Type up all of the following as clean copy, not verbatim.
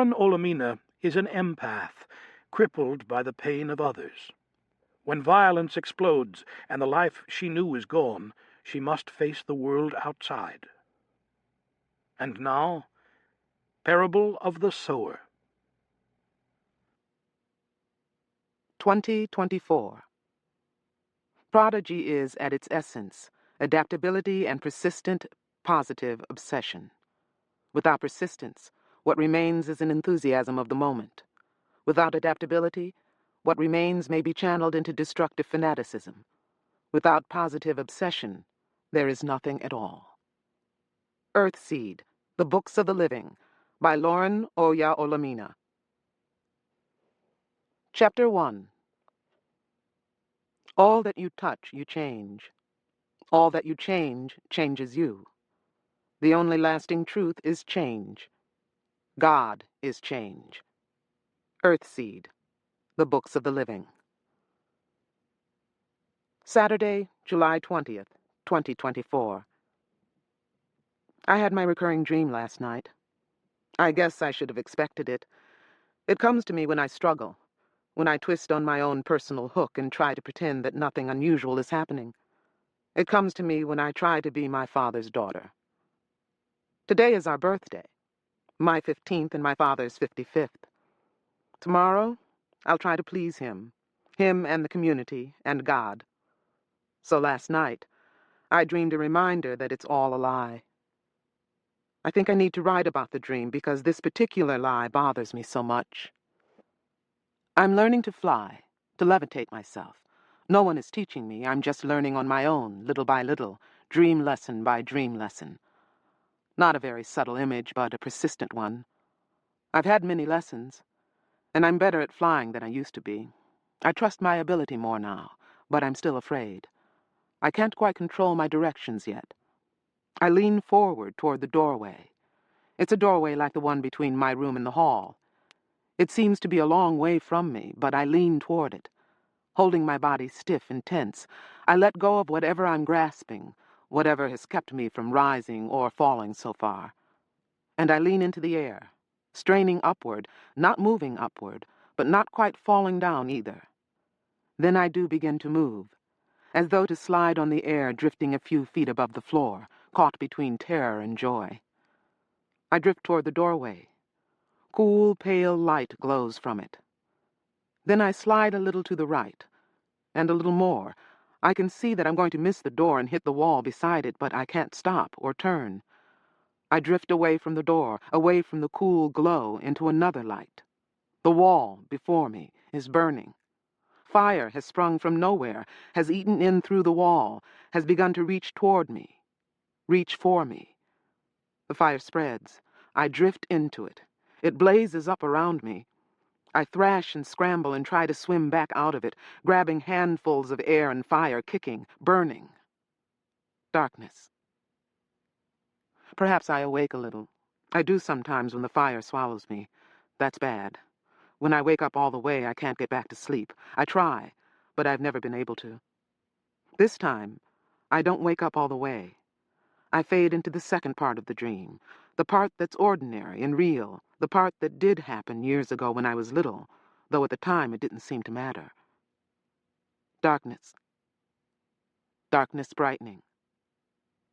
Lauren Olamina is an empath, crippled by the pain of others. When violence explodes and the life she knew is gone, she must face the world outside. And now, Parable of the Sower. 2024. Prodigy is, at its essence, adaptability and persistent, positive obsession. Without persistence, what remains is an enthusiasm of the moment. Without adaptability, what remains may be channeled into destructive fanaticism. Without positive obsession, there is nothing at all. Earthseed, The Books of the Living, by Lauren Olamina. Chapter 1. All that you touch, you change. All that you change, changes you. The only lasting truth is change. God is change. Earthseed, The Books of the Living. Saturday, July 20th, 2024. I had my recurring dream last night. I guess I should have expected it. It comes to me when I struggle, when I twist on my own personal hook and try to pretend that nothing unusual is happening. It comes to me when I try to be my father's daughter. Today is our birthday, my 15th and my father's 55th. Tomorrow, I'll try to please him and the community, and God. So last night, I dreamed a reminder that it's all a lie. I think I need to write about the dream because this particular lie bothers me so much. I'm learning to fly, to levitate myself. No one is teaching me. I'm just learning on my own, little by little, dream lesson by dream lesson. Not a very subtle image, but a persistent one. I've had many lessons, and I'm better at flying than I used to be. I trust my ability more now, but I'm still afraid. I can't quite control my directions yet. I lean forward toward the doorway. It's a doorway like the one between my room and the hall. It seems to be a long way from me, but I lean toward it. Holding my body stiff and tense, I let go of whatever I'm grasping, whatever has kept me from rising or falling so far. And I lean into the air, straining upward, not moving upward, but not quite falling down either. Then I do begin to move, as though to slide on the air, drifting a few feet above the floor, caught between terror and joy. I drift toward the doorway. Cool, pale light glows from it. Then I slide a little to the right, and a little more. I can see that I'm going to miss the door and hit the wall beside it, but I can't stop or turn. I drift away from the door, away from the cool glow, into another light. The wall before me is burning. Fire has sprung from nowhere, has eaten in through the wall, has begun to reach toward me, reach for me. The fire spreads. I drift into it. It blazes up around me. I thrash and scramble and try to swim back out of it, grabbing handfuls of air and fire, kicking, burning. Darkness. Perhaps I awake a little. I do sometimes when the fire swallows me. That's bad. When I wake up all the way, I can't get back to sleep. I try, but I've never been able to. This time, I don't wake up all the way. I fade into the second part of the dream, the part that's ordinary and real, the part that did happen years ago when I was little, though at the time it didn't seem to matter. Darkness. Darkness brightening.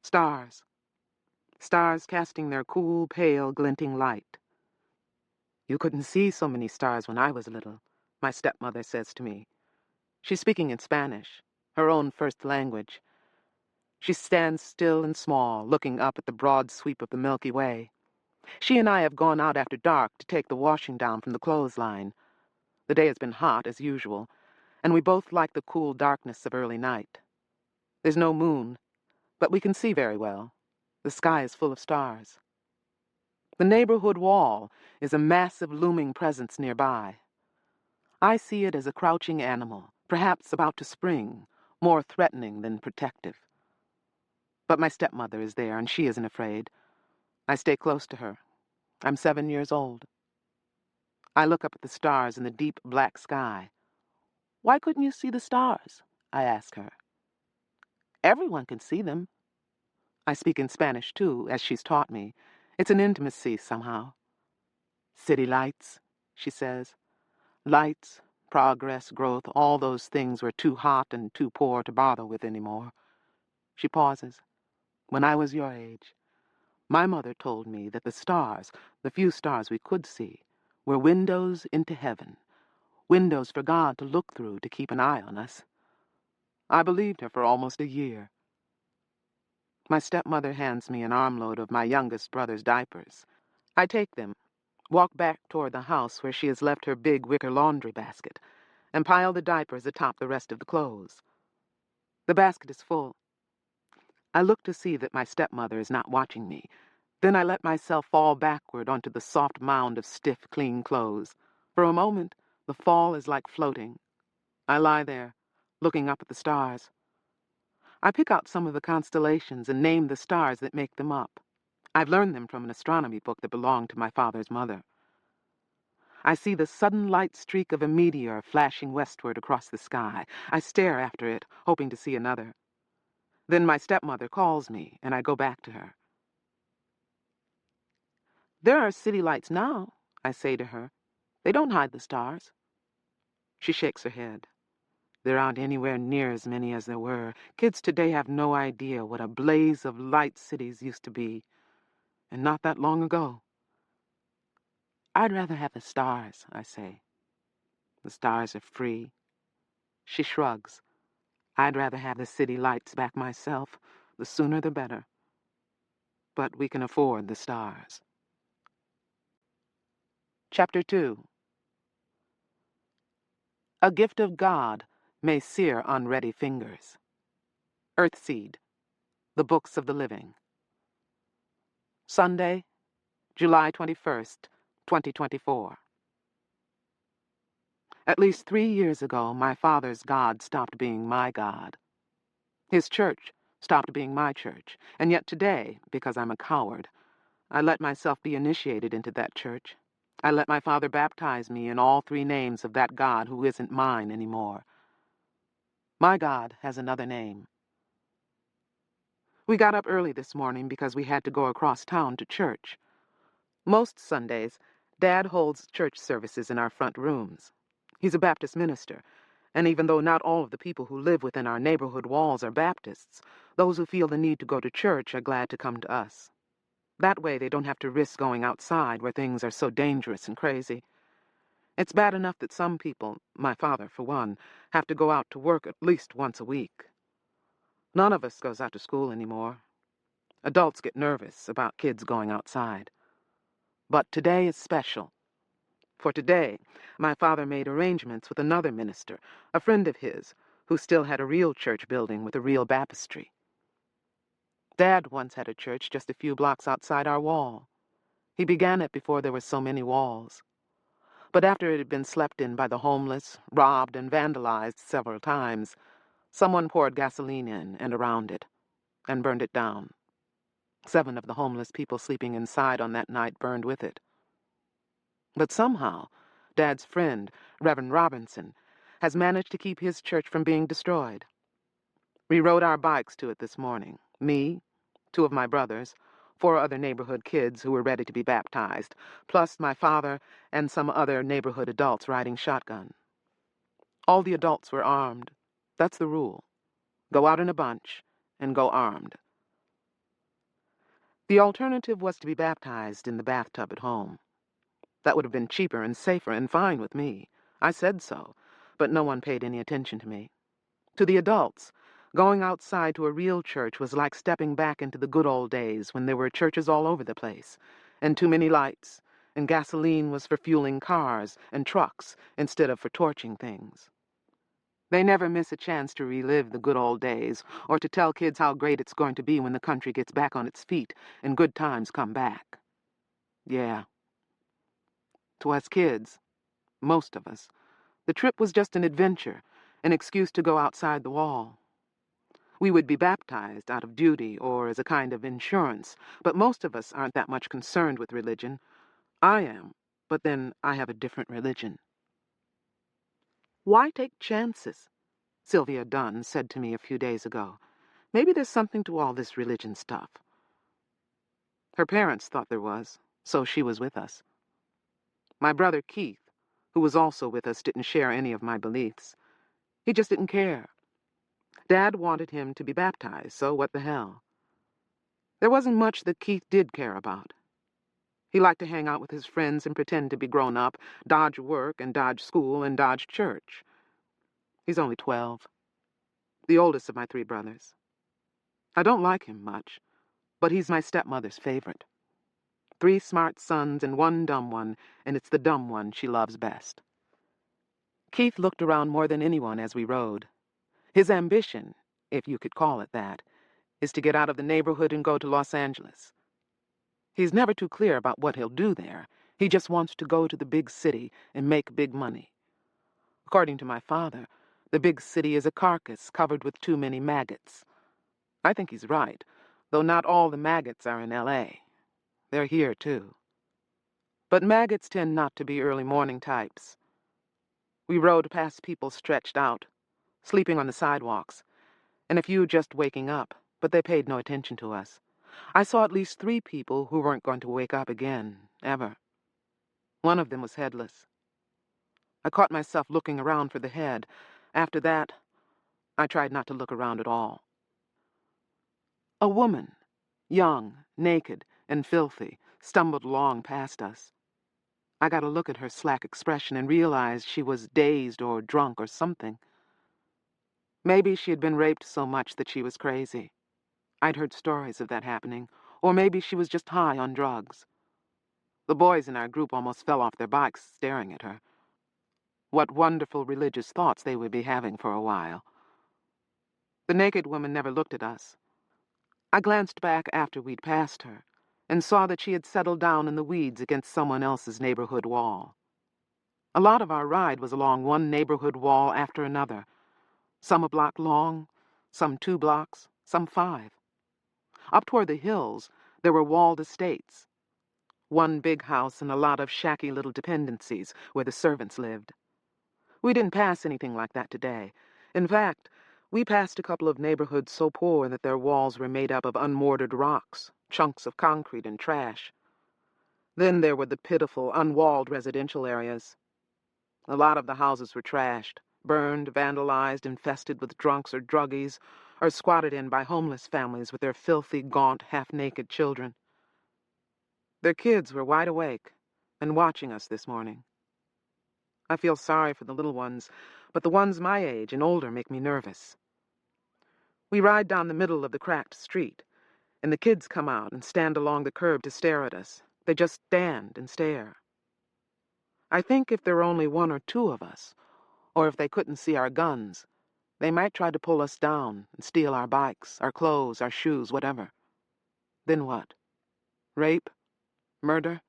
Stars. Stars casting their cool, pale, glinting light. You couldn't see so many stars when I was little, my stepmother says to me. She's speaking in Spanish, her own first language. She stands still and small, looking up at the broad sweep of the Milky Way. She and I have gone out after dark to take the washing down from the clothesline. The day has been hot, as usual, and we both like the cool darkness of early night. There's no moon, but we can see very well. The sky is full of stars. The neighborhood wall is a massive looming presence nearby. I see it as a crouching animal, perhaps about to spring, more threatening than protective. But my stepmother is there, and she isn't afraid. I stay close to her. I'm 7 years old. I look up at the stars in the deep black sky. Why couldn't you see the stars? I ask her. Everyone can see them. I speak in Spanish, too, as she's taught me. It's an intimacy, somehow. City lights, she says. Lights, progress, growth, all those things were too hot and too poor to bother with anymore. She pauses. When I was your age, my mother told me that the stars, the few stars we could see, were windows into heaven, windows for God to look through to keep an eye on us. I believed her for almost a year. My stepmother hands me an armload of my youngest brother's diapers. I take them, walk back toward the house where she has left her big wicker laundry basket, and pile the diapers atop the rest of the clothes. The basket is full. I look to see that my stepmother is not watching me. Then I let myself fall backward onto the soft mound of stiff, clean clothes. For a moment, the fall is like floating. I lie there, looking up at the stars. I pick out some of the constellations and name the stars that make them up. I've learned them from an astronomy book that belonged to my father's mother. I see the sudden light streak of a meteor flashing westward across the sky. I stare after it, hoping to see another. Then my stepmother calls me, and I go back to her. There are city lights now, I say to her. They don't hide the stars. She shakes her head. There aren't anywhere near as many as there were. Kids today have no idea what a blaze of light cities used to be, and not that long ago. I'd rather have the stars, I say. The stars are free. She shrugs. I'd rather have the city lights back myself. The sooner the better. But we can afford the stars. Chapter 2. A gift of God may sear unready fingers. Earthseed, the Books of the Living. Sunday, July 21st, 2024. At least 3 years ago, my father's God stopped being my God. His church stopped being my church, and yet today, because I'm a coward, I let myself be initiated into that church. I let my father baptize me in all 3 names of that God who isn't mine anymore. My God has another name. We got up early this morning because we had to go across town to church. Most Sundays, Dad holds church services in our front rooms. He's a Baptist minister, and even though not all of the people who live within our neighborhood walls are Baptists, those who feel the need to go to church are glad to come to us. That way they don't have to risk going outside where things are so dangerous and crazy. It's bad enough that some people, my father for one, have to go out to work at least once a week. None of us goes out to school anymore. Adults get nervous about kids going outside. But today is special. For today, my father made arrangements with another minister, a friend of his, who still had a real church building with a real baptistry. Dad once had a church just a few blocks outside our wall. He began it before there were so many walls. But after it had been slept in by the homeless, robbed, and vandalized several times, someone poured gasoline in and around it, and burned it down. 7 of the homeless people sleeping inside on that night burned with it. But somehow, Dad's friend, Reverend Robinson, has managed to keep his church from being destroyed. We rode our bikes to it this morning. Me, 2 of my brothers, 4 other neighborhood kids who were ready to be baptized, plus my father and some other neighborhood adults riding shotgun. All the adults were armed. That's the rule. Go out in a bunch and go armed. The alternative was to be baptized in the bathtub at home. That would have been cheaper and safer and fine with me. I said so, but no one paid any attention to me. To the adults, going outside to a real church was like stepping back into the good old days when there were churches all over the place, and too many lights, and gasoline was for fueling cars and trucks instead of for torching things. They never miss a chance to relive the good old days, or to tell kids how great it's going to be when the country gets back on its feet and good times come back. Yeah. To us kids, most of us, the trip was just an adventure, an excuse to go outside the wall. We would be baptized out of duty or as a kind of insurance, but most of us aren't that much concerned with religion. I am, but then I have a different religion. Why take chances? Sylvia Dunn said to me a few days ago. Maybe there's something to all this religion stuff. Her parents thought there was, so she was with us. My brother Keith, who was also with us, didn't share any of my beliefs. He just didn't care. Dad wanted him to be baptized, so what the hell? There wasn't much that Keith did care about. He liked to hang out with his friends and pretend to be grown up, dodge work and dodge school and dodge church. He's only 12. The oldest of my 3 brothers. I don't like him much, but he's my stepmother's favorite. 3 smart sons and 1 dumb one, and it's the dumb one she loves best. Keith looked around more than anyone as we rode. His ambition, if you could call it that, is to get out of the neighborhood and go to Los Angeles. He's never too clear about what he'll do there. He just wants to go to the big city and make big money. According to my father, the big city is a carcass covered with too many maggots. I think he's right, though not all the maggots are in L.A. They're here, too. But maggots tend not to be early morning types. We rode past people stretched out, sleeping on the sidewalks, and a few just waking up, but they paid no attention to us. I saw at least 3 people who weren't going to wake up again, ever. One of them was headless. I caught myself looking around for the head. After that, I tried not to look around at all. A woman, young, naked, and filthy, stumbled along past us. I got a look at her slack expression and realized she was dazed or drunk or something. Maybe she had been raped so much that she was crazy. I'd heard stories of that happening. Or maybe she was just high on drugs. The boys in our group almost fell off their bikes staring at her. What wonderful religious thoughts they would be having for a while. The naked woman never looked at us. I glanced back after we'd passed her and saw that she had settled down in the weeds against someone else's neighborhood wall. A lot of our ride was along one neighborhood wall after another, some a block long, some 2 blocks, some 5. Up toward the hills, there were walled estates. One big house and a lot of shacky little dependencies where the servants lived. We didn't pass anything like that today. In fact, we passed a couple of neighborhoods so poor that their walls were made up of unmortared rocks, chunks of concrete and trash. Then there were the pitiful, unwalled residential areas. A lot of the houses were trashed, burned, vandalized, infested with drunks or druggies, or squatted in by homeless families with their filthy, gaunt, half-naked children. Their kids were wide awake and watching us this morning. I feel sorry for the little ones, but the ones my age and older make me nervous. We ride down the middle of the cracked street, and the kids come out and stand along the curb to stare at us. They just stand and stare. I think if there were only 1 or 2 of us, or if they couldn't see our guns, they might try to pull us down and steal our bikes, our clothes, our shoes, whatever. Then what? Rape? Murder?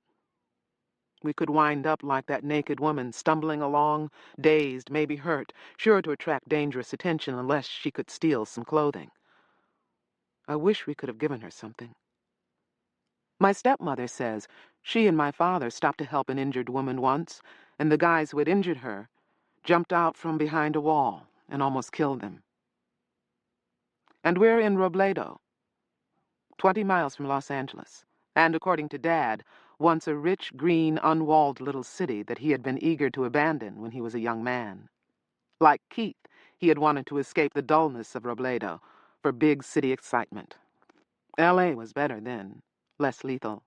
We could wind up like that naked woman, stumbling along, dazed, maybe hurt, sure to attract dangerous attention unless she could steal some clothing. I wish we could have given her something. My stepmother says she and my father stopped to help an injured woman once, and the guys who had injured her jumped out from behind a wall and almost killed them. And we're in Robledo, 20 miles from Los Angeles, and according to Dad, once a rich, green, unwalled little city that he had been eager to abandon when he was a young man. Like Keith, he had wanted to escape the dullness of Robledo for big city excitement. L.A. was better then, less lethal.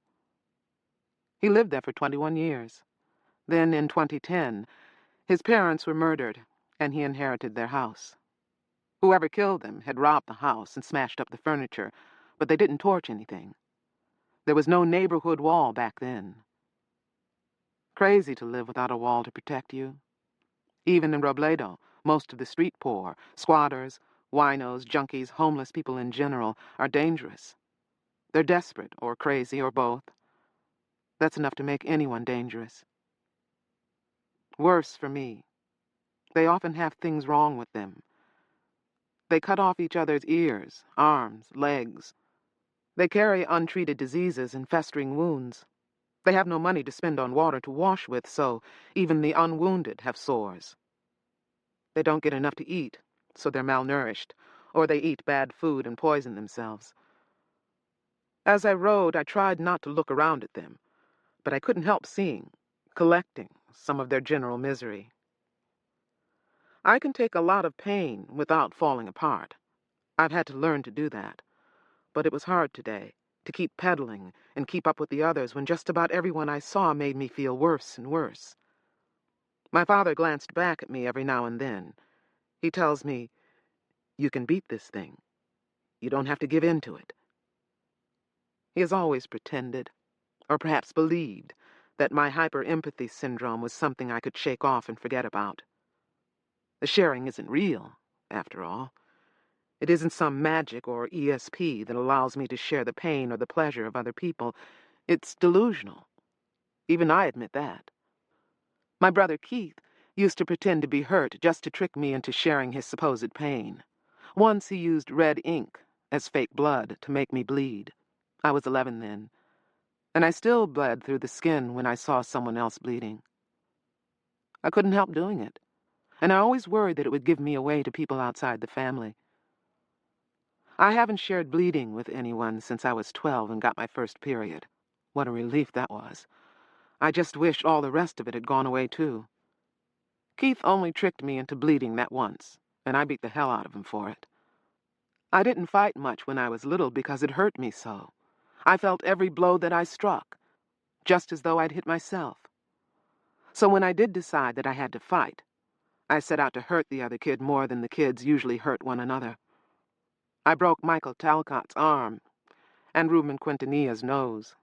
He lived there for 21 years. Then, in 2010, his parents were murdered, and he inherited their house. Whoever killed them had robbed the house and smashed up the furniture, but they didn't torch anything. There was no neighborhood wall back then. Crazy to live without a wall to protect you. Even in Robledo, most of the street poor, squatters, winos, junkies, homeless people in general, are dangerous. They're desperate, or crazy, or both. That's enough to make anyone dangerous. Worse for me. They often have things wrong with them. They cut off each other's ears, arms, legs. They carry untreated diseases and festering wounds. They have no money to spend on water to wash with, so even the unwounded have sores. They don't get enough to eat, so they're malnourished, or they eat bad food and poison themselves. As I rode, I tried not to look around at them, but I couldn't help seeing. collecting some of their general misery. I can take a lot of pain without falling apart. I've had to learn to do that. But it was hard today, to keep pedaling and keep up with the others when just about everyone I saw made me feel worse and worse. My father glanced back at me every now and then. He tells me, "You can beat this thing. You don't have to give in to it." He has always pretended, or perhaps believed, that my hyperempathy syndrome was something I could shake off and forget about. The sharing isn't real, after all. It isn't some magic or ESP that allows me to share the pain or the pleasure of other people. It's delusional. Even I admit that. My brother Keith used to pretend to be hurt just to trick me into sharing his supposed pain. Once he used red ink as fake blood to make me bleed. I was 11 then, and I still bled through the skin when I saw someone else bleeding. I couldn't help doing it, and I always worried that it would give me away to people outside the family. I haven't shared bleeding with anyone since I was 12 and got my first period. What a relief that was. I just wish all the rest of it had gone away too. Keith only tricked me into bleeding that once, and I beat the hell out of him for it. I didn't fight much when I was little because it hurt me so. I felt every blow that I struck, just as though I'd hit myself. So when I did decide that I had to fight, I set out to hurt the other kid more than the kids usually hurt one another. I broke Michael Talcott's arm and Ruben Quintanilla's nose.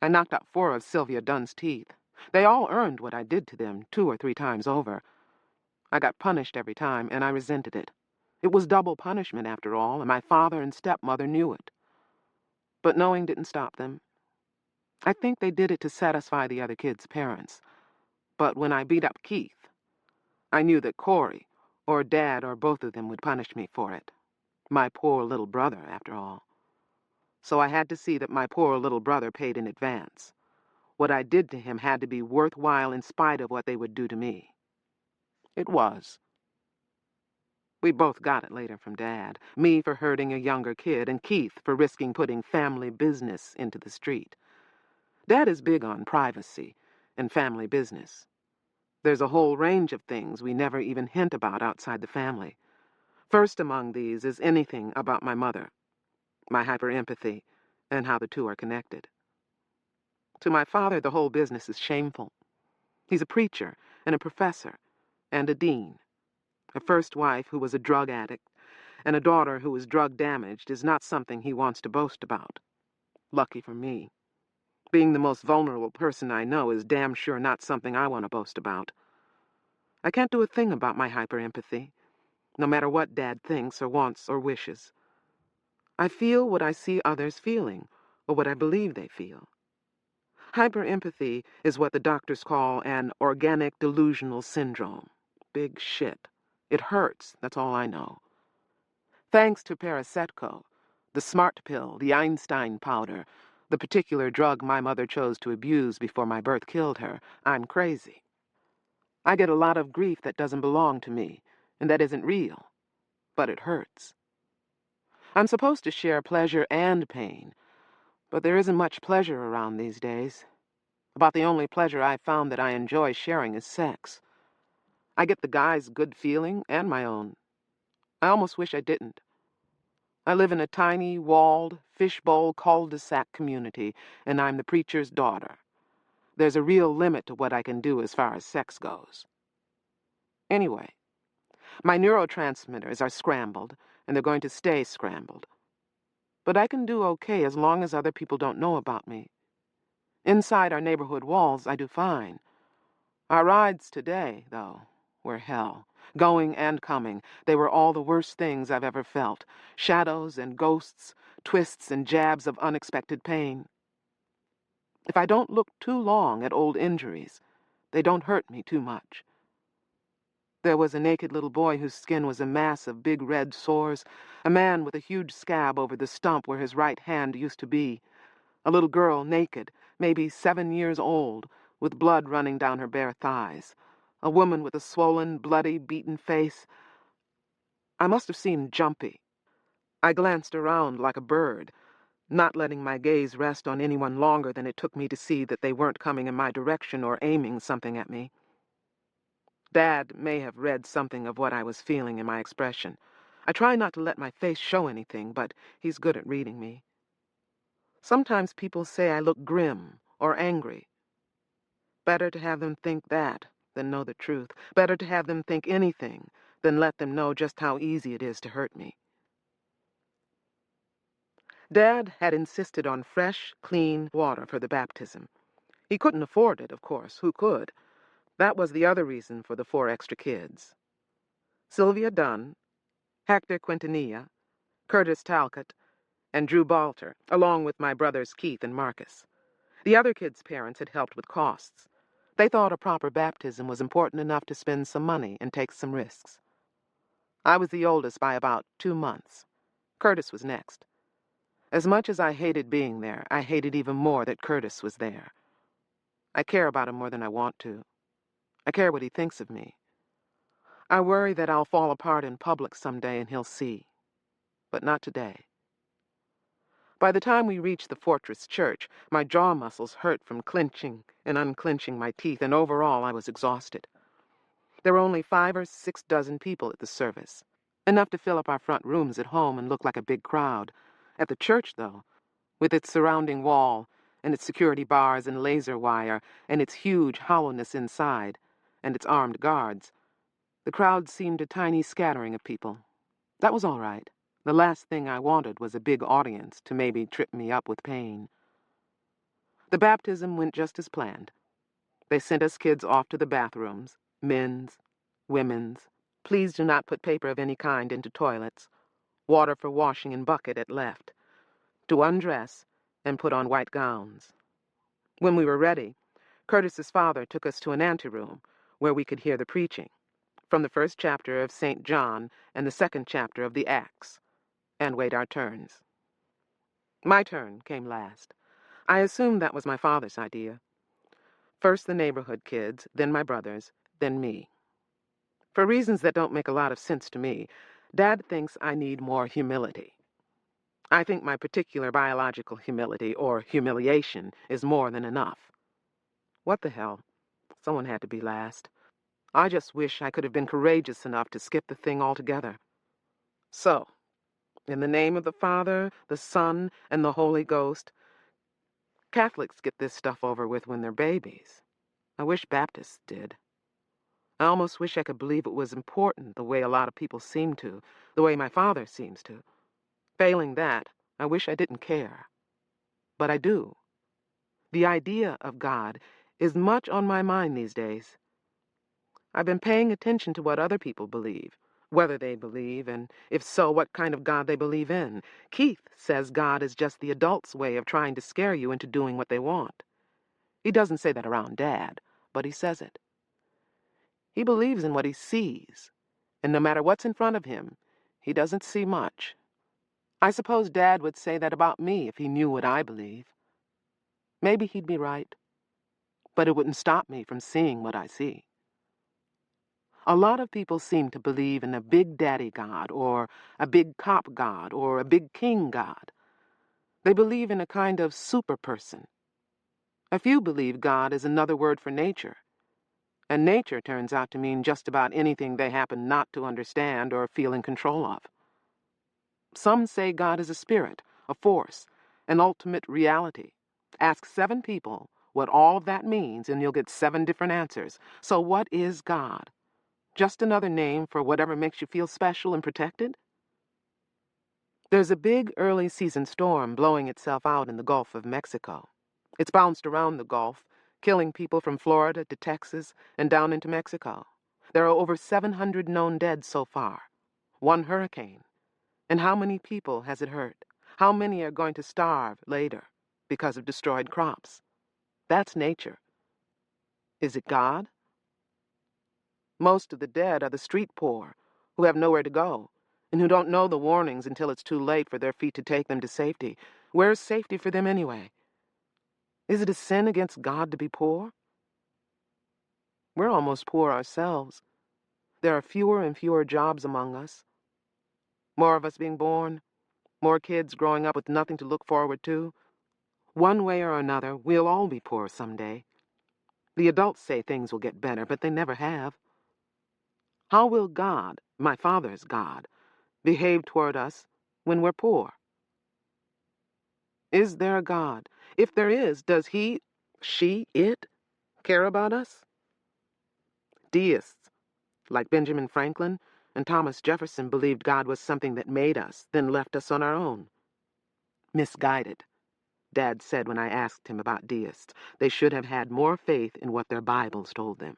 I knocked out 4 of Sylvia Dunn's teeth. They all earned what I did to them 2 or 3 times over. I got punished every time, and I resented it. It was double punishment, after all, and my father and stepmother knew it. But knowing didn't stop them. I think they did it to satisfy the other kids' parents. But when I beat up Keith, I knew that Corey, or Dad, or both of them would punish me for it. My poor little brother, after all. So I had to see that my poor little brother paid in advance. What I did to him had to be worthwhile in spite of what they would do to me. It was. We both got it later from Dad. Me for hurting a younger kid, and Keith for risking putting family business into the street. Dad is big on privacy and family business. There's a whole range of things we never even hint about outside the family. First among these is anything about my mother, my hyperempathy, and how the two are connected. To my father, the whole business is shameful. He's a preacher and a professor and a dean. A first wife who was a drug addict and a daughter who was drug damaged is not something he wants to boast about. Lucky for me. Being the most vulnerable person I know is damn sure not something I want to boast about. I can't do a thing about my hyperempathy, no matter what Dad thinks or wants or wishes. I feel what I see others feeling, or what I believe they feel. Hyperempathy is what the doctors call an organic delusional syndrome. Big shit. It hurts, that's all I know. Thanks to Paracetamol, the smart pill, the Einstein powder, the particular drug my mother chose to abuse before my birth killed her, I'm crazy. I get a lot of grief that doesn't belong to me, and that isn't real, but it hurts. I'm supposed to share pleasure and pain, but there isn't much pleasure around these days. About the only pleasure I've found that I enjoy sharing is sex. I get the guy's good feeling and my own. I almost wish I didn't. I live in a tiny, walled, fishbowl cul-de-sac community, and I'm the preacher's daughter. There's a real limit to what I can do as far as sex goes. Anyway, my neurotransmitters are scrambled, and they're going to stay scrambled. But I can do okay as long as other people don't know about me. Inside our neighborhood walls, I do fine. Our rides today, though, were hell. Going and coming, they were all the worst things I've ever felt. Shadows and ghosts, twists and jabs of unexpected pain. If I don't look too long at old injuries, they don't hurt me too much. There was a naked little boy whose skin was a mass of big red sores, a man with a huge scab over the stump where his right hand used to be, a little girl naked, maybe 7 years old, with blood running down her bare thighs, a woman with a swollen, bloody, beaten face. I must have seemed jumpy. I glanced around like a bird, not letting my gaze rest on anyone longer than it took me to see that they weren't coming in my direction or aiming something at me. Dad may have read something of what I was feeling in my expression. I try not to let my face show anything, but he's good at reading me. Sometimes people say I look grim or angry. Better to have them think that than know the truth. Better to have them think anything than let them know just how easy it is to hurt me. Dad had insisted on fresh, clean water for the baptism. He couldn't afford it, of course. Who could? That was the other reason for the 4 extra kids. Sylvia Dunn, Hector Quintanilla, Curtis Talcott, and Drew Balter, along with my brothers Keith and Marcus. The other kids' parents had helped with costs. They thought a proper baptism was important enough to spend some money and take some risks. I was the oldest by about 2 months. Curtis was next. As much as I hated being there, I hated even more that Curtis was there. I care about him more than I want to. I care what he thinks of me. I worry that I'll fall apart in public someday and he'll see. But not today. By the time we reached the fortress church, my jaw muscles hurt from clenching and unclenching my teeth, and overall I was exhausted. There were only 5 or 6 dozen people at the service, enough to fill up our front rooms at home and look like a big crowd. At the church, though, with its surrounding wall, and its security bars and laser wire, and its huge hollowness inside, and its armed guards, the crowd seemed a tiny scattering of people. That was all right. The last thing I wanted was a big audience to maybe trip me up with pain. The baptism went just as planned. They sent us kids off to the bathrooms, men's, women's. Please do not put paper of any kind into toilets. Water for washing in bucket at left. To undress and put on white gowns. When we were ready, Curtis's father took us to an anteroom where we could hear the preaching, from the 1st chapter of St. John and the 2nd chapter of the Acts, and wait our turns. My turn came last. I assumed that was my father's idea. First the neighborhood kids, then my brothers, then me. For reasons that don't make a lot of sense to me, Dad thinks I need more humility. I think my particular biological humility, or humiliation, is more than enough. What the hell? Someone had to be last. I just wish I could have been courageous enough to skip the thing altogether. So, in the name of the Father, the Son, and the Holy Ghost, Catholics get this stuff over with when they're babies. I wish Baptists did. I almost wish I could believe it was important the way a lot of people seem to, the way my father seems to. Failing that, I wish I didn't care. But I do. The idea of God is much on my mind these days. I've been paying attention to what other people believe, whether they believe, and if so, what kind of God they believe in. Keith says God is just the adults' way of trying to scare you into doing what they want. He doesn't say that around Dad, but he says it. He believes in what he sees, and no matter what's in front of him, he doesn't see much. I suppose Dad would say that about me if he knew what I believe. Maybe he'd be right, but it wouldn't stop me from seeing what I see. A lot of people seem to believe in a big daddy God, or a big cop God, or a big king God. They believe in a kind of super person. A few believe God is another word for nature, and nature turns out to mean just about anything they happen not to understand or feel in control of. Some say God is a spirit, a force, an ultimate reality. Ask 7 people what all of that means, and you'll get 7 different answers. So what is God? Just another name for whatever makes you feel special and protected? There's a big early season storm blowing itself out in the Gulf of Mexico. It's bounced around the Gulf, killing people from Florida to Texas and down into Mexico. There are over 700 known dead so far. 1 hurricane. And how many people has it hurt? How many are going to starve later because of destroyed crops? That's nature. Is it God? Most of the dead are the street poor, who have nowhere to go, and who don't know the warnings until it's too late for their feet to take them to safety. Where's safety for them anyway? Is it a sin against God to be poor? We're almost poor ourselves. There are fewer and fewer jobs among us. More of us being born, More kids growing up with nothing to look forward to. One way or another, we'll all be poor someday. The adults say things will get better, but they never have. How will God, my Father's God, behave toward us when we're poor? Is there a God? If there is, does he, she, it care about us? Deists, like Benjamin Franklin and Thomas Jefferson, believed God was something that made us, then left us on our own. Misguided, Dad said when I asked him about deists. They should have had more faith in what their Bibles told them.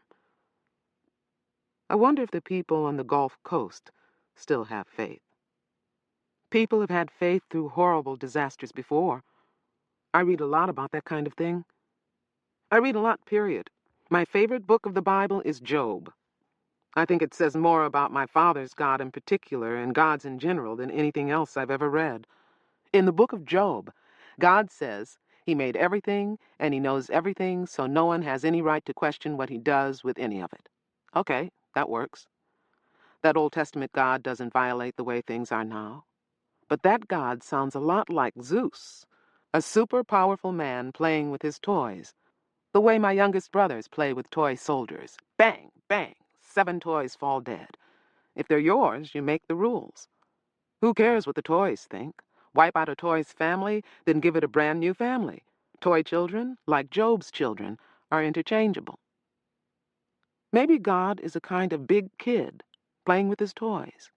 I wonder if the people on the Gulf Coast still have faith. People have had faith through horrible disasters before. I read a lot about that kind of thing. I read a lot, period. My favorite book of the Bible is Job. I think it says more about my father's God in particular and gods in general than anything else I've ever read. In the book of Job, God says he made everything and he knows everything, so no one has any right to question what he does with any of it. Okay, that works. That Old Testament God doesn't violate the way things are now. But that God sounds a lot like Zeus, a super powerful man playing with his toys, the way my youngest brothers play with toy soldiers. Bang, bang, 7 toys fall dead. If they're yours, you make the rules. Who cares what the toys think? Wipe out a toy's family, then give it a brand new family. Toy children, like Job's children, are interchangeable. Maybe God is a kind of big kid playing with his toys.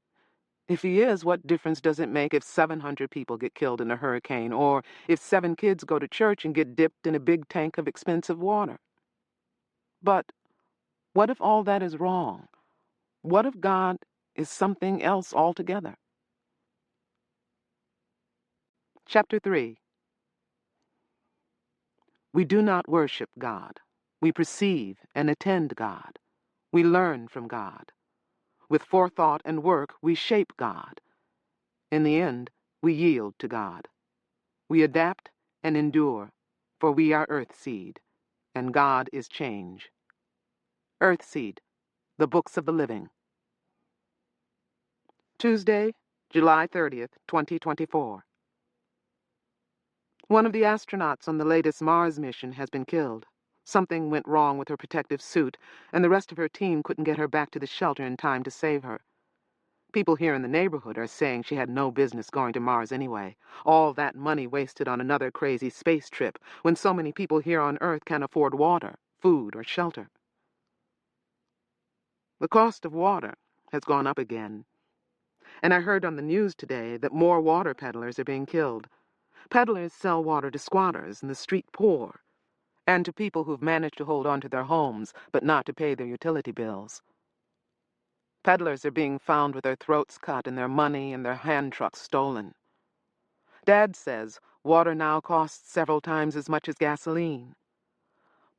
If he is, what difference does it make if 700 people get killed in a hurricane, or if 7 kids go to church and get dipped in a big tank of expensive water? But what if all that is wrong? What if God is something else altogether? Chapter 3. We do not worship God. We perceive and attend God. We learn from God. With forethought and work, we shape God. In the end, we yield to God. We adapt and endure, for we are Earthseed, and God is change. Earthseed, the Books of the Living. Tuesday, July 30th, 2024. One of the astronauts on the latest Mars mission has been killed. Something went wrong with her protective suit, and the rest of her team couldn't get her back to the shelter in time to save her. People here in the neighborhood are saying she had no business going to Mars anyway. All that money wasted on another crazy space trip when so many people here on Earth can't afford water, food, or shelter. The cost of water has gone up again. And I heard on the news today that more water peddlers are being killed. Peddlers sell water to squatters and the street poor, and to people who've managed to hold on to their homes but not to pay their utility bills. Peddlers are being found with their throats cut and their money and their hand trucks stolen. Dad says water now costs several times as much as gasoline.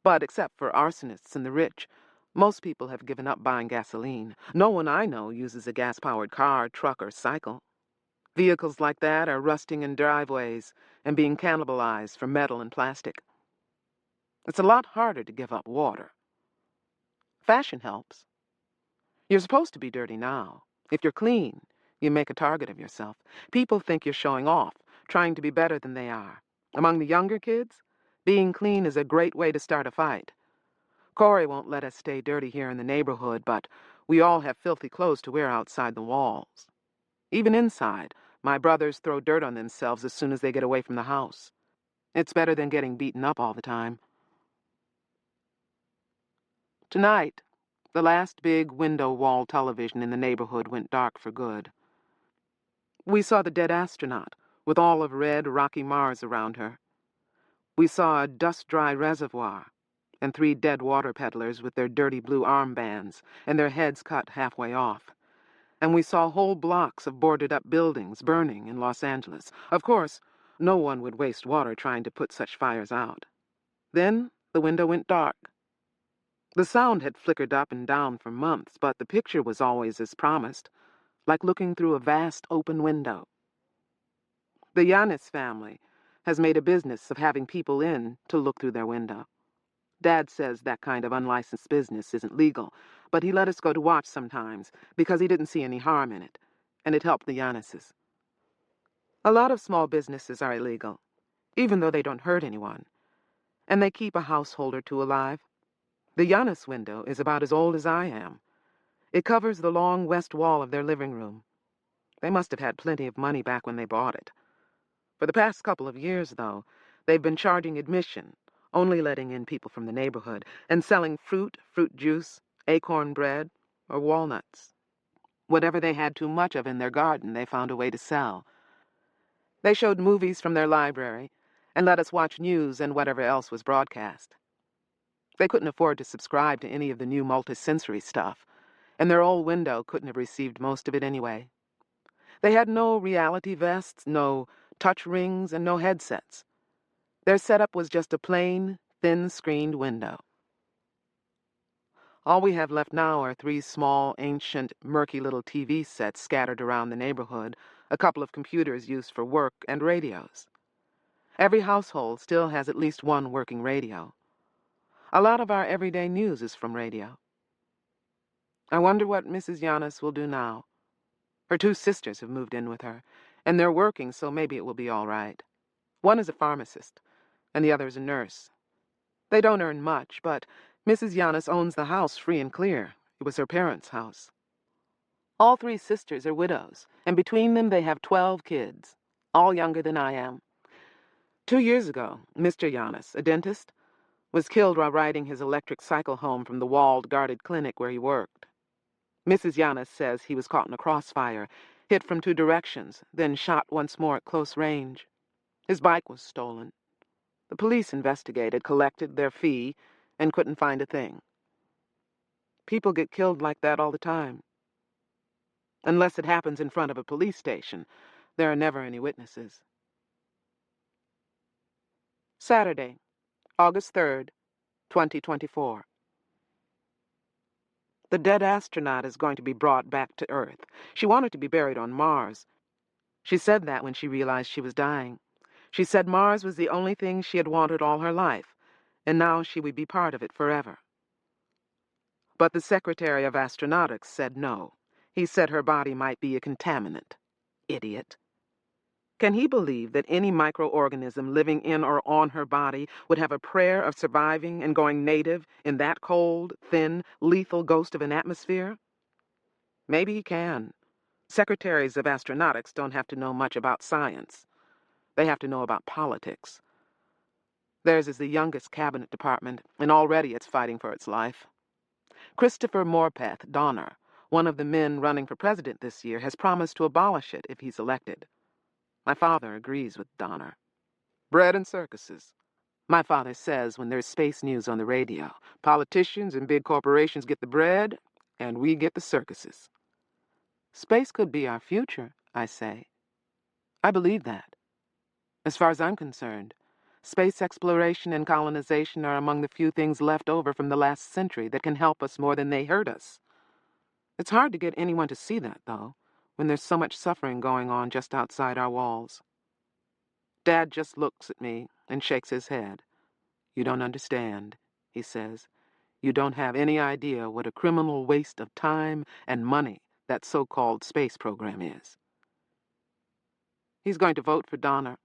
But except for arsonists and the rich, most people have given up buying gasoline. No one I know uses a gas-powered car, truck, or cycle. Vehicles like that are rusting in driveways and being cannibalized for metal and plastic. It's a lot harder to give up water. Fashion helps. You're supposed to be dirty now. If you're clean, you make a target of yourself. People think you're showing off, trying to be better than they are. Among the younger kids, being clean is a great way to start a fight. Corey won't let us stay dirty here in the neighborhood, but we all have filthy clothes to wear outside the walls. Even inside, my brothers throw dirt on themselves as soon as they get away from the house. It's better than getting beaten up all the time. Tonight, the last big window wall television in the neighborhood went dark for good. We saw the dead astronaut, with all of red, rocky Mars around her. We saw a dust-dry reservoir, and 3 dead water peddlers with their dirty blue armbands and their heads cut halfway off. And we saw whole blocks of boarded-up buildings burning in Los Angeles. Of course, no one would waste water trying to put such fires out. Then the window went dark. The sound had flickered up and down for months, but the picture was always as promised, like looking through a vast open window. The Yanis family has made a business of having people in to look through their window. Dad says that kind of unlicensed business isn't legal, but he let us go to watch sometimes because he didn't see any harm in it, and it helped the Yanises. A lot of small businesses are illegal, even though they don't hurt anyone, and they keep a household or two alive. The Giannis window is about as old as I am. It covers the long west wall of their living room. They must have had plenty of money back when they bought it. For the past couple of years, though, they've been charging admission, only letting in people from the neighborhood, and selling fruit juice, acorn bread, or walnuts. Whatever they had too much of in their garden, they found a way to sell. They showed movies from their library and let us watch news and whatever else was broadcast. They couldn't afford to subscribe to any of the new multisensory stuff, and their old window couldn't have received most of it anyway. They had no reality vests, no touch rings, and no headsets. Their setup was just a plain, thin-screened window. All we have left now are 3 small, ancient, murky little TV sets scattered around the neighborhood, a couple of computers used for work, and radios. Every household still has at least one working radio. A lot of our everyday news is from radio. I wonder what Mrs. Giannis will do now. Her 2 sisters have moved in with her, and they're working, so maybe it will be all right. One is a pharmacist, and the other is a nurse. They don't earn much, but Mrs. Giannis owns the house free and clear. It was her parents' house. All 3 sisters are widows, and between them they have 12 kids, all younger than I am. 2 years ago, Mr. Giannis, a dentist, was killed while riding his electric cycle home from the walled, guarded clinic where he worked. Mrs. Giannis says he was caught in a crossfire, hit from 2 directions, then shot once more at close range. His bike was stolen. The police investigated, collected their fee, and couldn't find a thing. People get killed like that all the time. Unless it happens in front of a police station, there are never any witnesses. Saturday, August 3rd, 2024. The dead astronaut is going to be brought back to Earth. She wanted to be buried on Mars. She said that when she realized she was dying. She said Mars was the only thing she had wanted all her life, and now she would be part of it forever. But the Secretary of Astronautics said no. He said her body might be a contaminant. Idiot. Can he believe that any microorganism living in or on her body would have a prayer of surviving and going native in that cold, thin, lethal ghost of an atmosphere? Maybe he can. Secretaries of Astronautics don't have to know much about science. They have to know about politics. Theirs is the youngest cabinet department, and already it's fighting for its life. Christopher Morpeth Donner, one of the men running for president this year, has promised to abolish it if he's elected. My father agrees with Donner. Bread and circuses. My father says when there's space news on the radio, politicians and big corporations get the bread, and we get the circuses. Space could be our future, I say. I believe that. As far as I'm concerned, space exploration and colonization are among the few things left over from the last century that can help us more than they hurt us. It's hard to get anyone to see that, though, when there's so much suffering going on just outside our walls. Dad just looks at me and shakes his head. You don't understand, he says. You don't have any idea what a criminal waste of time and money that so-called space program is. He's going to vote for Donner.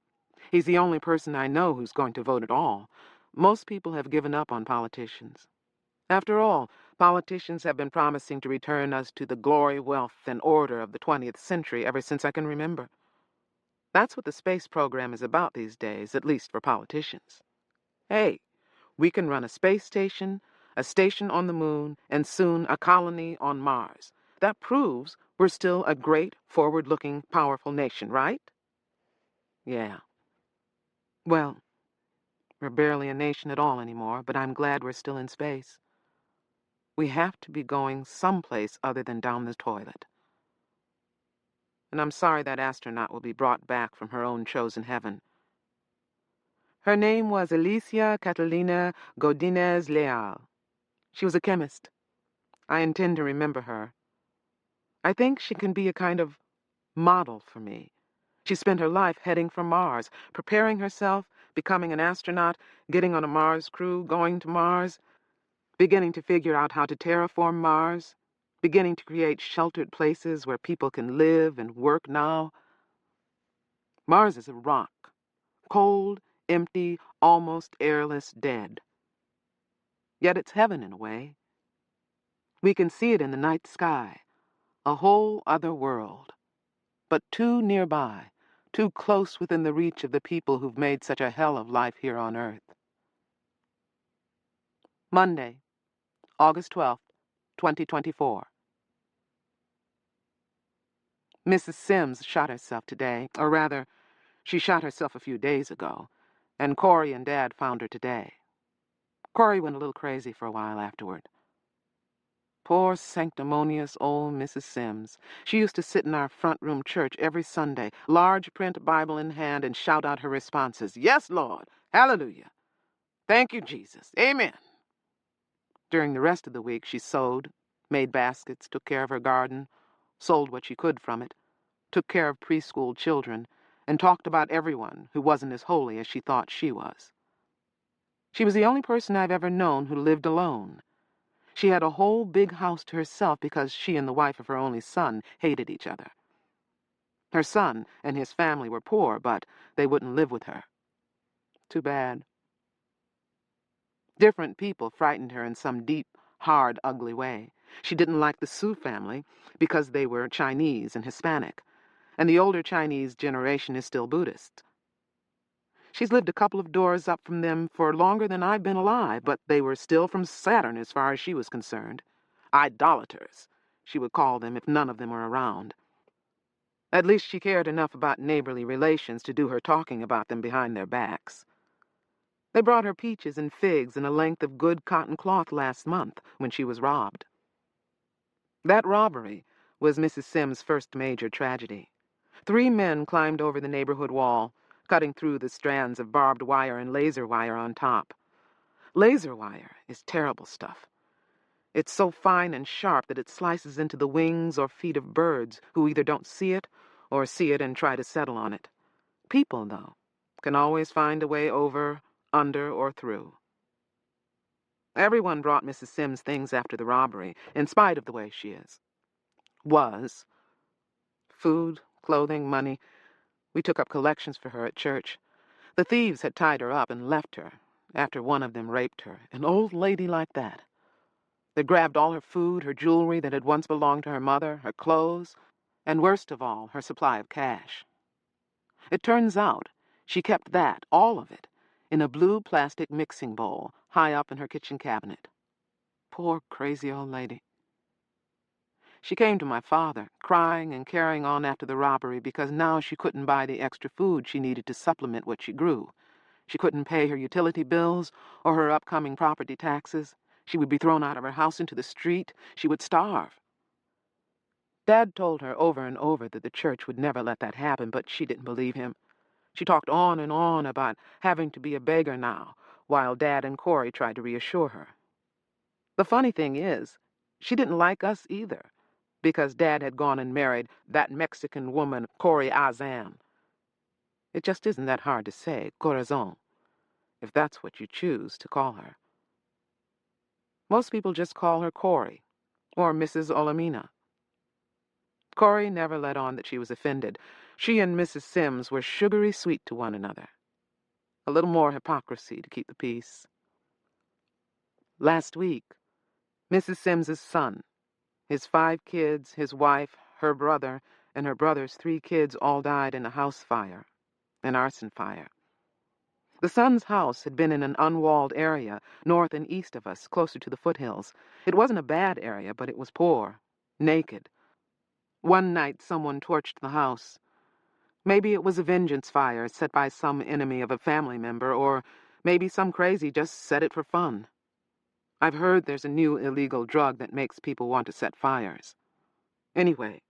He's the only person I know who's going to vote at all. Most people have given up on politicians. After all, politicians have been promising to return us to the glory, wealth, and order of the 20th century ever since I can remember. That's what the space program is about these days, at least for politicians. Hey, we can run a space station, a station on the moon, and soon a colony on Mars. That proves we're still a great, forward-looking, powerful nation, right? Yeah. Well, we're barely a nation at all anymore, but I'm glad we're still in space. We have to be going someplace other than down the toilet. And I'm sorry that astronaut will be brought back from her own chosen heaven. Her name was Alicia Catalina Godinez Leal. She was a chemist. I intend to remember her. I think she can be a kind of model for me. She spent her life heading for Mars, preparing herself, becoming an astronaut, getting on a Mars crew, going to Mars, beginning to figure out how to terraform Mars, beginning to create sheltered places where people can live and work now. Mars is a rock. Cold, empty, almost airless, dead. Yet it's heaven in a way. We can see it in the night sky, a whole other world. But too nearby, too close within the reach of the people who've made such a hell of life here on Earth. Monday, August 12th, 2024. Mrs. Sims shot herself today, or rather, she shot herself a few days ago, and Corey and Dad found her today. Corey went a little crazy for a while afterward. Poor sanctimonious old Mrs. Sims. She used to sit in our front room church every Sunday, large print Bible in hand, and shout out her responses. Yes, Lord. Hallelujah. Thank you, Jesus. Amen. During the rest of the week, she sewed, made baskets, took care of her garden, sold what she could from it, took care of preschool children, and talked about everyone who wasn't as holy as she thought she was. She was the only person I've ever known who lived alone. She had a whole big house to herself because she and the wife of her only son hated each other. Her son and his family were poor, but they wouldn't live with her. Too bad. Different people frightened her in some deep, hard, ugly way. She didn't like the Sioux family because they were Chinese and Hispanic, and the older Chinese generation is still Buddhist. She's lived a couple of doors up from them for longer than I've been alive, but they were still from Saturn as far as she was concerned. Idolaters, she would call them if none of them were around. At least she cared enough about neighborly relations to do her talking about them behind their backs. They brought her peaches and figs and a length of good cotton cloth last month when she was robbed. That robbery was Mrs. Sims' first major tragedy. 3 men climbed over the neighborhood wall, cutting through the strands of barbed wire and laser wire on top. Laser wire is terrible stuff. It's so fine and sharp that it slices into the wings or feet of birds who either don't see it or see it and try to settle on it. People, though, can always find a way over, under, or through. Everyone brought Mrs. Sims things after the robbery, in spite of the way she is. Was. Food, clothing, money. We took up collections for her at church. The thieves had tied her up and left her after one of them raped her, an old lady like that. They grabbed all her food, her jewelry that had once belonged to her mother, her clothes, and worst of all, her supply of cash. It turns out she kept that, all of it, in a blue plastic mixing bowl high up in her kitchen cabinet. Poor crazy old lady. She came to my father, crying and carrying on after the robbery because now she couldn't buy the extra food she needed to supplement what she grew. She couldn't pay her utility bills or her upcoming property taxes. She would be thrown out of her house into the street. She would starve. Dad told her over and over that the church would never let that happen, but she didn't believe him. She talked on and on about having to be a beggar now, while Dad and Corey tried to reassure her. The funny thing is, she didn't like us either, because Dad had gone and married that Mexican woman, Corey Azan. It just isn't that hard to say, corazon, if that's what you choose to call her. Most people just call her Corey, or Mrs. Olamina. Corey never let on that she was offended. She and Mrs. Sims were sugary sweet to one another. A little more hypocrisy to keep the peace. Last week, Mrs. Sims's son, his 5 kids, his wife, her brother, and her brother's 3 kids all died in a house fire, an arson fire. The son's house had been in an unwalled area, north and east of us, closer to the foothills. It wasn't a bad area, but it was poor, naked. One night, someone torched the house. Maybe it was a vengeance fire set by some enemy of a family member, or maybe some crazy just set it for fun. I've heard there's a new illegal drug that makes people want to set fires. Anyway,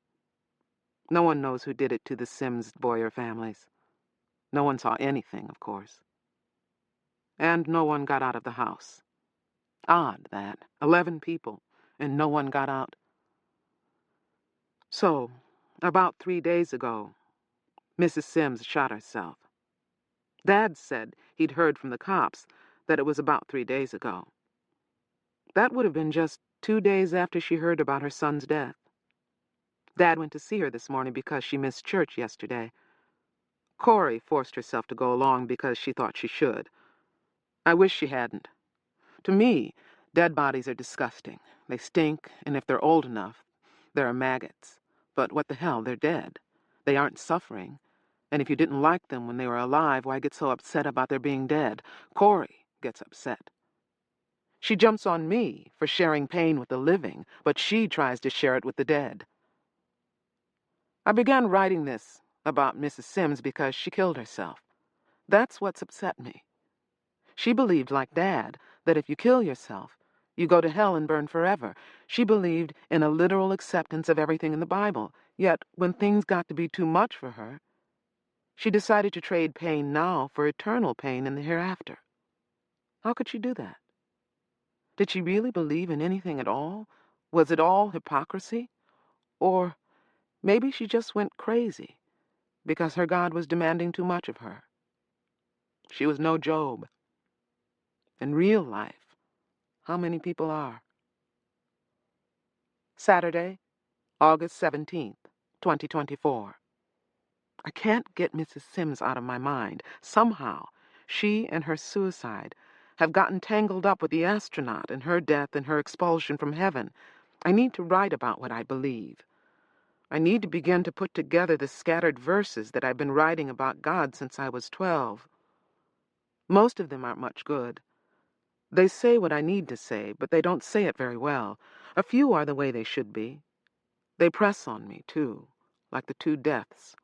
no one knows who did it to the Sims-Boyer families. No one saw anything, of course. And no one got out of the house. Odd, that. 11 people, and no one got out. So, about 3 days ago, Mrs. Sims shot herself. Dad said he'd heard from the cops that it was about 3 days ago. That would have been just 2 days after she heard about her son's death. Dad went to see her this morning because she missed church yesterday. Corey forced herself to go along because she thought she should. I wish she hadn't. To me, dead bodies are disgusting. They stink, and if they're old enough, there are maggots. But what the hell, they're dead. They aren't suffering. And if you didn't like them when they were alive, why get so upset about their being dead? Corey gets upset. She jumps on me for sharing pain with the living, but she tries to share it with the dead. I began writing this about Mrs. Sims because she killed herself. That's what's upset me. She believed, like Dad, that if you kill yourself, you go to hell and burn forever. She believed in a literal acceptance of everything in the Bible. Yet, when things got to be too much for her, she decided to trade pain now for eternal pain in the hereafter. How could she do that? Did she really believe in anything at all? Was it all hypocrisy? Or maybe she just went crazy because her God was demanding too much of her. She was no Job. In real life, how many people are? Saturday, August 17th, 2024. I can't get Mrs. Sims out of my mind. Somehow, she and her suicide have gotten tangled up with the astronaut and her death and her expulsion from heaven. I need to write about what I believe. I need to begin to put together the scattered verses that I've been writing about God since I was 12. Most of them aren't much good. They say what I need to say, but they don't say it very well. A few are the way they should be. They press on me, too, like the two deaths.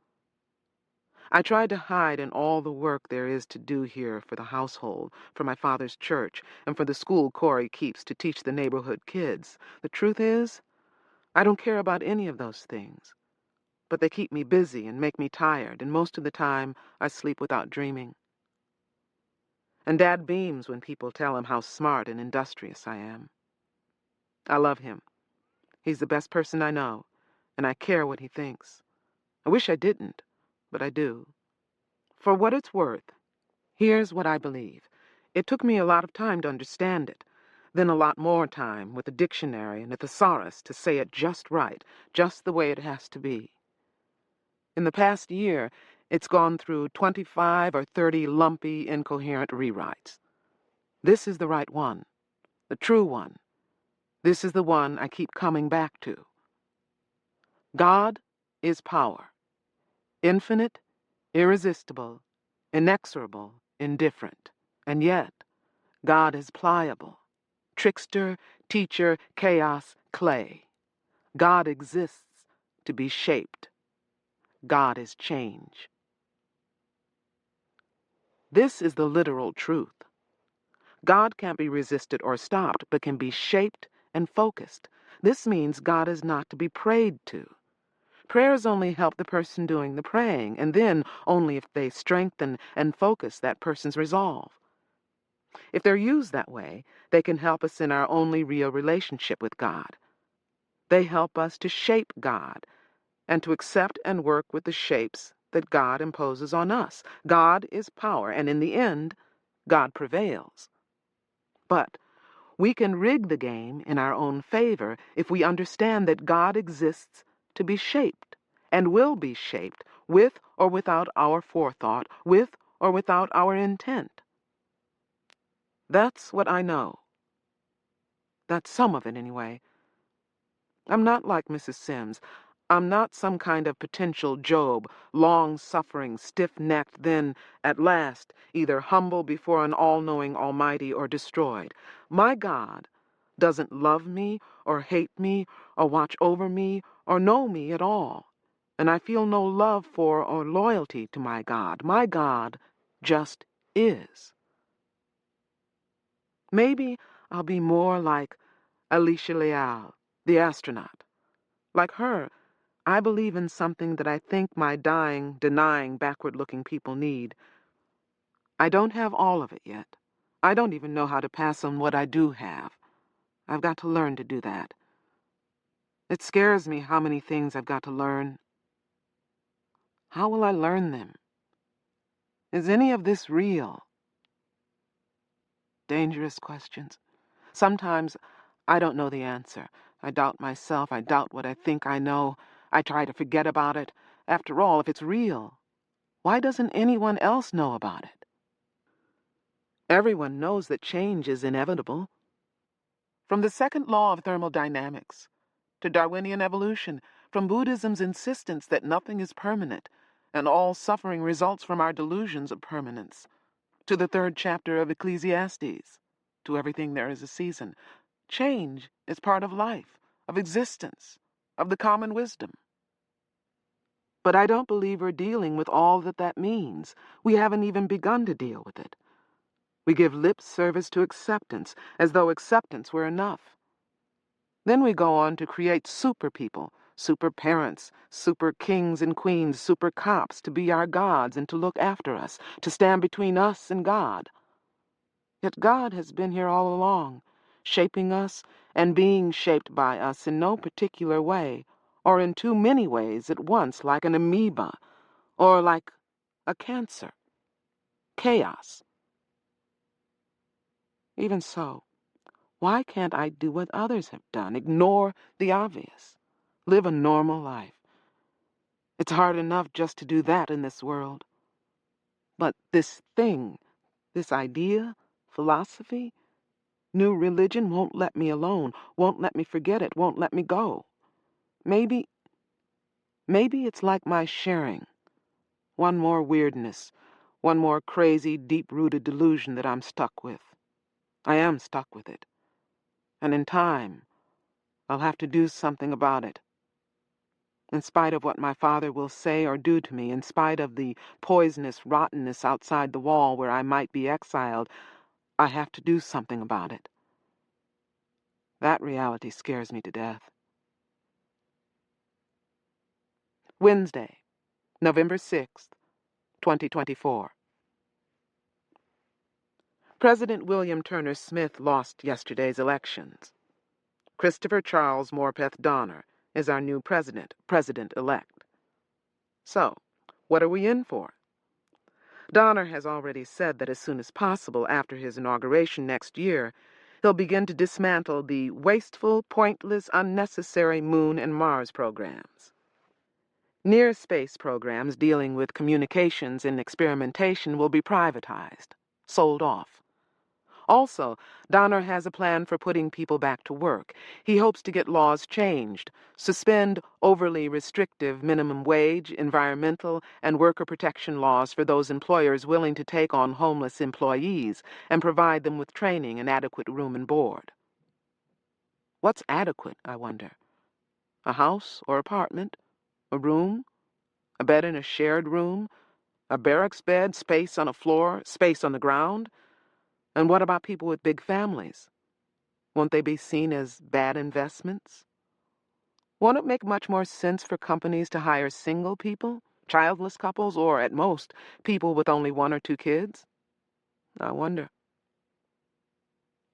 I try to hide in all the work there is to do here for the household, for my father's church, and for the school Corey keeps to teach the neighborhood kids. The truth is, I don't care about any of those things. But they keep me busy and make me tired, and most of the time I sleep without dreaming. And Dad beams when people tell him how smart and industrious I am. I love him. He's the best person I know, and I care what he thinks. I wish I didn't, but I do. For what it's worth, here's what I believe. It took me a lot of time to understand it, then a lot more time with a dictionary and a thesaurus to say it just right, just the way it has to be. In the past year, it's gone through 25 or 30 lumpy, incoherent rewrites. This is the right one, the true one. This is the one I keep coming back to. God is power, infinite, irresistible, inexorable, indifferent. And yet, God is pliable, trickster, teacher, chaos, clay. God exists to be shaped. God is change. This is the literal truth. God can't be resisted or stopped, but can be shaped and focused. This means God is not to be prayed to. Prayers only help the person doing the praying, and then only if they strengthen and focus that person's resolve. If they're used that way, they can help us in our only real relationship with God. They help us to shape God and to accept and work with the shapes that God imposes on us. God is power, and in the end, God prevails. But we can rig the game in our own favor if we understand that God exists to be shaped and will be shaped with or without our forethought, with or without our intent. That's what I know. That's some of it, anyway. I'm not like Mrs. Sims. I'm not some kind of potential Job, long-suffering, stiff-necked, then, at last, either humble before an all-knowing Almighty or destroyed. My God doesn't love me or hate me or watch over me or know me at all. And I feel no love for or loyalty to my God. My God just is. Maybe I'll be more like Alicia Leal, the astronaut. Like her, I believe in something that I think my dying, denying, backward-looking people need. I don't have all of it yet. I don't even know how to pass on what I do have. I've got to learn to do that. It scares me how many things I've got to learn. How will I learn them? Is any of this real? Dangerous questions. Sometimes I don't know the answer. I doubt myself. I doubt what I think I know. I try to forget about it. After all, if it's real, Why doesn't anyone else know about it? Everyone knows that change is inevitable. From the second law of thermodynamics to Darwinian evolution, from Buddhism's insistence that nothing is permanent and all suffering results from our delusions of permanence, to the third chapter of Ecclesiastes, to everything there is a season. Change is part of life, of existence, of the common wisdom. But I don't believe we're dealing with all that means. We haven't even begun to deal with it. We give lip service to acceptance, as though acceptance were enough. Then we go on to create super people, super parents, super kings and queens, super cops to be our gods and to look after us, to stand between us and God. Yet God has been here all along, shaping us and being shaped by us in no particular way, or in too many ways at once, like an amoeba, or like a cancer. Chaos. Even so, why can't I do what others have done? Ignore the obvious. Live a normal life. It's hard enough just to do that in this world. But this thing, this idea, philosophy, new religion won't let me alone, won't let me forget it, won't let me go. Maybe it's like my sharing. One more weirdness, one more crazy, deep-rooted delusion that I'm stuck with. I am stuck with it. And in time, I'll have to do something about it. In spite of what my father will say or do to me, in spite of the poisonous rottenness outside the wall where I might be exiled, I have to do something about it. That reality scares me to death. Wednesday, November 6th, 2024. President William Turner Smith lost yesterday's elections. Christopher Charles Morpeth Donner is our new president-elect. So, what are we in for? Donner has already said that as soon as possible after his inauguration next year, he'll begin to dismantle the wasteful, pointless, unnecessary Moon and Mars programs. Near-space programs dealing with communications and experimentation will be privatized, sold off. Also, Donner has a plan for putting people back to work. He hopes to get laws changed, suspend overly restrictive minimum wage, environmental, and worker protection laws for those employers willing to take on homeless employees and provide them with training and adequate room and board. What's adequate, I wonder? A house or apartment? A room? A bed in a shared room? A barracks bed? Space on a floor? Space on the ground? And what about people with big families? Won't they be seen as bad investments? Won't it make much more sense for companies to hire single people, childless couples, or, at most, people with only 1 or 2 kids? I wonder.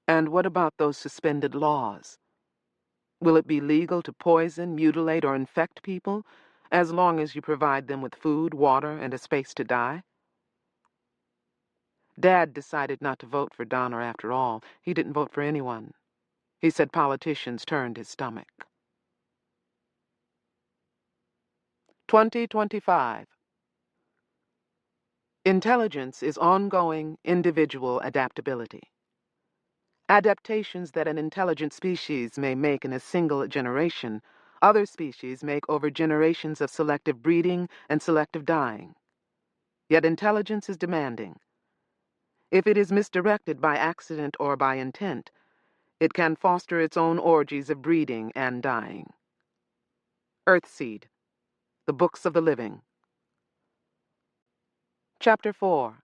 And what about those suspended laws? Will it be legal to poison, mutilate, or infect people, as long as you provide them with food, water, and a space to die? Dad decided not to vote for Donner after all. He didn't vote for anyone. He said politicians turned his stomach. 2025. Intelligence is ongoing, individual adaptability. Adaptations that an intelligent species may make in a single generation, other species make over generations of selective breeding and selective dying. Yet intelligence is demanding. If it is misdirected by accident or by intent, it can foster its own orgies of breeding and dying. Earthseed, the Books of the Living. Chapter 4.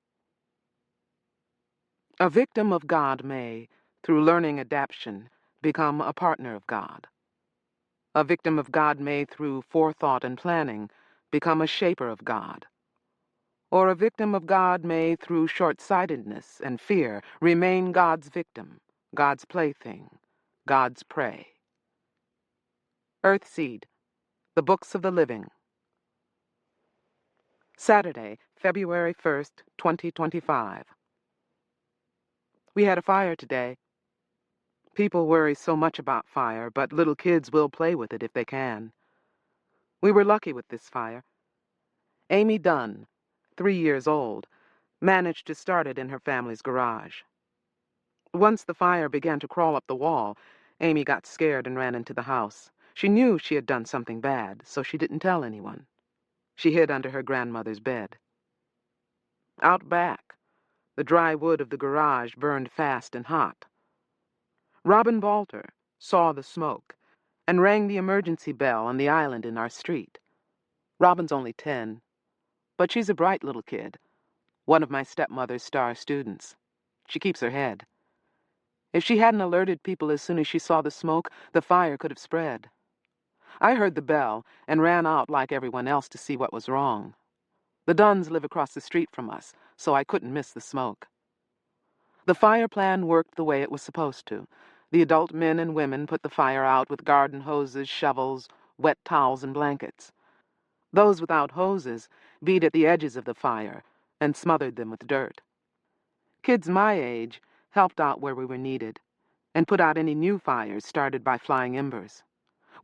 A victim of God may, through learning adaptation, become a partner of God. A victim of God may, through forethought and planning, become a shaper of God. Or a victim of God may, through short-sightedness and fear, remain God's victim, God's plaything, God's prey. Earthseed, the Books of the Living. Saturday, February 1st, 2025. We had a fire today. People worry so much about fire, but little kids will play with it if they can. We were lucky with this fire. Amy Dunn, 3 years old, managed to start it in her family's garage. Once the fire began to crawl up the wall, Amy got scared and ran into the house. She knew she had done something bad, so she didn't tell anyone. She hid under her grandmother's bed. Out back, the dry wood of the garage burned fast and hot. Robin Balter saw the smoke and rang the emergency bell on the island in our street. Robin's only 10, but she's a bright little kid, one of my stepmother's star students. She keeps her head. If she hadn't alerted people as soon as she saw the smoke, the fire could have spread. I heard the bell and ran out like everyone else to see what was wrong. The Dunns live across the street from us, so I couldn't miss the smoke. The fire plan worked the way it was supposed to. The adult men and women put the fire out with garden hoses, shovels, wet towels, and blankets. Those without hoses beat at the edges of the fire and smothered them with dirt. Kids my age helped out where we were needed and put out any new fires started by flying embers.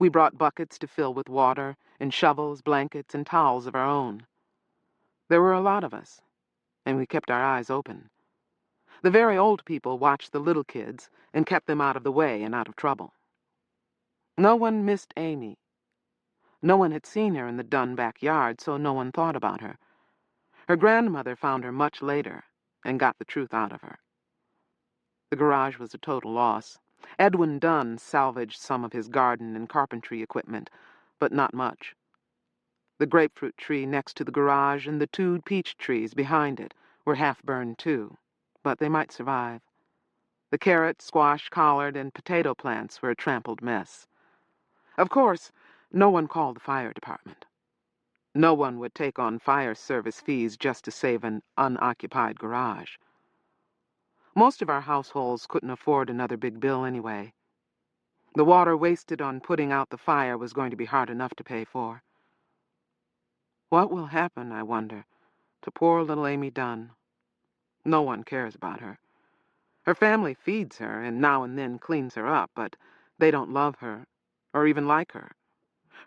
We brought buckets to fill with water and shovels, blankets, and towels of our own. There were a lot of us, and we kept our eyes open. The very old people watched the little kids and kept them out of the way and out of trouble. No one missed Amy. No one had seen her in the Dunn backyard, so no one thought about her. Her grandmother found her much later and got the truth out of her. The garage was a total loss. Edwin Dunn salvaged some of his garden and carpentry equipment, but not much. The grapefruit tree next to the garage and the 2 peach trees behind it were half burned too, but they might survive. The carrot, squash, collard, and potato plants were a trampled mess. Of course, no one called the fire department. No one would take on fire service fees just to save an unoccupied garage. Most of our households couldn't afford another big bill anyway. The water wasted on putting out the fire was going to be hard enough to pay for. What will happen, I wonder, to poor little Amy Dunn? No one cares about her. Her family feeds her and now and then cleans her up, but they don't love her or even like her.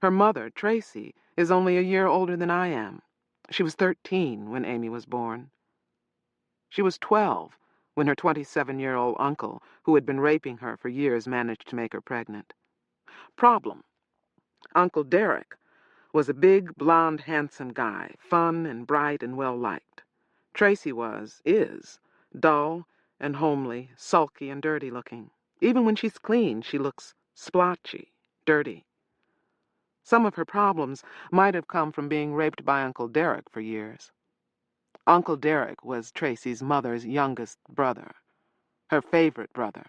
Her mother, Tracy, is only a year older than I am. She was 13 when Amy was born. She was 12 when her 27-year-old uncle, who had been raping her for years, managed to make her pregnant. Problem: Uncle Derek was a big, blond, handsome guy, fun and bright and well-liked. Tracy is, dull and homely, sulky and dirty-looking. Even when she's clean, she looks splotchy, dirty. Some of her problems might have come from being raped by Uncle Derek for years. Uncle Derek was Tracy's mother's youngest brother, her favorite brother.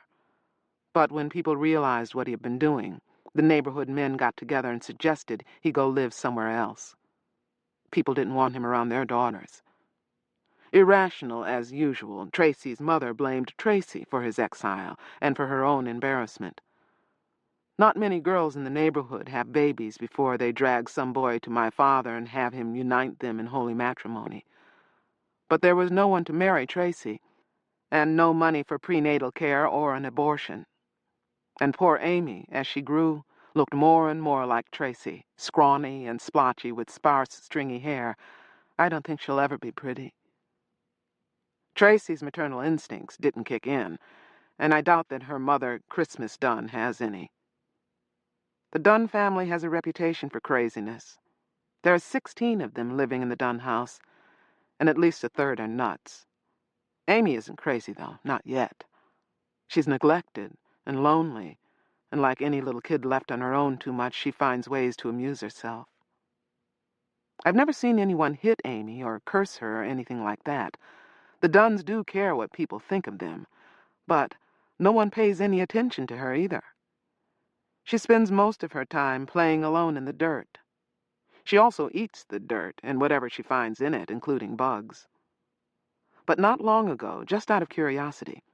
But when people realized what he had been doing, the neighborhood men got together and suggested he go live somewhere else. People didn't want him around their daughters. Irrational as usual, Tracy's mother blamed Tracy for his exile and for her own embarrassment. Not many girls in the neighborhood have babies before they drag some boy to my father and have him unite them in holy matrimony. But there was no one to marry Tracy, and no money for prenatal care or an abortion. And poor Amy, as she grew, looked more and more like Tracy, scrawny and splotchy with sparse, stringy hair. I don't think she'll ever be pretty. Tracy's maternal instincts didn't kick in, and I doubt that her mother, Christmas Dunn, has any. The Dunn family has a reputation for craziness. There are 16 of them living in the Dunn house, and at least a third are nuts. Amy isn't crazy, though, not yet. She's neglected and lonely, and like any little kid left on her own too much, she finds ways to amuse herself. I've never seen anyone hit Amy or curse her or anything like that. The Dunns do care what people think of them, but no one pays any attention to her either. She spends most of her time playing alone in the dirt. She also eats the dirt and whatever she finds in it, including bugs. But not long ago, just out of curiosity,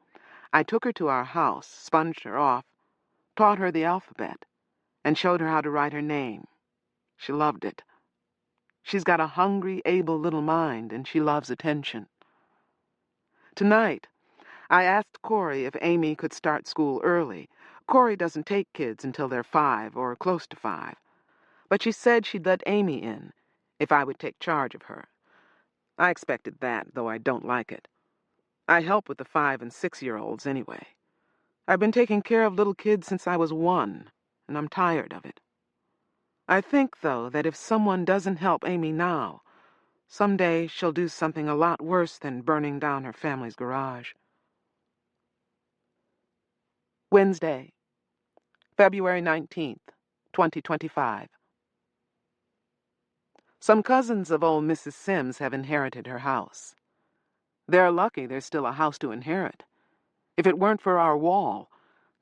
I took her to our house, sponged her off, taught her the alphabet, and showed her how to write her name. She loved it. She's got a hungry, able little mind, and she loves attention. Tonight, I asked Corey if Amy could start school early. Corey doesn't take kids until they're 5 or close to 5. But she said she'd let Amy in if I would take charge of her. I expected that, though I don't like it. I help with the 5- and 6-year-olds anyway. I've been taking care of little kids since I was 1, and I'm tired of it. I think, though, that if someone doesn't help Amy now, someday she'll do something a lot worse than burning down her family's garage. Wednesday, February 19th, 2025. Some cousins of old Mrs. Sims have inherited her house. They're lucky there's still a house to inherit. If it weren't for our wall,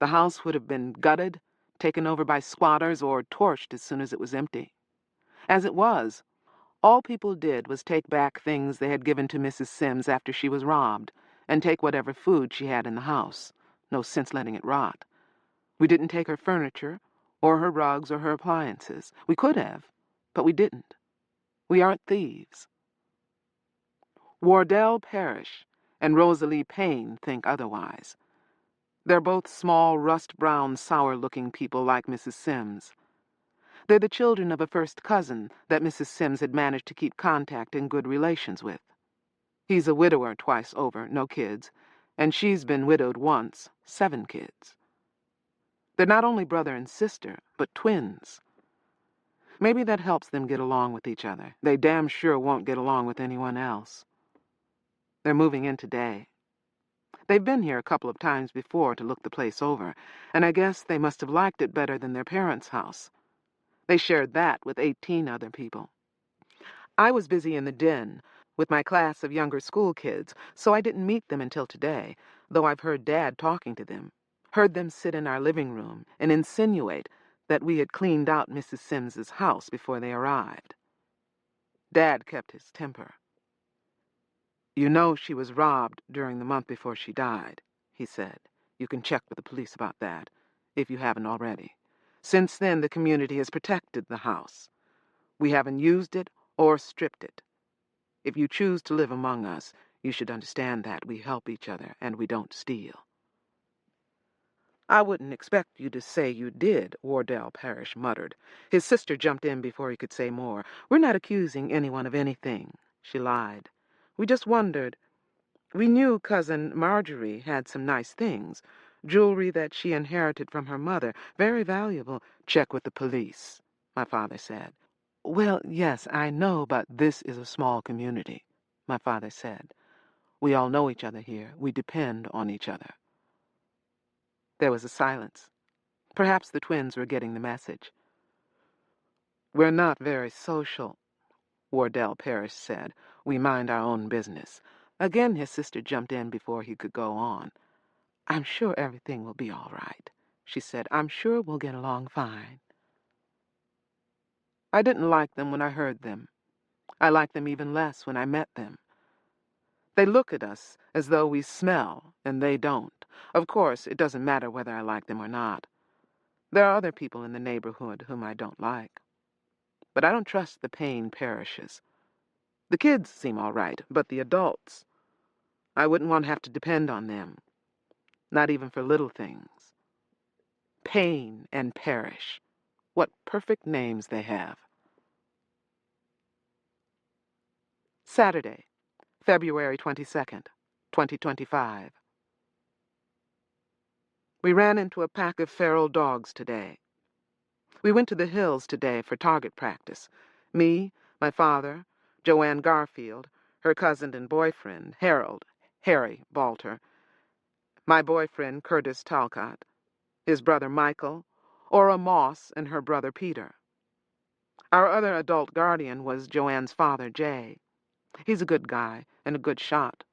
the house would have been gutted, taken over by squatters, or torched as soon as it was empty. As it was, all people did was take back things they had given to Mrs. Sims after she was robbed, and take whatever food she had in the house. No sense letting it rot. We didn't take her furniture, or her rugs, or her appliances. We could have, but we didn't. We aren't thieves. Wardell Parrish and Rosalie Payne think otherwise. They're both small, rust-brown, sour-looking people like Mrs. Sims. They're the children of a first cousin that Mrs. Sims had managed to keep contact and good relations with. He's a widower twice over, no kids, and she's been widowed once, 7 kids. They're not only brother and sister, but twins. Maybe that helps them get along with each other. They damn sure won't get along with anyone else. They're moving in today. They've been here a couple of times before to look the place over, and I guess they must have liked it better than their parents' house. They shared that with 18 other people. I was busy in the den with my class of younger school kids, so I didn't meet them until today, though I've heard Dad talking to them, heard them sit in our living room and insinuate that we had cleaned out Mrs. Sims's house before they arrived. Dad kept his temper. "You know she was robbed during the month before she died," he said. "You can check with the police about that, if you haven't already. Since then, the community has protected the house. We haven't used it or stripped it. If you choose to live among us, you should understand that we help each other and we don't steal." "I wouldn't expect you to say you did," Wardell Parrish muttered. His sister jumped in before he could say more. "We're not accusing anyone of anything," she lied. "We just wondered. We knew Cousin Marjorie had some nice things, jewelry that she inherited from her mother, very valuable." "Check with the police," my father said. "Well, yes, I know, but this is a small community," my father said. "We all know each other here. We depend on each other." There was a silence. Perhaps the twins were getting the message. "We're not very social," Wardell Parrish said. "We mind our own business." Again his sister jumped in before he could go on. "I'm sure everything will be all right," she said. "I'm sure we'll get along fine." I didn't like them when I heard them. I liked them even less when I met them. They look at us as though we smell, and they don't. Of course, it doesn't matter whether I like them or not. There are other people in the neighborhood whom I don't like. But I don't trust the Payne Parishes. The kids seem all right, but the adults, I wouldn't want to have to depend on them. Not even for little things. Payne and Parish. What perfect names they have. Saturday, February 22nd, 2025. We ran into a pack of feral dogs today. We went to the hills today for target practice. Me, my father, Joanne Garfield, her cousin and boyfriend, Harry Balter, my boyfriend, Curtis Talcott, his brother Michael, Ora Moss, and her brother Peter. Our other adult guardian was Joanne's father, Jay. He's a good guy and a good shot.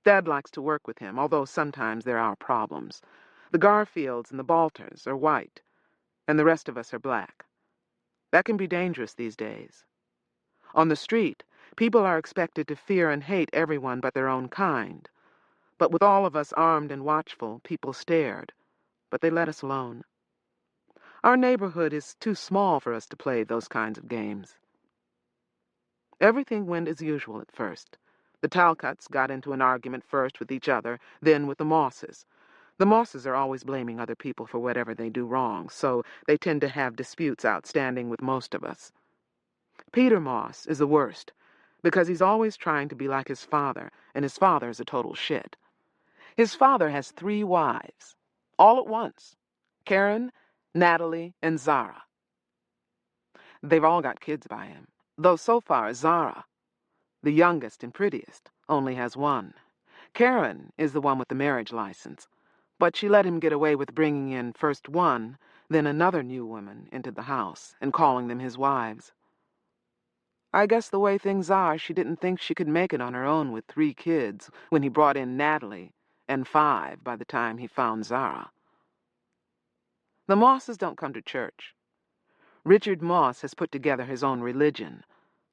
Dad likes to work with him, although sometimes there are problems. The Garfields and the Balters are white, and the rest of us are black. That can be dangerous these days. On the street, people are expected to fear and hate everyone but their own kind. But with all of us armed and watchful, people stared, but they let us alone. Our neighborhood is too small for us to play those kinds of games. Everything went as usual at first. The Talcotts got into an argument first with each other, then with the Mosses. The Mosses are always blaming other people for whatever they do wrong, so they tend to have disputes outstanding with most of us. Peter Moss is the worst, because he's always trying to be like his father, and his father's a total shit. His father has 3 wives, all at once: Karen, Natalie, and Zara. They've all got kids by him, though so far Zara, the youngest and prettiest, only has 1. Karen is the one with the marriage license, but she let him get away with bringing in first one, then another new woman into the house and calling them his wives. I guess the way things are, she didn't think she could make it on her own with 3 kids when he brought in Natalie, and 5 by the time he found Zara. The Mosses don't come to church. Richard Moss has put together his own religion,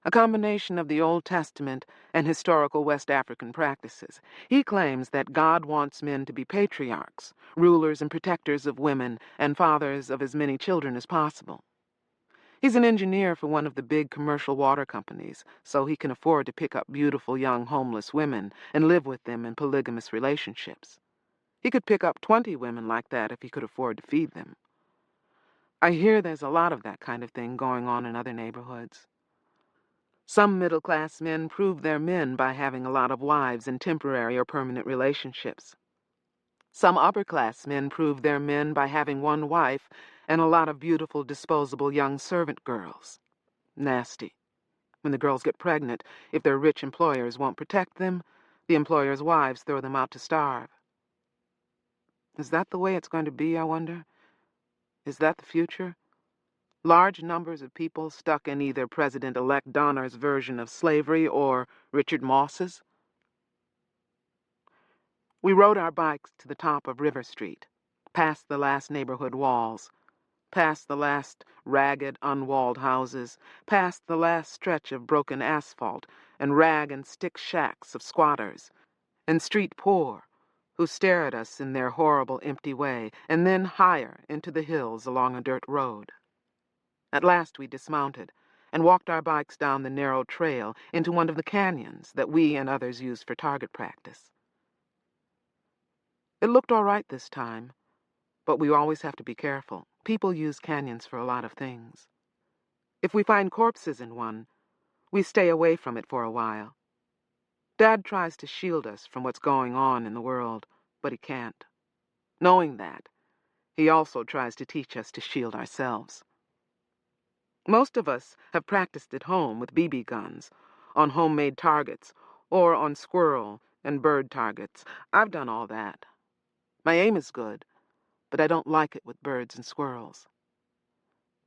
a combination of the Old Testament and historical West African practices. He claims that God wants men to be patriarchs, rulers and protectors of women, and fathers of as many children as possible. He's an engineer for one of the big commercial water companies, so he can afford to pick up beautiful young homeless women and live with them in polygamous relationships. He could pick up 20 women like that if he could afford to feed them. I hear there's a lot of that kind of thing going on in other neighborhoods. Some middle-class men prove they're men by having a lot of wives in temporary or permanent relationships. Some upper-class men prove they're men by having 1 wife and a lot of beautiful, disposable young servant girls. Nasty. When the girls get pregnant, if their rich employers won't protect them, the employers' wives throw them out to starve. Is that the way it's going to be, I wonder? Is that the future? Large numbers of people stuck in either President-elect Donner's version of slavery or Richard Moss's? We rode our bikes to the top of River Street, past the last neighborhood walls, past the last ragged, unwalled houses, past the last stretch of broken asphalt and rag and stick shacks of squatters, and street poor, who stare at us in their horrible, empty way, and then higher into the hills along a dirt road. At last we dismounted and walked our bikes down the narrow trail into one of the canyons that we and others used for target practice. It looked all right this time, but we always have to be careful. People use canyons for a lot of things. If we find corpses in one, we stay away from it for a while. Dad tries to shield us from what's going on in the world, but he can't. Knowing that, he also tries to teach us to shield ourselves. Most of us have practiced at home with BB guns, on homemade targets, or on squirrel and bird targets. I've done all that. My aim is good, but I don't like it with birds and squirrels.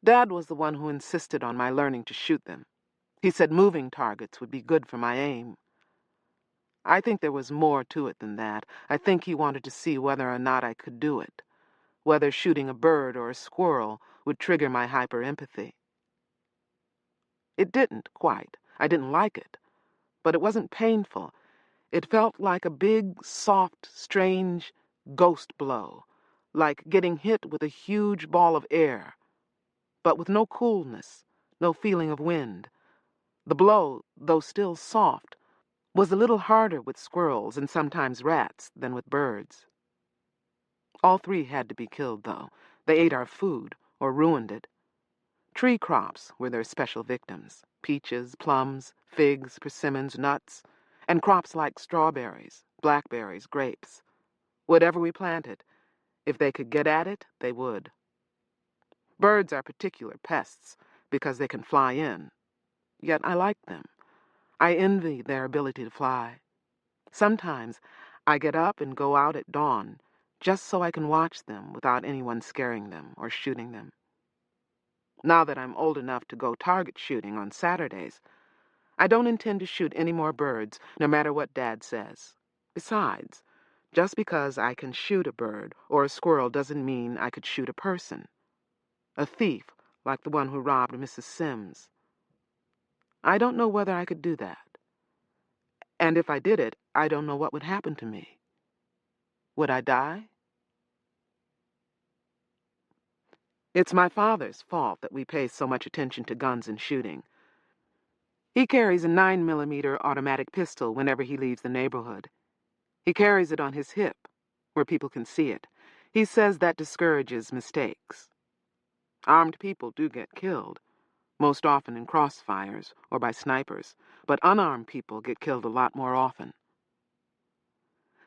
Dad was the one who insisted on my learning to shoot them. He said moving targets would be good for my aim. I think there was more to it than that. I think he wanted to see whether or not I could do it, whether shooting a bird or a squirrel would trigger my hyperempathy. It didn't, quite. I didn't like it. But it wasn't painful. It felt like a big, soft, strange ghost blow, like getting hit with a huge ball of air, but with no coolness, no feeling of wind. The blow, though still soft, was a little harder with squirrels and sometimes rats than with birds. All 3 had to be killed, though. They ate our food, or ruined it. Tree crops were their special victims: peaches, plums, figs, persimmons, nuts, and crops like strawberries, blackberries, grapes. Whatever we planted, if they could get at it, they would. Birds are particular pests because they can fly in. Yet I like them. I envy their ability to fly. Sometimes I get up and go out at dawn just so I can watch them without anyone scaring them or shooting them. Now that I'm old enough to go target shooting on Saturdays, I don't intend to shoot any more birds, no matter what Dad says. Besides, just because I can shoot a bird or a squirrel doesn't mean I could shoot a person. A thief, like the one who robbed Mrs. Sims. I don't know whether I could do that. And if I did it, I don't know what would happen to me. Would I die? It's my father's fault that we pay so much attention to guns and shooting. He carries a 9mm automatic pistol whenever he leaves the neighborhood. He carries it on his hip, where people can see it. He says that discourages mistakes. Armed people do get killed, most often in crossfires or by snipers, but unarmed people get killed a lot more often.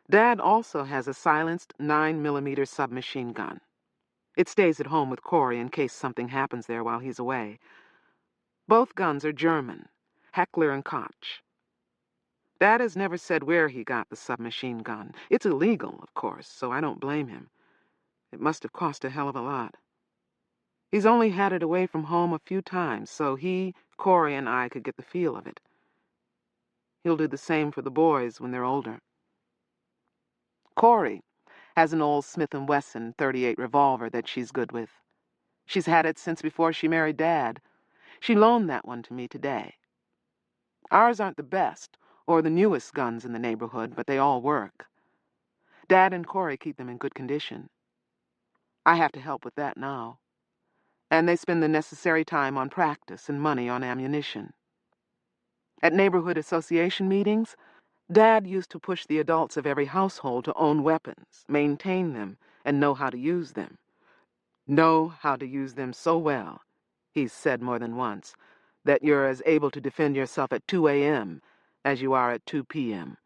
Dad also has a silenced 9mm submachine gun. It stays at home with Corey in case something happens there while he's away. Both guns are German, Heckler and Koch. Dad has never said where he got the submachine gun. It's illegal, of course, so I don't blame him. It must have cost a hell of a lot. He's only had it away from home a few times, so he, Corey, and I could get the feel of it. He'll do the same for the boys when they're older. Corey has an old Smith & Wesson .38 revolver that she's good with. She's had it since before she married Dad. She loaned that one to me today. Ours aren't the best or the newest guns in the neighborhood, but they all work. Dad and Corey keep them in good condition. I have to help with that now. And they spend the necessary time on practice and money on ammunition. At neighborhood association meetings, Dad used to push the adults of every household to own weapons, maintain them, and know how to use them. Know how to use them so well, he's said more than once, that you're as able to defend yourself at 2 a.m. as you are at 2 p.m.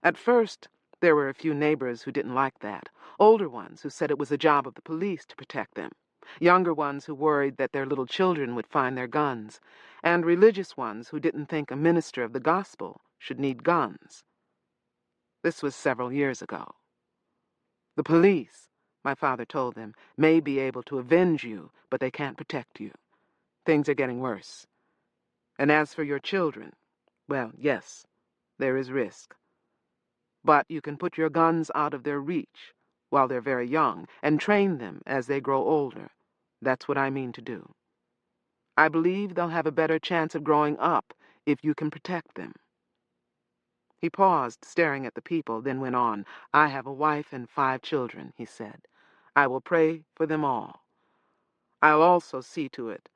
At first, there were a few neighbors who didn't like that. Older ones who said it was the job of the police to protect them. Younger ones who worried that their little children would find their guns. And religious ones who didn't think a minister of the gospel should need guns. This was several years ago. The police, my father told them, may be able to avenge you, but they can't protect you. Things are getting worse. And as for your children, well, yes, there is risk. But you can put your guns out of their reach while they're very young and train them as they grow older. That's what I mean to do. I believe they'll have a better chance of growing up if you can protect them. He paused, staring at the people, then went on. I have a wife and 5 children, he said. I will pray for them all. I'll also see to it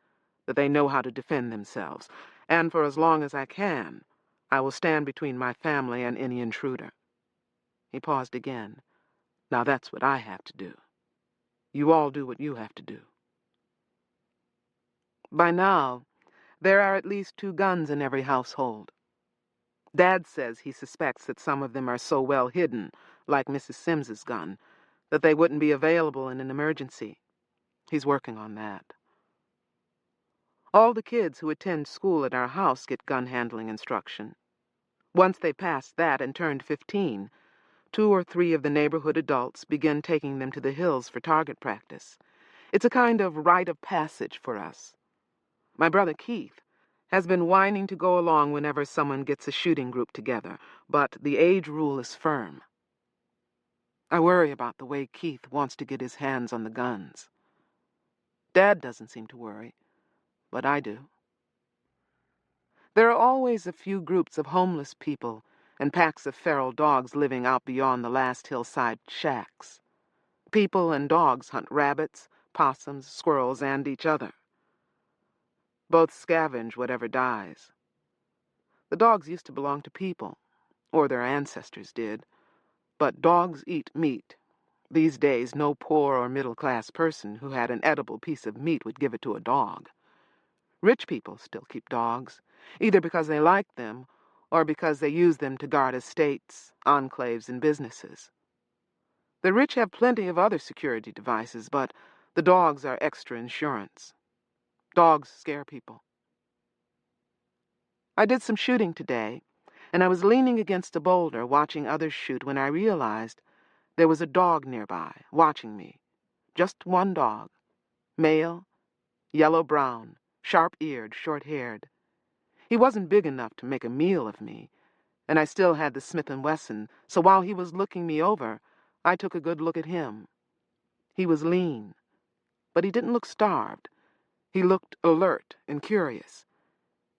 that they know how to defend themselves, and for as long as I can, I will stand between my family and any intruder. He paused again. Now that's what I have to do. You all do what you have to do. By now, there are at least 2 guns in every household. Dad says he suspects that some of them are so well hidden, like Mrs. Sims's gun, that they wouldn't be available in an emergency. He's working on that. All the kids who attend school at our house get gun handling instruction. Once they passed that and turned 15, 2 or 3 of the neighborhood adults begin taking them to the hills for target practice. It's a kind of rite of passage for us. My brother Keith has been whining to go along whenever someone gets a shooting group together, but the age rule is firm. I worry about the way Keith wants to get his hands on the guns. Dad doesn't seem to worry, but I do. There are always a few groups of homeless people and packs of feral dogs living out beyond the last hillside shacks. People and dogs hunt rabbits, possums, squirrels, and each other. Both scavenge whatever dies. The dogs used to belong to people, or their ancestors did, but dogs eat meat. These days, no poor or middle-class person who had an edible piece of meat would give it to a dog. Rich people still keep dogs, either because they like them or because they use them to guard estates, enclaves, and businesses. The rich have plenty of other security devices, but the dogs are extra insurance. Dogs scare people. I did some shooting today, and I was leaning against a boulder watching others shoot when I realized there was a dog nearby, watching me. Just one dog. Male, yellow-brown, sharp-eared, short-haired. He wasn't big enough to make a meal of me, and I still had the Smith & Wesson, so while he was looking me over, I took a good look at him. He was lean, but he didn't look starved. He looked alert and curious.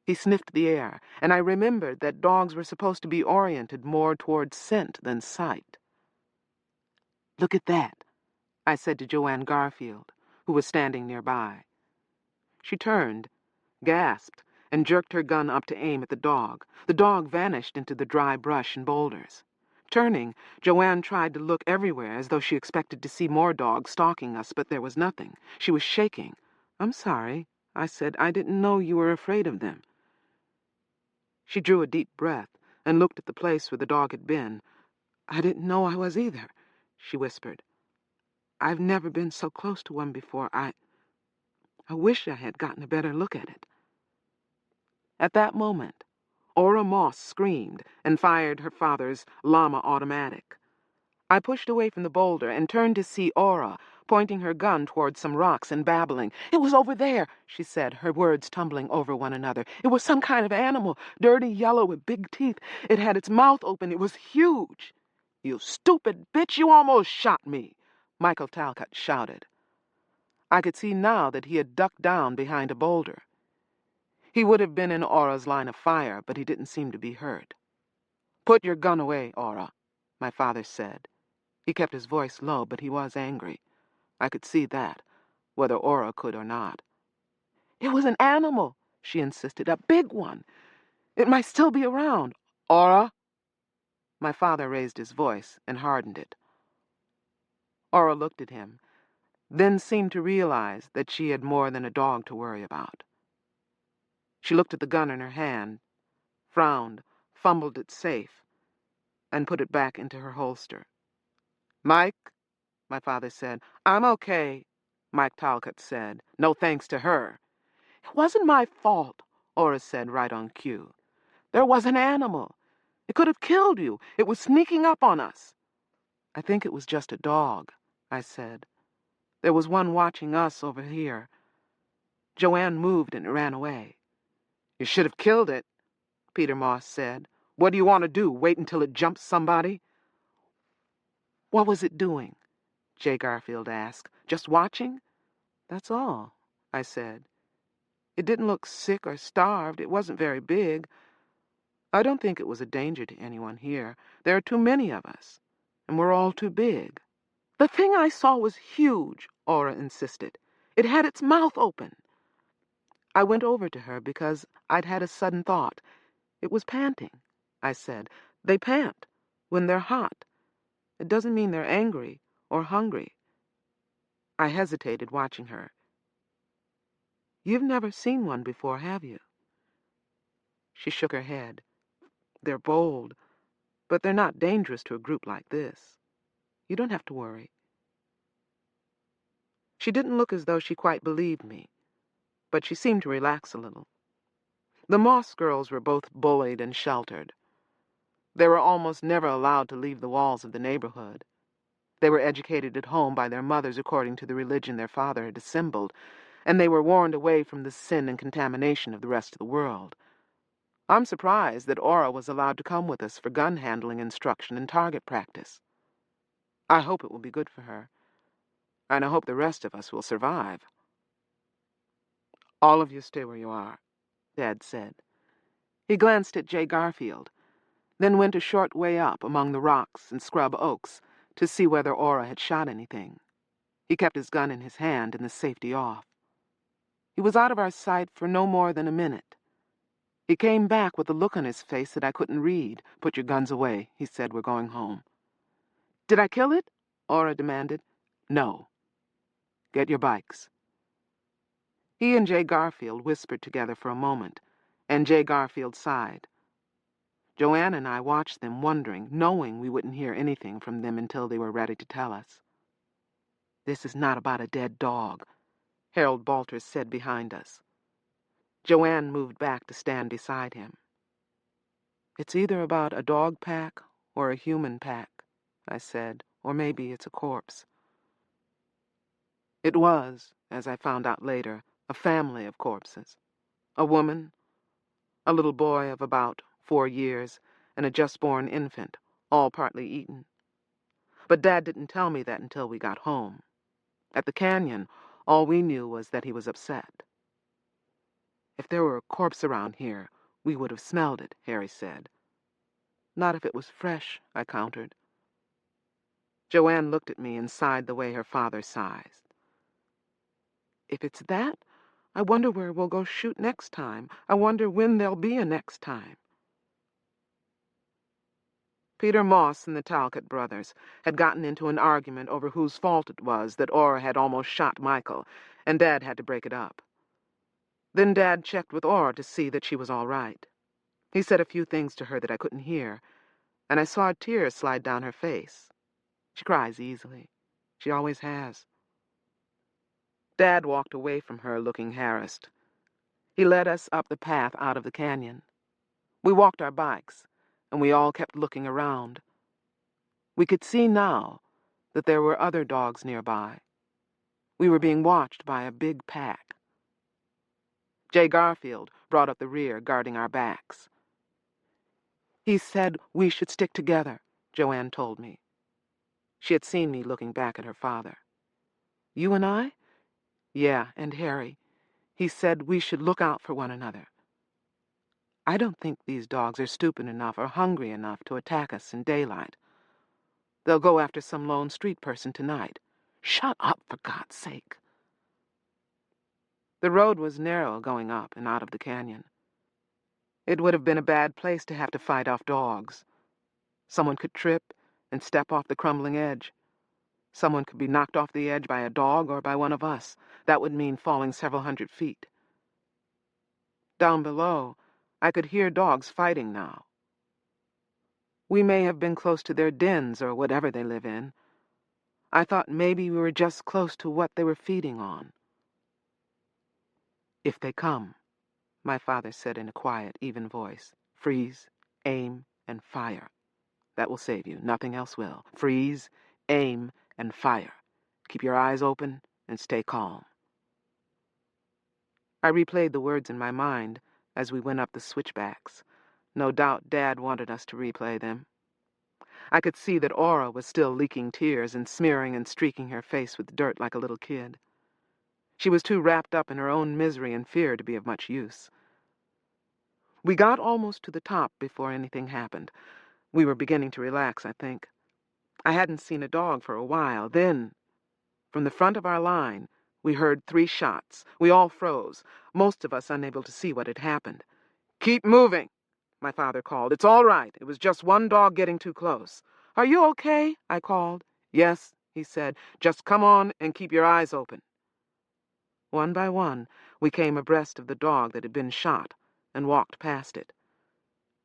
He sniffed the air, and I remembered that dogs were supposed to be oriented more toward scent than sight. Look at that, I said to Joanne Garfield, who was standing nearby. She turned, gasped, and jerked her gun up to aim at the dog. The dog vanished into the dry brush and boulders. Turning, Joanne tried to look everywhere as though she expected to see more dogs stalking us, but there was nothing. She was shaking. I'm sorry, I said. I didn't know you were afraid of them. She drew a deep breath and looked at the place where the dog had been. I didn't know I was either, she whispered. I've never been so close to one before. I wish I had gotten a better look at it. At that moment, Ora Moss screamed and fired her father's llama automatic. I pushed away from the boulder and turned to see Ora, pointing her gun toward some rocks and babbling. It was over there, she said, her words tumbling over one another. It was some kind of animal, dirty yellow with big teeth. It had its mouth open. It was huge. You stupid bitch, you almost shot me, Michael Talcott shouted. I could see now that he had ducked down behind a boulder. He would have been in Ora's line of fire, but he didn't seem to be hurt. Put your gun away, Ora, my father said. He kept his voice low, but he was angry. I could see that, whether Ora could or not. It was an animal, she insisted, a big one. It might still be around. Ora? My father raised his voice and hardened it. Ora looked at him, then seemed to realize that she had more than a dog to worry about. She looked at the gun in her hand, frowned, fumbled it safe, and put it back into her holster. Mike, my father said. I'm okay, Mike Talcott said. No thanks to her. It wasn't my fault, Ora said right on cue. There was an animal. It could have killed you. It was sneaking up on us. I think it was just a dog, I said. There was one watching us over here. Joanne moved and ran away. You should have killed it, Peter Moss said. What do you want to do, wait until it jumps somebody? What was it doing? Jay Garfield asked. Just watching? That's all, I said. It didn't look sick or starved. It wasn't very big. I don't think it was a danger to anyone here. There are too many of us, and we're all too big. The thing I saw was huge, Ora insisted. It had its mouth open. I went over to her because I'd had a sudden thought. It was panting, I said. They pant when they're hot. It doesn't mean they're angry or hungry. I hesitated, watching her. You've never seen one before, have you? She shook her head. They're bold, but they're not dangerous to a group like this. You don't have to worry. She didn't look as though she quite believed me, but she seemed to relax a little. The Moss girls were both bullied and sheltered. They were almost never allowed to leave the walls of the neighborhood. They were educated at home by their mothers according to the religion their father had dissembled, and they were warned away from the sin and contamination of the rest of the world. I'm surprised that Ora was allowed to come with us for gun handling instruction and target practice. I hope it will be good for her, and I hope the rest of us will survive. All of you stay where you are, Dad said. He glanced at Jay Garfield, then went a short way up among the rocks and scrub oaks to see whether Ora had shot anything. He kept his gun in his hand and the safety off. He was out of our sight for no more than a minute. He came back with a look on his face that I couldn't read. Put your guns away, he said. We're going home. Did I kill it? Ora demanded. No. Get your bikes. He and Jay Garfield whispered together for a moment, and Jay Garfield sighed. Joanne and I watched them, wondering, knowing we wouldn't hear anything from them until they were ready to tell us. This is not about a dead dog, Harold Balters said behind us. Joanne moved back to stand beside him. It's either about a dog pack or a human pack, I said, or maybe it's a corpse. It was, as I found out later, a family of corpses. A woman, a little boy of about 4 years, and a just-born infant, all partly eaten. But Dad didn't tell me that until we got home. At the canyon, all we knew was that he was upset. If there were a corpse around here, we would have smelled it, Harry said. Not if it was fresh, I countered. Joanne looked at me and sighed the way her father sighs. If it's that, I wonder where we'll go shoot next time. I wonder when there'll be a next time. Peter Moss and the Talcott brothers had gotten into an argument over whose fault it was that Aura had almost shot Michael, and Dad had to break it up. Then Dad checked with Aura to see that she was all right. He said a few things to her that I couldn't hear, and I saw a tear slide down her face. She cries easily. She always has. Dad walked away from her looking harassed. He led us up the path out of the canyon. We walked our bikes, and we all kept looking around. We could see now that there were other dogs nearby. We were being watched by a big pack. Jay Garfield brought up the rear, guarding our backs. He said we should stick together, Joanne told me. She had seen me looking back at her father. You and I? Yeah, and Harry. He said we should look out for one another. I don't think these dogs are stupid enough or hungry enough to attack us in daylight. They'll go after some lone street person tonight. Shut up, for God's sake. The road was narrow going up and out of the canyon. It would have been a bad place to have to fight off dogs. Someone could trip and step off the crumbling edge. Someone could be knocked off the edge by a dog or by one of us. That would mean falling several hundred feet. Down below, I could hear dogs fighting now. We may have been close to their dens or whatever they live in. I thought maybe we were just close to what they were feeding on. If they come, my father said in a quiet, even voice, freeze, aim, and fire. That will save you. Nothing else will. Freeze, aim, and fire. Keep your eyes open and stay calm. I replayed the words in my mind as we went up the switchbacks. No doubt Dad wanted us to replay them. I could see that Aura was still leaking tears and smearing and streaking her face with dirt like a little kid. She was too wrapped up in her own misery and fear to be of much use. We got almost to the top before anything happened. We were beginning to relax, I think. I hadn't seen a dog for a while. Then, from the front of our line, we heard 3 shots. We all froze, most of us unable to see what had happened. "Keep moving," my father called. "It's all right. It was just one dog getting too close." "Are you okay?" I called. "Yes," he said. "Just come on and keep your eyes open." One by one, we came abreast of the dog that had been shot and walked past it.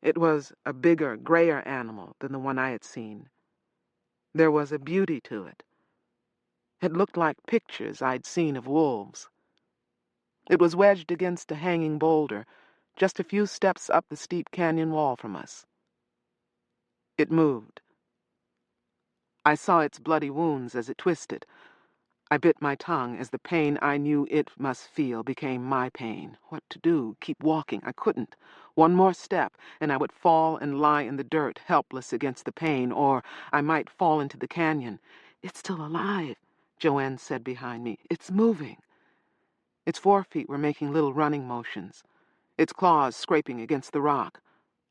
It was a bigger, grayer animal than the one I had seen. There was a beauty to it. It looked like pictures I'd seen of wolves. It was wedged against a hanging boulder, just a few steps up the steep canyon wall from us. It moved. I saw its bloody wounds as it twisted. I bit my tongue as the pain I knew it must feel became my pain. What to do? Keep walking. I couldn't. One more step, and I would fall and lie in the dirt, helpless against the pain, or I might fall into the canyon. "It's still alive," Joanne said behind me. "It's moving." Its forefeet were making little running motions, its claws scraping against the rock.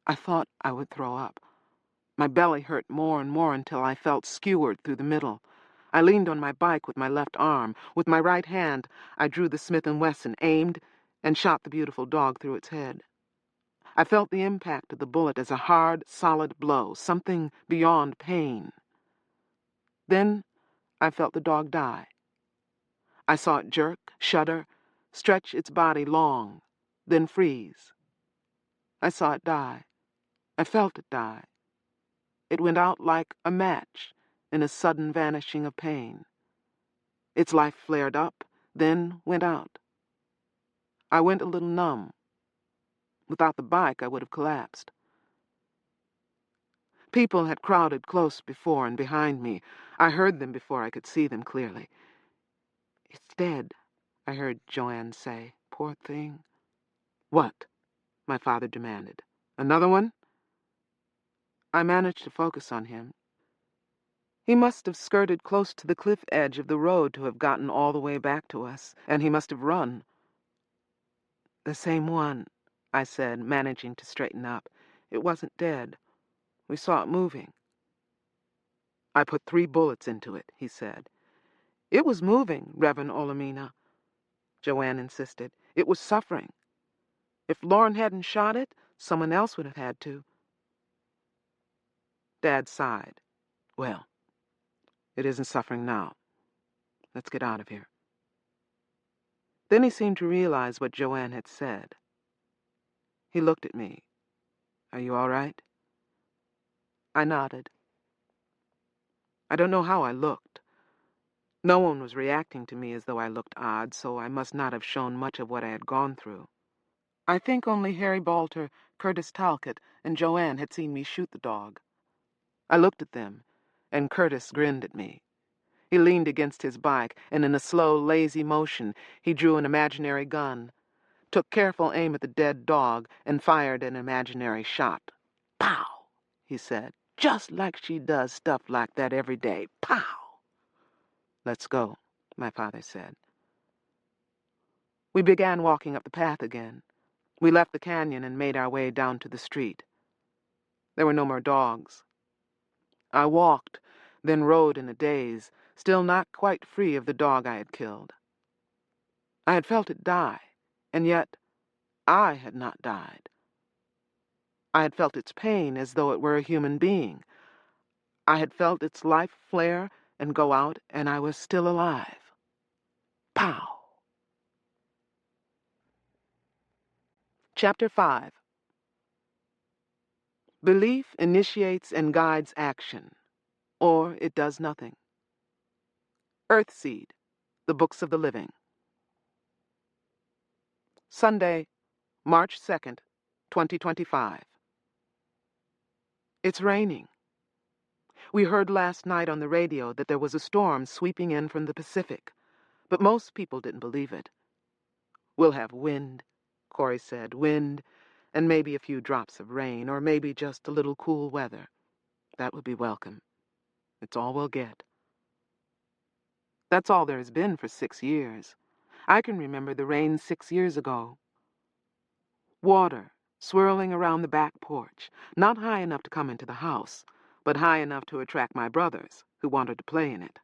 I thought I would throw up. My belly hurt more and more until I felt skewered through the middle. I leaned on my bike with my left arm. With my right hand, I drew the Smith & Wesson, aimed, and shot the beautiful dog through its head. I felt the impact of the bullet as a hard, solid blow, something beyond pain. Then I felt the dog die. I saw it jerk, shudder, stretch its body long, then freeze. I saw it die. I felt it die. It went out like a match in a sudden vanishing of pain. Its life flared up, then went out. I went a little numb. Without the bike, I would have collapsed. People had crowded close before and behind me. I heard them before I could see them clearly. "It's dead," I heard Joanne say. "Poor thing." "What?" my father demanded. "Another one?" I managed to focus on him. He must have skirted close to the cliff edge of the road to have gotten all the way back to us, and he must have run. "The same one," I said, managing to straighten up. "It wasn't dead. We saw it moving." "I put 3 bullets into it," he said. "It was moving, Reverend Olamina," Joanne insisted. "It was suffering. If Lauren hadn't shot it, someone else would have had to." Dad sighed. Well, it isn't suffering now. Let's get out of here. Then he seemed to realize what Joanne had said. He looked at me. Are you all right? I nodded. I don't know how I looked. No one was reacting to me as though I looked odd, so I must not have shown much of what I had gone through. I think only Harry Balter, Curtis Talcott, and Joanne had seen me shoot the dog. I looked at them, and Curtis grinned at me. He leaned against his bike, and in a slow, lazy motion, he drew an imaginary gun, took careful aim at the dead dog, and fired an imaginary shot. Pow! He said, just like she does stuff like that every day. Pow! Let's go, my father said. We began walking up the path again. We left the canyon and made our way down to the street. There were no more dogs. I walked, then rode in a daze, still not quite free of the dog I had killed. I had felt it die, and yet I had not died. I had felt its pain as though it were a human being. I had felt its life flare and go out, and I was still alive. Pow! Chapter 5. Belief initiates and guides action, or it does nothing. Earthseed, the Books of the Living. Sunday, March 2nd, 2025. It's raining. We heard last night on the radio that there was a storm sweeping in from the Pacific, but most people didn't believe it. We'll have wind, Corey said, wind, and maybe a few drops of rain, or maybe just a little cool weather. That would be welcome. It's all we'll get. That's all there has been for 6 years. I can remember the rain 6 years ago. Water swirling around the back porch, not high enough to come into the house, but high enough to attract my brothers, who wanted to play in it.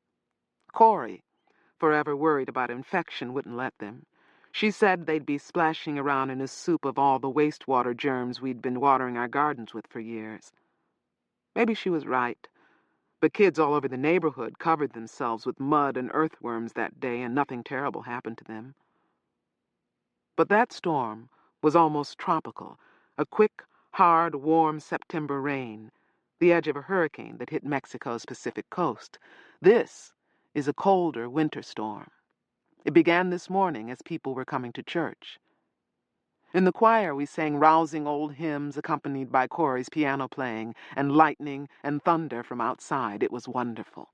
Corey, forever worried about infection, wouldn't let them. She said they'd be splashing around in a soup of all the wastewater germs we'd been watering our gardens with for years. Maybe she was right, but kids all over the neighborhood covered themselves with mud and earthworms that day, and nothing terrible happened to them. But that storm was almost tropical, a quick, hard, warm September rain, the edge of a hurricane that hit Mexico's Pacific coast. This is a colder winter storm. It began this morning as people were coming to church. In the choir, we sang rousing old hymns accompanied by Corey's piano playing and lightning and thunder from outside. It was wonderful.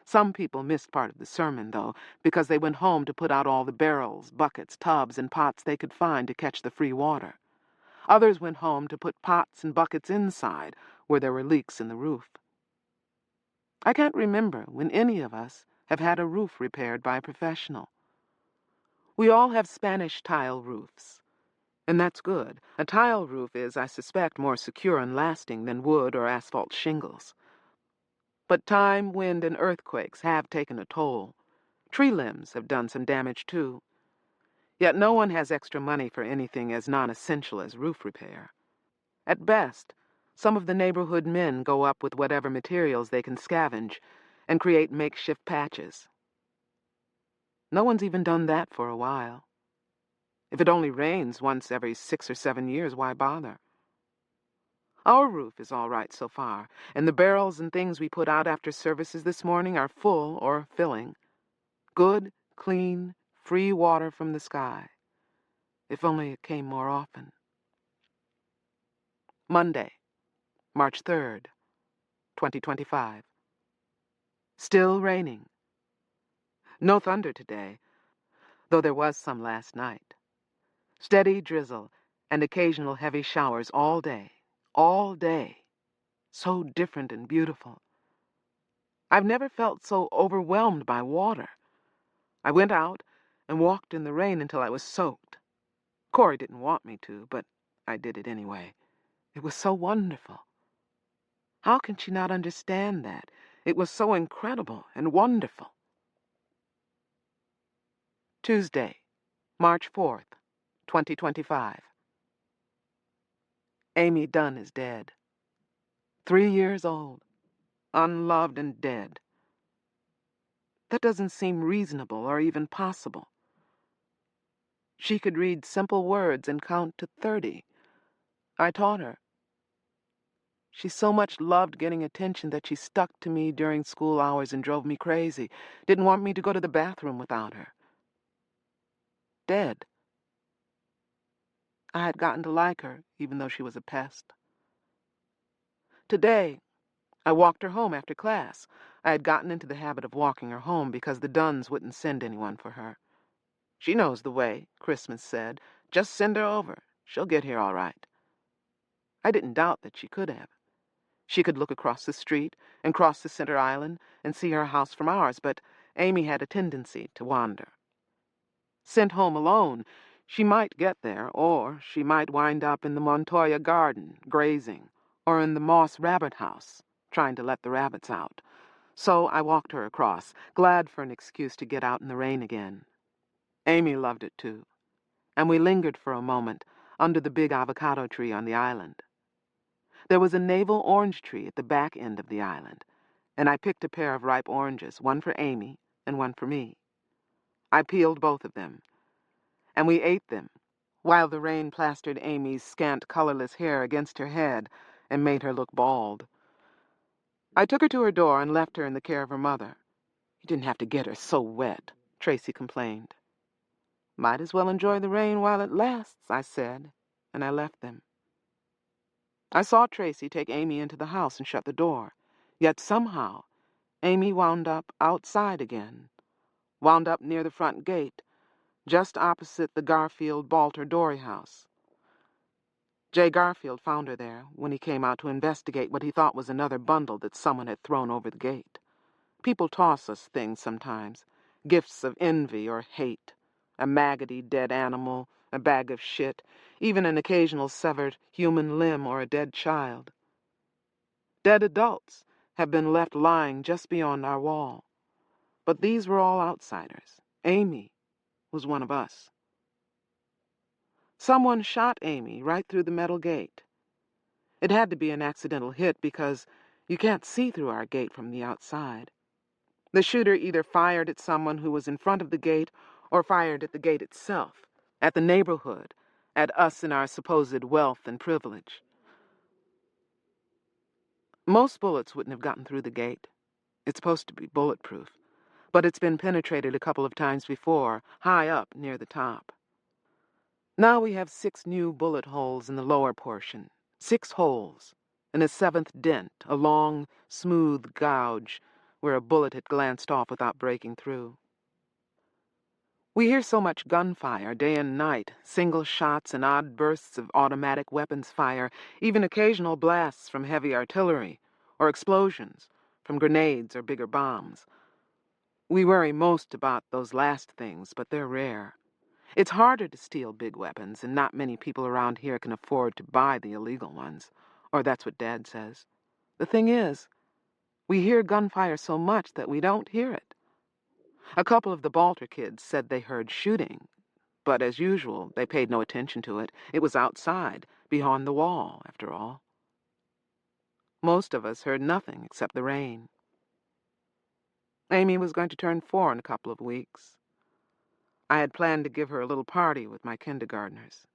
Some people missed part of the sermon, though, because they went home to put out all the barrels, buckets, tubs, and pots they could find to catch the free water. Others went home to put pots and buckets inside, where there were leaks in the roof. I can't remember when any of us have had a roof repaired by a professional. We all have Spanish tile roofs, and that's good. A tile roof is, I suspect, more secure and lasting than wood or asphalt shingles. But time, wind, and earthquakes have taken a toll. Tree limbs have done some damage, too. Yet no one has extra money for anything as non-essential as roof repair. At best, some of the neighborhood men go up with whatever materials they can scavenge and create makeshift patches. No one's even done that for a while. If it only rains once every 6 or 7 years, why bother? Our roof is all right so far, and the barrels and things we put out after services this morning are full or filling. Good, clean, free water from the sky. If only it came more often. Monday, March 3rd, 2025. Still raining. No thunder today, though there was some last night. Steady drizzle and occasional heavy showers all day. All day. So different and beautiful. I've never felt so overwhelmed by water. I went out and walked in the rain until I was soaked. Corey didn't want me to, but I did it anyway. It was so wonderful. How can she not understand that? It was so incredible and wonderful. Tuesday, March 4th, 2025. Amy Dunn is dead. 3 years old, unloved and dead. That doesn't seem reasonable or even possible. She could read simple words and count to 30. I taught her. She so much loved getting attention that she stuck to me during school hours and drove me crazy. Didn't want me to go to the bathroom without her. Dead. I had gotten to like her, even though she was a pest. Today, I walked her home after class. I had gotten into the habit of walking her home because the Dunns wouldn't send anyone for her. She knows the way, Christmas said. Just send her over. She'll get here all right. I didn't doubt that she could have. She could look across the street and cross the center island and see her house from ours, but Amy had a tendency to wander. Sent home alone, she might get there, or she might wind up in the Montoya garden, grazing, or in the Moss rabbit house, trying to let the rabbits out. So I walked her across, glad for an excuse to get out in the rain again. Amy loved it too, and we lingered for a moment under the big avocado tree on the island. There was a navel orange tree at the back end of the island, and I picked a pair of ripe oranges, one for Amy and one for me. I peeled both of them, and we ate them, while the rain plastered Amy's scant, colorless hair against her head and made her look bald. I took her to her door and left her in the care of her mother. You didn't have to get her so wet, Tracy complained. Might as well enjoy the rain while it lasts, I said, and I left them. I saw Tracy take Amy into the house and shut the door, yet somehow Amy wound up outside again, wound up near the front gate, just opposite the Garfield-Balter-Dory house. Jay Garfield found her there when he came out to investigate what he thought was another bundle that someone had thrown over the gate. People toss us things sometimes, gifts of envy or hate, a maggoty dead animal, a bag of shit, even an occasional severed human limb or a dead child. Dead adults have been left lying just beyond our wall. But these were all outsiders. Amy was one of us. Someone shot Amy right through the metal gate. It had to be an accidental hit because you can't see through our gate from the outside. The shooter either fired at someone who was in front of the gate or fired at the gate itself, at the neighborhood, at us in our supposed wealth and privilege. Most bullets wouldn't have gotten through the gate. It's supposed to be bulletproof, but it's been penetrated a couple of times before, high up near the top. Now we have 6 new bullet holes in the lower portion, 6 holes, and a 7th dent, a long, smooth gouge where a bullet had glanced off without breaking through. We hear so much gunfire day and night, single shots and odd bursts of automatic weapons fire, even occasional blasts from heavy artillery, or explosions from grenades or bigger bombs. We worry most about those last things, but they're rare. It's harder to steal big weapons, and not many people around here can afford to buy the illegal ones. Or that's what Dad says. The thing is, we hear gunfire so much that we don't hear it. A couple of the Balter kids said they heard shooting, but as usual, they paid no attention to it. It was outside, beyond the wall, after all. Most of us heard nothing except the rain. Amy was going to turn 4 in a couple of weeks. I had planned to give her a little party with my kindergartners.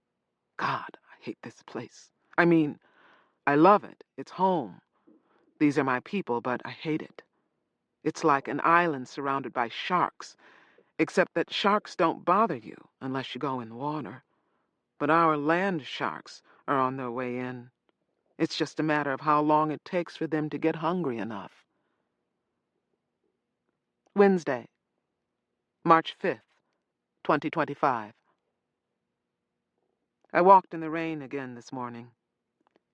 God, I hate this place. I mean, I love it. It's home. These are my people, but I hate it. It's like an island surrounded by sharks, except that sharks don't bother you unless you go in the water. But our land sharks are on their way in. It's just a matter of how long it takes for them to get hungry enough. Wednesday, March 5th, 2025. I walked in the rain again this morning.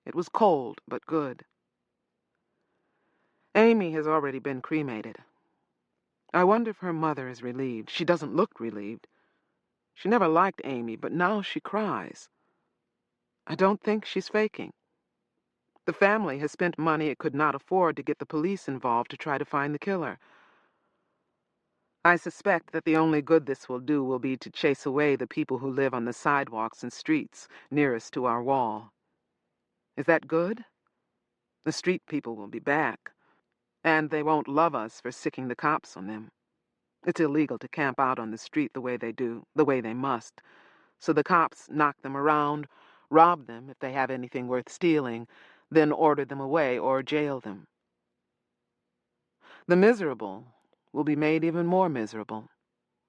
It was cold, but good. Amy has already been cremated. I wonder if her mother is relieved. She doesn't look relieved. She never liked Amy, but now she cries. I don't think she's faking. The family has spent money it could not afford to get the police involved to try to find the killer. I suspect that the only good this will do will be to chase away the people who live on the sidewalks and streets nearest to our wall. Is that good? The street people will be back, and they won't love us for sicking the cops on them. It's illegal to camp out on the street the way they do, the way they must. So the cops knock them around, rob them if they have anything worth stealing, then order them away or jail them. The miserable will be made even more miserable.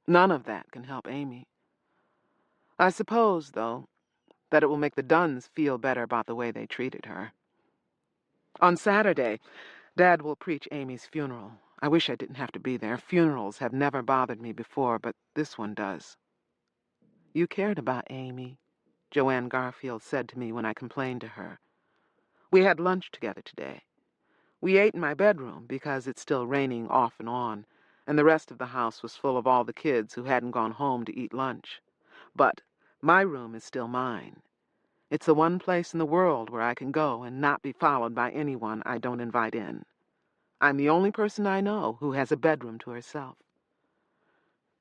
None of that can help Amy. I suppose, though, that it will make the Dunns feel better about the way they treated her. On Saturday, Dad will preach Amy's funeral. I wish I didn't have to be there. Funerals have never bothered me before, but this one does. You cared about Amy, Joanne Garfield said to me when I complained to her. We had lunch together today. We ate in my bedroom because it's still raining off and on, and the rest of the house was full of all the kids who hadn't gone home to eat lunch. But my room is still mine. It's the one place in the world where I can go and not be followed by anyone I don't invite in. I'm the only person I know who has a bedroom to herself.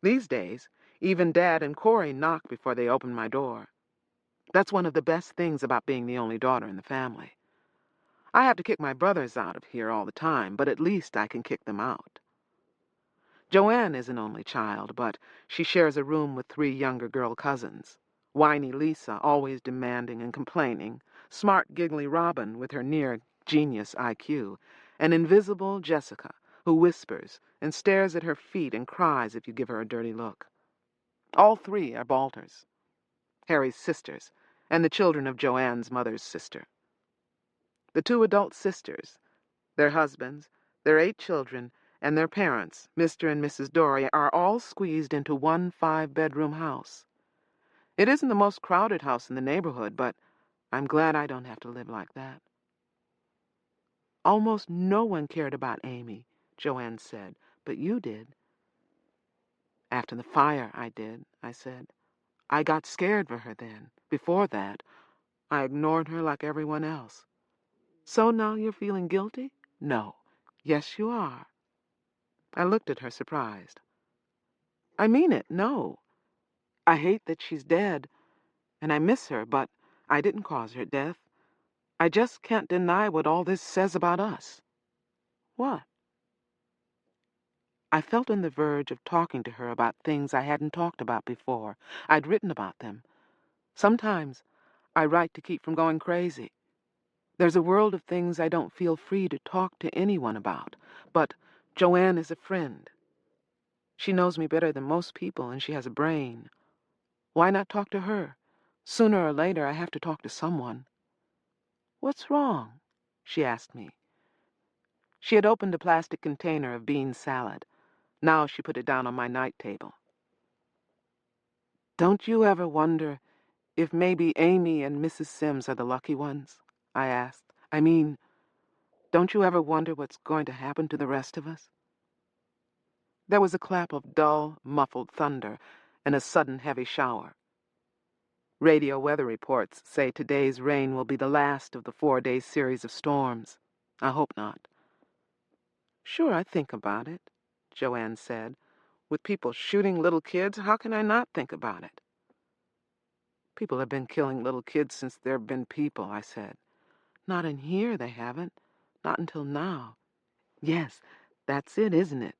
These days, even Dad and Corey knock before they open my door. That's one of the best things about being the only daughter in the family. I have to kick my brothers out of here all the time, but at least I can kick them out. Joanne is an only child, but she shares a room with 3 younger girl cousins. Whiny Lisa, always demanding and complaining, smart giggly Robin with her near genius IQ, and invisible Jessica, who whispers and stares at her feet and cries if you give her a dirty look. All 3 are Balters, Harry's sisters, and the children of Joanne's mother's sister. The 2 adult sisters, their husbands, their 8 children, and their parents, Mr. and Mrs. Dory, are all squeezed into one 5-bedroom house. It isn't the most crowded house in the neighborhood, but I'm glad I don't have to live like that. Almost no one cared about Amy, Joanne said, but you did. After the fire, I did, I said. I got scared for her then. Before that, I ignored her like everyone else. So now you're feeling guilty? No. Yes, you are. I looked at her surprised. I mean it, no. I hate that she's dead, and I miss her, but I didn't cause her death. I just can't deny what all this says about us. What? I felt on the verge of talking to her about things I hadn't talked about before. I'd written about them. Sometimes I write to keep from going crazy. There's a world of things I don't feel free to talk to anyone about, but Joanne is a friend. She knows me better than most people, and she has a brain. Why not talk to her? Sooner or later, I have to talk to someone. What's wrong? She asked me. She had opened a plastic container of bean salad. Now she put it down on my night table. Don't you ever wonder if maybe Amy and Mrs. Sims are the lucky ones? I asked. I mean, don't you ever wonder what's going to happen to the rest of us? There was a clap of dull, muffled thunder and a sudden heavy shower. Radio weather reports say today's rain will be the last of the 4-day series of storms. I hope not. Sure, I think about it, Joanne said. With people shooting little kids, how can I not think about it? People have been killing little kids since there have been people, I said. Not in here, they haven't. Not until now. Yes, that's it, isn't it?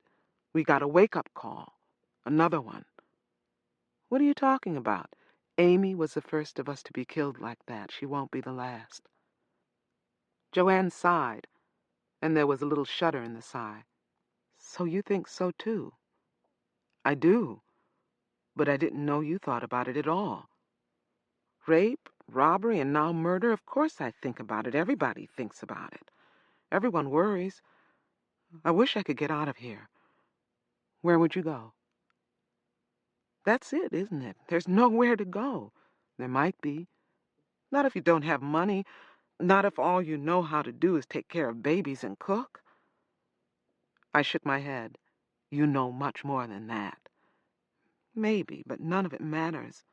We got a wake-up call. Another one. What are you talking about? Amy was the first of us to be killed like that. She won't be the last. Joanne sighed, and there was a little shudder in the sigh. So you think so, too? I do, but I didn't know you thought about it at all. Rape, robbery, and now murder, of course I think about it. Everybody thinks about it. Everyone worries. I wish I could get out of here. Where would you go? That's it, isn't it? There's nowhere to go. There might be. Not if you don't have money. Not if all you know how to do is take care of babies and cook. I shook my head. You know much more than that. Maybe, but none of it matters.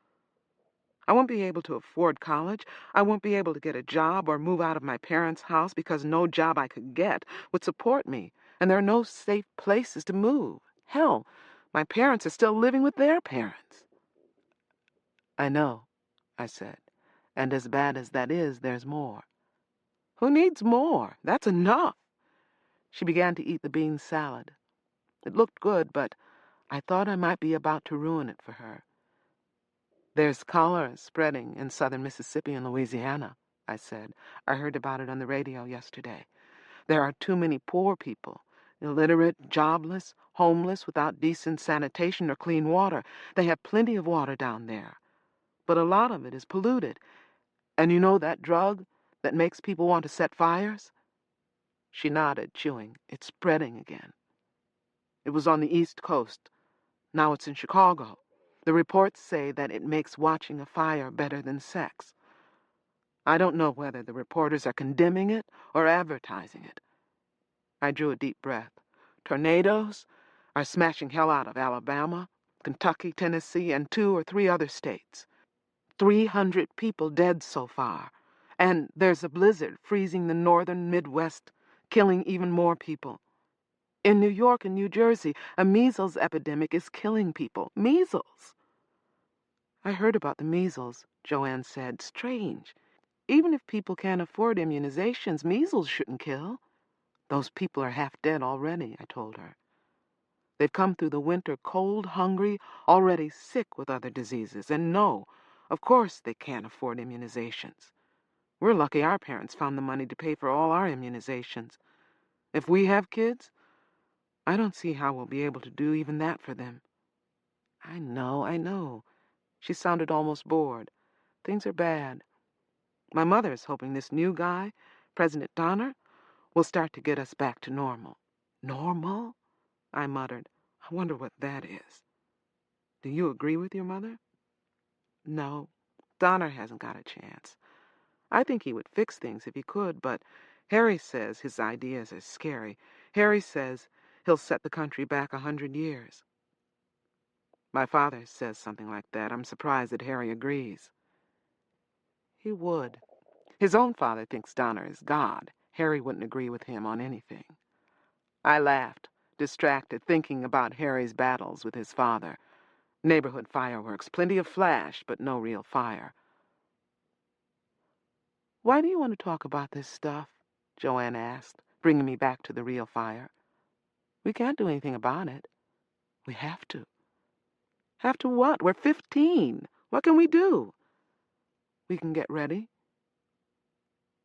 I won't be able to afford college. I won't be able to get a job or move out of my parents' house because no job I could get would support me, and there are no safe places to move. Hell, my parents are still living with their parents. I know, I said, and as bad as that is, there's more. Who needs more? That's enough. She began to eat the bean salad. It looked good, but I thought I might be about to ruin it for her. There's cholera spreading in southern Mississippi and Louisiana, I said. I heard about it on the radio yesterday. There are too many poor people, illiterate, jobless, homeless, without decent sanitation or clean water. They have plenty of water down there, but a lot of it is polluted. And you know that drug that makes people want to set fires? She nodded, chewing. It's spreading again. It was on the East Coast. Now it's in Chicago. The reports say that it makes watching a fire better than sex. I don't know whether the reporters are condemning it or advertising it. I drew a deep breath. Tornadoes are smashing hell out of Alabama, Kentucky, Tennessee, and 2 or 3 other states. 300 people dead so far. And there's a blizzard freezing the northern Midwest, killing even more people. In New York and New Jersey, a measles epidemic is killing people. Measles! I heard about the measles, Joanne said. Strange. Even if people can't afford immunizations, measles shouldn't kill. Those people are half dead already, I told her. They've come through the winter cold, hungry, already sick with other diseases. And no, of course they can't afford immunizations. We're lucky our parents found the money to pay for all our immunizations. If we have kids, I don't see how we'll be able to do even that for them. I know. She sounded almost bored. Things are bad. My mother is hoping this new guy, President Donner, will start to get us back to normal. Normal? I muttered. I wonder what that is. Do you agree with your mother? No, Donner hasn't got a chance. I think he would fix things if he could, but Harry says his ideas are scary. Harry says he'll set the country back 100 years. My father says something like that. I'm surprised that Harry agrees. He would. His own father thinks Donner is God. Harry wouldn't agree with him on anything. I laughed, distracted, thinking about Harry's battles with his father. Neighborhood fireworks, plenty of flash, but no real fire. Why do you want to talk about this stuff? Joanne asked, bringing me back to the real fire. We can't do anything about it. We have to. Have to what? We're 15. What can we do? We can get ready.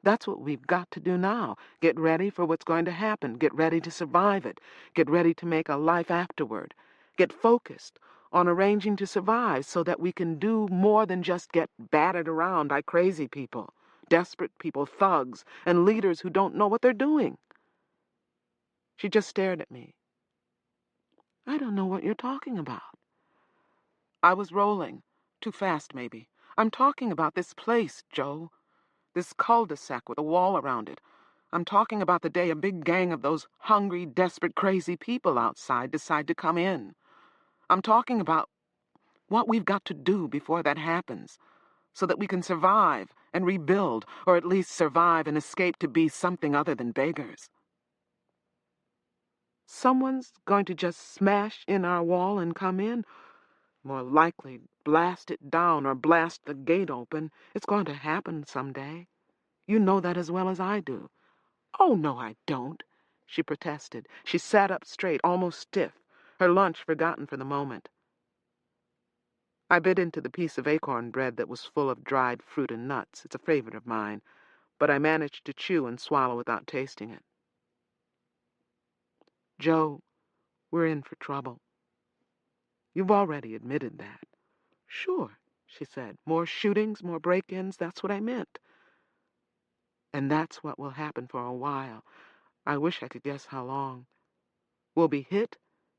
That's what we've got to do now. Get ready for what's going to happen. Get ready to survive it. Get ready to make a life afterward. Get focused on arranging to survive so that we can do more than just get battered around by crazy people, desperate people, thugs, and leaders who don't know what they're doing. She just stared at me. I don't know what you're talking about. I was rolling. Too fast, maybe. I'm talking about this place, Joe. This cul-de-sac with a wall around it. I'm talking about the day a big gang of those hungry, desperate, crazy people outside decide to come in. I'm talking about what we've got to do before that happens, so that we can survive and rebuild, or at least survive and escape to be something other than beggars. Someone's going to just smash in our wall and come in. More likely, blast it down or blast the gate open. It's going to happen someday. You know that as well as I do. Oh, no, I don't, she protested. She sat up straight, almost stiff, her lunch forgotten for the moment. I bit into the piece of acorn bread that was full of dried fruit and nuts. It's a favorite of mine, but I managed to chew and swallow without tasting it. Joe, we're in for trouble. You've already admitted that. Sure, she said. More shootings, more break-ins, that's what I meant. And that's what will happen for a while. I wish I could guess how long. We'll be hit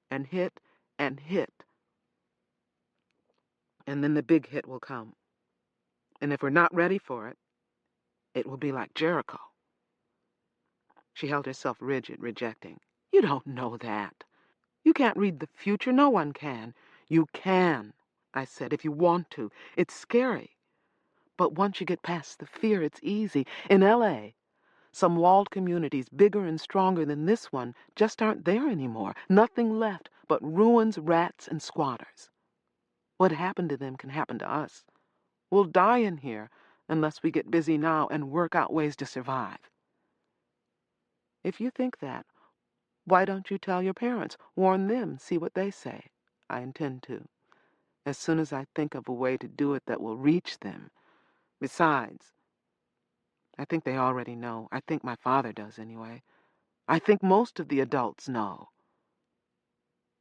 and hit and hit. And then the big hit will come. And if we're not ready for it, it will be like Jericho. She held herself rigid, rejecting. You don't know that. You can't read the future. No one can. You can, I said, if you want to. It's scary. But once you get past the fear, it's easy. In L.A., some walled communities bigger and stronger than this one just aren't there anymore. Nothing left but ruins, rats, and squatters. What happened to them can happen to us. We'll die in here unless we get busy now and work out ways to survive. If you think that, why don't you tell your parents? Warn them, see what they say. I intend to. As soon as I think of a way to do it that will reach them. Besides, I think they already know. I think my father does anyway. I think most of the adults know.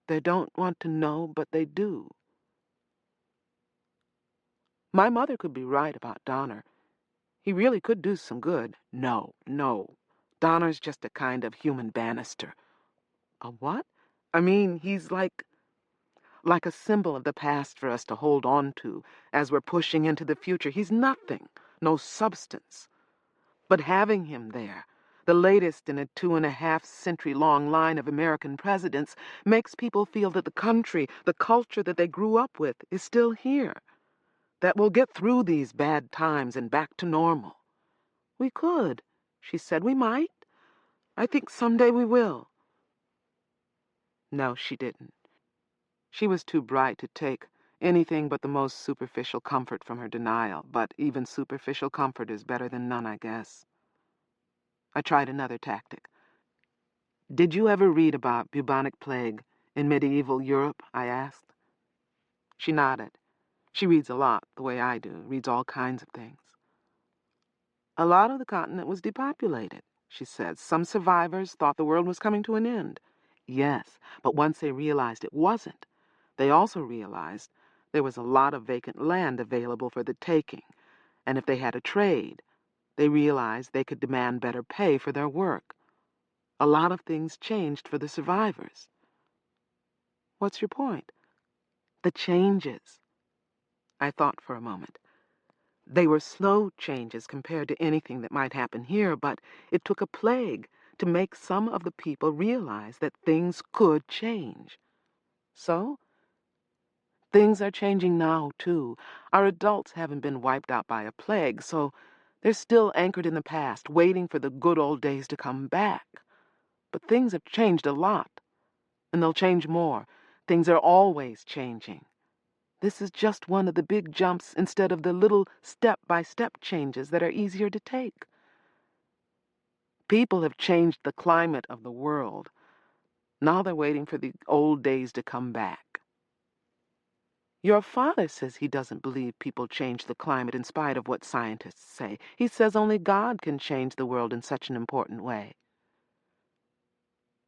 They don't want to know, but they do. My mother could be right about Donner. He really could do some good. No. Donner's just a kind of human banister. A what? I mean, he's like a symbol of the past for us to hold on to as we're pushing into the future. He's nothing, no substance. But having him there, the latest in a 2.5-century-long line of American presidents, makes people feel that the country, the culture that they grew up with, is still here. That we'll get through these bad times and back to normal. We could, she said. We might. I think someday we will. No, she didn't. She was too bright to take anything but the most superficial comfort from her denial, but even superficial comfort is better than none, I guess. I tried another tactic. Did you ever read about bubonic plague in medieval Europe? I asked. She nodded. She reads a lot, the way I do, reads all kinds of things. A lot of the continent was depopulated, she said. Some survivors thought the world was coming to an end. Yes, but once they realized it wasn't, they also realized there was a lot of vacant land available for the taking, and if they had a trade, they realized they could demand better pay for their work. A lot of things changed for the survivors. What's your point? The changes. I thought for a moment. They were slow changes compared to anything that might happen here, but it took a plague to make some of the people realize that things could change. So, things are changing now, too. Our adults haven't been wiped out by a plague, so they're still anchored in the past, waiting for the good old days to come back. But things have changed a lot, and they'll change more. Things are always changing. This is just one of the big jumps instead of the little step-by-step changes that are easier to take. People have changed the climate of the world. Now they're waiting for the old days to come back. Your father says he doesn't believe people change the climate in spite of what scientists say. He says only God can change the world in such an important way.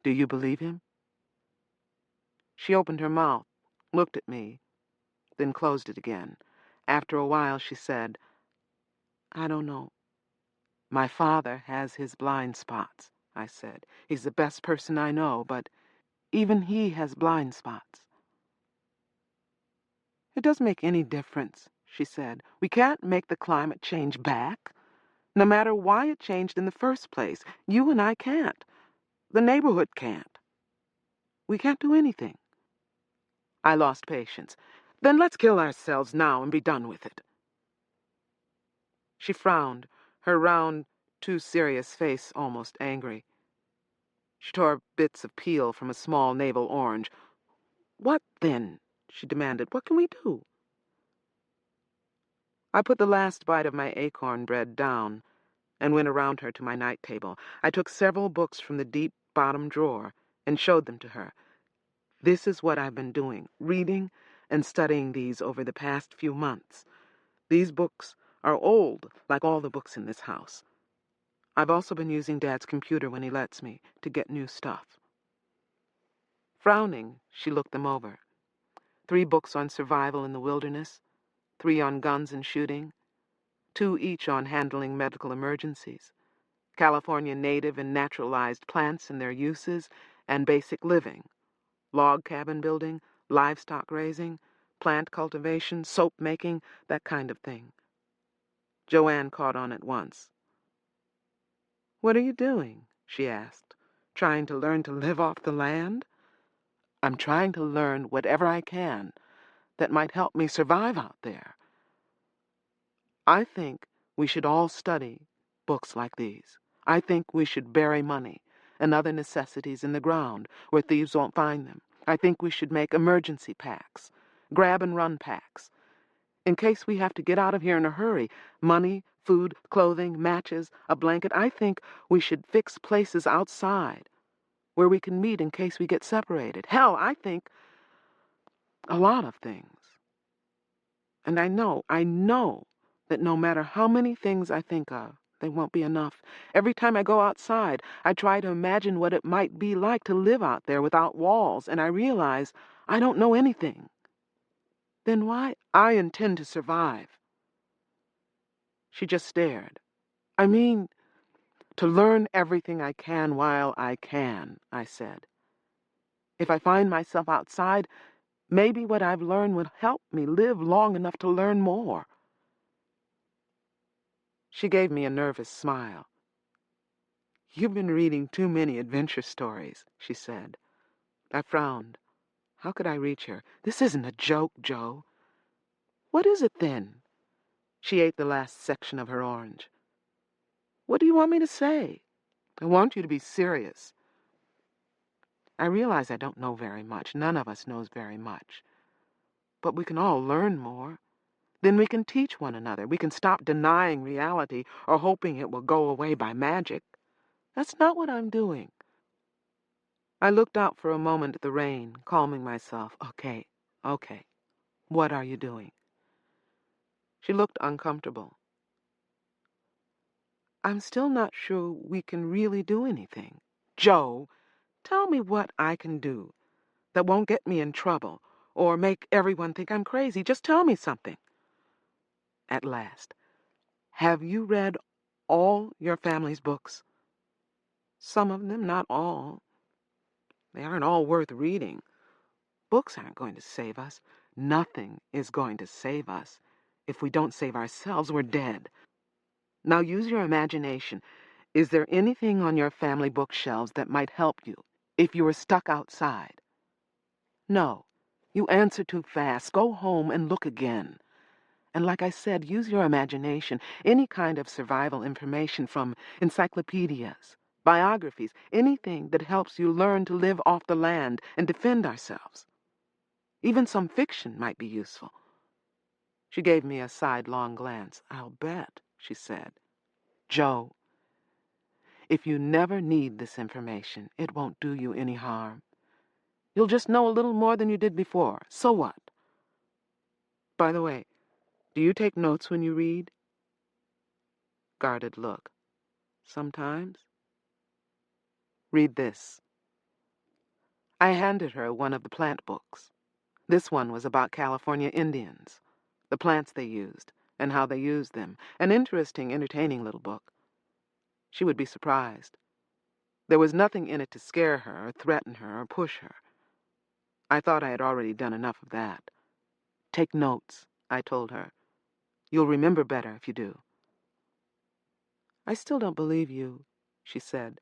Do you believe him? She opened her mouth, looked at me, then closed it again. After a while, she said, I don't know. My father has his blind spots, I said. He's the best person I know, but even he has blind spots. It doesn't make any difference, she said. We can't make the climate change back. No matter why it changed in the first place, you and I can't. The neighborhood can't. We can't do anything. I lost patience. Then let's kill ourselves now and be done with it. She frowned, her round, too serious face almost angry. She tore bits of peel from a small navel orange. What then? She demanded. What can we do? I put the last bite of my acorn bread down and went around her to my night table. I took several books from the deep bottom drawer and showed them to her. This is what I've been doing, reading and studying these over the past few months. These books are old, like all the books in this house. I've also been using Dad's computer when he lets me to get new stuff. Frowning, she looked them over. 3 books on survival in the wilderness, 3 on guns and shooting, 2 each on handling medical emergencies, California native and naturalized plants and their uses, and basic living, log cabin building, livestock raising, plant cultivation, soap making, that kind of thing. Joanne caught on at once. What are you doing? She asked. Trying to learn to live off the land? I'm trying to learn whatever I can that might help me survive out there. I think we should all study books like these. I think we should bury money and other necessities in the ground where thieves won't find them. I think we should make emergency packs, grab and run packs. In case we have to get out of here in a hurry, money, Food, clothing, matches, a blanket. I think we should fix places outside where we can meet in case we get separated. Hell, I think a lot of things. And I know that no matter how many things I think of, they won't be enough. Every time I go outside, I try to imagine what it might be like to live out there without walls, and I realize I don't know anything. Then why? I intend to survive. She just stared. I mean, to learn everything I can while I can, I said. If I find myself outside, maybe what I've learned would help me live long enough to learn more. She gave me a nervous smile. You've been reading too many adventure stories, she said. I frowned. How could I reach her? This isn't a joke, Joe. What is it then? She ate the last section of her orange. What do you want me to say? I want you to be serious. I realize I don't know very much. None of us knows very much. But we can all learn more. Then we can teach one another. We can stop denying reality or hoping it will go away by magic. That's not what I'm doing. I looked out for a moment at the rain, calming myself. Okay. What are you doing? She looked uncomfortable. I'm still not sure we can really do anything. Joe, tell me what I can do that won't get me in trouble or make everyone think I'm crazy. Just tell me something. At last, have you read all your family's books? Some of them, not all. They aren't all worth reading. Books aren't going to save us. Nothing is going to save us. If we don't save ourselves, we're dead. Now use your imagination. Is there anything on your family bookshelves that might help you if you were stuck outside? No. You answer too fast. Go home and look again. And like I said, use your imagination. Any kind of survival information from encyclopedias, biographies, anything that helps you learn to live off the land and defend ourselves. Even some fiction might be useful. She gave me a sidelong glance. I'll bet, she said. Joe, if you never need this information, it won't do you any harm. You'll just know a little more than you did before. So what? By the way, do you take notes when you read? Guarded look. Sometimes. Read this. I handed her one of the plant books. This one was about California Indians, the plants they used, and how they used them. An interesting, entertaining little book. She would be surprised. There was nothing in it to scare her, or threaten her, or push her. I thought I had already done enough of that. Take notes, I told her. You'll remember better if you do. I still don't believe you, she said.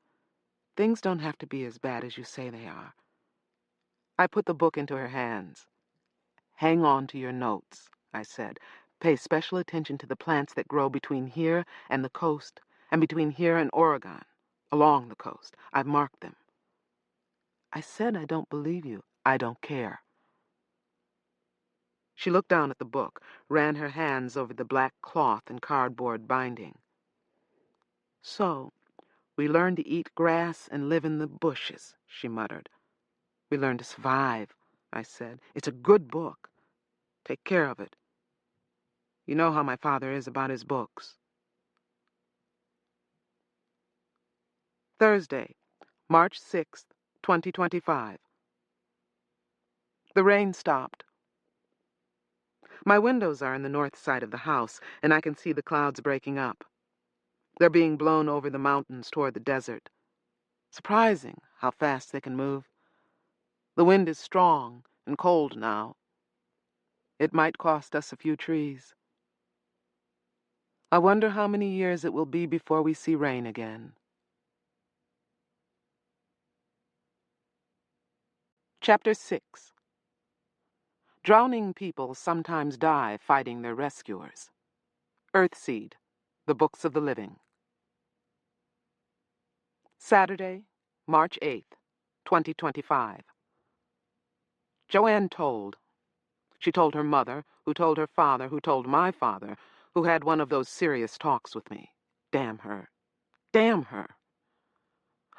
Things don't have to be as bad as you say they are. I put the book into her hands. Hang on to your notes, I said. Pay special attention to the plants that grow between here and the coast, and between here and Oregon, along the coast. I've marked them. I said I don't believe you. I don't care. She looked down at the book, ran her hands over the black cloth and cardboard binding. So, we learn to eat grass and live in the bushes, she muttered. We learn to survive, I said. It's a good book. Take care of it. You know how my father is about his books. Thursday, March 6th, 2025. The rain stopped. My windows are in the north side of the house, and I can see the clouds breaking up. They're being blown over the mountains toward the desert. Surprising how fast they can move. The wind is strong and cold now. It might cost us a few trees. I wonder how many years it will be before we see rain again. Chapter 6. Drowning people sometimes die fighting their rescuers. Earthseed, The Books of the Living. Saturday, March 8th, 2025. Joanne told. She told her mother, who told her father, who told my father, who had one of those serious talks with me. Damn her. Damn her.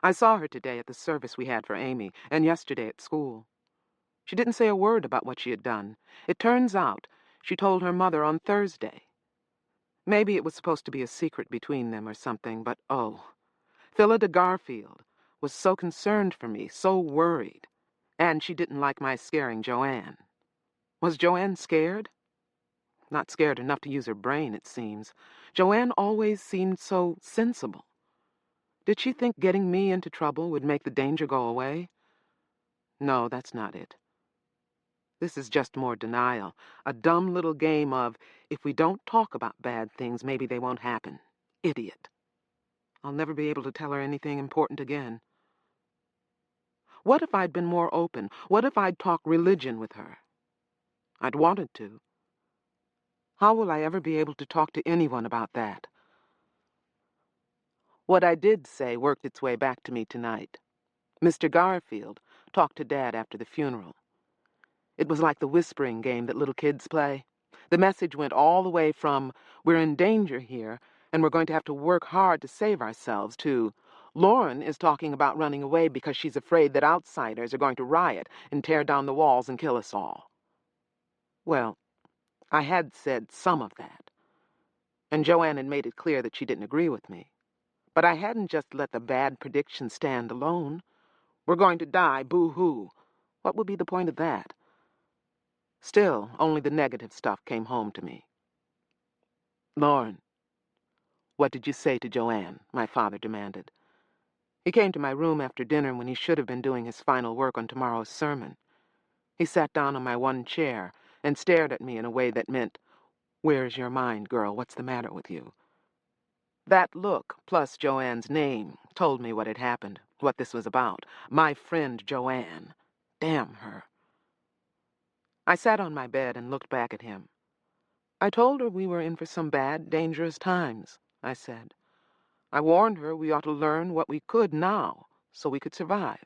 I saw her today at the service we had for Amy, and yesterday at school. She didn't say a word about what she had done. It turns out she told her mother on Thursday. Maybe it was supposed to be a secret between them or something, but oh, Phillida Garfield was so concerned for me, so worried. And she didn't like my scaring Joanne. Was Joanne scared? Not scared enough to use her brain, it seems. Joanne always seemed so sensible. Did she think getting me into trouble would make the danger go away? No, that's not it. This is just more denial. A dumb little game of, if we don't talk about bad things, maybe they won't happen. Idiot. I'll never be able to tell her anything important again. What if I'd been more open? What if I'd talked religion with her? I'd wanted to. How will I ever be able to talk to anyone about that? What I did say worked its way back to me tonight. Mr. Garfield talked to Dad after the funeral. It was like the whispering game that little kids play. The message went all the way from, we're in danger here, and we're going to have to work hard to save ourselves, to, Lauren is talking about running away because she's afraid that outsiders are going to riot and tear down the walls and kill us all. Well, I had said some of that, and Joanne had made it clear that she didn't agree with me. But I hadn't just let the bad prediction stand alone. We're going to die, boo-hoo. What would be the point of that? Still, only the negative stuff came home to me. Lauren, what did you say to Joanne? My father demanded. He came to my room after dinner when he should have been doing his final work on tomorrow's sermon. He sat down on my one chair and stared at me in a way that meant, where's your mind, girl? What's the matter with you? That look, plus Joanne's name, told me what had happened, what this was about. My friend Joanne. Damn her. I sat on my bed and looked back at him. I told her we were in for some bad, dangerous times, I said. I warned her we ought to learn what we could now, so we could survive.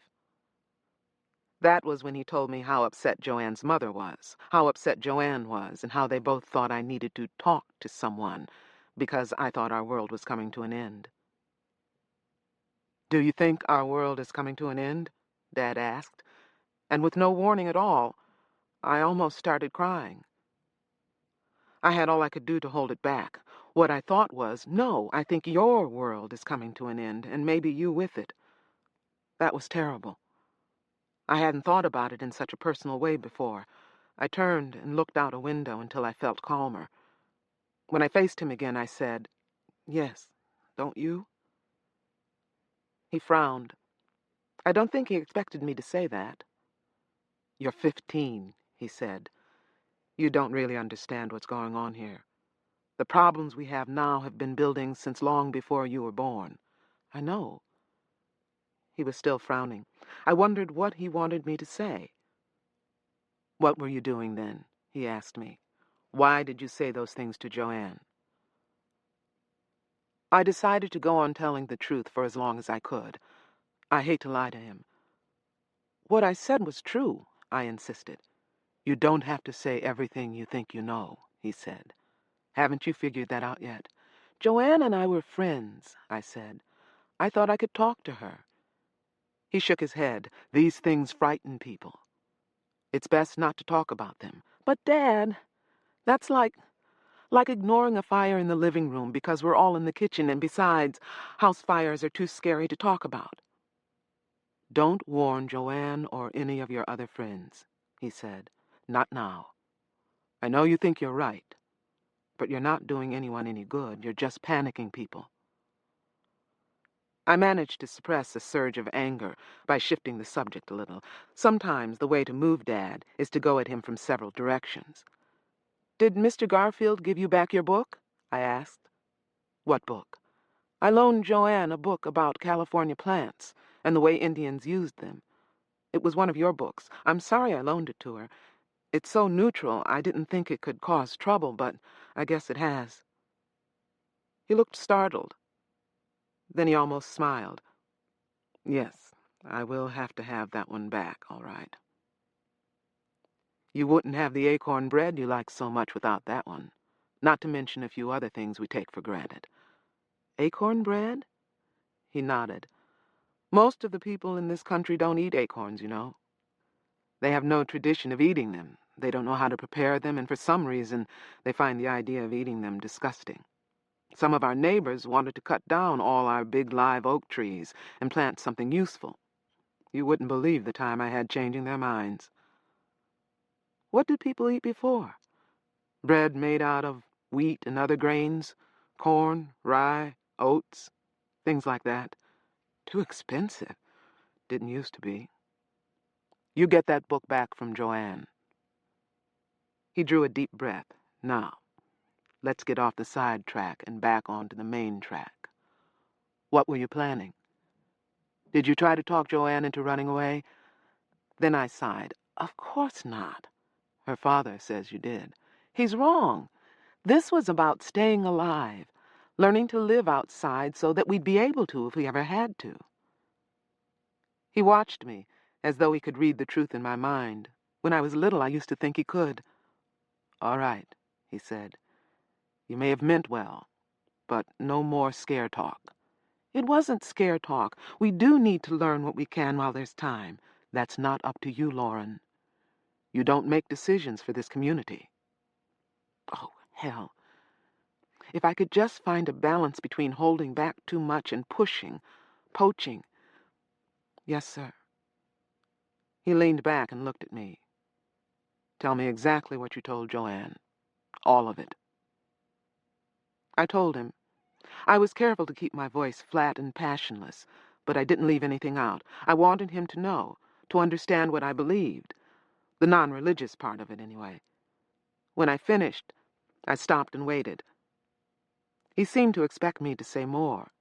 That was when he told me how upset Joanne's mother was, how upset Joanne was, and how they both thought I needed to talk to someone, because I thought our world was coming to an end. Do you think our world is coming to an end? Dad asked, and with no warning at all, I almost started crying. I had all I could do to hold it back. What I thought was, no, I think your world is coming to an end, and maybe you with it. That was terrible. I hadn't thought about it in such a personal way before. I turned and looked out a window until I felt calmer. When I faced him again, I said, yes, don't you? He frowned. I don't think he expected me to say that. You're 15, he said. You don't really understand what's going on here. The problems we have now have been building since long before you were born. I know. He was still frowning. I wondered what he wanted me to say. What were you doing then? He asked me. Why did you say those things to Joanne? I decided to go on telling the truth for as long as I could. I hate to lie to him. What I said was true, I insisted. You don't have to say everything you think you know, he said. Haven't you figured that out yet? Joanne and I were friends, I said. I thought I could talk to her. He shook his head. These things frighten people. It's best not to talk about them. But, Dad, that's like ignoring a fire in the living room because we're all in the kitchen, and besides, house fires are too scary to talk about. Don't warn Joanne or any of your other friends, he said. Not now. I know you think you're right, but you're not doing anyone any good. You're just panicking people. I managed to suppress a surge of anger by shifting the subject a little. Sometimes the way to move Dad is to go at him from several directions. Did Mr. Garfield give you back your book? I asked. What book? I loaned Joanne a book about California plants and the way Indians used them. It was one of your books. I'm sorry I loaned it to her. It's so neutral, I didn't think it could cause trouble, but I guess it has. He looked startled. Then he almost smiled. Yes, I will have to have that one back, all right. You wouldn't have the acorn bread you like so much without that one. not to mention a few other things we take for granted. Acorn bread? He nodded. Most of the people in this country don't eat acorns, you know. They have no tradition of eating them. They don't know how to prepare them, and for some reason, they find the idea of eating them disgusting. Some of our neighbors wanted to cut down all our big live oak trees and plant something useful. You wouldn't believe the time I had changing their minds. What did people eat before? Bread made out of wheat and other grains, corn, rye, oats, things like that. Too expensive. Didn't used to be. You get that book back from Joanne. He drew a deep breath. Now, let's get off the side track and back onto the main track. What were you planning? Did you try to talk Joanne into running away? Then I sighed. Of course not. Her father says you did. He's wrong. This was about staying alive, learning to live outside so that we'd be able to if we ever had to. He watched me, as though he could read the truth in my mind. When I was little, I used to think he could. All right, he said. You may have meant well, but no more scare talk. It wasn't scare talk. We do need to learn what we can while there's time. That's not up to you, Lauren. You don't make decisions for this community. Oh, hell. If I could just find a balance between holding back too much and pushing, poaching. Yes, sir. He leaned back and looked at me. Tell me exactly what you told Joanne. All of it. I told him. I was careful to keep my voice flat and passionless, but I didn't leave anything out. I wanted him to know, to understand what I believed. The non-religious part of it, anyway. When I finished, I stopped and waited. He seemed to expect me to say more.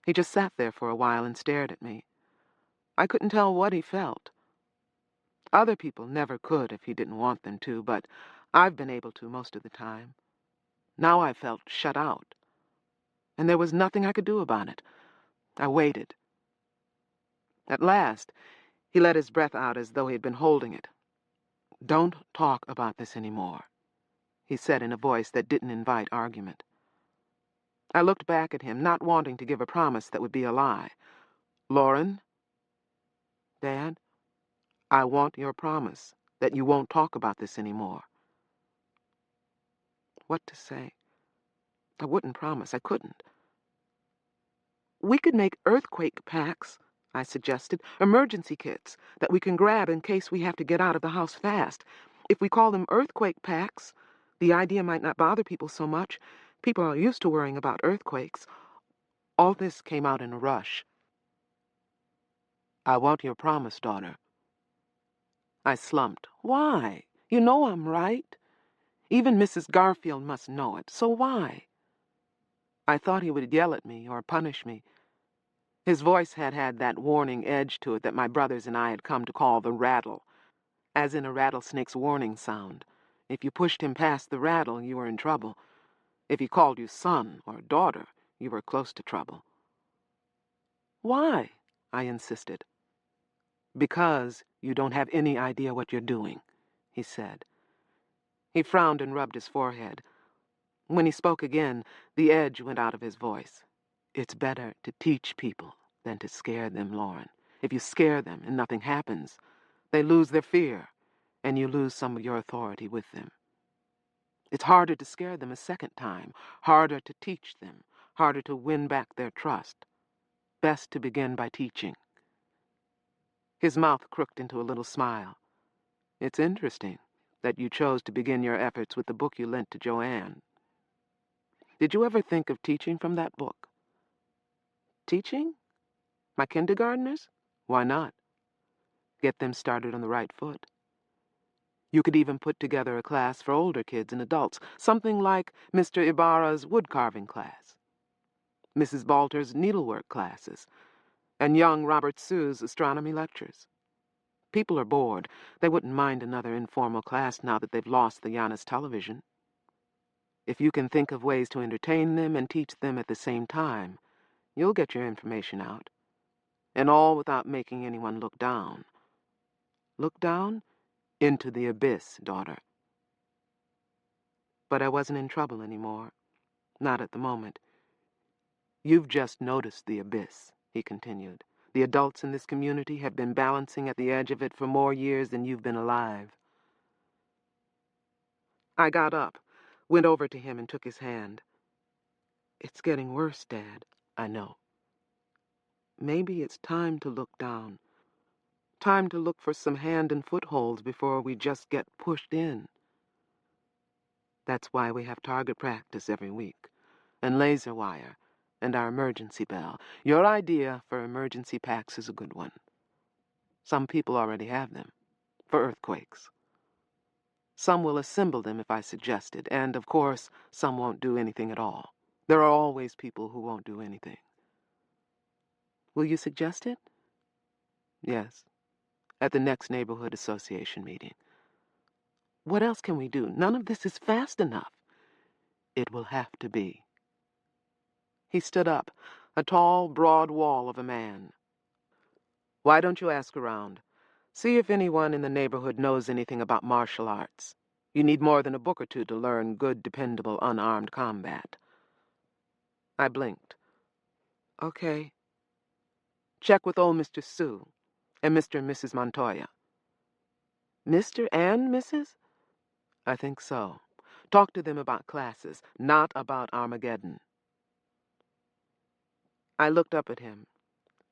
He just sat there for a while and stared at me. I couldn't tell what he felt. Other people never could if he didn't want them to, but I've been able to most of the time. Now I felt shut out, and there was nothing I could do about it. I waited. At last, he let his breath out as though he had been holding it. Don't talk about this anymore, he said in a voice that didn't invite argument. I looked back at him, not wanting to give a promise that would be a lie. Lauren? Dad? I want your promise that you won't talk about this anymore. What to say? I wouldn't promise. I couldn't. We could make earthquake packs, I suggested, emergency kits that we can grab in case we have to get out of the house fast. If we call them earthquake packs, the idea might not bother people so much. People are used to worrying about earthquakes. All this came out in a rush. I want your promise, daughter. I slumped. Why? You know I'm right. Even Mrs. Garfield must know it, so why? I thought he would yell at me or punish me. His voice had that warning edge to it that my brothers and I had come to call the rattle, as in a rattlesnake's warning sound. If you pushed him past the rattle, you were in trouble. If he called you son or daughter, you were close to trouble. Why? I insisted. Because you don't have any idea what you're doing, he said. He frowned and rubbed his forehead. When he spoke again, the edge went out of his voice. It's better to teach people than to scare them, Lauren. If you scare them and nothing happens, they lose their fear, and you lose some of your authority with them. It's harder to scare them a second time, harder to teach them, harder to win back their trust. Best to begin by teaching. His mouth crooked into a little smile. It's interesting that you chose to begin your efforts with the book you lent to Joanne. Did you ever think of teaching from that book? Teaching? My kindergartners? Why not? Get them started on the right foot. You could even put together a class for older kids and adults, something like Mr. Ibarra's woodcarving class, Mrs. Balter's needlework classes, and young Robert Sue's astronomy lectures. People are bored. They wouldn't mind another informal class now that they've lost the Giannis television. If you can think of ways to entertain them and teach them at the same time, you'll get your information out. And all without making anyone look down. Look down? Into the abyss, daughter. but I wasn't in trouble anymore. Not at the moment. You've just noticed the abyss, he continued. The adults in this community have been balancing at the edge of it for more years than you've been alive. I got up, went over to him and took his hand. It's getting worse, Dad. I know. Maybe it's time to look down. Time to look for some hand and footholds before we just get pushed in. That's why we have target practice every week, and laser wire, and our emergency bell. Your idea for emergency packs is a good one. Some people already have them, for earthquakes. Some will assemble them if I suggest it, and, of course, some won't do anything at all. There are always people who won't do anything. Will you suggest it? Yes, at the next neighborhood association meeting. What else can we do? None of this is fast enough. It will have to be. He stood up, a tall, broad wall of a man. Why don't you ask around? See if anyone in the neighborhood knows anything about martial arts. You need more than a book or two to learn good, dependable, unarmed combat. I blinked. Okay. Check with old Mr. Sue and Mr. and Mrs. Montoya. Mr. and Mrs.? I think so. Talk to them about classes, not about Armageddon. I looked up at him,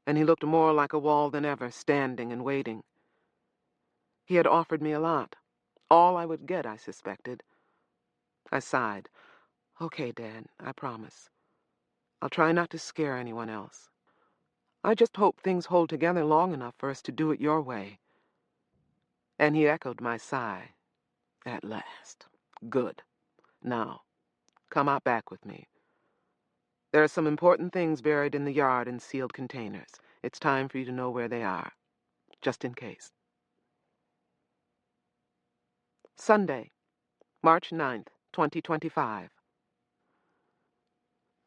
and he looked more like a wall than ever, standing and waiting. He had offered me a lot. All I would get, I suspected. I sighed. Okay, Dad, I promise. I'll try not to scare anyone else. I just hope things hold together long enough for us to do it your way. And he echoed my sigh. At last. Good. Now, come out back with me. There are some important things buried in the yard in sealed containers. It's time for you to know where they are, just in case. Sunday, March 9th, 2025.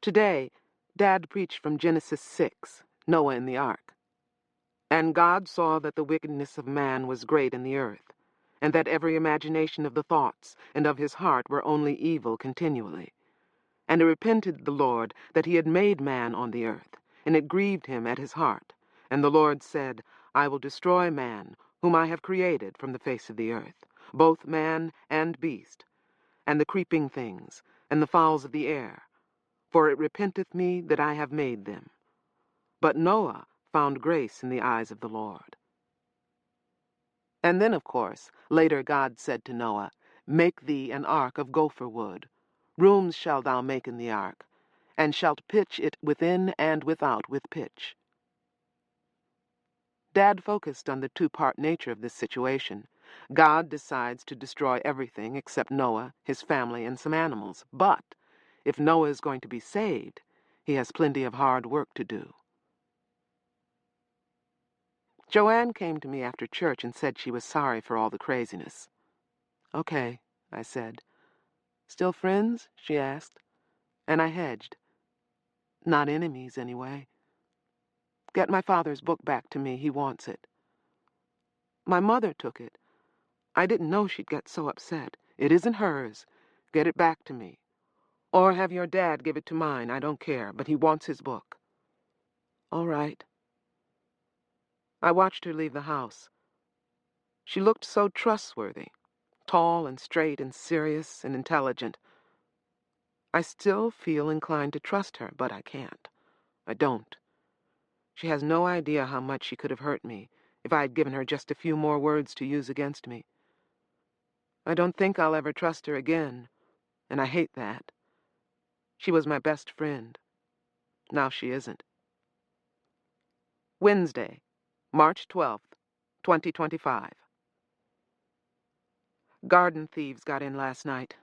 Today, Dad preached from Genesis 6, Noah in the ark. And God saw that the wickedness of man was great in the earth, and that every imagination of the thoughts and of his heart were only evil continually. And it repented the Lord that he had made man on the earth, and it grieved him at his heart. And the Lord said, I will destroy man, whom I have created from the face of the earth, both man and beast, and the creeping things, and the fowls of the air, for it repenteth me that I have made them. But Noah found grace in the eyes of the Lord. And then, of course, later God said to Noah, Make thee an ark of gopher wood. Rooms shalt thou make in the ark, and shalt pitch it within and without with pitch. Dad focused on the two-part nature of this situation. God decides to destroy everything except Noah, his family, and some animals. But if Noah is going to be saved, he has plenty of hard work to do. Joanne came to me after church and said she was sorry for all the craziness. Okay, I said. Still friends? She asked. And I hedged. Not enemies, anyway. Get my father's book back to me. He wants it. My mother took it. I didn't know she'd get so upset. It isn't hers. Get it back to me. Or have your dad give it to mine. I don't care, but he wants his book. All right. I watched her leave the house. She looked so trustworthy, tall and straight and serious and intelligent. I still feel inclined to trust her, but I can't. I don't. She has no idea how much she could have hurt me if I had given her just a few more words to use against me. I don't think I'll ever trust her again, and I hate that. She was my best friend. Now she isn't. Wednesday, March 12th, 2025. Garden thieves got in last night.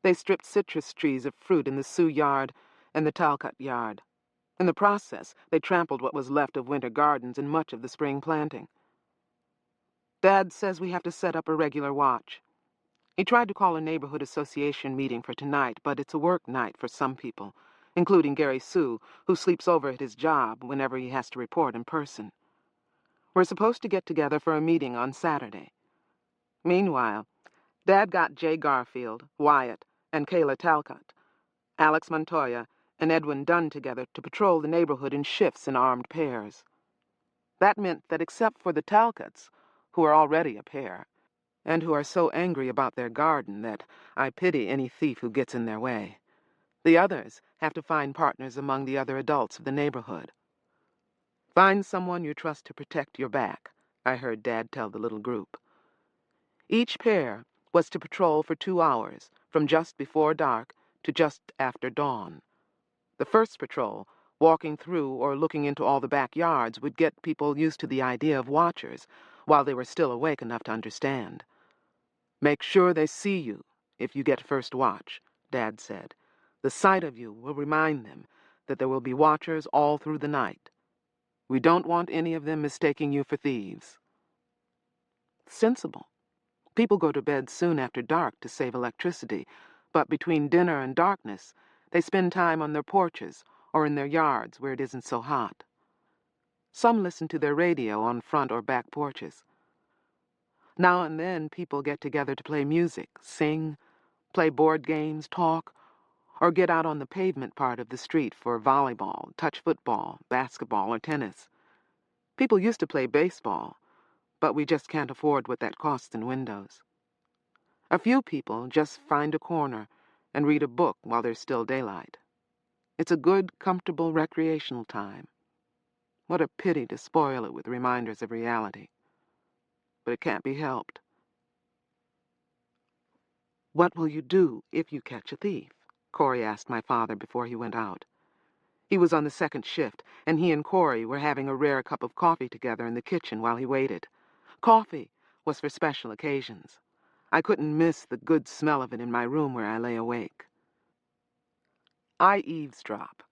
They stripped citrus trees of fruit in the Sioux yard and the Talcott yard. In the process, they trampled what was left of winter gardens and much of the spring planting. Dad says we have to set up a regular watch. He tried to call a neighborhood association meeting for tonight, but it's a work night for some people, including Gary Sue, who sleeps over at his job whenever he has to report in person. We're supposed to get together for a meeting on Saturday. Meanwhile, Dad got Jay Garfield, Wyatt, and Kayla Talcott, Alex Montoya, and Edwin Dunn together to patrol the neighborhood in shifts in armed pairs. That meant that except for the Talcotts, who are already a pair, and who are so angry about their garden that I pity any thief who gets in their way, the others have to find partners among the other adults of the neighborhood. Find someone you trust to protect your back, I heard Dad tell the little group. Each pair was to patrol for 2 hours, from just before dark to just after dawn. The first patrol, walking through or looking into all the backyards, would get people used to the idea of watchers while they were still awake enough to understand. Make sure they see you if you get first watch, Dad said. The sight of you will remind them that there will be watchers all through the night. We don't want any of them mistaking you for thieves. Sensible. People go to bed soon after dark to save electricity, but between dinner and darkness, they spend time on their porches or in their yards where it isn't so hot. Some listen to their radio on front or back porches. Now and then, people get together to play music, sing, play board games, talk, or get out on the pavement part of the street for volleyball, touch football, basketball, or tennis. People used to play baseball, but we just can't afford what that costs in windows. A few people just find a corner and read a book while there's still daylight. It's a good, comfortable, recreational time. What a pity to spoil it with reminders of reality. But it can't be helped. What will you do if you catch a thief? Corey asked my father before he went out. He was on the second shift, and he and Corey were having a rare cup of coffee together in the kitchen while he waited. Coffee was for special occasions. I couldn't miss the good smell of it in my room where I lay awake. I eavesdrop.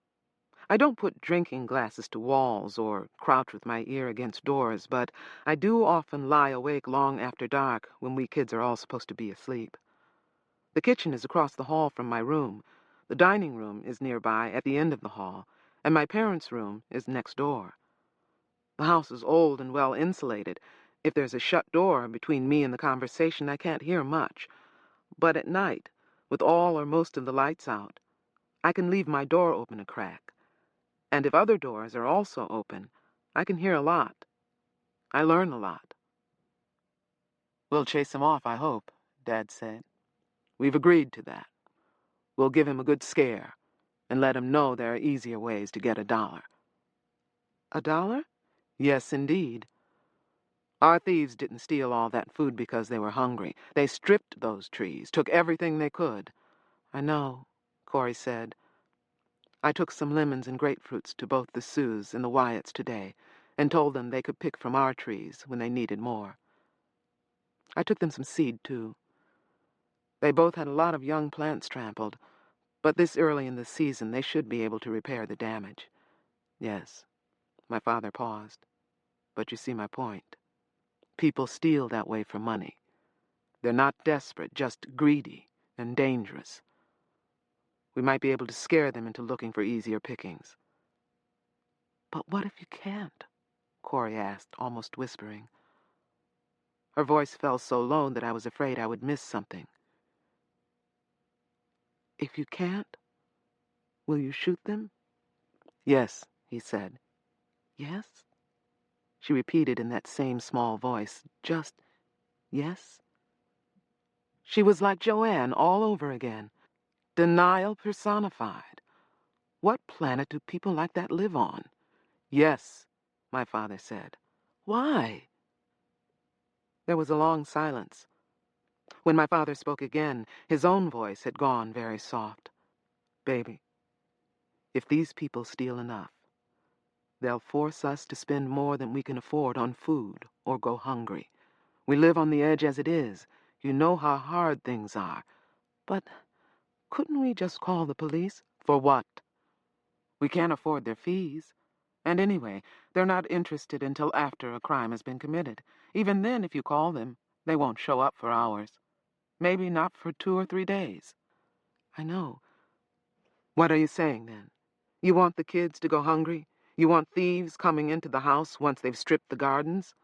I don't put drinking glasses to walls or crouch with my ear against doors, but I do often lie awake long after dark when we kids are all supposed to be asleep. The kitchen is across the hall from my room. The dining room is nearby at the end of the hall, and my parents' room is next door. The house is old and well insulated. If there's a shut door between me and the conversation, I can't hear much. But at night, with all or most of the lights out, I can leave my door open a crack. And if other doors are also open, I can hear a lot. I learn a lot. We'll chase him off, I hope, Dad said. We've agreed to that. We'll give him a good scare and let him know there are easier ways to get $1. $1? Yes, indeed. Our thieves didn't steal all that food because they were hungry. They stripped those trees, took everything they could. I know, Corey said. I took some lemons and grapefruits to both the Sues and the Wyatts today and told them they could pick from our trees when they needed more. I took them some seed, too. They both had a lot of young plants trampled, but this early in the season they should be able to repair the damage. Yes, my father paused. But you see my point. People steal that way for money. They're not desperate, just greedy and dangerous. We might be able to scare them into looking for easier pickings. But what if you can't? Corey asked, almost whispering. Her voice fell so low that I was afraid I would miss something. If you can't, will you shoot them? Yes, he said. Yes? She repeated in that same small voice, just yes? She was like Joanne all over again. Denial personified. What planet do people like that live on? Yes, my father said. Why? There was a long silence. When my father spoke again, his own voice had gone very soft. Baby, if these people steal enough, they'll force us to spend more than we can afford on food or go hungry. We live on the edge as it is. You know how hard things are. But couldn't we just call the police? For what? We can't afford their fees. And anyway, they're not interested until after a crime has been committed. Even then, if you call them, they won't show up for hours. Maybe not for 2 or 3 days. I know. What are you saying, then? You want the kids to go hungry? You want thieves coming into the house once they've stripped the gardens?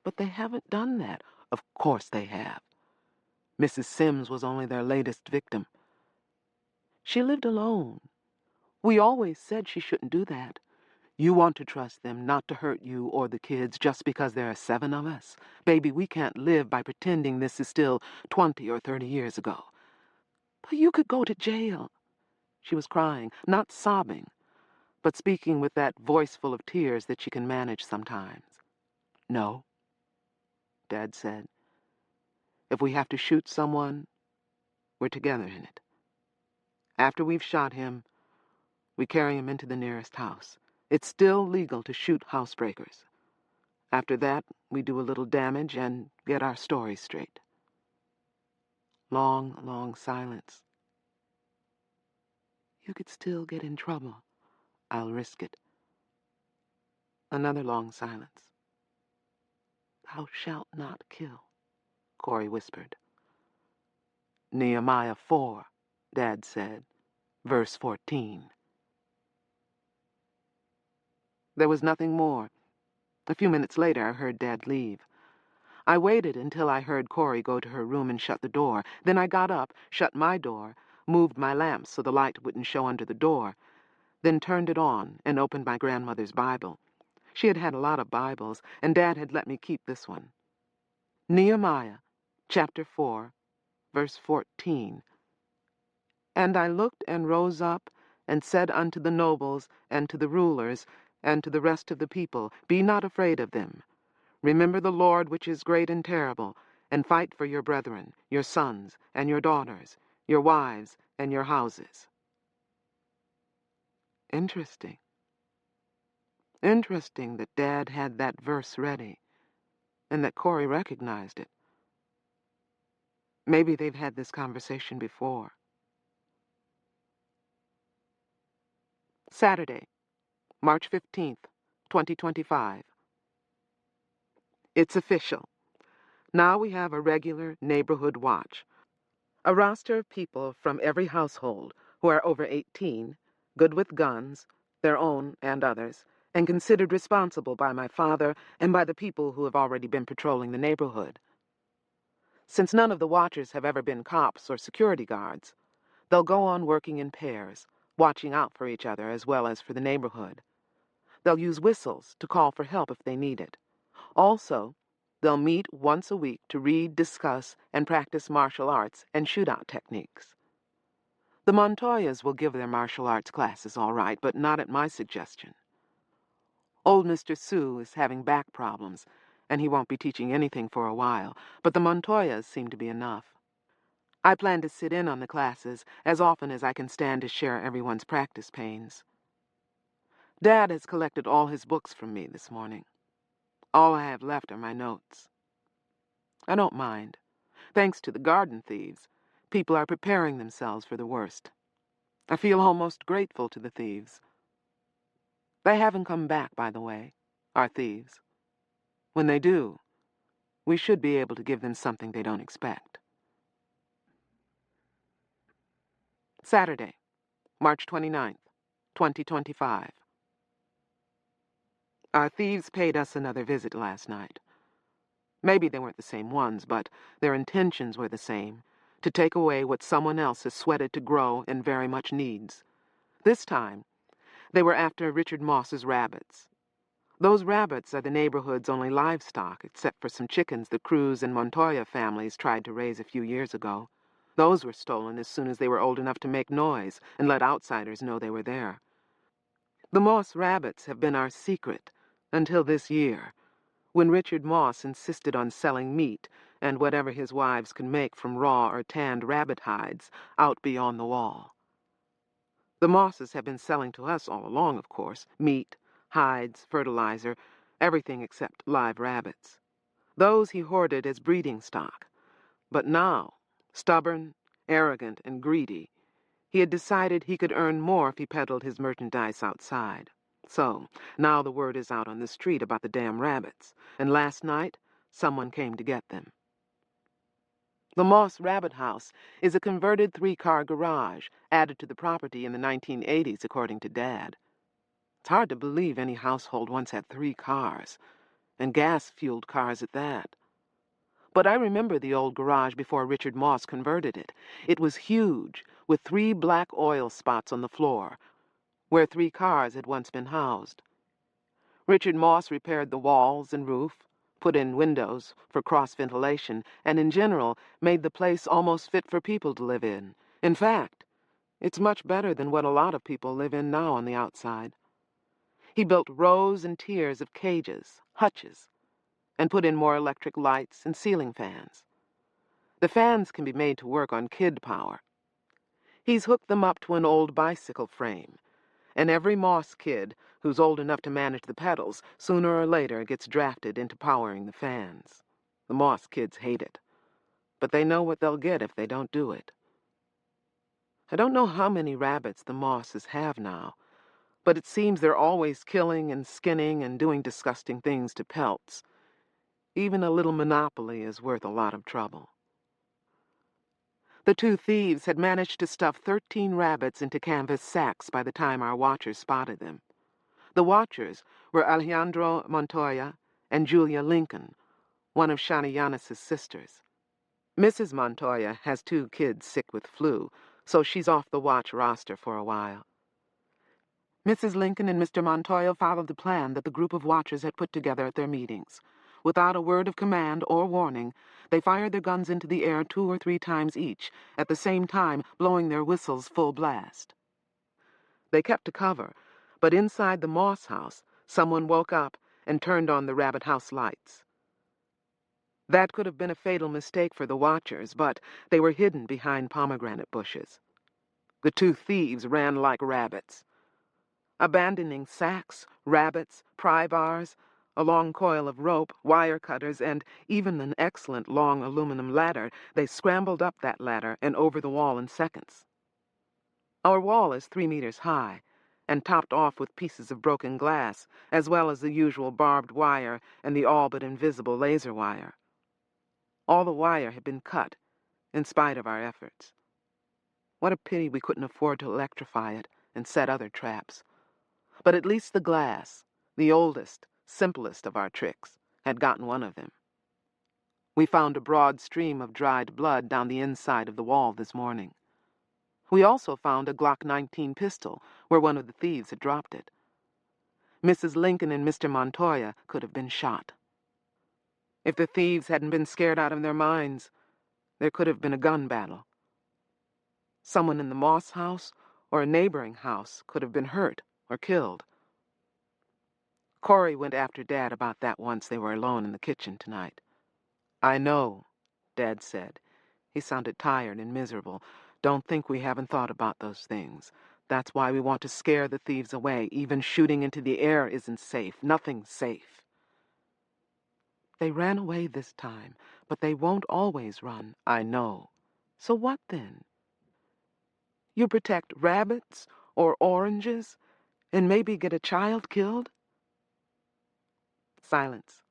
But they haven't done that. Of course they have. Mrs. Sims was only their latest victim. She lived alone. We always said she shouldn't do that. You want to trust them not to hurt you or the kids just because there are 7 of us? Baby, we can't live by pretending this is still 20 or 30 years ago. But you could go to jail. She was crying, not sobbing, but speaking with that voice full of tears that she can manage sometimes. No, Dad said. If we have to shoot someone, we're together in it. After we've shot him, we carry him into the nearest house. It's still legal to shoot housebreakers. After that, we do a little damage and get our story straight. Long, long silence. You could still get in trouble. I'll risk it. Another long silence. Thou shalt not kill, Corey whispered. Nehemiah 4, Dad said, verse 14. There was nothing more. A few minutes later, I heard Dad leave. I waited until I heard Corey go to her room and shut the door. Then I got up, shut my door, moved my lamp so the light wouldn't show under the door, then turned it on and opened my grandmother's Bible. She had had a lot of Bibles, and Dad had let me keep this one. Nehemiah, chapter 4, verse 14. And I looked and rose up and said unto the nobles and to the rulers and to the rest of the people, Be not afraid of them. Remember the Lord which is great and terrible, and fight for your brethren, your sons and your daughters, your wives and your houses. Interesting. Interesting that Dad had that verse ready, and that Corey recognized it. Maybe they've had this conversation before. Saturday, March 15th, 2025. It's official. Now we have a regular neighborhood watch. A roster of people from every household who are over 18, good with guns, their own and others, and considered responsible by my father and by the people who have already been patrolling the neighborhood. Since none of the watchers have ever been cops or security guards, they'll go on working in pairs, watching out for each other as well as for the neighborhood. They'll use whistles to call for help if they need it. Also, they'll meet once a week to read, discuss, and practice martial arts and shootout techniques. The Montoyas will give their martial arts classes all right, but not at my suggestion. Old Mr. Sue is having back problems, and he won't be teaching anything for a while, but the Montoyas seem to be enough. I plan to sit in on the classes as often as I can stand to share everyone's practice pains. Dad has collected all his books from me this morning. All I have left are my notes. I don't mind. Thanks to the garden thieves, people are preparing themselves for the worst. I feel almost grateful to the thieves. They haven't come back, by the way, our thieves. When they do, we should be able to give them something they don't expect. Saturday, March 29th, 2025. Our thieves paid us another visit last night. Maybe they weren't the same ones, but their intentions were the same, to take away what someone else has sweated to grow and very much needs. This time, they were after Richard Moss's rabbits. Those rabbits are the neighborhood's only livestock, except for some chickens the Cruz and Montoya families tried to raise a few years ago. Those were stolen as soon as they were old enough to make noise and let outsiders know they were there. The Moss rabbits have been our secret until this year, when Richard Moss insisted on selling meat and whatever his wives could make from raw or tanned rabbit hides out beyond the wall. The Mosses have been selling to us all along, of course, meat, hides, fertilizer, everything except live rabbits. Those he hoarded as breeding stock. But now, stubborn, arrogant, and greedy, he had decided he could earn more if he peddled his merchandise outside. So, now the word is out on the street about the damn rabbits, and last night, someone came to get them. The Moss Rabbit House is a converted 3-car garage added to the property in the 1980s, according to Dad. It's hard to believe any household once had 3 cars, and gas-fueled cars at that. But I remember the old garage before Richard Moss converted it. It was huge, with 3 black oil spots on the floor, where 3 cars had once been housed. Richard Moss repaired the walls and roof, put in windows for cross-ventilation, and in general made the place almost fit for people to live in. In fact, it's much better than what a lot of people live in now on the outside. He built rows and tiers of cages, hutches, and put in more electric lights and ceiling fans. The fans can be made to work on kid power. He's hooked them up to an old bicycle frame, and every Moss kid who's old enough to manage the pedals sooner or later gets drafted into powering the fans. The Moss kids hate it, but they know what they'll get if they don't do it. I don't know how many rabbits the Mosses have now, but it seems they're always killing and skinning and doing disgusting things to pelts. Even a little monopoly is worth a lot of trouble. The 2 thieves had managed to stuff 13 rabbits into canvas sacks by the time our watchers spotted them. The watchers were Alejandro Montoya and Julia Lincoln, one of Shani Yanis's sisters. Mrs. Montoya has 2 kids sick with flu, so she's off the watch roster for a while. Mrs. Lincoln and Mr. Montoya followed the plan that the group of watchers had put together at their meetings. Without a word of command or warning, they fired their guns into the air 2 or 3 times each, at the same time blowing their whistles full blast. They kept to cover, but inside the Moss house, someone woke up and turned on the rabbit house lights. That could have been a fatal mistake for the watchers, but they were hidden behind pomegranate bushes. The 2 thieves ran like rabbits, abandoning sacks, rabbits, pry bars, a long coil of rope, wire cutters, and even an excellent long aluminum ladder. They scrambled up that ladder and over the wall in seconds. Our wall is 3 meters high and topped off with pieces of broken glass, as well as the usual barbed wire and the all but invisible laser wire. All the wire had been cut, in spite of our efforts. What a pity we couldn't afford to electrify it and set other traps. But at least the glass, the oldest, simplest of our tricks, had gotten one of them. We found a broad stream of dried blood down the inside of the wall this morning. We also found a Glock 19 pistol where one of the thieves had dropped it. Mrs. Lincoln and Mr. Montoya could have been shot. If the thieves hadn't been scared out of their minds, there could have been a gun battle. Someone in the Moss house or a neighboring house could have been hurt or killed. Corey went after Dad about that once they were alone in the kitchen tonight. "I know," Dad said. He sounded tired and miserable. "Don't think we haven't thought about those things. That's why we want to scare the thieves away. Even shooting into the air isn't safe. Nothing's safe." "They ran away this time, but they won't always run." "I know." "So what then? You protect rabbits or oranges and maybe get a child killed?" Silence.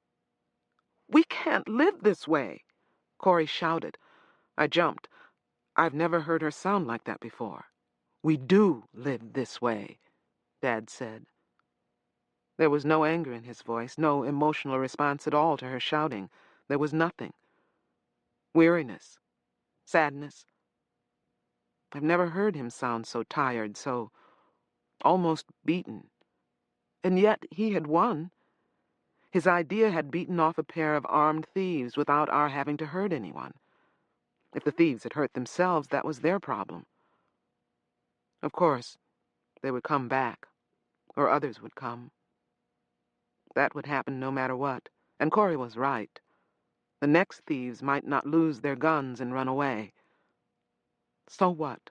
"We can't live this way," Corey shouted. I jumped. I've never heard her sound like that before. "We do live this way," Dad said. There was no anger in his voice, no emotional response at all to her shouting. There was nothing. Weariness. Sadness. I've never heard him sound so tired, so almost beaten. And yet he had won. His idea had beaten off a pair of armed thieves without our having to hurt anyone. If the thieves had hurt themselves, that was their problem. Of course, they would come back, or others would come. That would happen no matter what, and Corey was right. The next thieves might not lose their guns and run away. So what?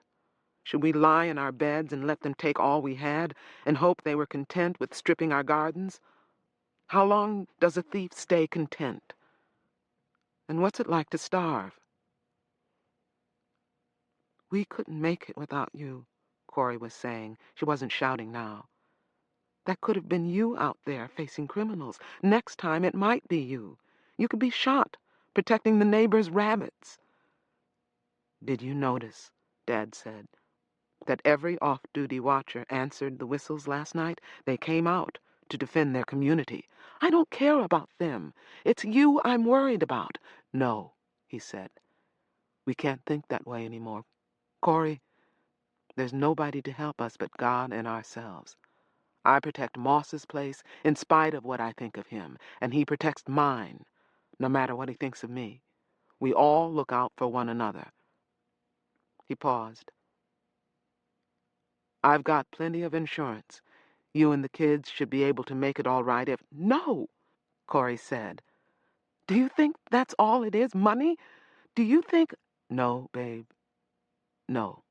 Should we lie in our beds and let them take all we had and hope they were content with stripping our gardens? How long does a thief stay content? And what's it like to starve? "We couldn't make it without you," Corey was saying. She wasn't shouting now. "That could have been you out there facing criminals. Next time it might be you. You could be shot, protecting the neighbor's rabbits." "Did you notice," Dad said, "that every off-duty watcher answered the whistles last night? They came out to defend their community. I don't care about them. It's you I'm worried about. No, he said. We can't think that way anymore. Corey, there's nobody to help us but God and ourselves. I protect Moss's place in spite of what I think of him, and he protects mine, no matter what he thinks of me. We all look out for one another. He paused. I've got plenty of insurance. You and the kids should be able to make it all right if... No, Corey said. Do you think that's all it is? Money? Do you think... No, babe. No.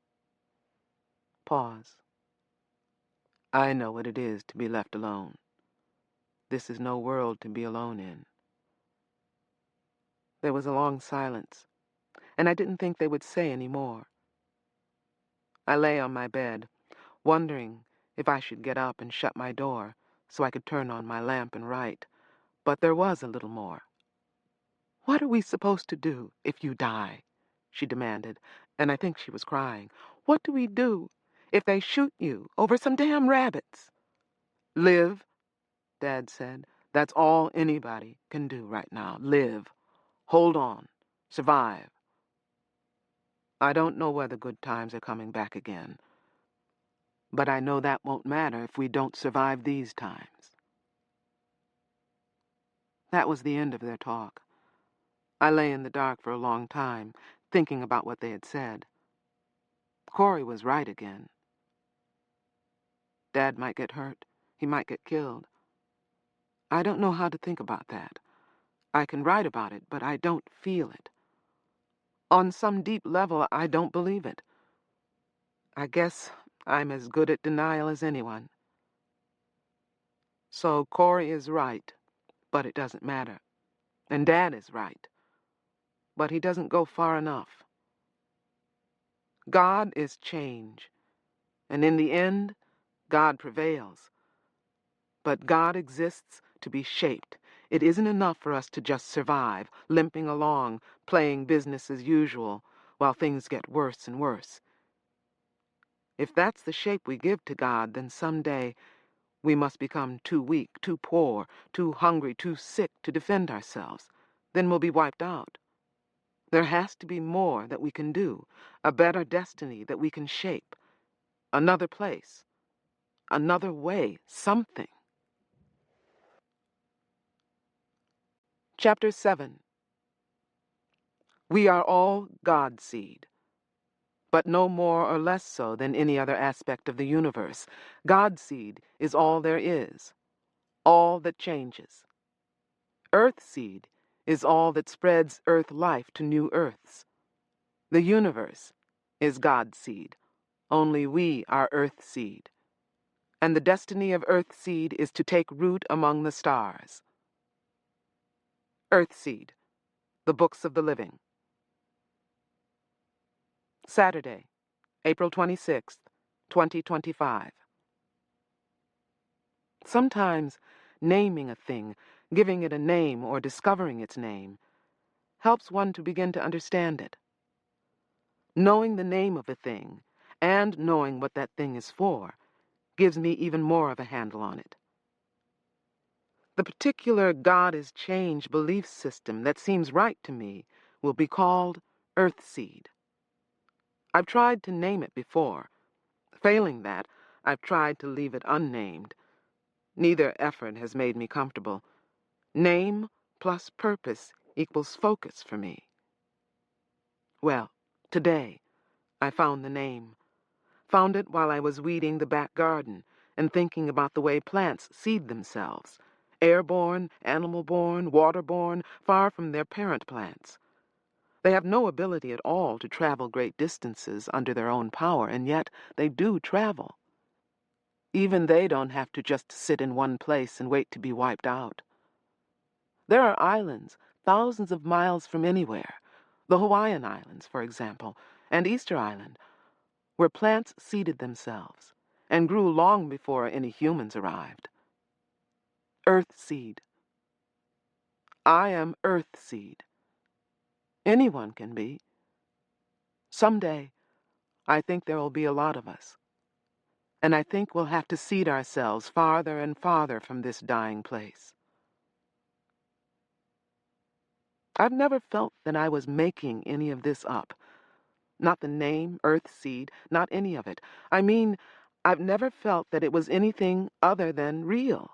Pause. I know what it is to be left alone. This is no world to be alone in. There was a long silence, and I didn't think they would say any more. I lay on my bed, wondering if I should get up and shut my door so I could turn on my lamp and write. But there was a little more. What are we supposed to do if you die? She demanded, and I think she was crying. What do we do if they shoot you over some damn rabbits? Live, Dad said. That's all anybody can do right now. Live. Hold on. Survive. I don't know whether good times are coming back again, but I know that won't matter if we don't survive these times. That was the end of their talk. I lay in the dark for a long time, thinking about what they had said. Corey was right again. Dad might get hurt. He might get killed. I don't know how to think about that. I can write about it, but I don't feel it. On some deep level, I don't believe it. I guess I'm as good at denial as anyone. So Corey is right, but it doesn't matter. And Dad is right, but he doesn't go far enough. God is change, and in the end, God prevails. But God exists to be shaped. It isn't enough for us to just survive, limping along, playing business as usual, while things get worse and worse. If that's the shape we give to God, then someday we must become too weak, too poor, too hungry, too sick to defend ourselves. Then we'll be wiped out. There has to be more that we can do, a better destiny that we can shape, another place, another way, something. Chapter 7. We are all God's seed, but no more or less so than any other aspect of the universe. God's seed is all there is, all that changes. Earthseed is all that spreads Earth life to new Earths. The universe is God's seed, only we are Earthseed. And the destiny of Earthseed is to take root among the stars. Earthseed, the Books of the Living. Saturday, April 26th, 2025. Sometimes naming a thing, giving it a name or discovering its name, helps one to begin to understand it. Knowing the name of a thing and knowing what that thing is for gives me even more of a handle on it. The particular God is change belief system that seems right to me will be called Earthseed. I've tried to name it before. Failing that, I've tried to leave it unnamed. Neither effort has made me comfortable. Name plus purpose equals focus for me. Well, today, I found the name. Found it while I was weeding the back garden and thinking about the way plants seed themselves. Airborne, animal-born, waterborne, far from their parent plants. They have no ability at all to travel great distances under their own power, and yet they do travel. Even they don't have to just sit in one place and wait to be wiped out. There are islands thousands of miles from anywhere, the Hawaiian Islands, for example, and Easter Island, where plants seeded themselves and grew long before any humans arrived. Earthseed. I am Earthseed. Anyone can be. Someday, I think there will be a lot of us. and I think we'll have to seed ourselves farther and farther from this dying place. I've never felt that I was making any of this up. Not the name, Earthseed, not any of it. I mean, I've never felt that it was anything other than real.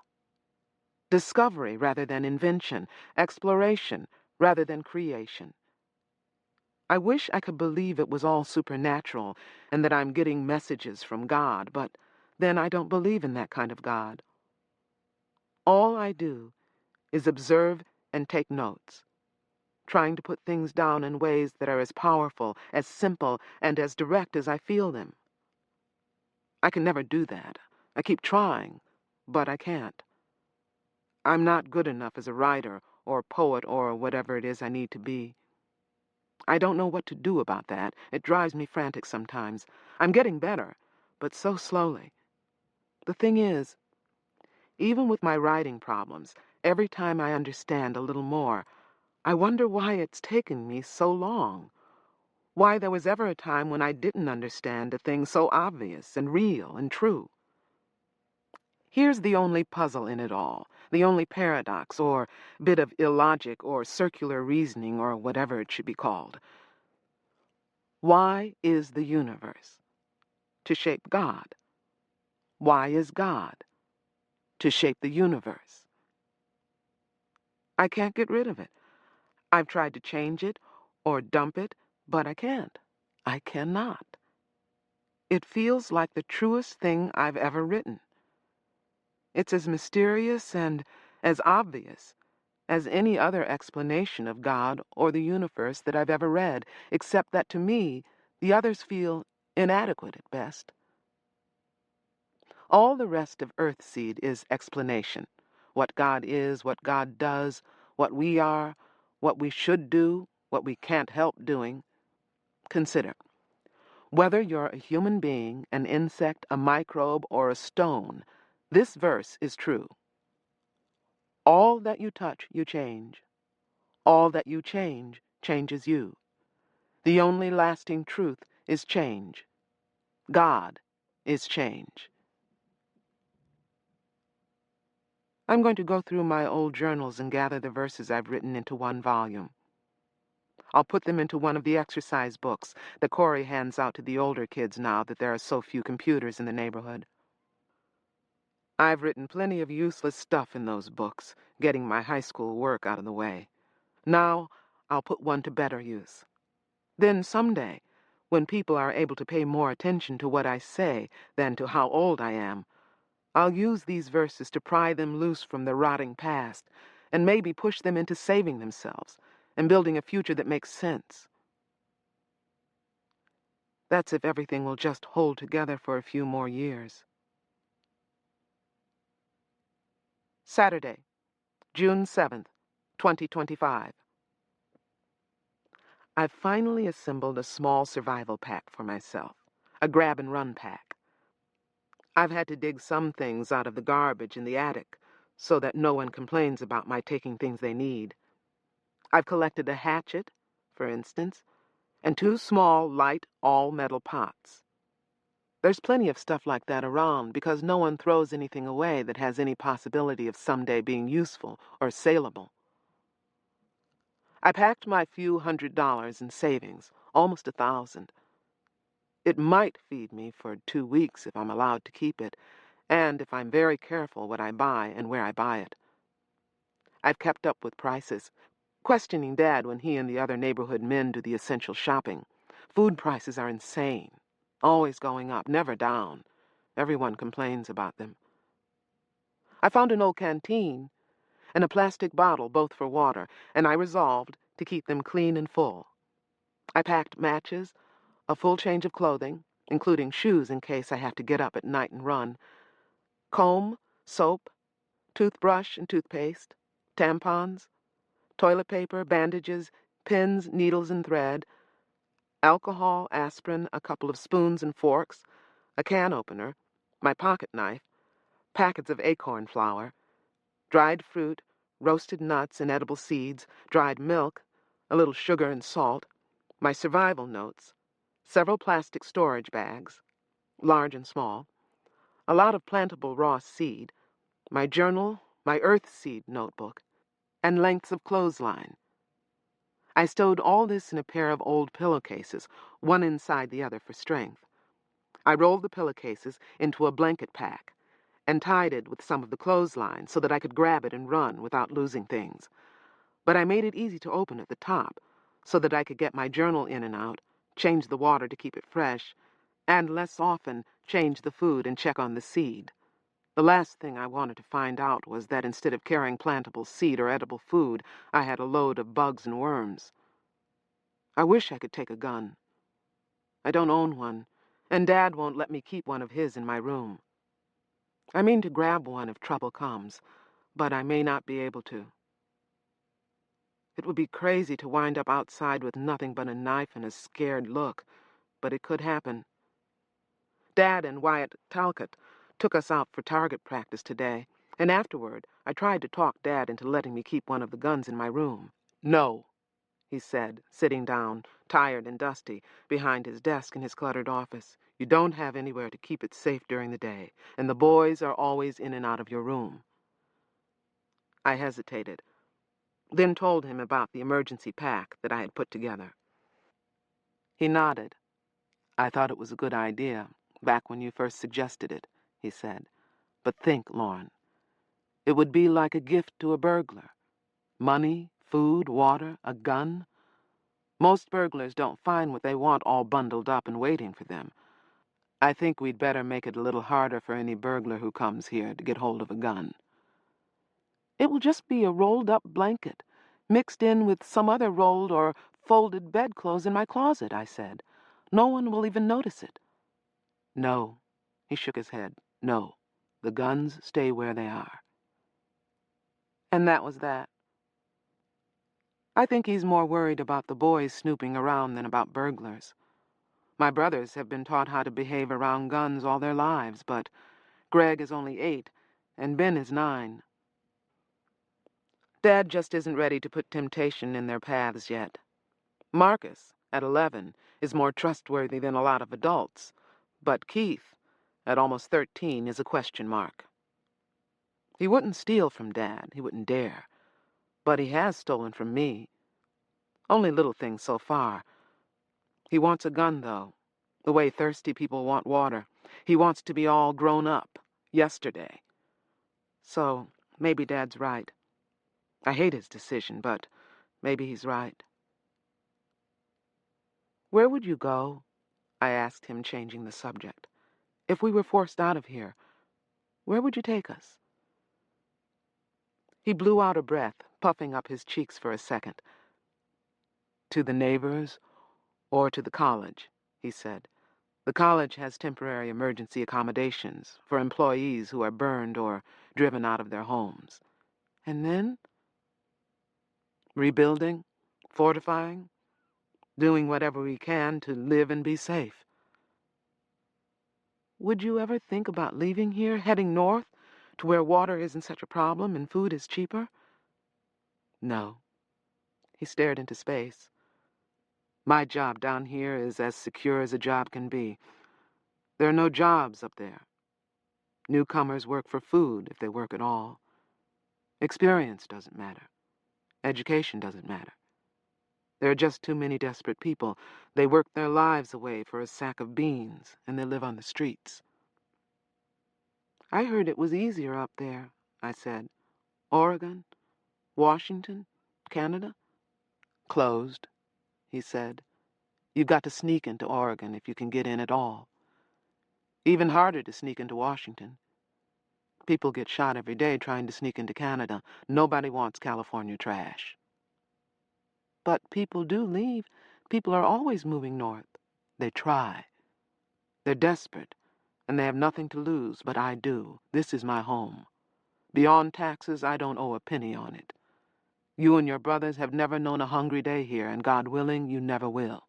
Discovery rather than invention, exploration rather than creation. I wish I could believe it was all supernatural and that I'm getting messages from God, but then I don't believe in that kind of God. All I do is observe and take notes, trying to put things down in ways that are as powerful, as simple, and as direct as I feel them. I can never do that. I keep trying, but I can't. I'm not good enough as a writer or poet or whatever it is I need to be. I don't know what to do about that. It drives me frantic sometimes. I'm getting better, but so slowly. The thing is, even with my writing problems, every time I understand a little more, I wonder why it's taken me so long. Why there was ever a time when I didn't understand a thing so obvious and real and true. Here's the only puzzle in it all, the only paradox or bit of illogic or circular reasoning or whatever it should be called. Why is the universe? To shape God. Why is God? To shape the universe. I can't get rid of it. I've tried to change it or dump it, but I can't. I cannot. It feels like the truest thing I've ever written. It's as mysterious and as obvious as any other explanation of God or the universe that I've ever read, except that to me, the others feel inadequate at best. All the rest of Earthseed is explanation. What God is, what God does, what we are, what we should do, what we can't help doing. Consider, whether you're a human being, an insect, a microbe, or a stone, this verse is true. All that you touch, you change. All that you change, changes you. The only lasting truth is change. God is change. I'm going to go through my old journals and gather the verses I've written into one volume. I'll put them into one of the exercise books that Corey hands out to the older kids now that there are so few computers in the neighborhood. I've written plenty of useless stuff in those books, getting my high school work out of the way. Now, I'll put one to better use. Then someday, when people are able to pay more attention to what I say than to how old I am, I'll use these verses to pry them loose from the rotting past and maybe push them into saving themselves and building a future that makes sense. That's if everything will just hold together for a few more years. Saturday, June 7th, 2025. I've finally assembled a small survival pack for myself, a grab-and-run pack. I've had to dig some things out of the garbage in the attic so that no one complains about my taking things they need. I've collected a hatchet, for instance, and 2 small, light, all-metal pots. There's plenty of stuff like that around because no one throws anything away that has any possibility of someday being useful or saleable. I packed my few $100 in savings, almost 1,000. It might feed me for 2 weeks if I'm allowed to keep it, and if I'm very careful what I buy and where I buy it. I've kept up with prices, questioning Dad when he and the other neighborhood men do the essential shopping. Food prices are insane, always going up, never down. Everyone complains about them. I found an old canteen and a plastic bottle, both for water, and I resolved to keep them clean and full. I packed matches, a full change of clothing, including shoes in case I have to get up at night and run, comb, soap, toothbrush and toothpaste, tampons, toilet paper, bandages, pins, needles and thread, alcohol, aspirin, a couple of spoons and forks, a can opener, my pocket knife, packets of acorn flour, dried fruit, roasted nuts and edible seeds, dried milk, a little sugar and salt, my survival notes, several plastic storage bags, large and small, a lot of plantable raw seed, my journal, my Earthseed notebook, and lengths of clothesline. I stowed all this in a pair of old pillowcases, one inside the other for strength. I rolled the pillowcases into a blanket pack and tied it with some of the clothesline so that I could grab it and run without losing things. But I made it easy to open at the top so that I could get my journal in and out, change the water to keep it fresh, and less often change the food and check on the seed. The last thing I wanted to find out was that instead of carrying plantable seed or edible food, I had a load of bugs and worms. I wish I could take a gun. I don't own one, and Dad won't let me keep one of his in my room. I mean to grab one if trouble comes, but I may not be able to. It would be crazy to wind up outside with nothing but a knife and a scared look, but it could happen. Dad and Wyatt Talcott took us out for target practice today, and afterward I tried to talk Dad into letting me keep one of the guns in my room. "No," he said, sitting down, tired and dusty, behind his desk in his cluttered office. "You don't have anywhere to keep it safe during the day, and the boys are always in and out of your room." I hesitated, then told him about the emergency pack that I had put together. He nodded. "I thought it was a good idea, back when you first suggested it," he said. "But think, Lauren, it would be like a gift to a burglar. Money, food, water, a gun. Most burglars don't find what they want all bundled up and waiting for them. I think we'd better make it a little harder for any burglar who comes here to get hold of a gun." "It will just be a rolled-up blanket, mixed in with some other rolled or folded bedclothes in my closet," I said. "No one will even notice it." "No," he shook his head. "No, the guns stay where they are." And that was that. I think he's more worried about the boys snooping around than about burglars. My brothers have been taught how to behave around guns all their lives, but Greg is only 8, and Ben is 9. Dad just isn't ready to put temptation in their paths yet. Marcus, at 11, is more trustworthy than a lot of adults, but Keith, at almost 13, is a question mark. He wouldn't steal from Dad, he wouldn't dare, but he has stolen from me. Only little things so far. He wants a gun, though, the way thirsty people want water. He wants to be all grown up, yesterday. So, maybe Dad's right. I hate his decision, but maybe he's right. "Where would you go?" I asked him, changing the subject. "If we were forced out of here, where would you take us?" He blew out a breath, puffing up his cheeks for a second. "To the neighbors or to the college," he said. "The college has temporary emergency accommodations for employees who are burned or driven out of their homes. And then? Rebuilding, fortifying, doing whatever we can to live and be safe." "Would you ever think about leaving here, heading north, to where water isn't such a problem and food is cheaper?" "No." He stared into space. "My job down here is as secure as a job can be. There are no jobs up there. Newcomers work for food, if they work at all. Experience doesn't matter. Education doesn't matter. There are just too many desperate people. They work their lives away for a sack of beans, and they live on the streets." "I heard it was easier up there," I said. "Oregon, Washington, Canada?" "Closed," he said. "You've got to sneak into Oregon if you can get in at all. Even harder to sneak into Washington. People get shot every day trying to sneak into Canada. Nobody wants California trash." "But people do leave. People are always moving north." "They try. They're desperate, and they have nothing to lose, but I do. This is my home. Beyond taxes, I don't owe a penny on it. You and your brothers have never known a hungry day here, and God willing, you never will."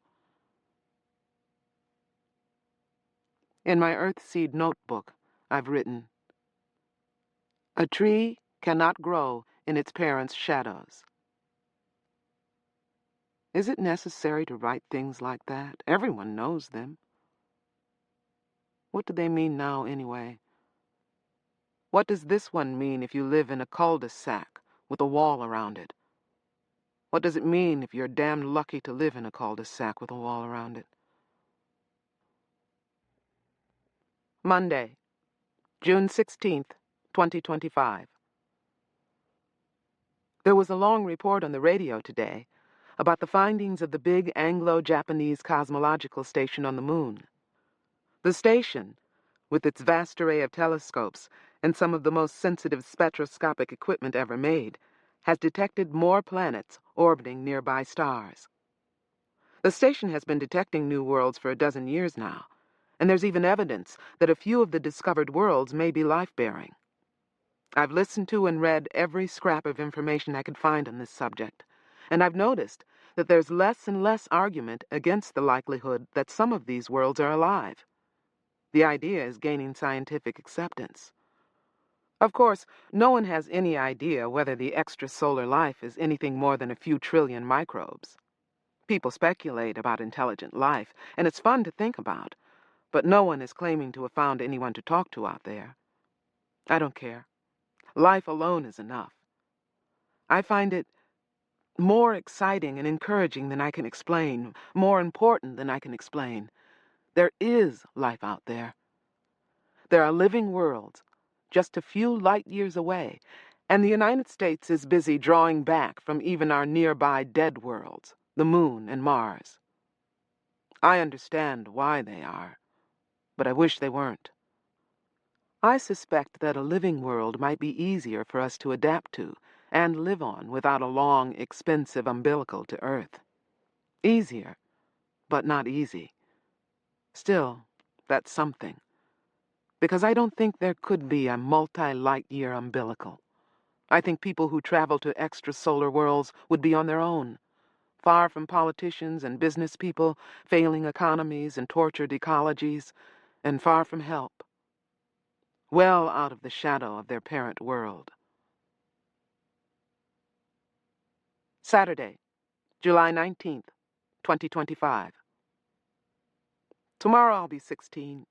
In my Earthseed notebook, I've written, "A tree cannot grow in its parents' shadows." Is it necessary to write things like that? Everyone knows them. What do they mean now, anyway? What does this one mean if you live in a cul-de-sac with a wall around it? What does it mean if you're damned lucky to live in a cul-de-sac with a wall around it? Monday, June 16th, 2025. There was a long report on the radio today about the findings of the big Anglo-Japanese cosmological station on the moon. The station, with its vast array of telescopes and some of the most sensitive spectroscopic equipment ever made, has detected more planets orbiting nearby stars. The station has been detecting new worlds for a dozen years now, and there's even evidence that a few of the discovered worlds may be life-bearing. I've listened to and read every scrap of information I could find on this subject, and I've noticed that there's less and less argument against the likelihood that some of these worlds are alive. The idea is gaining scientific acceptance. Of course, no one has any idea whether the extrasolar life is anything more than a few trillion microbes. People speculate about intelligent life, and it's fun to think about, but no one is claiming to have found anyone to talk to out there. I don't care. Life alone is enough. I find it more exciting and encouraging than I can explain, more important than I can explain. There is life out there. There are living worlds, just a few light years away, and the United States is busy drawing back from even our nearby dead worlds, the Moon and Mars. I understand why they are, but I wish they weren't. I suspect that a living world might be easier for us to adapt to and live on without a long, expensive umbilical to Earth. Easier, but not easy. Still, that's something. Because I don't think there could be a multi-light-year umbilical. I think people who travel to extrasolar worlds would be on their own, far from politicians and business people, failing economies and tortured ecologies, and far from help. Well out of the shadow of their parent world. Saturday, July 19th, 2025. Tomorrow I'll be 16.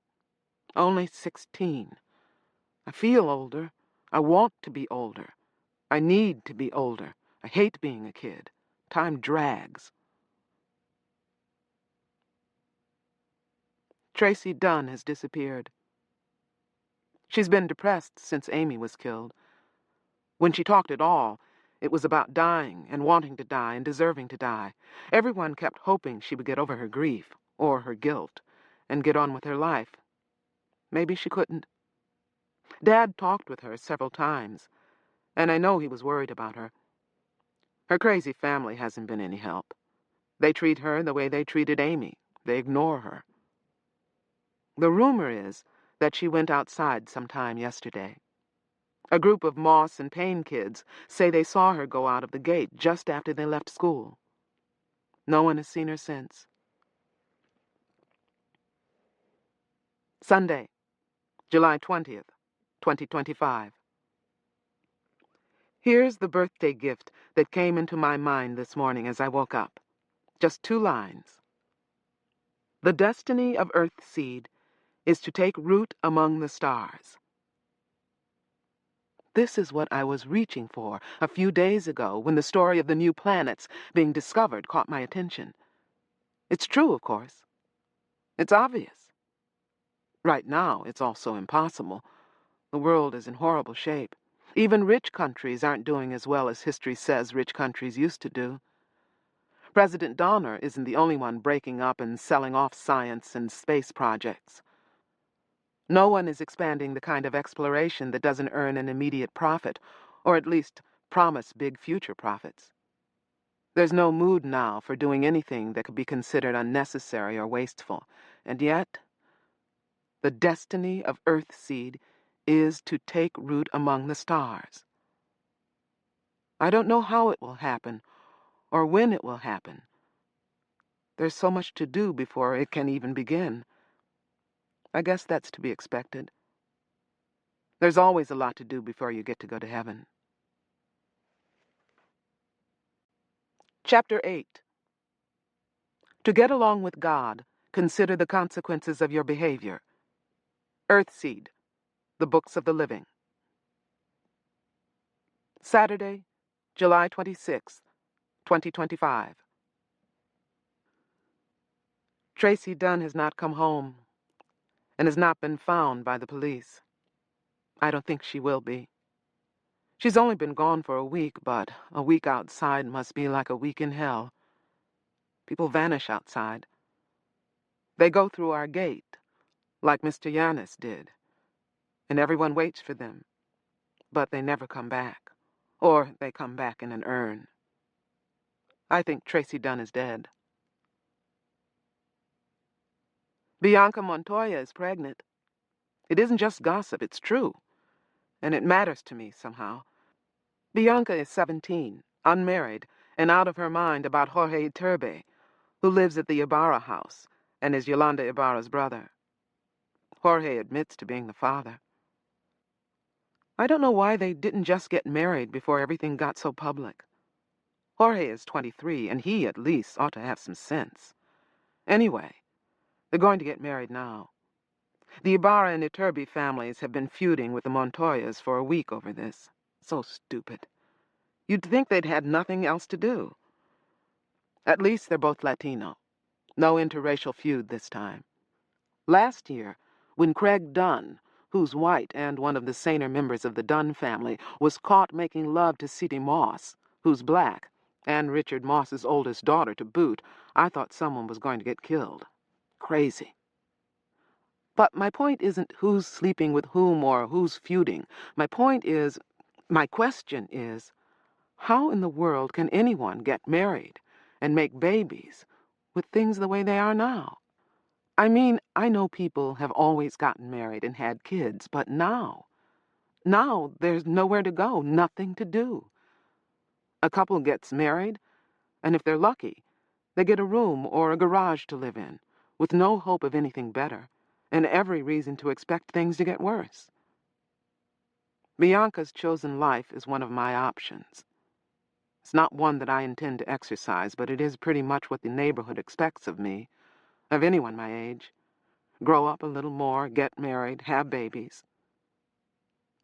Only 16. I feel older. I want to be older. I need to be older. I hate being a kid. Time drags. Tracy Dunn has disappeared. She's been depressed since Amy was killed. When she talked at all, it was about dying and wanting to die and deserving to die. Everyone kept hoping she would get over her grief, or her guilt, and get on with her life. Maybe she couldn't. Dad talked with her several times, and I know he was worried about her. Her crazy family hasn't been any help. They treat her the way they treated Amy. They ignore her. The rumor is that she went outside sometime yesterday. A group of Moss and Payne kids say they saw her go out of the gate just after they left school. No one has seen her since. Sunday, July 20th, 2025. Here's the birthday gift that came into my mind this morning as I woke up. Just 2 lines. The destiny of Earthseed is to take root among the stars. This is what I was reaching for a few days ago when the story of the new planets being discovered caught my attention. It's true, of course. It's obvious. Right now, it's also impossible. The world is in horrible shape. Even rich countries aren't doing as well as history says rich countries used to do. President Donner isn't the only one breaking up and selling off science and space projects. No one is expanding the kind of exploration that doesn't earn an immediate profit, or at least promise big future profits. There's no mood now for doing anything that could be considered unnecessary or wasteful, and yet, the destiny of Earthseed is to take root among the stars. I don't know how it will happen, or when it will happen. There's so much to do before it can even begin. I guess that's to be expected. There's always a lot to do before you get to go to heaven. Chapter 8. To get along with God, consider the consequences of your behavior. Earthseed, the Books of the Living. Saturday, July 26th, 2025. Tracy Dunn has not come home and has not been found by the police. I don't think she will be. She's only been gone for a week, but a week outside must be like a week in hell. People vanish outside. They go through our gate, like Mr. Yanis did, and everyone waits for them, but they never come back, or they come back in an urn. I think Tracy Dunn is dead. Bianca Montoya is pregnant. It isn't just gossip, it's true, and it matters to me somehow. Bianca is 17, unmarried, and out of her mind about Jorge Iturbe, who lives at the Ibarra house and is Yolanda Ibarra's brother. Jorge admits to being the father. I don't know why they didn't just get married before everything got so public. Jorge is 23, and he, at least, ought to have some sense. Anyway, they're going to get married now. The Ibarra and Iturbe families have been feuding with the Montoyas for a week over this. So stupid. You'd think they'd had nothing else to do. At least they're both Latino. No interracial feud this time. Last year, when Craig Dunn, who's white and one of the saner members of the Dunn family, was caught making love to City Moss, who's black, and Richard Moss's oldest daughter to boot, I thought someone was going to get killed. Crazy. But my point isn't who's sleeping with whom or who's feuding. My question is, how in the world can anyone get married and make babies with things the way they are now? I mean, I know people have always gotten married and had kids, but now there's nowhere to go, nothing to do. A couple gets married, and if they're lucky, they get a room or a garage to live in, with no hope of anything better, and every reason to expect things to get worse. Bianca's chosen life is one of my options. It's not one that I intend to exercise, but it is pretty much what the neighborhood expects of me, of anyone my age. Grow up a little more, get married, have babies.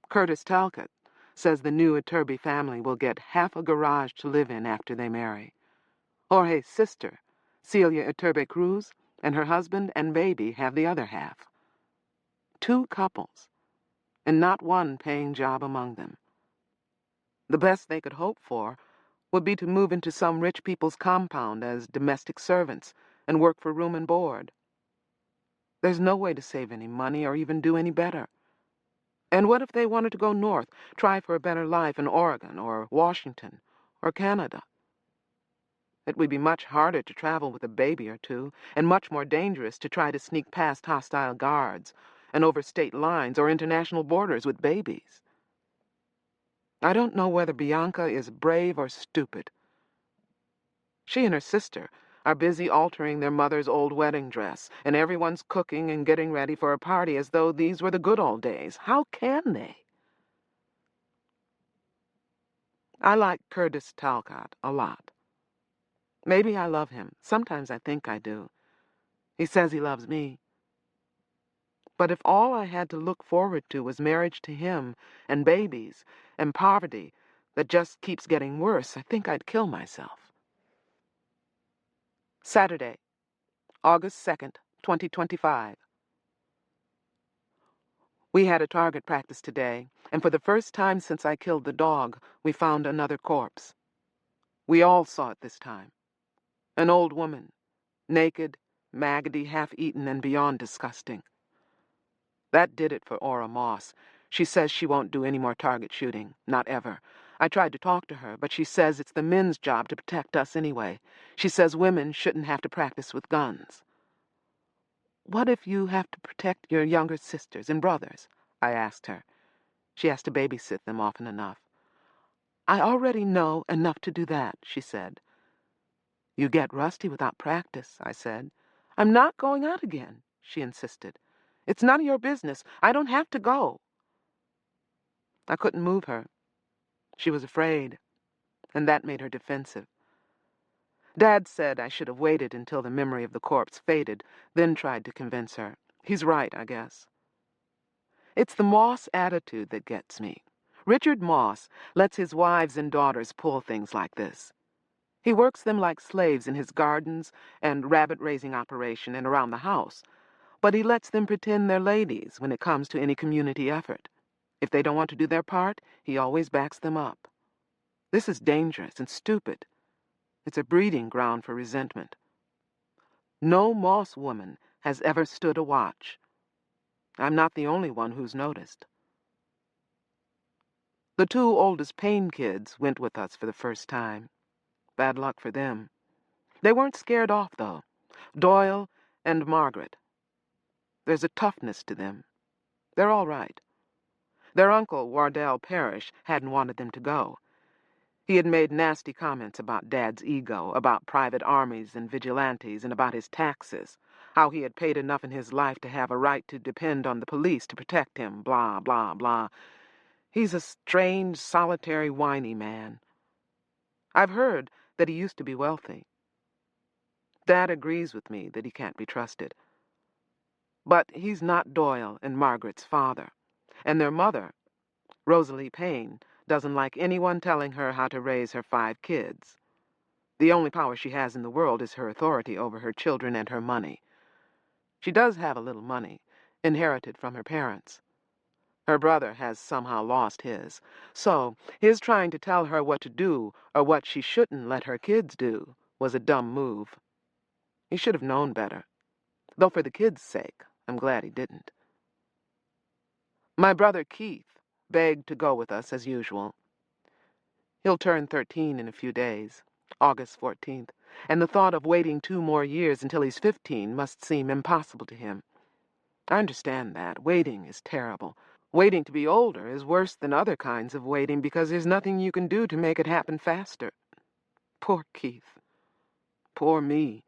Curtis Talcott says the new Iturbe family will get half a garage to live in after they marry. Jorge's sister, Celia Iturbe Cruz, and her husband and baby have the other half. 2 couples, and not one paying job among them. The best they could hope for would be to move into some rich people's compound as domestic servants and work for room and board. There's no way to save any money or even do any better. And what if they wanted to go north, try for a better life in Oregon or Washington or Canada? It would be much harder to travel with a baby or two, and much more dangerous to try to sneak past hostile guards and over state lines or international borders with babies. I don't know whether Bianca is brave or stupid. She and her sister are busy altering their mother's old wedding dress, and everyone's cooking and getting ready for a party as though these were the good old days. How can they? I like Curtis Talcott a lot. Maybe I love him. Sometimes I think I do. He says he loves me. But if all I had to look forward to was marriage to him, and babies, and poverty that just keeps getting worse, I think I'd kill myself. Saturday, August 2nd, 2025. We had a target practice today, and for the first time since I killed the dog, we found another corpse. We all saw it this time. An old woman, naked, maggoty, half-eaten, and beyond disgusting. That did it for Ora Moss. She says she won't do any more target shooting, not ever. I tried to talk to her, but she says it's the men's job to protect us anyway. She says women shouldn't have to practice with guns. What if you have to protect your younger sisters and brothers? I asked her. She has to babysit them often enough. I already know enough to do that, she said. You get rusty without practice, I said. I'm not going out again, she insisted. It's none of your business. I don't have to go. I couldn't move her. She was afraid, and that made her defensive. Dad said I should have waited until the memory of the corpse faded, then tried to convince her. He's right, I guess. It's the Moss attitude that gets me. Richard Moss lets his wives and daughters pull things like this. He works them like slaves in his gardens and rabbit-raising operation and around the house, but he lets them pretend they're ladies when it comes to any community effort. If they don't want to do their part, he always backs them up. This is dangerous and stupid. It's a breeding ground for resentment. No Moss woman has ever stood a watch. I'm not the only one who's noticed. The two oldest Payne kids went with us for the first time. Bad luck for them. They weren't scared off, though. Doyle and Margaret. There's a toughness to them. They're all right. Their uncle, Wardell Parrish, hadn't wanted them to go. He had made nasty comments about Dad's ego, about private armies and vigilantes, and about his taxes, how he had paid enough in his life to have a right to depend on the police to protect him, blah, blah, blah. He's a strange, solitary, whiny man. I've heard that he used to be wealthy. Dad agrees with me that he can't be trusted. But he's not Doyle and Margaret's father, and their mother, Rosalie Payne, doesn't like anyone telling her how to raise her 5 kids. The only power she has in the world is her authority over her children and her money. She does have a little money, inherited from her parents. Her brother has somehow lost his, so his trying to tell her what to do or what she shouldn't let her kids do was a dumb move. He should have known better, though for the kids' sake, I'm glad he didn't. My brother Keith begged to go with us as usual. He'll turn 13 in a few days, August 14th, and the thought of waiting 2 more years until he's 15 must seem impossible to him. I understand that. Waiting is terrible. Waiting to be older is worse than other kinds of waiting because there's nothing you can do to make it happen faster. Poor Keith. Poor me.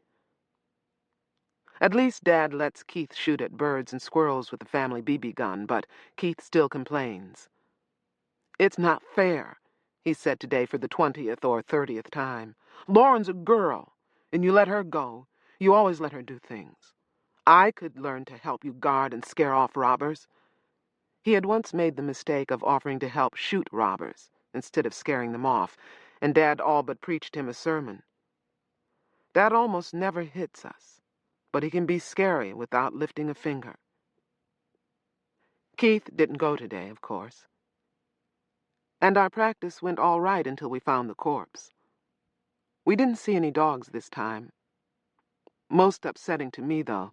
At least Dad lets Keith shoot at birds and squirrels with the family BB gun, but Keith still complains. It's not fair, he said today for the 20th or 30th time. Lauren's a girl, and you let her go. You always let her do things. I could learn to help you guard and scare off robbers. He had once made the mistake of offering to help shoot robbers instead of scaring them off, and Dad all but preached him a sermon. Dad almost never hits us, but he can be scary without lifting a finger. Keith didn't go today, of course. And our practice went all right until we found the corpse. We didn't see any dogs this time. Most upsetting to me, though,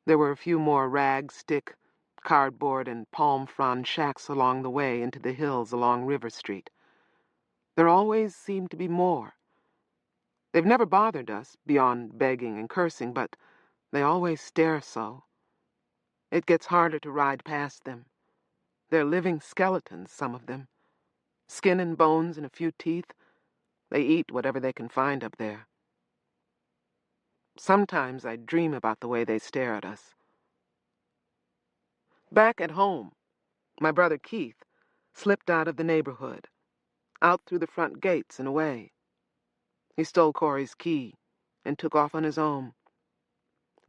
there were a few more rag, stick, cardboard, and palm frond shacks along the way into the hills along River Street. There always seemed to be more. They've never bothered us, beyond begging and cursing, but they always stare so. It gets harder to ride past them. They're living skeletons, some of them. Skin and bones and a few teeth. They eat whatever they can find up there. Sometimes I dream about the way they stare at us. Back at home, my brother Keith slipped out of the neighborhood, out through the front gates and away. He stole Corey's key and took off on his own.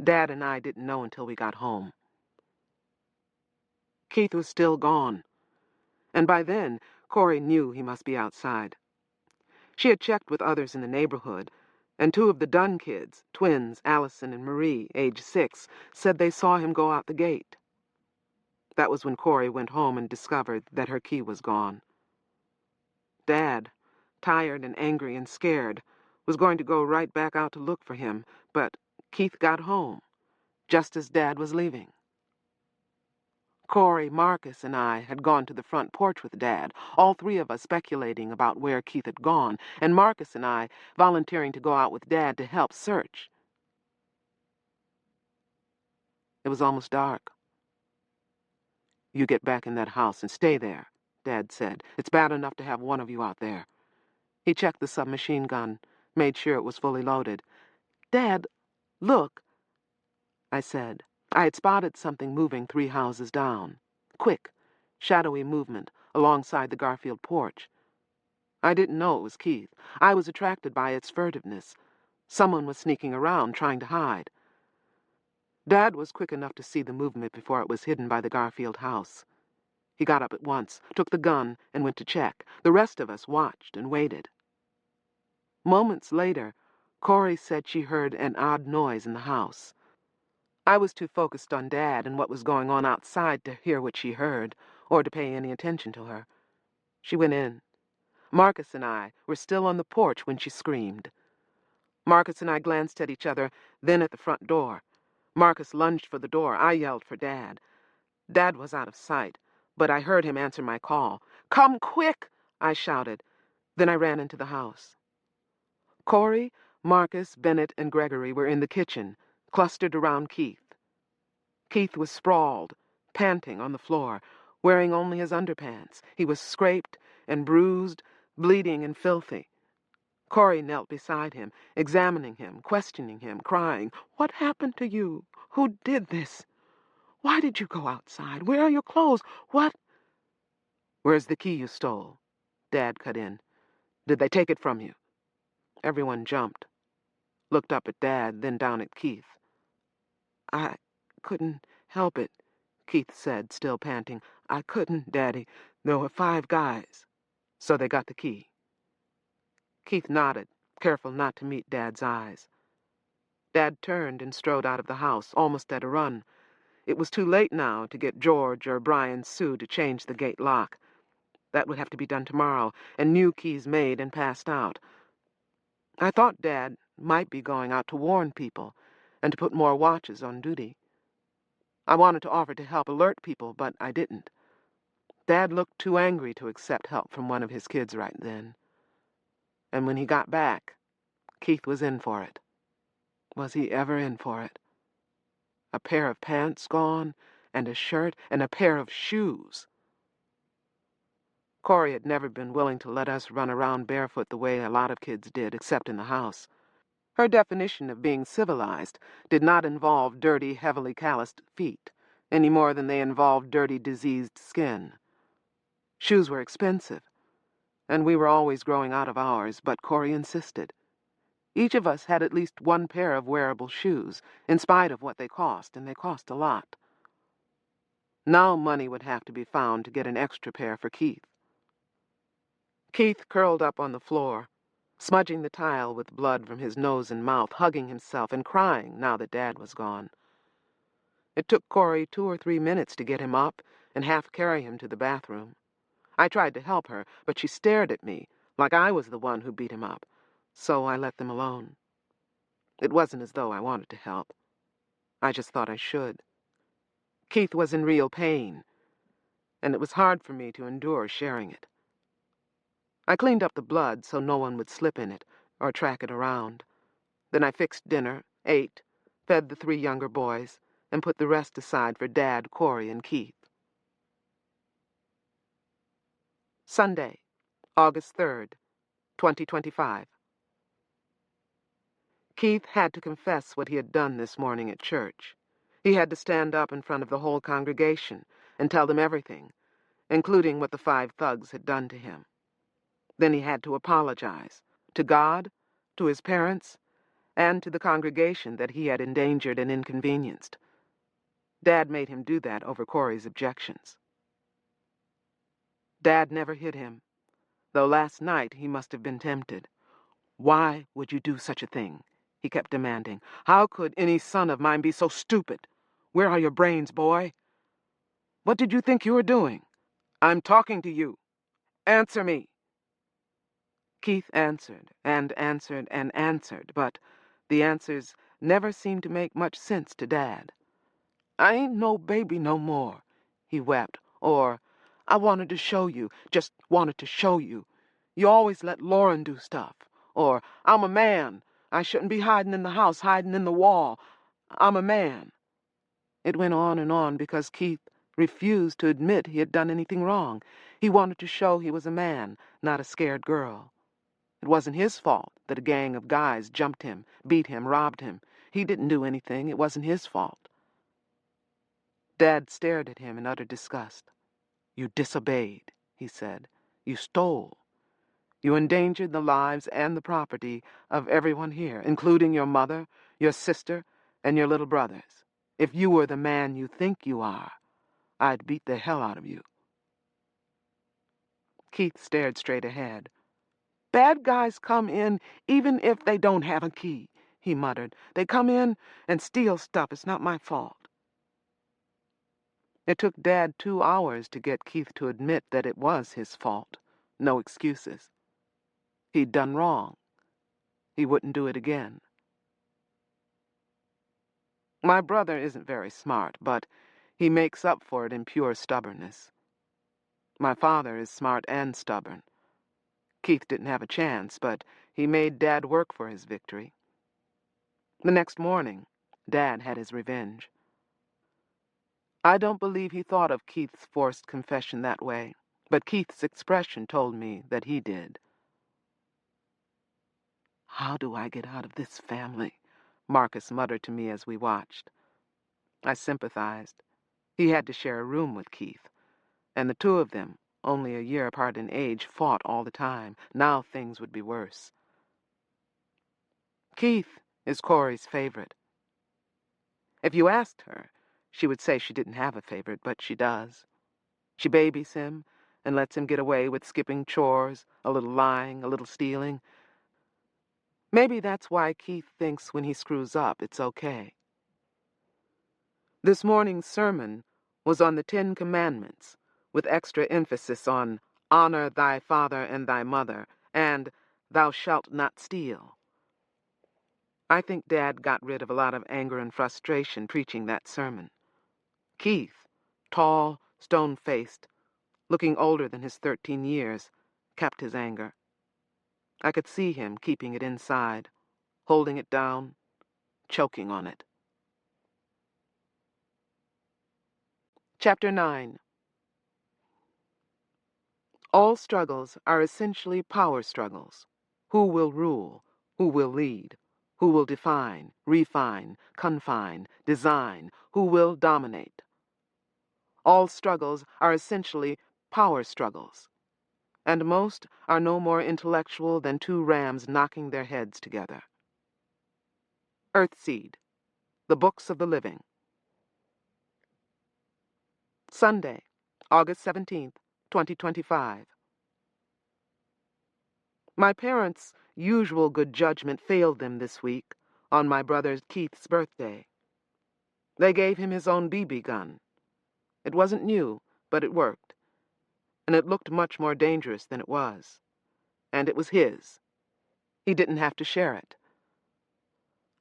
Dad and I didn't know until we got home. Keith was still gone, and by then Corey knew he must be outside. She had checked with others in the neighborhood, and 2 of the Dunn kids, twins, Allison and Marie, age 6, said they saw him go out the gate. That was when Corey went home and discovered that her key was gone. Dad, tired and angry and scared, was going to go right back out to look for him, but Keith got home, just as Dad was leaving. Corey, Marcus, and I had gone to the front porch with Dad, all 3 of us speculating about where Keith had gone, and Marcus and I volunteering to go out with Dad to help search. It was almost dark. "You get back in that house and stay there," Dad said. "It's bad enough to have one of you out there." He checked the submachine gun, made sure it was fully loaded. "Dad, look," I said. I had spotted something moving 3 houses down. Quick, shadowy movement alongside the Garfield porch. I didn't know it was Keith. I was attracted by its furtiveness. Someone was sneaking around, trying to hide. Dad was quick enough to see the movement before it was hidden by the Garfield house. He got up at once, took the gun, and went to check. The rest of us watched and waited. Moments later, Corey said she heard an odd noise in the house. I was too focused on Dad and what was going on outside to hear what she heard, or to pay any attention to her. She went in. Marcus and I were still on the porch when she screamed. Marcus and I glanced at each other, then at the front door. Marcus lunged for the door. I yelled for Dad. Dad was out of sight, but I heard him answer my call. "Come quick!" I shouted. Then I ran into the house. Corey, Marcus, Bennett, and Gregory were in the kitchen, clustered around Keith. Keith was sprawled, panting on the floor, wearing only his underpants. He was scraped and bruised, bleeding and filthy. Corey knelt beside him, examining him, questioning him, crying, "What happened to you? Who did this? Why did you go outside? Where are your clothes? What?" "Where's the key you stole?" Dad cut in. "Did they take it from you?" Everyone jumped, looked up at Dad, then down at Keith. "I couldn't help it," Keith said, still panting. "I couldn't, Daddy. There were 5 guys. So they got the key." Keith nodded, careful not to meet Dad's eyes. Dad turned and strode out of the house, almost at a run. It was too late now to get George or Brian Sue to change the gate lock. That would have to be done tomorrow, and new keys made and passed out. I thought Dad might be going out to warn people and to put more watches on duty. I wanted to offer to help alert people, but I didn't. Dad looked too angry to accept help from one of his kids right then. And when he got back, Keith was in for it. Was he ever in for it? A pair of pants gone, and a shirt, and a pair of shoes. Corey had never been willing to let us run around barefoot the way a lot of kids did, except in the house. Her definition of being civilized did not involve dirty, heavily calloused feet, any more than they involved dirty, diseased skin. Shoes were expensive, and we were always growing out of ours, but Corey insisted. Each of us had at least one pair of wearable shoes, in spite of what they cost, and they cost a lot. Now money would have to be found to get an extra pair for Keith. Keith curled up on the floor, smudging the tile with blood from his nose and mouth, hugging himself and crying now that Dad was gone. It took Corey 2 or 3 minutes to get him up and half carry him to the bathroom. I tried to help her, but she stared at me like I was the one who beat him up, so I let them alone. It wasn't as though I wanted to help. I just thought I should. Keith was in real pain, and it was hard for me to endure sharing it. I cleaned up the blood so no one would slip in it or track it around. Then I fixed dinner, ate, fed the 3 younger boys, and put the rest aside for Dad, Corey, and Keith. Sunday, August 3rd, 2025. Keith had to confess what he had done this morning at church. He had to stand up in front of the whole congregation and tell them everything, including what the 5 thugs had done to him. Then he had to apologize, to God, to his parents, and to the congregation that he had endangered and inconvenienced. Dad made him do that over Corey's objections. Dad never hit him, though last night he must have been tempted. "Why would you do such a thing?" he kept demanding. "How could any son of mine be so stupid? Where are your brains, boy? What did you think you were doing? I'm talking to you. Answer me." Keith answered and answered and answered, but the answers never seemed to make much sense to Dad. "I ain't no baby no more," he wept, or, "I wanted to show you, just wanted to show you. You always let Lauren do stuff," or, "I'm a man. I shouldn't be hiding in the house, hiding in the wall. I'm a man." It went on because Keith refused to admit he had done anything wrong. He wanted to show he was a man, not a scared girl. It wasn't his fault that a gang of guys jumped him, beat him, robbed him. He didn't do anything. It wasn't his fault. Dad stared at him in utter disgust. "You disobeyed," he said. "You stole. You endangered the lives and the property of everyone here, including your mother, your sister, and your little brothers. If you were the man you think you are, I'd beat the hell out of you." Keith stared straight ahead. "Bad guys come in even if they don't have a key," he muttered. "They come in and steal stuff. It's not my fault." It took Dad 2 hours to get Keith to admit that it was his fault. No excuses. He'd done wrong. He wouldn't do it again. My brother isn't very smart, but he makes up for it in pure stubbornness. My father is smart and stubborn. Keith didn't have a chance, but he made Dad work for his victory. The next morning, Dad had his revenge. I don't believe he thought of Keith's forced confession that way, but Keith's expression told me that he did. "How do I get out of this family?" Marcus muttered to me as we watched. I sympathized. He had to share a room with Keith, and the two of them, only a year apart in age, fought all the time. Now things would be worse. Keith is Corey's favorite. If you asked her, she would say she didn't have a favorite, but she does. She babies him and lets him get away with skipping chores, a little lying, a little stealing. Maybe that's why Keith thinks when he screws up, it's okay. This morning's sermon was on the 10 Commandments, with extra emphasis on honor thy father and thy mother, and thou shalt not steal. I think Dad got rid of a lot of anger and frustration preaching that sermon. Keith, tall, stone-faced, looking older than his 13 years, kept his anger. I could see him keeping it inside, holding it down, choking on it. Chapter 9. All struggles are essentially power struggles. Who will rule? Who will lead? Who will define, refine, confine, design? Who will dominate? All struggles are essentially power struggles, and most are no more intellectual than two rams knocking their heads together. Earthseed, The Books of the Living. Sunday, August 17th, 2025. My parents' usual good judgment failed them this week on my brother Keith's birthday. They gave him his own BB gun. It wasn't new, but it worked. And it looked much more dangerous than it was. And it was his. He didn't have to share it.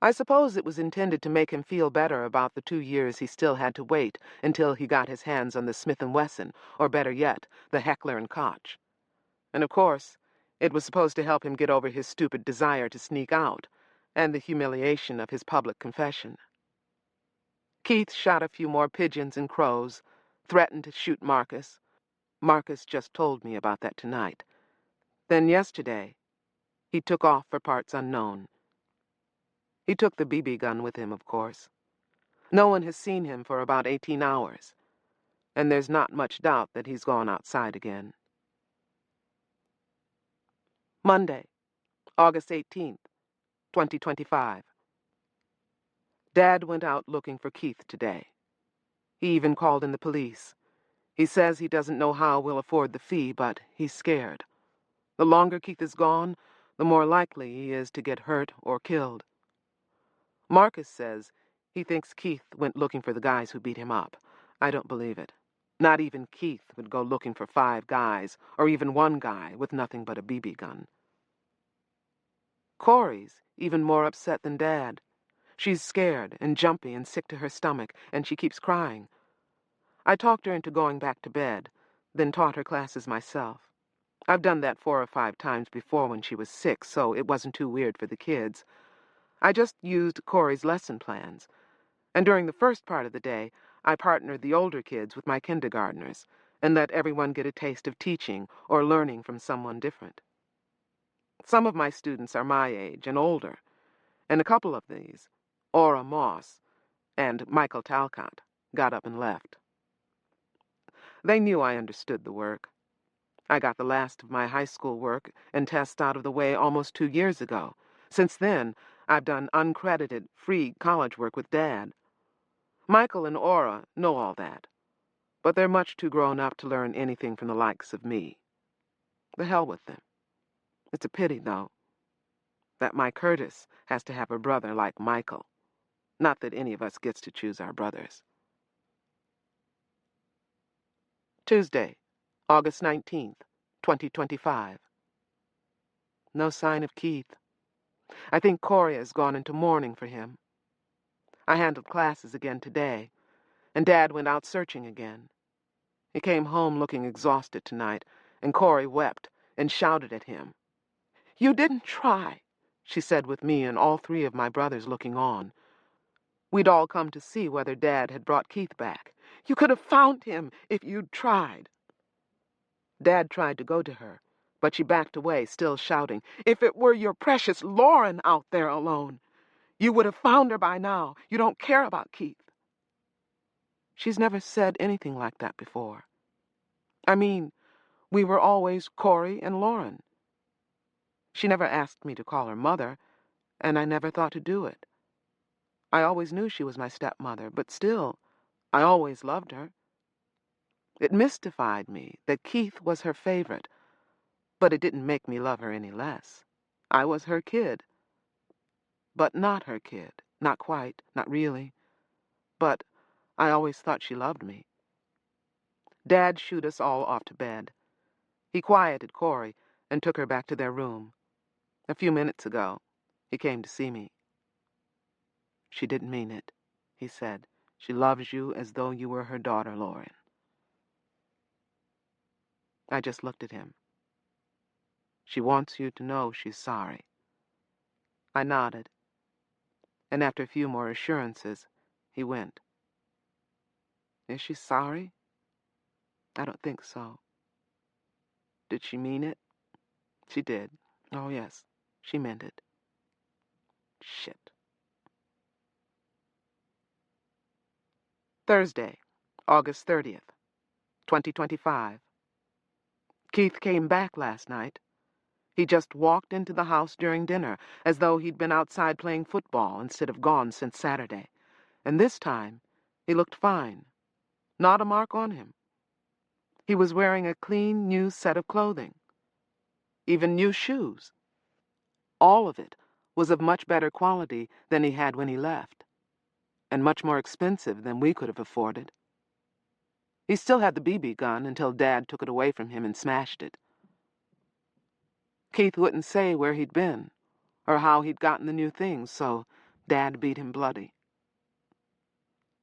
I suppose it was intended to make him feel better about the 2 years he still had to wait until he got his hands on the Smith & Wesson, or better yet, the Heckler & Koch. And of course, it was supposed to help him get over his stupid desire to sneak out, and the humiliation of his public confession. Keith shot a few more pigeons and crows, threatened to shoot Marcus. Marcus just told me about that tonight. Then yesterday, he took off for parts unknown. He took the BB gun with him, of course. No one has seen him for about 18 hours, and there's not much doubt that he's gone outside again. Monday, August 18th, 2025. Dad went out looking for Keith today. He even called in the police. He says he doesn't know how we'll afford the fee, but he's scared. The longer Keith is gone, the more likely he is to get hurt or killed. Marcus says he thinks Keith went looking for the guys who beat him up. I don't believe it. Not even Keith would go looking for 5 guys, or even 1 guy with nothing but a BB gun. Corey's even more upset than Dad. She's scared and jumpy and sick to her stomach, and she keeps crying. I talked her into going back to bed, then taught her classes myself. I've done that 4 or 5 times before when she was sick, so it wasn't too weird for the kids. I just used Corey's lesson plans, and during the first part of the day, I partnered the older kids with my kindergartners and let everyone get a taste of teaching or learning from someone different. Some of my students are my age and older, and a couple of these, Aura Moss and Michael Talcott, got up and left. They knew I understood the work. I got the last of my high school work and tests out of the way almost 2 years ago. Since then, I've done uncredited, free college work with Dad. Michael and Aura know all that, but they're much too grown up to learn anything from the likes of me. The hell with them. It's a pity, though, that my Curtis has to have a brother like Michael. Not that any of us gets to choose our brothers. Tuesday, August 19th, 2025. No sign of Keith. I think Corey has gone into mourning for him. I handled classes again today, and Dad went out searching again. He came home looking exhausted tonight, and Corey wept and shouted at him. "You didn't try," she said with me and all three of my brothers looking on. We'd all come to see whether Dad had brought Keith back. "You could have found him if you'd tried." Dad tried to go to her, but she backed away, still shouting, "If it were your precious Lauren out there alone, you would have found her by now. You don't care about Keith." She's never said anything like that before. I mean, we were always Corey and Lauren. She never asked me to call her mother, and I never thought to do it. I always knew she was my stepmother, but still, I always loved her. It mystified me that Keith was her favorite, but it didn't make me love her any less. I was her kid. But not her kid. Not quite, not really. But I always thought she loved me. Dad shooed us all off to bed. He quieted Corey and took her back to their room. A few minutes ago, he came to see me. "She didn't mean it," he said. "She loves you as though you were her daughter, Lauren." I just looked at him. "She wants you to know she's sorry." I nodded, and after a few more assurances, he went. "Is she sorry?" "I don't think so." "Did she mean it?" "She did. Oh, yes, she meant it." Shit. Thursday, August 30th, 2025. Keith came back last night. He just walked into the house during dinner, as though he'd been outside playing football instead of gone since Saturday. And this time, he looked fine. Not a mark on him. He was wearing a clean, new set of clothing. Even new shoes. All of it was of much better quality than he had when he left, and much more expensive than we could have afforded. He still had the BB gun until Dad took it away from him and smashed it. Keith wouldn't say where he'd been, or how he'd gotten the new things, so Dad beat him bloody.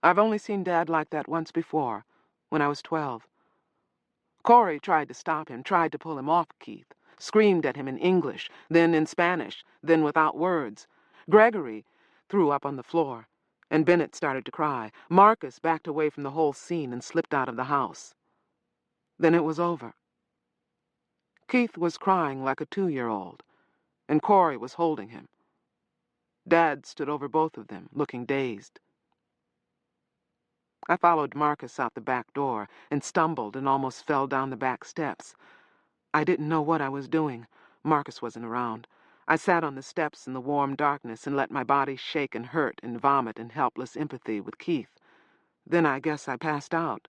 I've only seen Dad like that once before, when I was 12. Corey tried to stop him, tried to pull him off Keith, screamed at him in English, then in Spanish, then without words. Gregory threw up on the floor, and Bennett started to cry. Marcus backed away from the whole scene and slipped out of the house. Then it was over. Keith was crying like a 2-year-old, and Corey was holding him. Dad stood over both of them, looking dazed. I followed Marcus out the back door and stumbled and almost fell down the back steps. I didn't know what I was doing. Marcus wasn't around. I sat on the steps in the warm darkness and let my body shake and hurt and vomit in helpless empathy with Keith. Then I guess I passed out.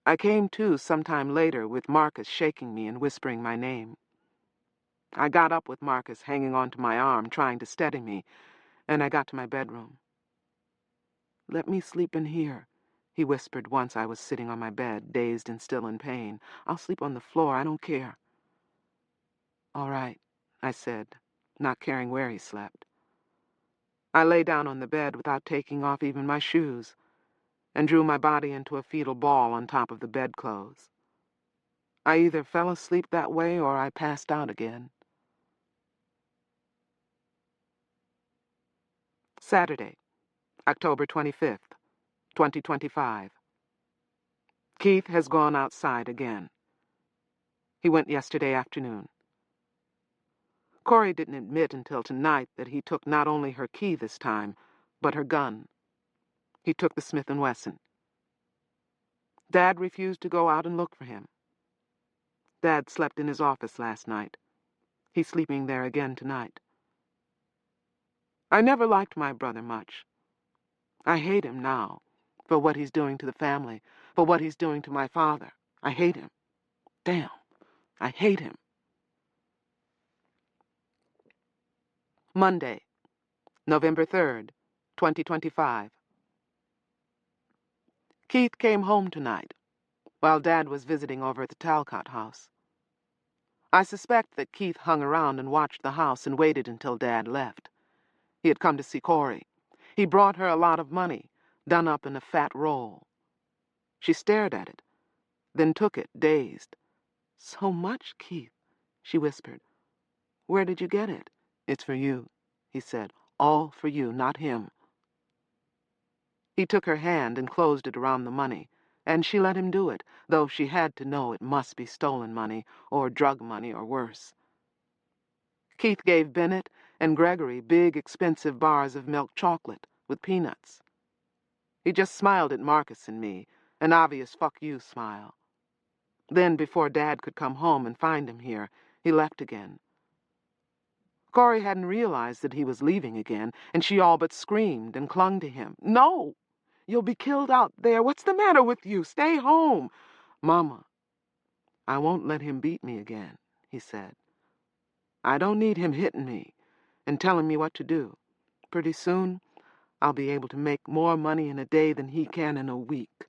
I came to sometime later with Marcus shaking me and whispering my name. I got up with Marcus hanging onto my arm, trying to steady me, and I got to my bedroom. "Let me sleep in here," he whispered once I was sitting on my bed, dazed and still in pain. "I'll sleep on the floor, I don't care." "All right," I said, not caring where he slept. I lay down on the bed without taking off even my shoes, and drew my body into a fetal ball on top of the bedclothes. I either fell asleep that way or I passed out again. Saturday, October 25th, 2025. Keith has gone outside again. He went yesterday afternoon. Corey didn't admit until tonight that he took not only her key this time, but her gun. He took the Smith & Wesson. Dad refused to go out and look for him. Dad slept in his office last night. He's sleeping there again tonight. I never liked my brother much. I hate him now, for what he's doing to the family, for what he's doing to my father. I hate him. Damn. I hate him. Monday, November 3rd, 2025. Keith came home tonight, while Dad was visiting over at the Talcott house. I suspect that Keith hung around and watched the house and waited until Dad left. He had come to see Corey. He brought her a lot of money, done up in a fat roll. She stared at it, then took it, dazed. "So much, Keith," she whispered. "Where did you get it?" "It's for you," he said. "All for you, not him." He took her hand and closed it around the money, and she let him do it, though she had to know it must be stolen money, or drug money, or worse. Keith gave Bennett and Gregory big, expensive bars of milk chocolate with peanuts. He just smiled at Marcus and me, an obvious fuck you smile. Then, before Dad could come home and find him here, he left again. Corey hadn't realized that he was leaving again, and she all but screamed and clung to him. "No! You'll be killed out there. What's the matter with you? Stay home." "Mama, I won't let him beat me again," he said. "I don't need him hitting me and telling me what to do. Pretty soon, I'll be able to make more money in a day than he can in a week,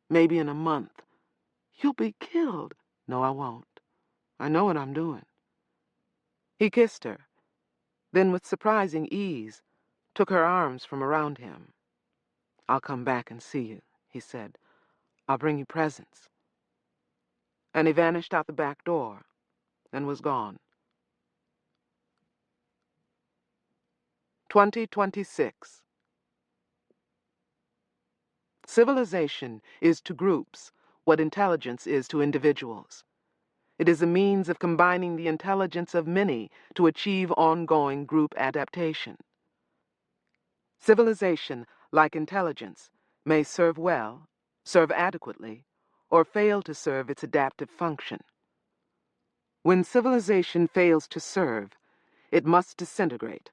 maybe in a month." "You'll be killed." "No, I won't. I know what I'm doing." He kissed her, then with surprising ease, took her arms from around him. "I'll come back and see you," he said. "I'll bring you presents." And he vanished out the back door and was gone. 2026. Civilization is to groups what intelligence is to individuals. It is a means of combining the intelligence of many to achieve ongoing group adaptation. Civilization, like intelligence, may serve well, serve adequately, or fail to serve its adaptive function. When civilization fails to serve, it must disintegrate,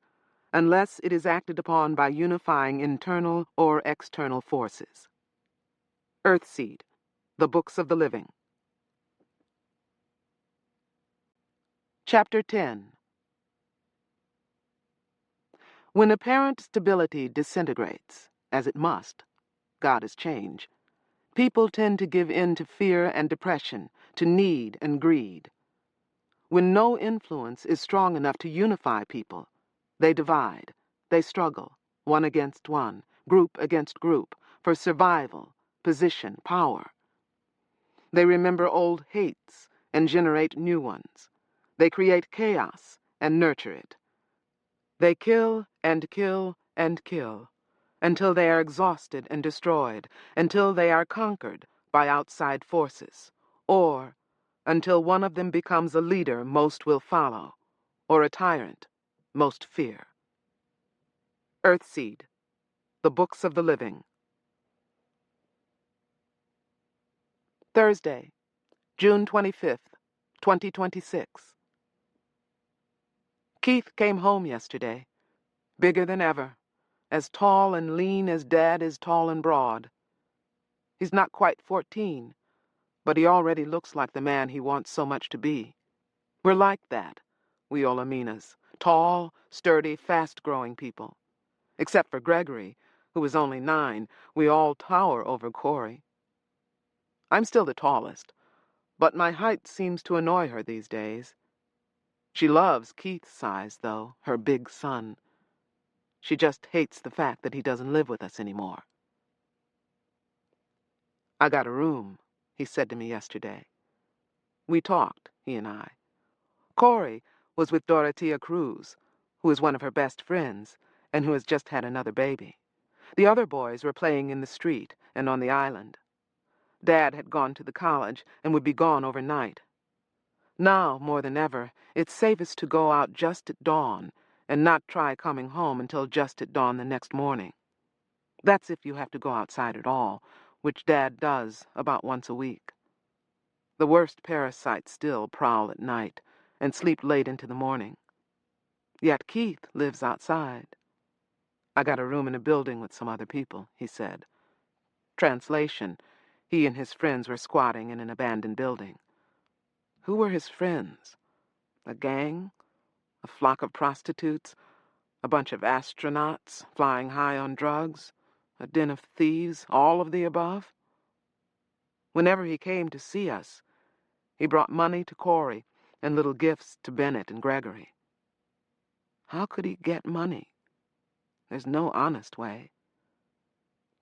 unless it is acted upon by unifying internal or external forces. Earthseed, The Books of the Living. Chapter 10. When apparent stability disintegrates, as it must, God is change, people tend to give in to fear and depression, to need and greed. When no influence is strong enough to unify people, they divide, they struggle, one against one, group against group, for survival, position, power. They remember old hates and generate new ones. They create chaos and nurture it. They kill and kill and kill, until they are exhausted and destroyed, until they are conquered by outside forces, or until one of them becomes a leader most will follow, or a tyrant most fear. Earthseed, The Books of the Living. Thursday, June 25th, 2026. Keith came home yesterday, bigger than ever, as tall and lean as Dad is tall and broad. He's not quite 14, but he already looks like the man he wants so much to be. We're like that, we Olaminas, tall, sturdy, fast-growing people. Except for Gregory, who is only 9, we all tower over Corey. I'm still the tallest, but my height seems to annoy her these days. She loves Keith's size, though, her big son. She just hates the fact that he doesn't live with us anymore. "I got a room," he said to me yesterday. We talked, he and I. Corey was with Dorothea Cruz, who is one of her best friends, and who has just had another baby. The other boys were playing in the street and on the island. Dad had gone to the college and would be gone overnight. Now, more than ever, it's safest to go out just at dawn and not try coming home until just at dawn the next morning. That's if you have to go outside at all, which Dad does about once a week. The worst parasites still prowl at night and sleep late into the morning. Yet Keith lives outside. "I got a room in a building with some other people," he said. Translation: he and his friends were squatting in an abandoned building. Who were his friends? A gang? A flock of prostitutes? A bunch of astronauts flying high on drugs? A den of thieves? All of the above? Whenever he came to see us, he brought money to Corey and little gifts to Bennett and Gregory. How could he get money? There's no honest way.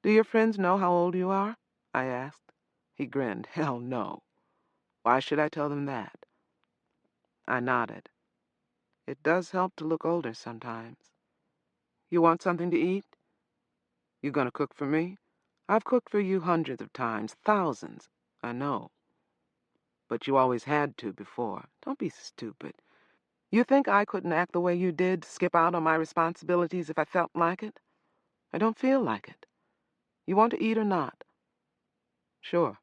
Do your friends know how old you are? I asked. He grinned. Hell no. Why should I tell them that? I nodded. It does help to look older sometimes. You want something to eat? You gonna cook for me? I've cooked for you hundreds of times, thousands. I know. But you always had to before. Don't be stupid. You think I couldn't act the way you did, skip out on my responsibilities if I felt like it? I don't feel like it. You want to eat or not? Sure.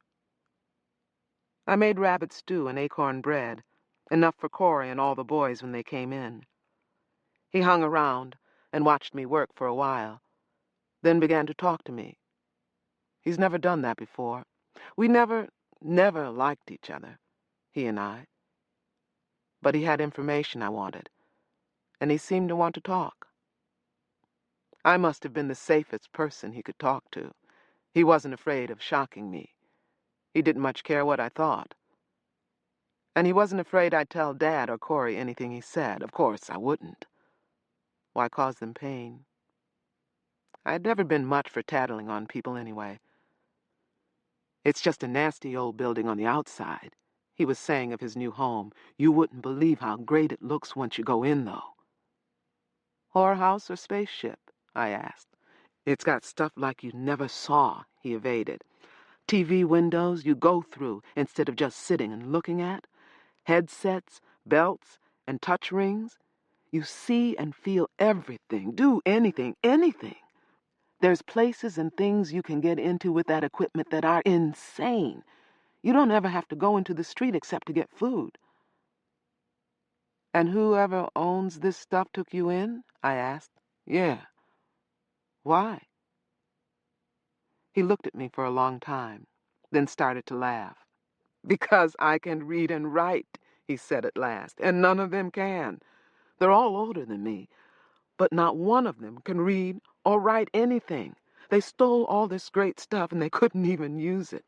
I made rabbit stew and acorn bread, enough for Corey and all the boys when they came in. He hung around and watched me work for a while, then began to talk to me. He's never done that before. We never liked each other, he and I. But he had information I wanted, and he seemed to want to talk. I must have been the safest person he could talk to. He wasn't afraid of shocking me. He didn't much care what I thought. And he wasn't afraid I'd tell Dad or Corey anything he said. Of course, I wouldn't. Why cause them pain? I'd never been much for tattling on people anyway. It's just a nasty old building on the outside, he was saying of his new home. You wouldn't believe how great it looks once you go in, though. Whorehouse or spaceship? I asked. It's got stuff like you never saw, he evaded. TV windows you go through instead of just sitting and looking at. Headsets, belts, and touch rings. You see and feel everything. Do anything, anything. There's places and things you can get into with that equipment that are insane. You don't ever have to go into the street except to get food. And whoever owns this stuff took you in? I asked. Yeah. Why? He looked at me for a long time, then started to laugh. Because I can read and write, he said at last, and none of them can. They're all older than me, but not one of them can read or write anything. They stole all this great stuff and they couldn't even use it.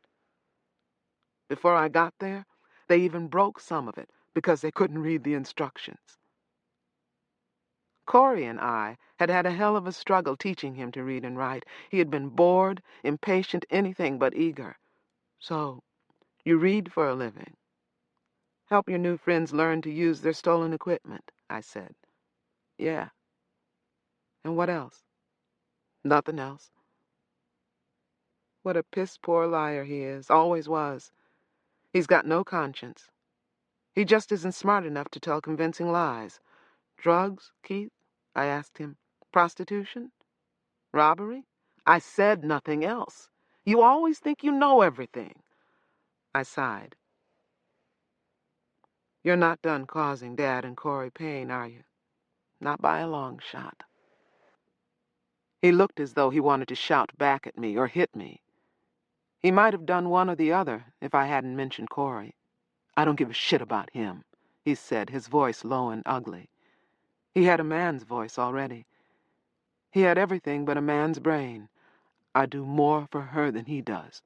Before I got there, they even broke some of it because they couldn't read the instructions. Corey and I had had a hell of a struggle teaching him to read and write. He had been bored, impatient, anything but eager. So, you read for a living. Help your new friends learn to use their stolen equipment, I said. Yeah. And what else? Nothing else. What a piss-poor liar he is, always was. He's got no conscience. He just isn't smart enough to tell convincing lies. Drugs, Keith? I asked him. Prostitution? Robbery? I said nothing else. You always think you know everything. I sighed. You're not done causing Dad and Corey pain, are you? Not by a long shot. He looked as though he wanted to shout back at me or hit me. He might have done one or the other if I hadn't mentioned Corey. I don't give a shit about him, he said, his voice low and ugly. He had a man's voice already. He had everything but a man's brain. I do more for her than he does.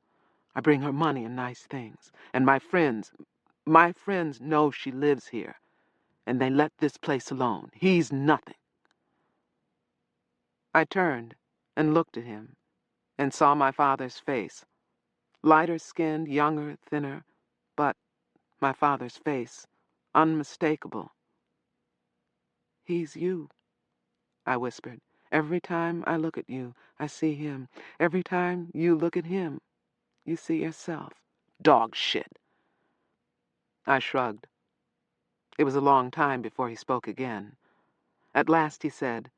I bring her money and nice things. And my friends know she lives here. And they let this place alone. He's nothing. I turned and looked at him and saw my father's face. Lighter skinned, younger, thinner, but my father's face, unmistakable. He's you, I whispered. Every time I look at you, I see him. Every time you look at him, you see yourself. Dog shit. I shrugged. It was a long time before he spoke again. At last he said,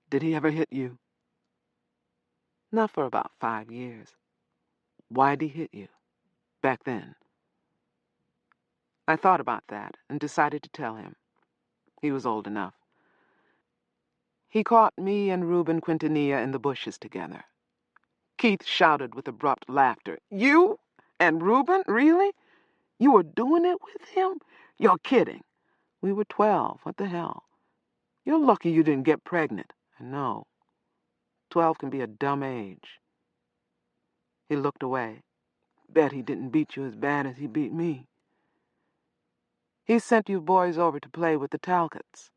Did he ever hit you? Not for about 5 years. Why'd he hit you? Back then. I thought about that and decided to tell him. He was old enough. He caught me and Reuben Quintanilla in the bushes together. Keith shouted with abrupt laughter. You? And Reuben? Really? You were doing it with him? You're kidding. We were 12. What the hell? You're lucky you didn't get pregnant. I know. 12 can be a dumb age. He looked away. Bet he didn't beat you as bad as he beat me. He sent you boys over to play with the Talcots.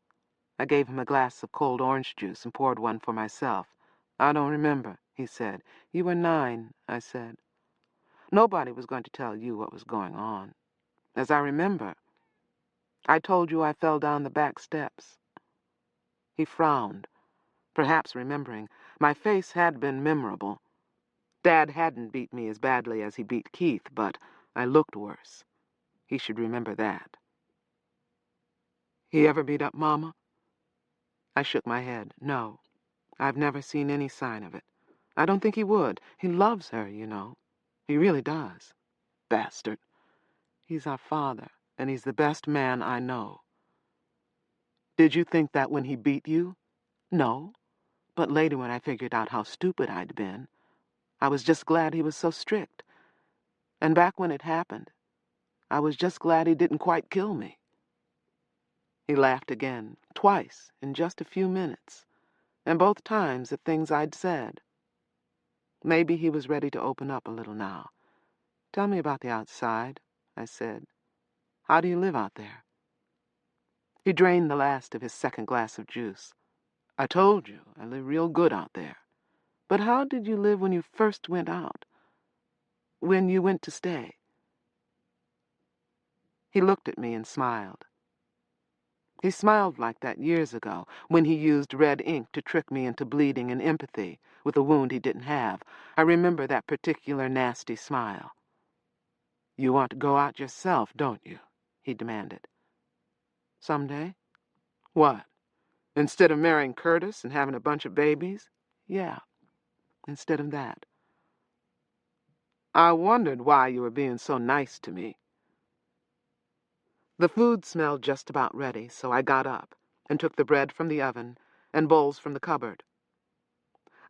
I gave him a glass of cold orange juice and poured one for myself. I don't remember, he said. You were 9, I said. Nobody was going to tell you what was going on. As I remember, I told you I fell down the back steps. He frowned, perhaps remembering. My face had been memorable. Dad hadn't beat me as badly as he beat Keith, but I looked worse. He should remember that. He ever beat up Mama? I shook my head. No, I've never seen any sign of it. I don't think he would. He loves her, you know. He really does. Bastard. He's our father, and he's the best man I know. Did you think that when he beat you? No. But later when I figured out how stupid I'd been, I was just glad he was so strict. And back when it happened, I was just glad he didn't quite kill me. He laughed again, twice, in just a few minutes, and both times at things I'd said. Maybe he was ready to open up a little now. Tell me about the outside, I said. How do you live out there? He drained the last of his second glass of juice. I told you, I live real good out there. But how did you live when you first went out? When you went to stay? He looked at me and smiled. He smiled like that years ago, when he used red ink to trick me into bleeding in empathy with a wound he didn't have. I remember that particular nasty smile. You want to go out yourself, don't you? He demanded. Someday? What? Instead of marrying Curtis and having a bunch of babies? Yeah, instead of that. I wondered why you were being so nice to me. The food smelled just about ready, so I got up and took the bread from the oven and bowls from the cupboard.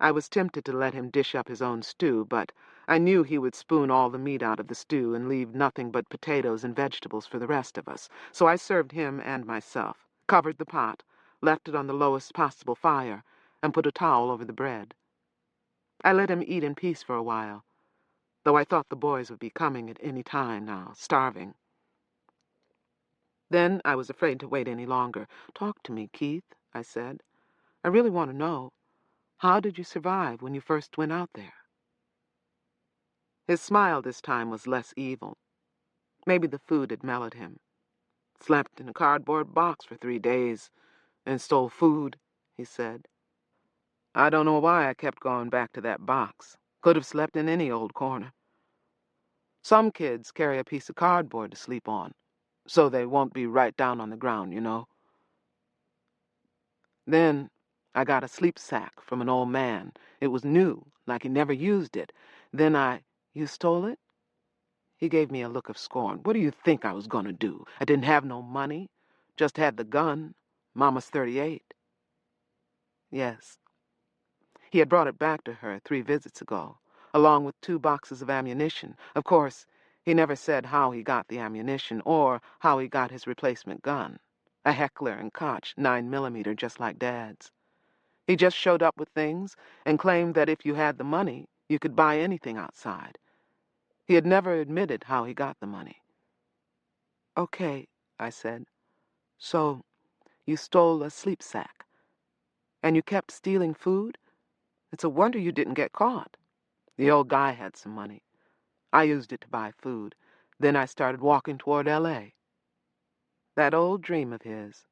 I was tempted to let him dish up his own stew, but I knew he would spoon all the meat out of the stew and leave nothing but potatoes and vegetables for the rest of us, so I served him and myself, covered the pot, left it on the lowest possible fire, and put a towel over the bread. I let him eat in peace for a while, though I thought the boys would be coming at any time now, starving. Then I was afraid to wait any longer. Talk to me, Keith, I said. I really want to know. How did you survive when you first went out there? His smile this time was less evil. Maybe the food had mellowed him. Slept in a cardboard box for 3 days and stole food, he said. I don't know why I kept going back to that box. Could have slept in any old corner. Some kids carry a piece of cardboard to sleep on, so they won't be right down on the ground, you know. Then I got a sleep sack from an old man. It was new, like he never used it. Then You stole it? He gave me a look of scorn. What do you think I was going to do? I didn't have no money. Just had the gun. Mama's 38. Yes. He had brought it back to her 3 visits ago, along with 2 boxes of ammunition. Of course, he never said how he got the ammunition or how he got his replacement gun. A Heckler and Koch 9mm just like Dad's. He just showed up with things and claimed that if you had the money, you could buy anything outside. He had never admitted how he got the money. Okay, I said. So, you stole a sleep sack. And you kept stealing food? It's a wonder you didn't get caught. The old guy had some money. I used it to buy food. Then I started walking toward L.A. That old dream of his.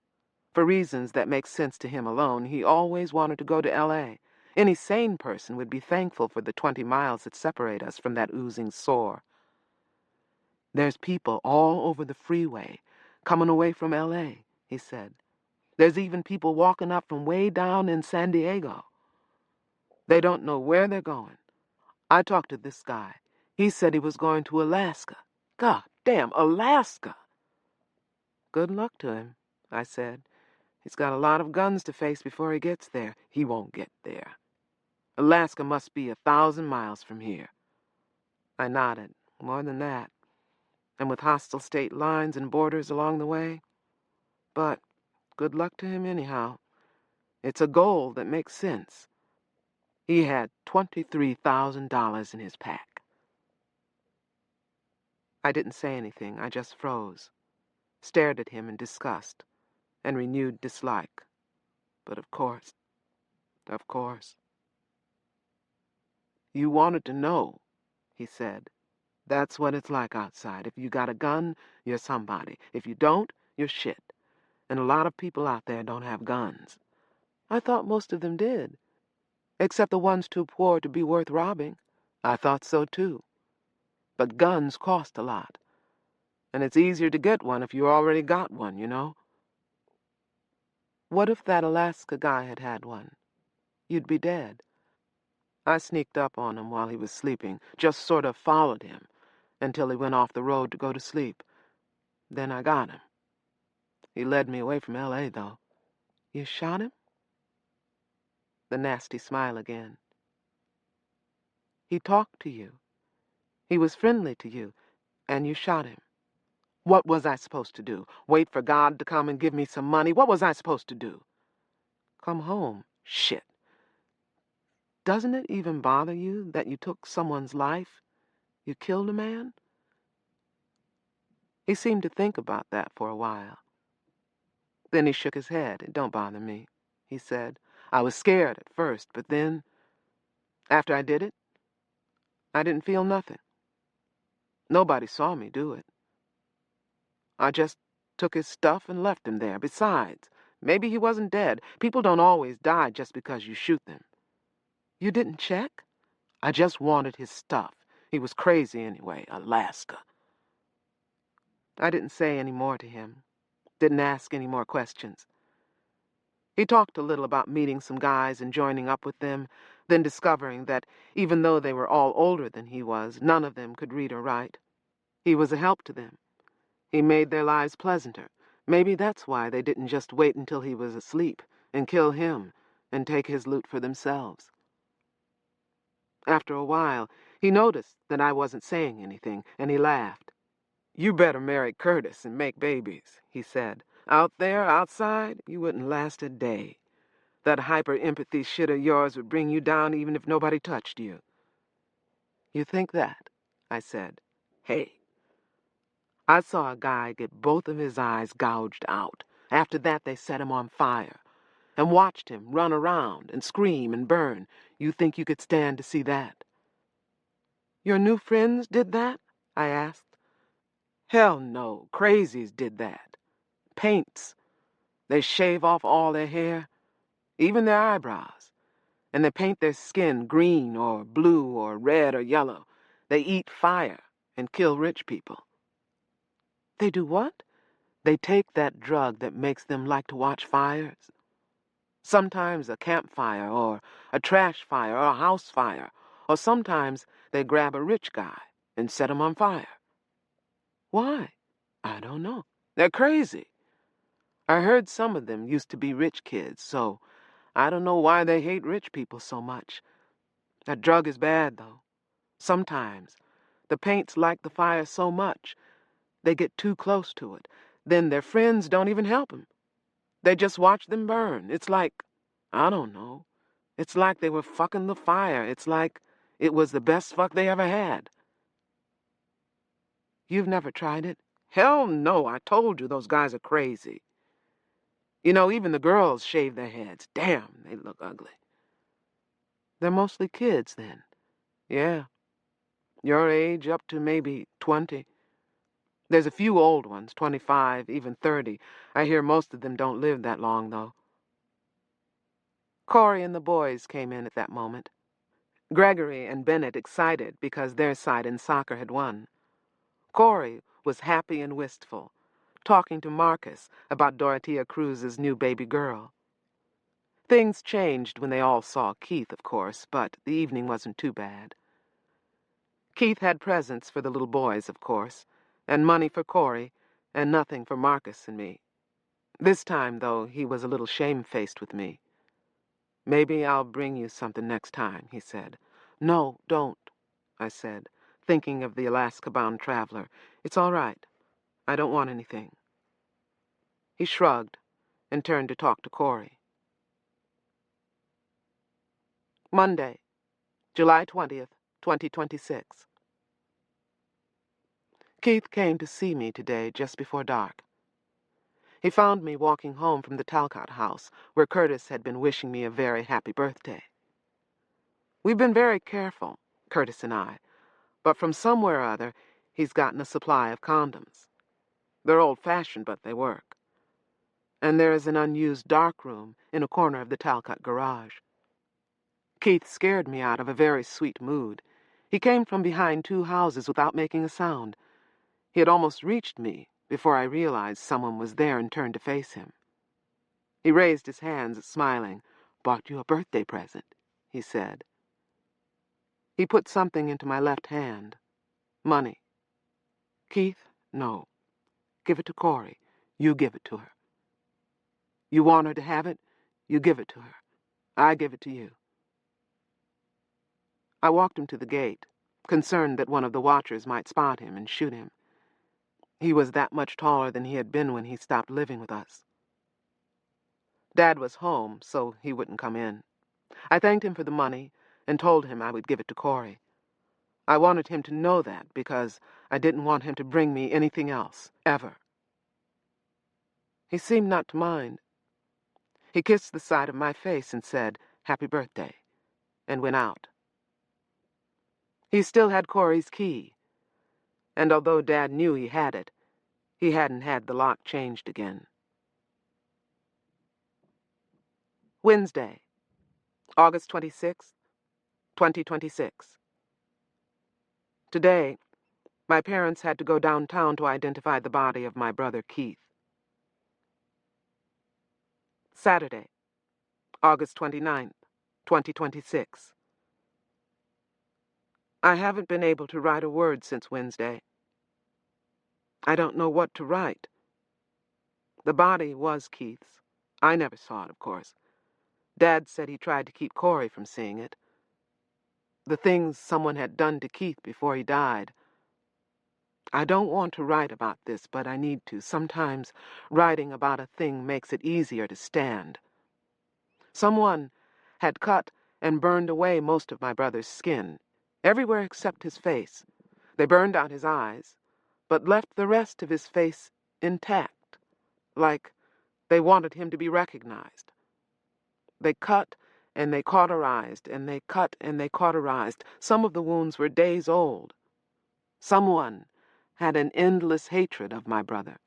For reasons that make sense to him alone, he always wanted to go to L.A. Any sane person would be thankful for the 20 miles that separate us from that oozing sore. There's people all over the freeway coming away from L.A., he said. There's even people walking up from way down in San Diego. They don't know where they're going. I talked to this guy. He said he was going to Alaska. God damn, Alaska! Good luck to him, I said. He's got a lot of guns to face before he gets there. He won't get there. Alaska must be 1,000 miles from here. I nodded. More than that. and with hostile state lines and borders along the way. But good luck to him anyhow. It's a goal that makes sense. He had $23,000 in his pack. I didn't say anything. I just froze, stared at him in disgust and renewed dislike. But of course. You wanted to know, he said. That's what it's like outside. If you got a gun, you're somebody. If you don't, you're shit. And a lot of people out there don't have guns. I thought most of them did, except the ones too poor to be worth robbing. I thought so too. But guns cost a lot. And it's easier to get one if you already got one, you know? What if that Alaska guy had had one? You'd be dead. I sneaked up on him while he was sleeping, just sort of followed him until he went off the road to go to sleep. Then I got him. He led me away from L.A., though. You shot him? The nasty smile again. He talked to you. He was friendly to you, and you shot him. What was I supposed to do? Wait for God to come and give me some money? What was I supposed to do? Come home. Shit. Doesn't it even bother you that you took someone's life? You killed a man? He seemed to think about that for a while. Then he shook his head. It don't bother me, he said. I was scared at first, but then, after I did it, I didn't feel nothing. Nobody saw me do it. I just took his stuff and left him there. Besides, maybe he wasn't dead. People don't always die just because you shoot them. You didn't check? I just wanted his stuff. He was crazy anyway, Alaska. I didn't say any more to him. Didn't ask any more questions. He talked a little about meeting some guys and joining up with them, then discovering that even though they were all older than he was, none of them could read or write. He was a help to them. He made their lives pleasanter. Maybe that's why they didn't just wait until he was asleep and kill him and take his loot for themselves. After a while, he noticed that I wasn't saying anything, and he laughed. You better marry Curtis and make babies, he said. Out there, outside, you wouldn't last a day. That hyperempathy shit of yours would bring you down even if nobody touched you. You think that? I said. Hey. I saw a guy get both of his eyes gouged out. After that, they set him on fire and watched him run around and scream and burn. You think you could stand to see that? Your new friends did that? I asked. Hell no. Crazies did that. Paints. They shave off all their hair, even their eyebrows, and they paint their skin green or blue or red or yellow. They eat fire and kill rich people. They do what? They take that drug that makes them like to watch fires. Sometimes a campfire or a trash fire or a house fire, or sometimes they grab a rich guy and set him on fire. Why? I don't know. They're crazy. I heard some of them used to be rich kids, so I don't know why they hate rich people so much. That drug is bad, though. Sometimes the paints like the fire so much, they get too close to it. Then their friends don't even help them. They just watch them burn. It's like, I don't know. It's like they were fucking the fire. It's like it was the best fuck they ever had. You've never tried it? Hell no, I told you those guys are crazy. You know, even the girls shave their heads. Damn, they look ugly. They're mostly kids, then. Yeah. Your age up to maybe 20. There's a few old ones, 25, even 30. I hear most of them don't live that long, though. Corey and the boys came in at that moment. Gregory and Bennett excited because their side in soccer had won. Corey was happy and wistful, talking to Marcus about Dorothea Cruz's new baby girl. Things changed when they all saw Keith, of course, but the evening wasn't too bad. Keith had presents for the little boys, of course, and money for Corey, and nothing for Marcus and me. This time, though, he was a little shamefaced with me. Maybe I'll bring you something next time, he said. No, don't, I said. thinking of the Alaska-bound traveler. It's all right. I don't want anything. He shrugged and turned to talk to Corey. Monday, July 20th, 2026. Keith came to see me today just before dark. He found me walking home from the Talcott house, where Curtis had been wishing me a very happy birthday. We've been very careful, Curtis and I, but from somewhere or other, he's gotten a supply of condoms. They're old-fashioned, but they work. And there is an unused dark room in a corner of the Talcott garage. Keith scared me out of a very sweet mood. He came from behind 2 houses without making a sound. He had almost reached me before I realized someone was there and turned to face him. He raised his hands, smiling. "Bought you a birthday present," he said. He put something into my left hand. Money. "Keith, no. Give it to Corey. You give it to her. You want her to have it? You give it to her. I give it to you." I walked him to the gate, concerned that one of the watchers might spot him and shoot him. He was that much taller than he had been when he stopped living with us. Dad was home, so he wouldn't come in. I thanked him for the money and told him I would give it to Corey. I wanted him to know that because I didn't want him to bring me anything else, ever. He seemed not to mind. He kissed the side of my face and said, "Happy birthday," and went out. He still had Corey's key, and although Dad knew he had it, he hadn't had the lock changed again. Wednesday, August 26th, 2026. Today, my parents had to go downtown to identify the body of my brother Keith. Saturday, August 29th, 2026. I haven't been able to write a word since Wednesday. I don't know what to write. The body was Keith's. I never saw it, of course. Dad said he tried to keep Corey from seeing it. The things someone had done to Keith before he died. I don't want to write about this, but I need to. Sometimes writing about a thing makes it easier to stand. Someone had cut and burned away most of my brother's skin, everywhere except his face. They burned out his eyes, but left the rest of his face intact, like they wanted him to be recognized. They cut and they cauterized, and they cut and they cauterized. Some of the wounds were days old. Someone had an endless hatred of my brother.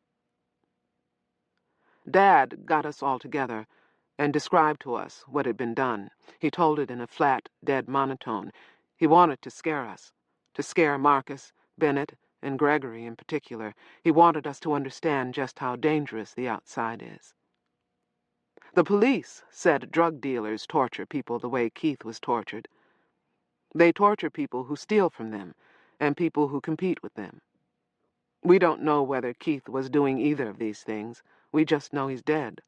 Dad got us all together and described to us what had been done. He told it in a flat, dead monotone. He wanted to scare us, to scare Marcus, Bennett, and Gregory in particular. He wanted us to understand just how dangerous the outside is. The police said drug dealers torture people the way Keith was tortured. They torture people who steal from them and people who compete with them. We don't know whether Keith was doing either of these things. We just know he's dead.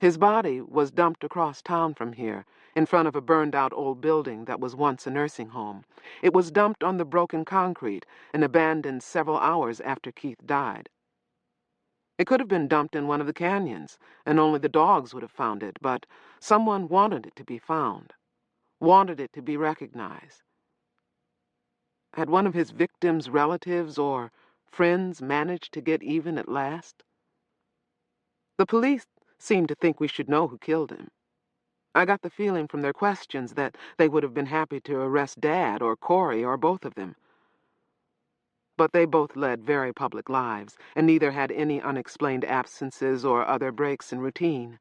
His body was dumped across town from here, in front of a burned-out old building that was once a nursing home. It was dumped on the broken concrete and abandoned several hours after Keith died. It could have been dumped in one of the canyons, and only the dogs would have found it, but someone wanted it to be found, wanted it to be recognized. Had one of his victims' relatives or friends managed to get even at last? The police seemed to think we should know who killed him. I got the feeling from their questions that they would have been happy to arrest Dad or Corey or both of them. But they both led very public lives, and neither had any unexplained absences or other breaks in routine.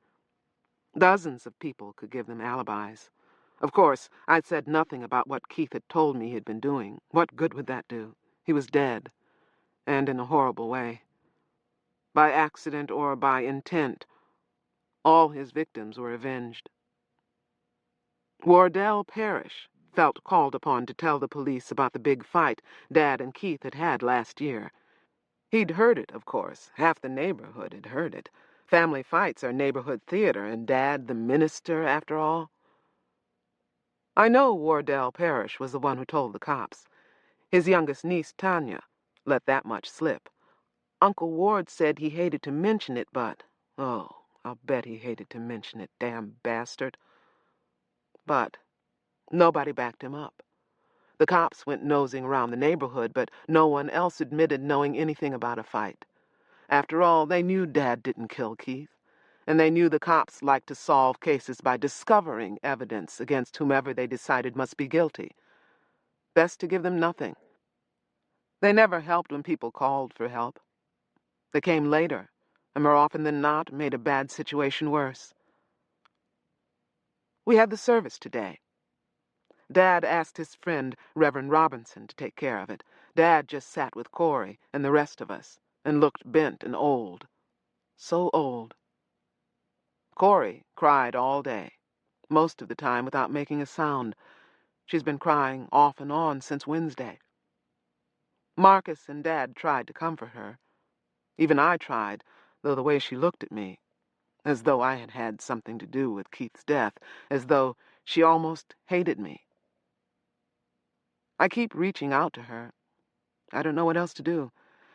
Dozens of people could give them alibis. Of course, I'd said nothing about what Keith had told me he'd been doing. What good would that do? He was dead, and in a horrible way. By accident or by intent, all his victims were avenged. Wardell Parrish felt called upon to tell the police about the big fight Dad and Keith had had last year. He'd heard it, of course. Half the neighborhood had heard it. Family fights are neighborhood theater, and Dad the minister, after all. I know Wardell Parrish was the one who told the cops. His youngest niece, Tanya, let that much slip. Uncle Ward said he hated to mention it, but, oh, I'll bet he hated to mention it, damn bastard. But nobody backed him up. The cops went nosing around the neighborhood, but no one else admitted knowing anything about a fight. After all, they knew Dad didn't kill Keith, and they knew the cops liked to solve cases by discovering evidence against whomever they decided must be guilty. Best to give them nothing. They never helped when people called for help. They came later, and more often than not made a bad situation worse. We had the service today. Dad asked his friend, Reverend Robinson, to take care of it. Dad just sat with Corey and the rest of us, and looked bent and old. So old. Corey cried all day, most of the time without making a sound. She's been crying off and on since Wednesday. Marcus and Dad tried to comfort her. Even I tried, though the way she looked at me, as though I had had something to do with Keith's death, as though she almost hated me. I keep reaching out to her. I don't know what else to do.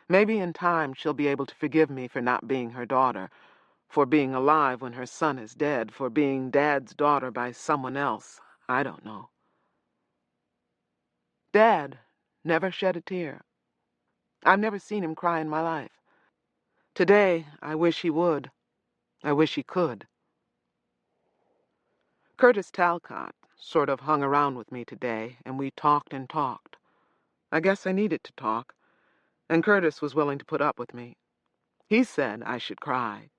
Maybe in time she'll be able to forgive me for not being her daughter, for being alive when her son is dead, for being Dad's daughter by someone else. I don't know. Dad never shed a tear. I've never seen him cry in my life. Today, I wish he would. I wish he could. Curtis Talcott sort of hung around with me today, and we talked and talked. I guess I needed to talk, and Curtis was willing to put up with me. He said I should cry.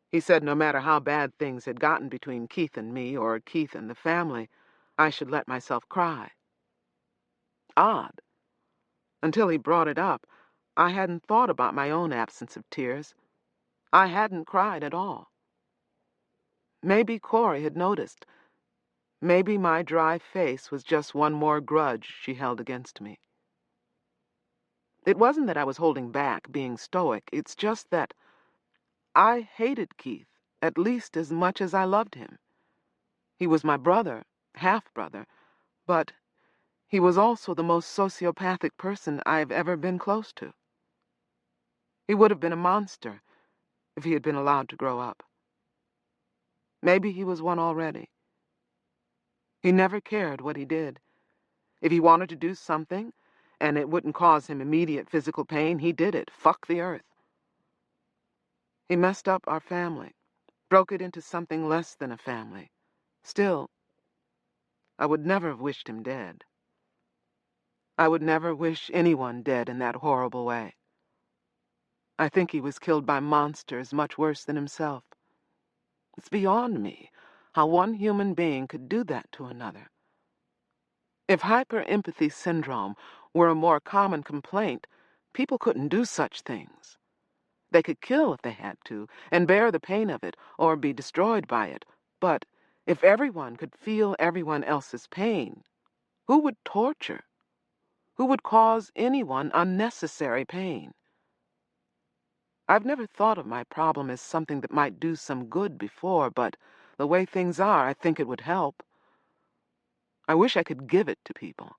He said no matter how bad things had gotten between Keith and me, or Keith and the family, I should let myself cry. Odd. Until he brought it up, I hadn't thought about my own absence of tears. I hadn't cried at all. Maybe Corey had noticed. Maybe my dry face was just one more grudge she held against me. It wasn't that I was holding back, being stoic. It's just that I hated Keith at least as much as I loved him. He was my brother, half-brother, but he was also the most sociopathic person I've ever been close to. He would have been a monster if he had been allowed to grow up. Maybe he was one already. He never cared what he did. If he wanted to do something, and it wouldn't cause him immediate physical pain, he did it. Fuck the earth. He messed up our family, broke it into something less than a family. Still, I would never have wished him dead. I would never wish anyone dead in that horrible way. I think he was killed by monsters much worse than himself. It's beyond me how one human being could do that to another. If hyperempathy syndrome were a more common complaint, people couldn't do such things. They could kill if they had to, and bear the pain of it, or be destroyed by it. But if everyone could feel everyone else's pain, who would torture? Who would cause anyone unnecessary pain? I've never thought of my problem as something that might do some good before, but the way things are, I think it would help. I wish I could give it to people.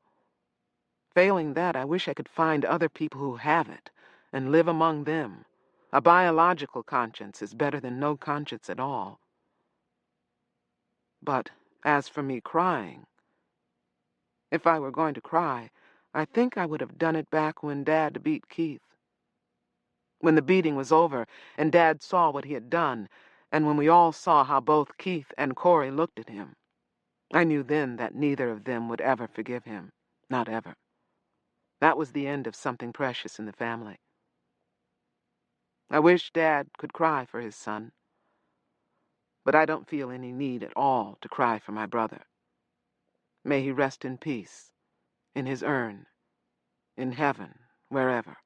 Failing that, I wish I could find other people who have it and live among them. A biological conscience is better than no conscience at all. But as for me crying, if I were going to cry, I think I would have done it back when Dad beat Keith. When the beating was over and Dad saw what he had done, and when we all saw how both Keith and Corey looked at him, I knew then that neither of them would ever forgive him. Not ever. That was the end of something precious in the family. I wish Dad could cry for his son, but I don't feel any need at all to cry for my brother. May he rest in peace, in his urn, in heaven, wherever.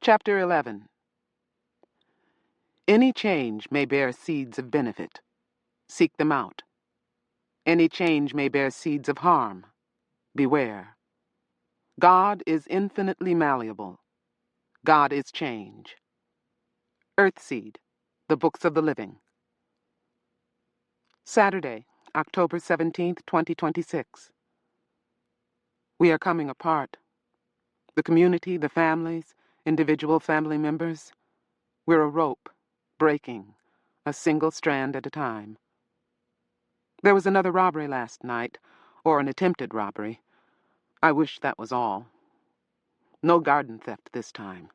Chapter 11. Any change may bear seeds of benefit. Seek them out. Any change may bear seeds of harm. Beware. God is infinitely malleable. God is change. Earthseed, the Books of the Living. Saturday, October 17th, 2026. We are coming apart. The community, the families, individual family members. We're a rope, breaking, a single strand at a time. There was another robbery last night, or an attempted robbery. I wish that was all. No garden theft this time.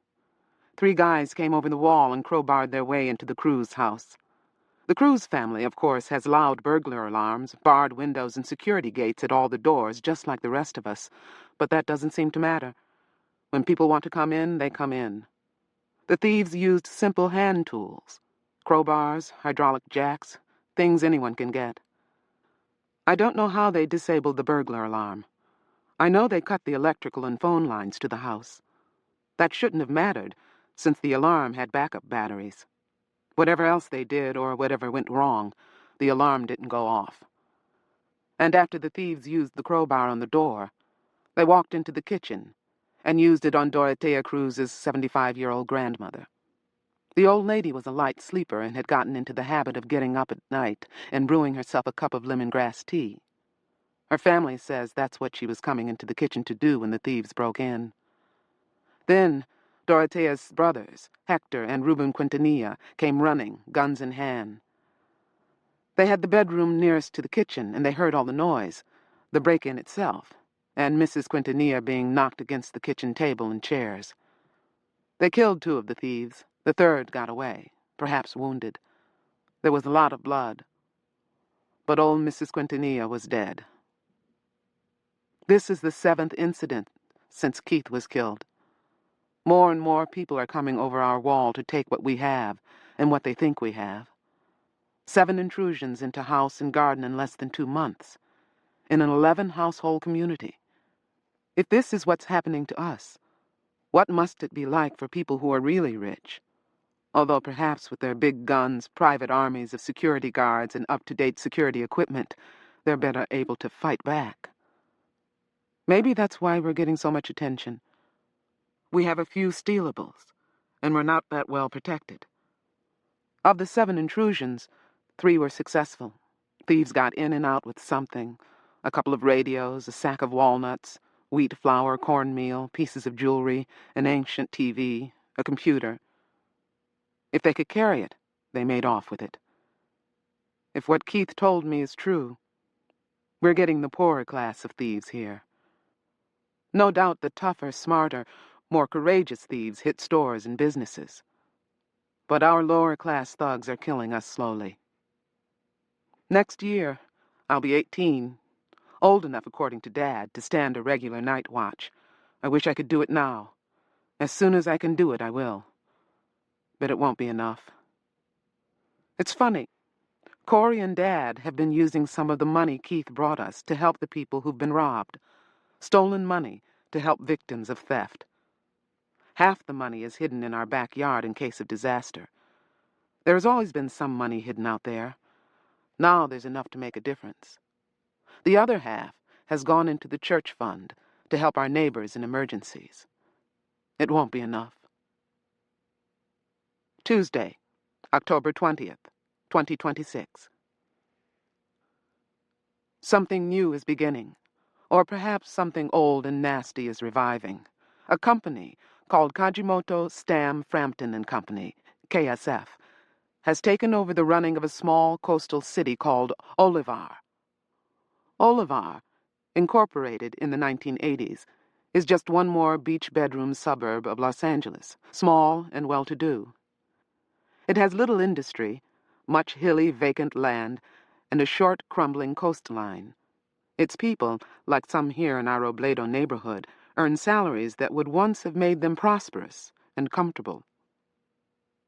3 guys came over the wall and crowbarred their way into the Cruz house. The Cruz family, of course, has loud burglar alarms, barred windows, and security gates at all the doors, just like the rest of us. But that doesn't seem to matter. When people want to come in, they come in. The thieves used simple hand tools. Crowbars, hydraulic jacks, things anyone can get. I don't know how they disabled the burglar alarm. I know they cut the electrical and phone lines to the house. That shouldn't have mattered, since the alarm had backup batteries. Whatever else they did, or whatever went wrong, the alarm didn't go off. And after the thieves used the crowbar on the door, they walked into the kitchen and used it on Dorothea Cruz's 75-year-old grandmother. The old lady was a light sleeper and had gotten into the habit of getting up at night and brewing herself a cup of lemongrass tea. Her family says that's what she was coming into the kitchen to do when the thieves broke in. Then Dorothea's brothers, Hector and Ruben Quintanilla, came running, guns in hand. They had the bedroom nearest to the kitchen, and they heard all the noise, the break-in itself, and Mrs. Quintanilla being knocked against the kitchen table and chairs. They killed 2 of the thieves. The third got away, perhaps wounded. There was a lot of blood. But old Mrs. Quintanilla was dead. This is the 7th incident since Keith was killed. More and more people are coming over our wall to take what we have and what they think we have. 7 intrusions into house and garden in less than 2 months, in an 11-household community. If this is what's happening to us, what must it be like for people who are really rich? Although perhaps with their big guns, private armies of security guards, and up-to-date security equipment, they're better able to fight back. Maybe that's why we're getting so much attention. We have a few stealables, and we're not that well protected. Of the 7 intrusions, 3 were successful. Thieves got in and out with something: a couple of radios, a sack of walnuts, wheat flour, cornmeal, pieces of jewelry, an ancient TV, a computer. If they could carry it, they made off with it. If what Keith told me is true, we're getting the poorer class of thieves here. No doubt the tougher, smarter, more courageous thieves hit stores and businesses. But our lower-class thugs are killing us slowly. Next year, I'll be 18, old enough, according to Dad, to stand a regular night watch. I wish I could do it now. As soon as I can do it, I will. But it won't be enough. It's funny. Corey and Dad have been using some of the money Keith brought us to help the people who've been robbed. Stolen money to help victims of theft. Half the money is hidden in our backyard in case of disaster. There has always been some money hidden out there. Now there's enough to make a difference. The other half has gone into the church fund to help our neighbors in emergencies. It won't be enough. Tuesday, October 20th, 2026. Something new is beginning, or perhaps something old and nasty is reviving. A company called Kajimoto, Stam, Frampton and Company, KSF, has taken over the running of a small coastal city called Olivar. Olivar, incorporated in the 1980s, is just one more beach-bedroom suburb of Los Angeles, small and well-to-do. It has little industry, much hilly, vacant land, and a short, crumbling coastline. Its people, like some here in our Robledo neighborhood, earn salaries that would once have made them prosperous and comfortable.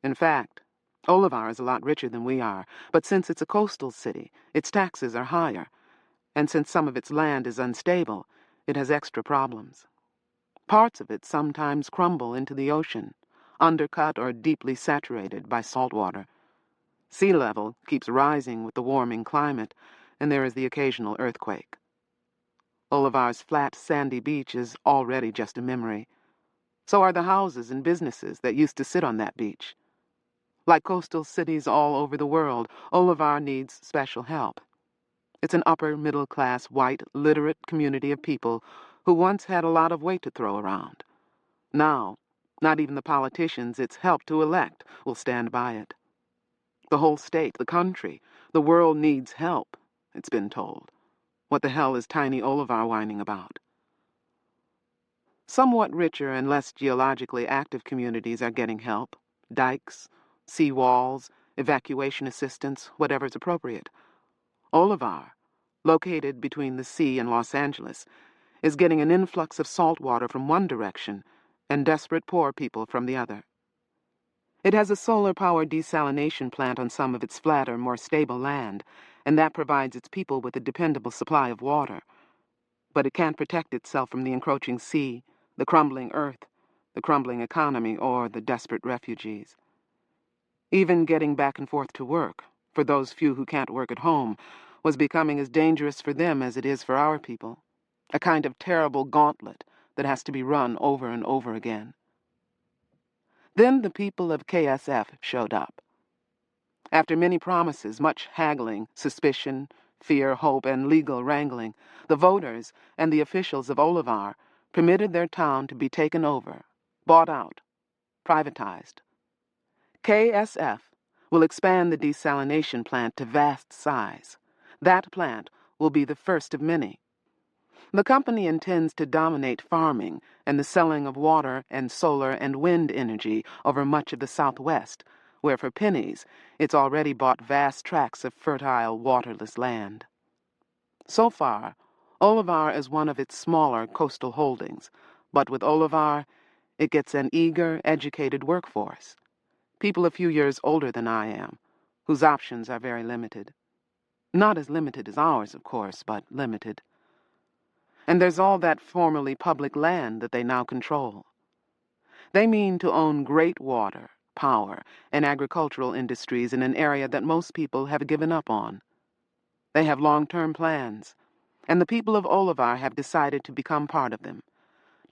In fact, Olivar is a lot richer than we are, but since it's a coastal city, its taxes are higher, and since some of its land is unstable, it has extra problems. Parts of it sometimes crumble into the ocean, undercut or deeply saturated by salt water. Sea level keeps rising with the warming climate, and there is the occasional earthquake. Olivar's flat, sandy beach is already just a memory. So are the houses and businesses that used to sit on that beach. Like coastal cities all over the world, Olivar needs special help. It's an upper-middle-class, white, literate community of people who once had a lot of weight to throw around. Now, not even the politicians it's helped to elect will stand by it. The whole state, the country, the world needs help, it's been told. What the hell is tiny Olivar whining about? Somewhat richer and less geologically active communities are getting help. Dikes, sea walls, evacuation assistance, whatever's appropriate. Olivar, located between the sea and Los Angeles, is getting an influx of salt water from one direction and desperate poor people from the other. It has a solar-powered desalination plant on some of its flatter, more stable land, and that provides its people with a dependable supply of water. But it can't protect itself from the encroaching sea, the crumbling earth, the crumbling economy, or the desperate refugees. Even getting back and forth to work, for those few who can't work at home, was becoming as dangerous for them as it is for our people. A kind of terrible gauntlet that has to be run over and over again. Then the people of KSF showed up. After many promises, much haggling, suspicion, fear, hope, and legal wrangling, the voters and the officials of Olivar permitted their town to be taken over, bought out, privatized. KSF will expand the desalination plant to vast size. That plant will be the first of many. The company intends to dominate farming and the selling of water and solar and wind energy over much of the Southwest, where for pennies it's already bought vast tracts of fertile, waterless land. So far, Olivar is one of its smaller coastal holdings, but with Olivar, it gets an eager, educated workforce. People a few years older than I am, whose options are very limited. Not as limited as ours, of course, but limited. And there's all that formerly public land that they now control. They mean to own great water, power, and agricultural industries in an area that most people have given up on. They have long-term plans, and the people of Olivar have decided to become part of them,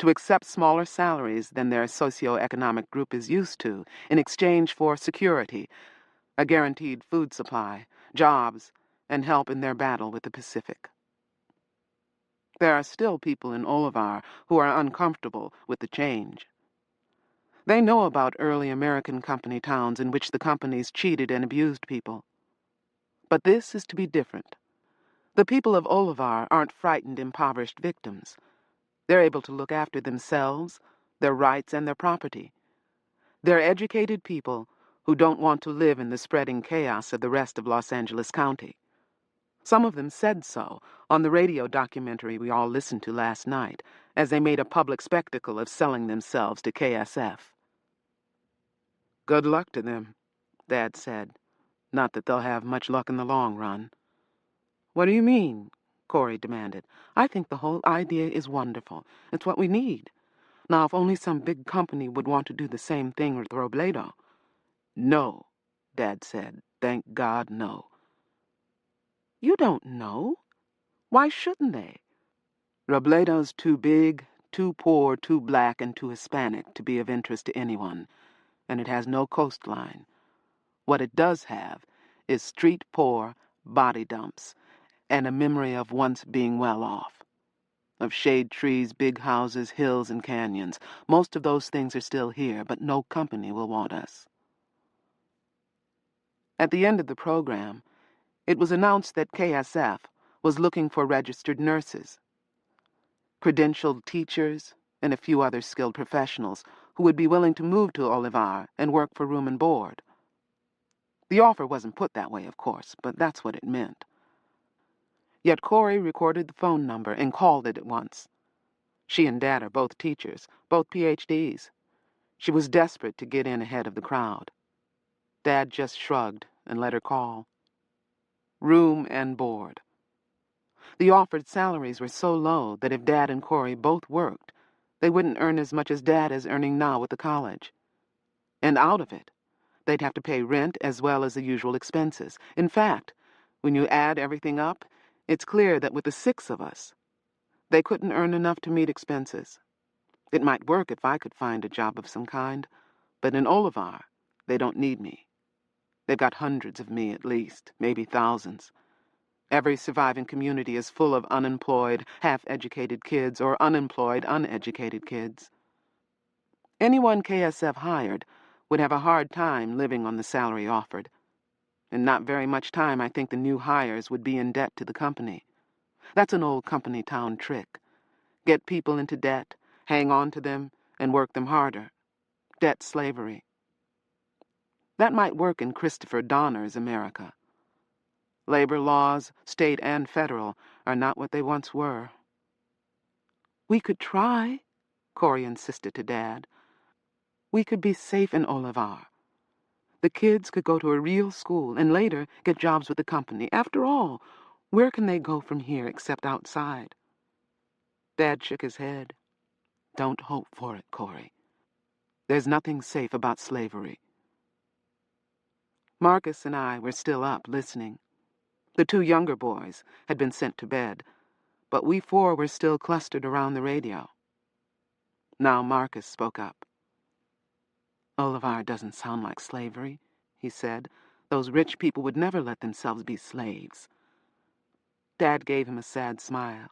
to accept smaller salaries than their socio-economic group is used to in exchange for security, a guaranteed food supply, jobs, and help in their battle with the Pacific. There are still people in Olivar who are uncomfortable with the change. They know about early American company towns in which the companies cheated and abused people. But this is to be different. The people of Olivar aren't frightened, impoverished victims. They're able to look after themselves, their rights, and their property. They're educated people who don't want to live in the spreading chaos of the rest of Los Angeles County. Some of them said so on the radio documentary we all listened to last night, as they made a public spectacle of selling themselves to KSF. Good luck to them, Dad said. Not that they'll have much luck in the long run. What do you mean? Corey demanded. I think the whole idea is wonderful. It's what we need. Now, if only some big company would want to do the same thing with Robledo. No, Dad said. Thank God, no. You don't know. Why shouldn't they? Robledo's too big, too poor, too black, and too Hispanic to be of interest to anyone, and it has no coastline. What it does have is street poor, body dumps, and a memory of once being well off. Of shade trees, big houses, hills, and canyons. Most of those things are still here, but no company will want us. At the end of the program, it was announced that KSF was looking for registered nurses, credentialed teachers, and a few other skilled professionals who would be willing to move to Olivar and work for room and board. The offer wasn't put that way, of course, but that's what it meant. Yet Corey recorded the phone number and called it at once. She and Dad are both teachers, both PhDs. She was desperate to get in ahead of the crowd. Dad just shrugged and let her call. Room and board. The offered salaries were so low that if Dad and Corey both worked, they wouldn't earn as much as Dad is earning now at the college. And out of it, they'd have to pay rent as well as the usual expenses. In fact, when you add everything up, it's clear that with the 6 of us, they couldn't earn enough to meet expenses. It might work if I could find a job of some kind, but in Olivar, they don't need me. They've got hundreds of me at least, maybe thousands. Every surviving community is full of unemployed, half-educated kids or unemployed, uneducated kids. Anyone KSF hired would have a hard time living on the salary offered. In not very much time, I think the new hires would be in debt to the company. That's an old company town trick. Get people into debt, hang on to them, and work them harder. Debt slavery. That might work in Christopher Donner's America. Labor laws, state and federal, are not what they once were. We could try, Corey insisted to Dad. We could be safe in Olivar. The kids could go to a real school and later get jobs with the company. After all, where can they go from here except outside? Dad shook his head. Don't hope for it, Corey. There's nothing safe about slavery. Marcus and I were still up, listening. The two younger boys had been sent to bed, but we four were still clustered around the radio. Now Marcus spoke up. Olivar doesn't sound like slavery, he said. Those rich people would never let themselves be slaves. Dad gave him a sad smile.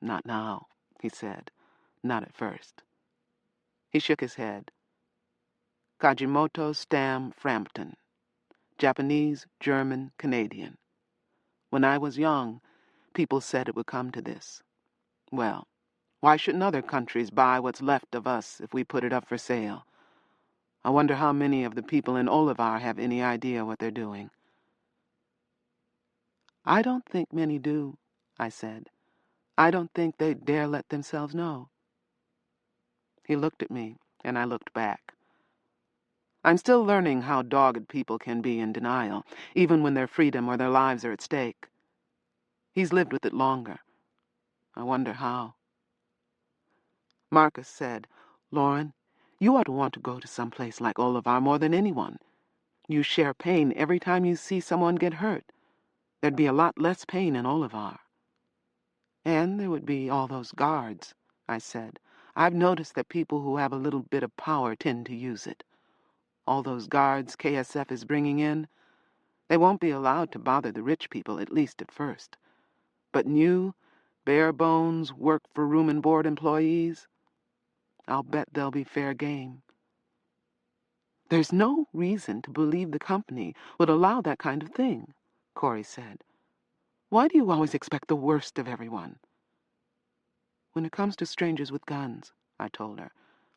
Not now, he said. Not at first. He shook his head. Kajimoto Stam Frampton. Japanese, German, Canadian. When I was young, people said it would come to this. Well, why shouldn't other countries buy what's left of us if we put it up for sale? I wonder how many of the people in Olivar have any idea what they're doing. I don't think many do, I said. I don't think they'd dare let themselves know. He looked at me, and I looked back. I'm still learning how dogged people can be in denial, even when their freedom or their lives are at stake. He's lived with it longer. I wonder how. Marcus said, Lauren, you ought to want to go to some place like Olivar more than anyone. You share pain every time you see someone get hurt. There'd be a lot less pain in Olivar. And there would be all those guards, I said. I've noticed that people who have a little bit of power tend to use it. All those guards KSF is bringing in, they won't be allowed to bother the rich people, at least at first. But new, bare-bones, work-for-room and board employees, I'll bet they'll be fair game. There's no reason to believe the company would allow that kind of thing, Corey said. Why do you always expect the worst of everyone? When it comes to strangers with guns, I told her,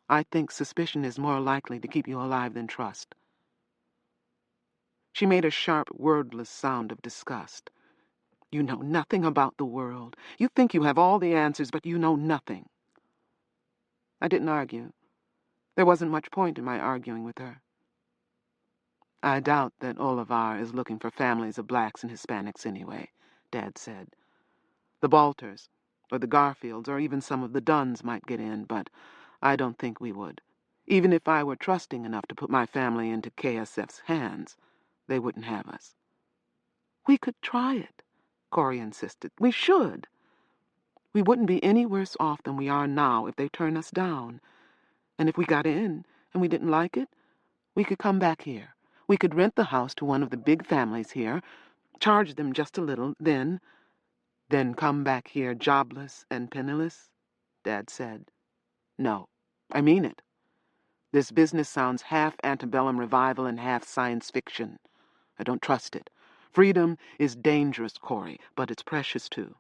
I think suspicion is more likely to keep you alive than trust. She made a sharp, wordless sound of disgust. You know nothing about the world. You think you have all the answers, but you know nothing. I didn't argue. There wasn't much point in my arguing with her. I doubt that Olivar is looking for families of blacks and Hispanics anyway, Dad said. The Balters, or the Garfields, or even some of the Dunns might get in, but I don't think we would. Even if I were trusting enough to put my family into KSF's hands, they wouldn't have us. We could try it, Corey insisted. We should. We wouldn't be any worse off than we are now if they turn us down. And if we got in and we didn't like it, we could come back here. We could rent the house to one of the big families here, charge them just a little, then come back here jobless and penniless, Dad said. No, I mean it. This business sounds half antebellum revival and half science fiction. I don't trust it. Freedom is dangerous, Corey, but it's precious too.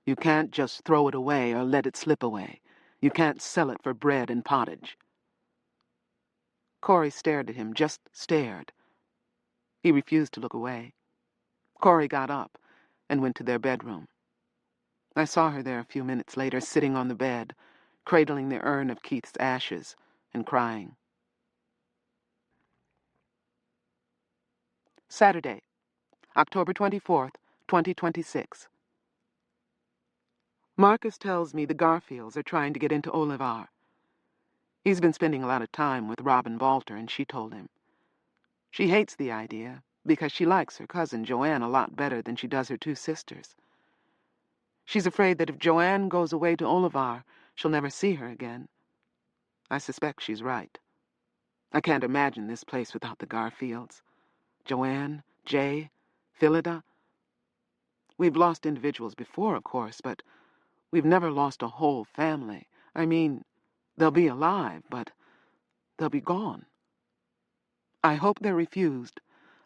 You can't just throw it away or let it slip away. You can't sell it for bread and pottage. Corey stared at him, just stared. He refused to look away. Corey got up and went to their bedroom. I saw her there a few minutes later, sitting on the bed, cradling the urn of Keith's ashes and crying. Saturday, October 24th, 2026. Marcus tells me the Garfields are trying to get into Olivar. He's been spending a lot of time with Robin Balter, and she told him. She hates the idea because she likes her cousin Joanne a lot better than she does her two sisters. She's afraid that if Joanne goes away to Olivar, she'll never see her again. I suspect she's right. I can't imagine this place without the Garfields. Joanne, Jay, Phillida. We've lost individuals before, of course, but we've never lost a whole family. I mean, they'll be alive, but they'll be gone. I hope they're refused.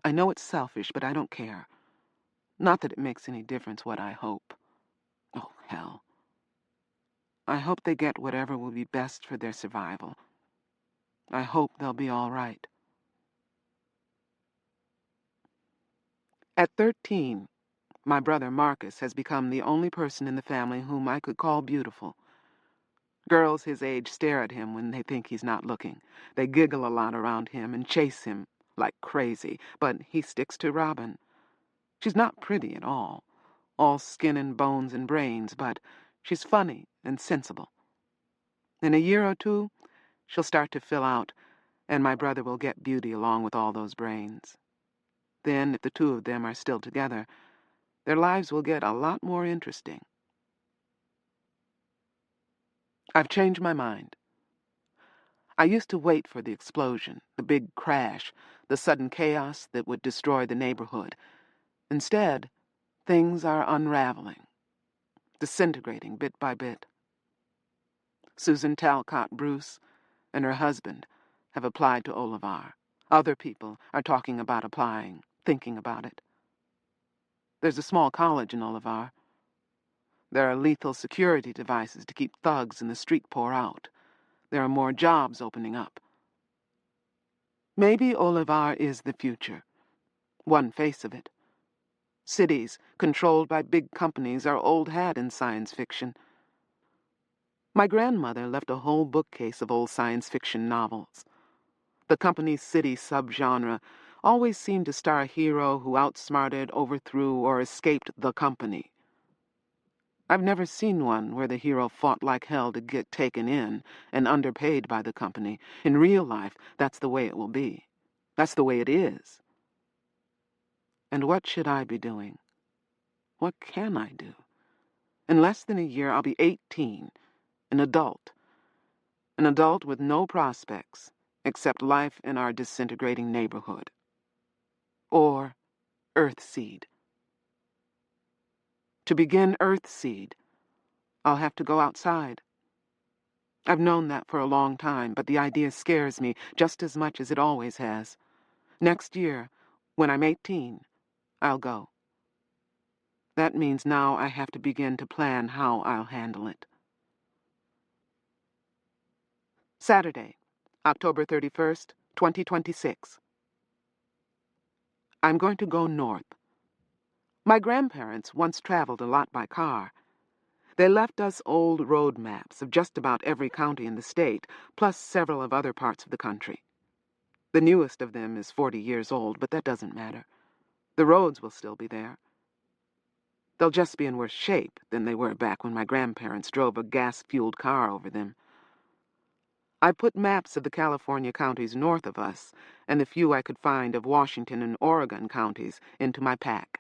I know it's selfish, but I don't care. Not that it makes any difference what I hope. Oh, hell. I hope they get whatever will be best for their survival. I hope they'll be all right. At 13, my brother Marcus has become the only person in the family whom I could call beautiful. Girls his age stare at him when they think he's not looking. They giggle a lot around him and chase him like crazy, but he sticks to Robin. She's not pretty at all skin and bones and brains, but she's funny and sensible. In a year or two, she'll start to fill out, and my brother will get beauty along with all those brains. Then, if the two of them are still together, their lives will get a lot more interesting. I've changed my mind. I used to wait for the explosion, the big crash, the sudden chaos that would destroy the neighborhood. Instead, things are unraveling, disintegrating bit by bit. Susan Talcott Bruce and her husband have applied to Olivar. Other people are talking about applying, thinking about it. There's a small college in Olivar. There are lethal security devices to keep thugs in the street poor out. There are more jobs opening up. Maybe Olivar is the future. One face of it. Cities controlled by big companies are old hat in science fiction. My grandmother left a whole bookcase of old science fiction novels. The company's city subgenre always seemed to star a hero who outsmarted, overthrew, or escaped the company. I've never seen one where the hero fought like hell to get taken in and underpaid by the company. In real life, that's the way it will be. That's the way it is. And what should I be doing? What can I do? In less than a year, I'll be 18, an adult. An adult with no prospects except life in our disintegrating neighborhood. Or Earthseed. To begin Earthseed, I'll have to go outside. I've known that for a long time, but the idea scares me just as much as it always has. Next year, when I'm 18, I'll go. That means now I have to begin to plan how I'll handle it. Saturday, October 31st, 2026. I'm going to go north. My grandparents once traveled a lot by car. They left us old road maps of just about every county in the state, plus several of other parts of the country. The newest of them is 40 years old, but that doesn't matter. The roads will still be there. They'll just be in worse shape than they were back when my grandparents drove a gas-fueled car over them. I put maps of the California counties north of us and the few I could find of Washington and Oregon counties into my pack.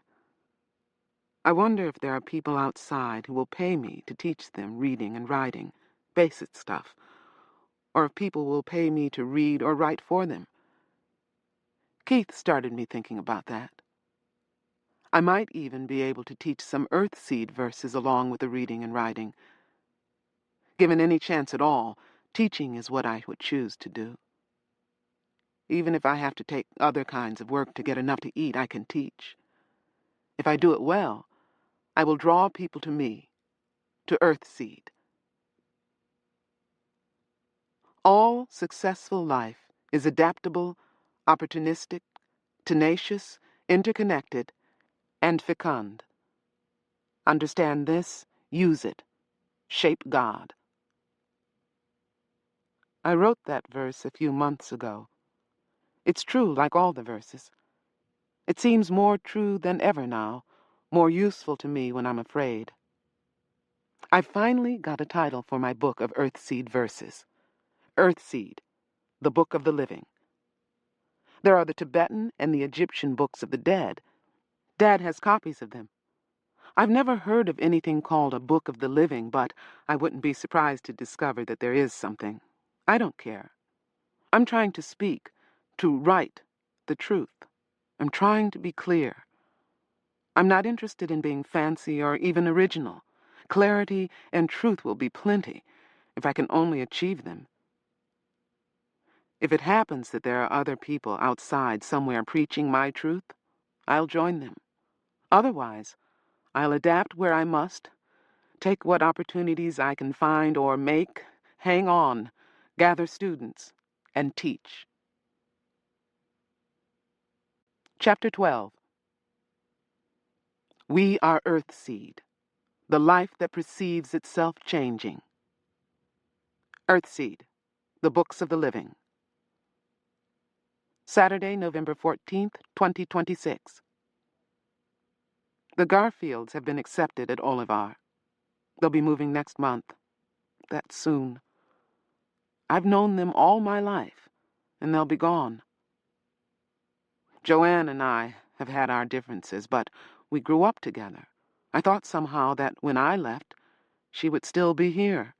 I wonder if there are people outside who will pay me to teach them reading and writing, basic stuff, or if people will pay me to read or write for them. Keith started me thinking about that. I might even be able to teach some Earthseed verses along with the reading and writing. Given any chance at all, teaching is what I would choose to do. Even if I have to take other kinds of work to get enough to eat, I can teach. If I do it well, I will draw people to me, to Earthseed. All successful life is adaptable, opportunistic, tenacious, interconnected, and fecund. Understand this, use it, shape God. I wrote that verse a few months ago. It's true like all the verses. It seems more true than ever now, more useful to me when I'm afraid. I finally got a title for my book of Earthseed verses. Earthseed, the Book of the Living. There are the Tibetan and the Egyptian books of the dead. Dad has copies of them. I've never heard of anything called a Book of the Living, but I wouldn't be surprised to discover that there is something. I don't care. I'm trying to speak, to write the truth. I'm trying to be clear. I'm not interested in being fancy or even original. Clarity and truth will be plenty, if I can only achieve them. If it happens that there are other people outside somewhere preaching my truth, I'll join them. Otherwise, I'll adapt where I must, take what opportunities I can find or make, hang on, gather students, and teach. Chapter 12. We are Earthseed, the life that perceives itself changing. Earthseed, the Books of the Living. Saturday, November 14th, 2026. The Garfields have been accepted at Olivar. They'll be moving next month. That's soon. I've known them all my life, and they'll be gone. Joanne and I have had our differences, but we grew up together. I thought somehow that when I left, she would still be here.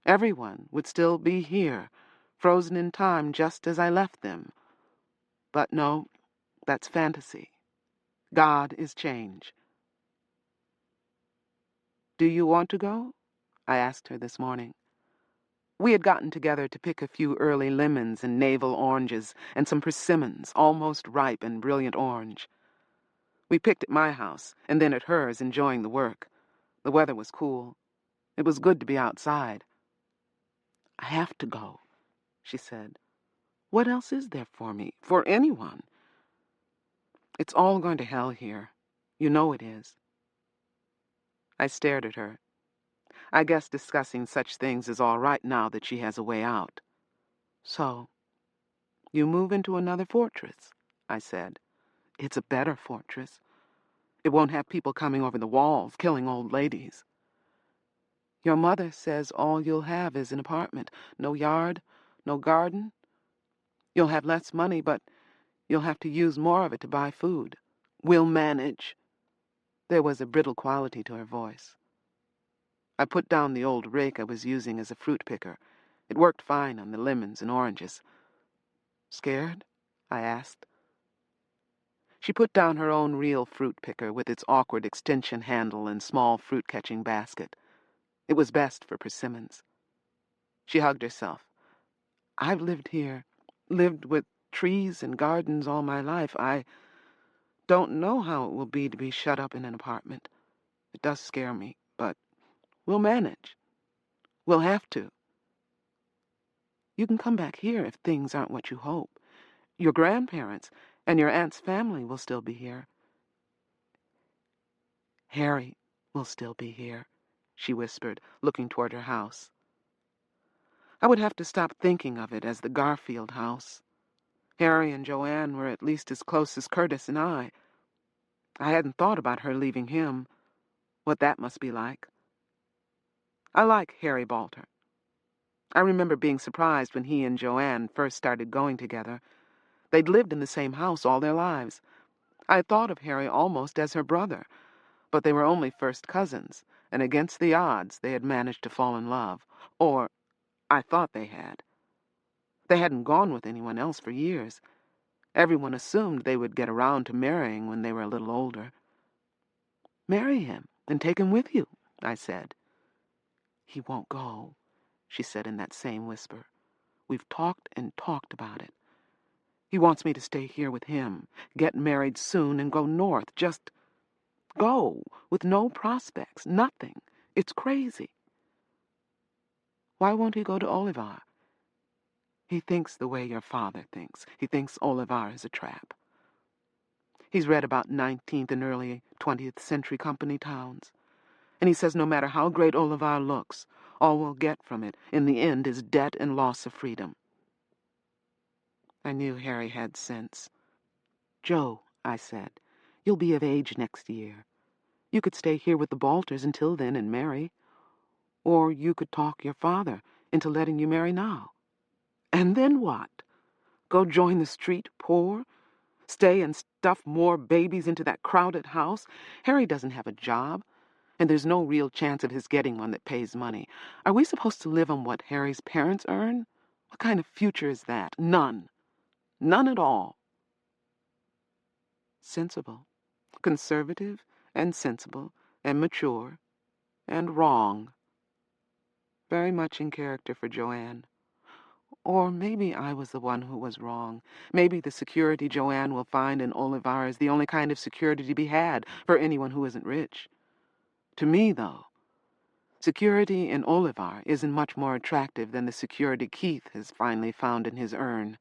Everyone would still be here, frozen in time just as I left them. But no, that's fantasy. God is change. Do you want to go? I asked her this morning. We had gotten together to pick a few early lemons and navel oranges and some persimmons, almost ripe and brilliant orange. We picked at my house and then at hers, enjoying the work. The weather was cool. It was good to be outside. I have to go, she said. What else is there for me, for anyone? It's all going to hell here. You know it is. I stared at her. I guess discussing such things is all right now that she has a way out. So, you move into another fortress, I said. It's a better fortress. It won't have people coming over the walls, killing old ladies. Your mother says all you'll have is an apartment. No yard, no garden. You'll have less money, but you'll have to use more of it to buy food. We'll manage. There was a brittle quality to her voice. I put down the old rake I was using as a fruit picker. It worked fine on the lemons and oranges. Scared? I asked. She put down her own real fruit picker with its awkward extension handle and small fruit-catching basket. It was best for persimmons. She hugged herself. I've lived here, lived with trees and gardens all my life. I don't know how it will be to be shut up in an apartment. It does scare me, but we'll manage. We'll have to. You can come back here if things aren't what you hope. Your grandparents and your aunt's family will still be here. Harry will still be here, she whispered, looking toward her house. I would have to stop thinking of it as the Garfield house. Harry and Joanne were at least as close as Curtis and I. I hadn't thought about her leaving him, what that must be like. I like Harry Balter. I remember being surprised when he and Joanne first started going together. They'd lived in the same house all their lives. I had thought of Harry almost as her brother, but they were only first cousins, and against the odds they had managed to fall in love. Or, I thought they had. They hadn't gone with anyone else for years. Everyone assumed they would get around to marrying when they were a little older. Marry him and take him with you, I said. He won't go, she said in that same whisper. We've talked and talked about it. He wants me to stay here with him, get married soon, and go north. Just go, with no prospects, nothing. It's crazy. Why won't he go to Olivar? He thinks the way your father thinks. He thinks Olivar is a trap. He's read about 19th and early 20th century company towns. And he says no matter how great Olivar looks, all we'll get from it in the end is debt and loss of freedom. I knew Harry had sense. Joe, I said, you'll be of age next year. You could stay here with the Balters until then and marry. Or you could talk your father into letting you marry now. And then what? Go join the street poor? Stay and stuff more babies into that crowded house? Harry doesn't have a job, and there's no real chance of his getting one that pays money. Are we supposed to live on what Harry's parents earn? What kind of future is that? None. None at all. Sensible. Conservative and sensible and mature and wrong. Very much in character for Joanne. Or maybe I was the one who was wrong. Maybe the security Joanne will find in Olivar is the only kind of security to be had for anyone who isn't rich. To me, though, security in Olivar isn't much more attractive than the security Keith has finally found in his urn.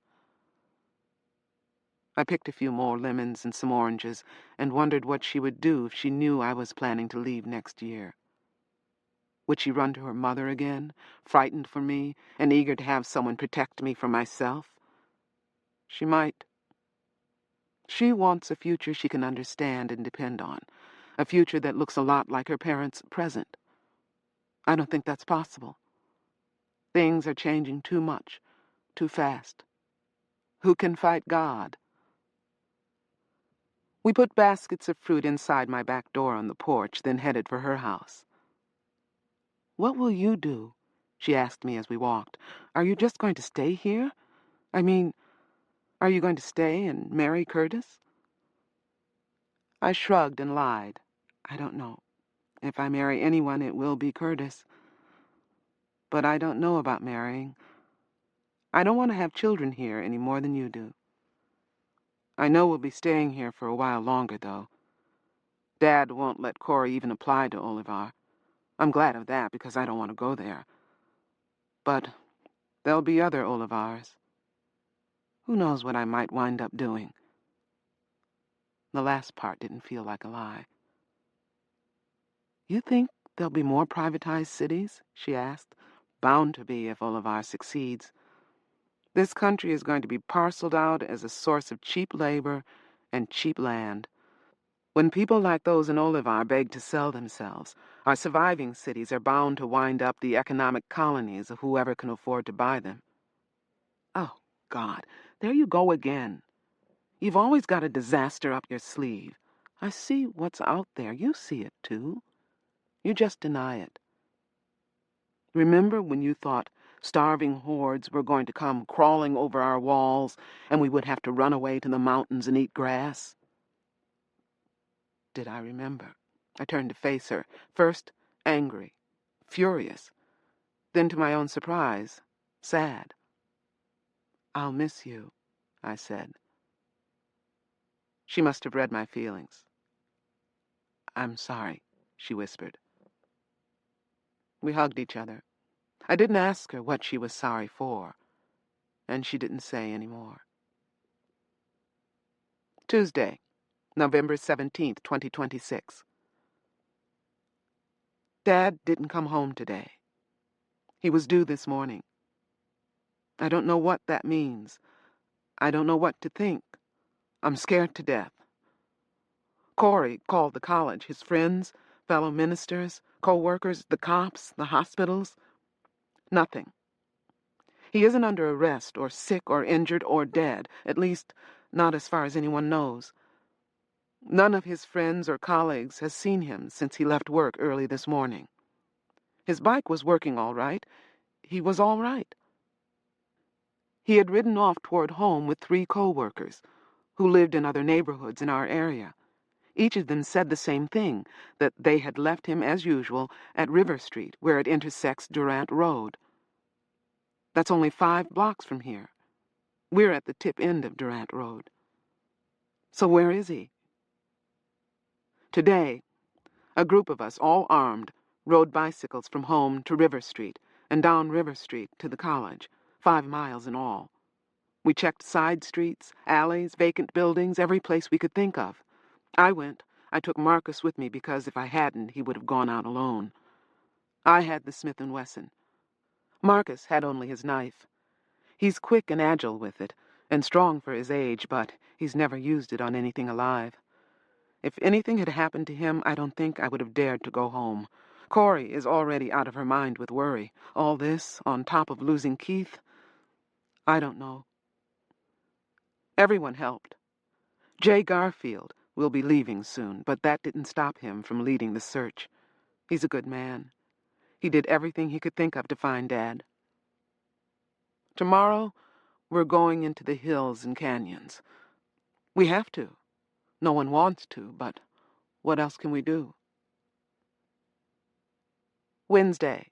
I picked a few more lemons and some oranges and wondered what she would do if she knew I was planning to leave next year. Would she run to her mother again, frightened for me and eager to have someone protect me from myself? She might. She wants a future she can understand and depend on, a future that looks a lot like her parents' present. I don't think that's possible. Things are changing too much, too fast. Who can fight God? We put baskets of fruit inside my back door on the porch, then headed for her house. "What will you do?" she asked me as we walked. "Are you just going to stay here? I mean, are you going to stay and marry Curtis?" I shrugged and lied. I don't know. If I marry anyone, it will be Curtis. But I don't know about marrying. I don't want to have children here any more than you do. I know we'll be staying here for a while longer, though. Dad won't let Corey even apply to Olivar. I'm glad of that because I don't want to go there. But there'll be other Olivars. Who knows what I might wind up doing? The last part didn't feel like a lie. "You think there'll be more privatized cities?" she asked. "Bound to be if Olivar succeeds. This country is going to be parceled out as a source of cheap labor and cheap land. When people like those in Olivar beg to sell themselves, our surviving cities are bound to wind up the economic colonies of whoever can afford to buy them." Oh, God, there you go again. You've always got a disaster up your sleeve. I see what's out there. You see it, too. You just deny it. Remember when you thought starving hordes were going to come crawling over our walls and we would have to run away to the mountains and eat grass? Did I remember? I turned to face her, first angry, furious, then to my own surprise, sad. "I'll miss you," I said. She must have read my feelings. "I'm sorry," she whispered. We hugged each other. I didn't ask her what she was sorry for, and she didn't say any more. Tuesday, November 17th, 2026. Dad didn't come home today. He was due this morning. I don't know what that means. I don't know what to think. I'm scared to death. Corey called the college, his friends, fellow ministers, co-workers, the cops, the hospitals. Nothing. He isn't under arrest or sick or injured or dead, at least not as far as anyone knows. None of his friends or colleagues has seen him since he left work early this morning. His bike was working all right. He was all right. He had ridden off toward home with 3 co-workers who lived in other neighborhoods in our area. Each of them said the same thing, that they had left him as usual at River Street, where it intersects Durant Road. That's only 5 blocks from here. We're at the tip end of Durant Road. So where is he? Today, a group of us, all armed, rode bicycles from home to River Street and down River Street to the college, 5 miles in all. We checked side streets, alleys, vacant buildings, every place we could think of. I went. I took Marcus with me because if I hadn't, he would have gone out alone. I had the Smith & Wesson. Marcus had only his knife. He's quick and agile with it, and strong for his age, but he's never used it on anything alive. If anything had happened to him, I don't think I would have dared to go home. Corey is already out of her mind with worry. All this, on top of losing Keith, I don't know. Everyone helped. Jay Garfield will be leaving soon, but that didn't stop him from leading the search. He's a good man. He did everything he could think of to find Dad. Tomorrow, we're going into the hills and canyons. We have to. No one wants to, but What else can we do? Wednesday,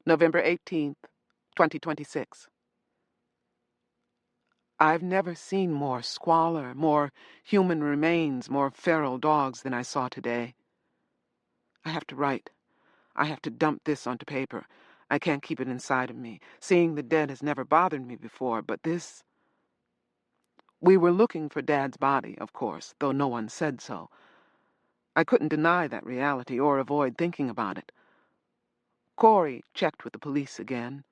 November 18th, 2026. I've never seen more squalor, more human remains, more feral dogs than I saw today. I have to write. I have to dump this onto paper. I can't keep it inside of me. Seeing the dead has never bothered me before, but this... We were looking for Dad's body, of course, though no one said so. I couldn't deny that reality or avoid thinking about it. Corey checked with the police again,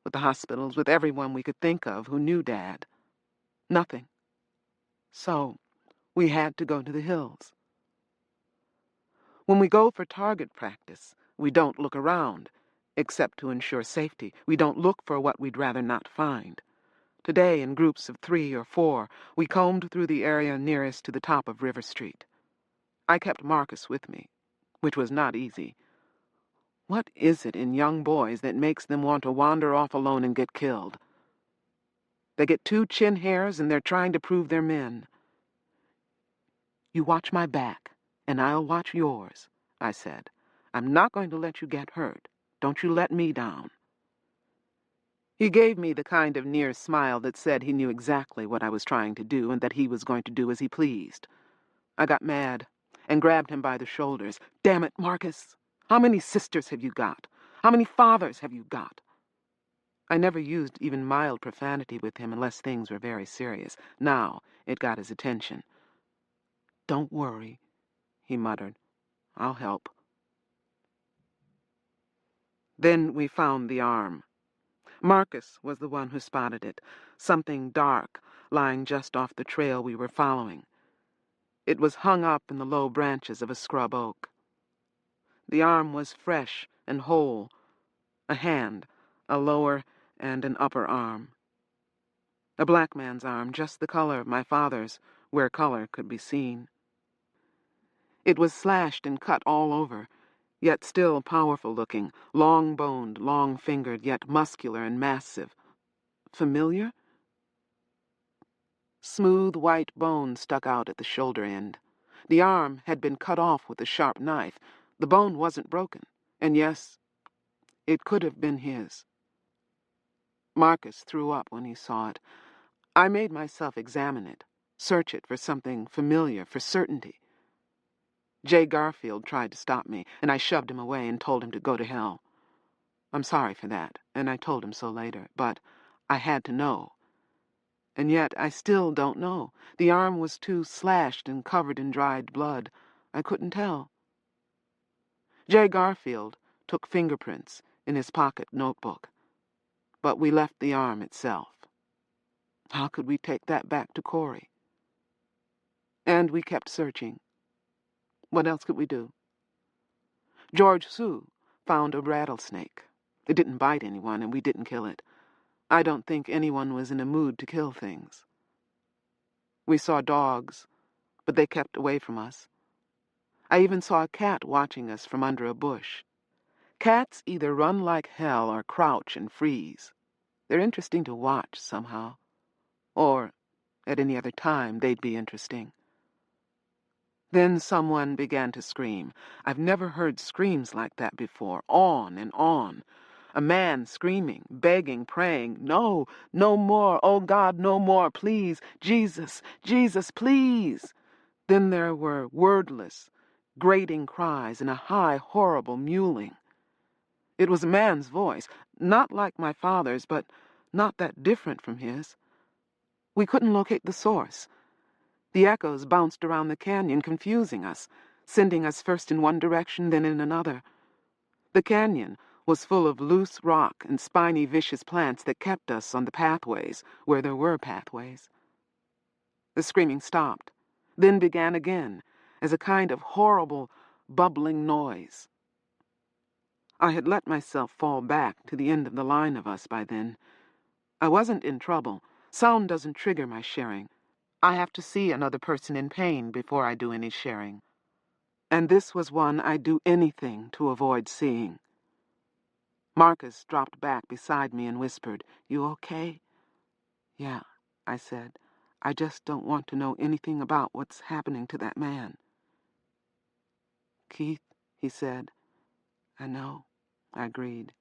with the hospitals, with everyone we could think of who knew Dad. Nothing. So, we had to go to the hills. When we go for target practice, we don't look around, except to ensure safety. We don't look for what we'd rather not find. Today, in groups of 3 or 4, we combed through the area nearest to the top of River Street. I kept Marcus with me, which was not easy. What is it in young boys that makes them want to wander off alone and get killed? They get 2 chin hairs and they're trying to prove they're men. You watch my back, and I'll watch yours, I said. I'm not going to let you get hurt. Don't you let me down. He gave me the kind of near smile that said he knew exactly what I was trying to do and that he was going to do as he pleased. I got mad and grabbed him by the shoulders. Damn it, Marcus! How many sisters have you got? How many fathers have you got? I never used even mild profanity with him unless things were very serious. Now it got his attention. Don't worry, he muttered. I'll help. Then we found the arm. Marcus was the one who spotted it, something dark lying just off the trail we were following. It was hung up in the low branches of a scrub oak. The arm was fresh and whole, a hand, a lower and an upper arm. A black man's arm, just the color of my father's, where color could be seen. It was slashed and cut all over, yet still powerful-looking, long-boned, long-fingered, yet muscular and massive. Familiar? Smooth white bone stuck out at the shoulder end. The arm had been cut off with a sharp knife. The bone wasn't broken, and yes, it could have been his. Marcus threw up when he saw it. I made myself examine it, search it for something familiar, for certainty. Jay Garfield tried to stop me, and I shoved him away and told him to go to hell. I'm sorry for that, and I told him so later, but I had to know. And yet I still don't know. The arm was too slashed and covered in dried blood. I couldn't tell. Jay Garfield took fingerprints in his pocket notebook, but we left the arm itself. How could we take that back to Corey? And we kept searching. What else could we do? George Sue found a rattlesnake. It didn't bite anyone, and we didn't kill it. I don't think anyone was in a mood to kill things. We saw dogs, but they kept away from us. I even saw a cat watching us from under a bush. Cats either run like hell or crouch and freeze. They're interesting to watch, somehow. Or, at any other time, they'd be interesting. Then someone began to scream. I've never heard screams like that before. On and on. A man screaming, begging, praying, no, no more, oh God, no more, please, Jesus, Jesus, please. Then there were wordless, grating cries and a high, horrible mewling. It was a man's voice, not like my father's, but not that different from his. We couldn't locate the source. The echoes bounced around the canyon, confusing us, sending us first in one direction, then in another. The canyon was full of loose rock and spiny, vicious plants that kept us on the pathways, where there were pathways. The screaming stopped, then began again, as a kind of horrible, bubbling noise. I had let myself fall back to the end of the line of us by then. I wasn't in trouble. Sound doesn't trigger my sharing. I have to see another person in pain before I do any sharing. And this was one I'd do anything to avoid seeing. Marcus dropped back beside me and whispered, "You okay?" "Yeah," I said. "I just don't want to know anything about what's happening to that man." Keith," he said. "I know," I agreed.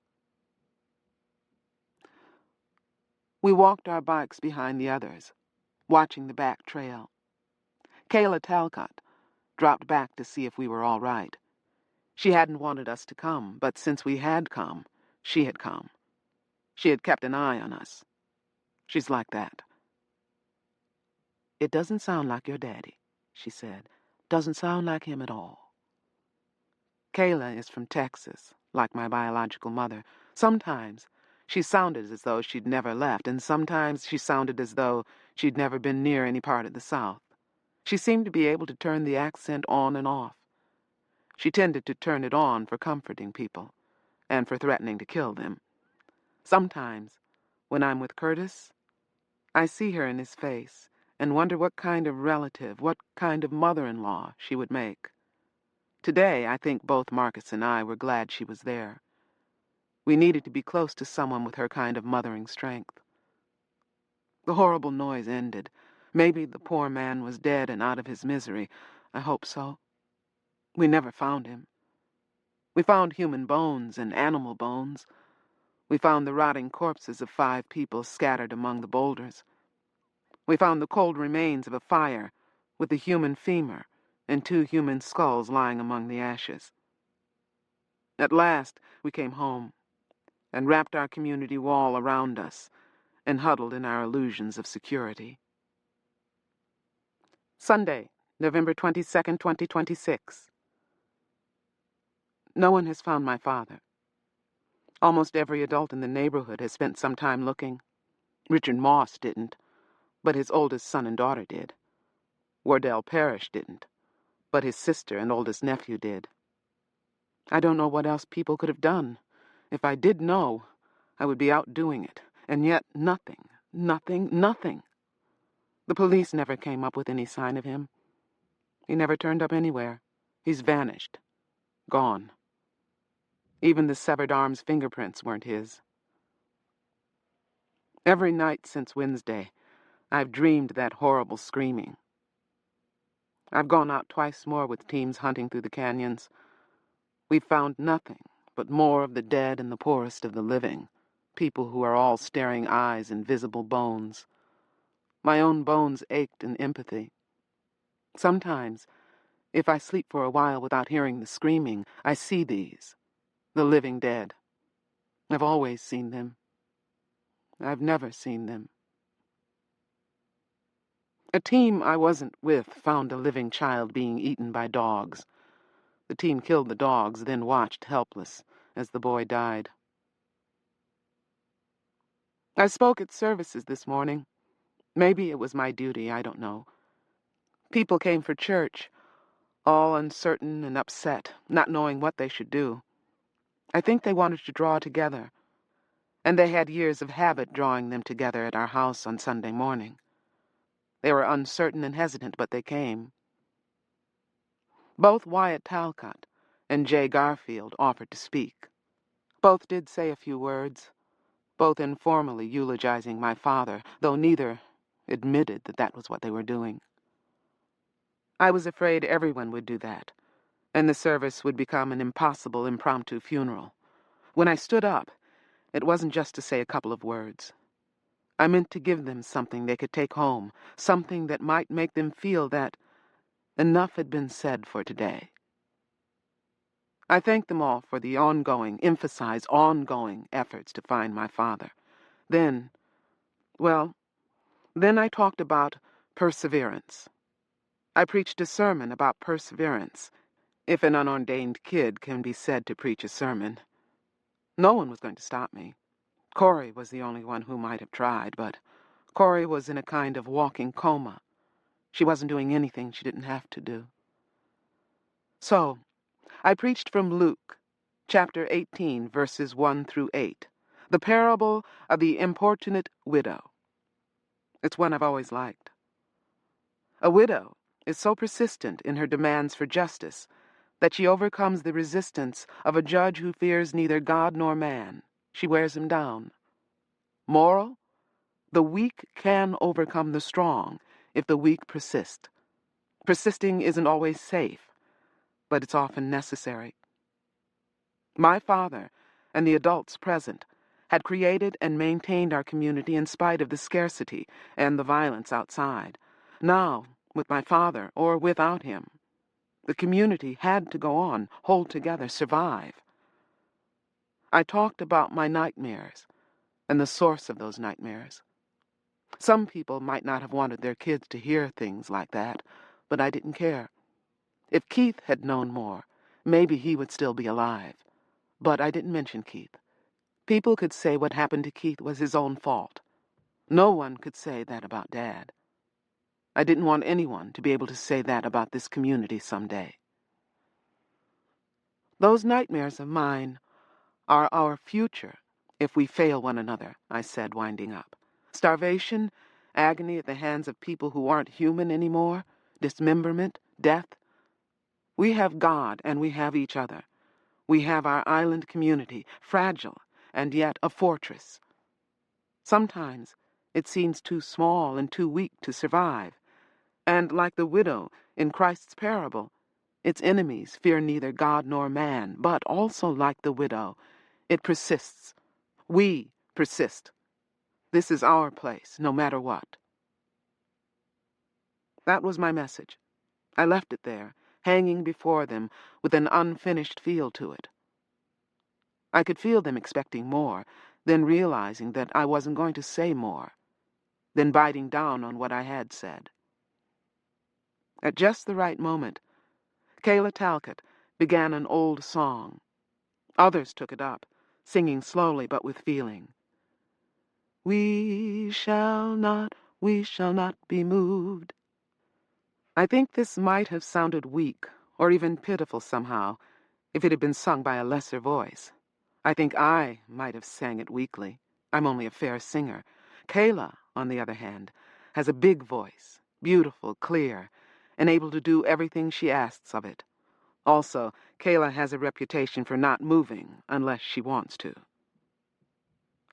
We walked our bikes behind the others, watching the back trail. Kayla Talcott dropped back to see if we were all right. She hadn't wanted us to come, but since we had come, she had come. She had kept an eye on us. She's like that. "It doesn't sound like your daddy," she said. "Doesn't sound like him at all." Kayla is from Texas, like my biological mother. Sometimes she sounded as though she'd never left, and sometimes she sounded as though she'd never been near any part of the South. She seemed to be able to turn the accent on and off. She tended to turn it on for comforting people, and for threatening to kill them. Sometimes, when I'm with Curtis, I see her in his face and wonder what kind of relative, what kind of mother-in-law she would make. Today, I think both Marcus and I were glad she was there. We needed to be close to someone with her kind of mothering strength. The horrible noise ended. Maybe the poor man was dead and out of his misery. I hope so. We never found him. We found human bones and animal bones. We found the rotting corpses of 5 people scattered among the boulders. We found the cold remains of a fire with a human femur and 2 human skulls lying among the ashes. At last, we came home and wrapped our community wall around us and huddled in our illusions of security. Sunday, November 22nd, 2026. No one has found my father. Almost every adult in the neighborhood has spent some time looking. Richard Moss didn't, but his oldest son and daughter did. Wardell Parrish didn't, but his sister and oldest nephew did. I don't know what else people could have done. If I did know, I would be out doing it. And yet nothing, nothing. The police never came up with any sign of him. He never turned up anywhere. He's vanished. Gone. Even the severed arm's fingerprints weren't his. Every night since Wednesday, I've dreamed that horrible screaming. I've gone out twice more with teams hunting through the canyons. We've found nothing but more of the dead and the poorest of the living, people who are all staring eyes and visible bones. My own bones ached in empathy. Sometimes, if I sleep for a while without hearing the screaming, I see these, the living dead. I've always seen them. I've never seen them. A team I wasn't with found a living child being eaten by dogs. The team killed the dogs, then watched helpless as the boy died. I spoke at services this morning. Maybe it was my duty, I don't know. People came for church, all uncertain and upset, not knowing what they should do. I think they wanted to draw together, and they had years of habit drawing them together at our house on Sunday morning. They were uncertain and hesitant, but they came. Both Wyatt Talcott and Jay Garfield offered to speak. Both did say a few words, both informally eulogizing my father, though neither admitted that that was what they were doing. I was afraid everyone would do that, and the service would become an impossible impromptu funeral. When I stood up, it wasn't just to say a couple of words. I meant to give them something they could take home, something that might make them feel that enough had been said for today. I thanked them all for the ongoing efforts to find my father. Then I talked about perseverance. I preached a sermon about perseverance, if an unordained kid can be said to preach a sermon. No one was going to stop me. Corey was the only one who might have tried, but Corey was in a kind of walking coma. She wasn't doing anything she didn't have to do. So, I preached from Luke, chapter 18, verses 1 through 8, the parable of the importunate widow. It's one I've always liked. A widow is so persistent in her demands for justice that she overcomes the resistance of a judge who fears neither God nor man. She wears him down. Moral: the weak can overcome the strong if the weak persist. Persisting isn't always safe, but it's often necessary. My father and the adults present had created and maintained our community in spite of the scarcity and the violence outside. Now, with my father or without him, the community had to go on, hold together, survive. I talked about my nightmares and the source of those nightmares. Some people might not have wanted their kids to hear things like that, but I didn't care. If Keith had known more, maybe he would still be alive. But I didn't mention Keith. People could say what happened to Keith was his own fault. No one could say that about Dad. I didn't want anyone to be able to say that about this community someday. Those nightmares of mine are our future if we fail one another, I said, winding up. Starvation, agony at the hands of people who aren't human anymore, dismemberment, death. We have God and we have each other. We have our island community, fragile and yet a fortress. Sometimes it seems too small and too weak to survive. And like the widow in Christ's parable, its enemies fear neither God nor man, but also like the widow, it persists. We persist. This is our place, no matter what. That was my message. I left it there, hanging before them with an unfinished feel to it. I could feel them expecting more, then realizing that I wasn't going to say more, then biting down on what I had said. At just the right moment, Kayla Talcott began an old song. Others took it up, singing slowly but with feeling. We shall not be moved. I think this might have sounded weak, or even pitiful somehow, if it had been sung by a lesser voice. I think I might have sang it weakly. I'm only a fair singer. Kayla, on the other hand, has a big voice, beautiful, clear, and able to do everything she asks of it. Also, Kayla has a reputation for not moving unless she wants to.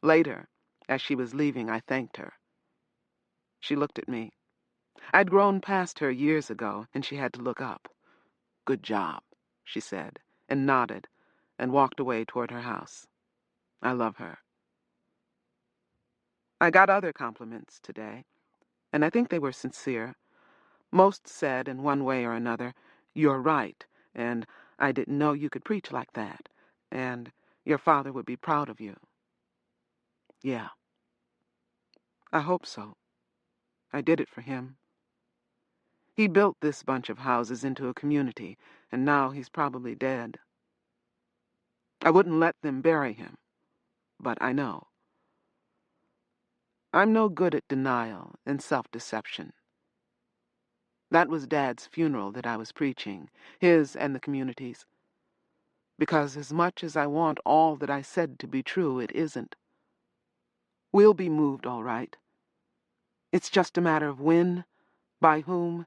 Later, as she was leaving, I thanked her. She looked at me. I'd grown past her years ago, and she had to look up. Good job, she said, and nodded, and walked away toward her house. I love her. I got other compliments today, and I think they were sincere. Most said, in one way or another, "You're right," and "I didn't know you could preach like that," and "Your father would be proud of you." Yeah. I hope so. I did it for him. He built this bunch of houses into a community, and now he's probably dead. I wouldn't let them bury him, but I know. I'm no good at denial and self-deception. That was Dad's funeral that I was preaching, his and the community's. Because as much as I want all that I said to be true, it isn't. We'll be moved, all right. It's just a matter of when, by whom,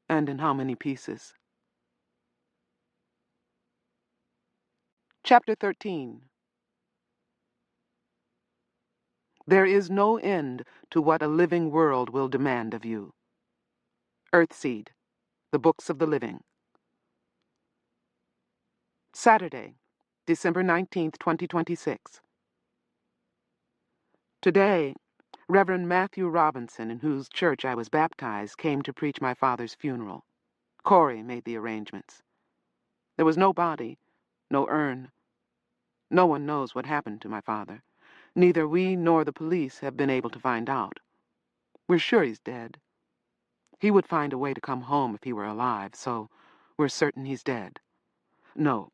and in how many pieces. Chapter 13. There is no end to what a living world will demand of you. Earthseed, The Books of the Living. Saturday, December 19th, 2026. Today, Reverend Matthew Robinson, in whose church I was baptized, came to preach my father's funeral. Corey made the arrangements. There was no body, no urn. No one knows what happened to my father. Neither we nor the police have been able to find out. We're sure he's dead. He would find a way to come home if he were alive, so we're certain he's dead. No,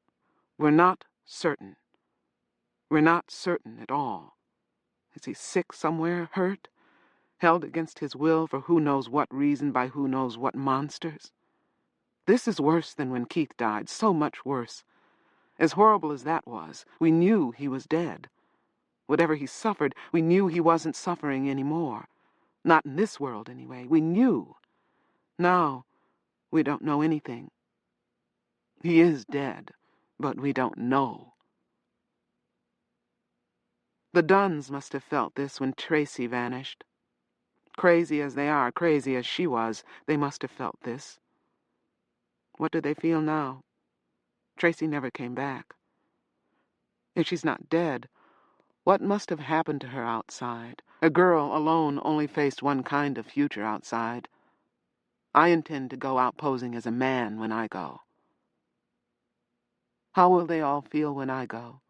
we're not certain. We're not certain at all. Is he sick somewhere, hurt, held against his will for who knows what reason by who knows what monsters? This is worse than when Keith died, so much worse. As horrible as that was, we knew he was dead. Whatever he suffered, we knew he wasn't suffering anymore. Not in this world, anyway. We knew. Now, we don't know anything. He is dead, but we don't know. The Dunns must have felt this when Tracy vanished. Crazy as they are, crazy as she was, they must have felt this. What do they feel now? Tracy never came back. If she's not dead, what must have happened to her outside? A girl alone only faced one kind of future outside. I intend to go out posing as a man when I go. How will they all feel when I go?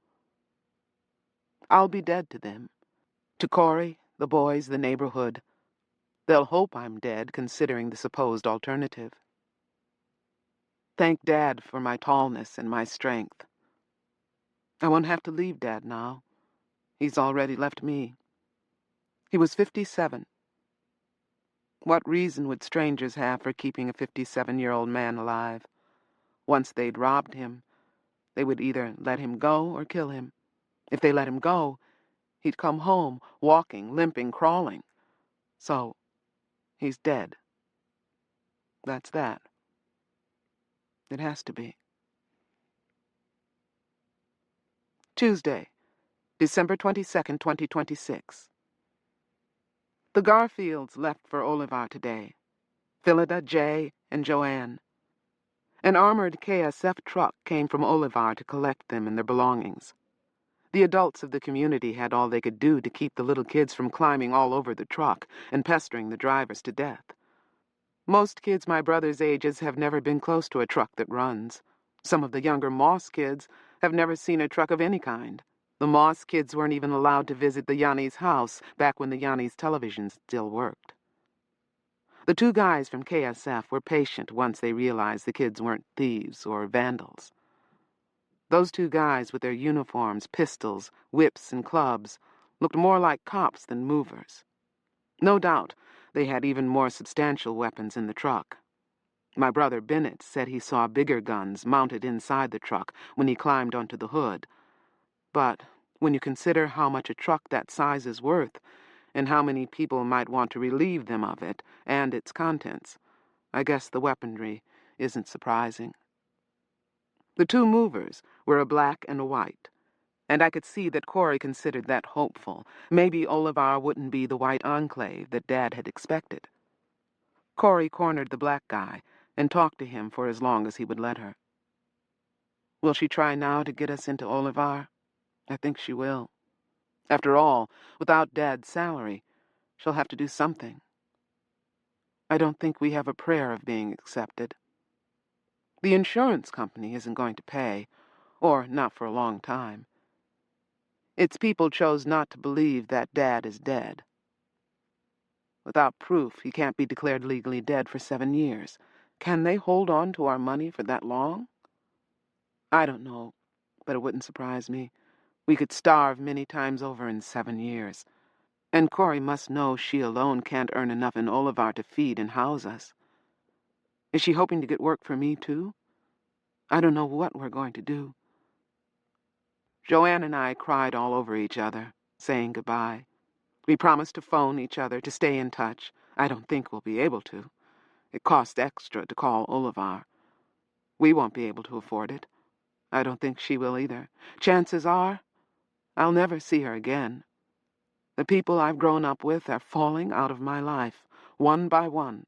I'll be dead to them. To Corey, the boys, the neighborhood. They'll hope I'm dead, considering the supposed alternative. Thank Dad for my tallness and my strength. I won't have to leave Dad now. He's already left me. He was 57. What reason would strangers have for keeping a 57-year-old man alive? Once they'd robbed him, they would either let him go or kill him. If they let him go, he'd come home, walking, limping, crawling. So, he's dead. That's that. It has to be. Tuesday, December 22nd, 2026. The Garfields left for Olivar today. Phillida, Jay, and Joanne. An armored KSF truck came from Olivar to collect them and their belongings. The adults of the community had all they could do to keep the little kids from climbing all over the truck and pestering the drivers to death. Most kids my brother's ages have never been close to a truck that runs. Some of the younger Moss kids have never seen a truck of any kind. The Moss kids weren't even allowed to visit the Yanni's house back when the Yanni's television still worked. The two guys from KSF were patient once they realized the kids weren't thieves or vandals. Those two guys with their uniforms, pistols, whips, and clubs looked more like cops than movers. No doubt they had even more substantial weapons in the truck. My brother Bennett said he saw bigger guns mounted inside the truck when he climbed onto the hood. But when you consider how much a truck that size is worth, and how many people might want to relieve them of it and its contents, I guess the weaponry isn't surprising. The two movers were a black and a white, and I could see that Corey considered that hopeful. Maybe Olivar wouldn't be the white enclave that Dad had expected. Corey cornered the black guy and talked to him for as long as he would let her. Will she try now to get us into Olivar? I think she will. After all, without Dad's salary, she'll have to do something. I don't think we have a prayer of being accepted. The insurance company isn't going to pay, or not for a long time. Its people chose not to believe that Dad is dead. Without proof, he can't be declared legally dead for 7 years. Can they hold on to our money for that long? I don't know, but it wouldn't surprise me. We could starve many times over in 7 years. And Corey must know she alone can't earn enough in Olivar to feed and house us. Is she hoping to get work for me, too? I don't know what we're going to do. Joanne and I cried all over each other, saying goodbye. We promised to phone each other to stay in touch. I don't think we'll be able to. It costs extra to call Olivar. We won't be able to afford it. I don't think she will either. Chances are, I'll never see her again. The people I've grown up with are falling out of my life, one by one.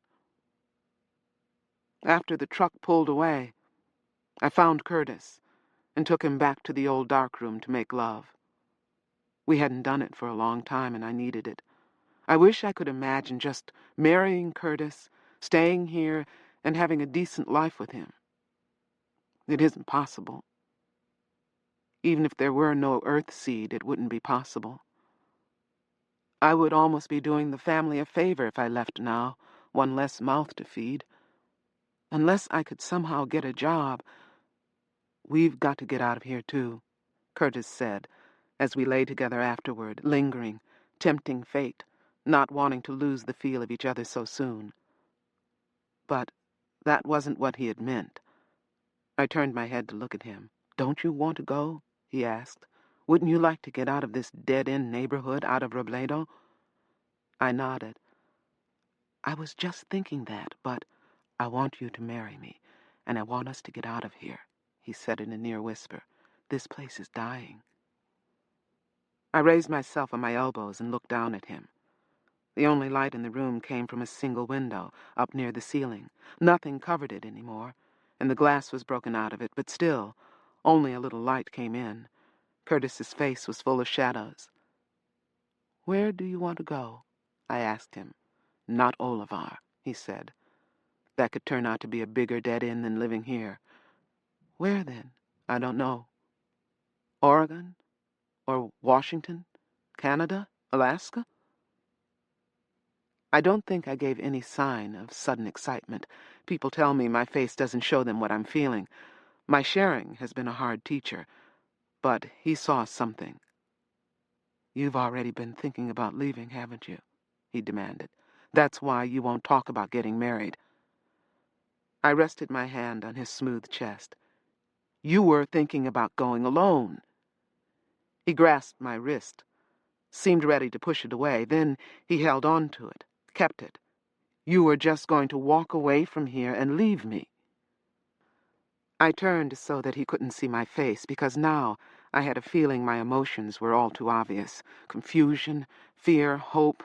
After the truck pulled away, I found Curtis and took him back to the old darkroom to make love. We hadn't done it for a long time, and I needed it. I wish I could imagine just marrying Curtis, staying here, and having a decent life with him. It isn't possible. Even if there were no Earthseed, it wouldn't be possible. I would almost be doing the family a favor if I left now, one less mouth to feed. Unless I could somehow get a job. We've got to get out of here, too, Curtis said, as we lay together afterward, lingering, tempting fate, not wanting to lose the feel of each other so soon. But that wasn't what he had meant. I turned my head to look at him. Don't you want to go? He asked. Wouldn't you like to get out of this dead-end neighborhood, out of Robledo? I nodded. I was just thinking that, but I want you to marry me, and I want us to get out of here, he said in a near whisper. This place is dying. I raised myself on my elbows and looked down at him. The only light in the room came from a single window, up near the ceiling. Nothing covered it anymore, and the glass was broken out of it, but still, Only a little light came in. Curtis's face was full of shadows. "Where do you want to go?" I asked him. "Not Olivar," he said. "That could turn out to be a bigger dead end than living here." "Where, then?" "I don't know. Oregon? Or Washington? Canada? Alaska?" I don't think I gave any sign of sudden excitement. People tell me my face doesn't show them what I'm feeling. My sharing has been a hard teacher, but he saw something. "You've already been thinking about leaving, haven't you?" he demanded. "That's why you won't talk about getting married." I rested my hand on his smooth chest. "You were thinking about going alone." He grasped my wrist, seemed ready to push it away. Then he held on to it, kept it. "You were just going to walk away from here and leave me." I turned so that he couldn't see my face, because now I had a feeling my emotions were all too obvious. Confusion, fear, hope.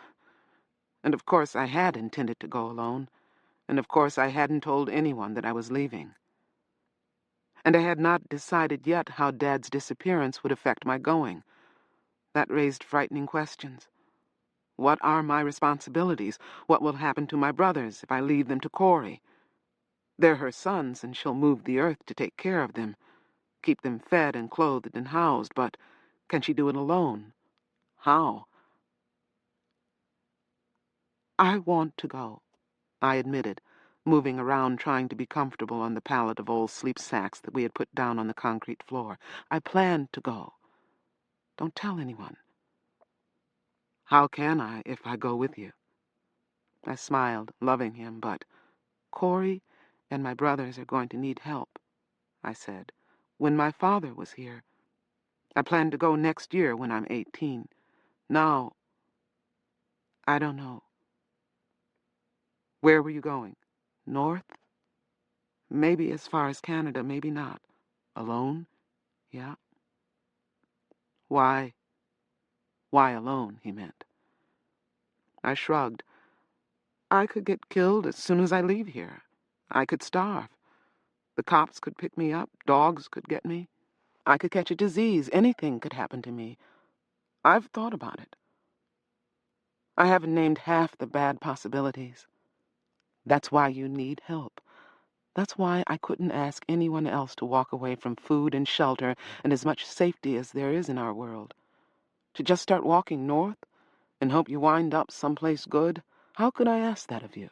And of course I had intended to go alone. And of course I hadn't told anyone that I was leaving. And I had not decided yet how Dad's disappearance would affect my going. That raised frightening questions. What are my responsibilities? What will happen to my brothers if I leave them to Corey? They're her sons, and she'll move the earth to take care of them, keep them fed and clothed and housed, but can she do it alone? How? "I want to go," I admitted, moving around trying to be comfortable on the pallet of old sleep sacks that we had put down on the concrete floor. "I plan to go. Don't tell anyone." "How can I if I go with you?" I smiled, loving him, but "Corey and my brothers are going to need help," I said. "When my father was here, I plan to go next year when I'm 18. Now, I don't know." "Where were you going?" "North. Maybe as far as Canada, maybe not." "Alone?" "Yeah." "Why? Why alone?" he meant. I shrugged. "I could get killed as soon as I leave here. I could starve. The cops could pick me up. Dogs could get me. I could catch a disease. Anything could happen to me. I've thought about it. I haven't named half the bad possibilities. That's why you need help. That's why I couldn't ask anyone else to walk away from food and shelter and as much safety as there is in our world. To just start walking north and hope you wind up someplace good? How could I ask that of you?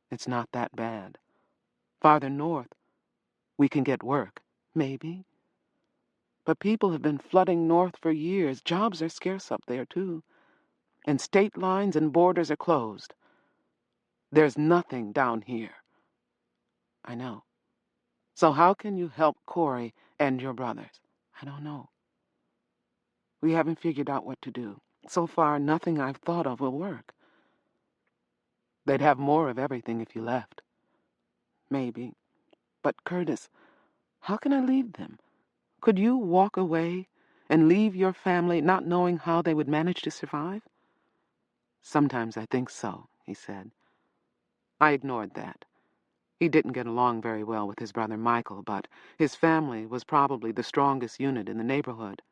It's not that bad. Farther north, we can get work, maybe. But people have been flooding north for years. Jobs are scarce up there, too. And state lines and borders are closed. There's nothing down here." "I know. So how can you help Corey and your brothers?" "I don't know. We haven't figured out what to do. So far, nothing I've thought of will work." "They'd have more of everything if you left." "Maybe. But, Curtis, how can I leave them? Could you walk away and leave your family not knowing how they would manage to survive?" "Sometimes I think so," he said. I ignored that. He didn't get along very well with his brother Michael, but his family was probably the strongest unit in the neighborhood.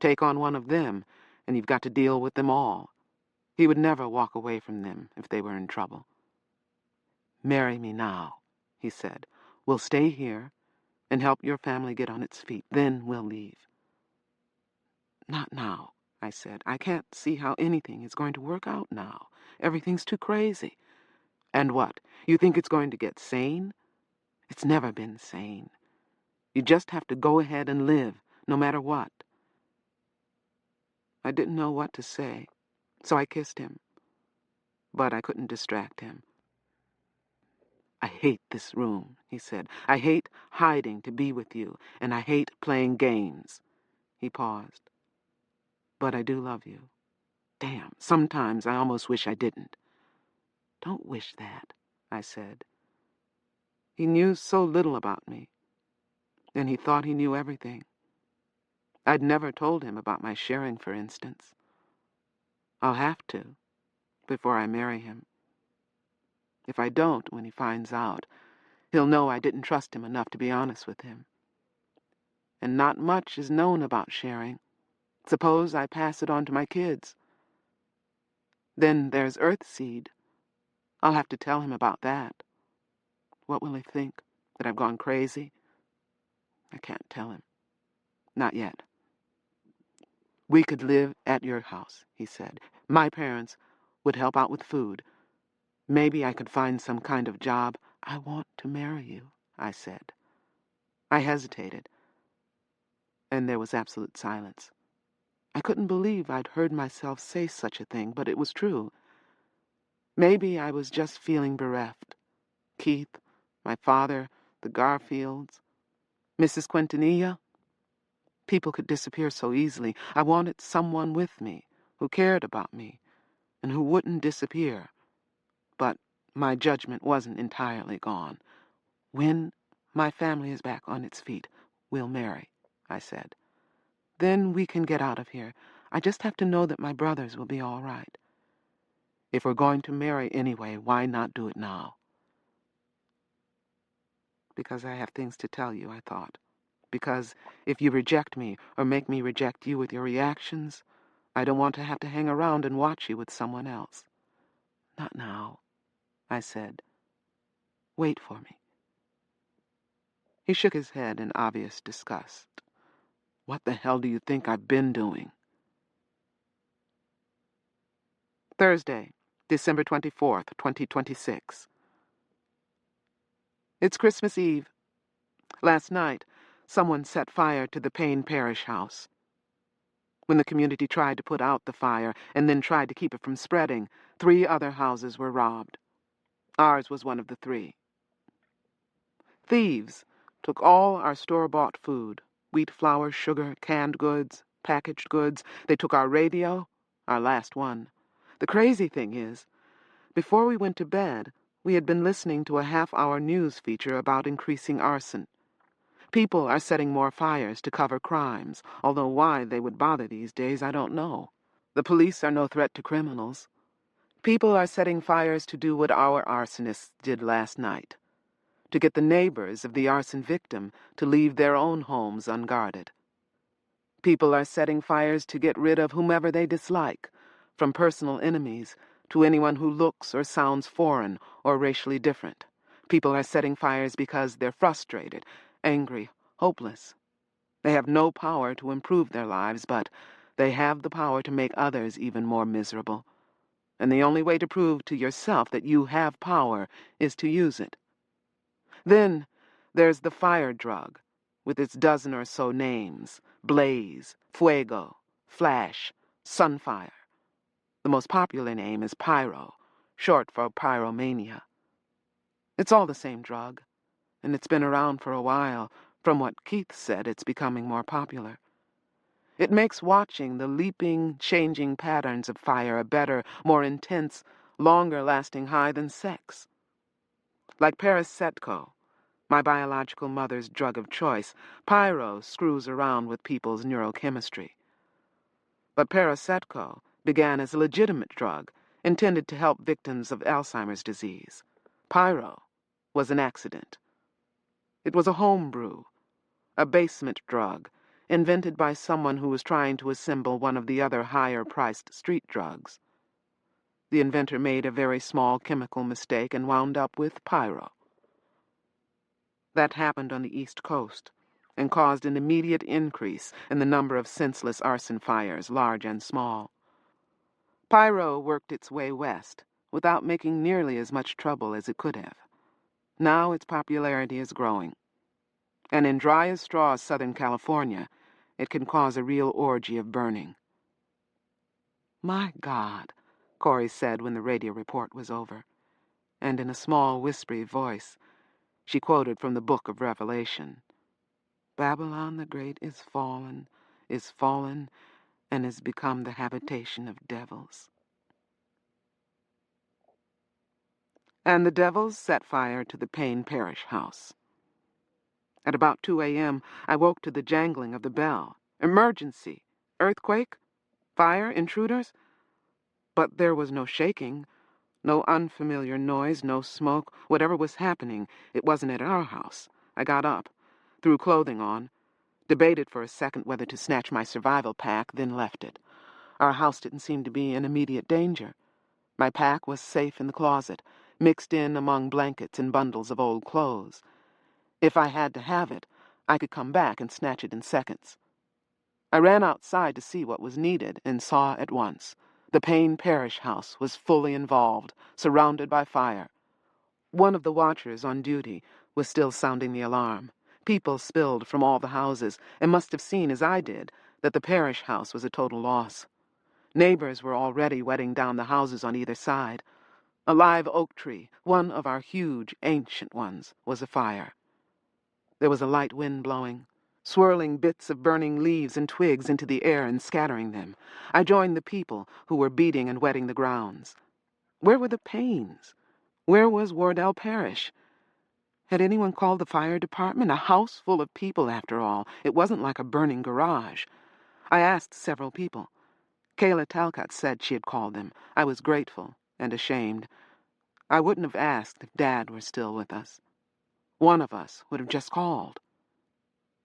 Take on one of them, and you've got to deal with them all. He would never walk away from them if they were in trouble. "Marry me now," he said. "We'll stay here and help your family get on its feet. Then we'll leave." "Not now," I said. "I can't see how anything is going to work out now. Everything's too crazy." "And what? You think it's going to get sane?" "It's never been sane. You just have to go ahead and live, no matter what." I didn't know what to say, so I kissed him. But I couldn't distract him. "I hate this room," he said. "I hate hiding to be with you, and I hate playing games." He paused. "But I do love you. Damn, sometimes I almost wish I didn't." "Don't wish that," I said. He knew so little about me, and he thought he knew everything. I'd never told him about my sharing, for instance. I'll have to, before I marry him. If I don't, when he finds out, he'll know I didn't trust him enough to be honest with him. and not much is known about sharing. Suppose I pass it on to my kids. Then there's Earthseed. I'll have to tell him about that. What will he think? That I've gone crazy? I can't tell him. Not yet. We could live at your house, he said. My parents would help out with food. Maybe I could find some kind of job. I want to marry you, I said. I hesitated, and there was absolute silence. I couldn't believe I'd heard myself say such a thing, but it was true. Maybe I was just feeling bereft. Keith, my father, the Garfields, Mrs. Quintanilla. People could disappear so easily. I wanted someone with me, who cared about me, and who wouldn't disappear. But my judgment wasn't entirely gone. When my family is back on its feet, we'll marry, I said. Then we can get out of here. I just have to know that my brothers will be all right. If we're going to marry anyway, why not do it now? Because I have things to tell you, I thought. Because if you reject me or make me reject you with your reactions, I don't want to have to hang around and watch you with someone else. Not now, I said. Wait for me. He shook his head in obvious disgust. What the hell do you think I've been doing? Thursday, December 24th, 2026. It's Christmas Eve. Last night, someone set fire to the Payne Parish house. When the community tried to put out the fire and then tried to keep it from spreading, 3 other houses were robbed. Ours was one of the 3. Thieves took all our store-bought food, wheat, flour, sugar, canned goods, packaged goods. They took our radio, our last one. The crazy thing is, before we went to bed, we had been listening to a half-hour news feature about increasing arson. People are setting more fires to cover crimes, although why they would bother these days, I don't know. The police are no threat to criminals. People are setting fires to do what our arsonists did last night, to get the neighbors of the arson victim to leave their own homes unguarded. People are setting fires to get rid of whomever they dislike, from personal enemies to anyone who looks or sounds foreign or racially different. People are setting fires because they're frustrated, angry, hopeless. They have no power to improve their lives, but they have the power to make others even more miserable. And the only way to prove to yourself that you have power is to use it. Then there's the fire drug, with its dozen or so names: blaze, fuego, flash, sunfire. The most popular name is pyro, short for pyromania. It's all the same drug, and it's been around for a while. From what Keith said, it's becoming more popular. It makes watching the leaping, changing patterns of fire a better, more intense, longer-lasting high than sex. Like paracetamol, my biological mother's drug of choice, pyro screws around with people's neurochemistry. But paracetamol began as a legitimate drug intended to help victims of Alzheimer's disease. Pyro was an accident. It was a home brew, a basement drug, invented by someone who was trying to assemble one of the other higher-priced street drugs. The inventor made a very small chemical mistake and wound up with pyro. That happened on the East Coast and caused an immediate increase in the number of senseless arson fires, large and small. Pyro worked its way west without making nearly as much trouble as it could have. Now its popularity is growing. And in dry as straw Southern California, it can cause a real orgy of burning. "My God," Corey said when the radio report was over. And in a small, whispery voice, she quoted from the book of Revelation. "Babylon the Great is fallen, and has become the habitation of devils." And the devils set fire to the Payne Parish house. At about 2 a.m., I woke to the jangling of the bell. Emergency! Earthquake? Fire? Intruders? But there was no shaking, no unfamiliar noise, no smoke. Whatever was happening, it wasn't at our house. I got up, threw clothing on, Debated for a second whether to snatch my survival pack, then left it. Our house didn't seem to be in immediate danger. My pack was safe in the closet, mixed in among blankets and bundles of old clothes. If I had to have it, I could come back and snatch it in seconds. I ran outside to see what was needed and saw at once. The Payne Parish house was fully involved, surrounded by fire. One of the watchers on duty was still sounding the alarm. People spilled from all the houses and must have seen, as I did, that the parish house was a total loss. Neighbors were already wetting down the houses on either side. A live oak tree, one of our huge, ancient ones, was afire. There was a light wind blowing, swirling bits of burning leaves and twigs into the air and scattering them. I joined the people who were beating and wetting the grounds. Where were the Paynes? Where was Wardell Parish? Had anyone called the fire department? A house full of people, after all. It wasn't like a burning garage. I asked several people. Kayla Talcott said she had called them. I was grateful and ashamed. I wouldn't have asked if Dad were still with us. One of us would have just called.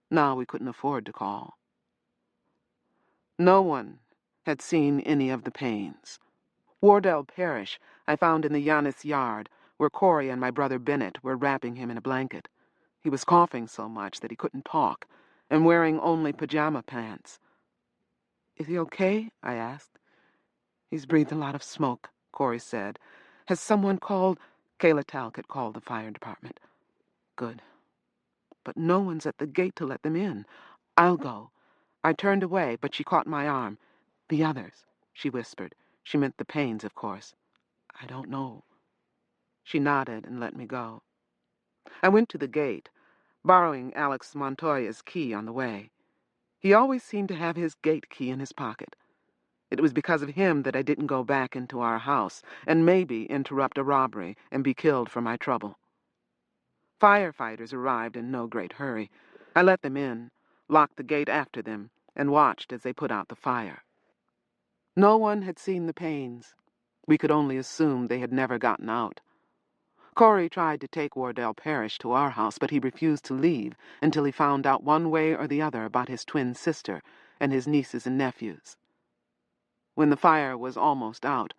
Now we couldn't afford to call. No one had seen any of the Paynes. Wardell Parish I found in the Yanis yard, where Corey and my brother Bennett were wrapping him in a blanket. He was coughing so much that he couldn't talk, and wearing only pajama pants. "Is he okay?" I asked. "He's breathed a lot of smoke," Corey said. "Has someone called—" Kayla Talcott called the fire department. Good. But no one's at the gate to let them in. I'll go. I turned away, but she caught my arm. "The others," she whispered. She meant the Paynes, of course. "I don't know." She nodded and let me go. I went to the gate, borrowing Alex Montoya's key on the way. He always seemed to have his gate key in his pocket. It was because of him that I didn't go back into our house and maybe interrupt a robbery and be killed for my trouble. Firefighters arrived in no great hurry. I let them in, locked the gate after them, and watched as they put out the fire. No one had seen the Paynes. We could only assume they had never gotten out. Corey tried to take Wardell Parish to our house, but he refused to leave until he found out one way or the other about his twin sister and his nieces and nephews. When the fire was almost out,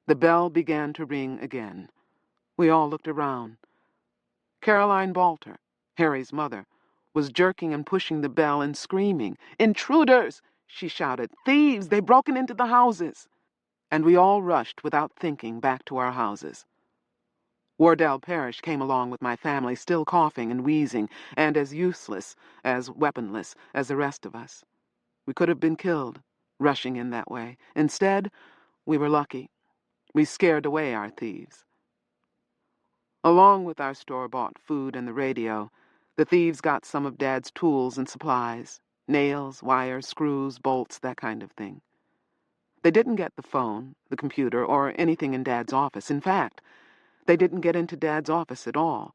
the bell began to ring again. We all looked around. Caroline Balter, Harry's mother, was jerking and pushing the bell and screaming. "Intruders!" she shouted. "Thieves! They've broken into the houses!" And we all rushed without thinking back to our houses. Wardell Parish came along with my family, still coughing and wheezing, and as useless, as weaponless as the rest of us. We could have been killed, rushing in that way. Instead, we were lucky. We scared away our thieves. Along with our store-bought food and the radio, the thieves got some of Dad's tools and supplies, nails, wires, screws, bolts, that kind of thing. They didn't get the phone, the computer, or anything in Dad's office. In fact, they didn't get into Dad's office at all.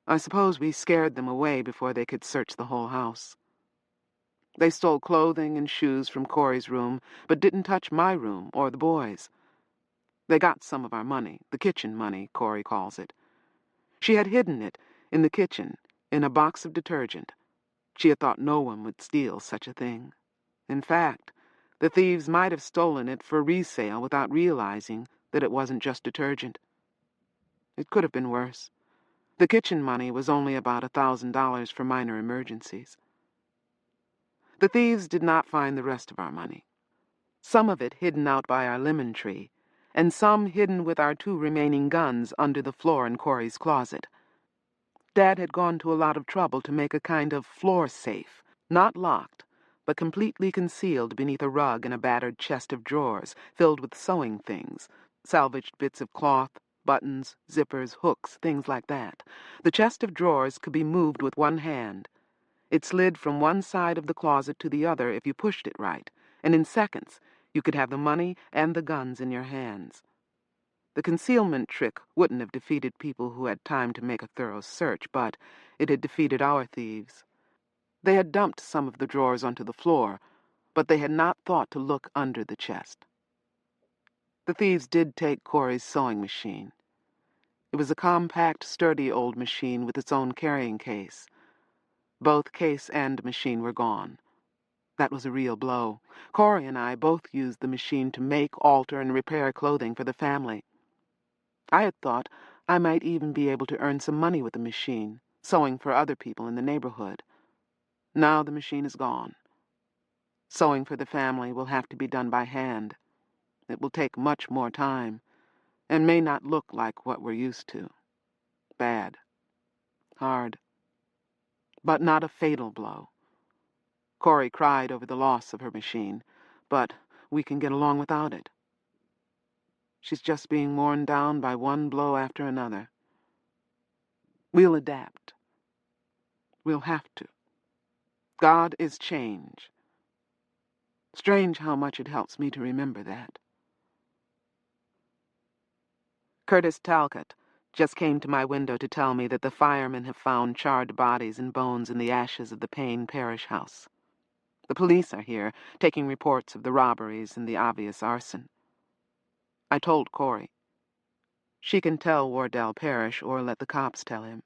I suppose we scared them away before they could search the whole house. They stole clothing and shoes from Corey's room, but didn't touch my room or the boys'. They got some of our money, the kitchen money, Corey calls it. She had hidden it in the kitchen, in a box of detergent. She had thought no one would steal such a thing. In fact, the thieves might have stolen it for resale without realizing that it wasn't just detergent. It could have been worse. The kitchen money was only about $1,000 for minor emergencies. The thieves did not find the rest of our money. Some of it hidden out by our lemon tree, and some hidden with our 2 remaining guns under the floor in Corey's closet. Dad had gone to a lot of trouble to make a kind of floor safe, not locked, but completely concealed beneath a rug in a battered chest of drawers filled with sewing things, salvaged bits of cloth, buttons, zippers, hooks, things like that. The chest of drawers could be moved with one hand. It slid from one side of the closet to the other if you pushed it right, and in seconds you could have the money and the guns in your hands. The concealment trick wouldn't have defeated people who had time to make a thorough search, but it had defeated our thieves. They had dumped some of the drawers onto the floor, but they had not thought to look under the chest. The thieves did take Corey's sewing machine. It was a compact, sturdy old machine with its own carrying case. Both case and machine were gone. That was a real blow. Corey and I both used the machine to make, alter, and repair clothing for the family. I had thought I might even be able to earn some money with the machine, sewing for other people in the neighborhood. Now the machine is gone. Sewing for the family will have to be done by hand. It will take much more time, and may not look like what we're used to. Bad. Hard. But not a fatal blow. Corey cried over the loss of her machine, but we can get along without it. She's just being worn down by one blow after another. We'll adapt. We'll have to. God is change. Strange how much it helps me to remember that. Curtis Talcott just came to my window to tell me that the firemen have found charred bodies and bones in the ashes of the Payne Parish house. The police are here, taking reports of the robberies and the obvious arson. I told Corey. She can tell Wardell Parrish or let the cops tell him.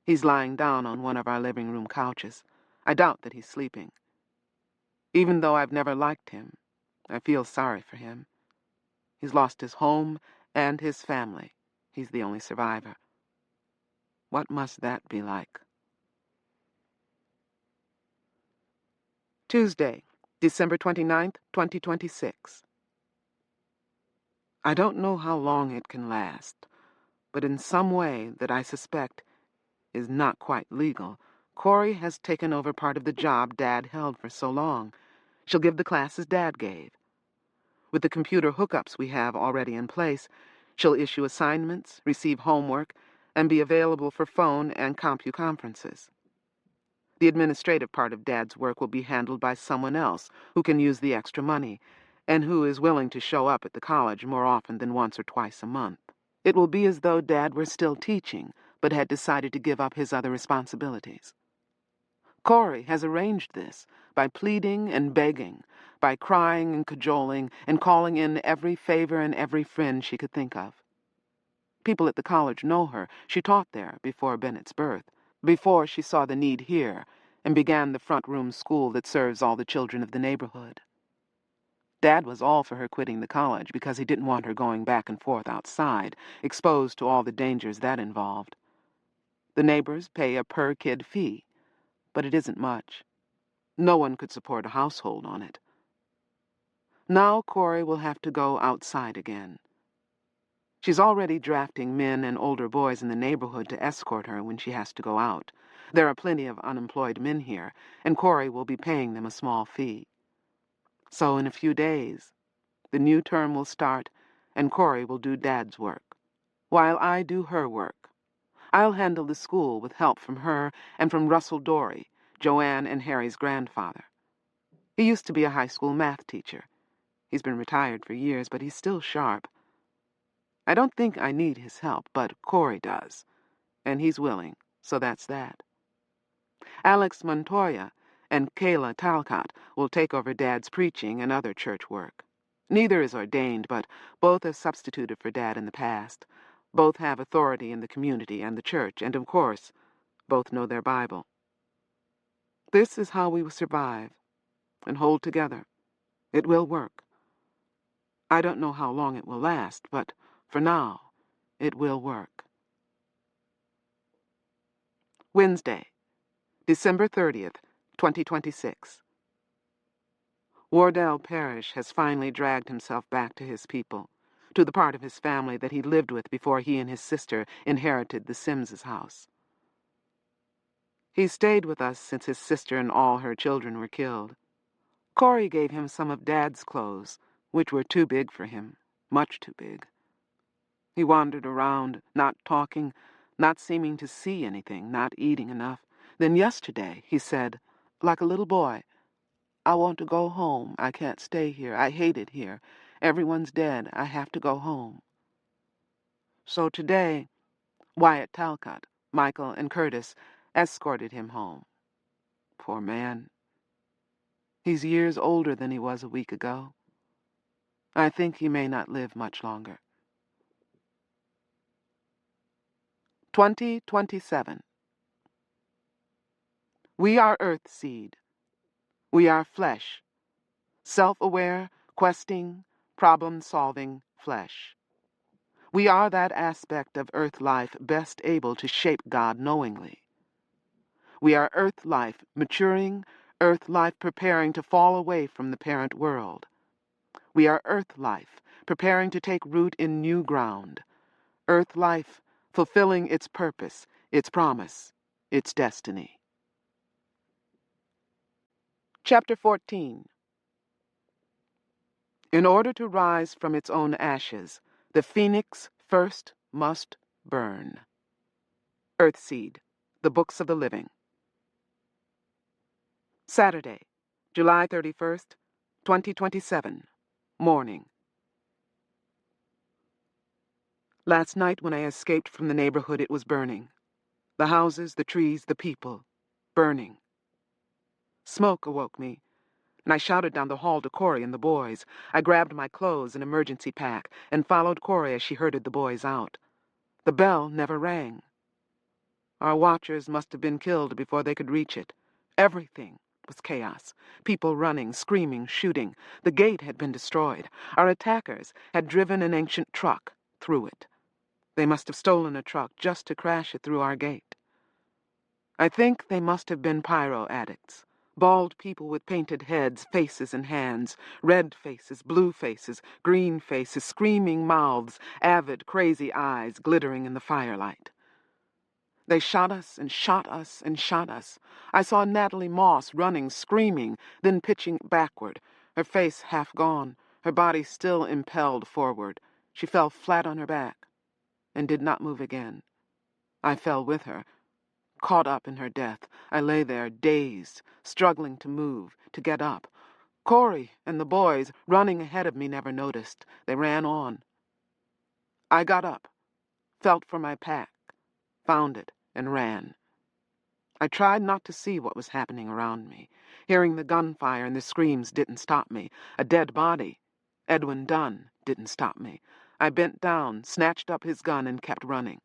He's lying down on one of our living room couches. I doubt that he's sleeping. Even though I've never liked him, I feel sorry for him. He's lost his home and his family. He's the only survivor. What must that be like? Tuesday, December 29th, 2026. I don't know how long it can last, but in some way that I suspect is not quite legal, Corey has taken over part of the job Dad held for so long. She'll give the classes Dad gave. With the computer hookups we have already in place, she'll issue assignments, receive homework, and be available for phone and CompuConferences. The administrative part of Dad's work will be handled by someone else who can use the extra money, and who is willing to show up at the college more often than once or twice a month. It will be as though Dad were still teaching, but had decided to give up his other responsibilities. Corey has arranged this by pleading and begging, by crying and cajoling, and calling in every favor and every friend she could think of. People at the college know her. She taught there before Bennett's birth, before she saw the need here, and began the front-room school that serves all the children of the neighborhood. Dad was all for her quitting the college because he didn't want her going back and forth outside, exposed to all the dangers that involved. The neighbors pay a per-kid fee, but it isn't much. No one could support a household on it. Now Corey will have to go outside again. She's already drafting men and older boys in the neighborhood to escort her when she has to go out. There are plenty of unemployed men here, and Corey will be paying them a small fee. So in a few days, the new term will start, and Corey will do Dad's work, while I do her work. I'll handle the school with help from her and from Russell Dorey, Joanne and Harry's grandfather. He used to be a high school math teacher. He's been retired for years, but he's still sharp. I don't think I need his help, but Corey does, and he's willing, so that's that. Alex Montoya and Kayla Talcott will take over Dad's preaching and other church work. Neither is ordained, but both have substituted for Dad in the past. Both have authority in the community and the church, and of course, both know their Bible. This is how we will survive and hold together. It will work. I don't know how long it will last, but for now, it will work. Wednesday, December 30th, 2026. Wardell Parrish has finally dragged himself back to his people, to the part of his family that he lived with before he and his sister inherited the Simses' house. He stayed with us since his sister and all her children were killed. Corey gave him some of Dad's clothes, which were too big for him, much too big. He wandered around, not talking, not seeming to see anything, not eating enough. Then yesterday he said, like a little boy, "I want to go home. I can't stay here. I hate it here. Everyone's dead. I have to go home." So today, Wyatt Talcott, Michael, and Curtis escorted him home. Poor man. He's years older than he was a week ago. I think he may not live much longer. 2027. We are Earthseed. We are flesh. Self-aware, questing, problem-solving flesh. We are that aspect of Earth life best able to shape God knowingly. We are Earth life maturing, Earth life preparing to fall away from the parent world. We are Earth life preparing to take root in new ground. Earth life fulfilling its purpose, its promise, its destiny. Chapter 14. In order to rise from its own ashes, the phoenix first must burn. Earthseed, The Books of the Living. Saturday, July 31st, 2027. Morning. Last night when I escaped from the neighborhood, it was burning. The houses, the trees, the people. Burning. Smoke awoke me, and I shouted down the hall to Corey and the boys. I grabbed my clothes and emergency pack and followed Corey as she herded the boys out. The bell never rang. Our watchers must have been killed before they could reach it. Everything was chaos. People running, screaming, shooting. The gate had been destroyed. Our attackers had driven an ancient truck through it. They must have stolen a truck just to crash it through our gate. I think they must have been pyro addicts. Bald people with painted heads, faces and hands, red faces, blue faces, green faces, screaming mouths, avid, crazy eyes glittering in the firelight. They shot us and shot us and shot us. I saw Natalie Moss running, screaming, then pitching backward, her face half gone, her body still impelled forward. She fell flat on her back and did not move again. I fell with her, caught up in her death. I lay there, dazed, struggling to move, to get up. Corey and the boys, running ahead of me, never noticed. They ran on. I got up, felt for my pack, found it, and ran. I tried not to see what was happening around me. Hearing the gunfire and the screams didn't stop me. A dead body, Edwin Dunn, didn't stop me. I bent down, snatched up his gun, and kept running.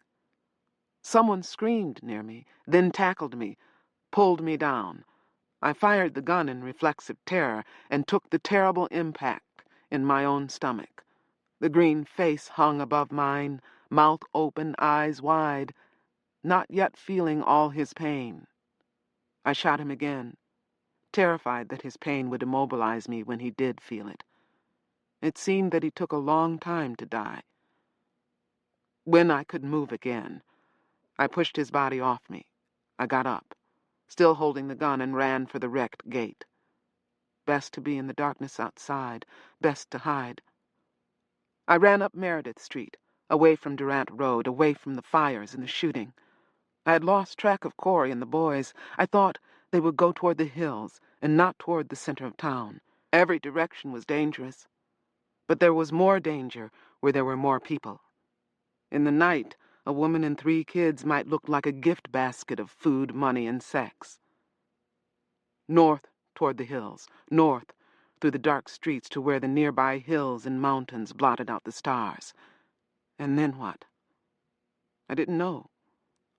Someone screamed near me, then tackled me, pulled me down. I fired the gun in reflexive terror and took the terrible impact in my own stomach. The green face hung above mine, mouth open, eyes wide, not yet feeling all his pain. I shot him again, terrified that his pain would immobilize me when he did feel it. It seemed that he took a long time to die. When I could move again, I pushed his body off me. I got up, still holding the gun, and ran for the wrecked gate. Best to be in the darkness outside, best to hide. I ran up Meredith Street, away from Durant Road, away from the fires and the shooting. I had lost track of Corey and the boys. I thought they would go toward the hills and not toward the center of town. Every direction was dangerous. But there was more danger where there were more people. In the night, a woman and 3 kids might look like a gift basket of food, money, and sex. North toward the hills, north through the dark streets to where the nearby hills and mountains blotted out the stars. And then what? I didn't know.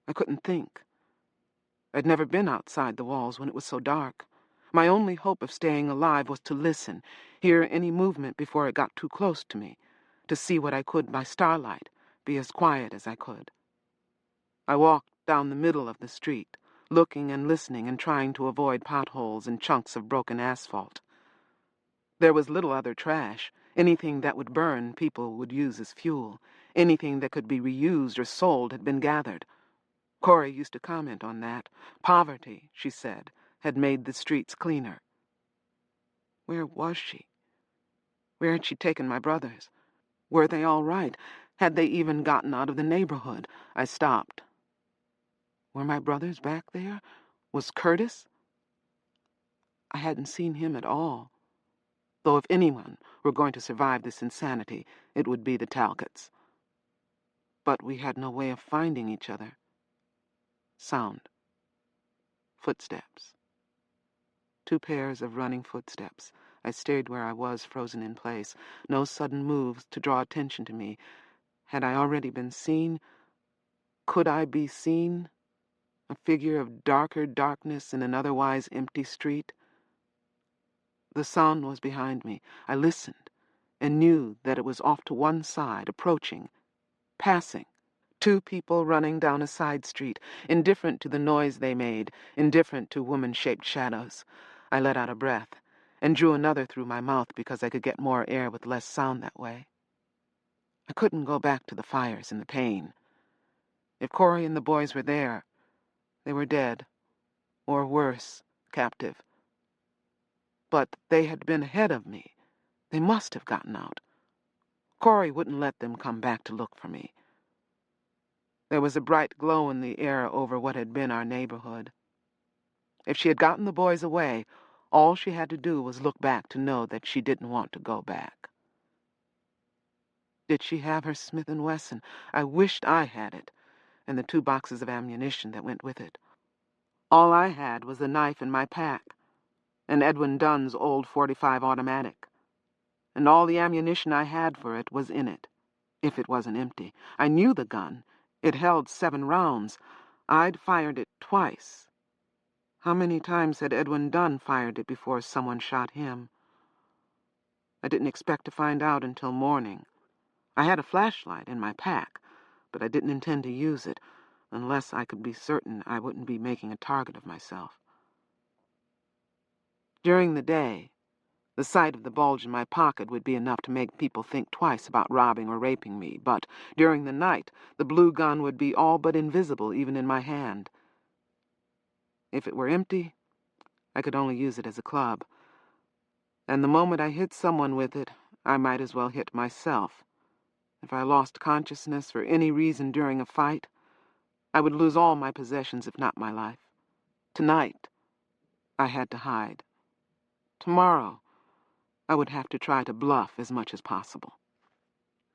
I couldn't think. I'd never been outside the walls when it was so dark. My only hope of staying alive was to listen, hear any movement before it got too close to me, to see what I could by starlight, be as quiet as I could. I walked down the middle of the street, looking and listening and trying to avoid potholes and chunks of broken asphalt. There was little other trash. Anything that would burn, people would use as fuel. Anything that could be reused or sold had been gathered. Corey used to comment on that. Poverty, she said, had made the streets cleaner. Where was she? Where had she taken my brothers? Were they all right? Had they even gotten out of the neighborhood? I stopped. Were my brothers back there? Was Curtis? I hadn't seen him at all. Though if anyone were going to survive this insanity, it would be the Talcotts. But we had no way of finding each other. Sound. Footsteps. 2 pairs of running footsteps. I stayed where I was, frozen in place. No sudden moves to draw attention to me. Had I already been seen? Could I be seen? a figure of darker darkness in an otherwise empty street. The sound was behind me. I listened and knew that it was off to one side, approaching, passing. Two people running down a side street, indifferent to the noise they made, indifferent to woman-shaped shadows. I let out a breath and drew another through my mouth because I could get more air with less sound that way. I couldn't go back to the fires and the pain. If Corey and the boys were there, they were dead, or worse, captive. But they had been ahead of me. They must have gotten out. Corey wouldn't let them come back to look for me. There was a bright glow in the air over what had been our neighborhood. If she had gotten the boys away, all she had to do was look back to know that she didn't want to go back. Did she have her Smith & Wesson? I wished I had it, and the 2 boxes of ammunition that went with it. All I had was a knife in my pack, and Edwin Dunn's old .45 automatic, and all the ammunition I had for it was in it, if it wasn't empty. I knew the gun. It held 7 rounds. I'd fired it twice. How many times had Edwin Dunn fired it before someone shot him? I didn't expect to find out until morning. I had a flashlight in my pack, but I didn't intend to use it, unless I could be certain I wouldn't be making a target of myself. During the day, the sight of the bulge in my pocket would be enough to make people think twice about robbing or raping me, but during the night, the blue gun would be all but invisible even in my hand. If it were empty, I could only use it as a club. And the moment I hit someone with it, I might as well hit myself. If I lost consciousness for any reason during a fight, I would lose all my possessions, if not my life. Tonight, I had to hide. Tomorrow, I would have to try to bluff as much as possible.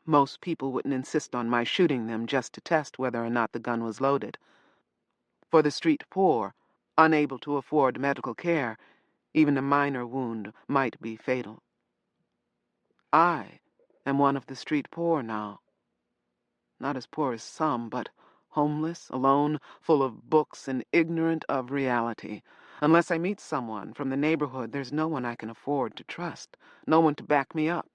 Most people wouldn't insist on my shooting them just to test whether or not the gun was loaded. For the street poor, unable to afford medical care, even a minor wound might be fatal. I am one of the street poor now. Not as poor as some, but homeless, alone, full of books, and ignorant of reality. Unless I meet someone from the neighborhood, there's no one I can afford to trust, no one to back me up.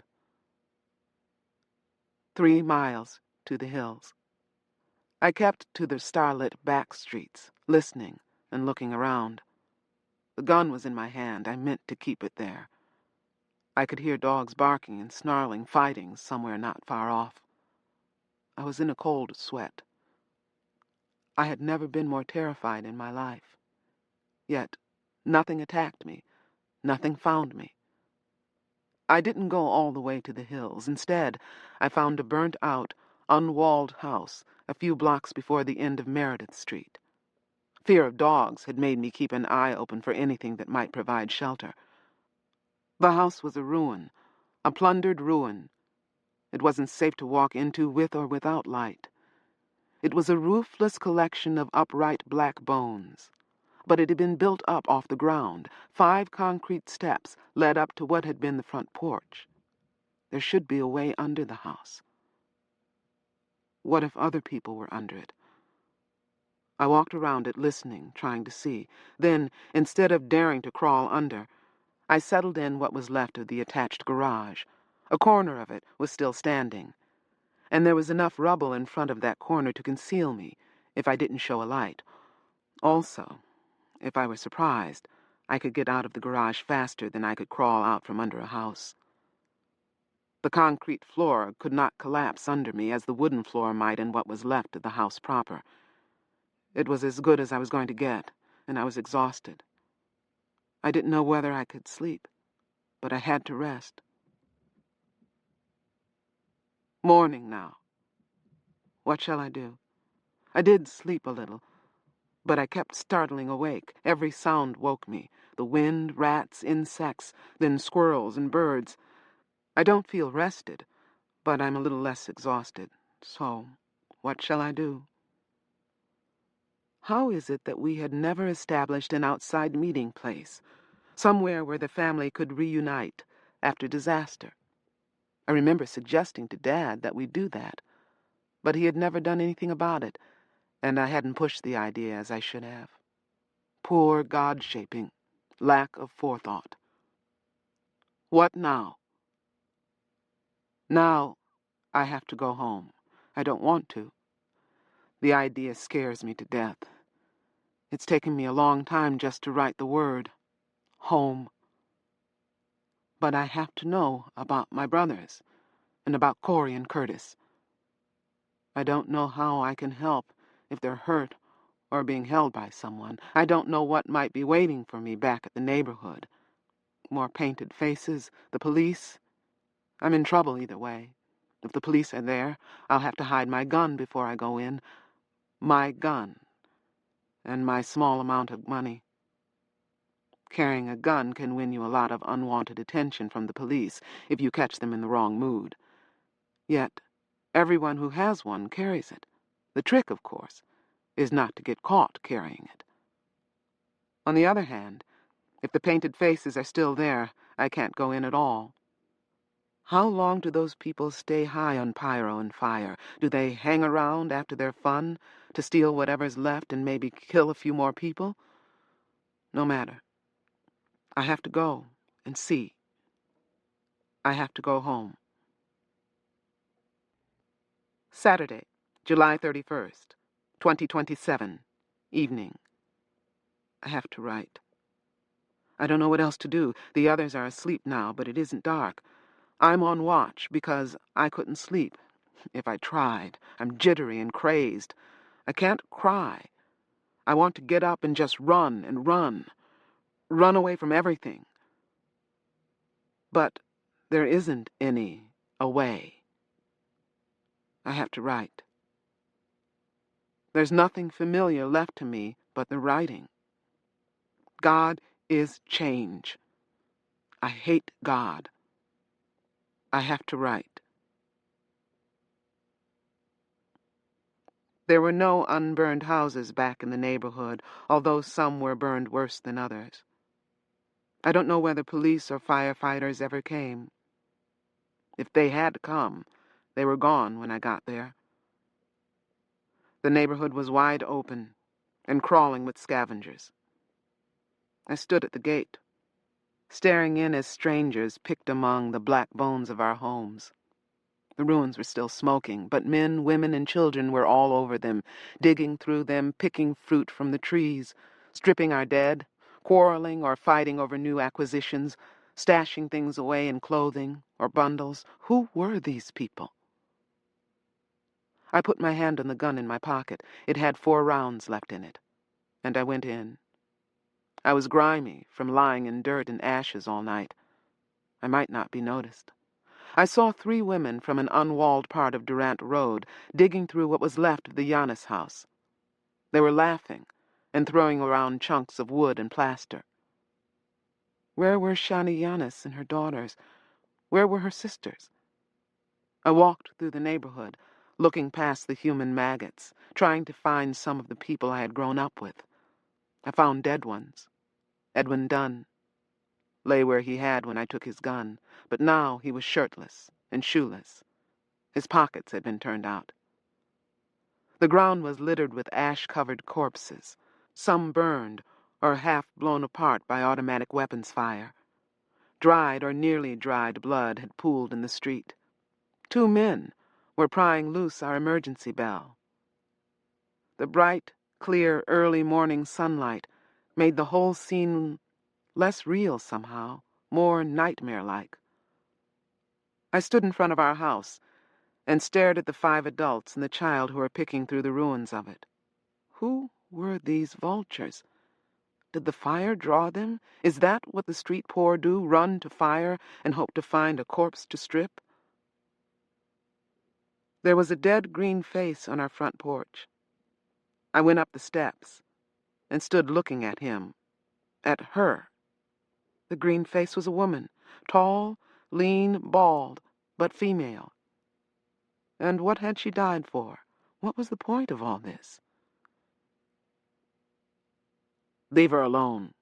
3 miles to the hills. I kept to the starlit back streets, listening and looking around. The gun was in my hand. I meant to keep it there. I could hear dogs barking and snarling, fighting somewhere not far off. I was in a cold sweat. I had never been more terrified in my life. Yet, nothing attacked me. Nothing found me. I didn't go all the way to the hills. Instead, I found a burnt-out, unwalled house a few blocks before the end of Meredith Street. Fear of dogs had made me keep an eye open for anything that might provide shelter. The house was a ruin, a plundered ruin. It wasn't safe to walk into with or without light. It was a roofless collection of upright black bones. But it had been built up off the ground. 5 concrete steps led up to what had been the front porch. There should be a way under the house. What if other people were under it? I walked around it, listening, trying to see. Then, instead of daring to crawl under, I settled in what was left of the attached garage. A corner of it was still standing, and there was enough rubble in front of that corner to conceal me if I didn't show a light. Also, if I were surprised, I could get out of the garage faster than I could crawl out from under a house. The concrete floor could not collapse under me as the wooden floor might in what was left of the house proper. It was as good as I was going to get, and I was exhausted. I didn't know whether I could sleep, but I had to rest. Morning now. What shall I do? I did sleep a little, but I kept startling awake. Every sound woke me. The wind, rats, insects, then squirrels and birds. I don't feel rested, but I'm a little less exhausted. So, what shall I do? How is it that we had never established an outside meeting place, somewhere where the family could reunite after disaster? I remember suggesting to Dad that we do that, but he had never done anything about it, and I hadn't pushed the idea as I should have. Poor God-shaping, lack of forethought. What now? Now I have to go home. I don't want to. The idea scares me to death. It's taken me a long time just to write the word, home. But I have to know about my brothers, and about Corey and Curtis. I don't know how I can help if they're hurt or being held by someone. I don't know what might be waiting for me back at the neighborhood. More painted faces, the police. I'm in trouble either way. If the police are there, I'll have to hide my gun before I go in. My gun. And my small amount of money. Carrying a gun can win you a lot of unwanted attention from the police if you catch them in the wrong mood. Yet, everyone who has one carries it. The trick, of course, is not to get caught carrying it. On the other hand, if the painted faces are still there, I can't go in at all. How long do those people stay high on pyro and fire? Do they hang around after their fun to steal whatever's left and maybe kill a few more people? No matter. I have to go and see. I have to go home. Saturday, July 31st, 2027, evening. I have to write. I don't know what else to do. The others are asleep now, but it isn't dark. I'm on watch because I couldn't sleep. If I tried, I'm jittery and crazed. I can't cry. I want to get up and just run and run. Run away from everything. But there isn't any away. I have to write. There's nothing familiar left to me but the writing. God is change. I hate God. I have to write. There were no unburned houses back in the neighborhood, although some were burned worse than others. I don't know whether police or firefighters ever came. If they had come, they were gone when I got there. The neighborhood was wide open and crawling with scavengers. I stood at the gate, staring in as strangers picked among the black bones of our homes. The ruins were still smoking, but men, women, and children were all over them, digging through them, picking fruit from the trees, stripping our dead, quarreling or fighting over new acquisitions, stashing things away in clothing or bundles. Who were these people? I put my hand on the gun in my pocket. It had 4 rounds left in it, and I went in. I was grimy from lying in dirt and ashes all night. I might not be noticed. I saw 3 women from an unwalled part of Durant Road digging through what was left of the Giannis house. They were laughing and throwing around chunks of wood and plaster. Where were Shani Giannis and her daughters? Where were her sisters? I walked through the neighborhood, looking past the human maggots, trying to find some of the people I had grown up with. I found dead ones. Edwin Dunn lay where he had when I took his gun, but now he was shirtless and shoeless. His pockets had been turned out. The ground was littered with ash-covered corpses, some burned or half blown apart by automatic weapons fire. Dried or nearly dried blood had pooled in the street. 2 men were prying loose our emergency bell. The bright, clear, early morning sunlight made the whole scene less real somehow, more nightmare-like. I stood in front of our house and stared at the 5 adults and the child who were picking through the ruins of it. Who were these vultures? Did the fire draw them? Is that what the street poor do, run to fire and hope to find a corpse to strip? There was a dead green face on our front porch. I went up the steps and stood looking at him, at her. The green face was a woman, tall, lean, bald, but female. And what had she died for? What was the point of all this? Leave her alone.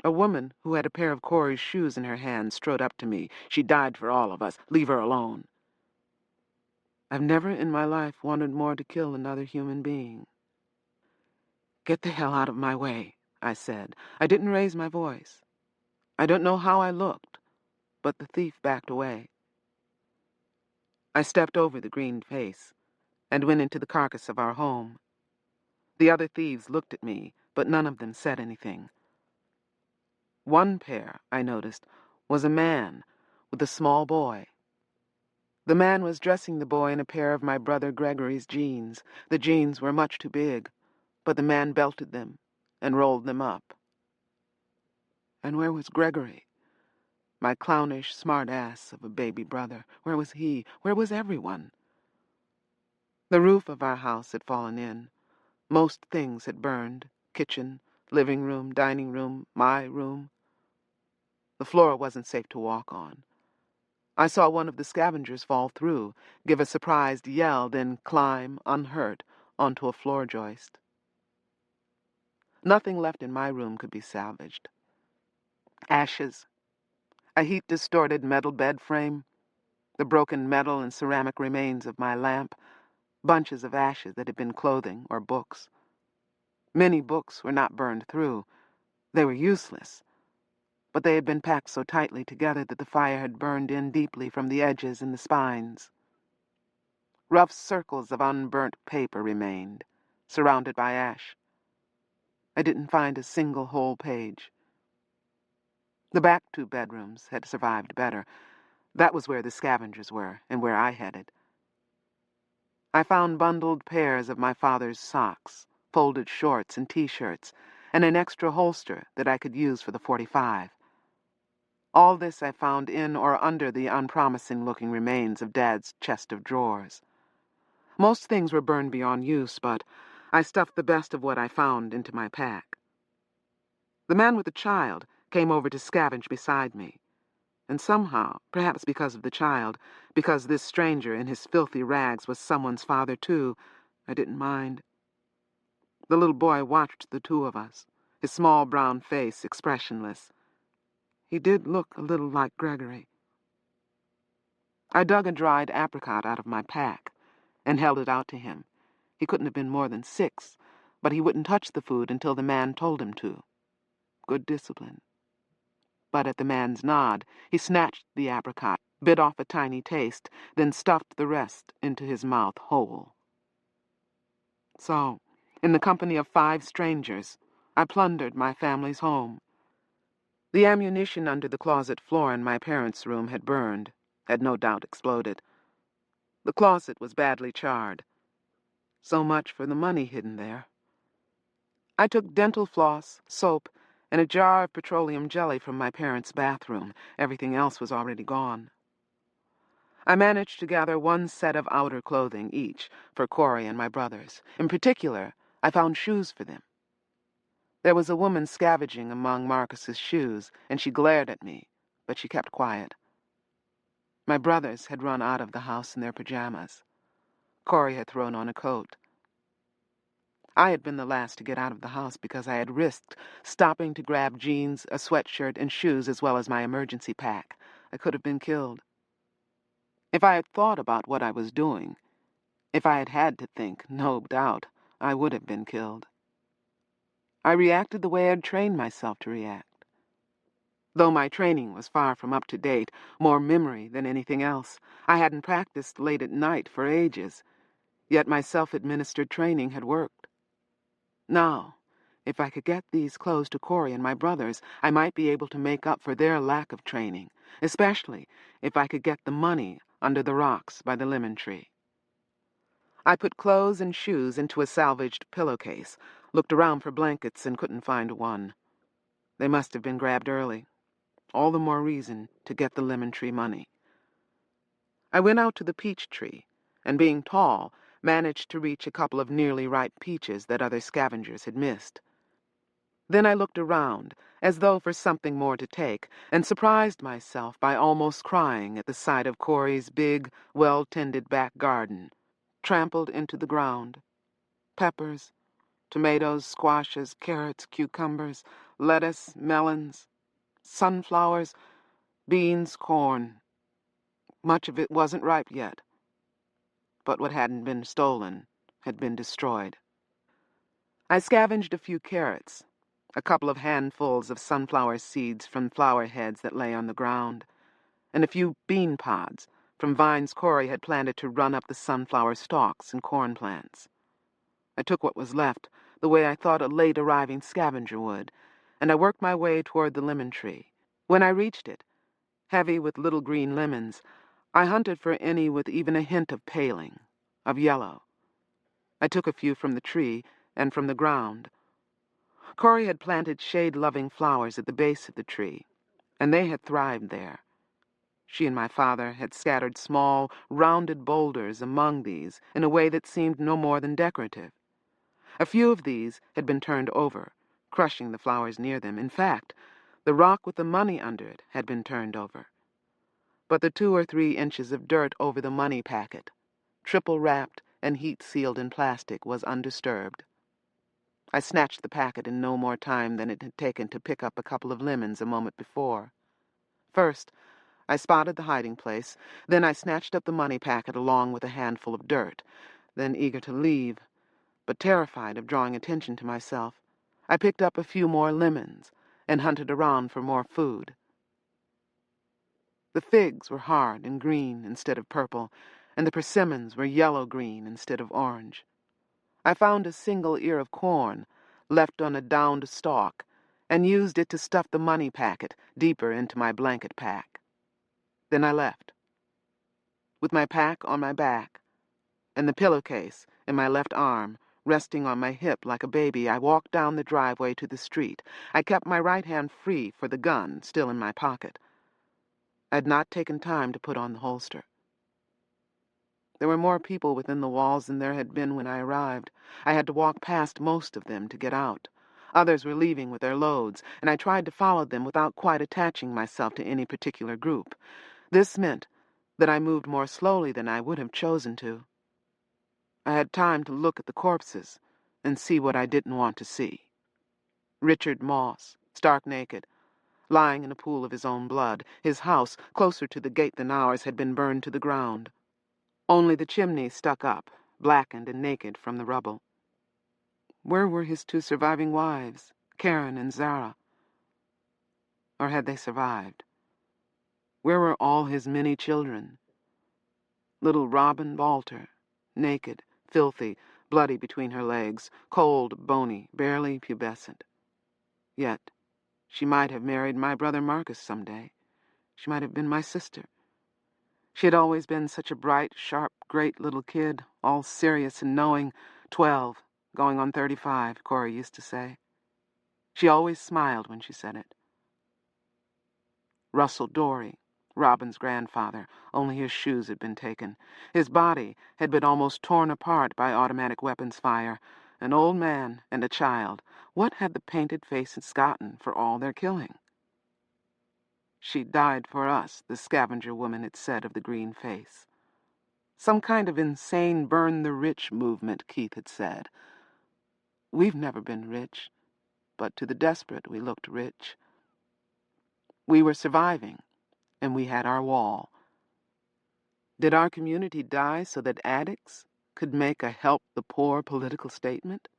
A woman who had a pair of Corey's shoes in her hand strode up to me. She died for all of us. Leave her alone. I've never in my life wanted more to kill another human being. "Get the hell out of my way," I said. I didn't raise my voice. I don't know how I looked, but the thief backed away. I stepped over the green face and went into the carcass of our home. The other thieves looked at me, but none of them said anything. One pair, I noticed, was a man with a small boy. The man was dressing the boy in a pair of my brother Gregory's jeans. The jeans were much too big, but the man belted them and rolled them up. And where was Gregory? My clownish smart-ass of a baby brother. Where was he? Where was everyone? The roof of our house had fallen in. Most things had burned. Kitchen, living room, dining room, my room. The floor wasn't safe to walk on. I saw one of the scavengers fall through, give a surprised yell, then climb, unhurt, onto a floor joist. Nothing left in my room could be salvaged. Ashes, a heat-distorted metal bed frame, the broken metal and ceramic remains of my lamp, bunches of ashes that had been clothing or books. Many books were not burned through. They were useless, but they had been packed so tightly together that the fire had burned in deeply from the edges and the spines. Rough circles of unburnt paper remained, surrounded by ash. I didn't find a single whole page. The back two bedrooms had survived better. That was where the scavengers were, and where I headed. I found bundled pairs of my father's socks, folded shorts and T-shirts, and an extra holster that I could use for the .45. All this I found in or under the unpromising-looking remains of Dad's chest of drawers. Most things were burned beyond use, but I stuffed the best of what I found into my pack. The man with the child came over to scavenge beside me. And somehow, perhaps because of the child, because this stranger in his filthy rags was someone's father too, I didn't mind. The little boy watched the two of us, his small brown face expressionless. He did look a little like Gregory. I dug a dried apricot out of my pack and held it out to him. He couldn't have been more than 6, but he wouldn't touch the food until the man told him to. Good discipline. But at the man's nod, he snatched the apricot, bit off a tiny taste, then stuffed the rest into his mouth whole. So, in the company of 5 strangers, I plundered my family's home. The ammunition under the closet floor in my parents' room had burned, had no doubt exploded. The closet was badly charred. So much for the money hidden there. I took dental floss, soap, and a jar of petroleum jelly from my parents' bathroom. Everything else was already gone. I managed to gather 1 set of outer clothing each for Corey and my brothers. In particular, I found shoes for them. There was a woman scavenging among Marcus's shoes, and she glared at me, but she kept quiet. My brothers had run out of the house in their pajamas. Corey had thrown on a coat. I had been the last to get out of the house because I had risked stopping to grab jeans, a sweatshirt, and shoes as well as my emergency pack. I could have been killed. If I had thought about what I was doing, if I had had to think, no doubt, I would have been killed. I reacted the way I'd trained myself to react. Though my training was far from up to date, more memory than anything else, I hadn't practiced late at night for ages, yet my self-administered training had worked. Now, if I could get these clothes to Corey and my brothers, I might be able to make up for their lack of training, especially if I could get the money under the rocks by the lemon tree. I put clothes and shoes into a salvaged pillowcase, looked around for blankets and couldn't find one. They must have been grabbed early. All the more reason to get the lemon tree money. I went out to the peach tree, and being tall, managed to reach a couple of nearly ripe peaches that other scavengers had missed. Then I looked around, as though for something more to take, and surprised myself by almost crying at the sight of Corey's big, well-tended back garden, trampled into the ground. Peppers, tomatoes, squashes, carrots, cucumbers, lettuce, melons, sunflowers, beans, corn. Much of it wasn't ripe yet, but what hadn't been stolen had been destroyed. I scavenged a few carrots, a couple of handfuls of sunflower seeds from flower heads that lay on the ground, and a few bean pods from vines Corey had planted to run up the sunflower stalks and corn plants. I took what was left, the way I thought a late-arriving scavenger would, and I worked my way toward the lemon tree. When I reached it, heavy with little green lemons, I hunted for any with even a hint of paling, of yellow. I took a few from the tree and from the ground. Corey had planted shade-loving flowers at the base of the tree, and they had thrived there. She and my father had scattered small, rounded boulders among these in a way that seemed no more than decorative. A few of these had been turned over, crushing the flowers near them. In fact, the rock with the money under it had been turned over. But the 2 or 3 inches of dirt over the money packet, triple-wrapped and heat-sealed in plastic, was undisturbed. I snatched the packet in no more time than it had taken to pick up a couple of lemons a moment before. First, I spotted the hiding place, then I snatched up the money packet along with a handful of dirt. Then, eager to leave, but terrified of drawing attention to myself, I picked up a few more lemons and hunted around for more food. The figs were hard and green instead of purple, and the persimmons were yellow-green instead of orange. I found a single ear of corn left on a downed stalk and used it to stuff the money packet deeper into my blanket pack. Then I left. With my pack on my back and the pillowcase in my left arm resting on my hip like a baby, I walked down the driveway to the street. I kept my right hand free for the gun still in my pocket. I had not taken time to put on the holster. There were more people within the walls than there had been when I arrived. I had to walk past most of them to get out. Others were leaving with their loads, and I tried to follow them without quite attaching myself to any particular group. This meant that I moved more slowly than I would have chosen to. I had time to look at the corpses and see what I didn't want to see. Richard Moss, stark naked, lying in a pool of his own blood. His house, closer to the gate than ours, had been burned to the ground. Only the chimney stuck up, blackened and naked from the rubble. Where were his 2 surviving wives, Karen and Zara? Or had they survived? Where were all his many children? Little Robin Balter, naked, filthy, bloody between her legs, cold, bony, barely pubescent. Yet, she might have married my brother Marcus someday. She might have been my sister. She had always been such a bright, sharp, great little kid, all serious and knowing, 12, going on 35, Corey used to say. She always smiled when she said it. Russell Dory, Robin's grandfather, only his shoes had been taken. His body had been almost torn apart by automatic weapons fire. An old man and a child. What had the painted faces gotten for all their killing? She died for us, the scavenger woman had said of the green face. Some kind of insane burn-the-rich movement, Keith had said. We've never been rich, but to the desperate we looked rich. We were surviving, and we had our wall. Did our community die so that addicts could make a help-the-poor political statement?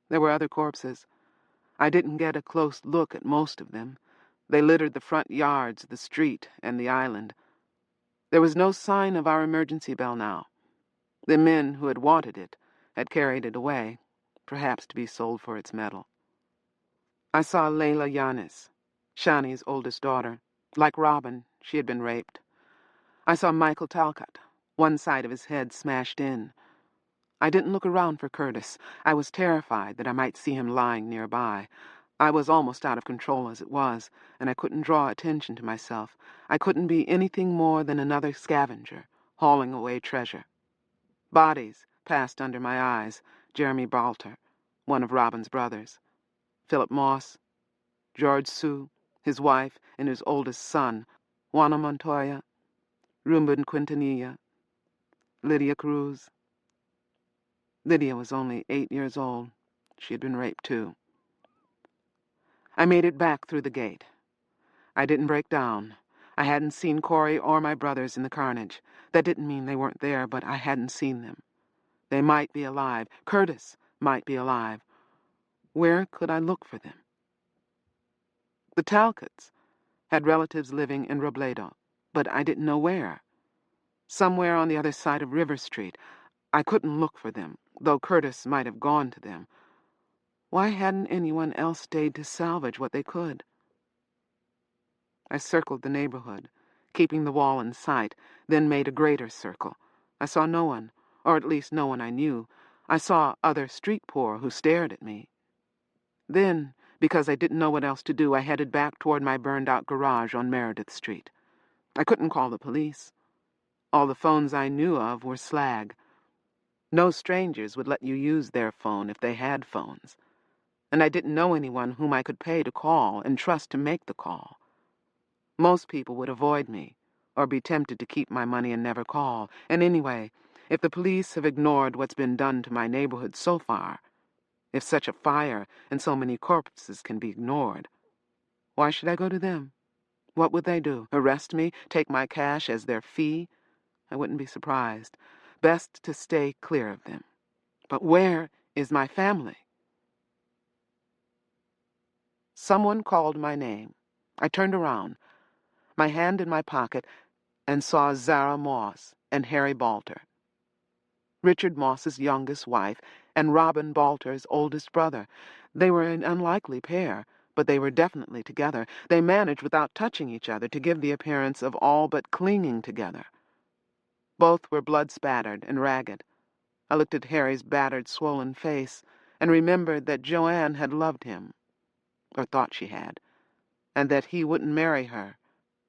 There were other corpses. I didn't get a close look at most of them. They littered the front yards, the street, and the island. There was no sign of our emergency bell now. The men who had wanted it had carried it away, perhaps to be sold for its metal. I saw Layla Yanis, Shani's oldest daughter. Like Robin, she had been raped. I saw Michael Talcott, one side of his head smashed in. I didn't look around for Curtis. I was terrified that I might see him lying nearby. I was almost out of control as it was, and I couldn't draw attention to myself. I couldn't be anything more than another scavenger, hauling away treasure. Bodies passed under my eyes. Jeremy Balter, one of Robin's brothers. Philip Moss, George Sue, his wife, and his oldest son, Juana Montoya, Ruben Quintanilla, Lydia Cruz. Lydia was only 8 years old. She had been raped, too. I made it back through the gate. I didn't break down. I hadn't seen Corey or my brothers in the carnage. That didn't mean they weren't there, but I hadn't seen them. They might be alive. Curtis might be alive. Where could I look for them? The Talcotts had relatives living in Robledo, but I didn't know where. Somewhere on the other side of River Street. I couldn't look for them, though Curtis might have gone to them. Why hadn't anyone else stayed to salvage what they could? I circled the neighborhood, keeping the wall in sight, then made a greater circle. I saw no one, or at least no one I knew. I saw other street poor who stared at me. Then, because I didn't know what else to do, I headed back toward my burned-out garage on Meredith Street. I couldn't call the police. All the phones I knew of were slag. No strangers would let you use their phone if they had phones. And I didn't know anyone whom I could pay to call and trust to make the call. Most people would avoid me, or be tempted to keep my money and never call. And anyway, if the police have ignored what's been done to my neighborhood so far, if such a fire and so many corpses can be ignored, why should I go to them? What would they do? Arrest me? Take my cash as their fee? I wouldn't be surprised. Best to stay clear of them. But where is my family? Someone called my name. I turned around, my hand in my pocket, and saw Zara Moss and Harry Balter, Richard Moss's youngest wife and Robin Balter's oldest brother. They were an unlikely pair, but they were definitely together. They managed, without touching each other, to give the appearance of all but clinging together. Both were blood-spattered and ragged. I looked at Harry's battered, swollen face and remembered that Joanne had loved him, or thought she had, and that he wouldn't marry her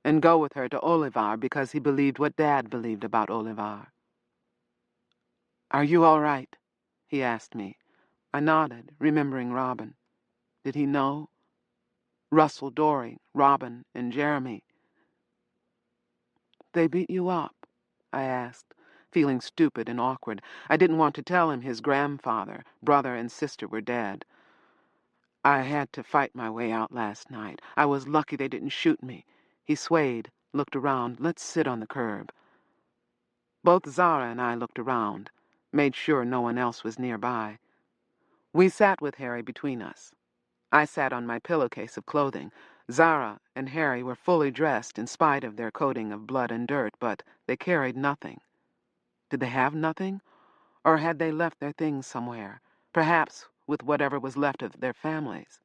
and go with her to Olivar because he believed what Dad believed about Olivar. "Are you all right?" he asked me. I nodded, remembering Robin. Did he know? Russell Dory, Robin, and Jeremy. "They beat you up?" I asked, feeling stupid and awkward. I didn't want to tell him his grandfather, brother, and sister were dead. "I had to fight my way out last night. I was lucky they didn't shoot me." He swayed, looked around. "Let's sit on the curb." Both Zara and I looked around, made sure no one else was nearby. We sat with Harry between us. I sat on my pillowcase of clothing. Zara and Harry were fully dressed in spite of their coating of blood and dirt, but they carried nothing. Did they have nothing? Or had they left their things somewhere, perhaps with whatever was left of their families?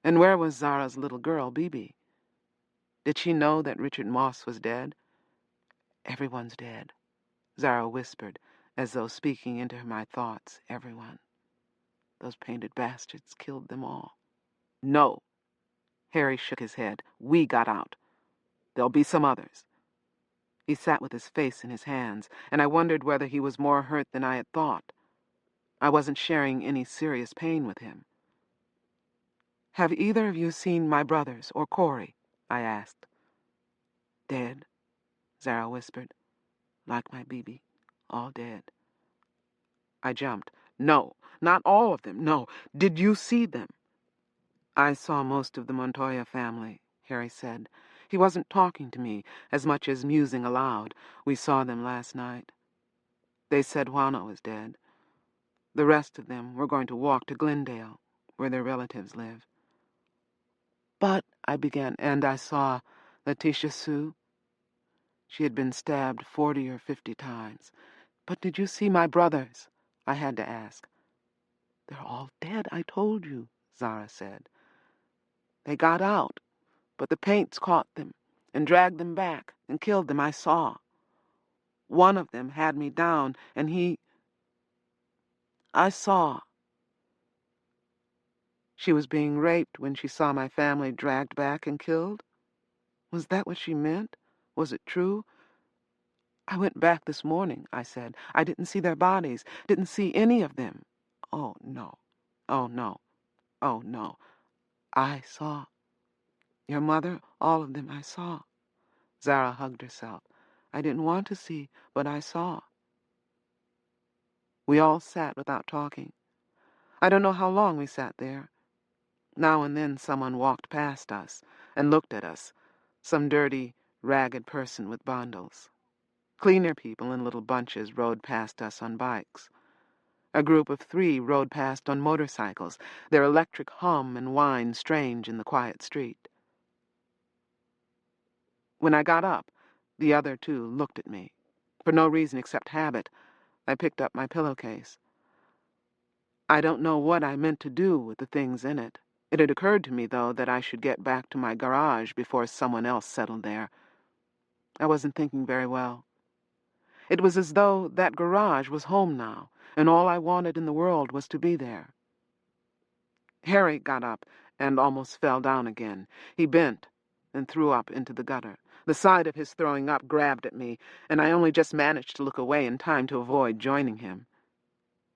And where was Zara's little girl, Bibi? Did she know that Richard Moss was dead? "Everyone's dead," Zara whispered, as though speaking into my thoughts. "Everyone. Those painted bastards killed them all." "No." Harry shook his head. "We got out. There'll be some others." He sat with his face in his hands, and I wondered whether he was more hurt than I had thought. I wasn't sharing any serious pain with him. "Have either of you seen my brothers or Corey?" I asked. "Dead," Zara whispered. "Like my Bibi. All dead." I jumped. "No, not all of them. No. Did you see them?" "I saw most of the Montoya family," Harry said. He wasn't talking to me as much as musing aloud. "We saw them last night. They said Juana was dead. The rest of them were going to walk to Glendale, where their relatives live." "But," I began, "and I saw Letitia Sue. She had been stabbed 40 or 50 times. But did you see my brothers?" I had to ask. "They're all dead, I told you," Zara said. "They got out, but the paints caught them and dragged them back and killed them. I saw. One of them had me down, and I saw." She was being raped when she saw my family dragged back and killed? Was that what she meant? Was it true? "I went back this morning," I said. "I didn't see their bodies, didn't see any of them." "Oh, no. Oh, no. Oh, no. I saw. Your mother, all of them I saw." Zara hugged herself. "I didn't want to see, but I saw." We all sat without talking. I don't know how long we sat there. Now and then someone walked past us and looked at us, some dirty, ragged person with bundles. Cleaner people in little bunches rode past us on bikes. A group of 3 rode past on motorcycles, their electric hum and whine strange in the quiet street. When I got up, the other 2 looked at me. For no reason except habit, I picked up my pillowcase. I don't know what I meant to do with the things in it. It had occurred to me, though, that I should get back to my garage before someone else settled there. I wasn't thinking very well. It was as though that garage was home now, and all I wanted in the world was to be there. Harry got up and almost fell down again. He bent and threw up into the gutter. The side of his throwing up grabbed at me, and I only just managed to look away in time to avoid joining him.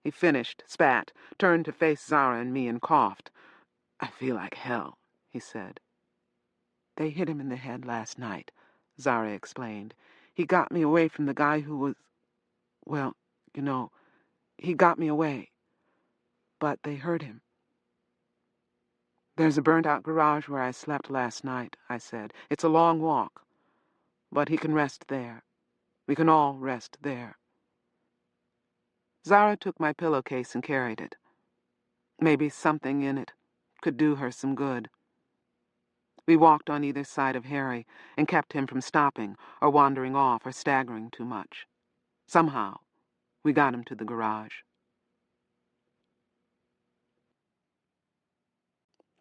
He finished, spat, turned to face Zara and me, and coughed. "I feel like hell," he said. "They hit him in the head last night," Zara explained. "He got me away from the guy who was... well, you know, he got me away. But they hurt him." "There's a burnt-out garage where I slept last night," I said. "It's a long walk. But he can rest there. We can all rest there." Zara took my pillowcase and carried it. Maybe something in it could do her some good. We walked on either side of Harry and kept him from stopping or wandering off or staggering too much. Somehow, we got him to the garage.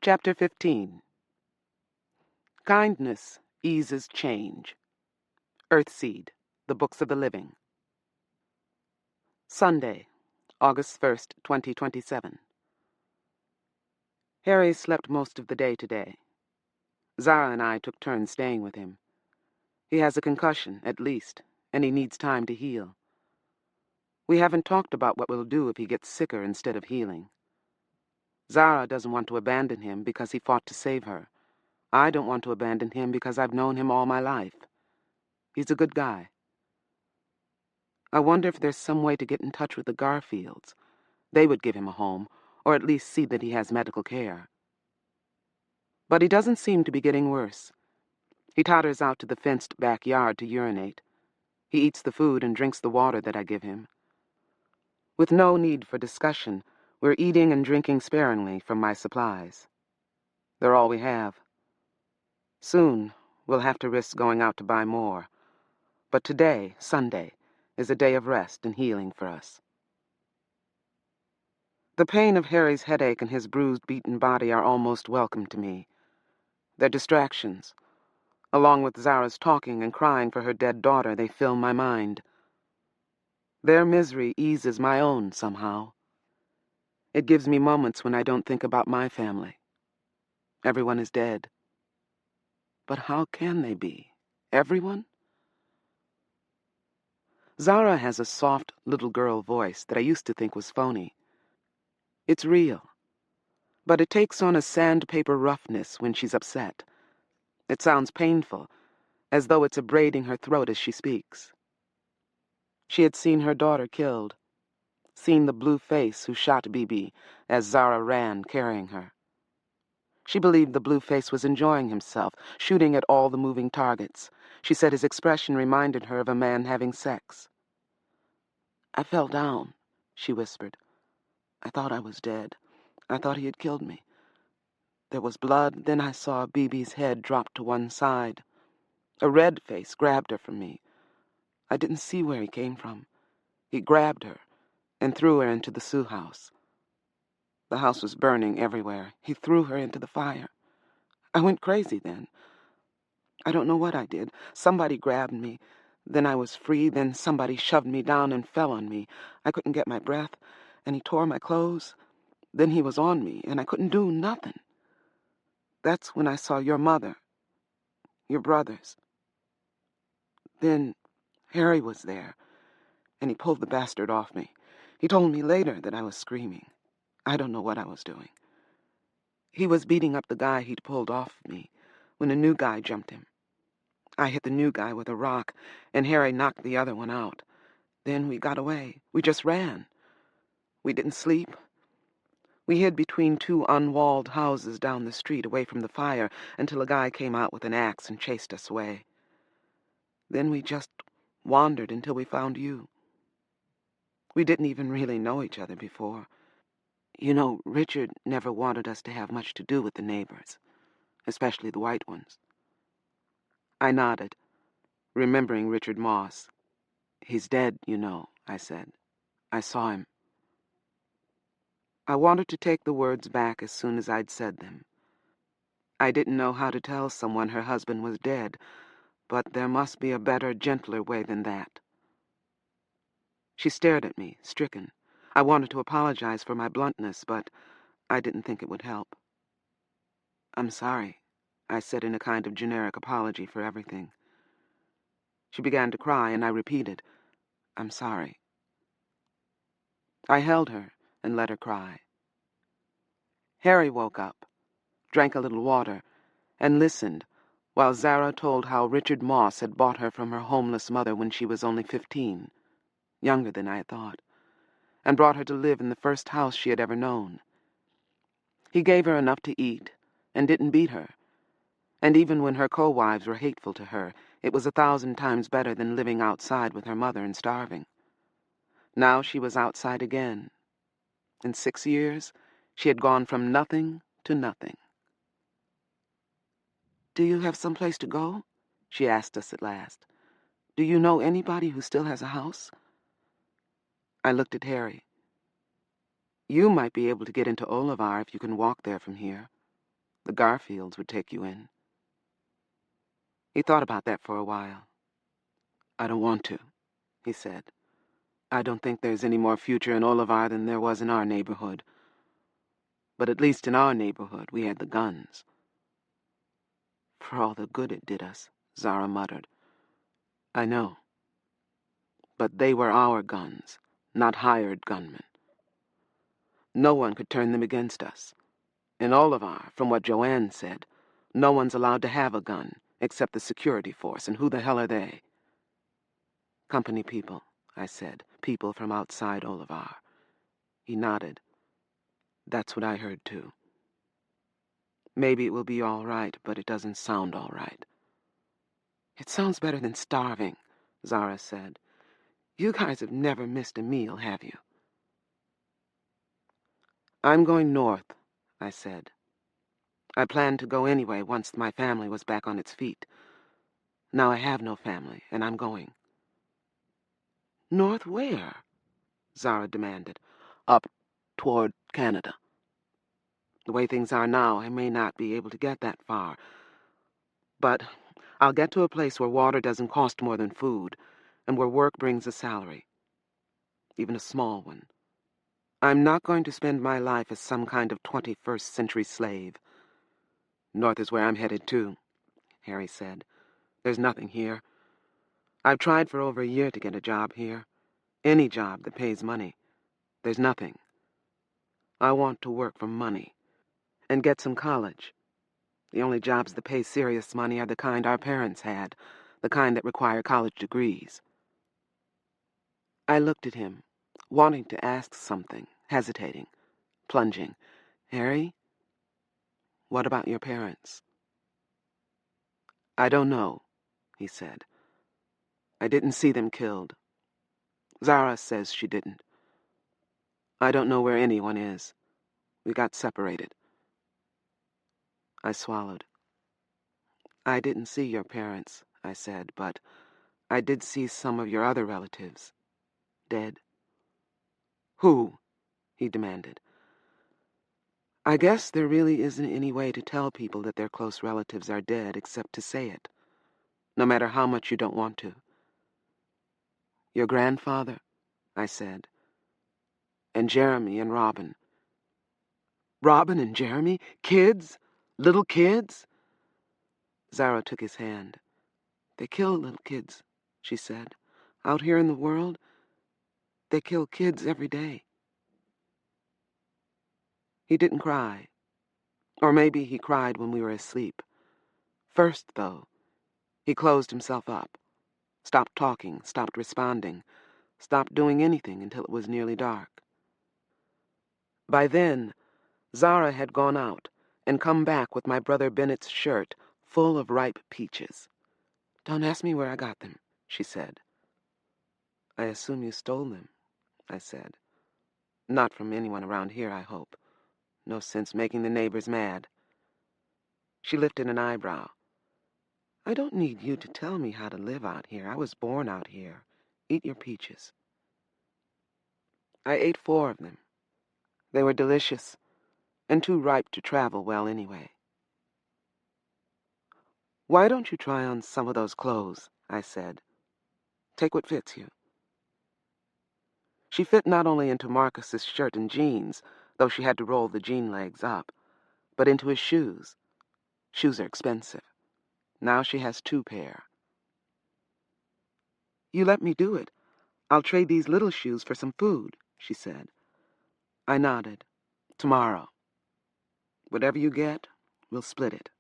Chapter 15. Kindness Eases Change. Earthseed, The Books of the Living. Sunday, August 1st, 2027. Harry slept most of the day today. Zara and I took turns staying with him. He has a concussion, at least, and he needs time to heal. We haven't talked about what we'll do if he gets sicker instead of healing. Zara doesn't want to abandon him because he fought to save her. I don't want to abandon him because I've known him all my life. He's a good guy. I wonder if there's some way to get in touch with the Garfields. They would give him a home, or at least see that he has medical care. But he doesn't seem to be getting worse. He totters out to the fenced backyard to urinate. He eats the food and drinks the water that I give him. With no need for discussion, we're eating and drinking sparingly from my supplies. They're all we have. Soon, we'll have to risk going out to buy more. But today, Sunday, is a day of rest and healing for us. The pain of Harry's headache and his bruised, beaten body are almost welcome to me. They're distractions. Along with Zara's talking and crying for her dead daughter, they fill my mind. Their misery eases my own somehow. It gives me moments when I don't think about my family. Everyone is dead. But how can they be? Everyone? Zara has a soft little girl voice that I used to think was phony. It's real. But it takes on a sandpaper roughness when she's upset. It sounds painful, as though it's abrading her throat as she speaks. She had seen her daughter killed, seen the blue face who shot Bibi as Zara ran, carrying her. She believed the blue face was enjoying himself, shooting at all the moving targets. She said his expression reminded her of a man having sex. "I fell down," she whispered. "I thought I was dead. I thought he had killed me. There was blood, then I saw Bibi's head drop to one side. A red face grabbed her from me. I didn't see where he came from. He grabbed her and threw her into the Sioux house. The house was burning everywhere. He threw her into the fire. I went crazy then. I don't know what I did. Somebody grabbed me. Then I was free. Then somebody shoved me down and fell on me. I couldn't get my breath, and he tore my clothes. Then he was on me, and I couldn't do nothing. That's when I saw your mother, your brothers. Then Harry was there, and he pulled the bastard off me. He told me later that I was screaming. I don't know what I was doing. He was beating up the guy he'd pulled off me when a new guy jumped him. I hit the new guy with a rock, and Harry knocked the other one out. Then we got away. We just ran. We didn't sleep. We hid between 2 unwalled houses down the street away from the fire until a guy came out with an axe and chased us away. Then we just wandered until we found you. We didn't even really know each other before. You know, Richard never wanted us to have much to do with the neighbors, especially the white ones. I nodded, remembering Richard Moss. He's dead, you know, I said. I saw him. I wanted to take the words back as soon as I'd said them. I didn't know how to tell someone her husband was dead, but there must be a better, gentler way than that. She stared at me, stricken. I wanted to apologize for my bluntness, but I didn't think it would help. I'm sorry, I said in a kind of generic apology for everything. She began to cry, and I repeated, I'm sorry. I held her and let her cry. Harry woke up, drank a little water, and listened while Zara told how Richard Moss had bought her from her homeless mother when she was only 15, younger than I had thought, and brought her to live in the first house she had ever known. He gave her enough to eat and didn't beat her, and even when her co-wives were hateful to her, it was 1,000 times better than living outside with her mother and starving. Now she was outside again. In 6 years, she had gone from nothing to nothing. Do you have some place to go? She asked us at last. Do you know anybody who still has a house? I looked at Harry. You might be able to get into Olivar if you can walk there from here. The Garfields would take you in. He thought about that for a while. I don't want to, he said. I don't think there's any more future in Olivar than there was in our neighborhood. But at least in our neighborhood, we had the guns. For all the good it did us, Zara muttered. I know. But they were our guns, not hired gunmen. No one could turn them against us. In Olivar, from what Joanne said, no one's allowed to have a gun, except the security force, and who the hell are they? Company people, I said. People from outside Olivar. He nodded. That's what I heard, too. Maybe it will be all right, but it doesn't sound all right. It sounds better than starving, Zara said. You guys have never missed a meal, have you? I'm going north, I said. I planned to go anyway once my family was back on its feet. Now I have no family, and I'm going. North where? Zara demanded. Up toward Canada. The way things are now, I may not be able to get that far. But I'll get to a place where water doesn't cost more than food, and where work brings a salary. Even a small one. I'm not going to spend my life as some kind of 21st century slave. North is where I'm headed to, Harry said. There's nothing here. I've tried for over a year to get a job here. Any job that pays money. There's nothing. I want to work for money. And get some college. The only jobs that pay serious money are the kind our parents had. The kind that require college degrees. I looked at him, wanting to ask something, hesitating, plunging. Harry, what about your parents? I don't know, he said. I didn't see them killed. Zara says she didn't. I don't know where anyone is. We got separated. I swallowed. I didn't see your parents, I said, but I did see some of your other relatives. Dead. Who? He demanded. I guess there really isn't any way to tell people that their close relatives are dead except to say it, no matter how much you don't want to. Your grandfather, I said, and Jeremy and Robin. Robin and Jeremy? Kids? Little kids? Zara took his hand. They kill little kids, she said. Out here in the world, they kill kids every day. He didn't cry. Or maybe he cried when we were asleep. First, though, he closed himself up, stopped talking, stopped responding, stopped doing anything until it was nearly dark. By then, Zara had gone out and come back with my brother Bennett's shirt full of ripe peaches. Don't ask me where I got them, she said. I assume you stole them, I said. Not from anyone around here, I hope. No sense making the neighbors mad. She lifted an eyebrow. I don't need you to tell me how to live out here. I was born out here. Eat your peaches. I ate 4 of them. They were delicious, and too ripe to travel well anyway. Why don't you try on some of those clothes, I said. Take what fits you. She fit not only into Marcus's shirt and jeans, though she had to roll the jean legs up, but into his shoes. Shoes are expensive. Now she has 2 pair. You let me do it. I'll trade these little shoes for some food, she said. I nodded. Tomorrow. Whatever you get, we'll split it.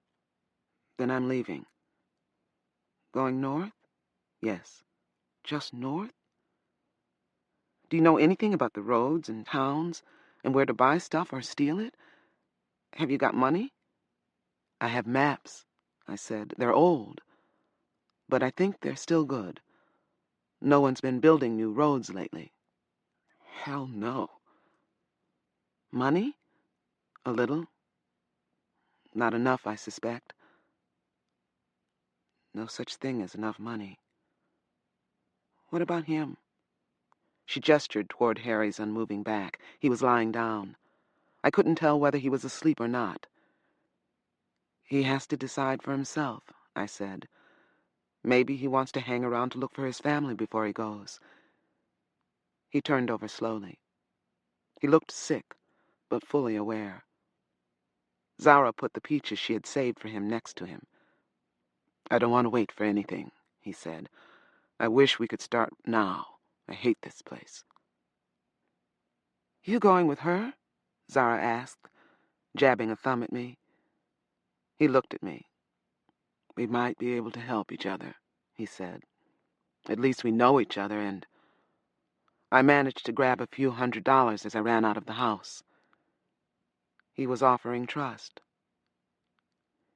Then I'm leaving. Going north? Yes. Just north? Do you know anything about the roads and towns and where to buy stuff or steal it? Have you got money? I have maps, I said. They're old, but I think they're still good. No one's been building new roads lately. Hell no. Money? A little. Not enough, I suspect. No such thing as enough money. What about him? She gestured toward Harry's unmoving back. He was lying down. I couldn't tell whether he was asleep or not. He has to decide for himself, I said. Maybe he wants to hang around to look for his family before he goes. He turned over slowly. He looked sick, but fully aware. Zara put the peaches she had saved for him next to him. I don't want to wait for anything, he said. I wish we could start now. I hate this place. You going with her? Zara asked, jabbing a thumb at me. He looked at me. We might be able to help each other, he said. At least we know each other, and I managed to grab a few $100 as I ran out of the house. He was offering trust.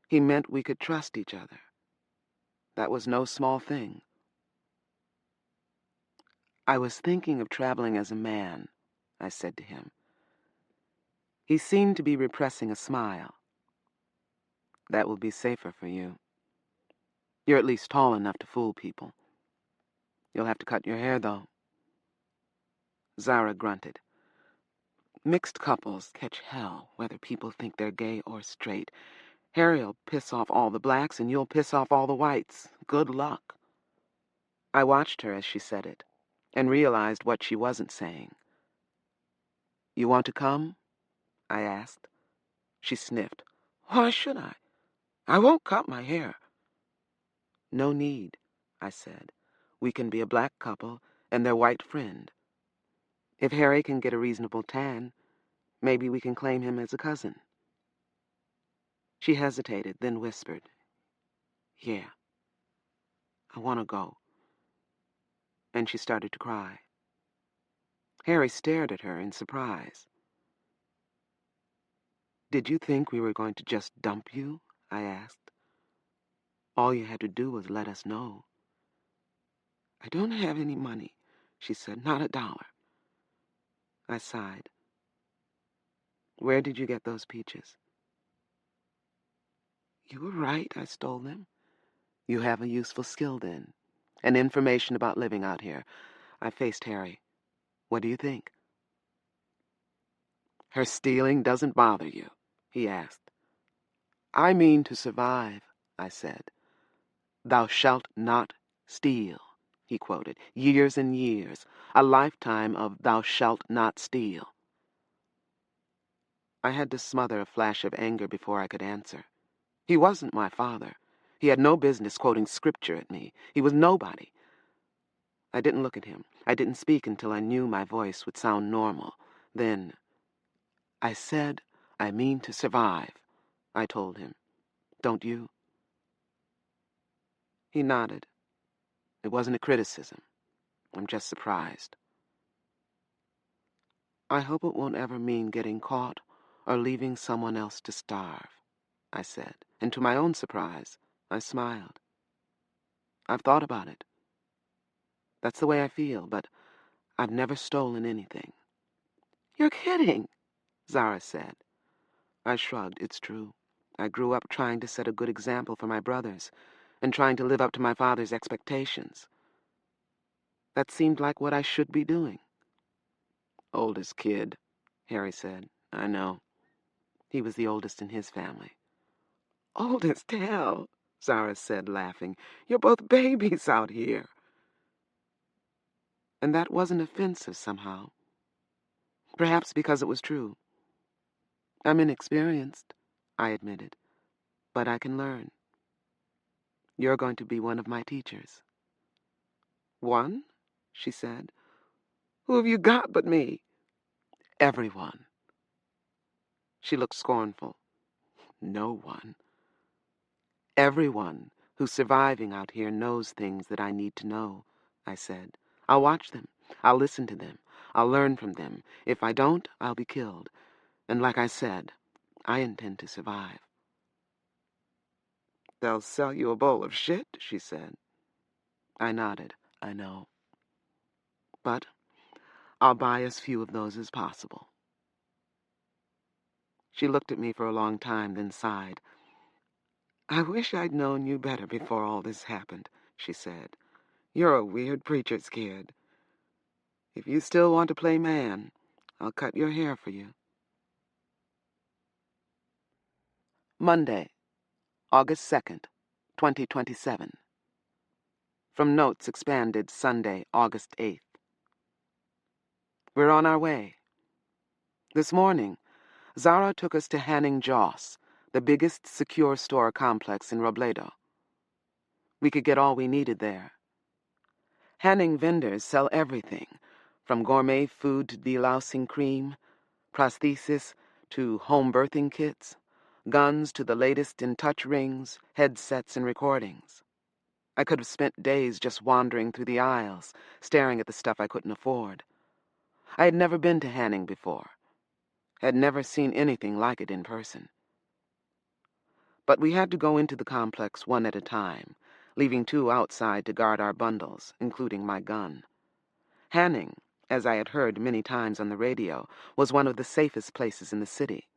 He meant we could trust each other. That was no small thing. I was thinking of traveling as a man, I said to him. He seemed to be repressing a smile. That will be safer for you. You're at least tall enough to fool people. You'll have to cut your hair, though. Zara grunted. Mixed couples catch hell, whether people think they're gay or straight. Harry'll piss off all the blacks, and you'll piss off all the whites. Good luck. I watched her as she said it, and realized what she wasn't saying. You want to come? I asked. She sniffed. Why should I? I won't cut my hair. No need, I said. We can be a black couple and their white friend. If Harry can get a reasonable tan, maybe we can claim him as a cousin. She hesitated, then whispered, Yeah, I want to go. And she started to cry. Harry stared at her in surprise. Did you think we were going to just dump you? I asked. All you had to do was let us know. I don't have any money, she said, not $1. I sighed. Where did you get those peaches? You were right, I stole them. You have a useful skill, then, and information about living out here. I faced Harry. What do you think? Her stealing doesn't bother you, he asked. I mean to survive, I said. Thou shalt not steal, he quoted. Years and years, a lifetime of thou shalt not steal. I had to smother a flash of anger before I could answer. He wasn't my father. He had no business quoting scripture at me. He was nobody. I didn't look at him. I didn't speak until I knew my voice would sound normal. Then, I said, I mean to survive, I told him. Don't you? He nodded. It wasn't a criticism. I'm just surprised. I hope it won't ever mean getting caught or leaving someone else to starve, I said, and to my own surprise, I smiled. I've thought about it. That's the way I feel, but I've never stolen anything. You're kidding, Zara said. I shrugged. It's true. I grew up trying to set a good example for my brothers and trying to live up to my father's expectations. That seemed like what I should be doing. Oldest kid, Harry said. I know. He was the oldest in his family. Oldest hell, Zara said, laughing. You're both babies out here. And that wasn't offensive somehow. Perhaps because it was true. I'm inexperienced, I admitted, but I can learn. You're going to be one of my teachers. One? She said. Who have you got but me? Everyone. She looked scornful. No one. Everyone who's surviving out here knows things that I need to know, I said. I'll watch them. I'll listen to them. I'll learn from them. If I don't, I'll be killed. And like I said, I intend to survive. They'll sell you a bowl of shit, she said. I nodded. I know. But I'll buy as few of those as possible. She looked at me for a long time, then sighed. I wish I'd known you better before all this happened, she said. You're a weird preacher's kid. If you still want to play man, I'll cut your hair for you. Monday, August 2nd, 2027. From notes expanded Sunday, August 8th. We're on our way. This morning, Zara took us to Hanning Joss, the biggest secure store complex in Robledo. We could get all we needed there. Hanning vendors sell everything, from gourmet food to delousing cream, prosthesis to home birthing kits, guns to the latest in touch rings, headsets, and recordings. I could have spent days just wandering through the aisles, staring at the stuff I couldn't afford. I had never been to Hanning before, had never seen anything like it in person. But we had to go into the complex one at a time, leaving 2 outside to guard our bundles, including my gun. Hanning, as I had heard many times on the radio, was one of the safest places in the city.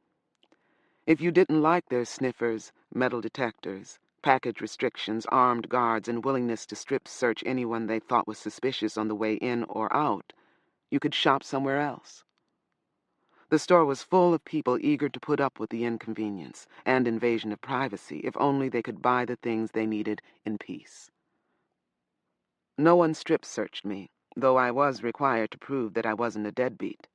If you didn't like their sniffers, metal detectors, package restrictions, armed guards, and willingness to strip search anyone they thought was suspicious on the way in or out, you could shop somewhere else. The store was full of people eager to put up with the inconvenience and invasion of privacy if only they could buy the things they needed in peace. No one strip-searched me, though I was required to prove that I wasn't a deadbeat.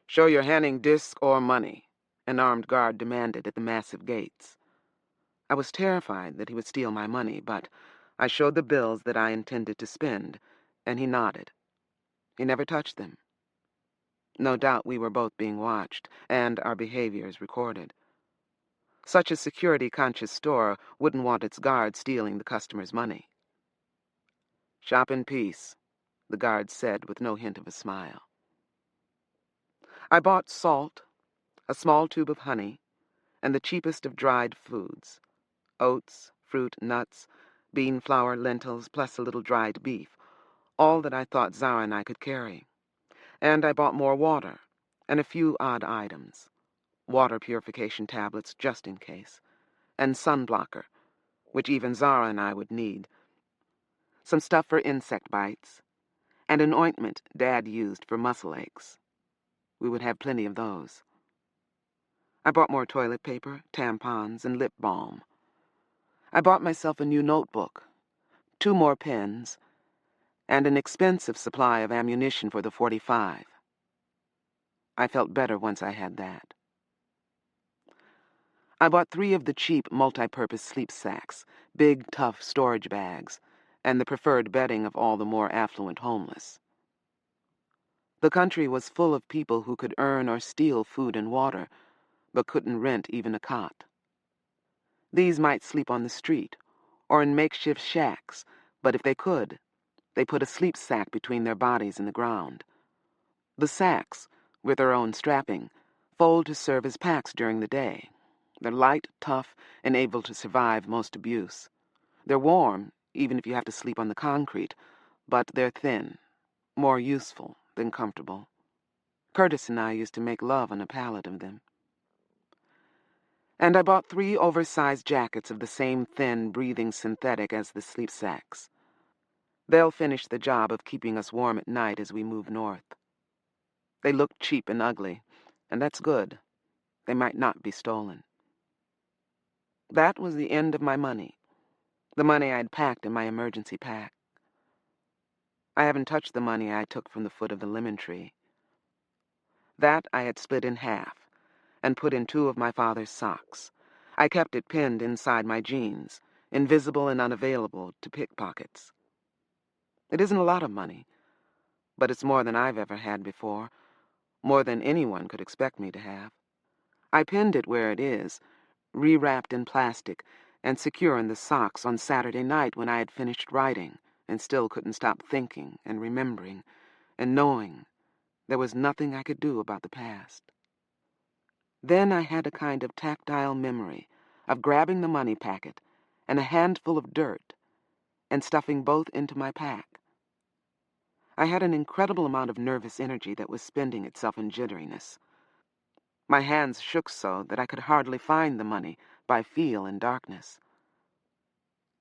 "Show your Hanning disc or money," an armed guard demanded at the massive gates. I was terrified that he would steal my money, but I showed the bills that I intended to spend, and he nodded. He never touched them. No doubt we were both being watched, and our behaviors recorded. Such a security-conscious store wouldn't want its guards stealing the customer's money. "Shop in peace," the guard said with no hint of a smile. I bought salt, a small tube of honey, and the cheapest of dried foods: oats, fruit, nuts, bean flour, lentils, plus a little dried beef, all that I thought Zara and I could carry. And I bought more water, and a few odd items: water purification tablets just in case, and sunblocker, which even Zara and I would need, some stuff for insect bites, and an ointment Dad used for muscle aches. We would have plenty of those. I bought more toilet paper, tampons, and lip balm. I bought myself a new notebook, 2 more pens, and an expensive supply of ammunition for the .45. I felt better once I had that. I bought 3 of the cheap multi-purpose sleep sacks, big, tough storage bags, and the preferred bedding of all the more affluent homeless. The country was full of people who could earn or steal food and water, but couldn't rent even a cot. These might sleep on the street, or in makeshift shacks, but if they could, they put a sleep sack between their bodies and the ground. The sacks, with their own strapping, fold to serve as packs during the day. They're light, tough, and able to survive most abuse. They're warm, even if you have to sleep on the concrete, but they're thin, more useful than comfortable. Curtis and I used to make love on a pallet of them. And I bought 3 oversized jackets of the same thin, breathing synthetic as the sleep sacks. They'll finish the job of keeping us warm at night as we move north. They look cheap and ugly, and that's good. They might not be stolen. That was the end of my money, the money I'd packed in my emergency pack. I haven't touched the money I took from the foot of the lemon tree. That I had split in half and put in 2 of my father's socks. I kept it pinned inside my jeans, invisible and unavailable to pickpockets. It isn't a lot of money, but it's more than I've ever had before, more than anyone could expect me to have. I pinned it where it is, rewrapped in plastic and secure in the socks on Saturday night when I had finished writing and still couldn't stop thinking and remembering and knowing there was nothing I could do about the past. Then I had a kind of tactile memory of grabbing the money packet and a handful of dirt and stuffing both into my pack. I had an incredible amount of nervous energy that was spending itself in jitteriness. My hands shook so that I could hardly find the money by feel in darkness.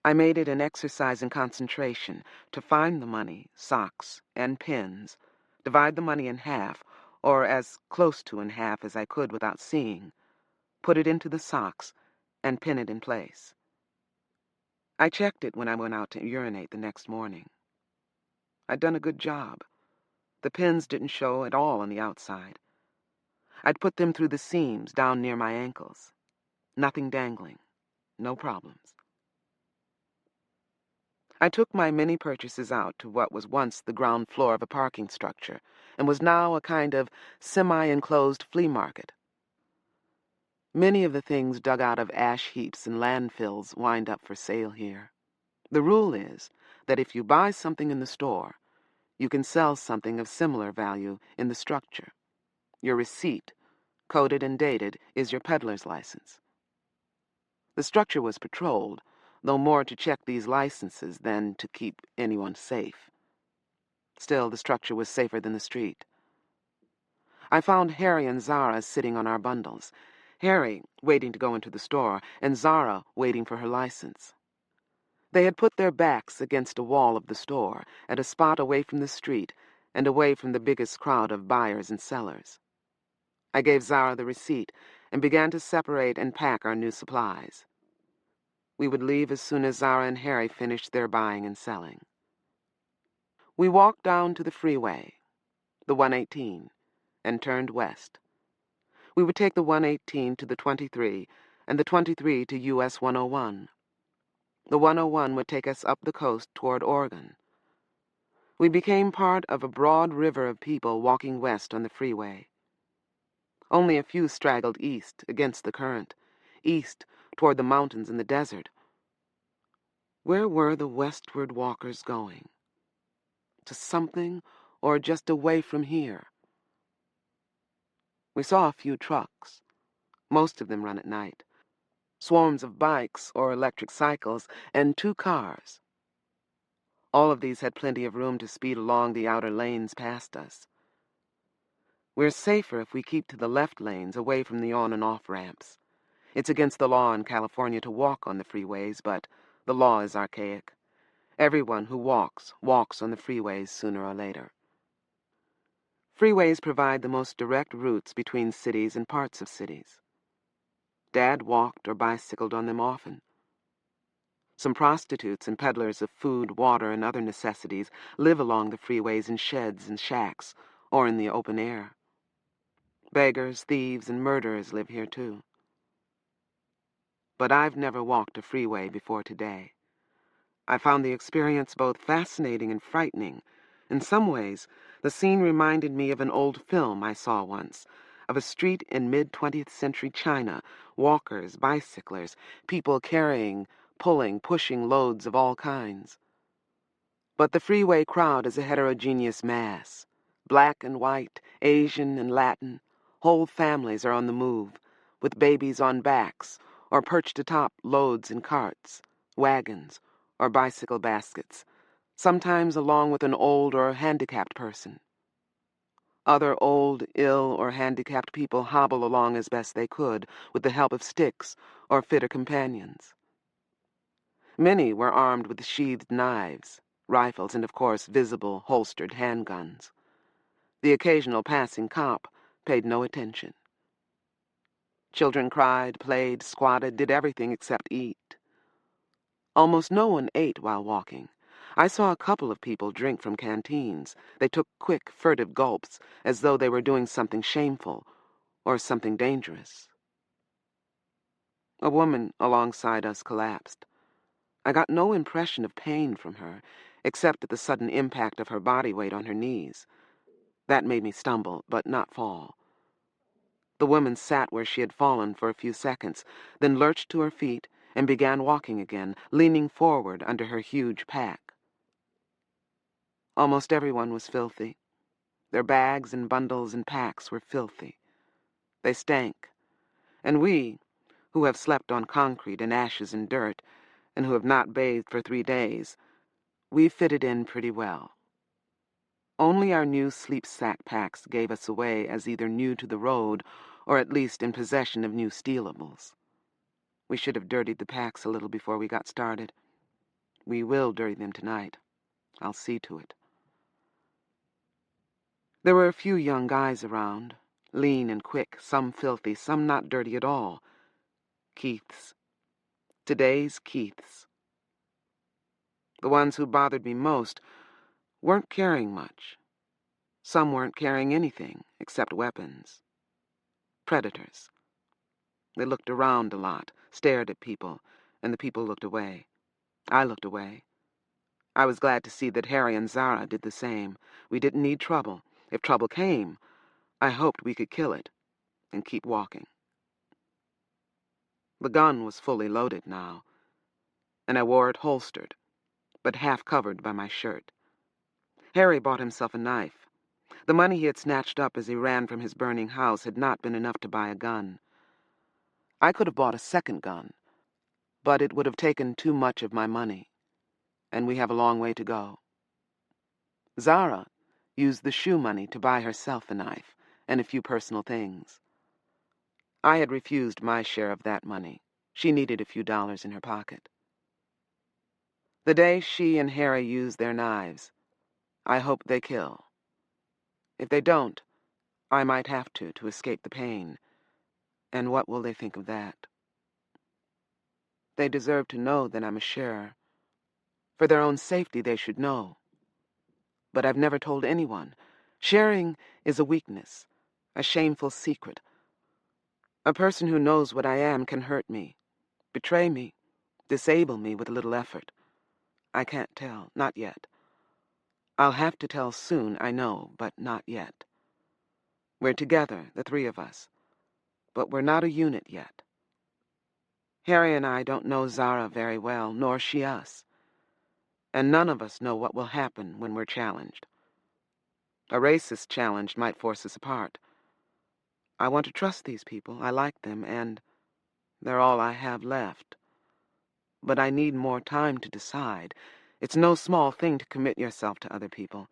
I made it an exercise in concentration to find the money, socks, and pins, divide the money in half, or as close to in half as I could without seeing, put it into the socks, and pin it in place. I checked it when I went out to urinate the next morning. I'd done a good job. The pins didn't show at all on the outside. I'd put them through the seams down near my ankles. Nothing dangling. No problems. I took my many purchases out to what was once the ground floor of a parking structure and was now a kind of semi-enclosed flea market. Many of the things dug out of ash heaps and landfills wind up for sale here. The rule is that if you buy something in the store, you can sell something of similar value in the structure. Your receipt, coded and dated, is your peddler's license. The structure was patrolled, though more to check these licenses than to keep anyone safe. Still, the structure was safer than the street. I found Harry and Zara sitting on our bundles, Harry waiting to go into the store, and Zara waiting for her license. They had put their backs against a wall of the store, at a spot away from the street and away from the biggest crowd of buyers and sellers. I gave Zara the receipt and began to separate and pack our new supplies. We would leave as soon as Zara and Harry finished their buying and selling. We walked down to the freeway, the 118, and turned west. We would take the 118 to the 23, and the 23 to US 101. The 101 would take us up the coast toward Oregon. We became part of a broad river of people walking west on the freeway. Only a few straggled east against the current, east toward the mountains and the desert. Where were the westward walkers going? To something, or just away from here? We saw a few trucks. Most of them run at night. Swarms of bikes or electric cycles, and 2 cars. All of these had plenty of room to speed along the outer lanes past us. We're safer if we keep to the left lanes, away from the on and off ramps. It's against the law in California to walk on the freeways, but the law is archaic. Everyone who walks on the freeways sooner or later. Freeways provide the most direct routes between cities and parts of cities. Dad walked or bicycled on them often. Some prostitutes and peddlers of food, water, and other necessities live along the freeways in sheds and shacks, or in the open air. Beggars, thieves, and murderers live here too. But I've never walked a freeway before today. I found the experience both fascinating and frightening. In some ways, the scene reminded me of an old film I saw once, of a street in mid-20th century China, walkers, bicyclers, people carrying, pulling, pushing loads of all kinds. But the freeway crowd is a heterogeneous mass. Black and white, Asian and Latin, whole families are on the move, with babies on backs, or perched atop loads in carts, wagons, or bicycle baskets, sometimes along with an old or handicapped person. Other old, ill, or handicapped people hobble along as best they could with the help of sticks or fitter companions. Many were armed with sheathed knives, rifles, and, of course, visible, holstered handguns. The occasional passing cop paid no attention. Children cried, played, squatted, did everything except eat. Almost no one ate while walking. I saw a couple of people drink from canteens. They took quick, furtive gulps, as though they were doing something shameful or something dangerous. A woman alongside us collapsed. I got no impression of pain from her, except at the sudden impact of her body weight on her knees. That made me stumble, but not fall. The woman sat where she had fallen for a few seconds, then lurched to her feet and began walking again, leaning forward under her huge pack. Almost everyone was filthy. Their bags and bundles and packs were filthy. They stank, and we, who have slept on concrete and ashes and dirt, and who have not bathed for 3 days, we fitted in pretty well. Only our new sleep sack packs gave us away as either new to the road or at least in possession of new stealables. We should have dirtied the packs a little before we got started. We will dirty them tonight. I'll see to it. There were a few young guys around, lean and quick, some filthy, some not dirty at all. Keiths. Today's Keiths. The ones who bothered me most weren't carrying much. Some weren't carrying anything except weapons. Predators. They looked around a lot, stared at people, and the people looked away. I looked away. I was glad to see that Harry and Zara did the same. We didn't need trouble. If trouble came, I hoped we could kill it and keep walking. The gun was fully loaded now, and I wore it holstered, but half covered by my shirt. Harry bought himself a knife. The money he had snatched up as he ran from his burning house had not been enough to buy a gun. I could have bought a second gun, but it would have taken too much of my money, and we have a long way to go. Zara used the shoe money to buy herself a knife and a few personal things. I had refused my share of that money. She needed a few dollars in her pocket. The day she and Harry use their knives, I hope they kill. If they don't, I might have to escape the pain. And what will they think of that? They deserve to know that I'm a sharer. For their own safety, they should know. But I've never told anyone. Sharing is a weakness, a shameful secret. A person who knows what I am can hurt me, betray me, disable me with a little effort. I can't tell, not yet. I'll have to tell soon, I know, but not yet. We're together, the 3 of us, but we're not a unit yet. Harry and I don't know Zara very well, nor she us. And none of us know what will happen when we're challenged. A racist challenge might force us apart. I want to trust these people. I like them, and they're all I have left. But I need more time to decide. It's no small thing to commit yourself to other people.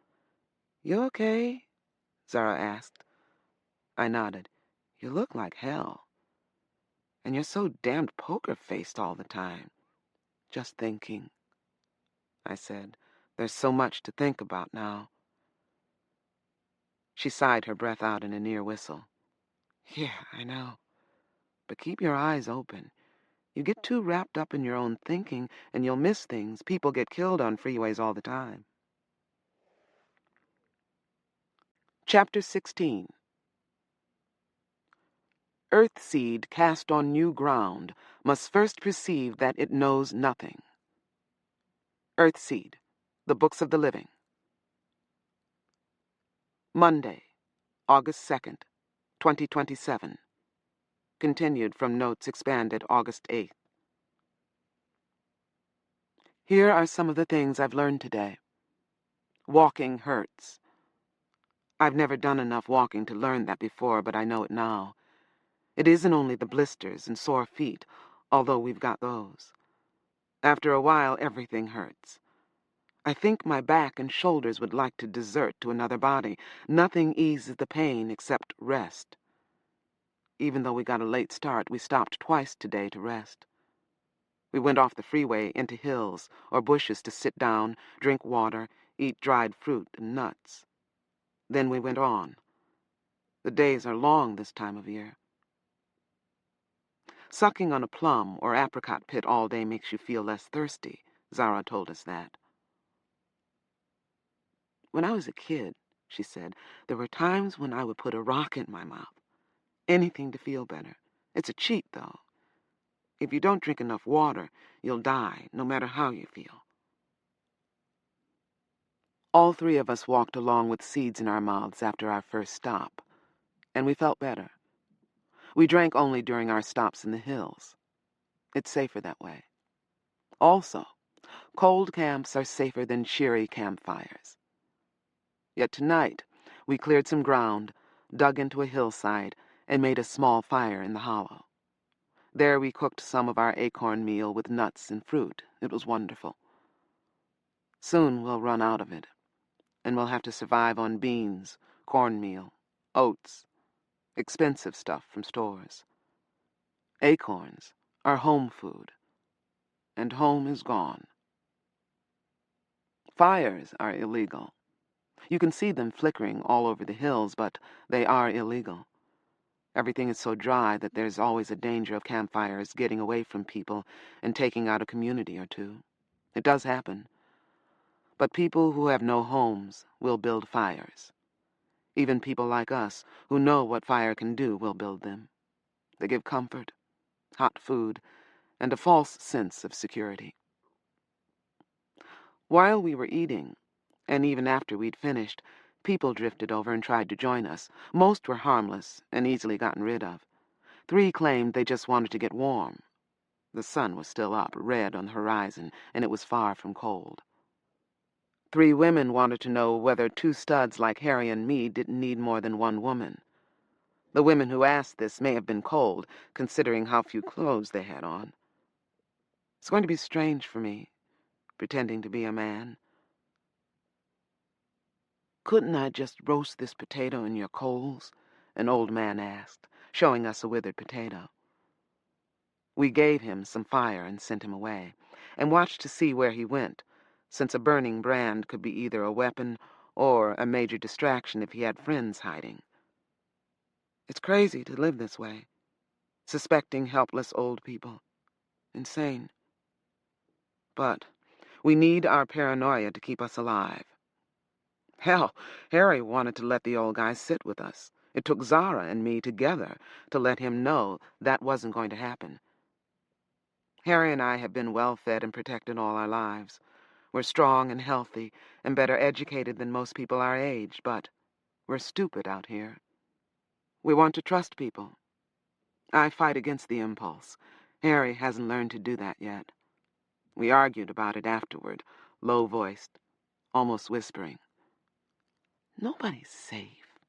You okay? Zara asked. I nodded. You look like hell. And you're so damned poker-faced all the time. Just thinking, I said. There's so much to think about now. She sighed her breath out in a near whistle. Yeah, I know. But keep your eyes open. You get too wrapped up in your own thinking, and you'll miss things. People get killed on freeways all the time. Chapter 16. Earthseed cast on new ground must first perceive that it knows nothing. Earthseed, the Books of the Living. Monday, August 2nd, 2027. Continued from notes expanded August 8th. Here are some of the things I've learned today. Walking hurts. I've never done enough walking to learn that before, but I know it now. It isn't only the blisters and sore feet, although we've got those. After a while, everything hurts. I think my back and shoulders would like to desert to another body. Nothing eases the pain except rest. Even though we got a late start, we stopped twice today to rest. We went off the freeway into hills or bushes to sit down, drink water, eat dried fruit and nuts. Then we went on. The days are long this time of year. Sucking on a plum or apricot pit all day makes you feel less thirsty. Zara told us that. When I was a kid, she said, there were times when I would put a rock in my mouth. Anything to feel better. It's a cheat, though. If you don't drink enough water, you'll die, no matter how you feel. All three of us walked along with seeds in our mouths after our first stop, and we felt better. We drank only during our stops in the hills. It's safer that way. Also, cold camps are safer than cheery campfires. Yet tonight, we cleared some ground, dug into a hillside, and made a small fire in the hollow. There we cooked some of our acorn meal with nuts and fruit. It was wonderful. Soon we'll run out of it, and we'll have to survive on beans, cornmeal, oats, expensive stuff from stores. Acorns are home food, and home is gone. Fires are illegal. You can see them flickering all over the hills, but they are illegal. Everything is so dry that there's always a danger of campfires getting away from people and taking out a community or two. It does happen. But people who have no homes will build fires. Even people like us who know what fire can do will build them. They give comfort, hot food, and a false sense of security. While we were eating, and even after we'd finished, people drifted over and tried to join us. Most were harmless and easily gotten rid of. 3 claimed they just wanted to get warm. The sun was still up, red on the horizon, and it was far from cold. 3 women wanted to know whether 2 studs like Harry and me didn't need more than 1 woman. The women who asked this may have been cold, considering how few clothes they had on. It's going to be strange for me, pretending to be a man. "Couldn't I just roast this potato in your coals?" an old man asked, showing us a withered potato. We gave him some fire and sent him away, and watched to see where he went, since a burning brand could be either a weapon or a major distraction if he had friends hiding. It's crazy to live this way, suspecting helpless old people. Insane. But we need our paranoia to keep us alive. Hell, Harry wanted to let the old guy sit with us. It took Zara and me together to let him know that wasn't going to happen. Harry and I have been well-fed and protected all our lives. We're strong and healthy and better educated than most people our age, but we're stupid out here. We want to trust people. I fight against the impulse. Harry hasn't learned to do that yet. We argued about it afterward, low-voiced, almost whispering. "Nobody's safe,"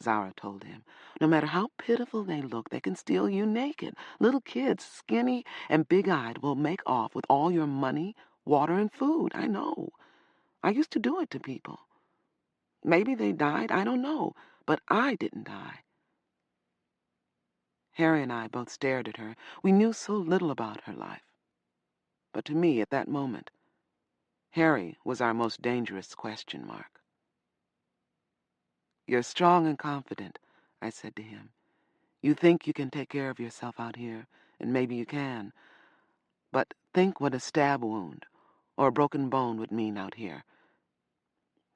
Zara told him. "No matter how pitiful they look, they can steal you naked. Little kids, skinny and big-eyed, will make off with all your money, water, and food. I know. I used to do it to people. Maybe they died, I don't know, but I didn't die." Harry and I both stared at her. We knew so little about her life. But to me, at that moment, Harry was our most dangerous question mark. "You're strong and confident," I said to him. "You think you can take care of yourself out here, and maybe you can. But think what a stab wound or a broken bone would mean out here.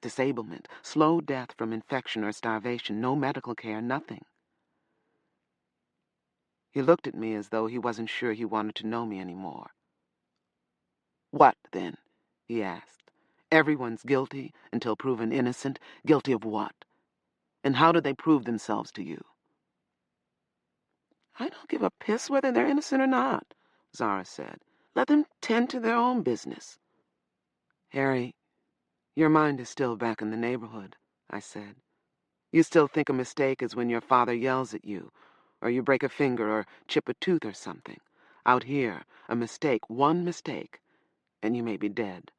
Disablement, slow death from infection or starvation, no medical care, nothing." He looked at me as though he wasn't sure he wanted to know me anymore. "What, then?" he asked. "Everyone's guilty until proven innocent. Guilty of what? And how do they prove themselves to you?" "I don't give a piss whether they're innocent or not," Zara said. "Let them tend to their own business." "Harry, your mind is still back in the neighborhood," I said. "You still think a mistake is when your father yells at you, or you break a finger or chip a tooth or something. Out here, a mistake, one mistake, and you may be dead."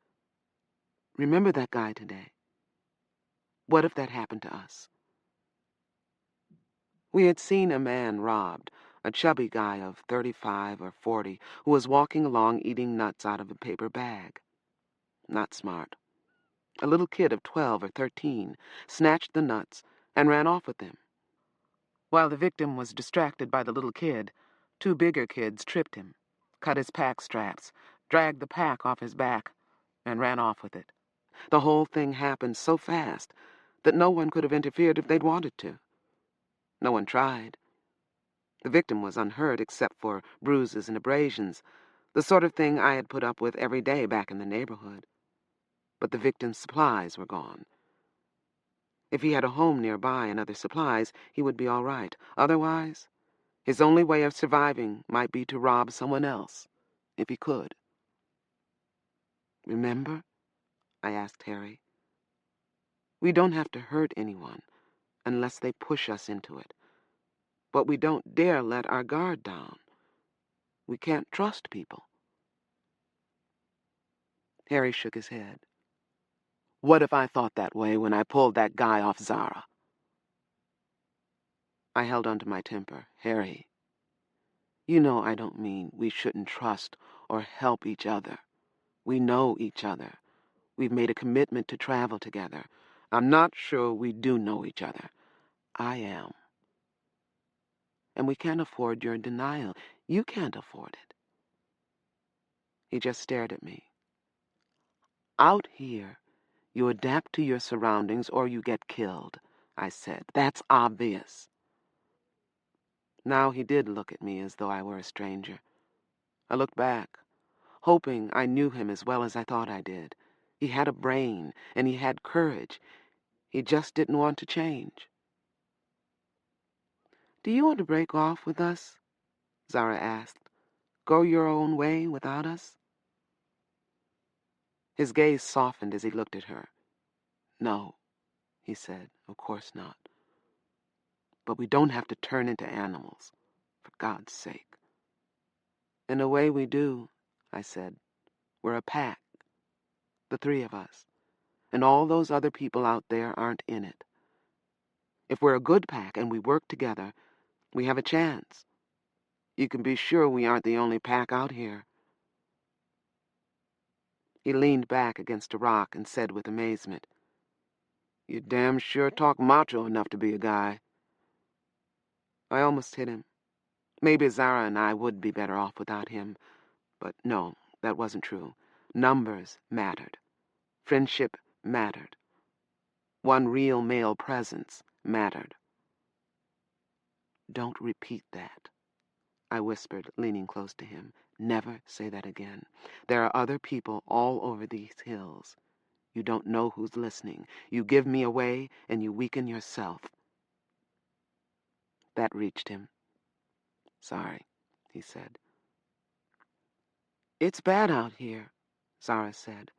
Remember that guy today. What if that happened to us? We had seen a man robbed, a chubby guy of 35 or 40, who was walking along eating nuts out of a paper bag. Not smart. A little kid of 12 or 13 snatched the nuts and ran off with them. While the victim was distracted by the little kid, two bigger kids tripped him, cut his pack straps, dragged the pack off his back, and ran off with it. The whole thing happened so fast that no one could have interfered if they'd wanted to. No one tried. The victim was unhurt except for bruises and abrasions, the sort of thing I had put up with every day back in the neighborhood. But the victim's supplies were gone. If he had a home nearby and other supplies, he would be all right. Otherwise, his only way of surviving might be to rob someone else, if he could. Remember? I asked Harry. We don't have to hurt anyone unless they push us into it. But we don't dare let our guard down. We can't trust people. Harry shook his head. What if I thought that way when I pulled that guy off Zara? I held on to my temper. Harry, you know I don't mean we shouldn't trust or help each other. We know each other. We've made a commitment to travel together. I'm not sure we do know each other. I am. And we can't afford your denial. You can't afford it. He just stared at me. Out here, you adapt to your surroundings or you get killed, I said. That's obvious. Now he did look at me as though I were a stranger. I looked back, hoping I knew him as well as I thought I did. He had a brain, and he had courage. He just didn't want to change. Do you want to break off with us? Zara asked. Go your own way without us? His gaze softened as he looked at her. No, he said, of course not. But we don't have to turn into animals, for God's sake. In a way we do, I said. We're a pack, the three of us, and all those other people out there aren't in it. If we're a good pack and we work together, we have a chance. You can be sure we aren't the only pack out here. He leaned back against a rock and said with amazement, You damn sure talk macho enough to be a guy. I almost hit him. Maybe Zara and I would be better off without him. But no, that wasn't true. Numbers mattered. Friendship mattered. One real male presence mattered. Don't repeat that, I whispered, leaning close to him. Never say that again. There are other people all over these hills. You don't know who's listening. You give me away, and you weaken yourself. That reached him. Sorry, he said. It's bad out here, Zara said.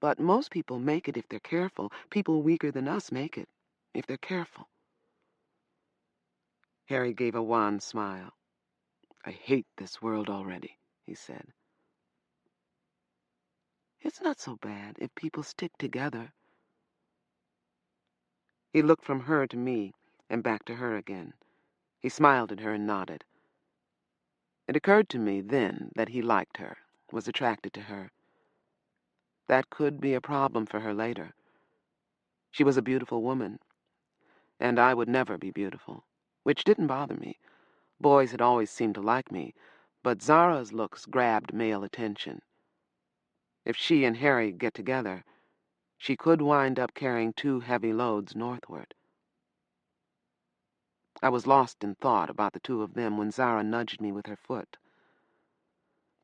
But most people make it if they're careful. People weaker than us make it, if they're careful. Harry gave a wan smile. I hate this world already, he said. It's not so bad if people stick together. He looked from her to me and back to her again. He smiled at her and nodded. It occurred to me then that he liked her, was attracted to her. That could be a problem for her later. She was a beautiful woman, and I would never be beautiful, which didn't bother me. Boys had always seemed to like me, but Zara's looks grabbed male attention. If she and Harry get together, she could wind up carrying 2 heavy loads northward. I was lost in thought about the 2 of them when Zara nudged me with her foot.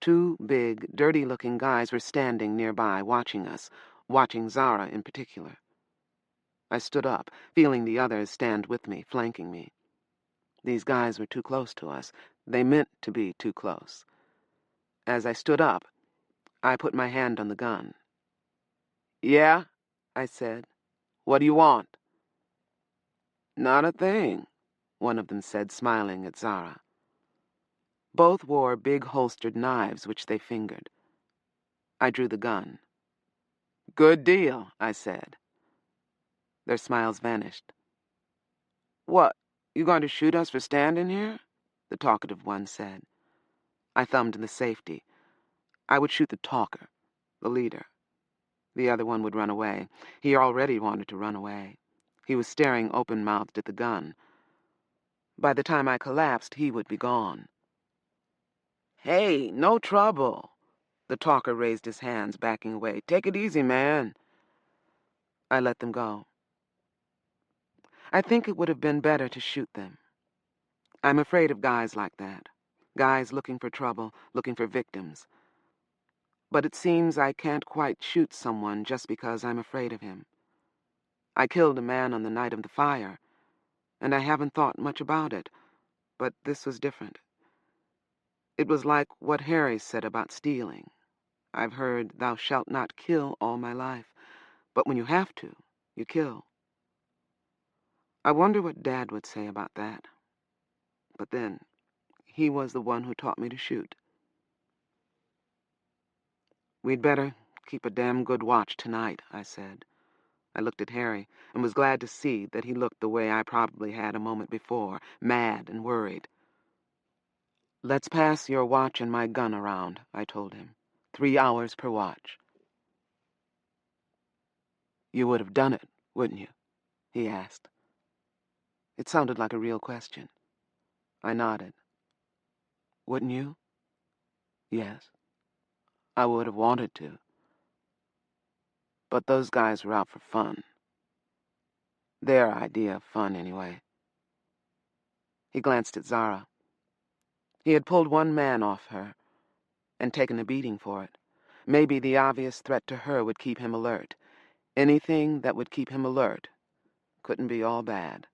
2 big, dirty-looking guys were standing nearby, watching us, watching Zara in particular. I stood up, feeling the others stand with me, flanking me. These guys were too close to us. They meant to be too close. As I stood up, I put my hand on the gun. Yeah, I said. What do you want? Not a thing, one of them said, smiling at Zara. Both wore big holstered knives, which they fingered. I drew the gun. Good deal, I said. Their smiles vanished. What, you going to shoot us for standing here? The talkative one said. I thumbed the safety. I would shoot the talker, the leader. The other one would run away. He already wanted to run away. He was staring open-mouthed at the gun. By the time I collapsed, he would be gone. Hey, no trouble. The talker raised his hands, backing away. Take it easy, man. I let them go. I think it would have been better to shoot them. I'm afraid of guys like that. Guys looking for trouble, looking for victims. But it seems I can't quite shoot someone just because I'm afraid of him. I killed a man on the night of the fire, and I haven't thought much about it, but this was different. It was like what Harry said about stealing. I've heard thou shalt not kill all my life, but when you have to, you kill. I wonder what Dad would say about that. But then, he was the one who taught me to shoot. We'd better keep a damn good watch tonight, I said. I looked at Harry and was glad to see that he looked the way I probably had a moment before, mad and worried. Let's pass your watch and my gun around, I told him. 3 hours per watch. You would have done it, wouldn't you? He asked. It sounded like a real question. I nodded. Wouldn't you? Yes. I would have wanted to. But those guys were out for fun. Their idea of fun, anyway. He glanced at Zara. He had pulled one man off her and taken a beating for it. Maybe the obvious threat to her would keep him alert. Anything that would keep him alert couldn't be all bad.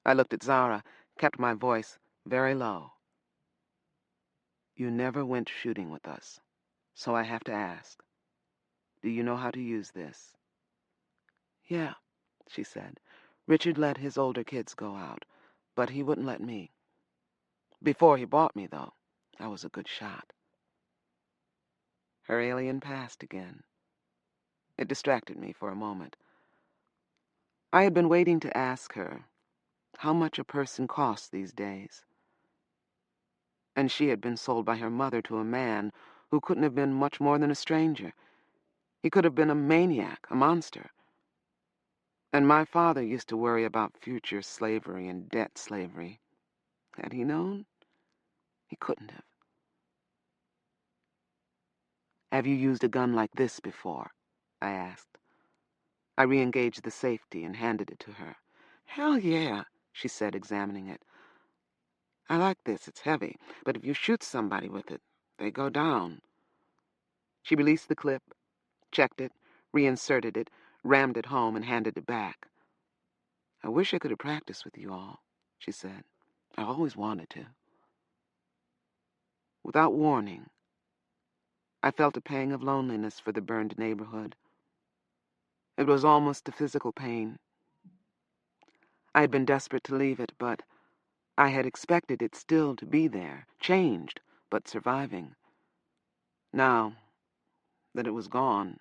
I looked at Zara, kept my voice very low. You never went shooting with us, so I have to ask. Do you know how to use this? Yeah, she said. Richard let his older kids go out, but he wouldn't let me. Before he bought me, though, I was a good shot. Her alien past again. It distracted me for a moment. I had been waiting to ask her how much a person costs these days. And she had been sold by her mother to a man who couldn't have been much more than a stranger. He could have been a maniac, a monster. And my father used to worry about future slavery and debt slavery. Had he known? He couldn't have. Have you used a gun like this before? I asked. I re-engaged the safety and handed it to her. Hell yeah, she said, examining it. I like this, it's heavy, but if you shoot somebody with it, they go down. She released the clip, checked it, reinserted it, rammed it home, and handed it back. I wish I could have practiced with you all, she said. I always wanted to. Without warning, I felt a pang of loneliness for the burned neighborhood. It was almost a physical pain. I had been desperate to leave it, but I had expected it still to be there, changed, but surviving. Now that it was gone,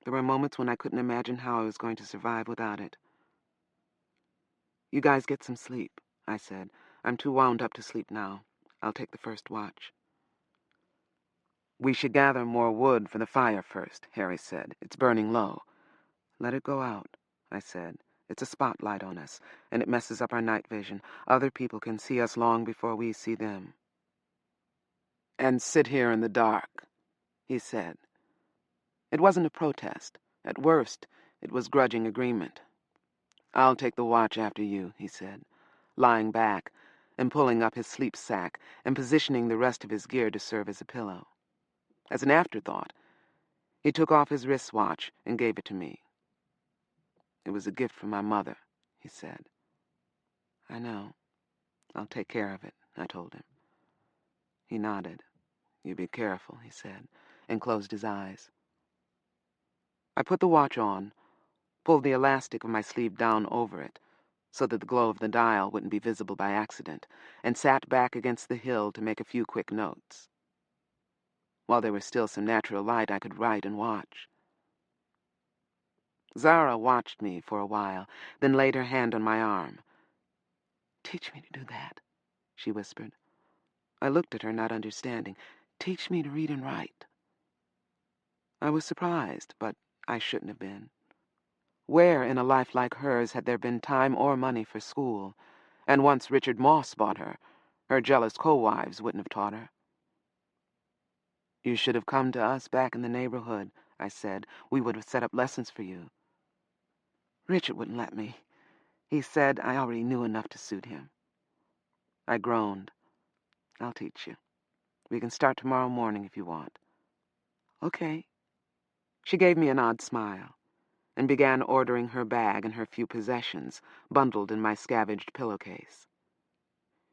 there were moments when I couldn't imagine how I was going to survive without it. You guys get some sleep, I said. I'm too wound up to sleep now. I'll take the first watch. We should gather more wood for the fire first, Harry said. It's burning low. Let it go out, I said. It's a spotlight on us, and it messes up our night vision. Other people can see us long before we see them. And sit here in the dark, he said. It wasn't a protest. At worst, it was grudging agreement. I'll take the watch after you, he said, lying back and pulling up his sleep sack and positioning the rest of his gear to serve as a pillow. As an afterthought, he took off his wristwatch and gave it to me. It was a gift from my mother, he said. I know. I'll take care of it, I told him. He nodded. You be careful, he said, and closed his eyes. I put the watch on, pulled the elastic of my sleeve down over it, so that the glow of the dial wouldn't be visible by accident, and sat back against the hill to make a few quick notes. While there was still some natural light, I could write and watch. Zara watched me for a while, then laid her hand on my arm. "Teach me to do that," she whispered. I looked at her, not understanding. "Teach me to read and write." I was surprised, but I shouldn't have been. Where in a life like hers had there been time or money for school? And once Richard Moss bought her, her jealous co-wives wouldn't have taught her. "You should have come to us back in the neighborhood," I said. "We would have set up lessons for you." "Richard wouldn't let me. He said I already knew enough to suit him." I groaned. "I'll teach you. We can start tomorrow morning if you want." "Okay." She gave me an odd smile and began ordering her bag and her few possessions, bundled in my scavenged pillowcase.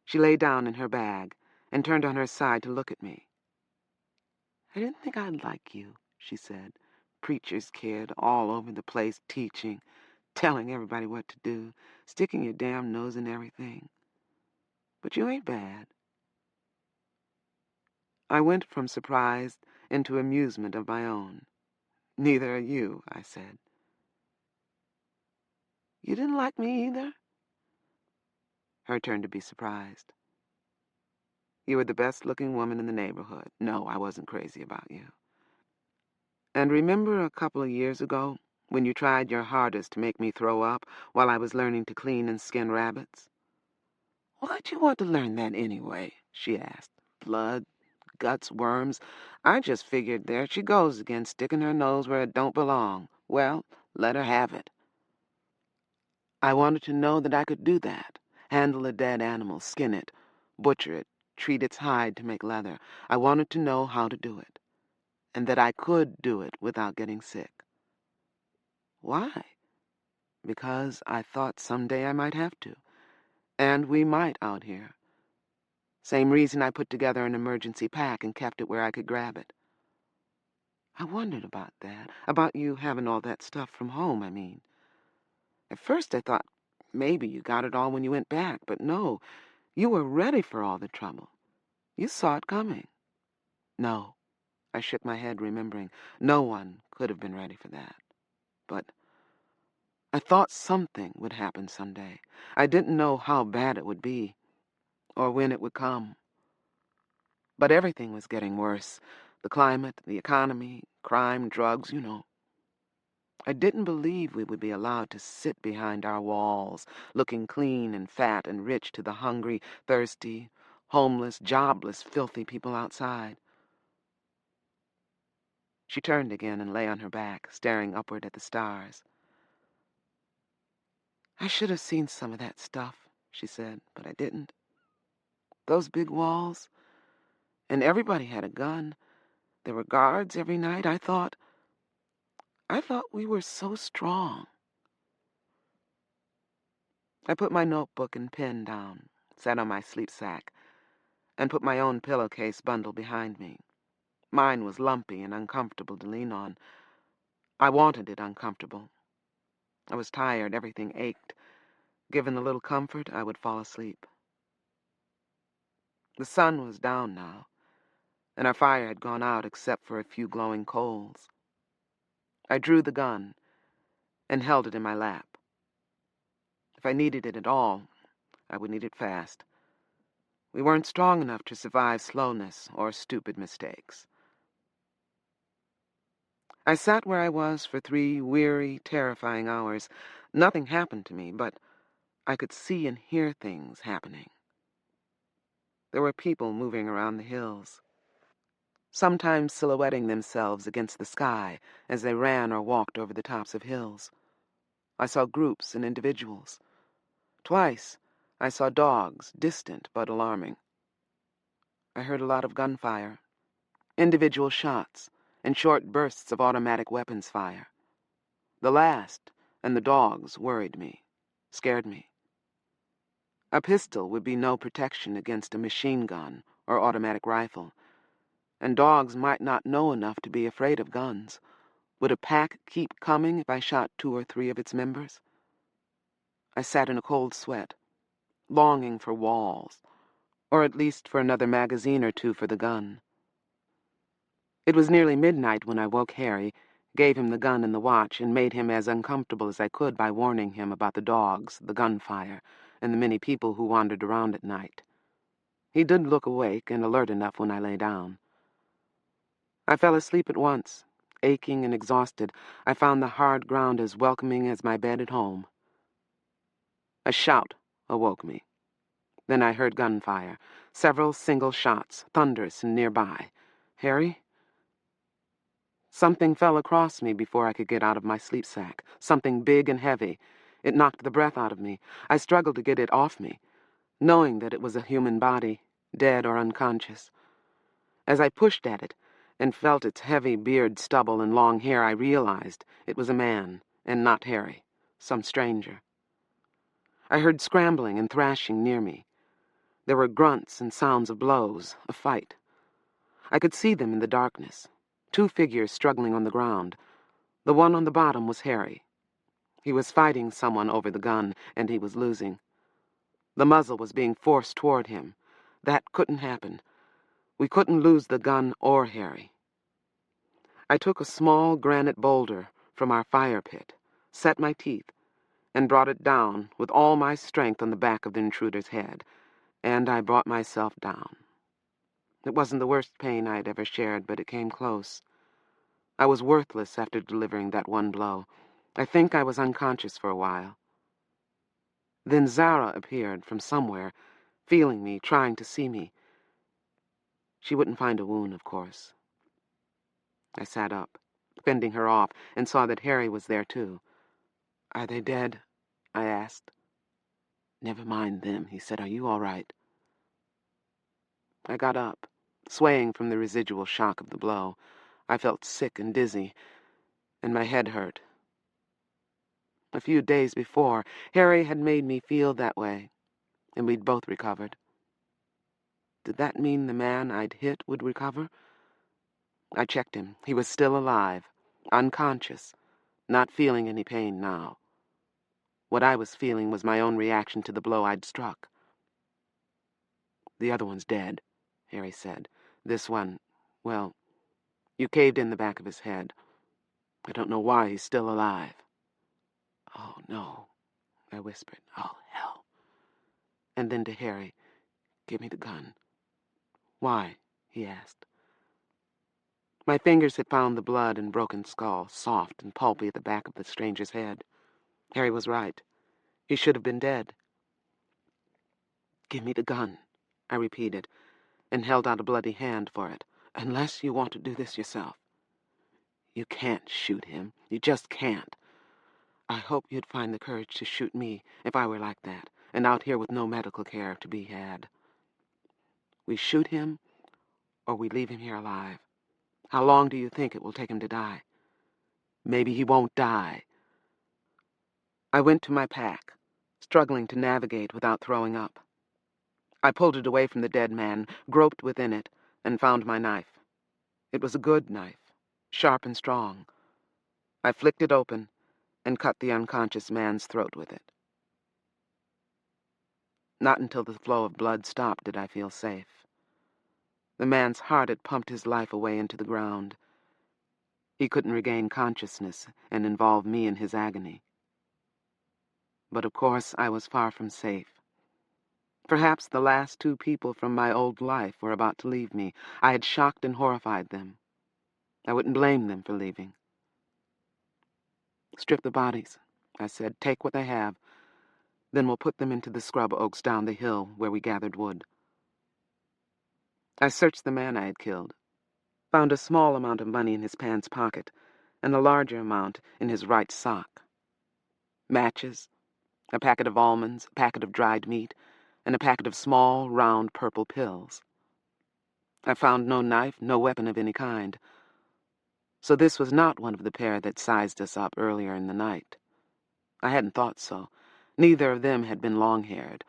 She lay down in her bag and turned on her side to look at me. "I didn't think I'd like you," she said. "Preacher's kid, all over the place teaching, telling everybody what to do, sticking your damn nose in everything. But you ain't bad." I went from surprise into amusement of my own. "Neither are you," I said. "You didn't like me either?" Her turn to be surprised. "You were the best-looking woman in the neighborhood. No, I wasn't crazy about you. And remember a couple of years ago when you tried your hardest to make me throw up while I was learning to clean and skin rabbits?" "Why'd you want to learn that anyway?" she asked. "Blood, guts, worms. I just figured there she goes again, sticking her nose where it don't belong. Well, let her have it. I wanted to know that I could do that. Handle a dead animal, skin it, butcher it, treat its hide to make leather. I wanted to know how to do it, and that I could do it without getting sick." "Why?" "Because I thought someday I might have to. And we might out here. Same reason I put together an emergency pack and kept it where I could grab it." "I wondered about that. About you having all that stuff from home, I mean. At first I thought maybe you got it all when you went back, but no, you were ready for all the trouble. You saw it coming." "No." I shook my head, remembering. No one could have been ready for that. But I thought something would happen someday. I didn't know how bad it would be, or when it would come. But everything was getting worse. The climate, the economy, crime, drugs, you know. I didn't believe we would be allowed to sit behind our walls, looking clean and fat and rich to the hungry, thirsty, homeless, jobless, filthy people outside. She turned again and lay on her back, staring upward at the stars. "I should have seen some of that stuff," she said, "but I didn't. Those big walls, and everybody had a gun. There were guards every night. I thought we were so strong." I put my notebook and pen down, sat on my sleep sack, and put my own pillowcase bundle behind me. Mine was lumpy and uncomfortable to lean on. I wanted it uncomfortable. I was tired, everything ached. Given a little comfort, I would fall asleep. The sun was down now, and our fire had gone out except for a few glowing coals. I drew the gun and held it in my lap. If I needed it at all, I would need it fast. We weren't strong enough to survive slowness or stupid mistakes. I sat where I was for 3 weary, terrifying hours. Nothing happened to me, but I could see and hear things happening. There were people moving around the hills, sometimes silhouetting themselves against the sky as they ran or walked over the tops of hills. I saw groups and individuals. Twice, I saw dogs, distant but alarming. I heard a lot of gunfire, individual shots, and short bursts of automatic weapons fire. The last, and the dogs, worried me, scared me. A pistol would be no protection against a machine gun or automatic rifle, and dogs might not know enough to be afraid of guns. Would a pack keep coming if I shot 2 or 3 of its members? I sat in a cold sweat, longing for walls, or at least for another magazine or 2 for the gun. It was nearly midnight when I woke Harry. gave him the gun and the watch, and made him as uncomfortable as I could by warning him about the dogs, the gunfire, and the many people who wandered around at night. He did look awake and alert enough when I lay down. I fell asleep at once. Aching and exhausted, I found the hard ground as welcoming as my bed at home. A shout awoke me. Then I heard gunfire, several single shots, thunderous and nearby. Harry? Something fell across me before I could get out of my sleep sack, something big and heavy. It knocked the breath out of me. I struggled to get it off me, knowing that it was a human body, dead or unconscious. As I pushed at it and felt its heavy beard, stubble, and long hair, I realized it was a man, and not Harry, some stranger. I heard scrambling and thrashing near me. There were grunts and sounds of blows, a fight. I could see them in the darkness. 2 figures struggling on the ground. The one on the bottom was Harry. He was fighting someone over the gun, and he was losing. The muzzle was being forced toward him. That couldn't happen. We couldn't lose the gun or Harry. I took a small granite boulder from our fire pit, set my teeth, and brought it down with all my strength on the back of the intruder's head, and I brought myself down. It wasn't the worst pain I had ever shared, but it came close. I was worthless after delivering that one blow. I think I was unconscious for a while. Then Zara appeared from somewhere, feeling me, trying to see me. She wouldn't find a wound, of course. I sat up, fending her off, and saw that Harry was there, too. "Are they dead?" I asked. "Never mind them," he said. "Are you all right?" I got up, swaying from the residual shock of the blow. I felt sick and dizzy, and my head hurt. A few days before, Harry had made me feel that way, and we'd both recovered. Did that mean the man I'd hit would recover? I checked him. He was still alive, unconscious, not feeling any pain now. What I was feeling was my own reaction to the blow I'd struck. "The other one's dead," Harry said. "This one, well, you caved in the back of his head. I don't know why he's still alive." "Oh, no," I whispered. "Oh, hell." And then to Harry, "Give me the gun." "Why?" he asked. My fingers had found the blood and broken skull, soft and pulpy at the back of the stranger's head. Harry was right. He should have been dead. "Give me the gun," I repeated, and held out a bloody hand for it. "Unless you want to do this yourself." "You can't shoot him. You just can't. I hope you'd find the courage to shoot me if I were like that, and out here with no medical care to be had. We shoot him, or we leave him here alive. How long do you think it will take him to die? Maybe he won't die." I went to my pack, struggling to navigate without throwing up. I pulled it away from the dead man, groped within it, and found my knife. It was a good knife, sharp and strong. I flicked it open and cut the unconscious man's throat with it. Not until the flow of blood stopped did I feel safe. The man's heart had pumped his life away into the ground. He couldn't regain consciousness and involve me in his agony. But of course I was far from safe. Perhaps the last 2 people from my old life were about to leave me. I had shocked and horrified them. I wouldn't blame them for leaving. "Strip the bodies," I said. "Take what they have. Then we'll put them into the scrub oaks down the hill where we gathered wood." I searched the man I had killed, found a small amount of money in his pants pocket, and a larger amount in his right sock. Matches, a packet of almonds, a packet of dried meat, and a packet of small, round, purple pills. I found no knife, no weapon of any kind. So this was not one of the pair that sized us up earlier in the night. I hadn't thought so. Neither of them had been long-haired.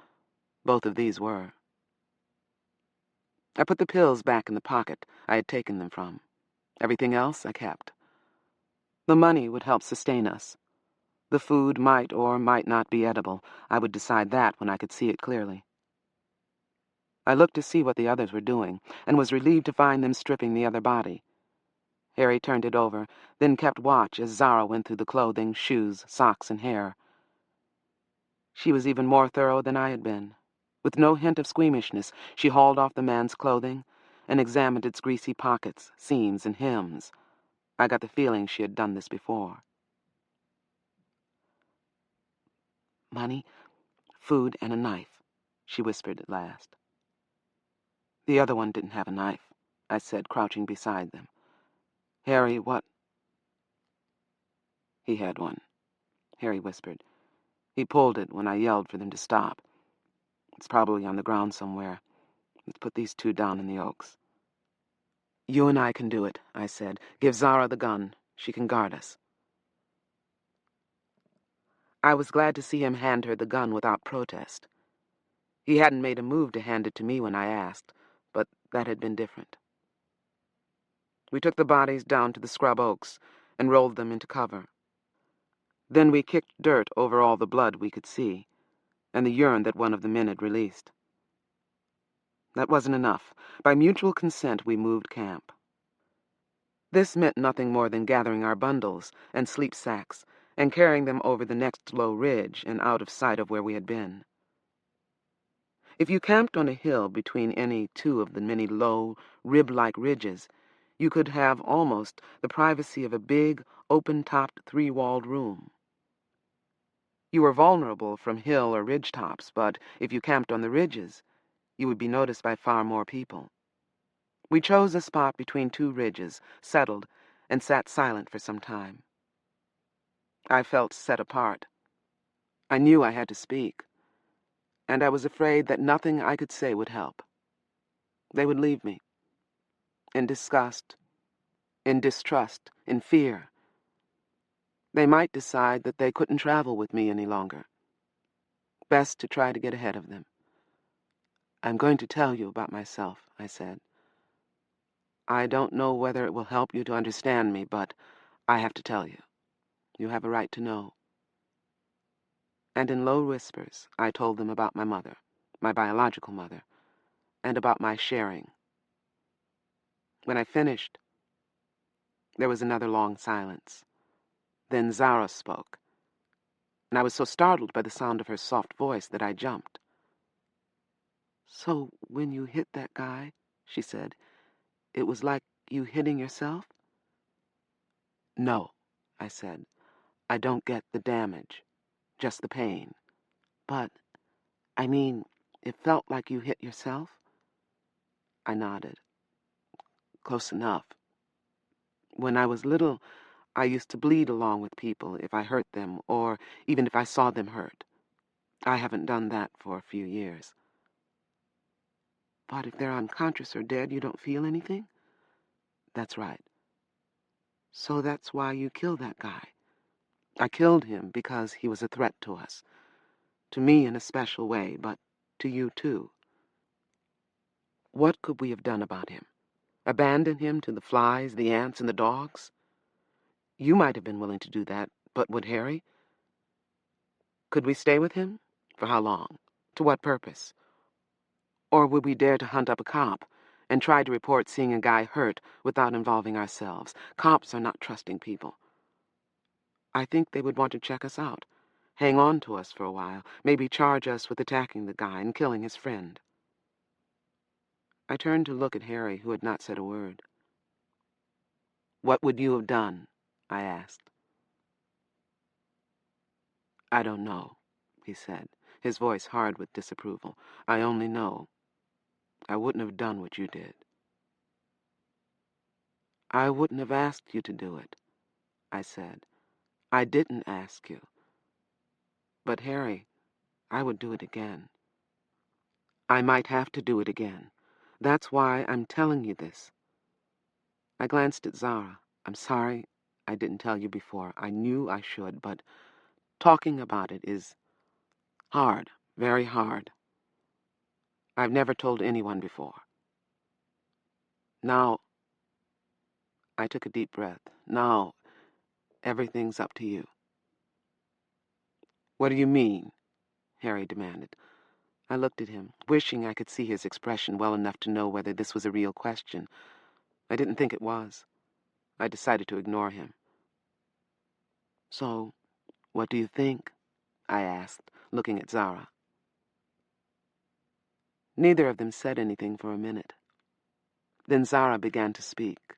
Both of these were. I put the pills back in the pocket I had taken them from. Everything else I kept. The money would help sustain us. The food might or might not be edible. I would decide that when I could see it clearly. I looked to see what the others were doing, and was relieved to find them stripping the other body. Harry turned it over, then kept watch as Zara went through the clothing, shoes, socks, and hair. She was even more thorough than I had been. With no hint of squeamishness, she hauled off the man's clothing and examined its greasy pockets, seams, and hems. I got the feeling she had done this before. "Money, food, and a knife," she whispered at last. "The other one didn't have a knife," I said, crouching beside them. "Harry, what—" "He had one," Harry whispered. "He pulled it when I yelled for them to stop. It's probably on the ground somewhere. Let's put these two down in the oaks." "You and I can do it," I said. "Give Zara the gun. She can guard us." I was glad to see him hand her the gun without protest. He hadn't made a move to hand it to me when I asked, but that had been different. We took the bodies down to the scrub oaks and rolled them into cover. Then we kicked dirt over all the blood we could see, and the urine that one of the men had released. That wasn't enough. By mutual consent, we moved camp. This meant nothing more than gathering our bundles and sleep sacks and carrying them over the next low ridge and out of sight of where we had been. If you camped on a hill between any two of the many low, rib-like ridges, you could have almost the privacy of a big, open-topped, three-walled room. You were vulnerable from hill or ridge tops, but if you camped on the ridges, you would be noticed by far more people. We chose a spot between two ridges, settled, and sat silent for some time. I felt set apart. I knew I had to speak, and I was afraid that nothing I could say would help. They would leave me. In disgust, in distrust, in fear. They might decide that they couldn't travel with me any longer. Best to try to get ahead of them. "I'm going to tell you about myself," I said. "I don't know whether it will help you to understand me, but I have to tell you. You have a right to know." And in low whispers, I told them about my mother, my biological mother, and about my sharing. When I finished, there was another long silence. Then Zara spoke, and I was so startled by the sound of her soft voice that I jumped. "So when you hit that guy," she said, "it was like you hitting yourself?" "No," I said. "I don't get the damage, just the pain. But, I mean, it felt like you hit yourself?" I nodded. "Close enough. When I was little, I used to bleed along with people if I hurt them, or even if I saw them hurt. I haven't done that for a few years." "But if they're unconscious or dead, you don't feel anything?" "That's right. So that's why you killed that guy." "I killed him because he was a threat to us. To me in a special way, but to you too." "What could we have done about him? Abandon him to the flies, the ants, and the dogs?" "You might have been willing to do that, but would Harry? Could we stay with him? For how long? To what purpose? Or would we dare to hunt up a cop and try to report seeing a guy hurt without involving ourselves? Cops are not trusting people. I think they would want to check us out, hang on to us for a while, maybe charge us with attacking the guy and killing his friend." I turned to look at Harry, who had not said a word. "What would you have done?" I asked. "I don't know," he said, his voice hard with disapproval. "I only know I wouldn't have done what you did." "I wouldn't have asked you to do it," I said. "I didn't ask you. But, Harry, I would do it again. I might have to do it again. That's why I'm telling you this." I glanced at Zara. "I'm sorry I didn't tell you before. I knew I should, but talking about it is hard, very hard. I've never told anyone before. Now," I took a deep breath, "now everything's up to you." "What do you mean?" Harry demanded. I looked at him, wishing I could see his expression well enough to know whether this was a real question. I didn't think it was. I decided to ignore him. "So, what do you think?" I asked, looking at Zara. Neither of them said anything for a minute. Then Zara began to speak,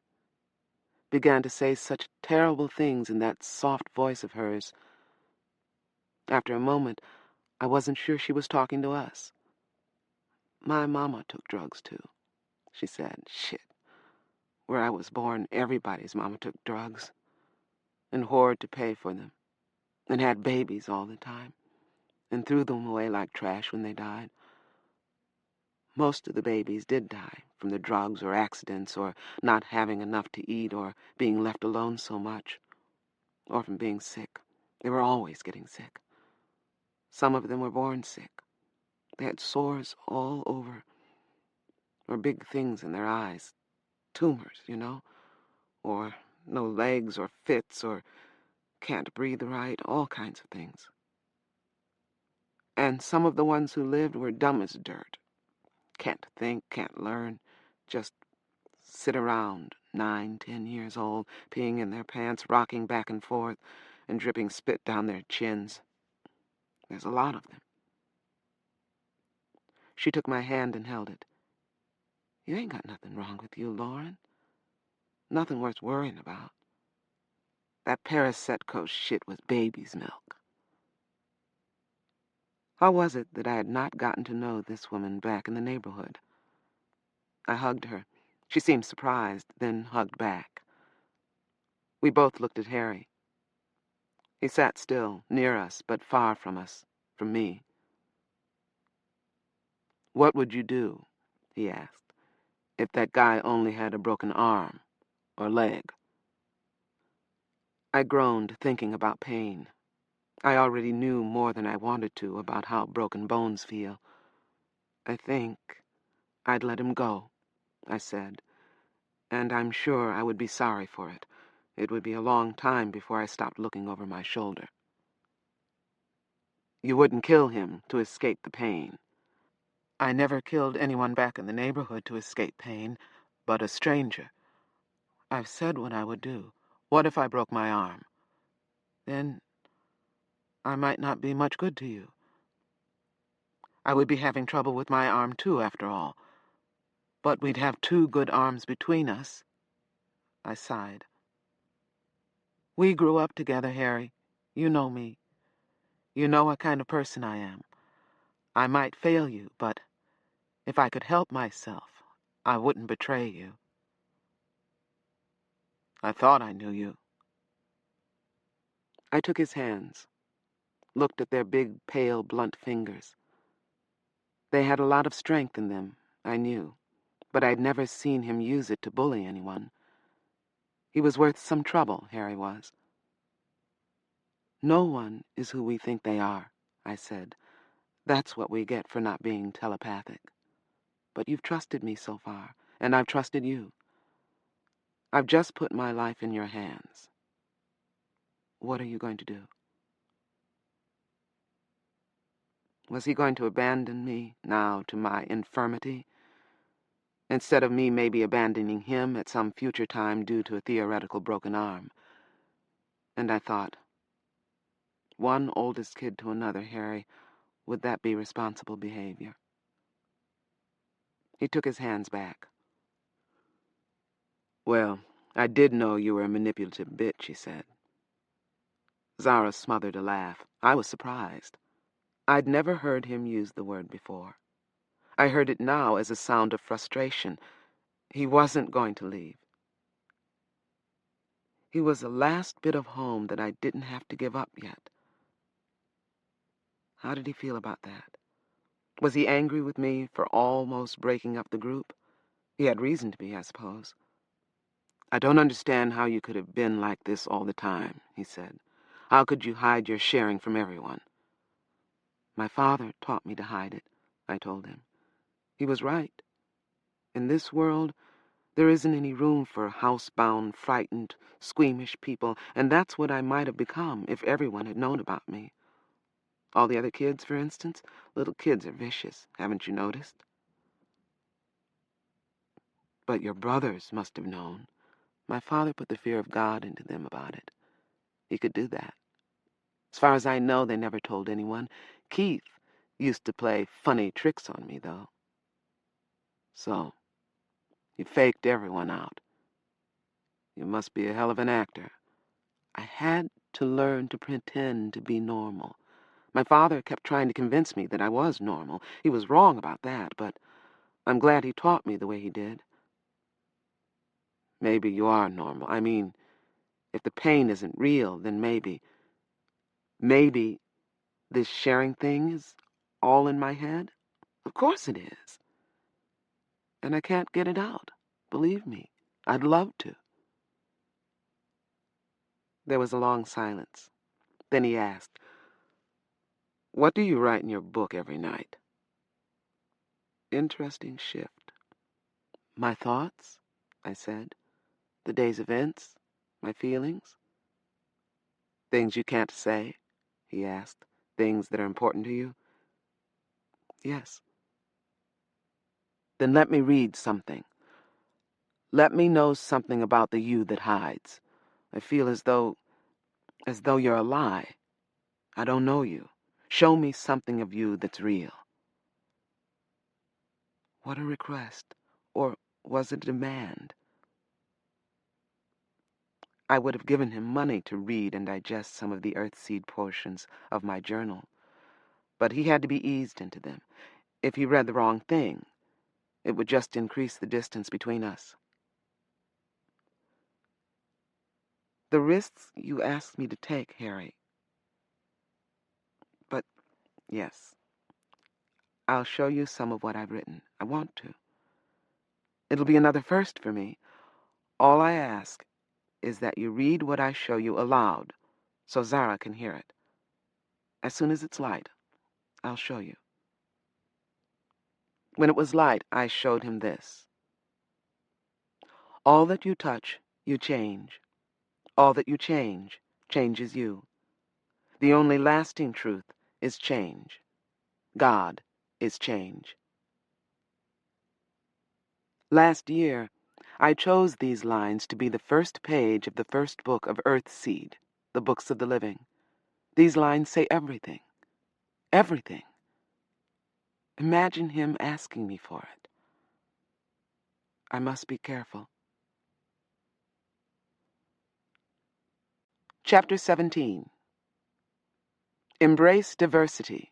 began to say such terrible things in that soft voice of hers. After a moment, I wasn't sure she was talking to us. "My mama took drugs, too," she said. "Shit. Where I was born, everybody's mama took drugs, and hoarded to pay for them, and had babies all the time, and threw them away like trash when they died. Most of the babies did die from the drugs or accidents or not having enough to eat or being left alone so much, or from being sick. They were always getting sick. Some of them were born sick. They had sores all over, or big things in their eyes, tumors, or no legs or fits or can't breathe right, all kinds of things. And some of the ones who lived were dumb as dirt. Can't think, can't learn, just sit around, 9, 10 years old, peeing in their pants, rocking back and forth, and dripping spit down their chins. There's a lot of them." She took my hand and held it. "You ain't got nothing wrong with you, Lauren. Nothing worth worrying about. That Parasetco shit was baby's milk." How was it that I had not gotten to know this woman back in the neighborhood? I hugged her. She seemed surprised, then hugged back. We both looked at Harry. He sat still, near us, but far from us, from me. "What would you do," he asked, "if that guy only had a broken arm or leg?" I groaned, thinking about pain. I already knew more than I wanted to about how broken bones feel. "I think I'd let him go," I said, "and I'm sure I would be sorry for it. It would be a long time before I stopped looking over my shoulder." "You wouldn't kill him to escape the pain?" "I never killed anyone back in the neighborhood to escape pain, but a stranger. I've said what I would do. What if I broke my arm? Then I might not be much good to you. I would be having trouble with my arm, too, after all. But we'd have 2 good arms between us." I sighed. "We grew up together, Harry. You know me. You know what kind of person I am. I might fail you, but if I could help myself, I wouldn't betray you." "I thought I knew you." I took his hands, looked at their big, pale, blunt fingers. They had a lot of strength in them, I knew, but I'd never seen him use it to bully anyone. He was worth some trouble, Harry was. "No one is who we think they are," I said. "That's what we get for not being telepathic. But you've trusted me so far, and I've trusted you. I've just put my life in your hands. What are you going to do?" Was he going to abandon me now to my infirmity, instead of me maybe abandoning him at some future time due to a theoretical broken arm? And I thought, one oldest kid to another, Harry, would that be responsible behavior? He took his hands back. "Well, I did know you were a manipulative bitch," he said. Zara smothered a laugh. I was surprised. I'd never heard him use the word before. I heard it now as a sound of frustration. He wasn't going to leave. He was the last bit of home that I didn't have to give up yet. How did he feel about that? Was he angry with me for almost breaking up the group? He had reason to be, I suppose. "I don't understand how you could have been like this all the time," he said. "How could you hide your sharing from everyone?" "My father taught me to hide it," I told him. He was right. In this world, there isn't any room for housebound, frightened, squeamish people, and that's what I might have become if everyone had known about me. All the other kids, for instance, little kids are vicious, haven't you noticed? "But your brothers must have known," My father put the fear of God into them about it. He could do that. As far as I know, they never told anyone. Keith used to play funny tricks on me, though. So, you faked everyone out. You must be a hell of an actor. I had to learn to pretend to be normal. My father kept trying to convince me that I was normal. He was wrong about that, but I'm glad he taught me the way he did. Maybe you are normal. I mean, if the pain isn't real, then maybe this sharing thing is all in my head. Of course it is. And I can't get it out. Believe me, I'd love to. There was a long silence. Then he asked, "What do you write in your book every night?" Interesting shift. My thoughts, I said. The day's events, my feelings. Things you can't say, he asked. Things that are important to you? Yes. Then let me read something. Let me know something about the you that hides. I feel as though you're a lie. I don't know you. Show me something of you that's real. What a request. Or was it a demand? I would have given him money to read and digest some of the Earthseed portions of my journal. But he had to be eased into them. If he read the wrong thing, it would just increase the distance between us. The risks you asked me to take, Harry. But, yes, I'll show you some of what I've written. I want to. It'll be another first for me. All I ask is that you read what I show you aloud, so Zara can hear it. As soon as it's light, I'll show you. When it was light, I showed him this. All that you touch, you change. All that you change, changes you. The only lasting truth is change. God is change. Last year, I chose these lines to be the first page of the first book of Earthseed, the books of the living. These lines say everything. Everything. Imagine him asking me for it. I must be careful. Chapter 17. Embrace diversity.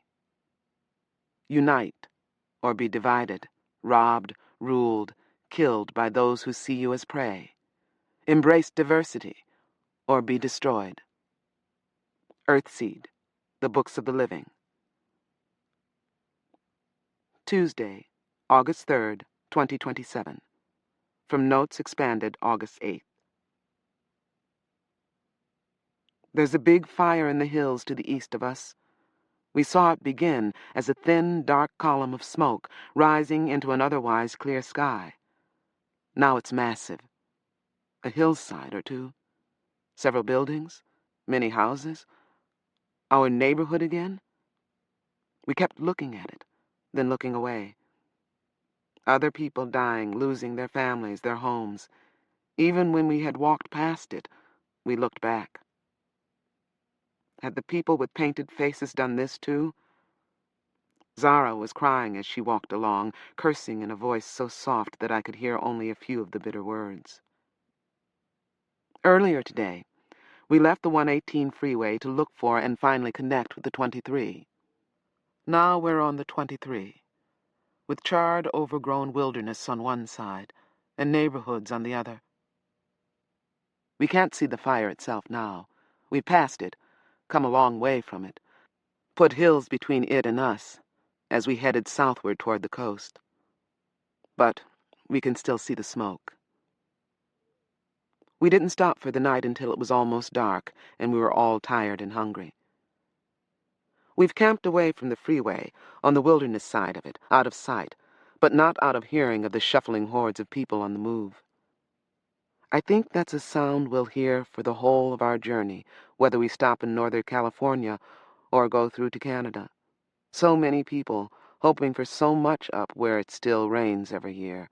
Unite, or be divided, robbed, ruled, killed by those who see you as prey. Embrace diversity, or be destroyed. Earthseed, the books of the living. Tuesday, August 3rd, 2027. From Notes Expanded, August 8th. There's a big fire in the hills to the east of us. We saw it begin as a thin, dark column of smoke rising into an otherwise clear sky. Now it's massive. A hillside or two. Several buildings. Many houses. Our neighborhood again? We kept looking at it, then looking away. Other people dying, losing their families, their homes. Even when we had walked past it, we looked back. Had the people with painted faces done this too? Zara was crying as she walked along, cursing in a voice so soft that I could hear only a few of the bitter words. Earlier today, we left the 118 freeway to look for and finally connect with the 23. Now we're on the 23, with charred, overgrown wilderness on one side and neighborhoods on the other. We can't see the fire itself now. We've passed it, come a long way from it, put hills between it and us, as we headed southward toward the coast. But we can still see the smoke. We didn't stop for the night until it was almost dark, and we were all tired and hungry. We've camped away from the freeway, on the wilderness side of it, out of sight, but not out of hearing of the shuffling hordes of people on the move. I think that's a sound we'll hear for the whole of our journey, whether we stop in Northern California or go through to Canada. So many people, hoping for so much up where it still rains every year,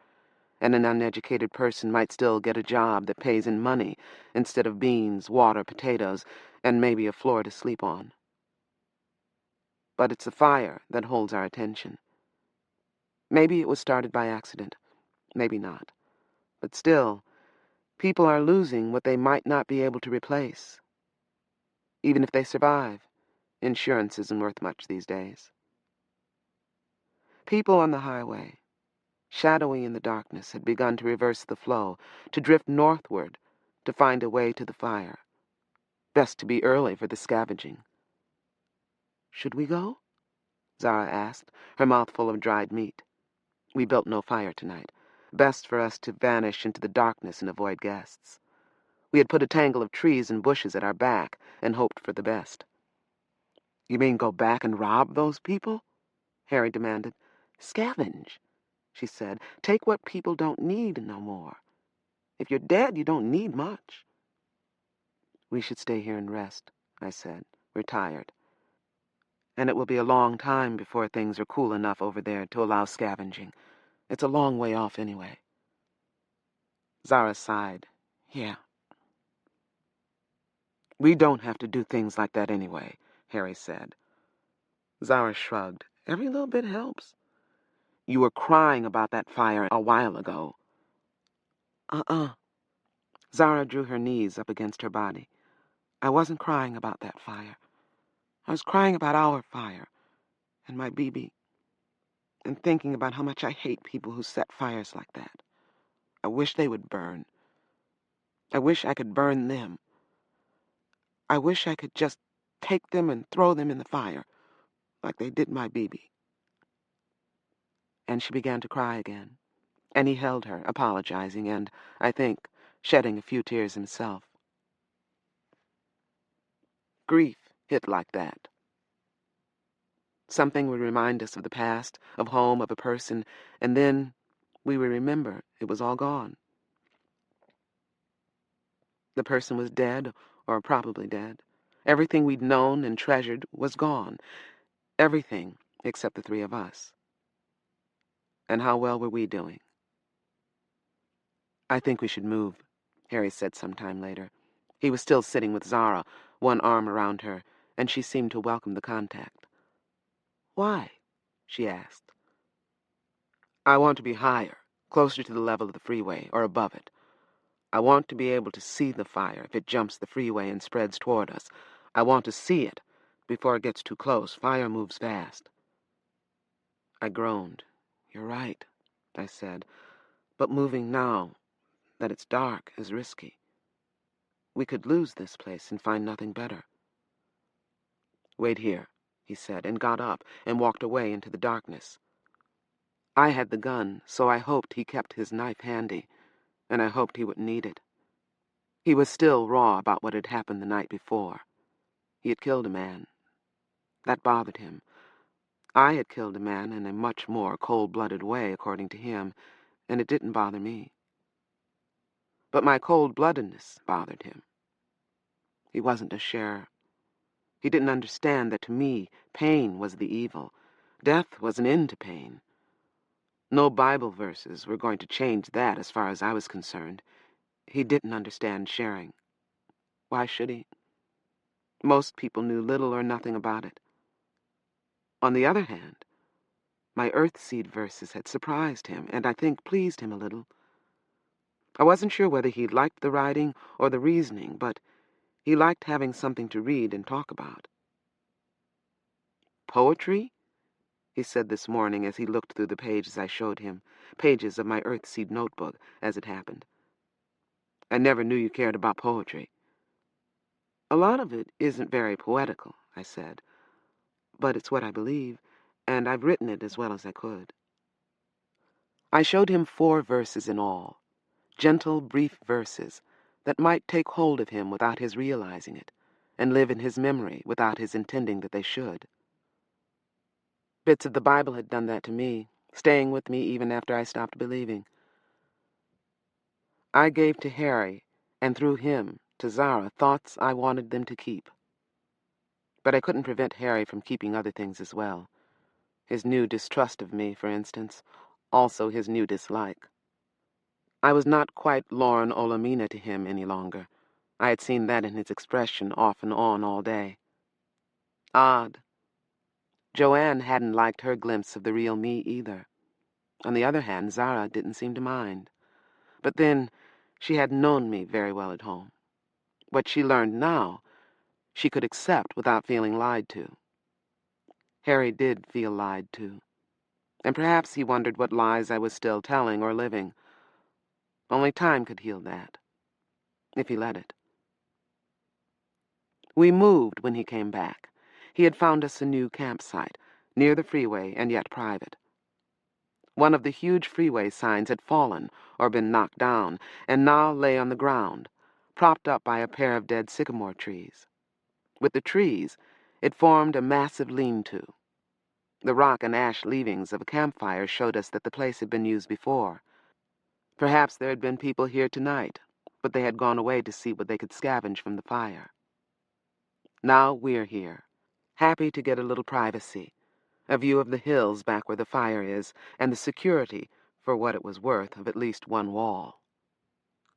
and an uneducated person might still get a job that pays in money instead of beans, water, potatoes, and maybe a floor to sleep on. But it's the fire that holds our attention. Maybe it was started by accident, maybe not. But still, people are losing what they might not be able to replace. Even if they survive, insurance isn't worth much these days. People on the highway, shadowy in the darkness, had begun to reverse the flow, to drift northward, to find a way to the fire. Best to be early for the scavenging. "Should we go?" Zara asked, her mouth full of dried meat. We built no fire tonight. Best for us to vanish into the darkness and avoid guests. We had put a tangle of trees and bushes at our back and hoped for the best. "You mean go back and rob those people?" Harry demanded. "Scavenge," she said. "Take what people don't need no more. If you're dead, you don't need much." "We should stay here and rest," I said. "We're tired. And it will be a long time before things are cool enough over there to allow scavenging. It's a long way off anyway." Zara sighed. "Yeah." "We don't have to do things like that anyway," Harry said. Zara shrugged. "Every little bit helps. You were crying about that fire a while ago." Uh-uh. Zara drew her knees up against her body. "I wasn't crying about that fire. I was crying about our fire, and my BB, and thinking about how much I hate people who set fires like that. I wish they would burn. I wish I could burn them. I wish I could just take them and throw them in the fire, like they did my BB." And she began to cry again, and he held her, apologizing and, I think, shedding a few tears himself. Grief hit like that. Something would remind us of the past, of home, of a person, and then we would remember it was all gone. The person was dead, or probably dead. Everything we'd known and treasured was gone. Everything except the three of us. And how well were we doing? "I think we should move," Harry said some time later. He was still sitting with Zara, one arm around her, and she seemed to welcome the contact. "Why?" she asked. "I want to be higher, closer to the level of the freeway, or above it. I want to be able to see the fire if it jumps the freeway and spreads toward us. I want to see it before it gets too close. Fire moves fast." I groaned. "You're right," I said. "But moving now that it's dark is risky. We could lose this place and find nothing better." "Wait here," he said, and got up and walked away into the darkness. I had the gun, so I hoped he kept his knife handy, and I hoped he wouldn't need it. He was still raw about what had happened the night before. He had killed a man. That bothered him. I had killed a man in a much more cold-blooded way, according to him, and it didn't bother me. But my cold-bloodedness bothered him. He wasn't a sharer. He didn't understand that to me, pain was the evil. Death was an end to pain. No Bible verses were going to change that as far as I was concerned. He didn't understand sharing. Why should he? Most people knew little or nothing about it. On the other hand, my Earthseed verses had surprised him, and I think pleased him a little. I wasn't sure whether he liked the writing or the reasoning, but he liked having something to read and talk about. "Poetry?" he said this morning as he looked through the pages I showed him, pages of my Earthseed notebook, as it happened. "I never knew you cared about poetry." "A lot of it isn't very poetical," I said, "but it's what I believe, and I've written it as well as I could." I showed him 4 verses in all, gentle, brief verses that might take hold of him without his realizing it, and live in his memory without his intending that they should. Bits of the Bible had done that to me, staying with me even after I stopped believing. I gave to Harry, and through him, to Zara, thoughts I wanted them to keep. But I couldn't prevent Harry from keeping other things as well. His new distrust of me, for instance, also his new dislike. I was not quite Lauren Olamina to him any longer. I had seen that in his expression off and on all day. Odd. Joanne hadn't liked her glimpse of the real me either. On the other hand, Zara didn't seem to mind. But then, she had known me very well at home. What she learned now, she could accept without feeling lied to. Harry did feel lied to. And perhaps he wondered what lies I was still telling or living. Only time could heal that, if he let it. We moved when he came back. He had found us a new campsite, near the freeway and yet private. One of the huge freeway signs had fallen or been knocked down, and now lay on the ground, propped up by a pair of dead sycamore trees. With the trees, it formed a massive lean-to. The rock and ash leavings of a campfire showed us that the place had been used before. Perhaps there had been people here tonight, but they had gone away to see what they could scavenge from the fire. Now we're here, happy to get a little privacy, a view of the hills back where the fire is, and the security, for what it was worth, of at least one wall.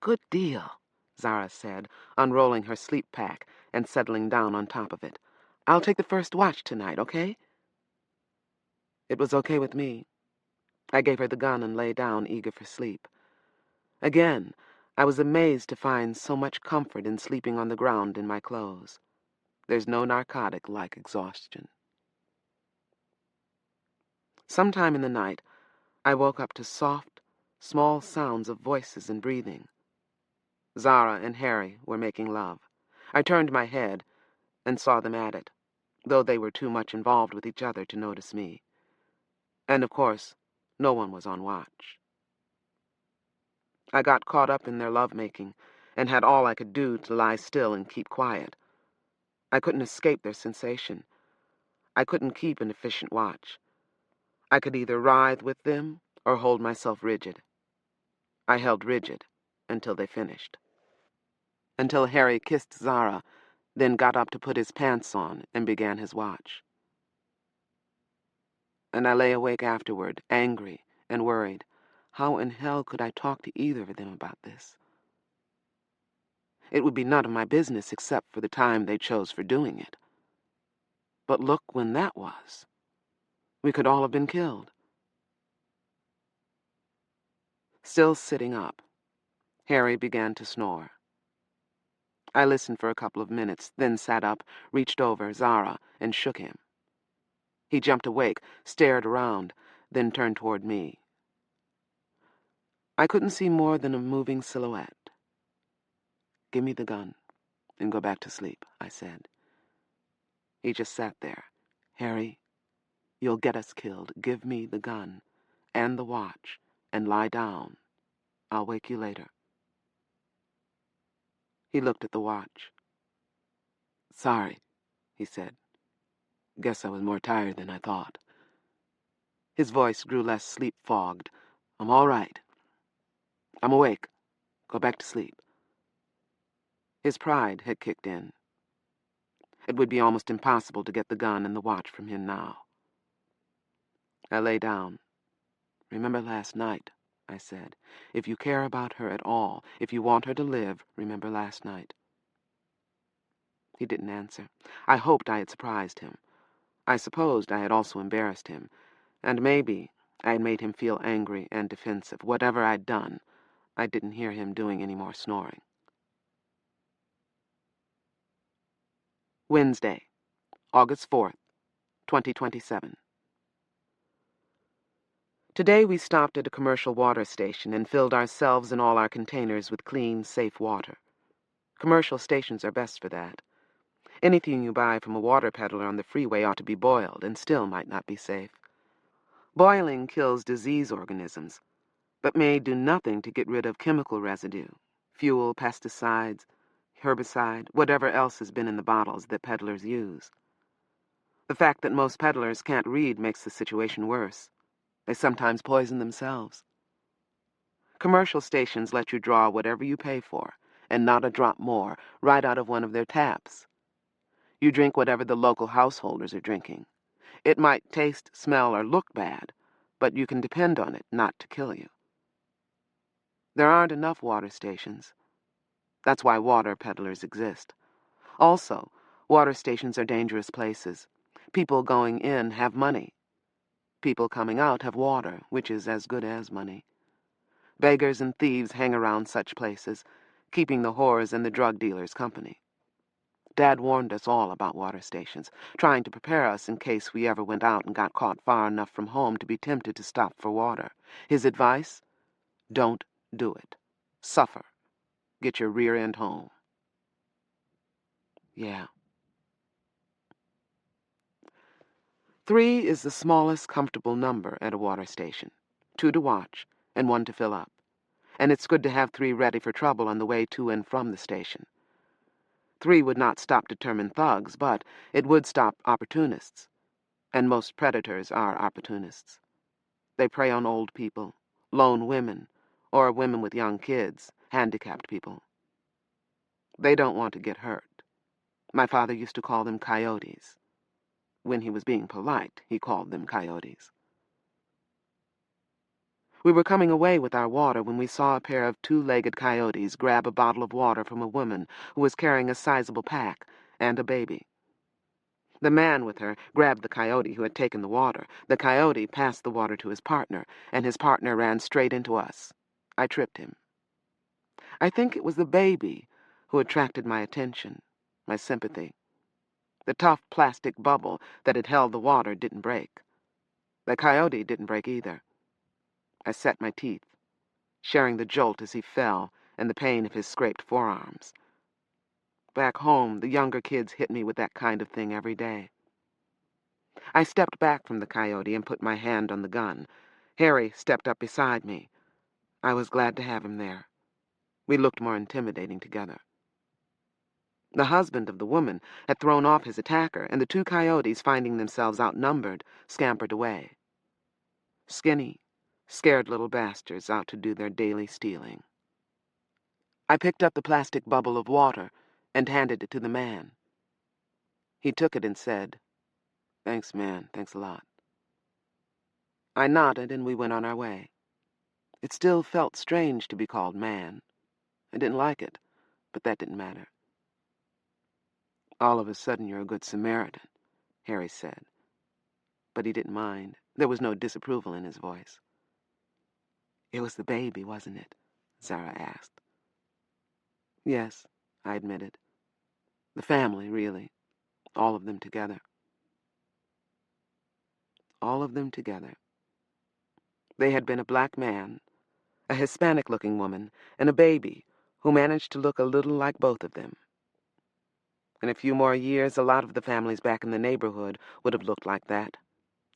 Good deal, Zara said, unrolling her sleep pack and settling down on top of it. I'll take the first watch tonight, okay? It was okay with me. I gave her the gun and lay down, eager for sleep. Again, I was amazed to find so much comfort in sleeping on the ground in my clothes. There's no narcotic like exhaustion. Sometime in the night, I woke up to soft, small sounds of voices and breathing. Zara and Harry were making love. I turned my head and saw them at it, though they were too much involved with each other to notice me. And, of course, no one was on watch. I got caught up in their lovemaking and had all I could do to lie still and keep quiet. I couldn't escape their sensation. I couldn't keep an efficient watch. I could either writhe with them or hold myself rigid. I held rigid until they finished. Until Harry kissed Zara, then got up to put his pants on and began his watch. And I lay awake afterward, angry and worried. How in hell could I talk to either of them about this? It would be none of my business except for the time they chose for doing it. But look when that was. We could all have been killed. Still sitting up, Harry began to snore. I listened for a couple of minutes, then sat up, reached over Zara, and shook him. He jumped awake, stared around, then turned toward me. I couldn't see more than a moving silhouette. "Give me the gun and go back to sleep," I said. He just sat there. "Harry, you'll get us killed. Give me the gun and the watch and lie down. I'll wake you later." He looked at the watch. "Sorry," he said. "Guess I was more tired than I thought." His voice grew less sleep-fogged. "I'm all right. I'm awake. Go back to sleep." His pride had kicked in. It would be almost impossible to get the gun and the watch from him now. I lay down. "Remember last night," I said. "If you care about her at all, if you want her to live, remember last night." He didn't answer. I hoped I had surprised him. I supposed I had also embarrassed him, and maybe I had made him feel angry and defensive. Whatever I'd done, I didn't hear him doing any more snoring. Wednesday, August 4th, 2027. Today we stopped at a commercial water station and filled ourselves and all our containers with clean, safe water. Commercial stations are best for that. Anything you buy from a water peddler on the freeway ought to be boiled and still might not be safe. Boiling kills disease organisms, but may do nothing to get rid of chemical residue, fuel, pesticides, herbicide, whatever else has been in the bottles that peddlers use. The fact that most peddlers can't read makes the situation worse. They sometimes poison themselves. Commercial stations let you draw whatever you pay for, and not a drop more, right out of one of their taps. You drink whatever the local householders are drinking. It might taste, smell, or look bad, but you can depend on it not to kill you. There aren't enough water stations. That's why water peddlers exist. Also, water stations are dangerous places. People going in have money. People coming out have water, which is as good as money. Beggars and thieves hang around such places, keeping the whores and the drug dealers company. Dad warned us all about water stations, trying to prepare us in case we ever went out and got caught far enough from home to be tempted to stop for water. His advice? Don't do it. Suffer. Get your rear end home. Yeah. 3 is the smallest comfortable number at a water station. 2 to watch, and 1 to fill up. And it's good to have 3 ready for trouble on the way to and from the station. 3 would not stop determined thugs, but it would stop opportunists. And most predators are opportunists. They prey on old people, lone women, or women with young kids, handicapped people. They don't want to get hurt. My father used to call them coyotes. When he was being polite, he called them coyotes. We were coming away with our water when we saw a pair of 2-legged coyotes grab a bottle of water from a woman who was carrying a sizable pack and a baby. The man with her grabbed the coyote who had taken the water. The coyote passed the water to his partner, and his partner ran straight into us. I tripped him. I think it was the baby who attracted my attention, my sympathy. The tough plastic bubble that had held the water didn't break. The coyote didn't break either. I set my teeth, sharing the jolt as he fell and the pain of his scraped forearms. Back home, the younger kids hit me with that kind of thing every day. I stepped back from the coyote and put my hand on the gun. Harry stepped up beside me. I was glad to have him there. We looked more intimidating together. The husband of the woman had thrown off his attacker, and the 2 coyotes, finding themselves outnumbered, scampered away. Skinny, scared little bastards out to do their daily stealing. I picked up the plastic bubble of water and handed it to the man. He took it and said, "Thanks, man, thanks a lot." I nodded and we went on our way. It still felt strange to be called man. I didn't like it, but that didn't matter. "All of a sudden you're a good Samaritan," Harry said. But he didn't mind. There was no disapproval in his voice. "It was the baby, wasn't it?" Zara asked. "Yes," I admitted. "The family, really. All of them together." All of them together. They had been a black man, a Hispanic-looking woman, and a baby who managed to look a little like both of them. In a few more years, a lot of the families back in the neighborhood would have looked like that.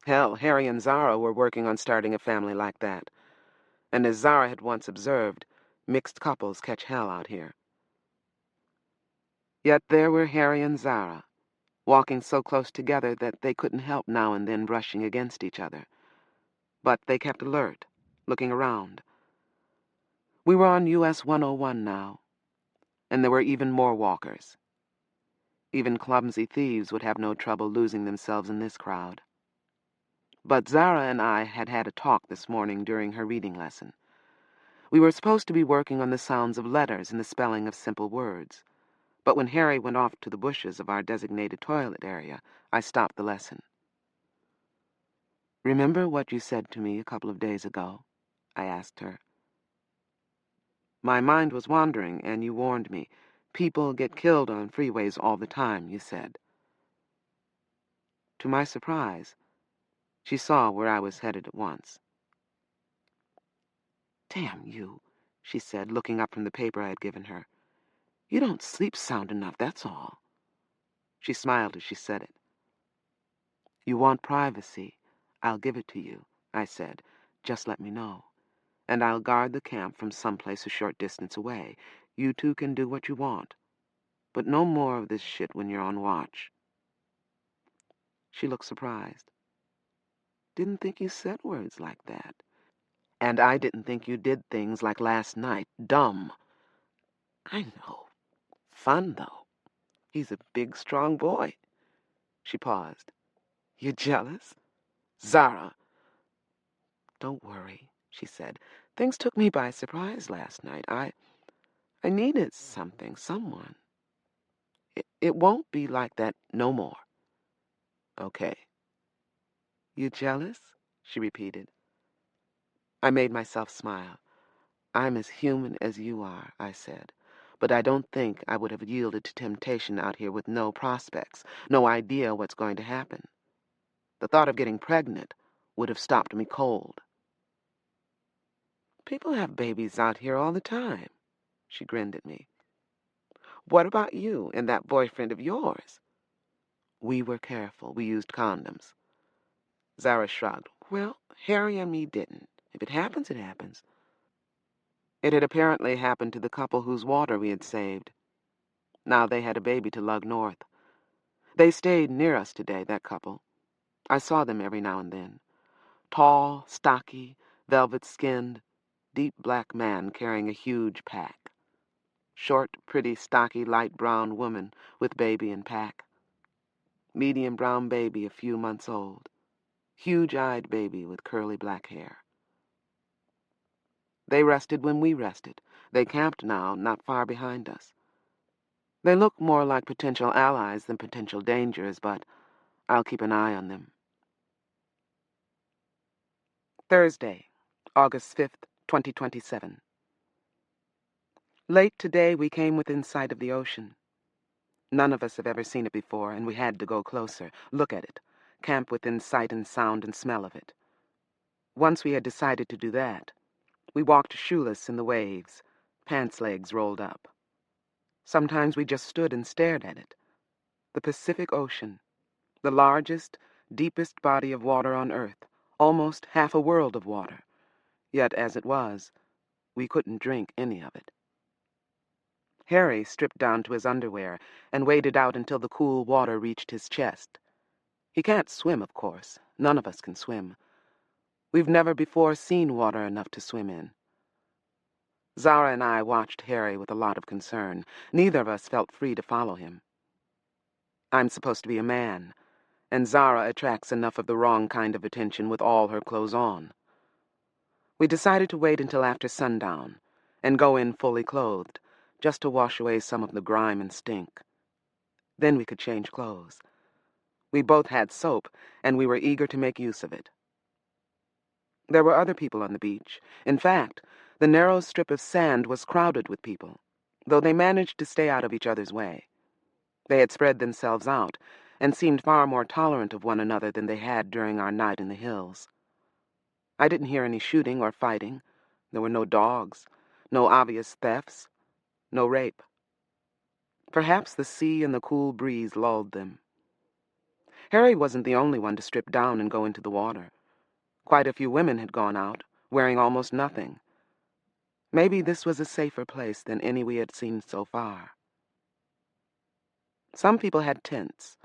Hell, Harry and Zara were working on starting a family like that. And as Zara had once observed, mixed couples catch hell out here. Yet there were Harry and Zara, walking so close together that they couldn't help now and then brushing against each other. But they kept alert, looking around. We were on US 101 now, and there were even more walkers. Even clumsy thieves would have no trouble losing themselves in this crowd. But Zara and I had had a talk this morning during her reading lesson. We were supposed to be working on the sounds of letters and the spelling of simple words. But when Harry went off to the bushes of our designated toilet area, I stopped the lesson. "Remember what you said to me a couple of days ago?" I asked her. "My mind was wandering, and you warned me. People get killed on freeways all the time," you said. To my surprise, she saw where I was headed at once. "Damn you," she said, looking up from the paper I had given her. "You don't sleep sound enough, that's all." She smiled as she said it. "You want privacy. I'll give it to you," I said. "Just let me know. And I'll guard the camp from someplace a short distance away. You two can do what you want. But no more of this shit when you're on watch." She looked surprised. "Didn't think you said words like that. And I didn't think you did things like last night. Dumb." "I know. Fun, though. He's a big, strong boy." She paused. "You jealous?" "Zara." "Don't worry," she said. Things took me by surprise last night. I needed something, someone. It won't be like that no more. Okay. You jealous? She repeated. I made myself smile. I'm as human as you are, I said. But I don't think I would have yielded to temptation out here with no prospects, no idea what's going to happen. The thought of getting pregnant would have stopped me cold. People have babies out here all the time, she grinned at me. What about you and that boyfriend of yours? We were careful. We used condoms. Zara shrugged. Well, Harry and me didn't. If it happens, it happens. It had apparently happened to the couple whose water we had saved. Now they had a baby to lug north. They stayed near us today, that couple. I saw them every now and then. Tall, stocky, velvet-skinned, deep black man carrying a huge pack. Short, pretty, stocky, light brown woman with baby and pack. Medium brown baby a few months old. Huge-eyed baby with curly black hair. They rested when we rested. They camped now, not far behind us. They look more like potential allies than potential dangers, but I'll keep an eye on them. Thursday, August 5th, 2027. Late today, we came within sight of the ocean. None of us have ever seen it before, and we had to go closer, look at it, camp within sight and sound and smell of it. Once we had decided to do that, we walked shoeless in the waves, pants legs rolled up. Sometimes we just stood and stared at it. The Pacific Ocean, the largest, deepest body of water on Earth, almost half a world of water. Yet, as it was, we couldn't drink any of it. Harry stripped down to his underwear and waded out until the cool water reached his chest. He can't swim, of course. None of us can swim. We've never before seen water enough to swim in. Zara and I watched Harry with a lot of concern. Neither of us felt free to follow him. I'm supposed to be a man, and Zara attracts enough of the wrong kind of attention with all her clothes on. We decided to wait until after sundown and go in fully clothed, just to wash away some of the grime and stink. Then we could change clothes. We both had soap, and we were eager to make use of it. There were other people on the beach. In fact, the narrow strip of sand was crowded with people, though they managed to stay out of each other's way. They had spread themselves out and seemed far more tolerant of one another than they had during our night in the hills. I didn't hear any shooting or fighting. There were no dogs, no obvious thefts, no rape. Perhaps the sea and the cool breeze lulled them. Harry wasn't the only one to strip down and go into the water. Quite a few women had gone out, wearing almost nothing. Maybe this was a safer place than any we had seen so far. Some people had tents,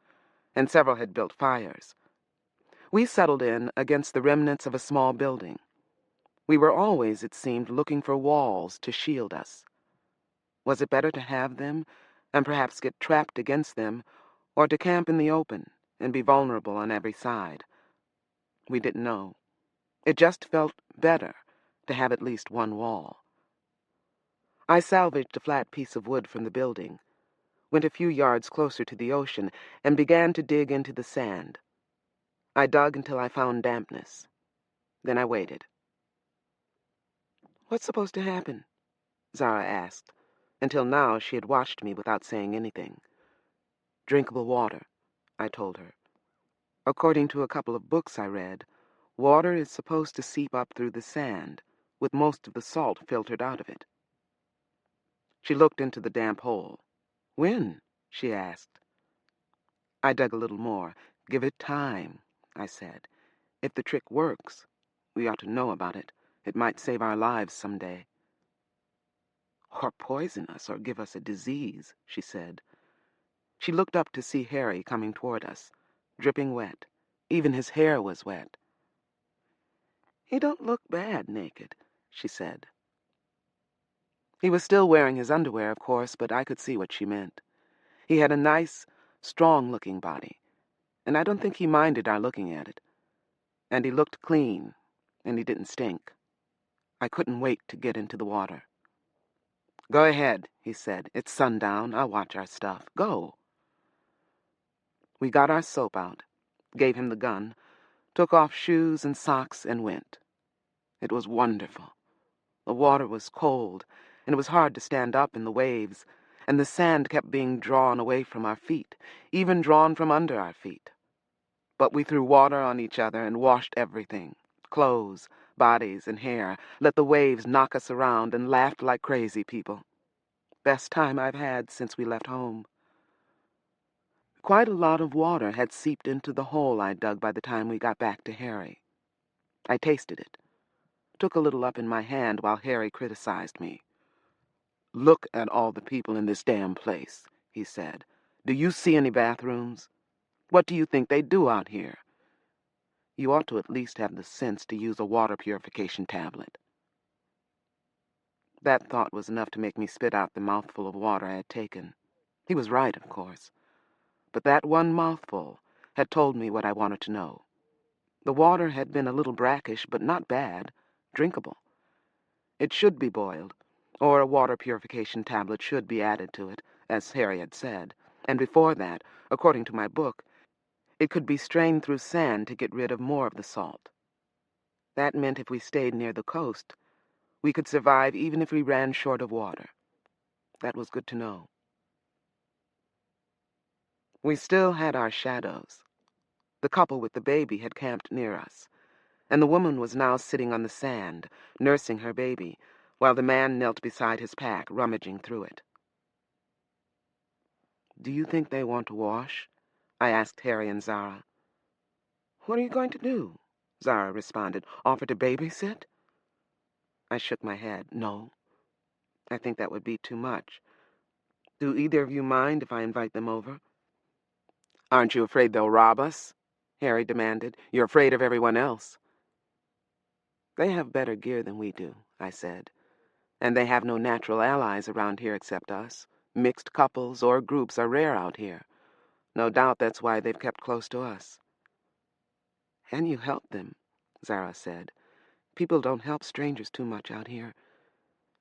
and several had built fires. We settled in against the remnants of a small building. We were always, it seemed, looking for walls to shield us. Was it better to have them, and perhaps get trapped against them, or to camp in the open and be vulnerable on every side? We didn't know. It just felt better to have at least one wall. I salvaged a flat piece of wood from the building, went a few yards closer to the ocean, and began to dig into the sand. I dug until I found dampness. Then I waited. "What's supposed to happen?" Zara asked. Until now, she had watched me without saying anything. "Drinkable water," I told her. "According to a couple of books I read, water is supposed to seep up through the sand, with most of the salt filtered out of it." She looked into the damp hole. "When?" she asked. I dug a little more. "Give it time," I said. "If the trick works, we ought to know about it. It might save our lives someday." "Or poison us, or give us a disease," she said. She looked up to see Harry coming toward us, dripping wet. Even his hair was wet. "He don't look bad naked," she said. He was still wearing his underwear, of course, but I could see what she meant. He had a nice, strong-looking body, and I don't think he minded our looking at it. And he looked clean, and he didn't stink. I couldn't wait to get into the water. "Go ahead," he said. "It's sundown. I'll watch our stuff. Go." We got our soap out, gave him the gun, took off shoes and socks, and went. It was wonderful. The water was cold, and it was hard to stand up in the waves, and the sand kept being drawn away from our feet, even drawn from under our feet. But we threw water on each other and washed everything, clothes, bodies, and hair, let the waves knock us around, and laughed like crazy people. Best time I've had since we left home. Quite a lot of water had seeped into the hole I dug by the time we got back to Harry. I tasted it, took a little up in my hand while Harry criticized me. "Look at all the people in this damn place," he said. "Do you see any bathrooms? What do you think they do out here? You ought to at least have the sense to use a water purification tablet." That thought was enough to make me spit out the mouthful of water I had taken. He was right, of course. But that one mouthful had told me what I wanted to know. The water had been a little brackish, but not bad, drinkable. It should be boiled, or a water purification tablet should be added to it, as Harry had said, and before that, according to my book, it could be strained through sand to get rid of more of the salt. That meant if we stayed near the coast, we could survive even if we ran short of water. That was good to know. We still had our shadows. The couple with the baby had camped near us, and the woman was now sitting on the sand, nursing her baby, while the man knelt beside his pack, rummaging through it. "Do you think they want to wash?" I asked Harry and Zara. "What are you going to do?" Zara responded. "Offer to babysit?" I shook my head. "No, I think that would be too much. Do either of you mind if I invite them over?" "Aren't you afraid they'll rob us?" Harry demanded. "You're afraid of everyone else." "They have better gear than we do," I said. "And they have no natural allies around here except us. Mixed couples or groups are rare out here. No doubt that's why they've kept close to us." "And you helped them," Zara said. "People don't help strangers too much out here.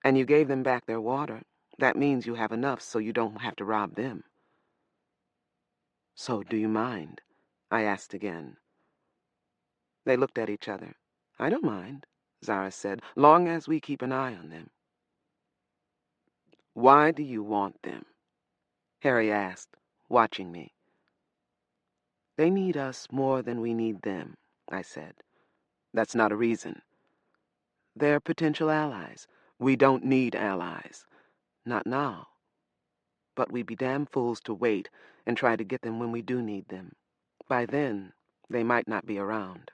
And you gave them back their water. That means you have enough so you don't have to rob them." "So do you mind?" I asked again. They looked at each other. "I don't mind," Zara said, "long as we keep an eye on them." "Why do you want them?" Harry asked, watching me. "They need us more than we need them," I said. "That's not a reason." "They're potential allies. We don't need allies. Not now. But we'd be damn fools to wait and try to get them when we do need them. By then, they might not be around."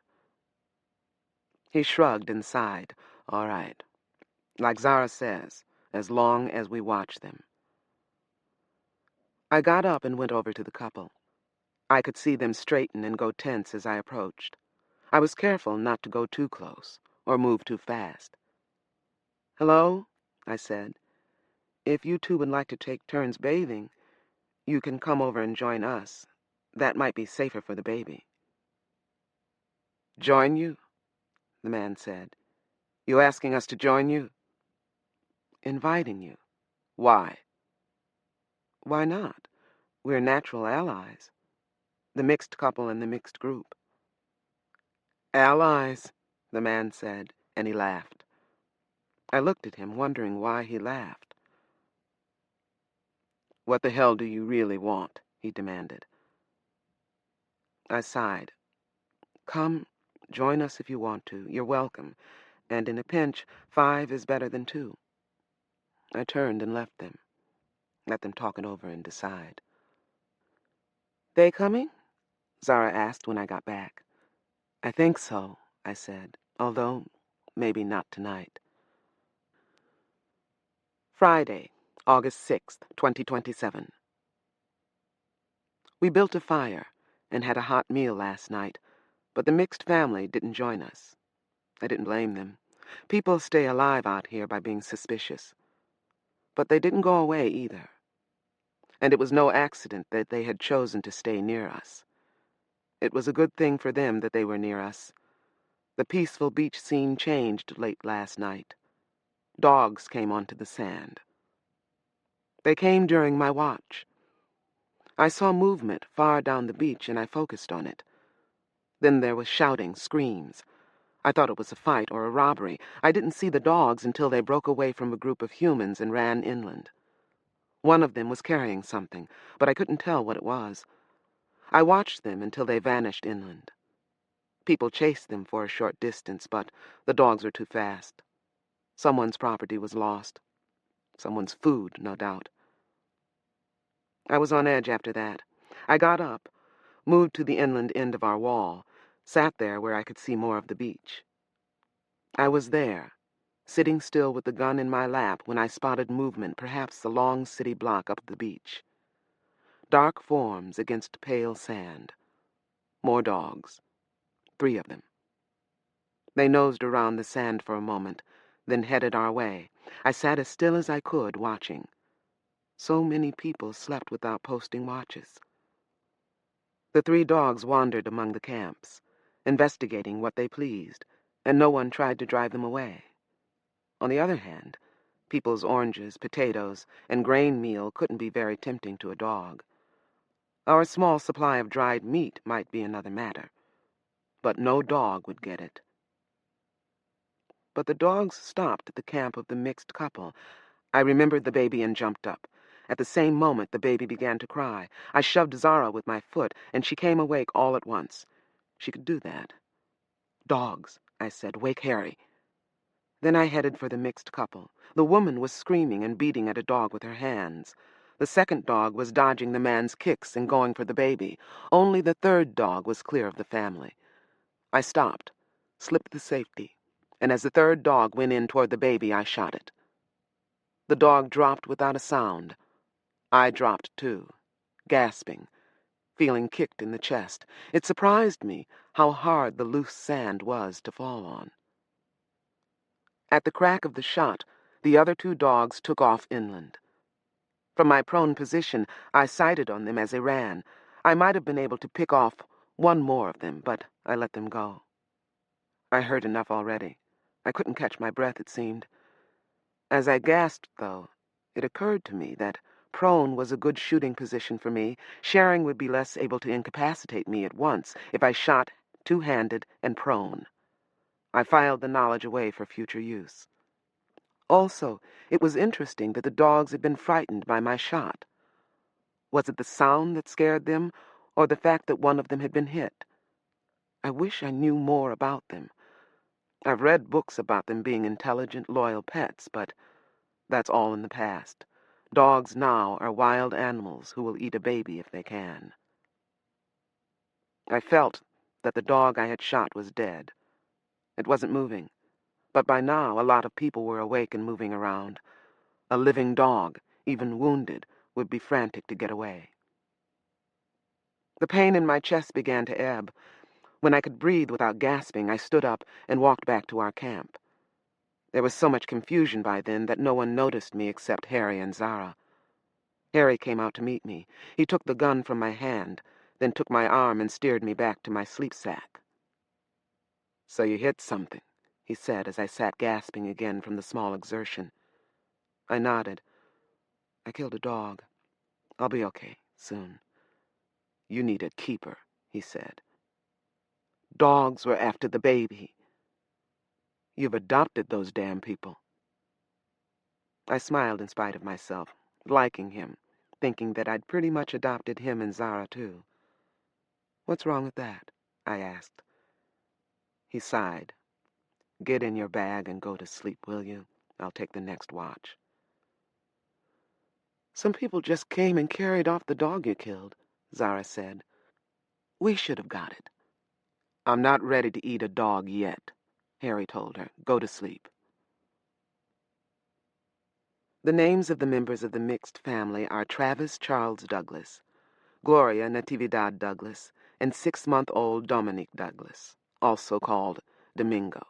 He shrugged and sighed. "All right. Like Zara says, as long as we watch them." I got up and went over to the couple. I could see them straighten and go tense as I approached. I was careful not to go too close or move too fast. "Hello," I said. "If you two would like to take turns bathing, you can come over and join us. That might be safer for the baby." "Join you?" the man said. "You asking us to join you?" "Inviting you." "Why?" "Why not? We're natural allies. The mixed couple and the mixed group." "Allies," the man said, and he laughed. I looked at him, wondering why he laughed. "What the hell do you really want?" he demanded. I sighed. "Come, join us if you want to. You're welcome. And in a pinch, 5 is better than 2. I turned and left them. Let them talk it over and decide. "They coming?" Zara asked when I got back. "I think so," I said, "although maybe not tonight." Friday, August 6th, 2027. We built a fire and had a hot meal last night, but the mixed family didn't join us. I didn't blame them. People stay alive out here by being suspicious. But they didn't go away either. And it was no accident that they had chosen to stay near us. It was a good thing for them that they were near us. The peaceful beach scene changed late last night. Dogs came onto the sand. They came during my watch. I saw movement far down the beach, and I focused on it. Then there was shouting, screams. I thought it was a fight or a robbery. I didn't see the dogs until they broke away from a group of humans and ran inland. One of them was carrying something, but I couldn't tell what it was. I watched them until they vanished inland. People chased them for a short distance, but the dogs were too fast. Someone's property was lost. Someone's food, no doubt. I was on edge after that. I got up, moved to the inland end of our wall, sat there where I could see more of the beach. I was there, sitting still with the gun in my lap when I spotted movement, perhaps a long city block up the beach. Dark forms against pale sand. More dogs. 3 of them. They nosed around the sand for a moment, then headed our way. I sat as still as I could, watching. So many people slept without posting watches. The 3 dogs wandered among the camps, investigating what they pleased, and no one tried to drive them away. On the other hand, people's oranges, potatoes, and grain meal couldn't be very tempting to a dog. Our small supply of dried meat might be another matter, but no dog would get it. But the dogs stopped at the camp of the mixed couple. I remembered the baby and jumped up. At the same moment, the baby began to cry. I shoved Zara with my foot, and she came awake all at once. She could do that. "Dogs," I said. "Wake Harry." Then I headed for the mixed couple. The woman was screaming and beating at a dog with her hands. The second dog was dodging the man's kicks and going for the baby. Only the third dog was clear of the family. I stopped, slipped the safety, and as the third dog went in toward the baby, I shot it. The dog dropped without a sound. I dropped too, gasping, feeling kicked in the chest. It surprised me how hard the loose sand was to fall on. At the crack of the shot, the other 2 dogs took off inland. From my prone position, I sighted on them as they ran. I might have been able to pick off one more of them, but I let them go. I heard enough already. I couldn't catch my breath, it seemed. As I gasped, though, it occurred to me that prone was a good shooting position for me. Sharing would be less able to incapacitate me at once if I shot two-handed and prone. I filed the knowledge away for future use. Also, it was interesting that the dogs had been frightened by my shot. Was it the sound that scared them, or the fact that one of them had been hit? I wish I knew more about them. I've read books about them being intelligent, loyal pets, but that's all in the past. Dogs now are wild animals who will eat a baby if they can. I felt that the dog I had shot was dead. It wasn't moving, but by now a lot of people were awake and moving around. A living dog, even wounded, would be frantic to get away. The pain in my chest began to ebb. When I could breathe without gasping, I stood up and walked back to our camp. There was so much confusion by then that no one noticed me except Harry and Zara. Harry came out to meet me. He took the gun from my hand, then took my arm and steered me back to my sleep sack. "So you hit something," he said as I sat gasping again from the small exertion. I nodded. "I killed a dog. I'll be okay soon." "You need a keeper," he said. "Dogs were after the baby." "You've adopted those damn people." I smiled in spite of myself, liking him, thinking that I'd pretty much adopted him and Zara, too. "What's wrong with that?" I asked. He sighed. "Get in your bag and go to sleep, will you? I'll take the next watch." "Some people just came and carried off the dog you killed," Zara said. "We should have got it." "I'm not ready to eat a dog yet," Harry told her. "Go to sleep." The names of the members of the mixed family are Travis Charles Douglas, Gloria Natividad Douglas, and 6-month-old Dominique Douglas, also called Domingo.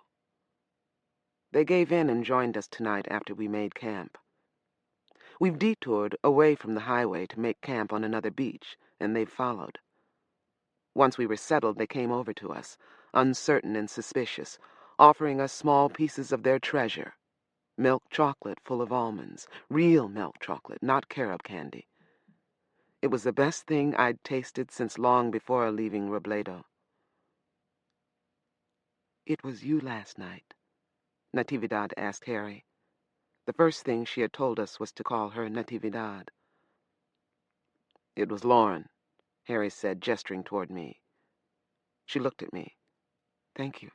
They gave in and joined us tonight after we made camp. We've detoured away from the highway to make camp on another beach, and they've followed. Once we were settled, they came over to us, uncertain and suspicious, offering us small pieces of their treasure. Milk chocolate full of almonds, real milk chocolate, not carob candy. It was the best thing I'd tasted since long before leaving Robledo. "It was you last night?" Natividad asked Harry. The first thing she had told us was to call her Natividad. "It was Lauren," Harry said, gesturing toward me. She looked at me. "Thank you."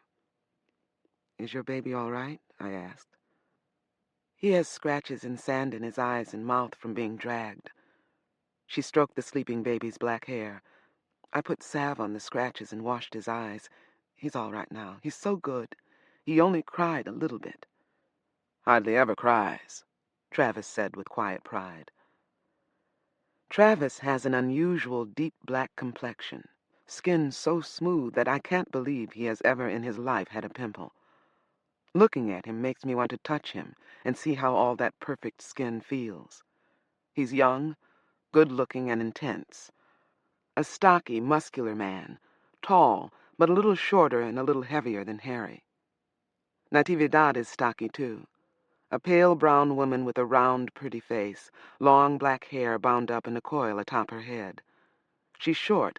"Is your baby all right?" I asked. "He has scratches and sand in his eyes and mouth from being dragged." She stroked the sleeping baby's black hair. "I put salve on the scratches and washed his eyes. He's all right now. He's so good. He only cried a little bit." "Hardly ever cries," Travis said with quiet pride. Travis has an unusual deep black complexion, skin so smooth that I can't believe he has ever in his life had a pimple. Looking at him makes me want to touch him and see how all that perfect skin feels. He's young, good-looking, and intense. A stocky, muscular man, tall, but a little shorter and a little heavier than Harry. Natividad is stocky, too. A pale brown woman with a round, pretty face, long black hair bound up in a coil atop her head. She's short,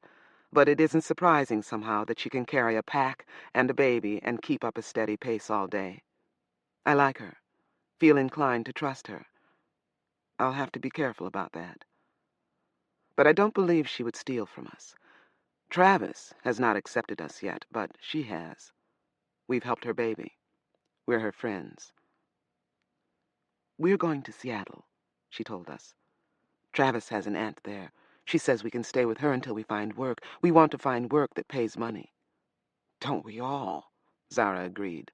but it isn't surprising somehow that she can carry a pack and a baby and keep up a steady pace all day. I like her, feel inclined to trust her. I'll have to be careful about that. But I don't believe she would steal from us. Travis has not accepted us yet, but she has. We've helped her baby. We're her friends. "We're going to Seattle," she told us. "Travis has an aunt there. She says we can stay with her until we find work. We want to find work that pays money." "Don't we all?" Zara agreed.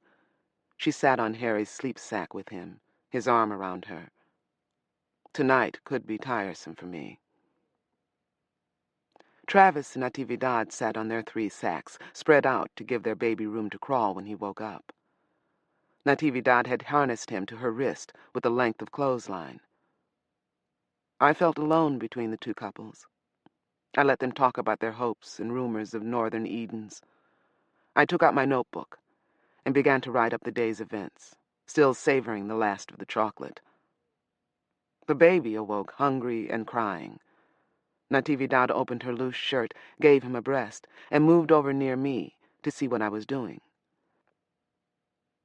She sat on Harry's sleep sack with him, his arm around her. "Tonight could be tiresome for me." Travis and Natividad sat on their 3 sacks, spread out to give their baby room to crawl when he woke up. Natividad had harnessed him to her wrist with a length of clothesline. I felt alone between the 2 couples. I let them talk about their hopes and rumors of northern Edens. I took out my notebook and began to write up the day's events, still savoring the last of the chocolate. The baby awoke hungry and crying. Natividad opened her loose shirt, gave him a breast, and moved over near me to see what I was doing.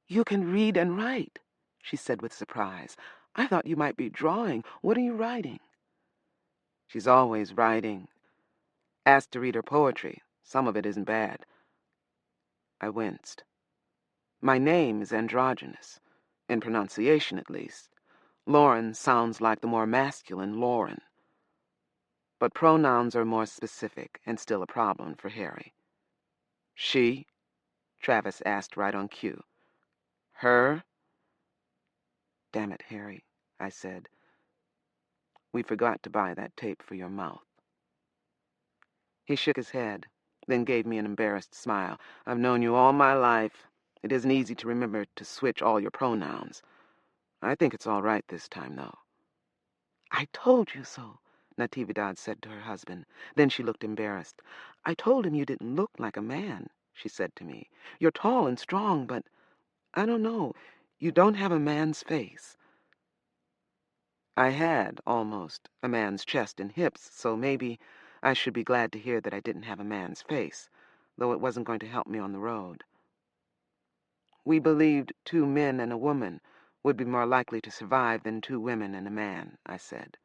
"You can read and write," she said with surprise. "I thought you might be drawing. What are you writing?" "She's always writing. Asked to read her poetry. Some of it isn't bad." I winced. My name is androgynous, in pronunciation at least. Lauren sounds like the more masculine Lauren. But pronouns are more specific and still a problem for Harry. "She?" Travis asked right on cue. "Her?" "Damn it, Harry," I said. "We forgot to buy that tape for your mouth." He shook his head, then gave me an embarrassed smile. "I've known you all my life. It isn't easy to remember to switch all your pronouns. I think it's all right this time, though." "I told you so," Natividad said to her husband. Then she looked embarrassed. "I told him you didn't look like a man," she said to me. "You're tall and strong, but I don't know. You don't have a man's face." I had, almost, a man's chest and hips, so maybe I should be glad to hear that I didn't have a man's face, though it wasn't going to help me on the road. "We believed 2 men and a woman would be more likely to survive than 2 women and a man," I said.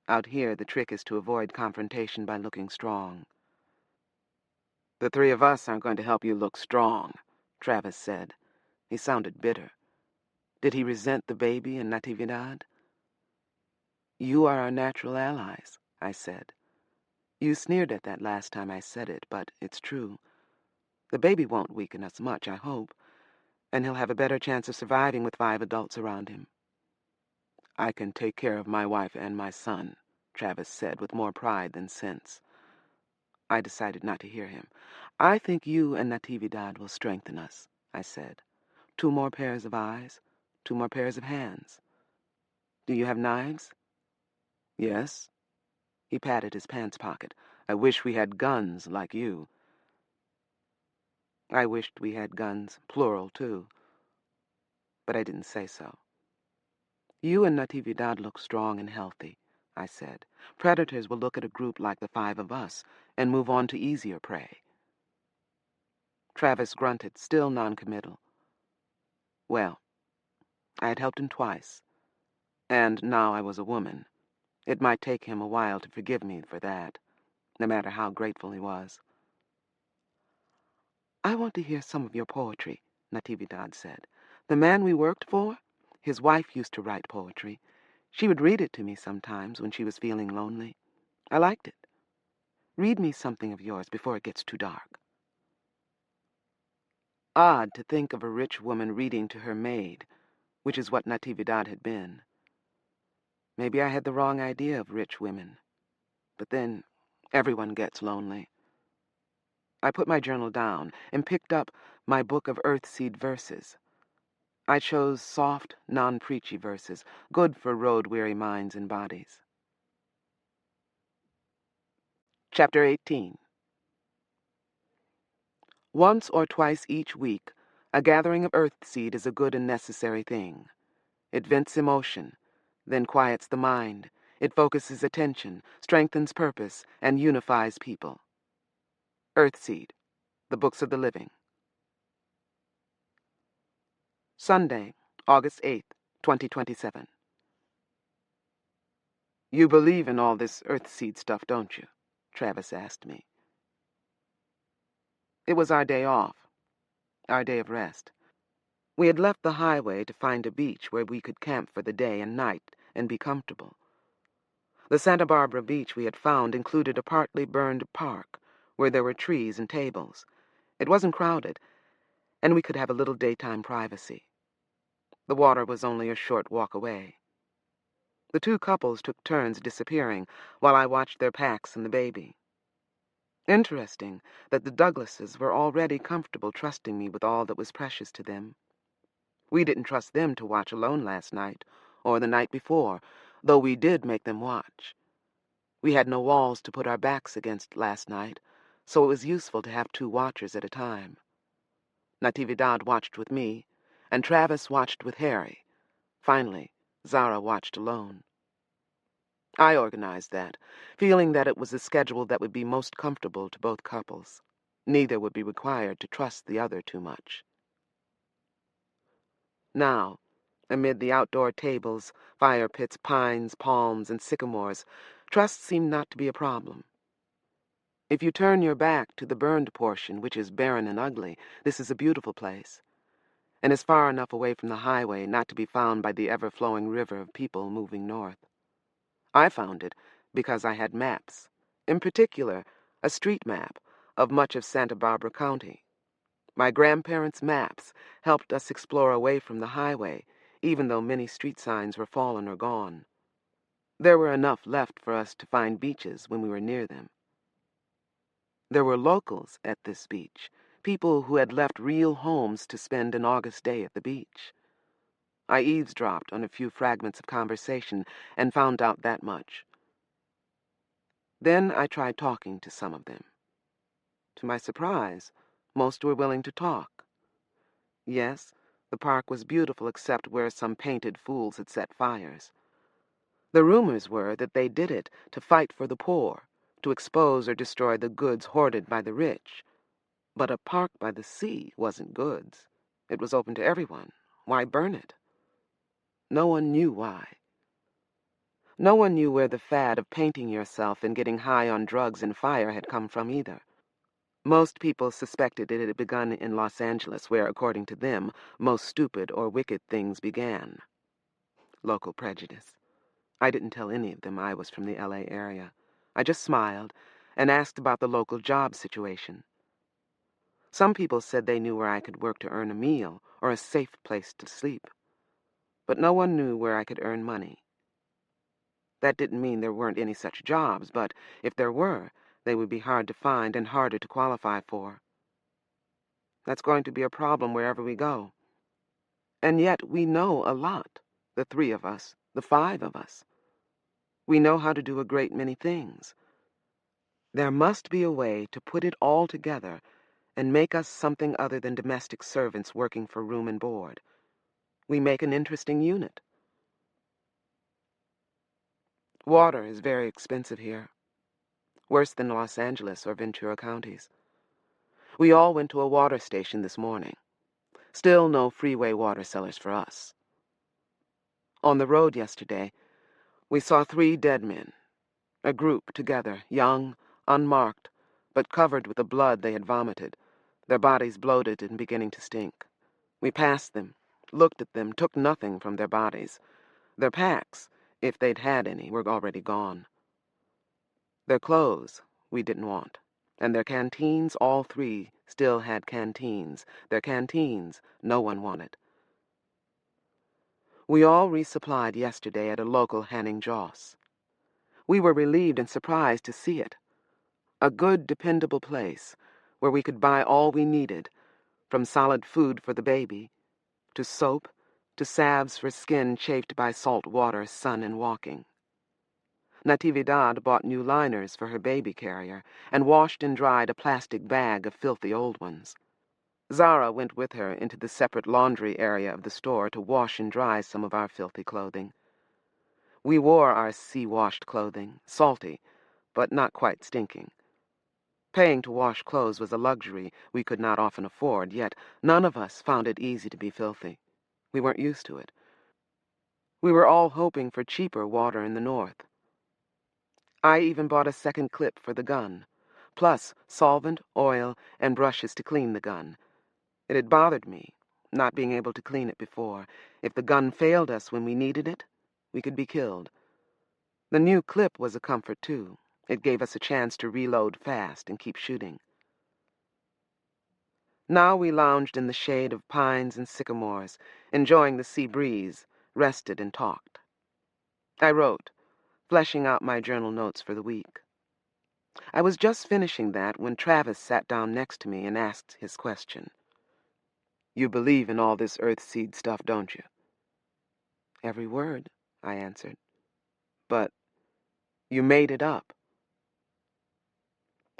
"Out here, the trick is to avoid confrontation by looking strong." "The 3 of us aren't going to help you look strong," Travis said. He sounded bitter. Did he resent the baby and Natividad? "You are our natural allies," I said. "You sneered at that last time I said it, but it's true. The baby won't weaken us much, I hope, and he'll have a better chance of surviving with 5 adults around him." "I can take care of my wife and my son," Travis said with more pride than sense. I decided not to hear him. "I think you and Natividad will strengthen us," I said. 2 more pairs of eyes, 2 more pairs of hands. Do you have knives?" "Yes." He patted his pants pocket. "I wish we had guns like you." I wished we had guns, plural, too. But I didn't say so. You and Natividad look strong and healthy, I said. Predators will look at a group like the five of us and move on to easier prey. Travis grunted, still noncommittal. Well, I had helped him twice, and now I was a woman. It might take him a while to forgive me for that, no matter how grateful he was. I want to hear some of your poetry, Natividad said. The man we worked for, his wife used to write poetry. She would read it to me sometimes when she was feeling lonely. I liked it. Read me something of yours before it gets too dark. Odd to think of a rich woman reading to her maid, which is what Natividad had been. Maybe I had the wrong idea of rich women. But then, everyone gets lonely. I put my journal down and picked up my book of Earthseed verses. I chose soft, non-preachy verses, good for road-weary minds and bodies. Chapter 18. Once or twice each week, a gathering of Earthseed is a good and necessary thing. It vents emotion, then quiets the mind. It focuses attention, strengthens purpose, and unifies people. Earthseed, the Books of the Living. Sunday, August 8th, 2027. You believe in all this Earthseed stuff, don't you? Travis asked me. It was our day off, our day of rest. We had left the highway to find a beach where we could camp for the day and night and be comfortable. The Santa Barbara beach we had found included a partly burned park where there were trees and tables. It wasn't crowded, and we could have a little daytime privacy. The water was only a short walk away. The two couples took turns disappearing while I watched their packs and the baby. Interesting that the Douglases were already comfortable trusting me with all that was precious to them. We didn't trust them to watch alone last night, or the night before, though we did make them watch. We had no walls to put our backs against last night, so it was useful to have two watchers at a time. Natividad watched with me, and Travis watched with Harry. Finally, Zara watched alone. I organized that, feeling that it was a schedule that would be most comfortable to both couples. Neither would be required to trust the other too much. Now, amid the outdoor tables, fire pits, pines, palms, and sycamores, trust seemed not to be a problem. If you turn your back to the burned portion, which is barren and ugly, this is a beautiful place, and is far enough away from the highway not to be found by the ever-flowing river of people moving north. I found it because I had maps, in particular, a street map of much of Santa Barbara County. My grandparents' maps helped us explore away from the highway, even though many street signs were fallen or gone. There were enough left for us to find beaches when we were near them. There were locals at this beach, people who had left real homes to spend an August day at the beach. I eavesdropped on a few fragments of conversation and found out that much. Then I tried talking to some of them. To my surprise, most were willing to talk. Yes, the park was beautiful except where some painted fools had set fires. The rumors were that they did it to fight for the poor, to expose or destroy the goods hoarded by the rich. But a park by the sea wasn't goods. It was open to everyone. Why burn it? No one knew why. No one knew where the fad of painting yourself and getting high on drugs and fire had come from either. Most people suspected it had begun in Los Angeles, where, according to them, most stupid or wicked things began. Local prejudice. I didn't tell any of them I was from the L.A. area. I just smiled and asked about the local job situation. Some people said they knew where I could work to earn a meal or a safe place to sleep. But no one knew where I could earn money. That didn't mean there weren't any such jobs, but if there were, they would be hard to find and harder to qualify for. That's going to be a problem wherever we go. And yet we know a lot, the three of us, the five of us. We know how to do a great many things. There must be a way to put it all together and make us something other than domestic servants working for room and board. We make an interesting unit. Water is very expensive here, worse than Los Angeles or Ventura counties. We all went to a water station this morning. Still no freeway water sellers for us. On the road yesterday, we saw 3 dead men, a group together, young, unmarked, but covered with the blood they had vomited, their bodies bloated and beginning to stink. We passed them, looked at them, took nothing from their bodies. Their packs, if they'd had any, were already gone. Their clothes we didn't want, and their canteens, all 3 still had canteens. Their canteens no one wanted. We all resupplied yesterday at a local Hanning Joss. We were relieved and surprised to see it. A good, dependable place where we could buy all we needed, from solid food for the baby, to soap, to salves for skin chafed by salt water, sun, and walking. Natividad bought new liners for her baby carrier and washed and dried a plastic bag of filthy old ones. Zara went with her into the separate laundry area of the store to wash and dry some of our filthy clothing. We wore our sea-washed clothing, salty, but not quite stinking. Paying to wash clothes was a luxury we could not often afford, yet none of us found it easy to be filthy. We weren't used to it. We were all hoping for cheaper water in the north. I even bought a second clip for the gun, plus solvent, oil, and brushes to clean the gun. It had bothered me, not being able to clean it before. If the gun failed us when we needed it, we could be killed. The new clip was a comfort, too. It gave us a chance to reload fast and keep shooting. Now we lounged in the shade of pines and sycamores, enjoying the sea breeze, rested and talked. I wrote, fleshing out my journal notes for the week. I was just finishing that when Travis sat down next to me and asked his question. "You believe in all this Earthseed stuff, don't you?" "Every word," I answered. "But you made it up."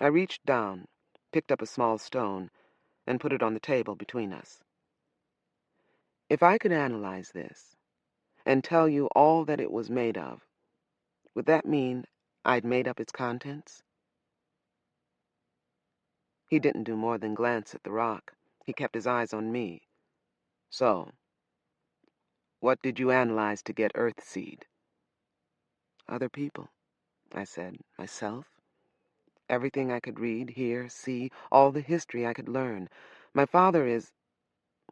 I reached down, picked up a small stone, and put it on the table between us. If I could analyze this and tell you all that it was made of, would that mean I'd made up its contents? He didn't do more than glance at the rock. He kept his eyes on me. "So, what did you analyze to get Earthseed?" "Other people," I said. "Myself. Everything I could read, hear, see, all the history I could learn. My father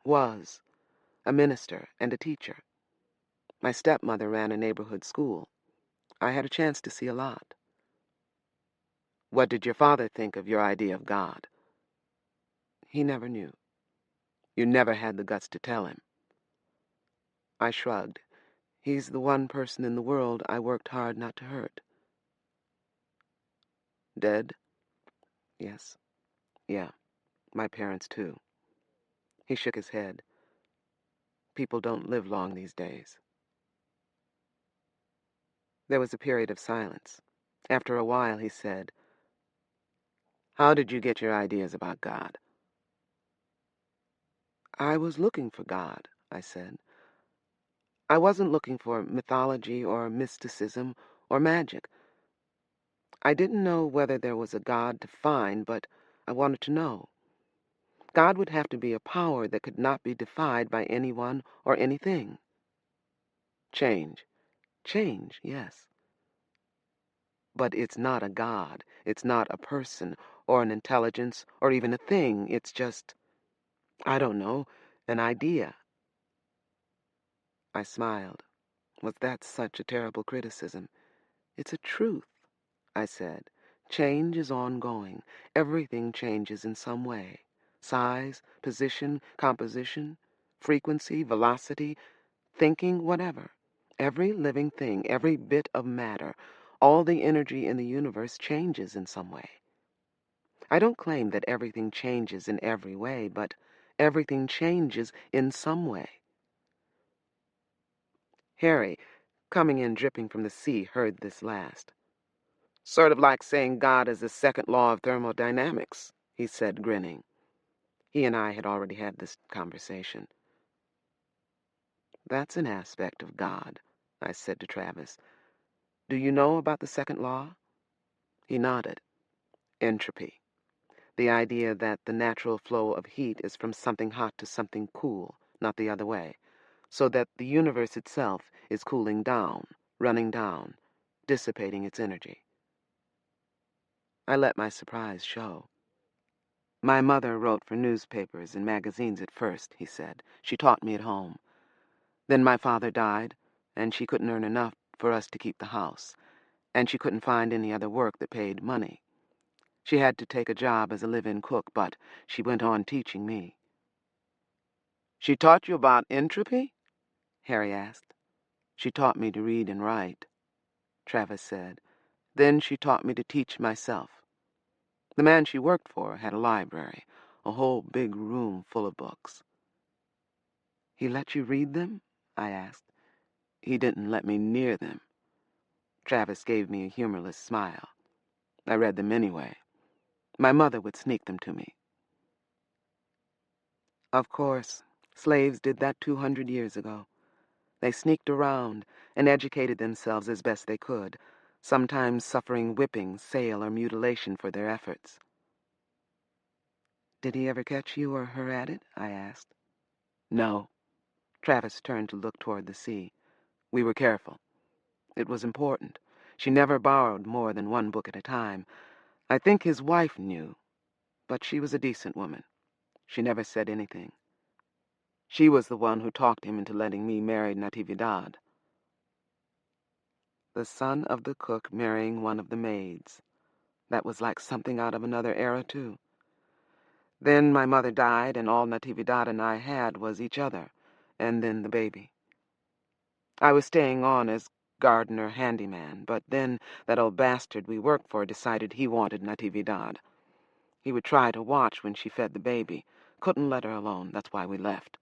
was, a minister and a teacher. My stepmother ran a neighborhood school. I had a chance to see a lot." "What did your father think of your idea of God?" "He never knew." "You never had the guts to tell him?" I shrugged. He's the one person in the world I worked hard not to hurt. "Dead?" "Yes. Yeah. My parents, too." He shook his head. "People don't live long these days." There was a period of silence. After a while, he said, "How did you get your ideas about God?" "I was looking for God," I said. "I wasn't looking for mythology or mysticism or magic. I didn't know whether there was a God to find, but I wanted to know. God would have to be a power that could not be defied by anyone or anything. Change. Change, yes. But it's not a God. It's not a person or an intelligence or even a thing. It's just, I don't know, an idea." I smiled. Was that such a terrible criticism? "It's a truth," I said. "Change is ongoing. Everything changes in some way. Size, position, composition, frequency, velocity, thinking, whatever. Every living thing, every bit of matter, all the energy in the universe changes in some way. I don't claim that everything changes in every way, but everything changes in some way." Harry, coming in dripping from the sea, heard this last. "Sort of like saying God is the second law of thermodynamics," he said, grinning. He and I had already had this conversation. "That's an aspect of God," I said to Travis. "Do you know about the second law?" He nodded. "Entropy. The idea that the natural flow of heat is from something hot to something cool, not the other way, so that the universe itself is cooling down, running down, dissipating its energy." I let my surprise show. "My mother wrote for newspapers and magazines at first," he said. "She taught me at home. Then my father died, and she couldn't earn enough for us to keep the house, and she couldn't find any other work that paid money. She had to take a job as a live-in cook, but she went on teaching me." "She taught you about entropy?" Harry asked. "She taught me to read and write," Travis said. "Then she taught me to teach myself. The man she worked for had a library, a whole big room full of books." "He let you read them?" I asked. "He didn't let me near them." Travis gave me a humorless smile. "I read them anyway. My mother would sneak them to me." Of course, slaves did that 200 years ago. They sneaked around and educated themselves as best they could, sometimes suffering whipping, sale, or mutilation for their efforts. "Did he ever catch you or her at it?" I asked. "No." Travis turned to look toward the sea. "We were careful. It was important. She never borrowed more than one book at a time. I think his wife knew, but she was a decent woman. She never said anything. She was the one who talked him into letting me marry Natividad." The son of the cook marrying one of the maids. That was like something out of another era, too. Then my mother died, and all Natividad and I had was each other, and then the baby. I was staying on as gardener handyman, but then that old bastard we worked for decided he wanted Natividad. He would try to watch when she fed the baby. Couldn't let her alone. That's why we left.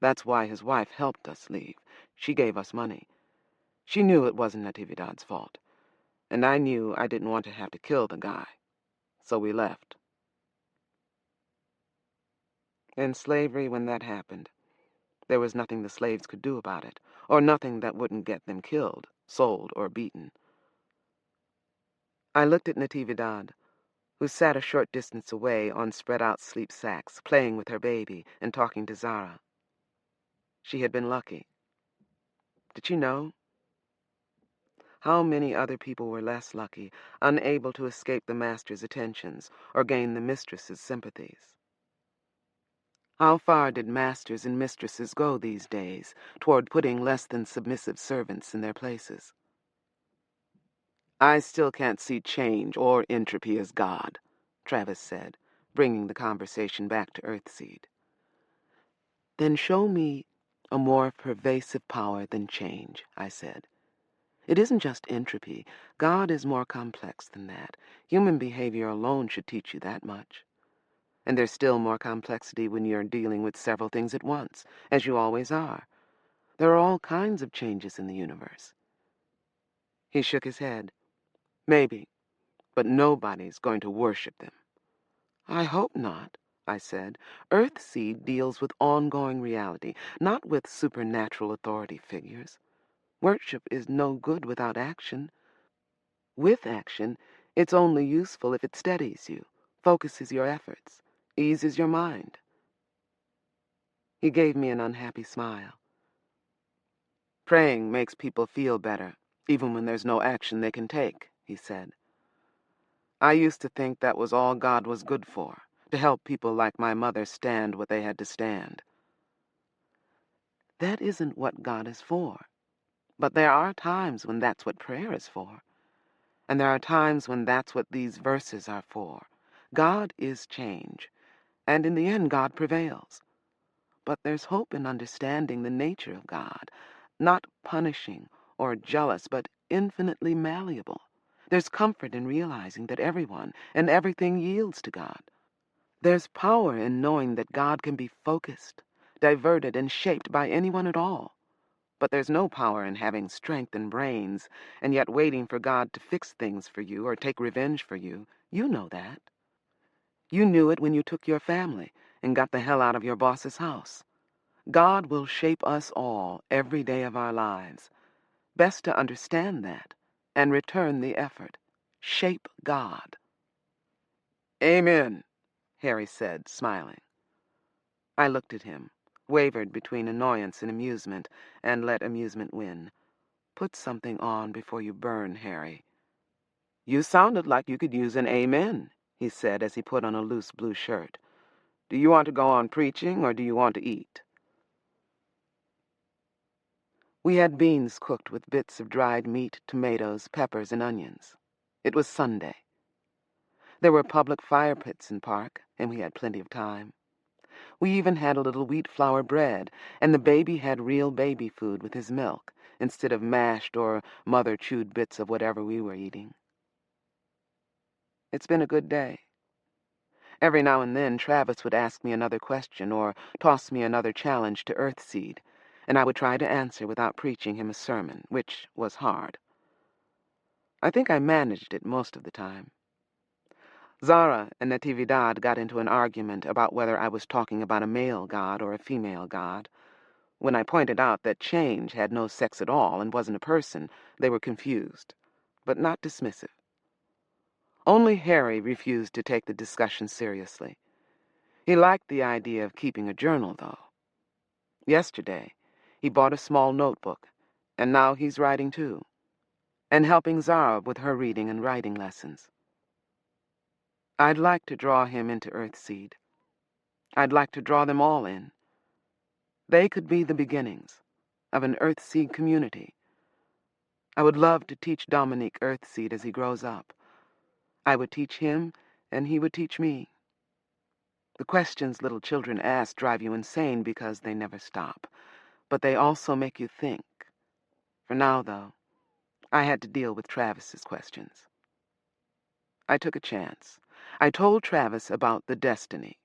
That's why his wife helped us leave. She gave us money. She knew it wasn't Natividad's fault, and I knew I didn't want to have to kill the guy. So we left. In slavery, when that happened, there was nothing the slaves could do about it, or nothing that wouldn't get them killed, sold, or beaten. I looked at Natividad, who sat a short distance away on spread-out sleep sacks, playing with her baby and talking to Zara. She had been lucky. Did you know? How many other people were less lucky, unable to escape the master's attentions or gain the mistress's sympathies? How far did masters and mistresses go these days toward putting less than submissive servants in their places? "I still can't see change or entropy as God," Travis said, bringing the conversation back to Earthseed. "Then show me a more pervasive power than change," I said. "It isn't just entropy. God is more complex than that. Human behavior alone should teach you that much. And there's still more complexity when you're dealing with several things at once, as you always are. There are all kinds of changes in the universe." He shook his head. "Maybe, but nobody's going to worship them." "I hope not," I said. "Earthseed deals with ongoing reality, not with supernatural authority figures. Worship is no good without action. With action, it's only useful if it steadies you, focuses your efforts, eases your mind." He gave me an unhappy smile. "Praying makes people feel better, even when there's no action they can take," he said. "I used to think that was all God was good for, to help people like my mother stand what they had to stand." "That isn't what God is for. But there are times when that's what prayer is for. And there are times when that's what these verses are for. God is change, and in the end God prevails. But there's hope in understanding the nature of God, not punishing or jealous, but infinitely malleable. There's comfort in realizing that everyone and everything yields to God. There's power in knowing that God can be focused, diverted, and shaped by anyone at all. But there's no power in having strength and brains, and yet waiting for God to fix things for you or take revenge for you. You know that. You knew it when you took your family, and got the hell out of your boss's house. God will shape us all every day of our lives. Best to understand that and return the effort. Shape God. Amen, Harry said, smiling. I looked at him, wavered between annoyance and amusement, and let amusement win. Put something on before you burn, Harry. You sounded like you could use an amen, he said as he put on a loose blue shirt. Do you want to go on preaching, or do you want to eat? We had beans cooked with bits of dried meat, tomatoes, peppers, and onions. It was Sunday. There were public fire pits in park, and we had plenty of time. We even had a little wheat flour bread, and the baby had real baby food with his milk, instead of mashed or mother-chewed bits of whatever we were eating. It's been a good day. Every now and then, Travis would ask me another question or toss me another challenge to Earthseed, and I would try to answer without preaching him a sermon, which was hard. I think I managed it most of the time. Zara and Natividad got into an argument about whether I was talking about a male god or a female god. When I pointed out that change had no sex at all and wasn't a person, they were confused, but not dismissive. Only Harry refused to take the discussion seriously. He liked the idea of keeping a journal, though. Yesterday, he bought a small notebook, and now he's writing too, and helping Zara with her reading and writing lessons. I'd like to draw him into Earthseed. I'd like to draw them all in. They could be the beginnings of an Earthseed community. I would love to teach Dominique Earthseed as he grows up. I would teach him, and he would teach me. The questions little children ask drive you insane because they never stop, but they also make you think. For now, though, I had to deal with Travis's questions. I took a chance. I told Travis about the destiny.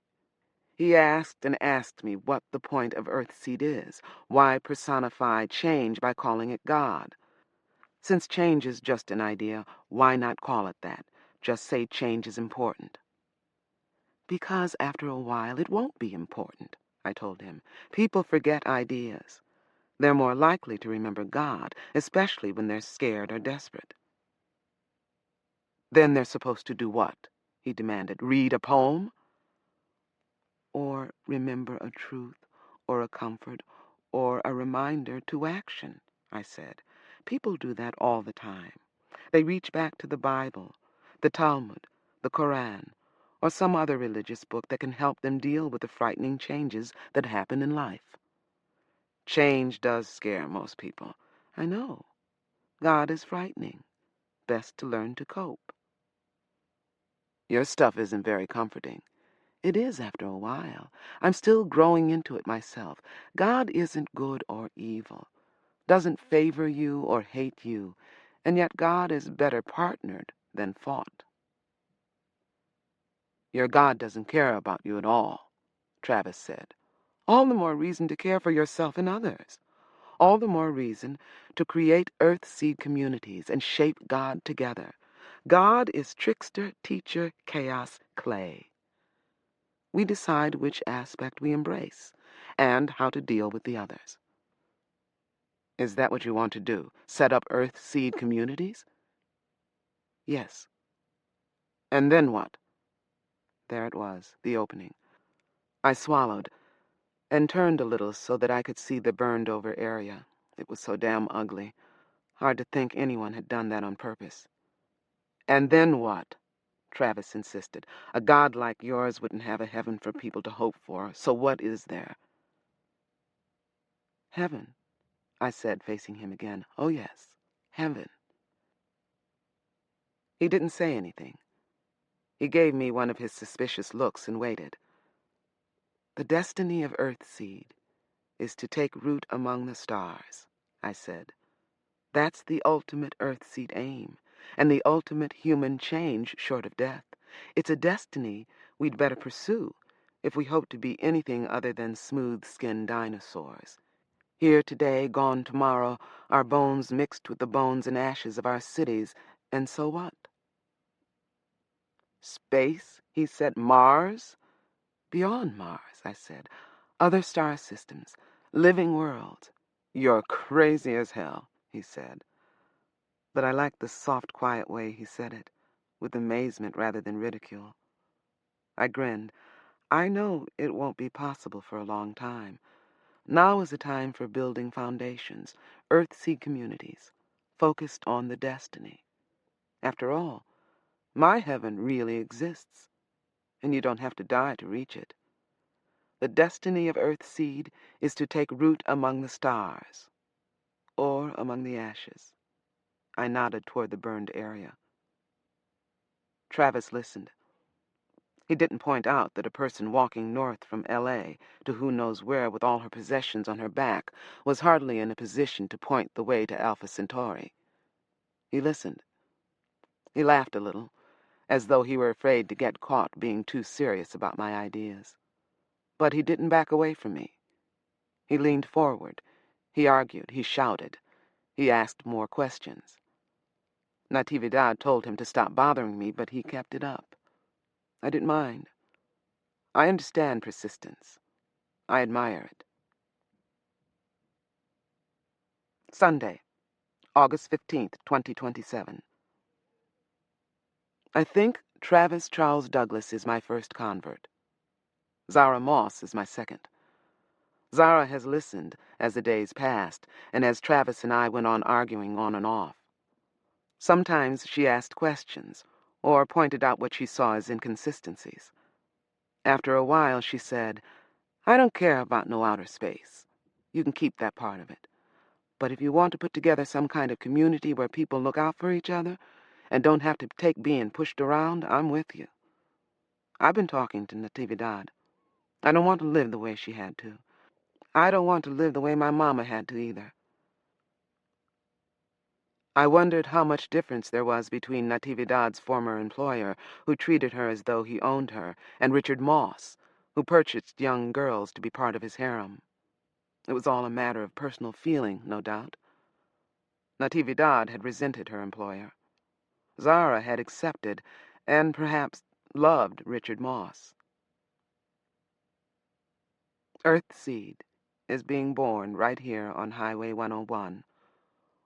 He asked and asked me what the point of Earthseed is, why personify change by calling it God. Since change is just an idea, why not call it that? Just say change is important. Because after a while it won't be important, I told him. People forget ideas. They're more likely to remember God, especially when they're scared or desperate. Then they're supposed to do what? He demanded. Read a poem? Or remember a truth, or a comfort, or a reminder to action, I said. People do that all the time. They reach back to the Bible, the Talmud, the Koran, or some other religious book that can help them deal with the frightening changes that happen in life. Change does scare most people. I know. God is frightening. Best to learn to cope. Your stuff isn't very comforting. It is after a while. I'm still growing into it myself. God isn't good or evil, doesn't favor you or hate you, and yet God is better partnered than fought. Your God doesn't care about you at all, Travis said. All the more reason to care for yourself and others. All the more reason to create Earthseed communities and shape God together. God is trickster, teacher, chaos, clay. We decide which aspect we embrace and how to deal with the others. Is that what you want to do? Set up Earthseed communities? Yes. And then what? There it was, the opening. I swallowed and turned a little so that I could see the burned-over area. It was so damn ugly. Hard to think anyone had done that on purpose. And then what? Travis insisted. A god like yours wouldn't have a heaven for people to hope for, so what is there? Heaven, I said, facing him again. Oh, yes, heaven. He didn't say anything. He gave me one of his suspicious looks and waited. The destiny of Earthseed is to take root among the stars, I said. That's the ultimate Earthseed aim, and the ultimate human change short of death. It's a destiny we'd better pursue if we hope to be anything other than smooth-skinned dinosaurs. Here today, gone tomorrow, our bones mixed with the bones and ashes of our cities, and so what? Space, he said. Mars? Beyond Mars, I said. Other star systems. Living worlds. You're crazy as hell, he said. But I liked the soft, quiet way he said it, with amazement rather than ridicule. I grinned. I know it won't be possible for a long time. Now is the time for building foundations, Earthseed communities, focused on the destiny. After all, my heaven really exists, and you don't have to die to reach it. The destiny of Earthseed is to take root among the stars, or among the ashes. I nodded toward the burned area. Travis listened. He didn't point out that a person walking north from L.A. to who knows where with all her possessions on her back was hardly in a position to point the way to Alpha Centauri. He listened. He laughed a little, as though he were afraid to get caught being too serious about my ideas. But he didn't back away from me. He leaned forward. He argued. He shouted. He asked more questions. Natividad told him to stop bothering me, but he kept it up. I didn't mind. I understand persistence. I admire it. Sunday, August 15th, 2027. I think Travis Charles Douglas is my first convert. Zara Moss is my second. Zara has listened as the days passed, and as Travis and I went on arguing on and off. Sometimes she asked questions, or pointed out what she saw as inconsistencies. After a while, she said, I don't care about no outer space. You can keep that part of it. But if you want to put together some kind of community where people look out for each other and don't have to take being pushed around, I'm with you. I've been talking to Natividad. I don't want to live the way she had to. I don't want to live the way my mama had to either. I wondered how much difference there was between Natividad's former employer, who treated her as though he owned her, and Richard Moss, who purchased young girls to be part of his harem. It was all a matter of personal feeling, no doubt. Natividad had resented her employer. Zara had accepted, and perhaps loved, Richard Moss. Earthseed is being born right here on Highway 101,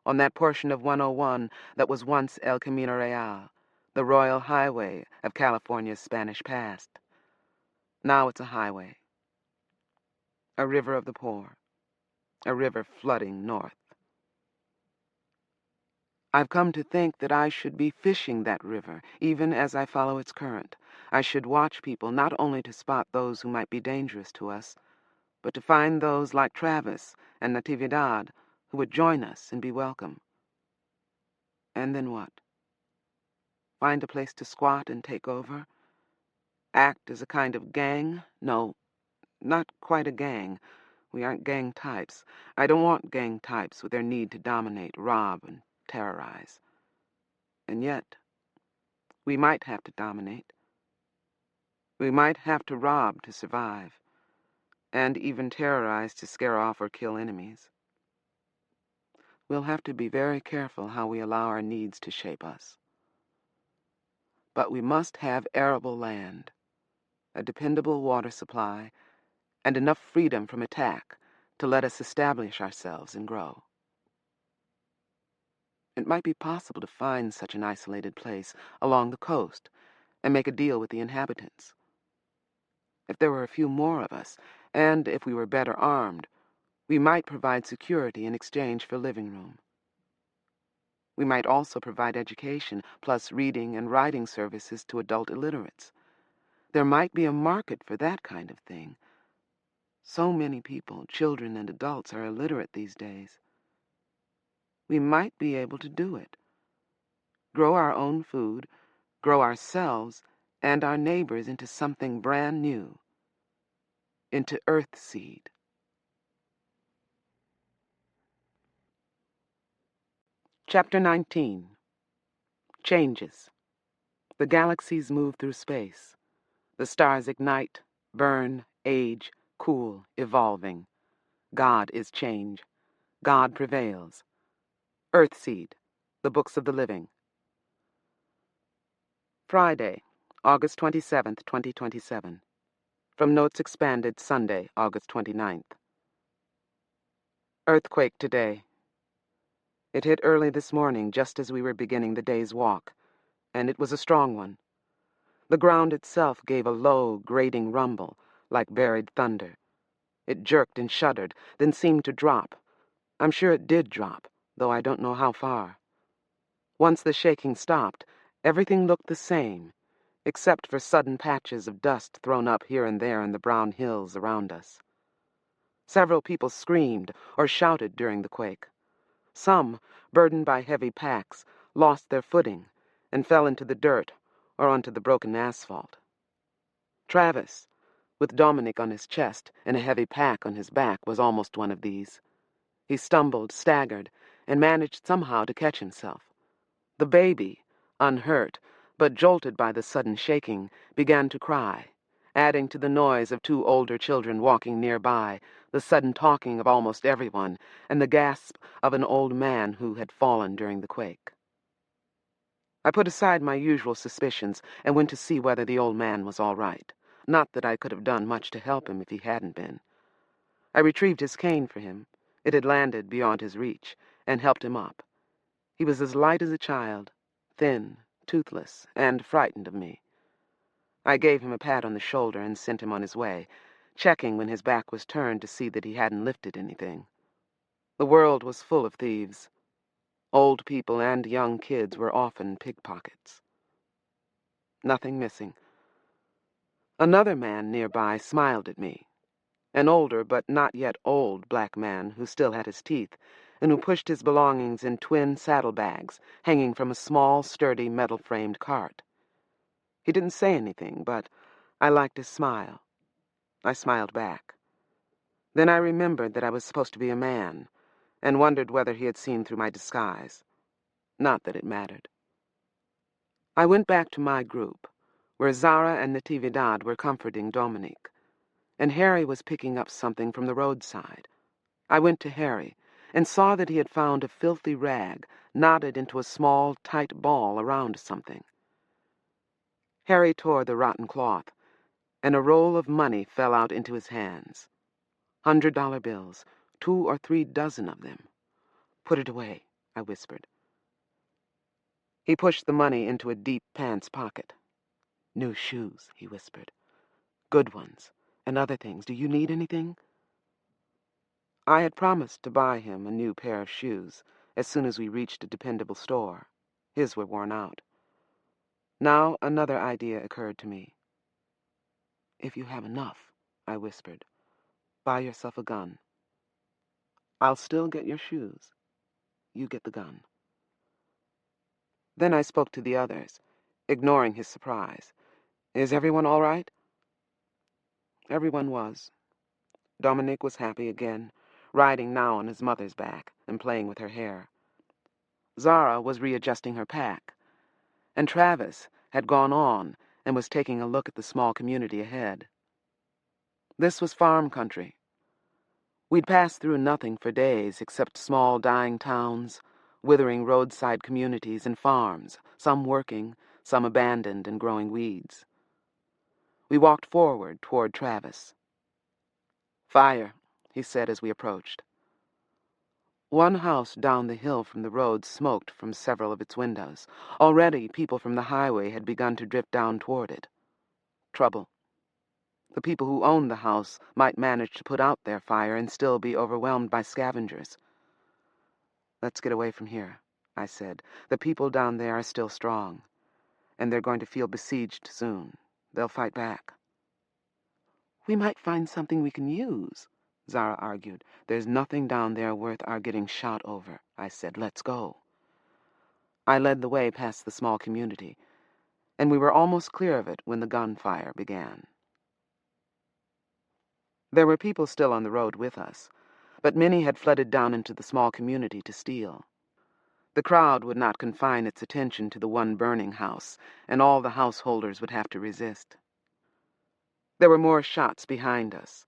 on that portion of 101 that was once El Camino Real, the royal highway of California's Spanish past. Now it's a highway, a river of the poor, a river flooding north. I've come to think that I should be fishing that river, even as I follow its current. I should watch people not only to spot those who might be dangerous to us, but to find those like Travis and Natividad who would join us and be welcome. And then what? Find a place to squat and take over? Act as a kind of gang? No, not quite a gang. We aren't gang types. I don't want gang types with their need to dominate, rob, and terrorize. And yet, we might have to dominate. We might have to rob to survive, and even terrorize to scare off or kill enemies. We'll have to be very careful how we allow our needs to shape us. But we must have arable land, a dependable water supply, and enough freedom from attack to let us establish ourselves and grow. It might be possible to find such an isolated place along the coast and make a deal with the inhabitants. If there were a few more of us, and if we were better armed, we might provide security in exchange for living room. We might also provide education, plus reading and writing services to adult illiterates. There might be a market for that kind of thing. So many people, children and adults, are illiterate these days. We might be able to do it. Grow our own food, grow ourselves and our neighbors into something brand new, into Earthseed. Chapter 19. Changes. The galaxies move through space. The stars ignite, burn, age, cool, evolving. God is change. God prevails. Earthseed, the Books of the Living. Friday, August 27th, 2027. From Notes Expanded, Sunday, August 29th. Earthquake today. It hit early this morning, just as we were beginning the day's walk, and it was a strong one. The ground itself gave a low, grating rumble, like buried thunder. It jerked and shuddered, then seemed to drop. I'm sure it did drop, though I don't know how far. Once the shaking stopped, everything looked the same, except for sudden patches of dust thrown up here and there in the brown hills around us. Several people screamed or shouted during the quake. Some, burdened by heavy packs, lost their footing and fell into the dirt or onto the broken asphalt. Travis, with Dominic on his chest and a heavy pack on his back, was almost one of these. He stumbled, staggered, and managed somehow to catch himself. The baby, unhurt, but jolted by the sudden shaking, began to cry, adding to the noise of two older children walking nearby, the sudden talking of almost everyone, and the gasp of an old man who had fallen during the quake. I put aside my usual suspicions and went to see whether the old man was all right. Not that I could have done much to help him if he hadn't been. I retrieved his cane for him. It had landed beyond his reach, and helped him up. He was as light as a child, thin, toothless, and frightened of me. I gave him a pat on the shoulder and sent him on his way, checking when his back was turned to see that he hadn't lifted anything. The world was full of thieves. Old people and young kids were often pickpockets. Nothing missing. Another man nearby smiled at me. An older but not yet old black man who still had his teeth, and who pushed his belongings in twin saddlebags hanging from a small, sturdy, metal-framed cart. He didn't say anything, but I liked his smile. I smiled back. Then I remembered that I was supposed to be a man, and wondered whether he had seen through my disguise. Not that it mattered. I went back to my group, where Zara and Natividad were comforting Dominique, and Harry was picking up something from the roadside. I went to Harry, and saw that he had found a filthy rag knotted into a small, tight ball around something. Harry tore the rotten cloth, and a roll of money fell out into his hands. $100 bills, 2 or 3 dozen of them. "Put it away," I whispered. He pushed the money into a deep pants pocket. "New shoes," he whispered. "Good ones, and other things. Do you need anything?" I had promised to buy him a new pair of shoes as soon as we reached a dependable store. His were worn out. Now another idea occurred to me. "If you have enough," I whispered, "buy yourself a gun. I'll still get your shoes. You get the gun." Then I spoke to the others, ignoring his surprise. "Is everyone all right?" Everyone was. Dominic was happy again, riding now on his mother's back and playing with her hair. Zara was readjusting her pack, and Travis had gone on and was taking a look at the small community ahead. This was farm country. We'd passed through nothing for days except small dying towns, withering roadside communities and farms, some working, some abandoned and growing weeds. We walked forward toward Travis. "Fire," he said as we approached. One house down the hill from the road smoked from several of its windows. Already people from the highway had begun to drift down toward it. Trouble. The people who owned the house might manage to put out their fire and still be overwhelmed by scavengers. "Let's get away from here," I said. "The people down there are still strong, and they're going to feel besieged soon. They'll fight back." "We might find something we can use," Zara argued. "There's nothing down there worth our getting shot over," I said. "Let's go." I led the way past the small community, and we were almost clear of it when the gunfire began. There were people still on the road with us, but many had flooded down into the small community to steal. The crowd would not confine its attention to the one burning house, and all the householders would have to resist. There were more shots behind us.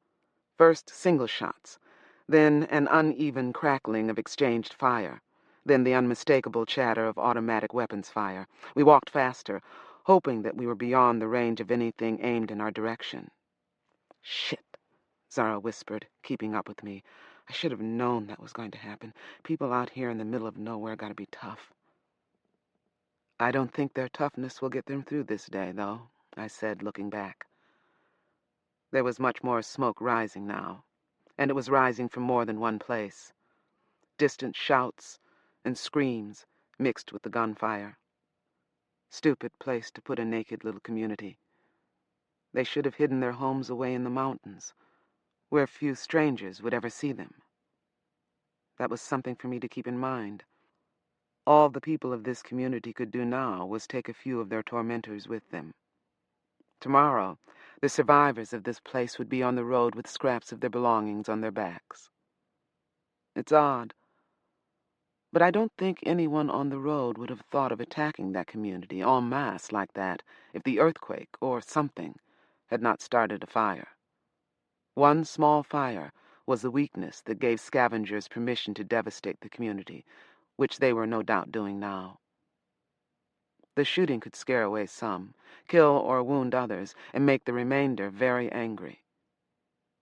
First single shots, then an uneven crackling of exchanged fire, then the unmistakable chatter of automatic weapons fire. We walked faster, hoping that we were beyond the range of anything aimed in our direction. Shit, Zara whispered, keeping up with me. I should have known that was going to happen. People out here in the middle of nowhere gotta be tough. I don't think their toughness will get them through this day, though, I said, looking back. There was much more smoke rising now, and it was rising from more than one place. Distant shouts and screams mixed with the gunfire. Stupid place to put a naked little community. They should have hidden their homes away in the mountains, where few strangers would ever see them. That was something for me to keep in mind. All the people of this community could do now was take a few of their tormentors with them. Tomorrow, the survivors of this place would be on the road with scraps of their belongings on their backs. It's odd, but I don't think anyone on the road would have thought of attacking that community en masse like that if the earthquake, or something, had not started a fire. One small fire was the weakness that gave scavengers permission to devastate the community, which they were no doubt doing now. The shooting could scare away some, kill or wound others, and make the remainder very angry.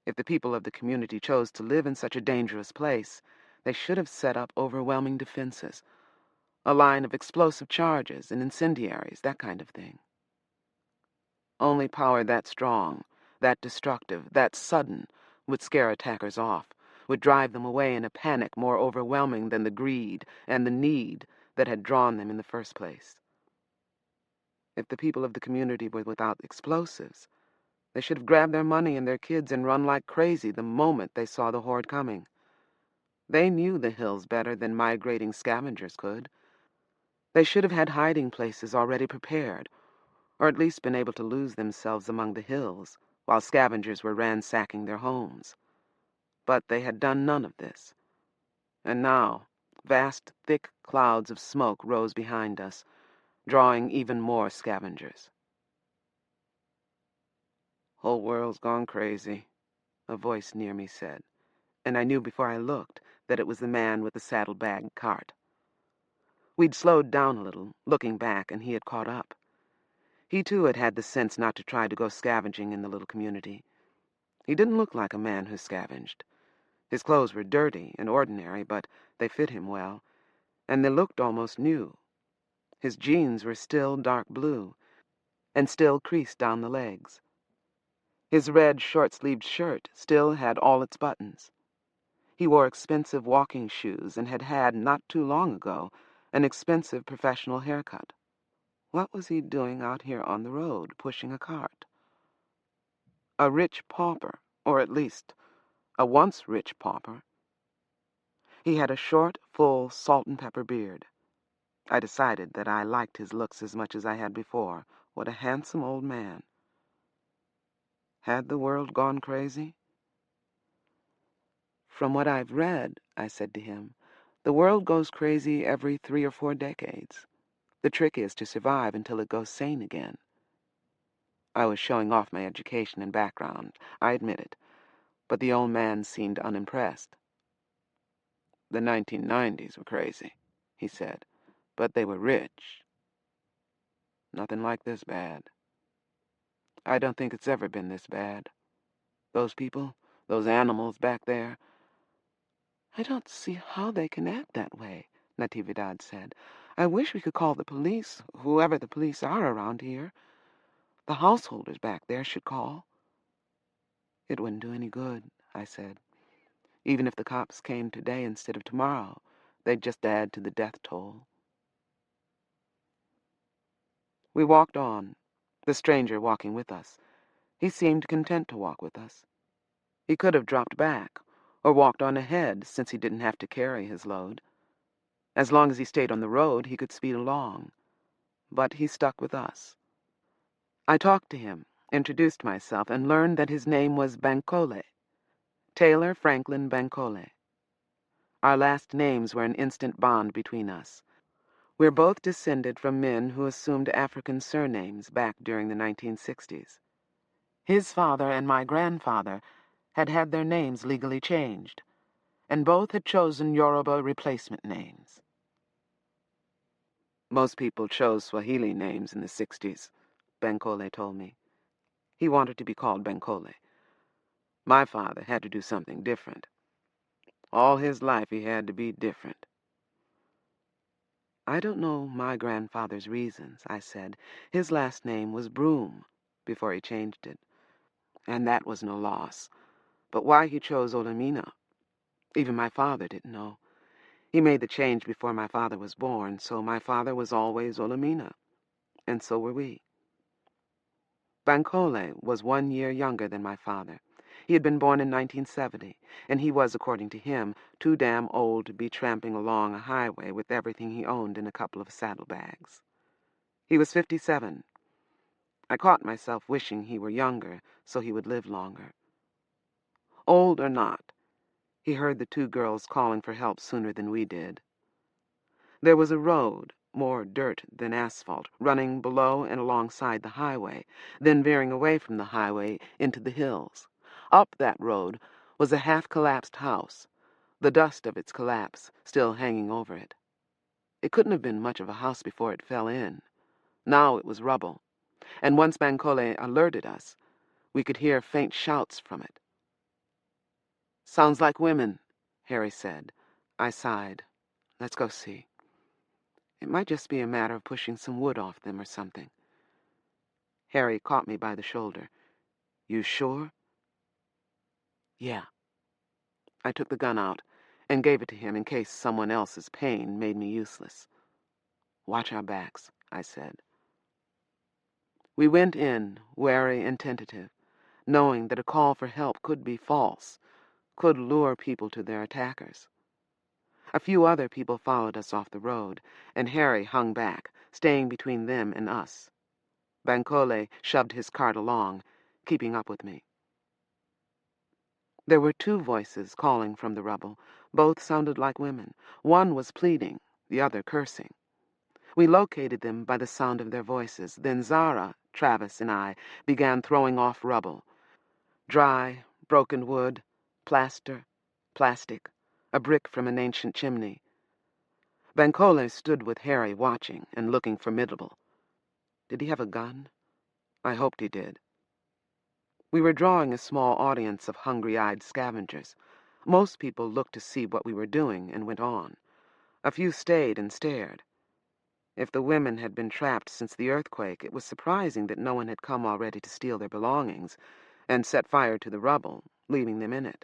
If the people of the community chose to live in such a dangerous place, they should have set up overwhelming defenses, a line of explosive charges and incendiaries, that kind of thing. Only power that strong, that destructive, that sudden would scare attackers off, would drive them away in a panic more overwhelming than the greed and the need that had drawn them in the first place. If the people of the community were without explosives, they should have grabbed their money and their kids and run like crazy the moment they saw the horde coming. They knew the hills better than migrating scavengers could. They should have had hiding places already prepared, or at least been able to lose themselves among the hills while scavengers were ransacking their homes. But they had done none of this. And now, vast, thick clouds of smoke rose behind us, drawing even more scavengers. "Whole world's gone crazy," a voice near me said, and I knew before I looked that it was the man with the saddlebag cart. We'd slowed down a little, looking back, and he had caught up. He too had had the sense not to try to go scavenging in the little community. He didn't look like a man who scavenged. His clothes were dirty and ordinary, but they fit him well, and they looked almost new. His jeans were still dark blue, and still creased down the legs. His red short-sleeved shirt still had all its buttons. He wore expensive walking shoes and had had, not too long ago, an expensive professional haircut. What was he doing out here on the road, pushing a cart? A rich pauper, or at least a once rich pauper. He had a short, full, salt-and-pepper beard. I decided that I liked his looks as much as I had before. What a handsome old man. Had the world gone crazy? "From what I've read," I said to him, "the world goes crazy every 3 or 4 decades. The trick is to survive until it goes sane again." I was showing off my education and background, I admit it, but the old man seemed unimpressed. "The 1990s were crazy," he said, "but they were rich. Nothing like this bad. I don't think it's ever been this bad. Those people, those animals back there—" "I don't see how they can act that way," Natividad said. "I wish we could call the police, whoever the police are around here. The householders back there should call." "It wouldn't do any good," I said. "Even if the cops came today instead of tomorrow, they'd just add to the death toll." We walked on, the stranger walking with us. He seemed content to walk with us. He could have dropped back, or walked on ahead, since he didn't have to carry his load. As long as he stayed on the road, he could speed along. But he stuck with us. I talked to him, introduced myself, and learned that his name was Bankole, Taylor Franklin Bankole. Our last names were an instant bond between us. We're both descended from men who assumed African surnames back during the 1960s. His father and my grandfather had had their names legally changed, and both had chosen Yoruba replacement names. "Most people chose Swahili names in the 60s, Bankole told me. He wanted to be called Bankole. My father had to do something different. All his life he had to be different. I don't know my grandfather's reasons, I said. His last name was Broom before he changed it, and that was no loss. But why he chose Olamina, even my father didn't know. He made the change before my father was born, so my father was always Olamina, and so were we. Bankole was 1 year younger than my father. He had been born in 1970, and he was, according to him, too damn old to be tramping along a highway with everything he owned in a couple of saddlebags. He was 57. I caught myself wishing he were younger so he would live longer. Old or not, he heard the two girls calling for help sooner than we did. There was a road, more dirt than asphalt, running below and alongside the highway, then veering away from the highway into the hills. Up that road was a half-collapsed house, the dust of its collapse still hanging over it. It couldn't have been much of a house before it fell in. Now it was rubble, and once Bankole alerted us, we could hear faint shouts from it. "Sounds like women," Harry said. I sighed. "Let's go see. It might just be a matter of pushing some wood off them or something." Harry caught me by the shoulder. "You sure?" "Yeah." I took the gun out and gave it to him in case someone else's pain made me useless. "Watch our backs," I said. We went in, wary and tentative, knowing that a call for help could be false, could lure people to their attackers. A few other people followed us off the road, and Harry hung back, staying between them and us. Bankole shoved his cart along, keeping up with me. There were two voices calling from the rubble. Both sounded like women. One was pleading, the other cursing. We located them by the sound of their voices. Then Zara, Travis, and I began throwing off rubble. Dry, broken wood, plaster, plastic, a brick from an ancient chimney. Bankole stood with Harry watching and looking formidable. Did he have a gun? I hoped he did. We were drawing a small audience of hungry-eyed scavengers. Most people looked to see what we were doing and went on. A few stayed and stared. If the women had been trapped since the earthquake, it was surprising that no one had come already to steal their belongings and set fire to the rubble, leaving them in it.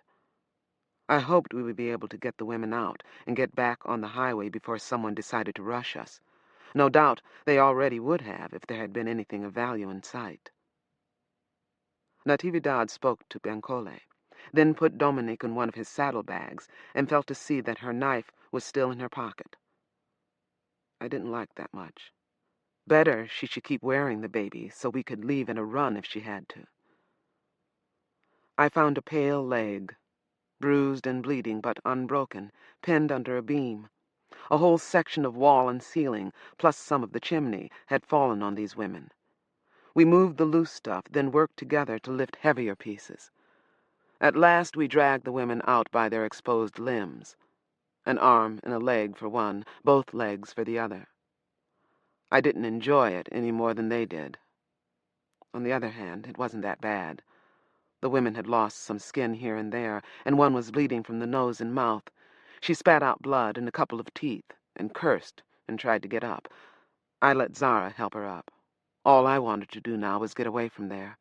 I hoped we would be able to get the women out and get back on the highway before someone decided to rush us. No doubt they already would have if there had been anything of value in sight. Natividad spoke to Bankole, then put Dominic in one of his saddlebags and felt to see that her knife was still in her pocket. I didn't like that much. Better she should keep wearing the baby so we could leave at a run if she had to. I found a pale leg, bruised and bleeding but unbroken, pinned under a beam. A whole section of wall and ceiling, plus some of the chimney, had fallen on these women. We moved the loose stuff, then worked together to lift heavier pieces. At last we dragged the women out by their exposed limbs. An arm and a leg for one, both legs for the other. I didn't enjoy it any more than they did. On the other hand, it wasn't that bad. The women had lost some skin here and there, and one was bleeding from the nose and mouth. She spat out blood and a couple of teeth, and cursed, and tried to get up. I let Zara help her up. All I wanted to do now was get away from there.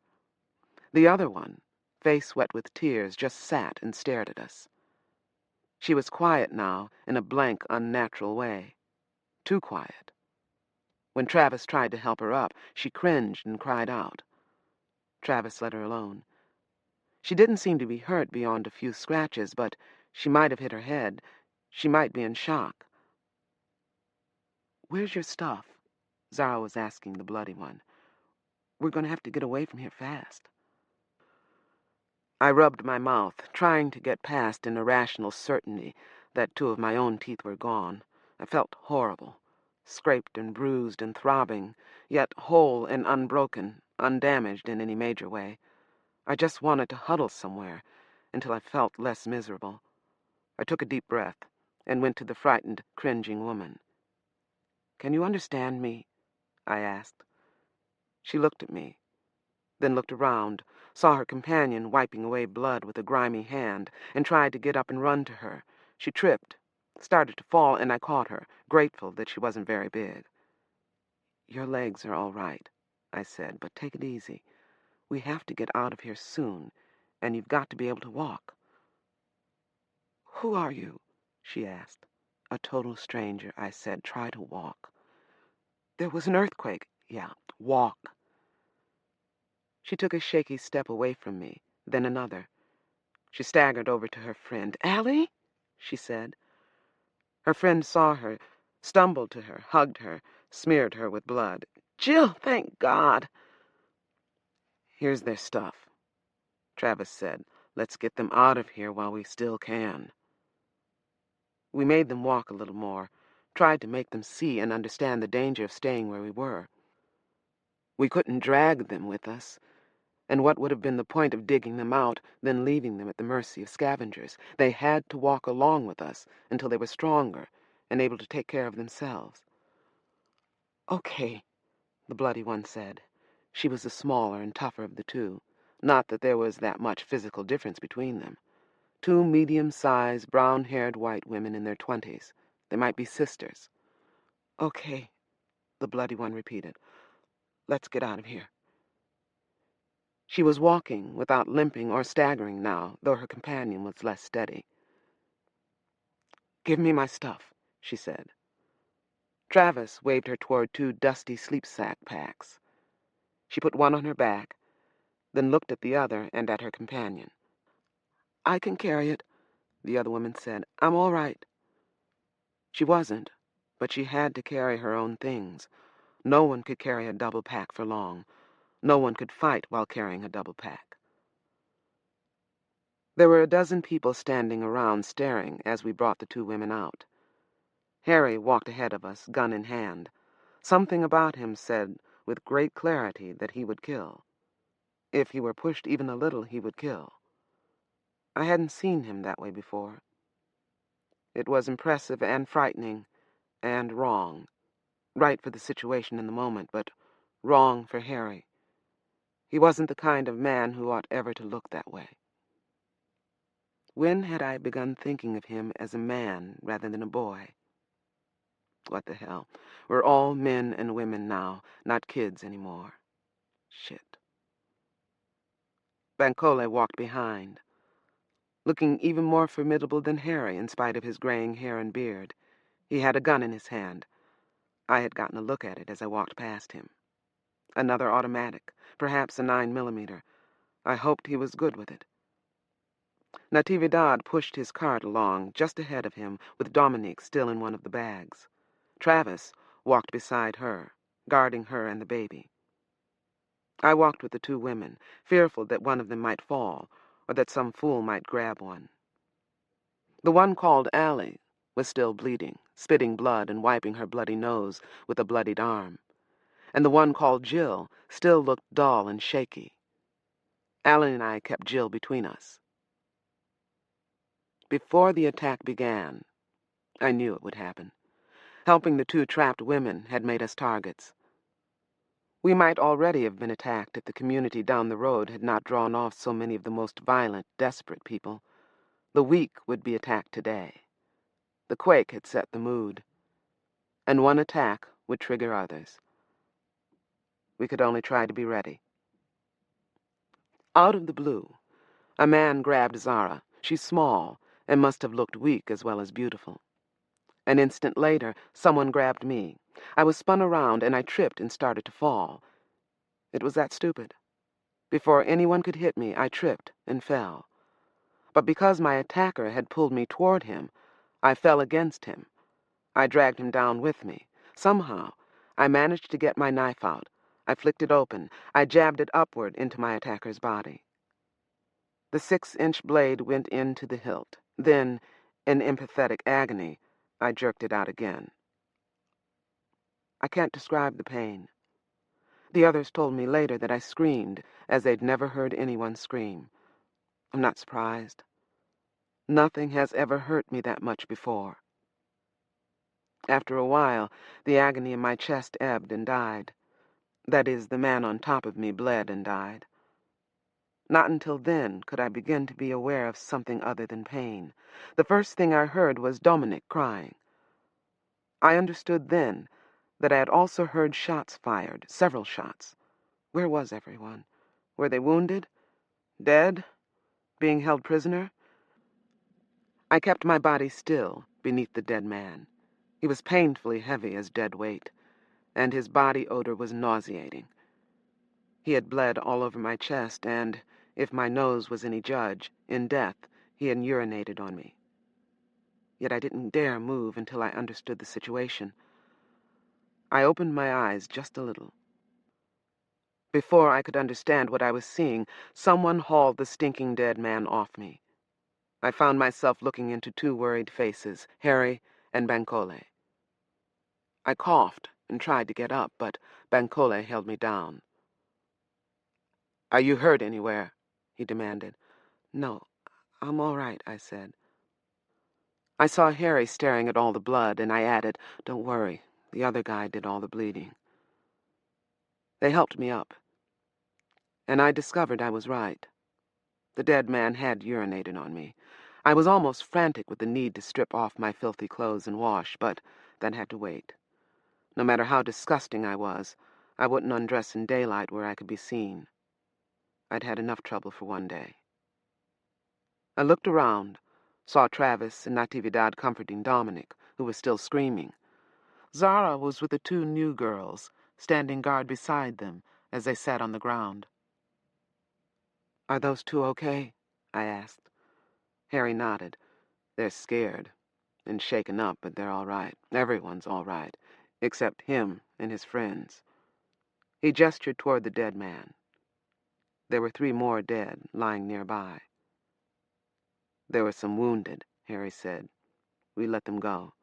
The other one, face wet with tears, just sat and stared at us. She was quiet now, in a blank, unnatural way. Too quiet. When Travis tried to help her up, she cringed and cried out. Travis let her alone. She didn't seem to be hurt beyond a few scratches, but she might have hit her head. She might be in shock. "Where's your stuff?" Zara was asking the bloody one. "We're going to have to get away from here fast." I rubbed my mouth, trying to get past an irrational certainty that two of my own teeth were gone. I felt horrible, scraped and bruised and throbbing, yet whole and unbroken, undamaged in any major way. I just wanted to huddle somewhere until I felt less miserable. I took a deep breath and went to the frightened, cringing woman. "Can you understand me?" I asked. She looked at me, then looked around, saw her companion wiping away blood with a grimy hand, and tried to get up and run to her. She tripped, started to fall, and I caught her, grateful that she wasn't very big. "Your legs are all right," I said, "but take it easy. We have to get out of here soon, and you've got to be able to walk." "Who are you?" she asked. "A total stranger," I said. "Try to walk." "There was an earthquake." "Yeah, walk." She took a shaky step away from me, then another. She staggered over to her friend. "Allie?" she said. Her friend saw her, stumbled to her, hugged her, smeared her with blood. "Jill, thank God!" "Here's their stuff," Travis said. "Let's get them out of here while we still can." We made them walk a little more, tried to make them see and understand the danger of staying where we were. We couldn't drag them with us, and what would have been the point of digging them out, then leaving them at the mercy of scavengers? They had to walk along with us until they were stronger and able to take care of themselves. "Okay," the bloody one said. She was the smaller and tougher of the two. Not that there was that much physical difference between them. Two medium-sized, brown-haired white women in their 20s. They might be sisters. "Okay," the bloody one repeated. "Let's get out of here." She was walking without limping or staggering now, though her companion was less steady. "Give me my stuff," she said. Travis waved her toward two dusty sleep-sack packs. She put one on her back, then looked at the other and at her companion. "I can carry it," the other woman said. "I'm all right." She wasn't, but she had to carry her own things. No one could carry a double pack for long. No one could fight while carrying a double pack. There were a dozen people standing around staring as we brought the two women out. Harry walked ahead of us, gun in hand. Something about him said with great clarity that he would kill. If he were pushed even a little, he would kill. I hadn't seen him that way before. It was impressive and frightening and wrong. Right for the situation in the moment, but wrong for Harry. He wasn't the kind of man who ought ever to look that way. When had I begun thinking of him as a man rather than a boy? What the hell? We're all men and women now, not kids anymore. Shit. Bancole walked behind, looking even more formidable than Harry in spite of his graying hair and beard. He had a gun in his hand. I had gotten a look at it as I walked past him. Another automatic, perhaps a 9mm. I hoped he was good with it. Natividad pushed his cart along just ahead of him with Dominique still in one of the bags. Travis walked beside her, guarding her and the baby. I walked with the two women, fearful that one of them might fall, or that some fool might grab one. The one called Allie was still bleeding, spitting blood and wiping her bloody nose with a bloodied arm. And the one called Jill still looked dull and shaky. Allie and I kept Jill between us. Before the attack began, I knew it would happen. Helping the two trapped women had made us targets. We might already have been attacked if the community down the road had not drawn off so many of the most violent, desperate people. The weak would be attacked today. The quake had set the mood, and one attack would trigger others. We could only try to be ready. Out of the blue, a man grabbed Zara. She's small and must have looked weak as well as beautiful. An instant later, someone grabbed me. I was spun around and I tripped and started to fall. It was that stupid. Before anyone could hit me, I tripped and fell. But because my attacker had pulled me toward him, I fell against him. I dragged him down with me. Somehow, I managed to get my knife out. I flicked it open. I jabbed it upward into my attacker's body. The 6-inch blade went into the hilt. Then, in empathetic agony, I jerked it out again. I can't describe the pain. The others told me later that I screamed as they'd never heard anyone scream. I'm not surprised. Nothing has ever hurt me that much before. After a while, the agony in my chest ebbed and died. That is, the man on top of me bled and died. Not until then could I begin to be aware of something other than pain. The first thing I heard was Dominic crying. I understood then that I had also heard shots fired, several shots. Where was everyone? Were they wounded? Dead? Being held prisoner? I kept my body still beneath the dead man. He was painfully heavy as dead weight, and his body odor was nauseating. He had bled all over my chest, and, if my nose was any judge, in death, he had urinated on me. Yet I didn't dare move until I understood the situation. I opened my eyes just a little. Before I could understand what I was seeing, someone hauled the stinking dead man off me. I found myself looking into two worried faces, Harry and Bankole. I coughed and tried to get up, but Bankole held me down. "Are you hurt anywhere?" he demanded. "No, I'm all right," I said. I saw Harry staring at all the blood, and I added, "Don't worry, the other guy did all the bleeding." They helped me up, and I discovered I was right. The dead man had urinated on me. I was almost frantic with the need to strip off my filthy clothes and wash, but that had to wait. No matter how disgusting I was, I wouldn't undress in daylight where I could be seen. I'd had enough trouble for one day. I looked around, saw Travis and Natividad comforting Dominic, who was still screaming. Zara was with the two new girls, standing guard beside them as they sat on the ground. "Are those two okay?" I asked. Harry nodded. "They're scared and shaken up, but they're all right. Everyone's all right, except him and his friends." He gestured toward the dead man. There were 3 more dead, lying nearby. "There were some wounded," Harry said. "We let them go."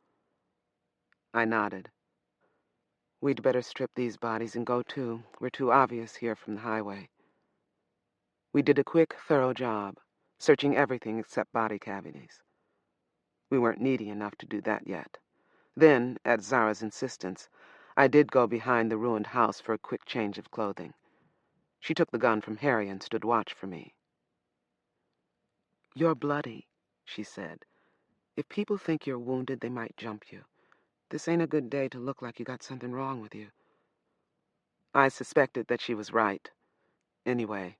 I nodded. "We'd better strip these bodies and go too. We're too obvious here from the highway." We did a quick, thorough job, searching everything except body cavities. We weren't needy enough to do that yet. Then, at Zara's insistence, I did go behind the ruined house for a quick change of clothing. She took the gun from Harry and stood watch for me. "You're bloody," she said. "If people think you're wounded, they might jump you. This ain't a good day to look like you got something wrong with you." I suspected that she was right. Anyway,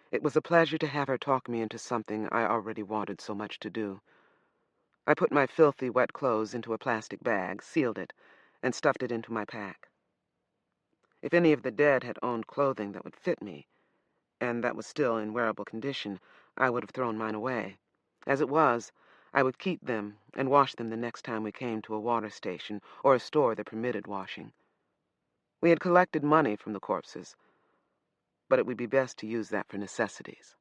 it was a pleasure to have her talk me into something I already wanted so much to do. I put my filthy, wet clothes into a plastic bag, sealed it, and stuffed it into my pack. If any of the dead had owned clothing that would fit me, and that was still in wearable condition, I would have thrown mine away. As it was, I would keep them and wash them the next time we came to a water station or a store that permitted washing. We had collected money from the corpses, but it would be best to use that for necessities.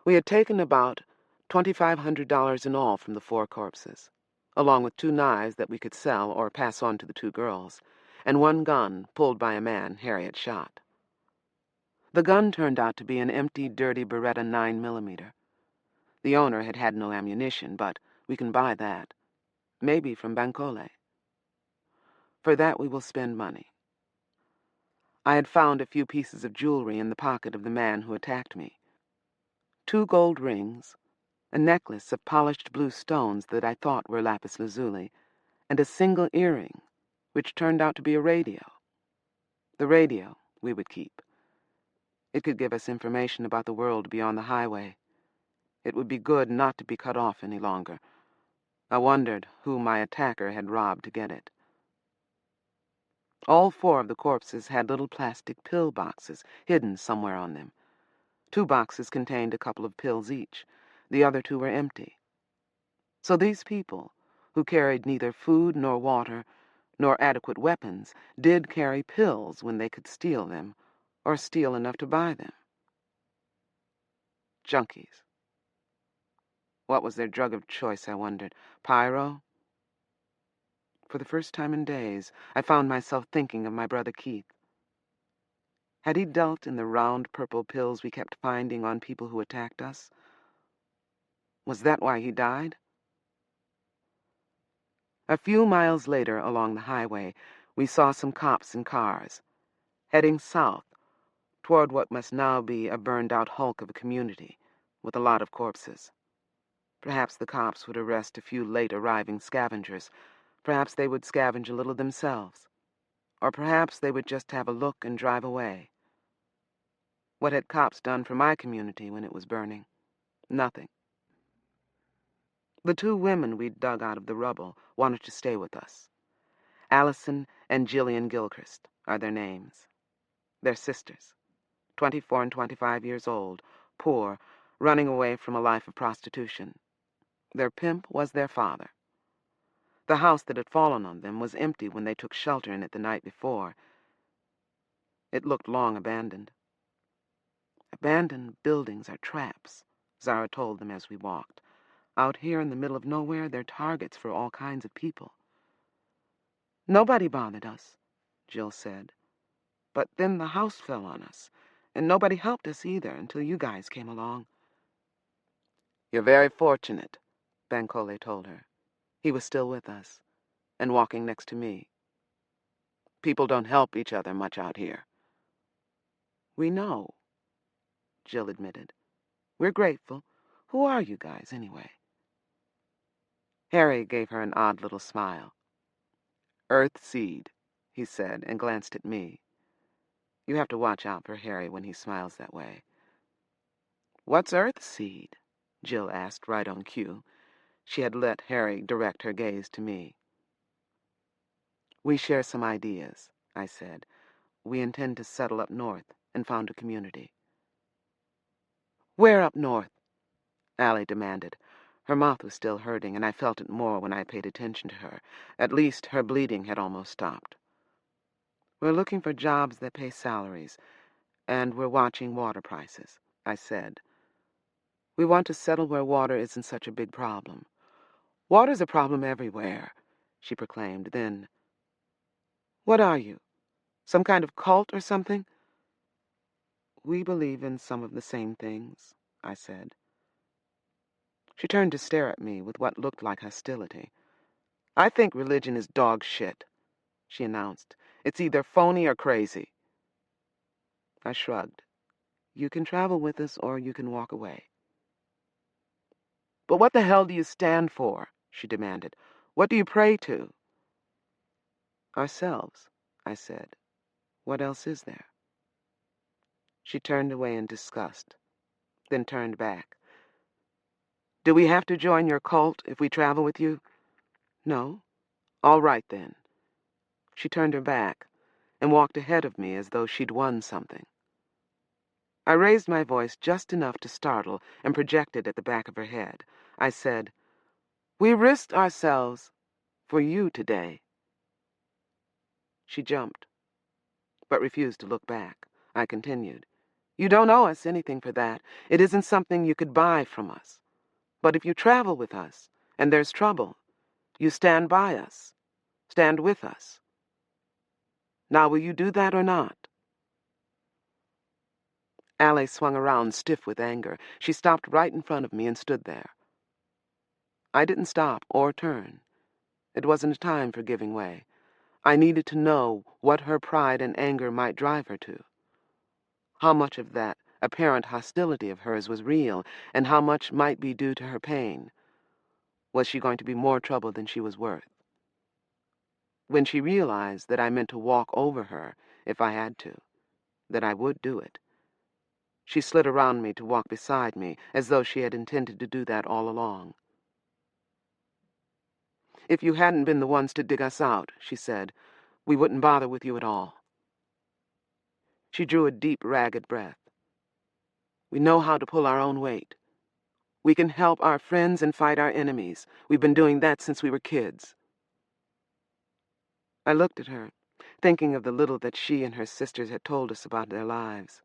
We had taken about $2,500 in all from the 4 corpses, along with 2 knives that we could sell or pass on to the 2 girls, and 1 gun pulled by a man Harry had shot. The gun turned out to be an empty, dirty Beretta 9mm. The owner had had no ammunition, but we can buy that. Maybe from Bankole. For that we will spend money. I had found a few pieces of jewelry in the pocket of the man who attacked me. 2 gold rings, a necklace of polished blue stones that I thought were lapis lazuli, and a single earring, which turned out to be a radio. The radio we would keep. It could give us information about the world beyond the highway. It would be good not to be cut off any longer. I wondered who my attacker had robbed to get it. All 4 of the corpses had little plastic pill boxes hidden somewhere on them. 2 boxes contained a couple of pills each. The other 2 were empty. So these people, who carried neither food nor water, nor adequate weapons, did carry pills when they could steal them, or steal enough to buy them. Junkies. What was their drug of choice, I wondered? Pyro? For the first time in days, I found myself thinking of my brother Keith. Had he dealt in the round purple pills we kept finding on people who attacked us? Was that why he died? A few miles later, along the highway, we saw some cops in cars, heading south toward what must now be a burned-out hulk of a community with a lot of corpses. Perhaps the cops would arrest a few late-arriving scavengers. Perhaps they would scavenge a little themselves. Or perhaps they would just have a look and drive away. What had cops done for my community when it was burning? Nothing. The two women we'd dug out of the rubble wanted to stay with us. Allison and Jillian Gilchrist are their names. They're sisters, 24 and 25 years old, poor, running away from a life of prostitution. Their pimp was their father. The house that had fallen on them was empty when they took shelter in it the night before. It looked long abandoned. Abandoned buildings are traps, Zara told them as we walked. Out here in the middle of nowhere, they're targets for all kinds of people. Nobody bothered us, Jill said. But then the house fell on us, and nobody helped us either until you guys came along. You're very fortunate, Bancole told her. He was still with us, and walking next to me. People don't help each other much out here. We know, Jill admitted. We're grateful. Who are you guys, anyway? Harry gave her an odd little smile. Earthseed, he said, and glanced at me. You have to watch out for Harry when he smiles that way. What's Earthseed? Jill asked right on cue. She had let Harry direct her gaze to me. We share some ideas, I said. We intend to settle up north and found a community. Where up north? Allie demanded. Her mouth was still hurting, and I felt it more when I paid attention to her. At least her bleeding had almost stopped. We're looking for jobs that pay salaries, and we're watching water prices, I said. We want to settle where water isn't such a big problem. Water's a problem everywhere, she proclaimed. Then, what are you? Some kind of cult or something? We believe in some of the same things, I said. She turned to stare at me with what looked like hostility. I think religion is dog shit, she announced. It's either phony or crazy. I shrugged. You can travel with us or you can walk away. But what the hell do you stand for? She demanded. What do you pray to? Ourselves, I said. What else is there? She turned away in disgust, then turned back. Do we have to join your cult if we travel with you? No. All right, then. She turned her back and walked ahead of me as though she'd won something. I raised my voice just enough to startle and project it at the back of her head. I said, We risked ourselves for you today. She jumped, but refused to look back. I continued, You don't owe us anything for that. It isn't something you could buy from us. But if you travel with us, and there's trouble, you stand by us, stand with us. Now, will you do that or not? Allie swung around, stiff with anger. She stopped right in front of me and stood there. I didn't stop or turn. It wasn't a time for giving way. I needed to know what her pride and anger might drive her to. How much of that apparent hostility of hers was real, and how much might be due to her pain. Was she going to be more trouble than she was worth? When she realized that I meant to walk over her if I had to, that I would do it, she slid around me to walk beside me, as though she had intended to do that all along. If you hadn't been the ones to dig us out, she said, we wouldn't bother with you at all. She drew a deep, ragged breath. We know how to pull our own weight. We can help our friends and fight our enemies. We've been doing that since we were kids. I looked at her, thinking of the little that she and her sisters had told us about their lives.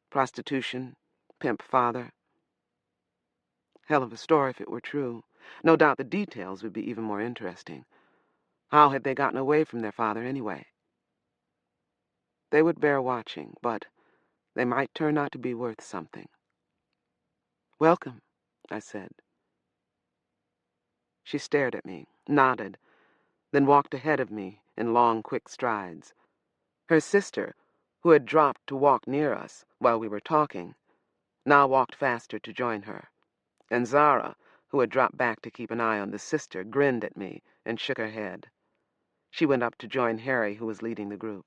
Prostitution, pimp father. Hell of a story if it were true. No doubt the details would be even more interesting. How had they gotten away from their father anyway? They would bear watching, but they might turn out to be worth something. Welcome, I said. She stared at me, nodded, then walked ahead of me in long, quick strides. Her sister, who had dropped to walk near us while we were talking, now walked faster to join her, and Zara, who had dropped back to keep an eye on the sister, grinned at me and shook her head. She went up to join Harry, who was leading the group.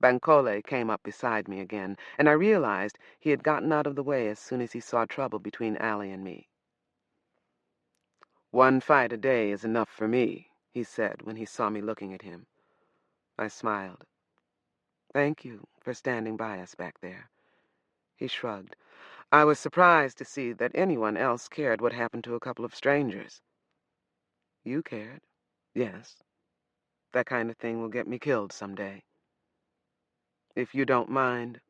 Bankole came up beside me again, and I realized he had gotten out of the way as soon as he saw trouble between Allie and me. "One fight a day is enough for me," he said when he saw me looking at him. I smiled. "Thank you for standing by us back there." He shrugged. I was surprised to see that anyone else cared what happened to a couple of strangers. "You cared?" "Yes. That kind of thing will get me killed someday. If you don't mind,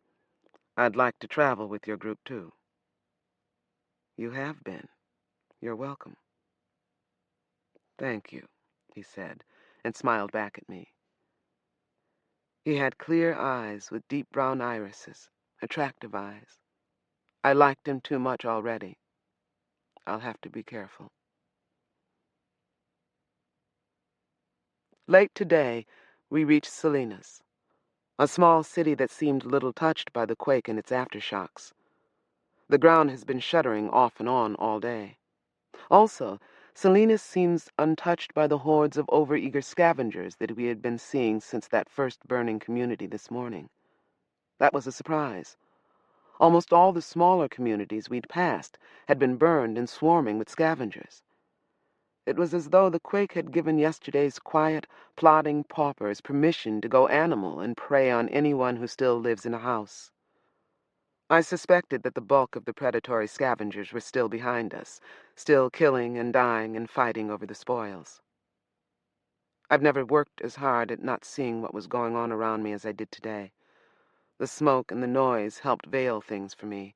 I'd like to travel with your group, too." "You have been. You're welcome." "Thank you," he said, and smiled back at me. He had clear eyes with deep brown irises, attractive eyes. I liked him too much already. I'll have to be careful. Late today, we reached Salinas, a small city that seemed little touched by the quake and its aftershocks. The ground has been shuddering off and on all day. Also, Salinas seems untouched by the hordes of overeager scavengers that we had been seeing since that first burning community this morning. That was a surprise. Almost all the smaller communities we'd passed had been burned and swarming with scavengers. It was as though the quake had given yesterday's quiet, plodding paupers permission to go animal and prey on anyone who still lives in a house. I suspected that the bulk of the predatory scavengers were still behind us, still killing and dying and fighting over the spoils. I've never worked as hard at not seeing what was going on around me as I did today. The smoke and the noise helped veil things for me.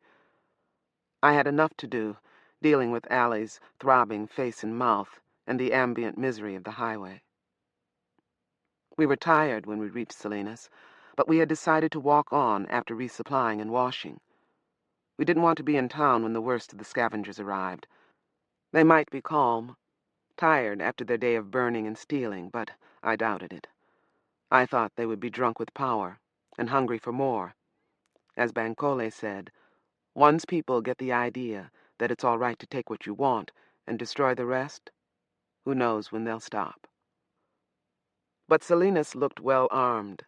I had enough to do, dealing with Allie's throbbing face and mouth and the ambient misery of the highway. We were tired when we reached Salinas, but we had decided to walk on after resupplying and washing. We didn't want to be in town when the worst of the scavengers arrived. They might be calm, tired after their day of burning and stealing, but I doubted it. I thought they would be drunk with power and hungry for more. As Bankole said, once people get the idea that it's all right to take what you want and destroy the rest, who knows when they'll stop. But Salinas looked well armed.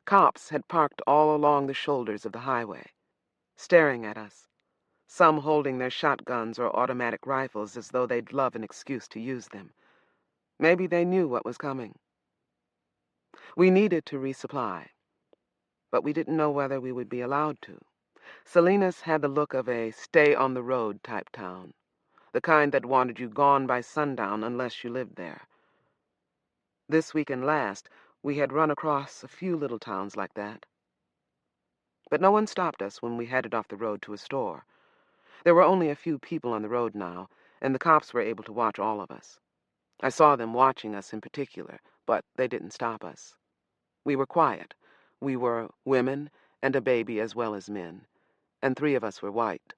Cops had parked all along the shoulders of the highway, staring at us, some holding their shotguns or automatic rifles as though they'd love an excuse to use them. Maybe they knew what was coming. We needed to resupply, but we didn't know whether we would be allowed to. Salinas had the look of a stay-on-the-road type town, the kind that wanted you gone by sundown unless you lived there. This week and last, we had run across a few little towns like that. But no one stopped us when we headed off the road to a store. There were only a few people on the road now, and the cops were able to watch all of us. I saw them watching us in particular, but they didn't stop us. We were quiet. We were women and a baby as well as men, and 3 of us were white.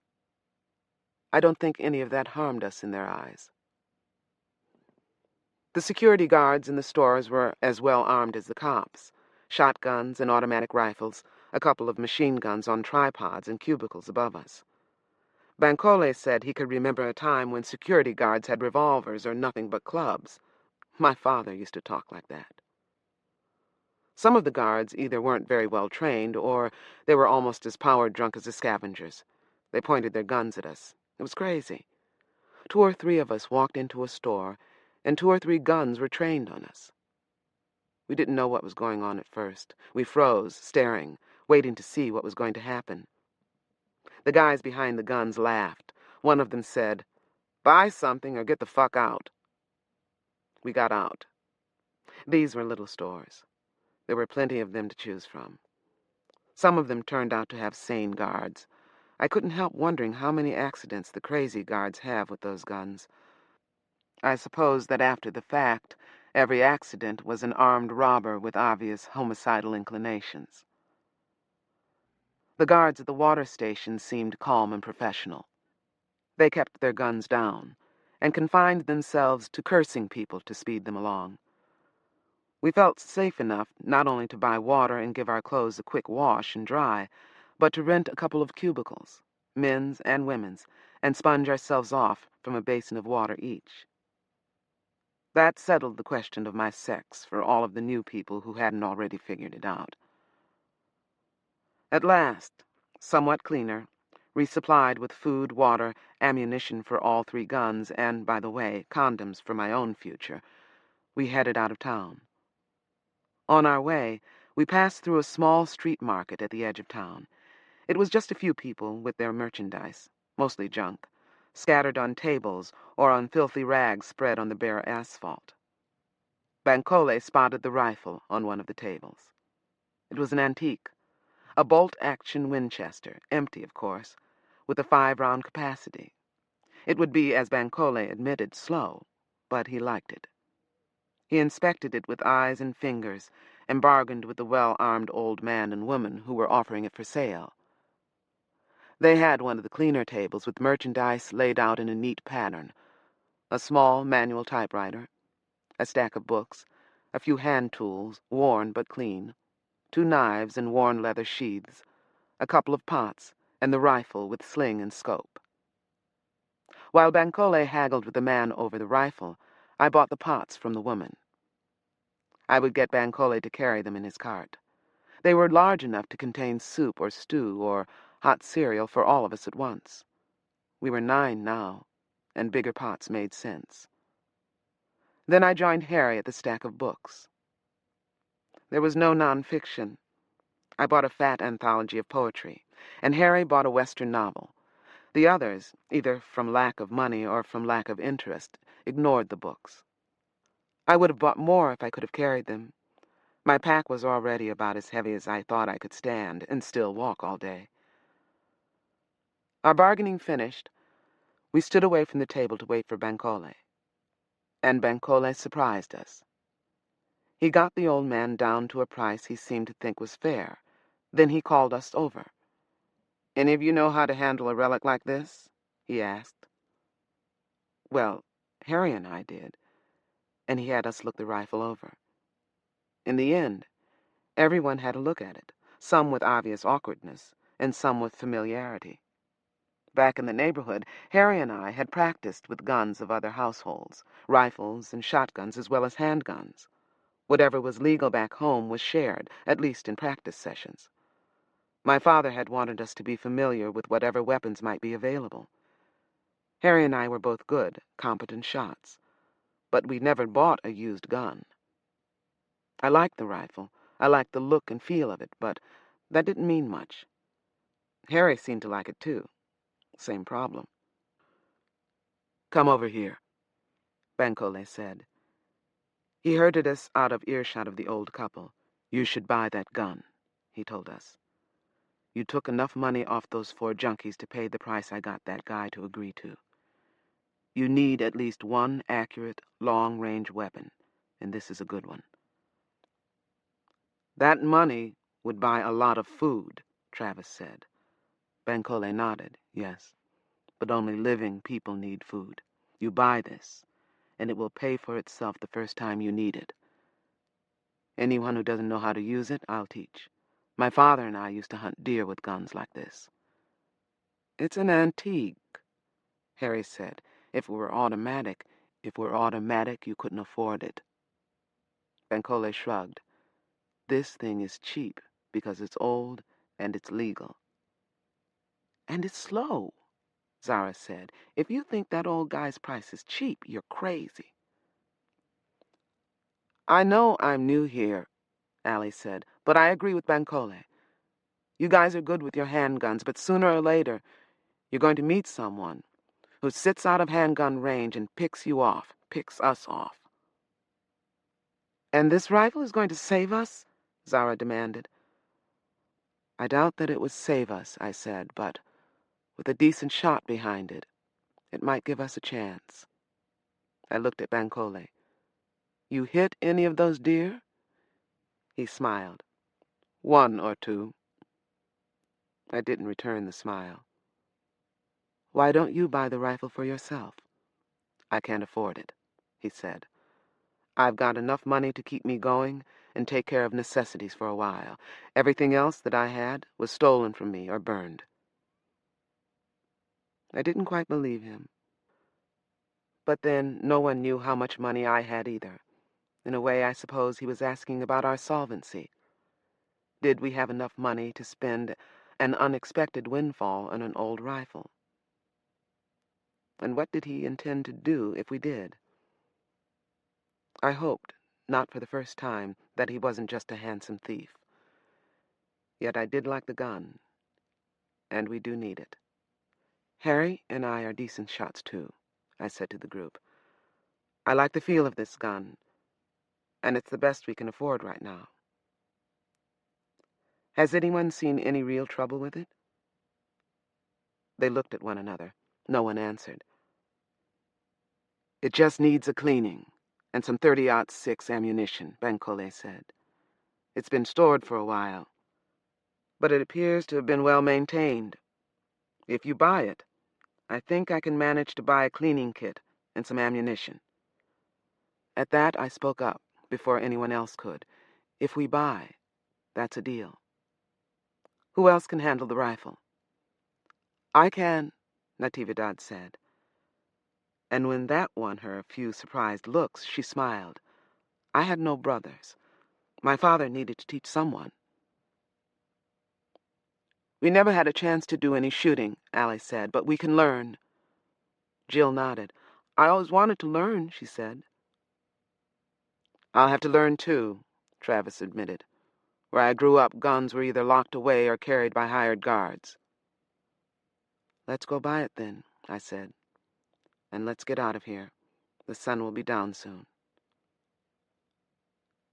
I don't think any of that harmed us in their eyes. The security guards in the stores were as well armed as the cops. Shotguns and automatic rifles, a couple of machine guns on tripods in cubicles above us. Bankole said he could remember a time when security guards had revolvers or nothing but clubs. My father used to talk like that. Some of the guards either weren't very well trained or they were almost as power-drunk as the scavengers. They pointed their guns at us. It was crazy. 2 or 3 of us walked into a store, and 2 or 3 guns were trained on us. We didn't know what was going on at first. We froze, staring, waiting to see what was going to happen. The guys behind the guns laughed. One of them said, "Buy something or get the fuck out." We got out. These were little stores. There were plenty of them to choose from. Some of them turned out to have sane guards. I couldn't help wondering how many accidents the crazy guards have with those guns. I suppose that after the fact, every accident was an armed robber with obvious homicidal inclinations. The guards at the water station seemed calm and professional. They kept their guns down and confined themselves to cursing people to speed them along. We felt safe enough not only to buy water and give our clothes a quick wash and dry, but to rent a couple of cubicles, men's and women's, and sponge ourselves off from a basin of water each. That settled the question of my sex for all of the new people who hadn't already figured it out. At last, somewhat cleaner, resupplied with food, water, ammunition for all 3 guns, and, by the way, condoms for my own future, we headed out of town. On our way, we passed through a small street market at the edge of town. It was just a few people with their merchandise, mostly junk, scattered on tables or on filthy rags spread on the bare asphalt. Bankole spotted the rifle on one of the tables. It was an antique, a bolt-action Winchester, empty, of course, with a 5-round capacity. It would be, as Bankole admitted, slow, but he liked it. He inspected it with eyes and fingers and bargained with the well-armed old man and woman who were offering it for sale. They had one of the cleaner tables with merchandise laid out in a neat pattern, a small manual typewriter, a stack of books, a few hand tools, worn but clean, 2 knives in worn leather sheaths, a couple of pots, and the rifle with sling and scope. While Bankole haggled with the man over the rifle, I bought the pots from the woman. I would get Bankole to carry them in his cart. They were large enough to contain soup or stew or hot cereal for all of us at once. We were 9 now, and bigger pots made sense. Then I joined Harry at the stack of books. There was no nonfiction. I bought a fat anthology of poetry, and Harry bought a Western novel. The others, either from lack of money or from lack of interest, ignored the books. I would have bought more if I could have carried them. My pack was already about as heavy as I thought I could stand and still walk all day. Our bargaining finished, we stood away from the table to wait for Bankole. And Bankole surprised us. He got the old man down to a price he seemed to think was fair. Then he called us over. "Any of you know how to handle a relic like this?" he asked. Well, Harry and I did, and he had us look the rifle over. In the end, everyone had a look at it, some with obvious awkwardness, and some with familiarity. Back in the neighborhood, Harry and I had practiced with guns of other households, rifles and shotguns as well as handguns. Whatever was legal back home was shared, at least in practice sessions. My father had wanted us to be familiar with whatever weapons might be available. Harry and I were both good, competent shots, but we never bought a used gun. I liked the rifle. I liked the look and feel of it, but that didn't mean much. Harry seemed to like it too. Same problem. "Come over here," Bankole said. He herded us out of earshot of the old couple. "You should buy that gun," he told us. "You took enough money off those 4 junkies to pay the price I got that guy to agree to. You need at least one accurate, long-range weapon, and this is a good one." "That money would buy a lot of food," Travis said. Bankole nodded. "Yes, but only living people need food. You buy this, and it will pay for itself the first time you need it. Anyone who doesn't know how to use it, I'll teach. My father and I used to hunt deer with guns like this." "It's an antique," Harry said. If it were automatic, you couldn't afford it." Bankole shrugged. "This thing is cheap because it's old and it's legal." "And it's slow," Zara said. "If you think that old guy's price is cheap, you're crazy." "I know I'm new here," Allie said, "but I agree with Bankole. You guys are good with your handguns, but sooner or later, you're going to meet someone who sits out of handgun range and picks us off." "And this rifle is going to save us?" Zara demanded. "I doubt that it would save us," I said, "but with a decent shot behind it, it might give us a chance." I looked at Bankole. "You hit any of those deer?" He smiled. "1 or 2. I didn't return the smile. "Why don't you buy the rifle for yourself?" "I can't afford it," he said. I've got enough money to keep me going and take care of necessities for a while. Everything else that I had was stolen from me or burned. I didn't quite believe him. But then no one knew how much money I had either. In a way, I suppose he was asking about our solvency. Did we have enough money to spend an unexpected windfall on an old rifle? And what did he intend to do if we did? I hoped, not for the first time, that he wasn't just a handsome thief. Yet I did like the gun, and we do need it. Harry and I are decent shots, too, I said to the group. I like the feel of this gun, and it's the best we can afford right now. Has anyone seen any real trouble with it? They looked at one another. No one answered. It just needs a cleaning, and some 30-06 ammunition, Bankole said. It's been stored for a while, but it appears to have been well maintained. If you buy it, I think I can manage to buy a cleaning kit and some ammunition. At that, I spoke up, before anyone else could. If we buy, that's a deal. Who else can handle the rifle? I can, Natividad said. And when that won her a few surprised looks, she smiled. I had no brothers. My father needed to teach someone. We never had a chance to do any shooting, Allie said, but we can learn. Jill nodded. I always wanted to learn, she said. I'll have to learn too, Travis admitted. Where I grew up, guns were either locked away or carried by hired guards. Let's go buy it then, I said. And let's get out of here. The sun will be down soon.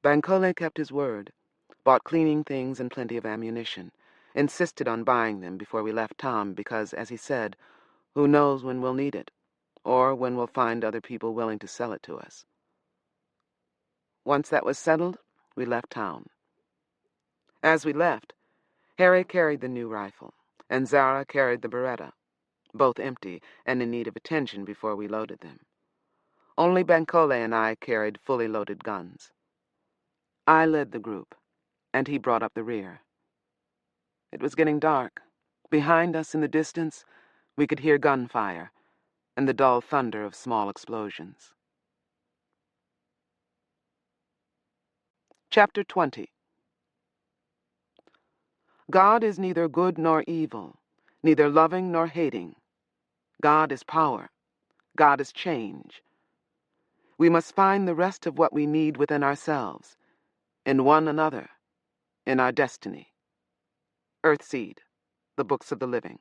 Bankole kept his word, bought cleaning things and plenty of ammunition, insisted on buying them before we left town because, as he said, who knows when we'll need it, or when we'll find other people willing to sell it to us. Once that was settled, we left town. As we left, Harry carried the new rifle, and Zara carried the Beretta, both empty and in need of attention before we loaded them. Only Bankole and I carried fully loaded guns. I led the group, and he brought up the rear. It was getting dark. Behind us in the distance, we could hear gunfire and the dull thunder of small explosions. Chapter 20. God is neither good nor evil, neither loving nor hating. God is power. God is change. We must find the rest of what we need within ourselves, in one another, in our destiny. Earthseed, The Books of the Living.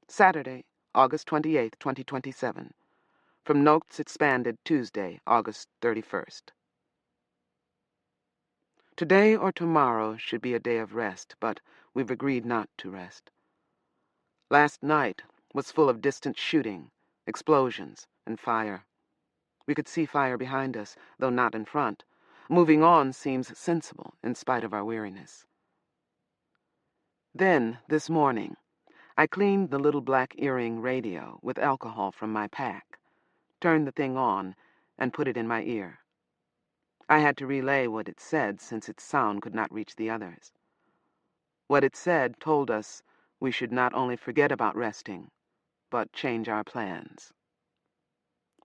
Saturday, August 28, 2027. From Notes Expanded, Tuesday, August 31st. Today or tomorrow should be a day of rest, but we've agreed not to rest. Last night was full of distant shooting, explosions, and fire. We could see fire behind us, though not in front. Moving on seems sensible in spite of our weariness. Then, this morning, I cleaned the little black earring radio with alcohol from my pack, turned the thing on, and put it in my ear. I had to relay what it said since its sound could not reach the others. What it said told us we should not only forget about resting, but change our plans.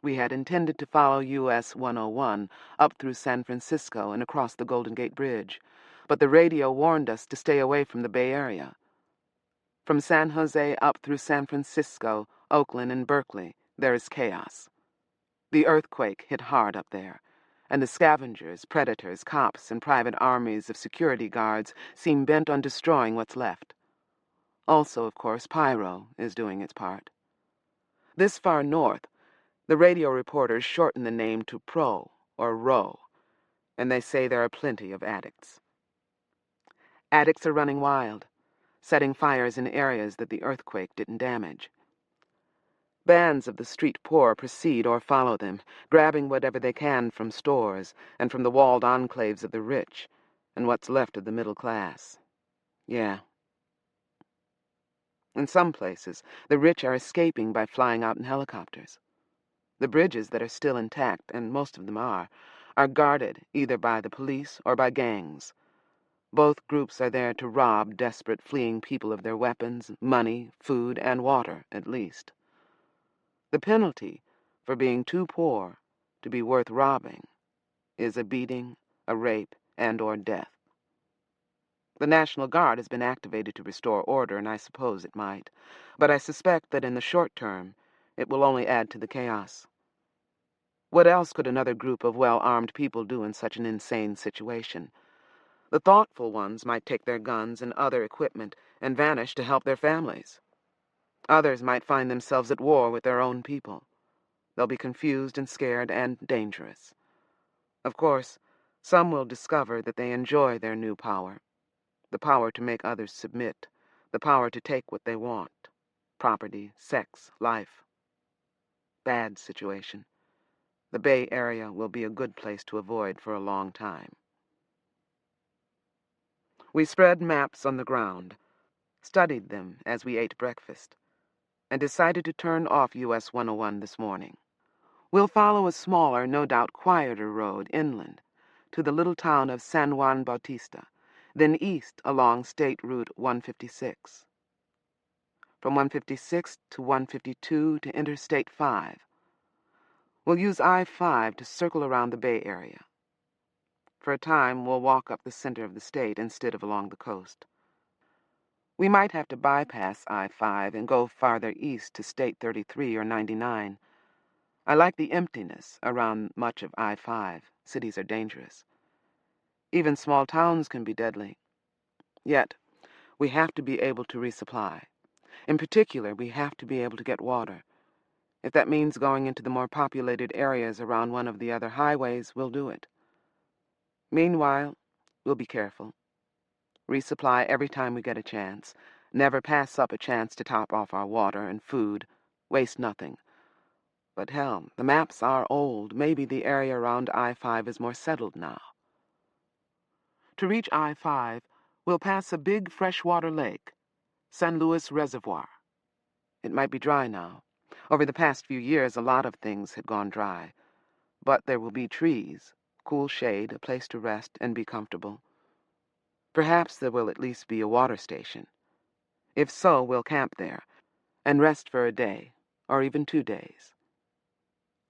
We had intended to follow US 101 up through San Francisco and across the Golden Gate Bridge, but the radio warned us to stay away from the Bay Area. From San Jose up through San Francisco, Oakland, and Berkeley, there is chaos. The earthquake hit hard up there, and the scavengers, predators, cops, and private armies of security guards seem bent on destroying what's left. Also, of course, Pyro is doing its part. This far north, the radio reporters shorten the name to Pro, or Ro, and they say there are plenty of addicts. Addicts are running wild, setting fires in areas that the earthquake didn't damage. Bands of the street poor precede or follow them, grabbing whatever they can from stores and from the walled enclaves of the rich and what's left of the middle class. Yeah. In some places, the rich are escaping by flying out in helicopters. The bridges that are still intact, and most of them are guarded either by the police or by gangs. Both groups are there to rob desperate fleeing people of their weapons, money, food, and water, at least. The penalty for being too poor to be worth robbing is a beating, a rape, and/or death. The National Guard has been activated to restore order, and I suppose it might. But I suspect that in the short term, it will only add to the chaos. What else could another group of well-armed people do in such an insane situation? The thoughtful ones might take their guns and other equipment and vanish to help their families. Others might find themselves at war with their own people. They'll be confused and scared and dangerous. Of course, some will discover that they enjoy their new power. The power to make others submit. The power to take what they want. Property, sex, life. Bad situation. The Bay Area will be a good place to avoid for a long time. We spread maps on the ground, studied them as we ate breakfast, and decided to turn off US 101 this morning. We'll follow a smaller, no doubt quieter road inland to the little town of San Juan Bautista, then east along State Route 156. From 156 to 152 to Interstate 5. We'll use I-5 to circle around the Bay Area. For a time, we'll walk up the center of the state instead of along the coast. We might have to bypass I-5 and go farther east to State 33 or 99. I like the emptiness around much of I-5. Cities are dangerous. Even small towns can be deadly. Yet, we have to be able to resupply. In particular, we have to be able to get water. If that means going into the more populated areas around one of the other highways, we'll do it. Meanwhile, we'll be careful. Resupply every time we get a chance. Never pass up a chance to top off our water and food. Waste nothing. But hell, the maps are old. Maybe the area around I-5 is more settled now. To reach I-5, we'll pass a big freshwater lake, San Luis Reservoir. It might be dry now. Over the past few years, a lot of things had gone dry. But there will be trees, cool shade, a place to rest and be comfortable. Perhaps there will at least be a water station. If so, we'll camp there and rest for a day, or even 2 days.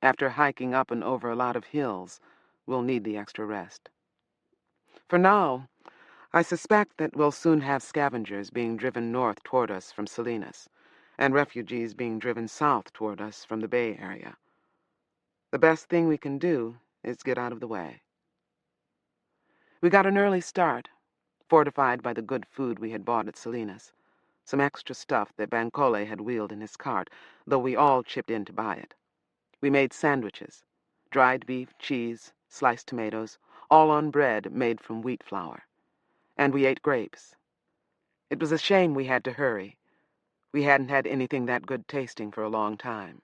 After hiking up and over a lot of hills, we'll need the extra rest. For now, I suspect that we'll soon have scavengers being driven north toward us from Salinas, and refugees being driven south toward us from the Bay Area. The best thing we can do is get out of the way. We got an early start, fortified by the good food we had bought at Salinas, some extra stuff that Bancole had wheeled in his cart, though we all chipped in to buy it. We made sandwiches, dried beef, cheese, sliced tomatoes, all on bread made from wheat flour. And we ate grapes. It was a shame we had to hurry. We hadn't had anything that good tasting for a long time.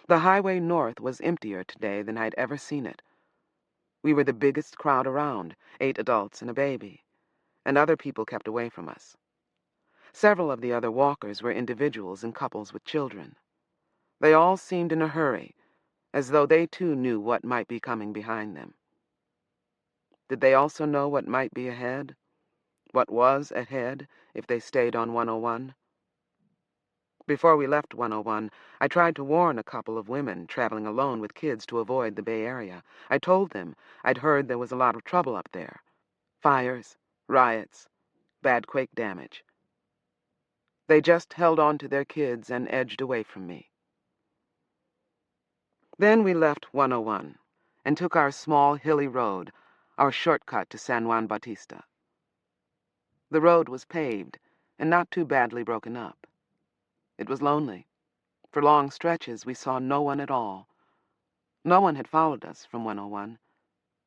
The highway north was emptier today than I'd ever seen it. We were the biggest crowd around, 8 adults and a baby, and other people kept away from us. Several of the other walkers were individuals and couples with children. They all seemed in a hurry, as though they too knew what might be coming behind them. Did they also know what might be ahead? What was ahead if they stayed on 101? Before we left 101, I tried to warn a couple of women traveling alone with kids to avoid the Bay Area. I told them I'd heard there was a lot of trouble up there. Fires, riots, bad quake damage. They just held on to their kids and edged away from me. Then we left 101 and took our small hilly road, our shortcut to San Juan Bautista. The road was paved and not too badly broken up. It was lonely. For long stretches, we saw no one at all. No one had followed us from 101.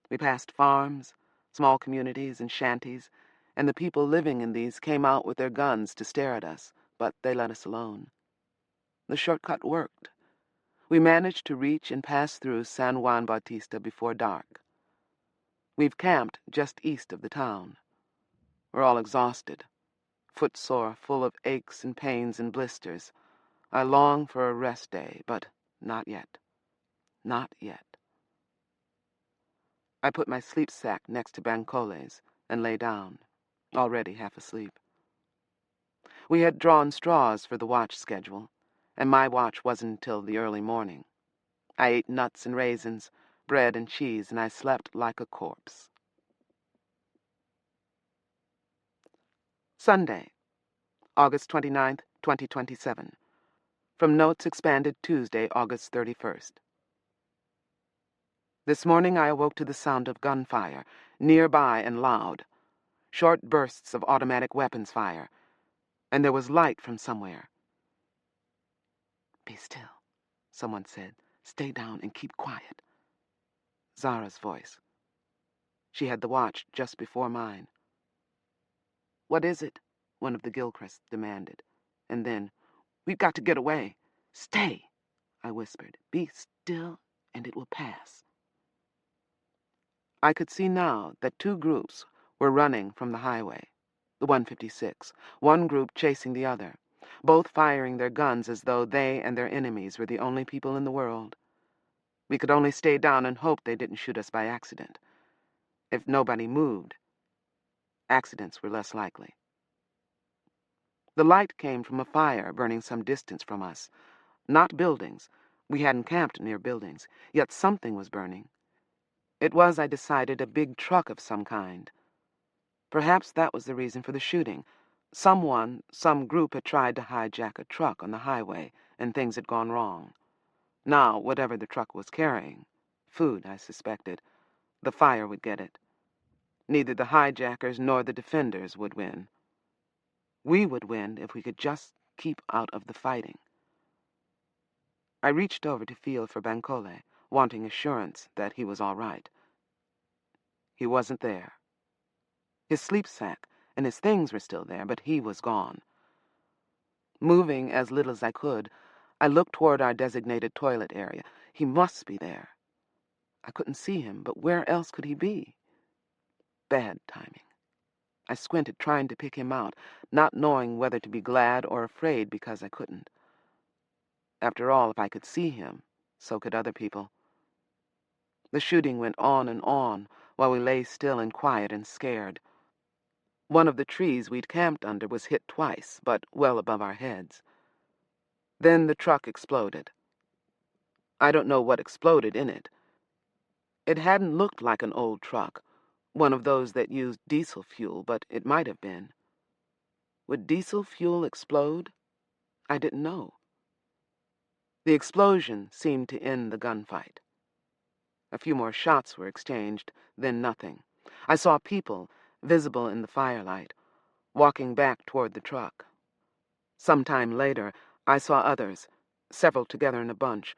We passed farms, small communities, and shanties, and the people living in these came out with their guns to stare at us, but they let us alone. The shortcut worked. We managed to reach and pass through San Juan Bautista before dark. We've camped just east of the town. We're all exhausted, footsore, full of aches and pains and blisters. I long for a rest day, but not yet. Not yet. I put my sleep sack next to Bancole's and lay down, already half asleep. We had drawn straws for the watch schedule, and my watch wasn't until the early morning. I ate nuts and raisins, bread and cheese, and I slept like a corpse. Sunday, August 29th, 2027. From Notes Expanded Tuesday, August 31st. This morning I awoke to the sound of gunfire, nearby and loud. Short bursts of automatic weapons fire, and there was light from somewhere. "Be still," someone said. "Stay down and keep quiet." Zara's voice. She had the watch just before mine. "What is it?" one of the Gilchrists demanded. And then, "We've got to get away." "Stay," I whispered. "Be still, and it will pass." I could see now that two groups were running from the highway, the 156, one group chasing the other, both firing their guns as though they and their enemies were the only people in the world. We could only stay down and hope they didn't shoot us by accident. If nobody moved, accidents were less likely. The light came from a fire burning some distance from us. Not buildings. We hadn't camped near buildings, yet something was burning. It was, I decided, a big truck of some kind. Perhaps that was the reason for the shooting. Some group had tried to hijack a truck on the highway, and things had gone wrong. Now, whatever the truck was carrying, food, I suspected, the fire would get it. Neither the hijackers nor the defenders would win. We would win if we could just keep out of the fighting. I reached over to feel for Bancole, wanting assurance that he was all right. He wasn't there. His sleep sack and his things were still there, but he was gone. Moving as little as I could, I looked toward our designated toilet area. He must be there. I couldn't see him, but where else could he be? Bad timing. I squinted, trying to pick him out, not knowing whether to be glad or afraid because I couldn't. After all, if I could see him, so could other people. The shooting went on and on while we lay still and quiet and scared. One of the trees we'd camped under was hit twice, but well above our heads. Then the truck exploded. I don't know what exploded in it. It hadn't looked like an old truck, one of those that used diesel fuel, but it might have been. Would diesel fuel explode? I didn't know. The explosion seemed to end the gunfight. A few more shots were exchanged, then nothing. I saw people, visible in the firelight, walking back toward the truck. Some time later, I saw others, several together in a bunch,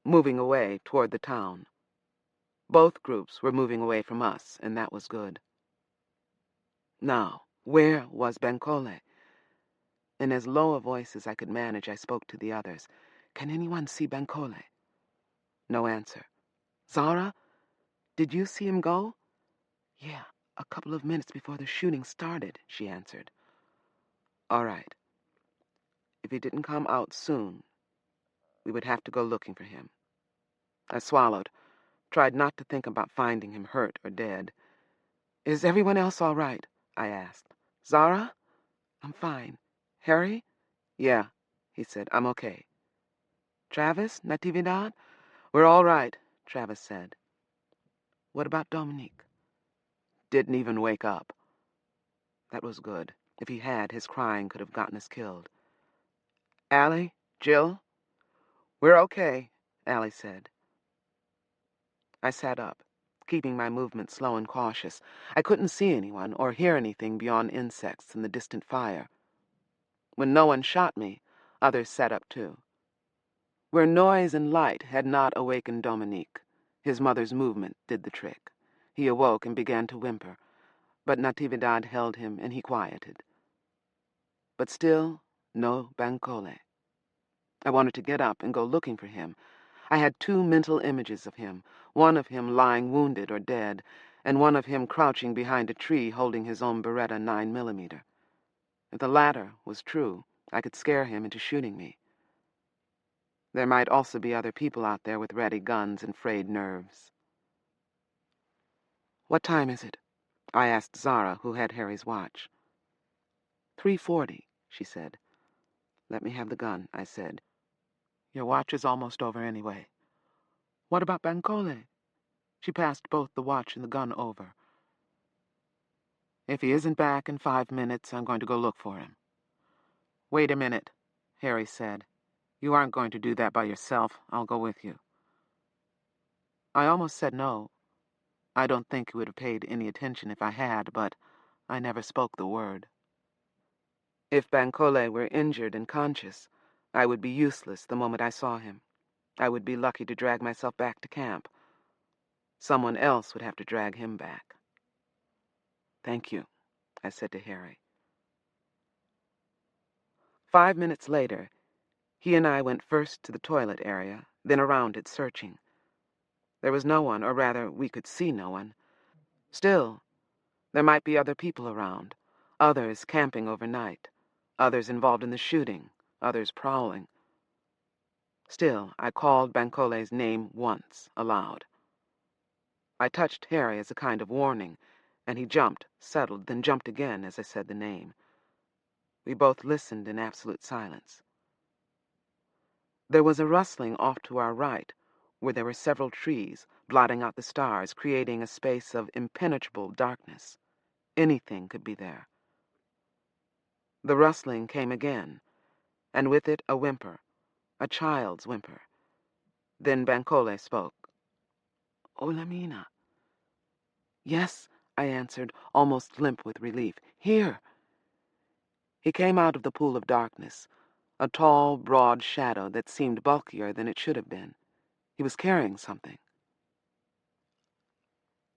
moving away toward the town. Both groups were moving away from us, and that was good. Now, where was Bancole? In as low a voice as I could manage, I spoke to the others. "Can anyone see Bancole?" No answer. "Zara, did you see him go?" "Yeah, a couple of minutes before the shooting started," she answered. "All right. If he didn't come out soon, we would have to go looking for him." I swallowed, tried not to think about finding him hurt or dead. "Is everyone else all right?" I asked. "Zara?" "I'm fine." "Harry?" "Yeah," he said. "I'm okay." "Travis? Natividad?" "We're all right," Travis said. "What about Dominique?" "Didn't even wake up." That was good. If he had, his crying could have gotten us killed. "Allie? Jill?" "We're okay," Allie said. I sat up, keeping my movement slow and cautious. I couldn't see anyone or hear anything beyond insects and the distant fire. When no one shot me, others sat up too. Where noise and light had not awakened Dominique, his mother's movement did the trick. He awoke and began to whimper, but Natividad held him and he quieted. But still, no Bancole. I wanted to get up and go looking for him. I had two mental images of him, one of him lying wounded or dead, and one of him crouching behind a tree holding his own Beretta 9mm. If the latter was true, I could scare him into shooting me. There might also be other people out there with ready guns and frayed nerves. "What time is it?" I asked Zara, who had Harry's watch. 3:40, she said. "Let me have the gun," I said. "Your watch is almost over anyway." "What about Bankole?" She passed both the watch and the gun over. "If he isn't back in 5 minutes, I'm going to go look for him." "Wait a minute," Harry said. "You aren't going to do that by yourself. I'll go with you." I almost said no. I don't think he would have paid any attention if I had, but I never spoke the word. If Bankole were injured and conscious, I would be useless the moment I saw him. I would be lucky to drag myself back to camp. Someone else would have to drag him back. "Thank you," I said to Harry. 5 minutes later, he and I went first to the toilet area, then around it searching. There was no one, or rather, we could see no one. Still, there might be other people around, others camping overnight, others involved in the shooting, others prowling. Still, I called Bankole's name once, aloud. I touched Harry as a kind of warning, and he jumped, settled, then jumped again as I said the name. We both listened in absolute silence. There was a rustling off to our right, where there were several trees, blotting out the stars, creating a space of impenetrable darkness. Anything could be there. The rustling came again, and with it a whimper, a child's whimper. Then Bankole spoke. "Olamina." "Yes," I answered, almost limp with relief. "Here." He came out of the pool of darkness, a tall, broad shadow that seemed bulkier than it should have been. He was carrying something.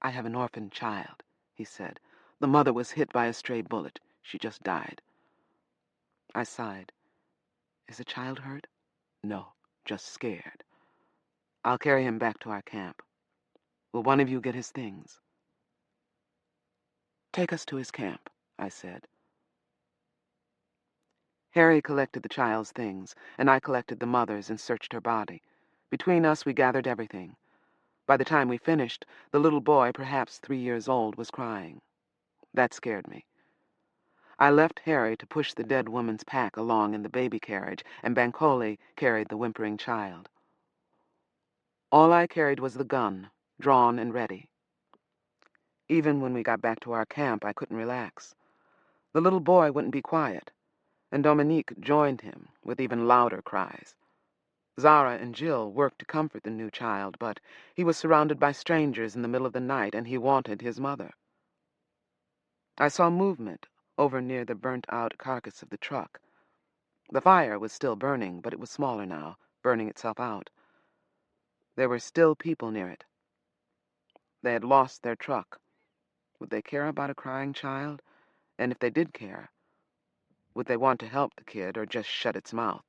"I have an orphan child," he said. "The mother was hit by a stray bullet. She just died." I sighed. "Is the child hurt?" "No, just scared. I'll carry him back to our camp. Will one of you get his things?" "Take us to his camp," I said. Harry collected the child's things, and I collected the mother's and searched her body. Between us, we gathered everything. By the time we finished, the little boy, perhaps 3 years old, was crying. That scared me. I left Harry to push the dead woman's pack along in the baby carriage, and Bankole carried the whimpering child. All I carried was the gun, drawn and ready. Even when we got back to our camp, I couldn't relax. The little boy wouldn't be quiet, and Dominique joined him with even louder cries. Zara and Jill worked to comfort the new child, but he was surrounded by strangers in the middle of the night, and he wanted his mother. I saw movement over near the burnt-out carcass of the truck. The fire was still burning, but it was smaller now, burning itself out. There were still people near it. They had lost their truck. Would they care about a crying child? And if they did care, would they want to help the kid or just shut its mouth?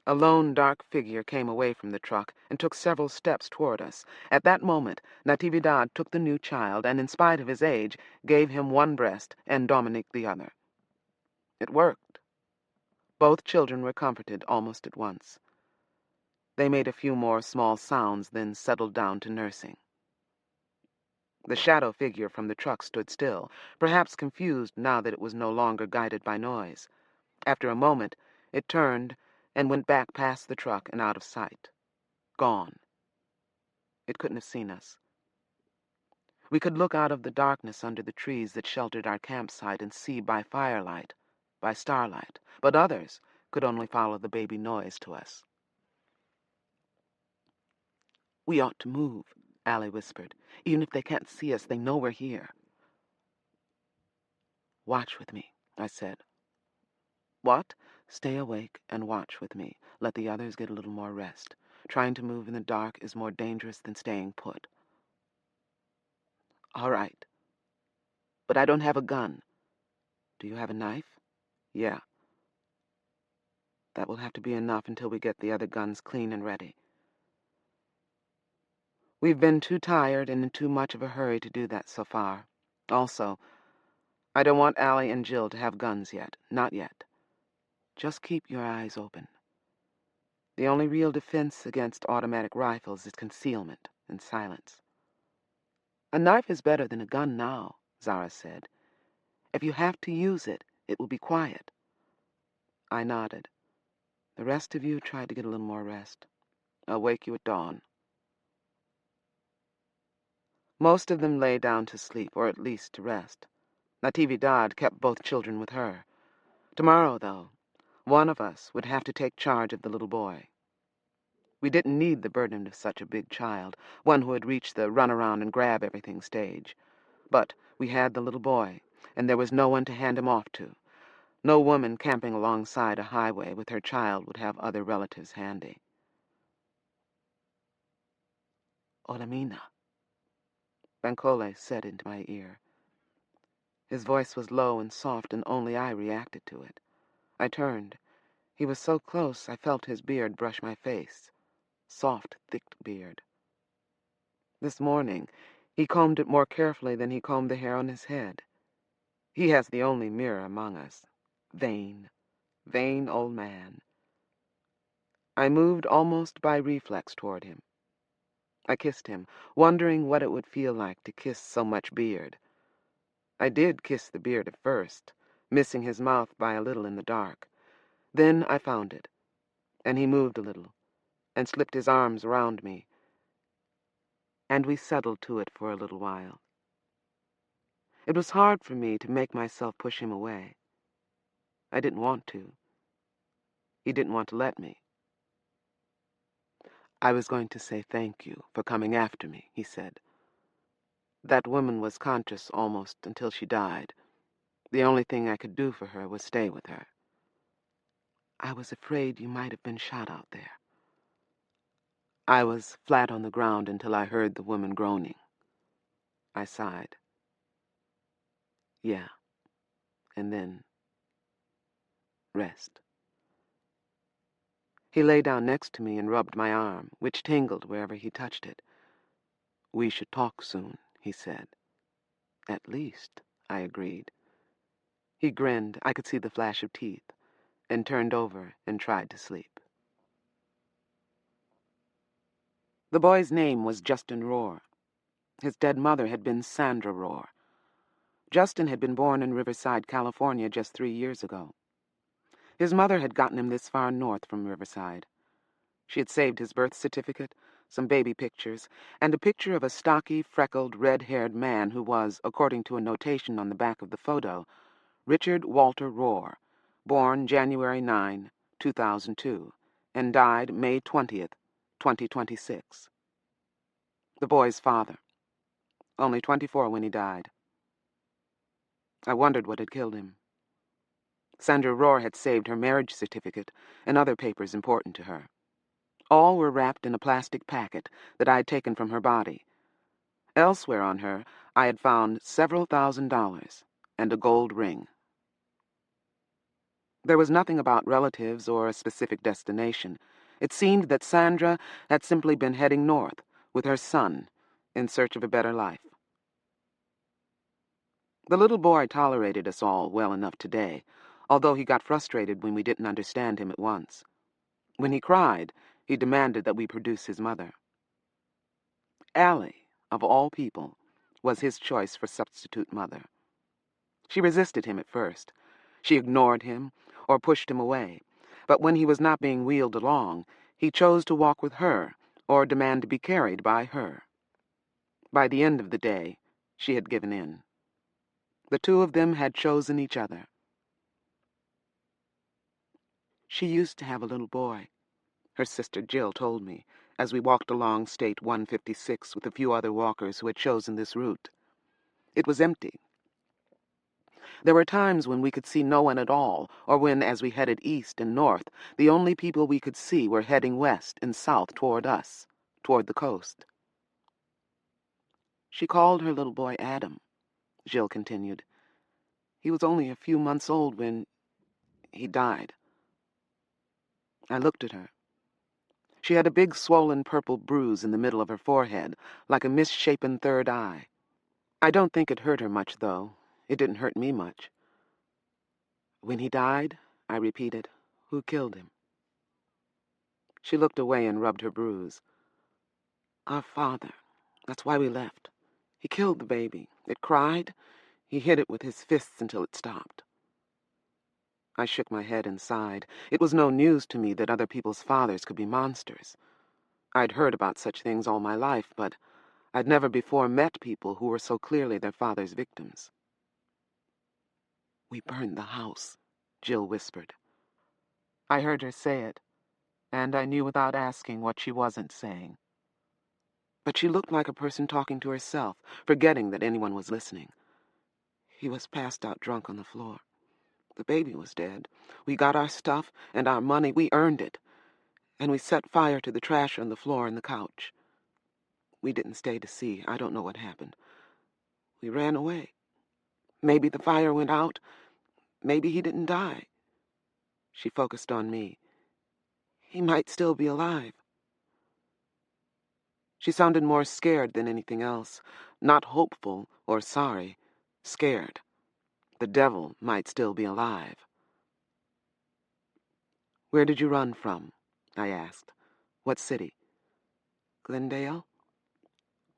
A lone, dark figure came away from the truck and took several steps toward us. At that moment, Natividad took the new child and, in spite of his age, gave him one breast and Dominique the other. It worked. Both children were comforted almost at once. They made a few more small sounds, then settled down to nursing. The shadow figure from the truck stood still, perhaps confused now that it was no longer guided by noise. After a moment, it turned and went back past the truck and out of sight. Gone. It couldn't have seen us. We could look out of the darkness under the trees that sheltered our campsite and see by firelight, by starlight, but others could only follow the baby noise to us. "We ought to move," Allie whispered. "Even if they can't see us, they know we're here." "Watch with me," I said. "What?" "Stay awake and watch with me. Let the others get a little more rest. Trying to move in the dark is more dangerous than staying put." "All right. But I don't have a gun." "Do you have a knife?" "Yeah." "That will have to be enough until we get the other guns clean and ready. We've been too tired and in too much of a hurry to do that so far. Also, I don't want Allie and Jill to have guns yet. Not yet. Just keep your eyes open." The only real defense against automatic rifles is concealment and silence. A knife is better than a gun now, Zara said. If you have to use it, it will be quiet. I nodded. The rest of you tried to get a little more rest. I'll wake you at dawn. Most of them lay down to sleep, or at least to rest. Natividad kept both children with her. Tomorrow, though, one of us would have to take charge of the little boy. We didn't need the burden of such a big child, one who had reached the run-around-and-grab-everything stage. But we had the little boy, and there was no one to hand him off to. No woman camping alongside a highway with her child would have other relatives handy. Olamina, Bancole said into my ear. His voice was low and soft, and only I reacted to it. I turned. He was so close I felt his beard brush my face. Soft, thick beard. This morning, he combed it more carefully than he combed the hair on his head. He has the only mirror among us. Vain, vain old man. I moved almost by reflex toward him. I kissed him, wondering what it would feel like to kiss so much beard. I did kiss the beard at first, missing his mouth by a little in the dark. Then I found it, and he moved a little, and slipped his arms around me, and we settled to it for a little while. It was hard for me to make myself push him away. I didn't want to. He didn't want to let me. I was going to say thank you for coming after me, he said. That woman was conscious almost until she died. The only thing I could do for her was stay with her. I was afraid you might have been shot out there. I was flat on the ground until I heard the woman groaning. I sighed. Yeah. And then rest. He lay down next to me and rubbed my arm, which tingled wherever he touched it. We should talk soon, he said. At least, I agreed. He grinned, I could see the flash of teeth, and turned over and tried to sleep. The boy's name was Justin Rohr. His dead mother had been Sandra Rohr. Justin had been born in Riverside, California just 3 years ago. His mother had gotten him this far north from Riverside. She had saved his birth certificate, some baby pictures, and a picture of a stocky, freckled, red-haired man who was, according to a notation on the back of the photo, Richard Walter Rohr, born January 9, 2002, and died May 20th, 2026. The boy's father. Only 24 when he died. I wondered what had killed him. Sandra Rohr had saved her marriage certificate and other papers important to her. All were wrapped in a plastic packet that I had taken from her body. Elsewhere on her, I had found several $1,000s and a gold ring. There was nothing about relatives or a specific destination. It seemed that Sandra had simply been heading north with her son in search of a better life. The little boy tolerated us all well enough today, although he got frustrated when we didn't understand him at once. When he cried, he demanded that we produce his mother. Allie, of all people, was his choice for substitute mother. She resisted him at first. She ignored him or pushed him away, but when he was not being wheeled along, he chose to walk with her or demand to be carried by her. By the end of the day, she had given in. The two of them had chosen each other. She used to have a little boy, her sister Jill told me, as we walked along State 156 with a few other walkers who had chosen this route. It was empty. There were times when we could see no one at all, or when, as we headed east and north, the only people we could see were heading west and south toward us, toward the coast. She called her little boy Adam, Jill continued. He was only a few months old when he died. I looked at her. She had a big swollen purple bruise in the middle of her forehead, like a misshapen third eye. I don't think it hurt her much, though. It didn't hurt me much. When he died, I repeated, who killed him? She looked away and rubbed her bruise. Our father. That's why we left. He killed the baby. It cried. He hit it with his fists until it stopped. I shook my head and sighed. It was no news to me that other people's fathers could be monsters. I'd heard about such things all my life, but I'd never before met people who were so clearly their father's victims. We burned the house, Jill whispered. I heard her say it, and I knew without asking what she wasn't saying. But she looked like a person talking to herself, forgetting that anyone was listening. He was passed out drunk on the floor. The baby was dead. We got our stuff and our money. We earned it. And we set fire to the trash on the floor and the couch. We didn't stay to see. I don't know what happened. We ran away. Maybe the fire went out. Maybe he didn't die. She focused on me. He might still be alive. She sounded more scared than anything else. Not hopeful or sorry. Scared. The devil might still be alive. Where did you run from? I asked. What city? Glendale?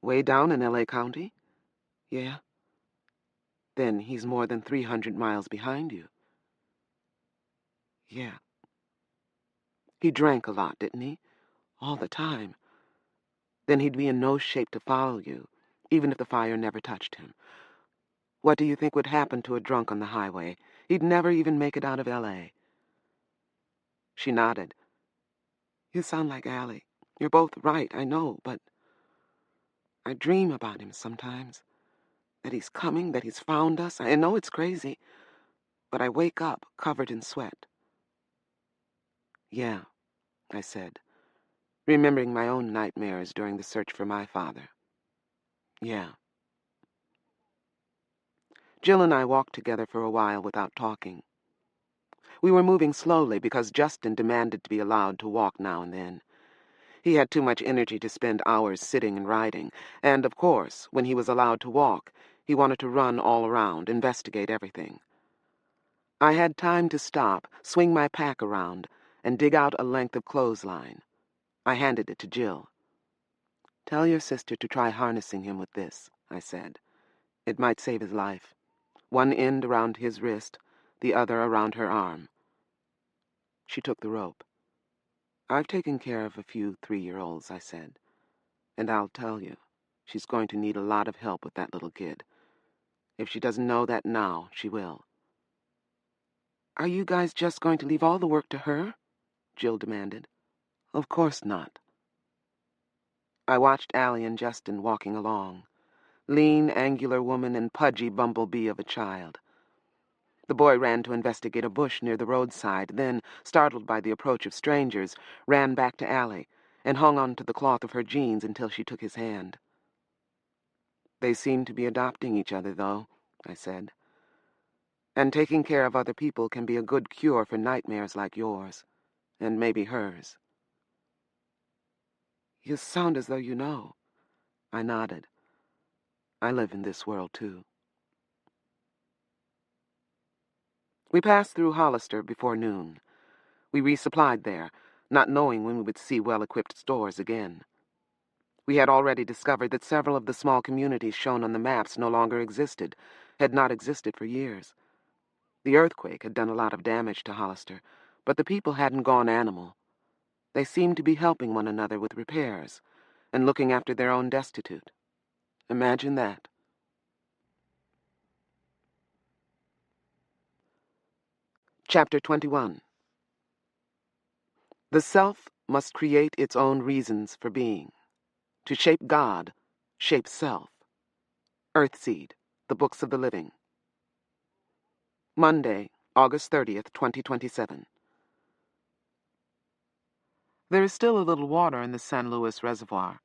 Way down in L.A. County? Yeah. Then he's more than 300 miles behind you. Yeah. He drank a lot, didn't he? All the time. Then he'd be in no shape to follow you, even if the fire never touched him. What do you think would happen to a drunk on the highway? He'd never even make it out of L.A. She nodded. You sound like Allie. You're both right, I know, but I dream about him sometimes. That he's coming, that he's found us. I know it's crazy, but I wake up covered in sweat. Yeah, I said, remembering my own nightmares during the search for my father. Yeah. Jill and I walked together for a while without talking. We were moving slowly because Justin demanded to be allowed to walk now and then. He had too much energy to spend hours sitting and riding, and, of course, when he was allowed to walk, he wanted to run all around, investigate everything. I had time to stop, swing my pack around, and dig out a length of clothesline. I handed it to Jill. Tell your sister to try harnessing him with this, I said. It might save his life. One end around his wrist, the other around her arm. She took the rope. I've taken care of a few 3-year-olds, I said. And I'll tell you, she's going to need a lot of help with that little kid. If she doesn't know that now, she will. Are you guys just going to leave all the work to her? Jill demanded. Of course not. I watched Allie and Justin walking along. Lean, angular woman and pudgy bumblebee of a child. The boy ran to investigate a bush near the roadside, then, startled by the approach of strangers, ran back to Allie and hung onto the cloth of her jeans until she took his hand. They seem to be adopting each other, though, I said. And taking care of other people can be a good cure for nightmares like yours, and maybe hers. You sound as though you know. I nodded. I live in this world, too. We passed through Hollister before noon. We resupplied there, not knowing when we would see well-equipped stores again. We had already discovered that several of the small communities shown on the maps no longer existed, had not existed for years. The earthquake had done a lot of damage to Hollister, but the people hadn't gone animal. They seemed to be helping one another with repairs and looking after their own destitute. Imagine that. Chapter 21. The self must create its own reasons for being. To shape God, shape self. Earthseed, The Books of the Living. Monday, August 30th, 2027. There is still a little water in the San Luis Reservoir.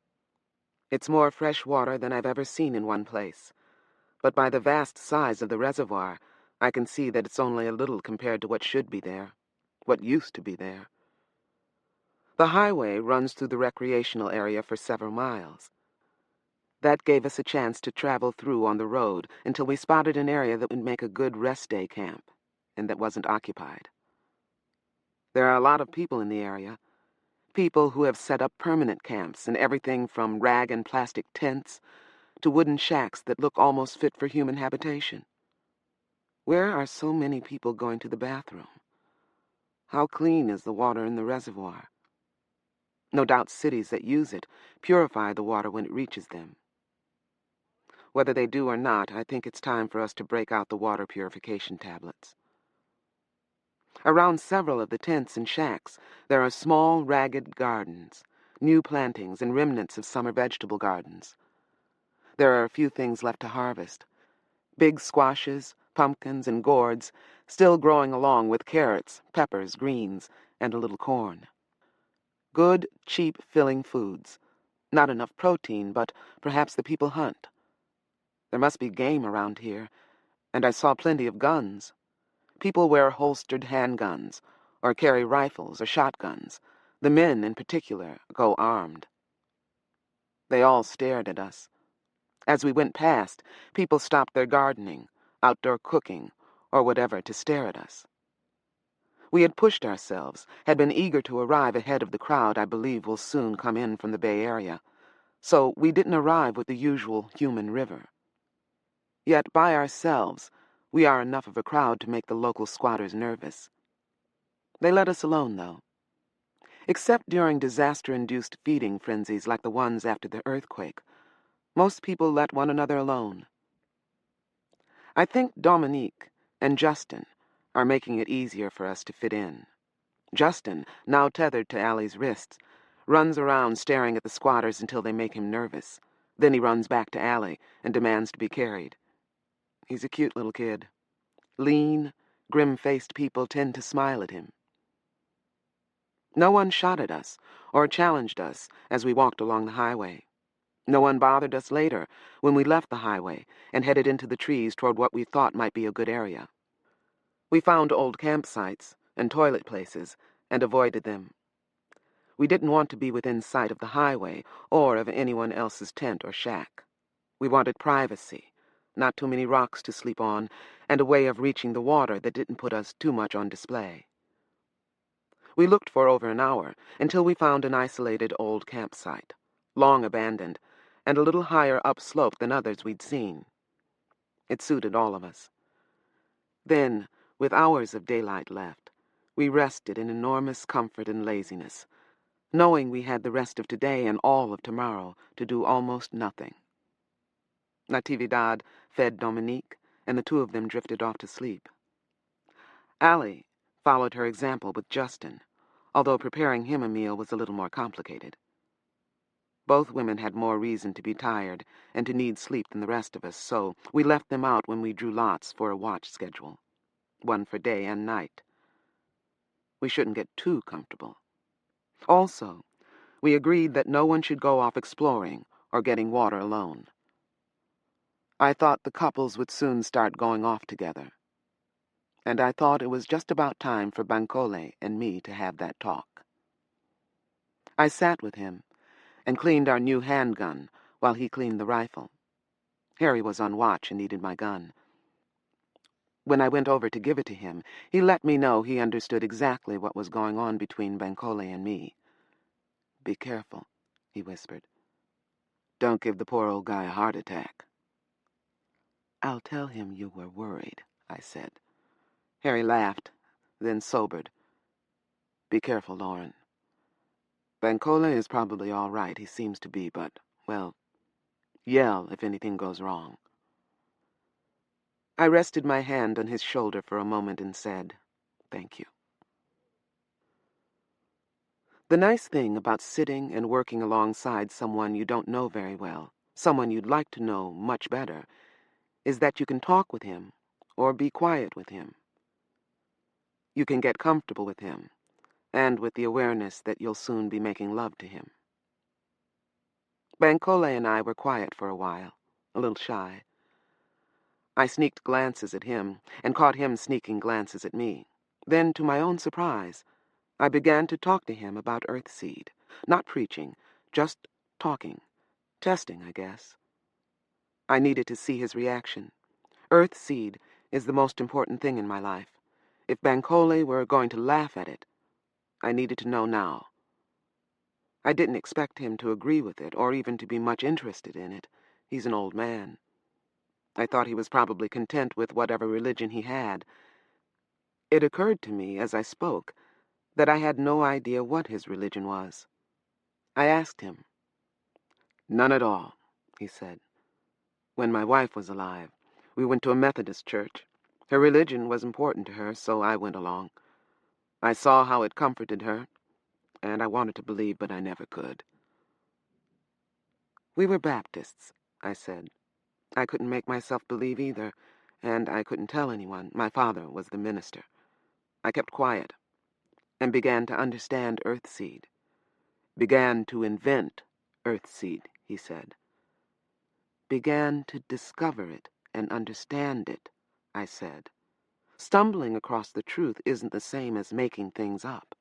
It's more fresh water than I've ever seen in one place. But by the vast size of the reservoir, I can see that it's only a little compared to what should be there, what used to be there. The highway runs through the recreational area for several miles. That gave us a chance to travel through on the road until we spotted an area that would make a good rest day camp, and that wasn't occupied. There are a lot of people in the area. People who have set up permanent camps in everything from rag and plastic tents to wooden shacks that look almost fit for human habitation. Where are so many people going to the bathroom? How clean is the water in the reservoir? No doubt cities that use it purify the water when it reaches them. Whether they do or not, I think it's time for us to break out the water purification tablets. Around several of the tents and shacks, there are small, ragged gardens, new plantings and remnants of summer vegetable gardens. There are a few things left to harvest. Big squashes, pumpkins, and gourds, still growing along with carrots, peppers, greens, and a little corn. Good, cheap, filling foods. Not enough protein, but perhaps the people hunt. There must be game around here, and I saw plenty of guns. People wear holstered handguns, or carry rifles or shotguns. The men, in particular, go armed. They all stared at us. As we went past, people stopped their gardening, outdoor cooking, or whatever to stare at us. We had pushed ourselves, had been eager to arrive ahead of the crowd I believe will soon come in from the Bay Area, so we didn't arrive with the usual human river. Yet by ourselves, we are enough of a crowd to make the local squatters nervous. They let us alone, though. Except during disaster-induced feeding frenzies like the ones after the earthquake, most people let one another alone. I think Dominique and Justin are making it easier for us to fit in. Justin, now tethered to Allie's wrists, runs around staring at the squatters until they make him nervous. Then he runs back to Allie and demands to be carried. He's a cute little kid. Lean, grim-faced people tend to smile at him. No one shot at us or challenged us as we walked along the highway. No one bothered us later when we left the highway and headed into the trees toward what we thought might be a good area. We found old campsites and toilet places and avoided them. We didn't want to be within sight of the highway or of anyone else's tent or shack. We wanted privacy, not too many rocks to sleep on, and a way of reaching the water that didn't put us too much on display. We looked for over an hour until we found an isolated old campsite, long abandoned, and a little higher upslope than others we'd seen. It suited all of us. Then, with hours of daylight left, we rested in enormous comfort and laziness, knowing we had the rest of today and all of tomorrow to do almost nothing. Natividad fed Dominique, and the two of them drifted off to sleep. Allie followed her example with Justin, although preparing him a meal was a little more complicated. Both women had more reason to be tired and to need sleep than the rest of us, so we left them out when we drew lots for a watch schedule, one for day and night. We shouldn't get too comfortable. Also, we agreed that no one should go off exploring or getting water alone. I thought the couples would soon start going off together, and I thought it was just about time for Bancole and me to have that talk. I sat with him and cleaned our new handgun while he cleaned the rifle. Harry was on watch and needed my gun. When I went over to give it to him, he let me know he understood exactly what was going on between Bancole and me. "Be careful," he whispered. "Don't give the poor old guy a heart attack." "I'll tell him you were worried," I said. Harry laughed, then sobered. "Be careful, Lauren. Bancole is probably all right, he seems to be, but, well, yell if anything goes wrong." I rested my hand on his shoulder for a moment and said, "Thank you." The nice thing about sitting and working alongside someone you don't know very well, someone you'd like to know much better, is that you can talk with him or be quiet with him. You can get comfortable with him, and with the awareness that you'll soon be making love to him. Bancole and I were quiet for a while, a little shy. I sneaked glances at him and caught him sneaking glances at me. Then, to my own surprise, I began to talk to him about Earthseed. Not preaching, just talking. Testing, I guess. I needed to see his reaction. Earthseed is the most important thing in my life. If Bancole were going to laugh at it, I needed to know now. I didn't expect him to agree with it or even to be much interested in it. He's an old man. I thought he was probably content with whatever religion he had. It occurred to me as I spoke that I had no idea what his religion was. I asked him. "None at all," he said. "When my wife was alive, we went to a Methodist church. Her religion was important to her, so I went along. I saw how it comforted her, and I wanted to believe, but I never could." "We were Baptists," I said. I couldn't make myself believe either, and I couldn't tell anyone. My father was the minister. I kept quiet and began to understand Earthseed. "Began to invent Earthseed," he said. "Began to discover it and understand it," I said. "Stumbling across the truth isn't the same as making things up."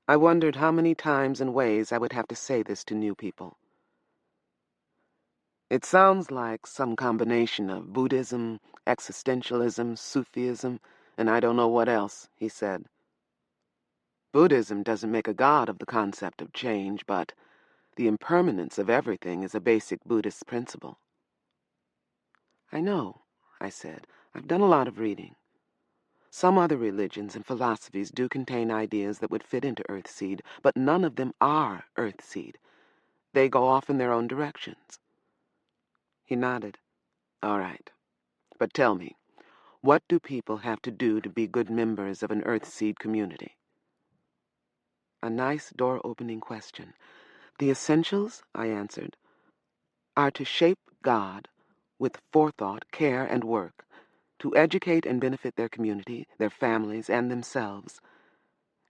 I wondered how many times and ways I would have to say this to new people. "It sounds like some combination of Buddhism, existentialism, Sufism, and I don't know what else," he said. "Buddhism doesn't make a god of the concept of change, but the impermanence of everything is a basic Buddhist principle." "I know," I said. "I've done a lot of reading. Some other religions and philosophies do contain ideas that would fit into Earthseed, but none of them are Earthseed. They go off in their own directions." He nodded. "All right. But tell me, what do people have to do to be good members of an Earthseed community?" A nice door-opening question. "The essentials," I answered, "are to shape God with forethought, care, and work, to educate and benefit their community, their families, and themselves,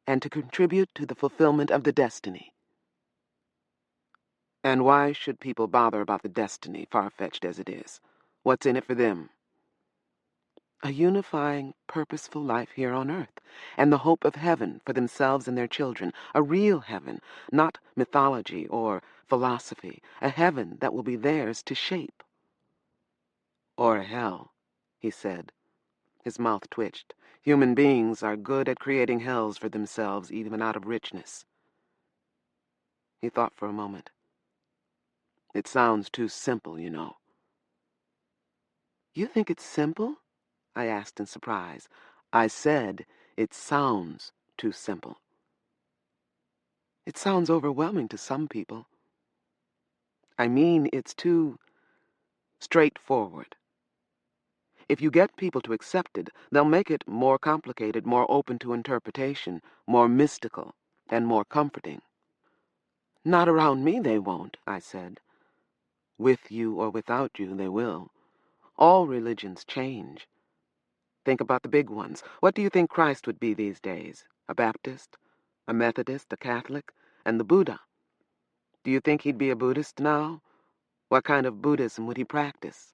and to contribute to the fulfillment of the destiny." "And why should people bother about the destiny, far-fetched as it is? What's in it for them?" "A unifying, purposeful life here on earth, and the hope of heaven for themselves and their children, a real heaven, not mythology or philosophy, a heaven that will be theirs to shape." "Or a hell," he said. His mouth twitched. "Human beings are good at creating hells for themselves, even out of richness." He thought for a moment. "It sounds too simple, you know." "You think it's simple?" I asked in surprise. "I said it sounds too simple." "It sounds overwhelming to some people." "I mean, it's too straightforward. If you get people to accept it, they'll make it more complicated, more open to interpretation, more mystical, and more comforting." "Not around me they won't," I said. "With you or without you, they will. All religions change. Think about the big ones. What do you think Christ would be these days? A Baptist? A Methodist? A Catholic? And the Buddha? Do you think he'd be a Buddhist now? What kind of Buddhism would he practice?"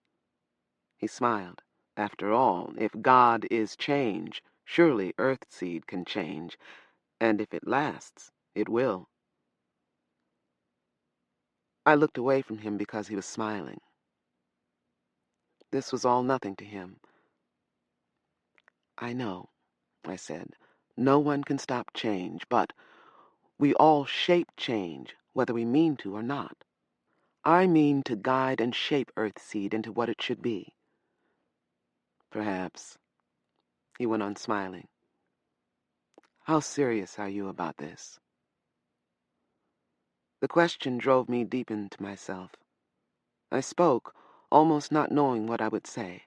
He smiled. "After all, if God is change, surely Earthseed can change. And if it lasts, it will." I looked away from him because he was smiling. This was all nothing to him. "I know," I said. "No one can stop change, but we all shape change, whether we mean to or not. I mean to guide and shape Earthseed into what it should be." "Perhaps," he went on smiling. "How serious are you about this?" The question drove me deep into myself. I spoke, almost not knowing what I would say.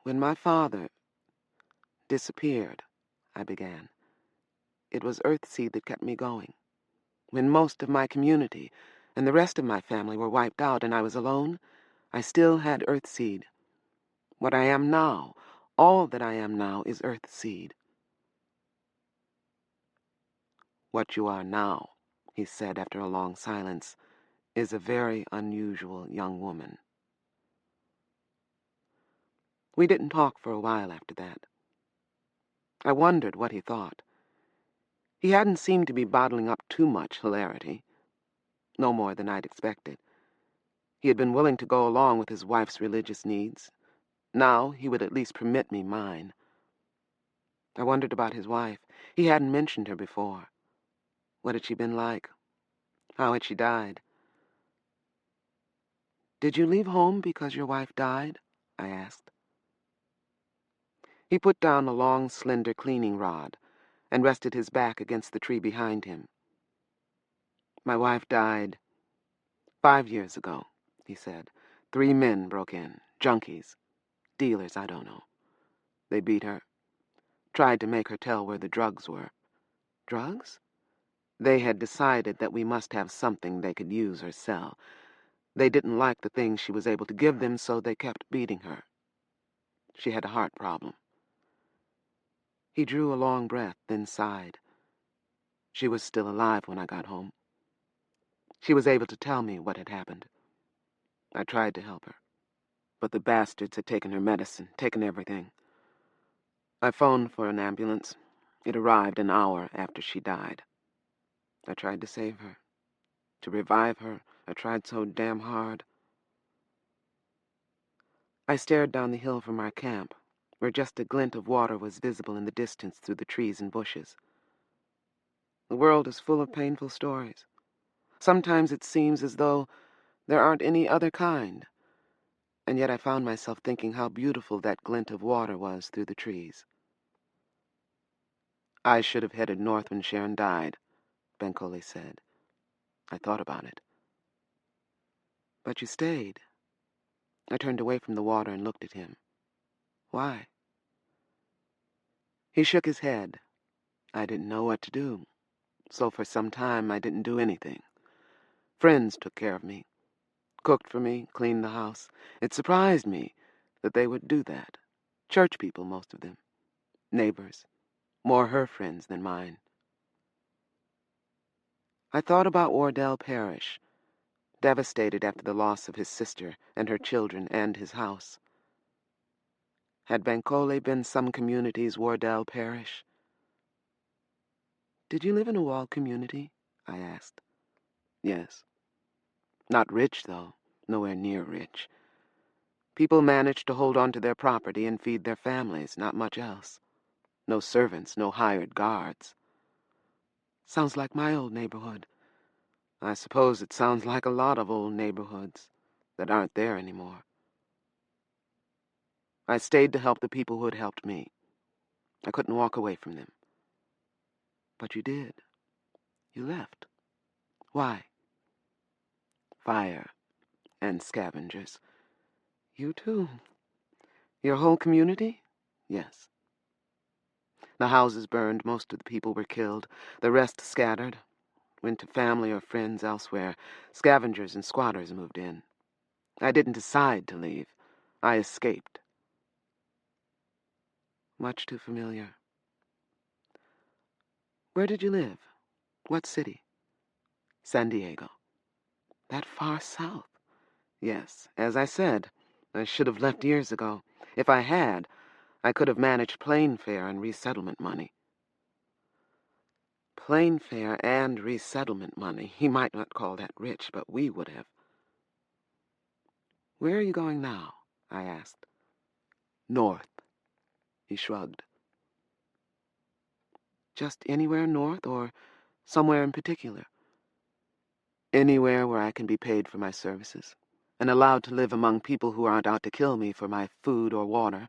"When my father disappeared," I began, "it was Earthseed that kept me going. When most of my community and the rest of my family were wiped out and I was alone, I still had Earthseed. What I am now, all that I am now, is Earthseed." "What you are now," he said after a long silence, "is a very unusual young woman." We didn't talk for a while after that. I wondered what he thought. He hadn't seemed to be bottling up too much hilarity. No more than I'd expected. He had been willing to go along with his wife's religious needs. Now he would at least permit me mine. I wondered about his wife. He hadn't mentioned her before. What had she been like? How had she died? Did you leave home because your wife died? I asked. He put down a long, slender cleaning rod and rested his back against the tree behind him. My wife died 5 years ago, he said. 3 men broke in, junkies, dealers, I don't know. They beat her, tried to make her tell where the drugs were. Drugs? They had decided that we must have something they could use or sell. They didn't like the things she was able to give them, so they kept beating her. She had a heart problem. He drew a long breath, then sighed. She was still alive when I got home. She was able to tell me what had happened. I tried to help her, but the bastards had taken her medicine, taken everything. I phoned for an ambulance. It arrived an hour after she died. I tried to save her, to revive her. I tried so damn hard. I stared down the hill from our camp, where just a glint of water was visible in the distance through the trees and bushes. The world is full of painful stories. Sometimes it seems as though there aren't any other kind, and yet I found myself thinking how beautiful that glint of water was through the trees. I should have headed north when Sharon died, Bancole said. I thought about it. But you stayed. I turned away from the water and looked at him. Why? He shook his head. I didn't know what to do, so for some time I didn't do anything. Friends took care of me, cooked for me, cleaned the house. It surprised me that they would do that. Church people, most of them. Neighbors. More her friends than mine. I thought about Wardell Parish, devastated after the loss of his sister and her children and his house. Had Bancole been some community's Wardell Parish? Did you live in a walled community? I asked. Yes. Not rich, though. Nowhere near rich. People managed to hold on to their property and feed their families, not much else. No servants, no hired guards. Sounds like my old neighborhood. I suppose it sounds like a lot of old neighborhoods that aren't there anymore. I stayed to help the people who had helped me. I couldn't walk away from them. But you did. You left. Why? Fire and scavengers. You too. Your whole community? Yes. The houses burned, most of the people were killed, the rest scattered, went to family or friends elsewhere. Scavengers and squatters moved in. I didn't decide to leave. I escaped. Much too familiar. Where did you live? What city? San Diego. That far south? Yes, as I said, I should have left years ago. If I had, I could have managed plane fare and resettlement money. Plane fare and resettlement money. He might not call that rich, but we would have. Where are you going now? I asked. North. He shrugged. Just anywhere north, or somewhere in particular? Anywhere where I can be paid for my services, and allowed to live among people who aren't out to kill me for my food or water.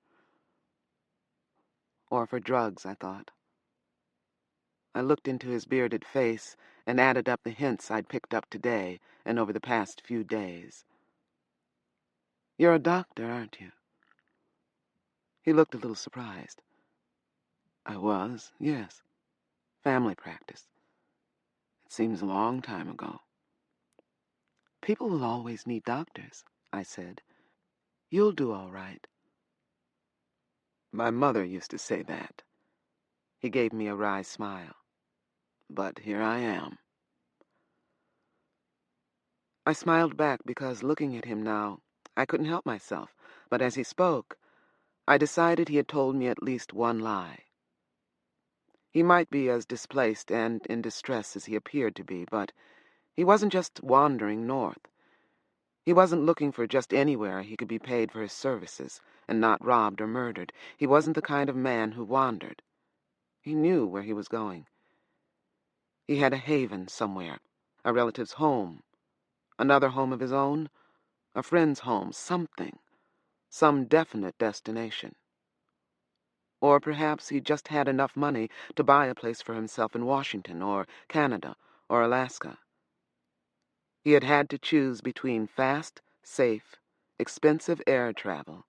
Or for drugs, I thought. I looked into his bearded face and added up the hints I'd picked up today and over the past few days. You're a doctor, aren't you? He looked a little surprised. I was, yes. Family practice. It seems a long time ago. People will always need doctors, I said. You'll do all right. My mother used to say that. He gave me a wry smile. But here I am. I smiled back because, looking at him now, I couldn't help myself. But as he spoke, I decided he had told me at least one lie. He might be as displaced and in distress as he appeared to be, but he wasn't just wandering north. He wasn't looking for just anywhere he could be paid for his services and not robbed or murdered. He wasn't the kind of man who wandered. He knew where he was going. He had a haven somewhere, a relative's home, another home of his own, a friend's home, something, some definite destination. Or perhaps he just had enough money to buy a place for himself in Washington or Canada or Alaska. He had had to choose between fast, safe, expensive air travel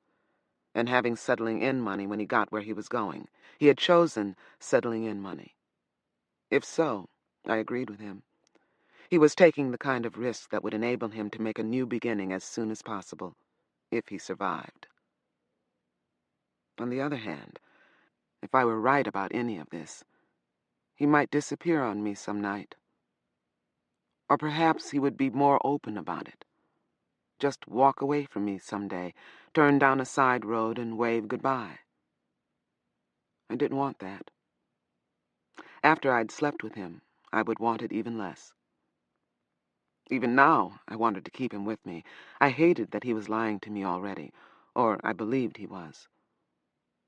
and having settling-in money when he got where he was going. He had chosen settling-in money. If so, I agreed with him. He was taking the kind of risk that would enable him to make a new beginning as soon as possible, if he survived. On the other hand, if I were right about any of this, he might disappear on me some night. Or perhaps he would be more open about it. Just walk away from me someday, turn down a side road and wave goodbye. I didn't want that. After I'd slept with him, I would want it even less. Even now, I wanted to keep him with me. I hated that he was lying to me already, or I believed he was.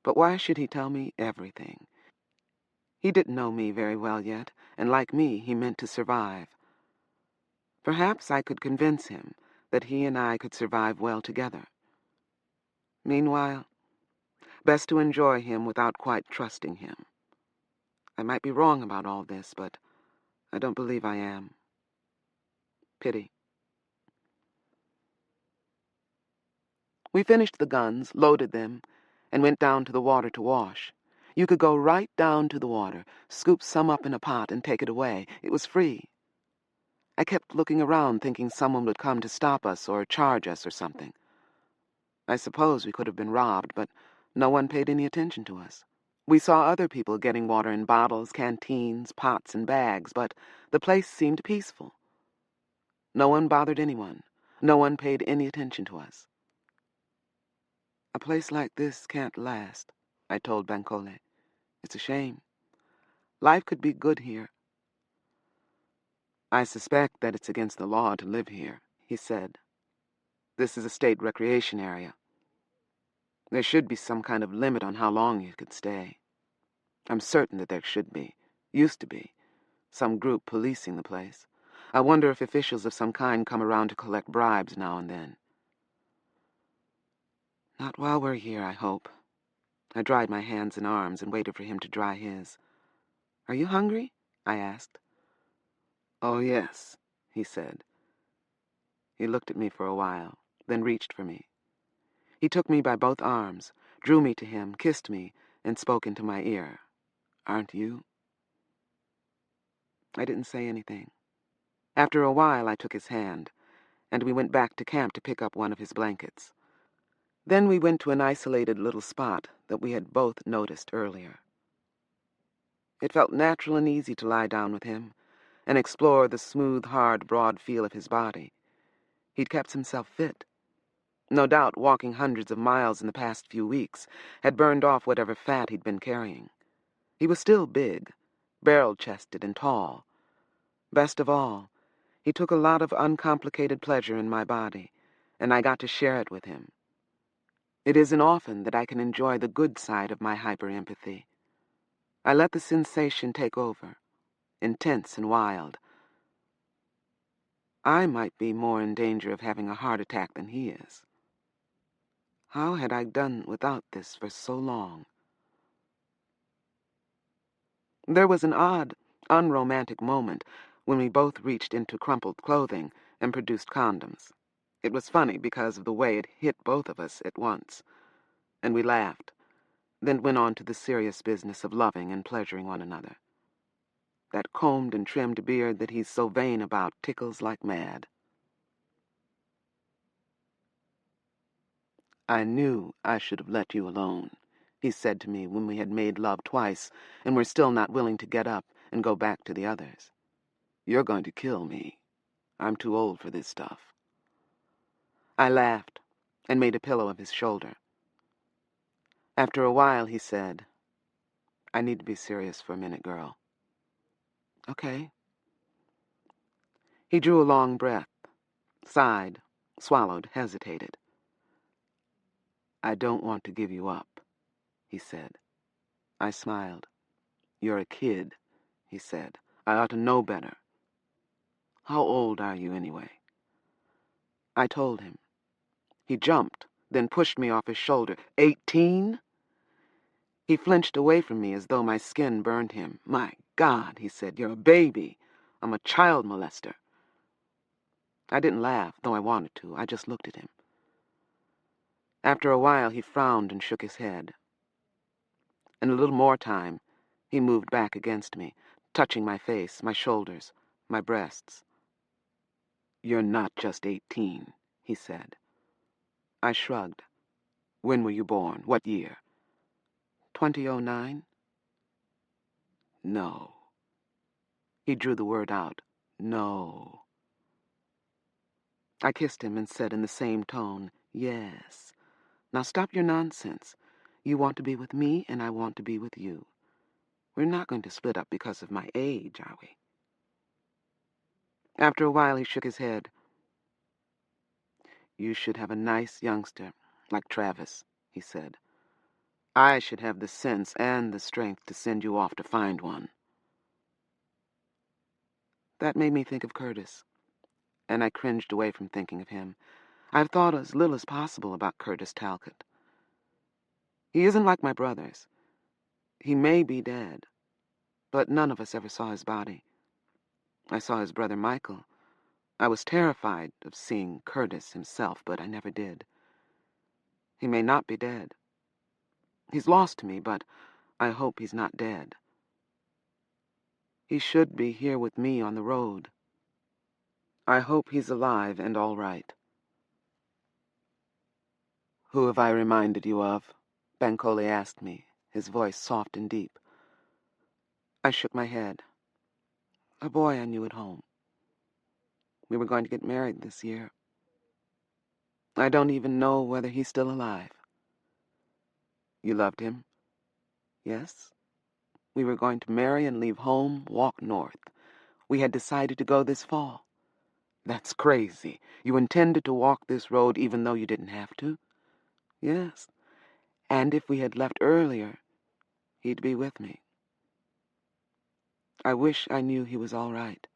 But why should he tell me everything? He didn't know me very well yet, and like me, he meant to survive. Perhaps I could convince him that he and I could survive well together. Meanwhile, best to enjoy him without quite trusting him. I might be wrong about all this, but I don't believe I am. Pity. We finished the guns, loaded them, and went down to the water to wash. You could go right down to the water, scoop some up in a pot, and take it away. It was free. I kept looking around, thinking someone would come to stop us or charge us or something. I suppose we could have been robbed, but no one paid any attention to us. We saw other people getting water in bottles, canteens, pots, and bags, but the place seemed peaceful. No one bothered anyone. No one paid any attention to us. A place like this can't last, I told Bankole. It's a shame. Life could be good here. I suspect that it's against the law to live here, he said. This is a state recreation area. There should be some kind of limit on how long you could stay. I'm certain that there should be. Used to be. Some group policing the place. I wonder if officials of some kind come around to collect bribes now and then. Not while we're here, I hope. I dried my hands and arms and waited for him to dry his. Are you hungry? I asked. Oh, yes, he said. He looked at me for a while, then reached for me. He took me by both arms, drew me to him, kissed me, and spoke into my ear. Aren't you? I didn't say anything. After a while, I took his hand, and we went back to camp to pick up one of his blankets. Then we went to an isolated little spot that we had both noticed earlier. It felt natural and easy to lie down with him and explore the smooth, hard, broad feel of his body. He'd kept himself fit. No doubt walking hundreds of miles in the past few weeks had burned off whatever fat he'd been carrying. He was still big, barrel-chested and tall. Best of all, he took a lot of uncomplicated pleasure in my body, and I got to share it with him. It isn't often that I can enjoy the good side of my hyperempathy. I let the sensation take over, intense and wild. I might be more in danger of having a heart attack than he is. How had I done without this for so long? There was an odd, unromantic moment when we both reached into crumpled clothing and produced condoms. It was funny because of the way it hit both of us at once, and we laughed, then went on to the serious business of loving and pleasuring one another. That combed and trimmed beard that he's so vain about tickles like mad. I knew I should have let you alone, he said to me when we had made love twice and were still not willing to get up and go back to the others. You're going to kill me. I'm too old for this stuff. I laughed and made a pillow of his shoulder. After a while, he said, I need to be serious for a minute, girl. Okay. He drew a long breath, sighed, swallowed, hesitated. I don't want to give you up, he said. I smiled. You're a kid, he said. I ought to know better. How old are you, anyway? I told him. He jumped, then pushed me off his shoulder. 18? He flinched away from me as though my skin burned him. My God, he said, you're a baby. I'm a child molester. I didn't laugh, though I wanted to. I just looked at him. After a while, he frowned and shook his head. In a little more time, he moved back against me, touching my face, my shoulders, my breasts. You're not just 18, he said. I shrugged. When were you born? What year? 2009? No. He drew the word out. No. I kissed him and said in the same tone, yes. Now stop your nonsense. You want to be with me, and I want to be with you. We're not going to split up because of my age, are we? After a while, he shook his head. You should have a nice youngster, like Travis, he said. I should have the sense and the strength to send you off to find one. That made me think of Curtis, and I cringed away from thinking of him. I've thought as little as possible about Curtis Talcott. He isn't like my brothers. He may be dead, but none of us ever saw his body. I saw his brother Michael. I was terrified of seeing Curtis himself, but I never did. He may not be dead. He's lost to me, but I hope he's not dead. He should be here with me on the road. I hope he's alive and all right. Who have I reminded you of? Bankole asked me, his voice soft and deep. I shook my head. A boy I knew at home. We were going to get married this year. I don't even know whether he's still alive. You loved him? Yes. We were going to marry and leave home, walk north. We had decided to go this fall. That's crazy. You intended to walk this road even though you didn't have to? Yes. And if we had left earlier, he'd be with me. I wish I knew he was all right.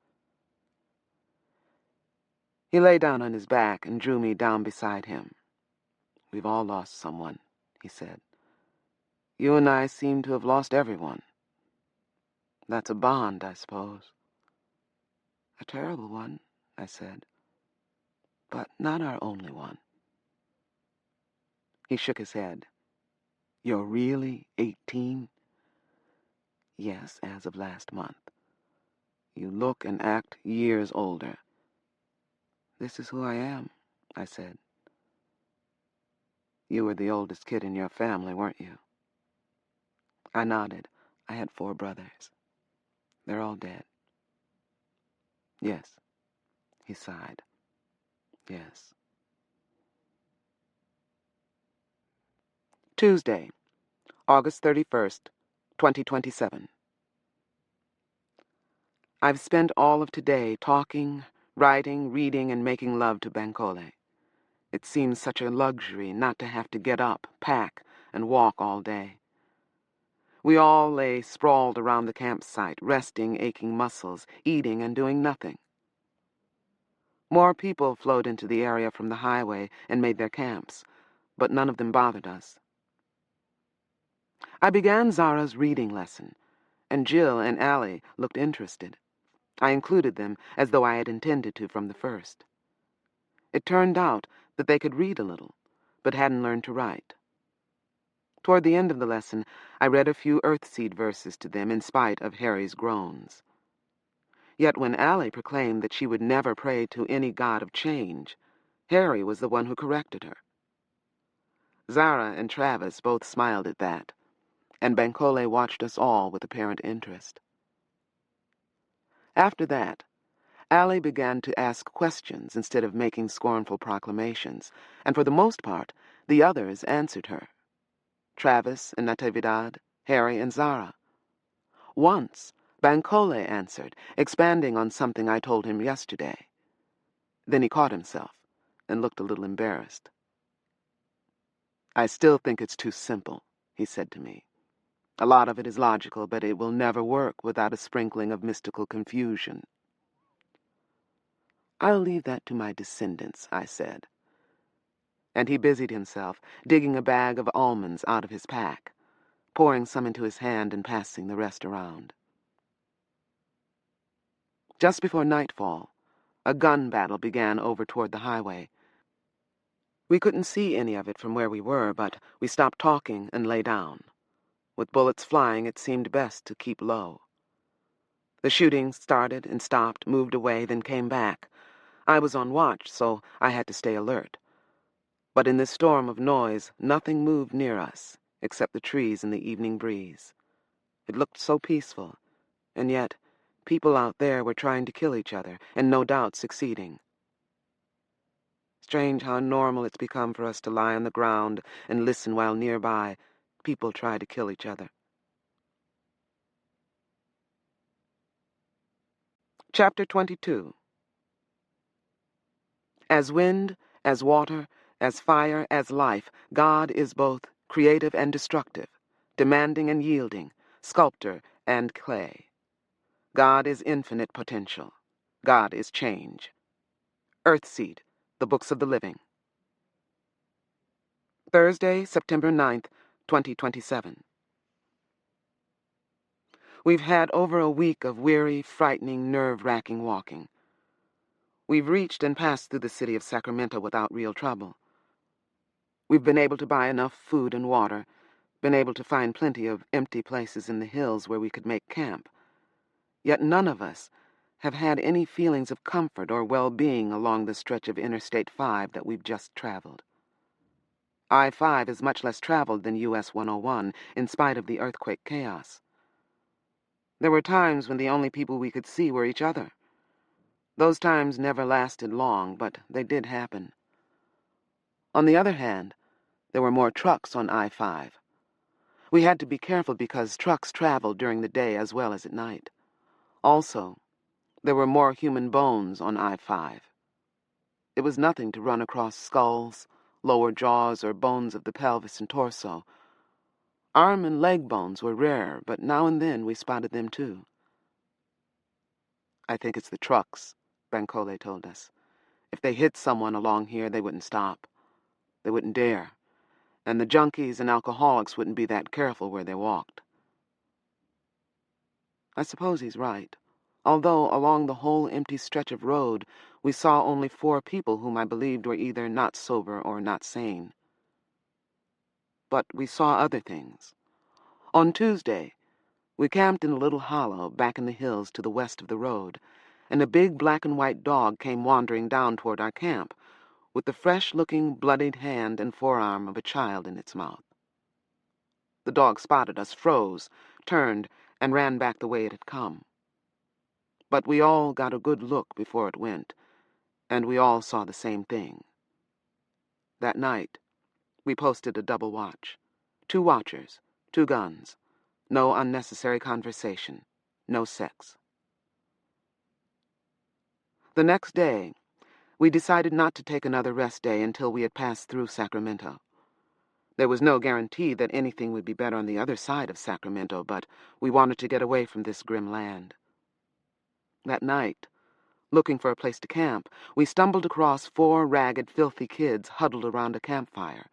He lay down on his back and drew me down beside him. We've all lost someone, he said. You and I seem to have lost everyone. That's a bond, I suppose. A terrible one, I said. But not our only one. He shook his head. You're really 18? Yes, as of last month. You look and act years older. This is who I am, I said. You were the oldest kid in your family, weren't you? I nodded. I had 4 brothers. They're all dead. Yes. He sighed. Yes. Tuesday, August 31st, 2027. I've spent all of today talking, writing, reading, and making love to Bankole. It seems such a luxury not to have to get up, pack, and walk all day. We all lay sprawled around the campsite, resting aching muscles, eating and doing nothing. More people flowed into the area from the highway and made their camps, but none of them bothered us. I began Zara's reading lesson, and Jill and Allie looked interested. I included them as though I had intended to from the first. It turned out that they could read a little, but hadn't learned to write. Toward the end of the lesson, I read a few Earthseed verses to them in spite of Harry's groans. Yet when Allie proclaimed that she would never pray to any god of change, Harry was the one who corrected her. Zara and Travis both smiled at that, and Bankole watched us all with apparent interest. After that, Allie began to ask questions instead of making scornful proclamations, and for the most part, the others answered her. Travis and Natividad, Harry and Zara. Once, Bankole answered, expanding on something I told him yesterday. Then he caught himself and looked a little embarrassed. I still think it's too simple, he said to me. A lot of it is logical, but it will never work without a sprinkling of mystical confusion. I'll leave that to my descendants, I said. And he busied himself, digging a bag of almonds out of his pack, pouring some into his hand and passing the rest around. Just before nightfall, a gun battle began over toward the highway. We couldn't see any of it from where we were, but we stopped talking and lay down. With bullets flying, it seemed best to keep low. The shooting started and stopped, moved away, then came back. I was on watch, so I had to stay alert. But in this storm of noise, nothing moved near us, except the trees in the evening breeze. It looked so peaceful, and yet people out there were trying to kill each other, and no doubt succeeding. Strange how normal it's become for us to lie on the ground and listen while nearby people try to kill each other. Chapter 22. As wind, as water, as fire, as life, God is both creative and destructive, demanding and yielding, sculptor and clay. God is infinite potential. God is change. Earthseed, The Books of the Living. Thursday, September 9th, 2027. We've had over a week of weary, frightening, nerve-wracking walking. We've reached and passed through the city of Sacramento without real trouble. We've been able to buy enough food and water, been able to find plenty of empty places in the hills where we could make camp. Yet none of us have had any feelings of comfort or well-being along the stretch of Interstate 5 that we've just traveled. I-5 is much less traveled than US 101, in spite of the earthquake chaos. There were times when the only people we could see were each other. Those times never lasted long, but they did happen. On the other hand, there were more trucks on I-5. We had to be careful because trucks traveled during the day as well as at night. Also, there were more human bones on I-5. It was nothing to run across skulls, lower jaws, or bones of the pelvis and torso. Arm and leg bones were rare, but now and then we spotted them too. I think it's the trucks, Bancole told us. If they hit someone along here, they wouldn't stop. They wouldn't dare. And the junkies and alcoholics wouldn't be that careful where they walked. I suppose he's right, although along the whole empty stretch of road we saw only 4 people whom I believed were either not sober or not sane. But we saw other things. On Tuesday, we camped in a little hollow back in the hills to the west of the road, and a big black and white dog came wandering down toward our camp, with the fresh-looking, bloodied hand and forearm of a child in its mouth. The dog spotted us, froze, turned, and ran back the way it had come. But we all got a good look before it went, and we all saw the same thing. That night, we posted a double watch. 2 watchers, 2 guns, no unnecessary conversation, no sex. The next day, we decided not to take another rest day until we had passed through Sacramento. There was no guarantee that anything would be better on the other side of Sacramento, but we wanted to get away from this grim land. That night, looking for a place to camp, we stumbled across 4 ragged, filthy kids huddled around a campfire.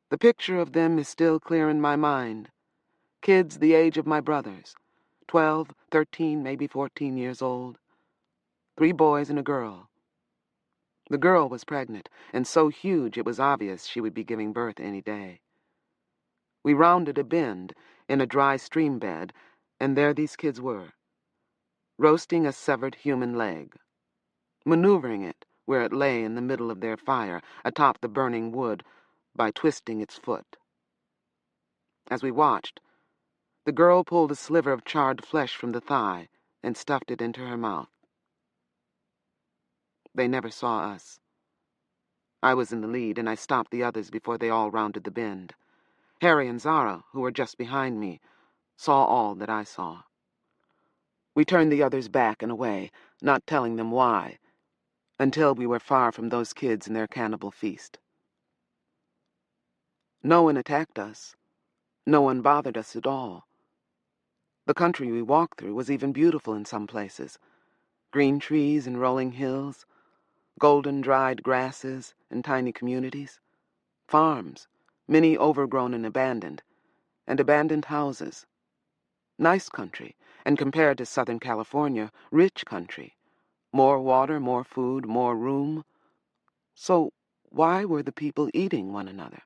The picture of them is still clear in my mind. Kids the age of my brothers, 12, 13, maybe 14 years old. 3 boys and a girl. The girl was pregnant, and so huge it was obvious she would be giving birth any day. We rounded a bend in a dry stream bed, and there these kids were, roasting a severed human leg, maneuvering it where it lay in the middle of their fire, atop the burning wood, by twisting its foot. As we watched, the girl pulled a sliver of charred flesh from the thigh and stuffed it into her mouth. They never saw us. I was in the lead, and I stopped the others before they all rounded the bend. Harry and Zara, who were just behind me, saw all that I saw. We turned the others back and away, not telling them why, until we were far from those kids and their cannibal feast. No one attacked us. No one bothered us at all. The country we walked through was even beautiful in some places. Green trees and rolling hills, golden dried grasses and tiny communities, farms, many overgrown and abandoned houses. Nice country, and compared to Southern California, rich country. More water, more food, more room. So why were the people eating one another?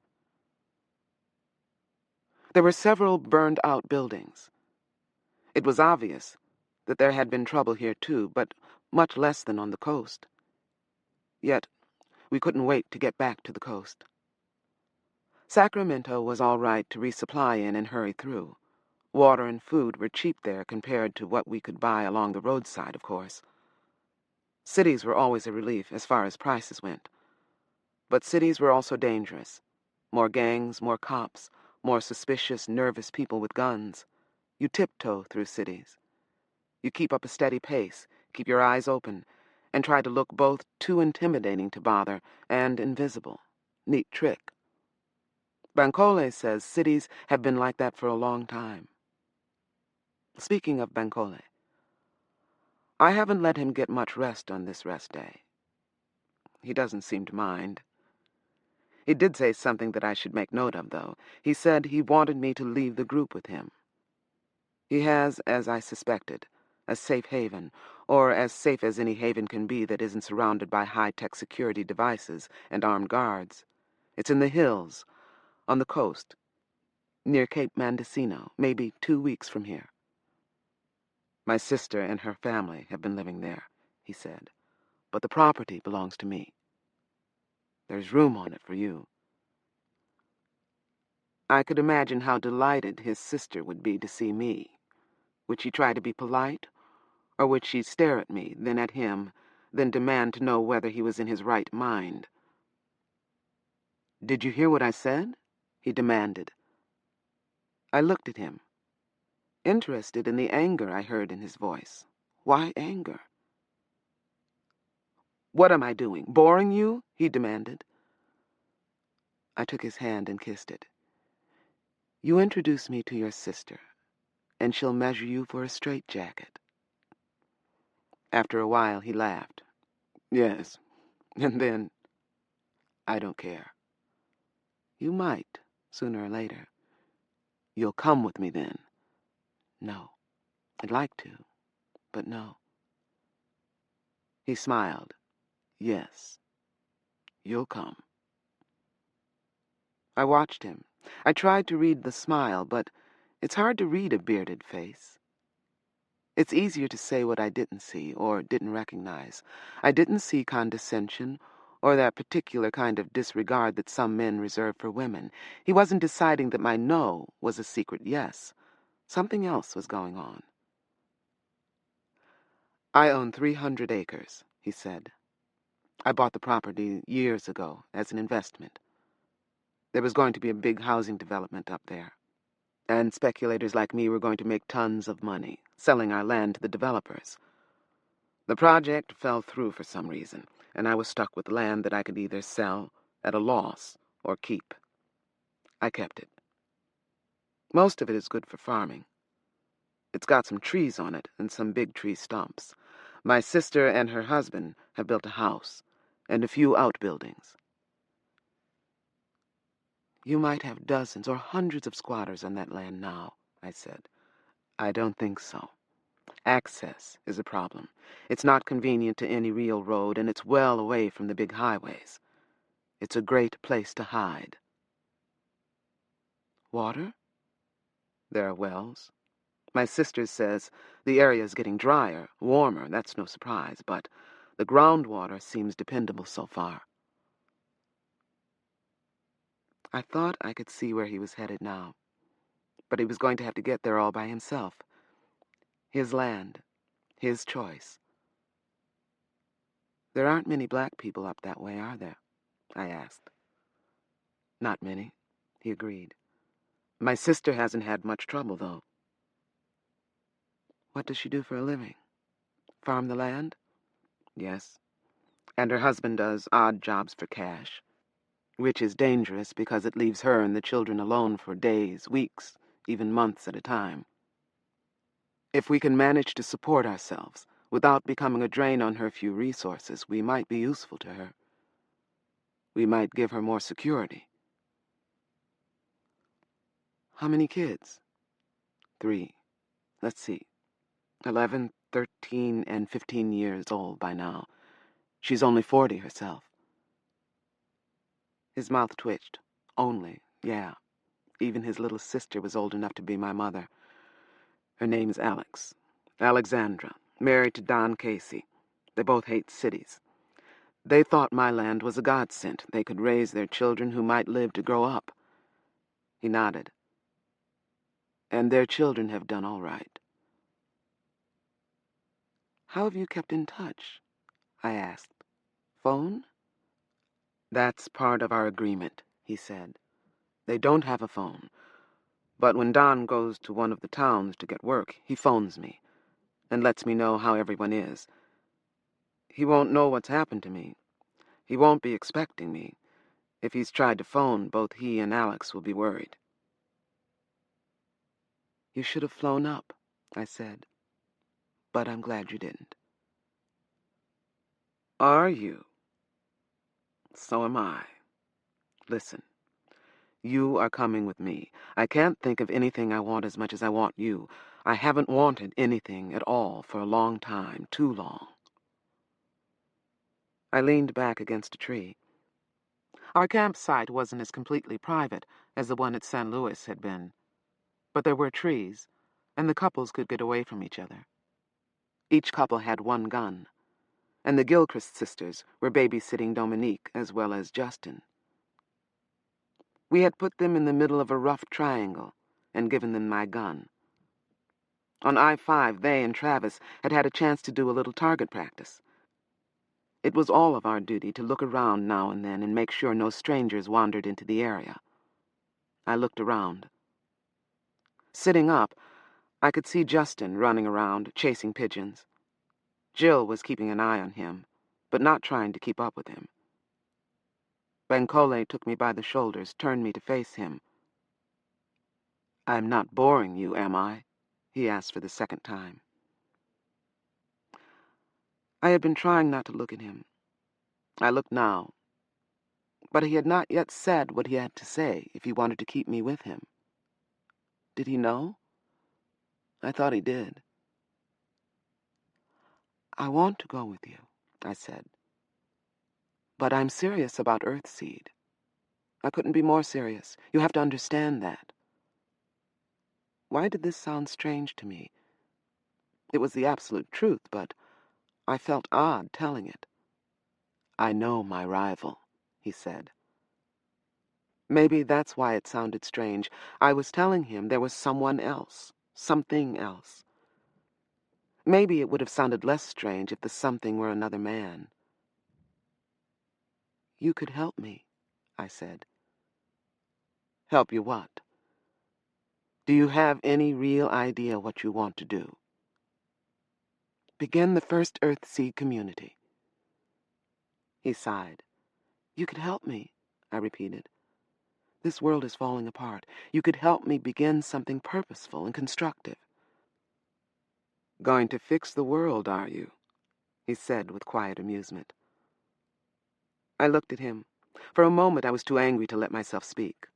There were several burned-out buildings. It was obvious that there had been trouble here too, but much less than on the coast. Yet, we couldn't wait to get back to the coast. Sacramento was all right to resupply in and hurry through. Water and food were cheap there compared to what we could buy along the roadside, of course. Cities were always a relief as far as prices went. But cities were also dangerous. More gangs, more cops, more suspicious, nervous people with guns. You tiptoe through cities. You keep up a steady pace, keep your eyes open, and try to look both too intimidating to bother and invisible. Neat trick. Bancole says cities have been like that for a long time. Speaking of Bancole, I haven't let him get much rest on this rest day. He doesn't seem to mind. He did say something that I should make note of, though. He said he wanted me to leave the group with him. He has, as I suspected, a safe haven, or as safe as any haven can be that isn't surrounded by high-tech security devices and armed guards. It's in the hills, on the coast, near Cape Mendocino, maybe 2 weeks from here. My sister and her family have been living there, he said, but the property belongs to me. There's room on it for you. I could imagine how delighted his sister would be to see me. Would she try to be polite? Or would she stare at me, then at him, then demand to know whether he was in his right mind? "Did you hear what I said?" he demanded. I looked at him, interested in the anger I heard in his voice. Why anger? "What am I doing? Boring you?" he demanded. I took his hand and kissed it. "You introduce me to your sister, and she'll measure you for a straitjacket." After a while, he laughed. "Yes, and then, I don't care." "You might, sooner or later." "You'll come with me then." "No. I'd like to, but no." He smiled. "Yes, you'll come." I watched him. I tried to read the smile, but it's hard to read a bearded face. It's easier to say what I didn't see or didn't recognize. I didn't see condescension or that particular kind of disregard that some men reserve for women. He wasn't deciding that my no was a secret yes. Something else was going on. "I own 300 acres, he said. "I bought the property years ago as an investment. There was going to be a big housing development up there, and speculators like me were going to make tons of money, selling our land to the developers. The project fell through for some reason, and I was stuck with land that I could either sell at a loss or keep. I kept it. Most of it is good for farming. It's got some trees on it and some big tree stumps. My sister and her husband have built a house and a few outbuildings. You might have dozens or hundreds of squatters on that land now," I said. "I don't think so. Access is a problem. It's not convenient to any real road, and it's well away from the big highways. It's a great place to hide." "Water?" "There are wells. My sister says the area is getting drier, warmer, that's no surprise, but the groundwater seems dependable so far." I thought I could see where he was headed now, but he was going to have to get there all by himself. His land, his choice. "There aren't many black people up that way, are there?" I asked. "Not many," he agreed. "My sister hasn't had much trouble, though." "What does she do for a living? Farm the land?" "Yes. And her husband does odd jobs for cash." which is dangerous because it leaves her and the children alone for days, weeks, even months at a time. If we can manage to support ourselves without becoming a drain on her few resources, we might be useful to her. We might give her more security. How many kids? 3. Let's see. 11, 13, and 15 years old by now. She's only 40 herself. His mouth twitched. Only, yeah. Even his little sister was old enough to be my mother. Her name's Alex. Alexandra, married to Don Casey. They both hate cities. They thought my land was a godsend. They could raise their children who might live to grow up. He nodded. And their children have done all right. How have you kept in touch? I asked. Phone? That's part of our agreement, he said. They don't have a phone. But when Don goes to one of the towns to get work, he phones me and lets me know how everyone is. He won't know what's happened to me. He won't be expecting me. If he's tried to phone, both he and Alex will be worried. You should have flown up, I said. But I'm glad you didn't. Are you? So am I. Listen, you are coming with me. I can't think of anything I want as much as I want you. I haven't wanted anything at all for a long time, too long. I leaned back against a tree. Our campsite wasn't as completely private as the one at San Luis had been, but there were trees, and the couples could get away from each other. Each couple had one gun, and the Gilchrist sisters were babysitting Dominique as well as Justin. We had put them in the middle of a rough triangle and given them my gun. On I-5, they and Travis had had a chance to do a little target practice. It was all of our duty to look around now and then and make sure no strangers wandered into the area. I looked around. Sitting up, I could see Justin running around, chasing pigeons. Jill was keeping an eye on him, but not trying to keep up with him. Bankole took me by the shoulders, turned me to face him. I'm not boring you, am I? He asked for the second time. I had been trying not to look at him. I looked now, but he had not yet said what he had to say if he wanted to keep me with him. Did he know? I thought he did. I want to go with you, I said. But I'm serious about Earthseed. I couldn't be more serious. You have to understand that. Why did this sound strange to me? It was the absolute truth, but I felt odd telling it. I know my rival, he said. Maybe that's why it sounded strange. I was telling him there was someone else, something else. Maybe it would have sounded less strange if the something were another man. You could help me, I said. Help you what? Do you have any real idea what you want to do? Begin the first Earthseed community. He sighed. You could help me, I repeated. This world is falling apart. You could help me begin something purposeful and constructive. Going to fix the world, are you? He said with quiet amusement. I looked at him. For a moment I was too angry to let myself speak.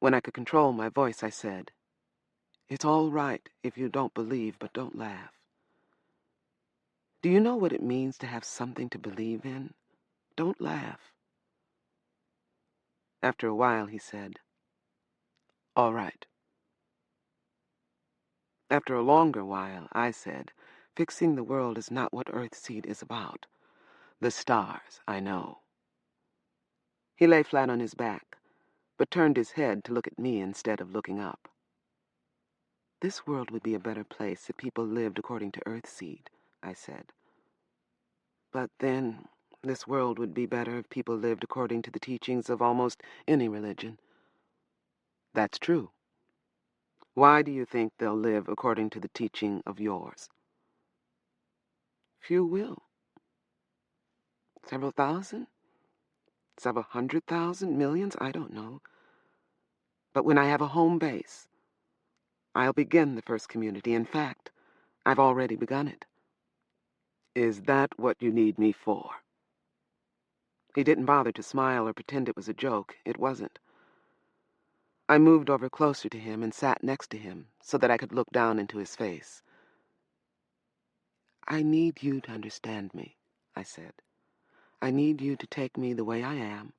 When I could control my voice, I said, It's all right if you don't believe, but don't laugh. Do you know what it means to have something to believe in? Don't laugh. After a while, he said, All right. After a longer while, I said, Fixing the world is not what Earthseed is about. The stars, I know. He lay flat on his back, but turned his head to look at me instead of looking up. This world would be a better place if people lived according to Earthseed, I said. But then, this world would be better if people lived according to the teachings of almost any religion. That's true. Why do you think they'll live according to the teaching of yours? Few will. Several thousand? Several 100,000, millions, I don't know. But when I have a home base, I'll begin the first community. In fact, I've already begun it. Is that what you need me for? He didn't bother to smile or pretend it was a joke. It wasn't. I moved over closer to him and sat next to him so that I could look down into his face. I need you to understand me, I said. I need you to take me the way I am,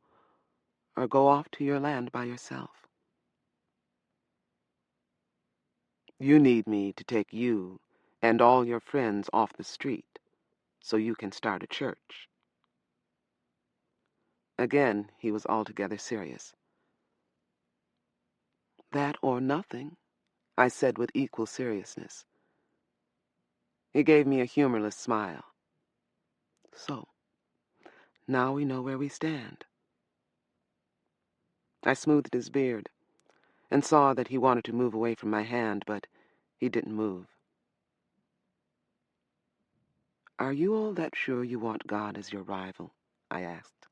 or go off to your land by yourself. You need me to take you and all your friends off the street so you can start a church. Again, he was altogether serious. That or nothing, I said with equal seriousness. He gave me a humorless smile. So, now we know where we stand. I smoothed his beard and saw that he wanted to move away from my hand, but he didn't move. Are you all that sure you want God as your rival? I asked.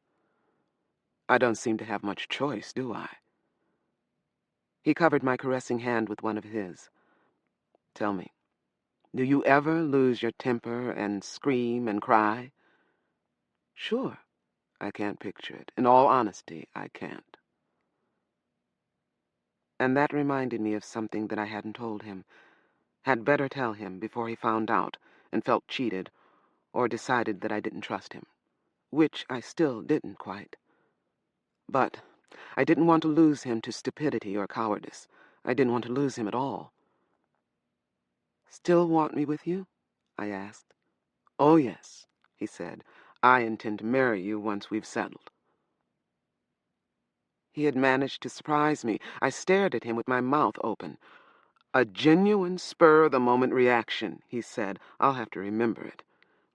I don't seem to have much choice, do I? He covered my caressing hand with one of his. Tell me, do you ever lose your temper and scream and cry? Sure, I can't picture it. In all honesty, I can't. And that reminded me of something that I hadn't told him. Had better tell him before he found out and felt cheated or decided that I didn't trust him. Which I still didn't quite. But I didn't want to lose him to stupidity or cowardice. I didn't want to lose him at all. Still want me with you? I asked. Oh, yes, he said. I intend to marry you once we've settled. He had managed to surprise me. I stared at him with my mouth open. A genuine spur-of-the-moment reaction, he said. I'll have to remember it.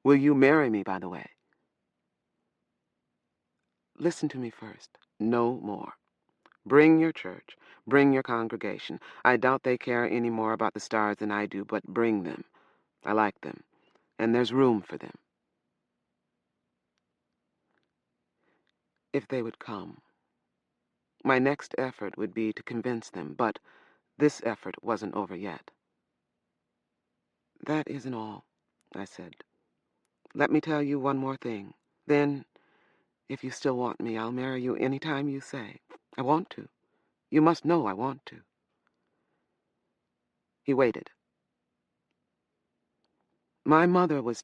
Will you marry me, by the way? Listen to me first. No more. Bring your church. Bring your congregation. I doubt they care any more about the stars than I do, but bring them. I like them, and there's room for them. If they would come. My next effort would be to convince them, but this effort wasn't over yet. That isn't all, I said. Let me tell you one more thing. Then, if you still want me, I'll marry you any time you say. I want to. You must know I want to. He waited. My mother was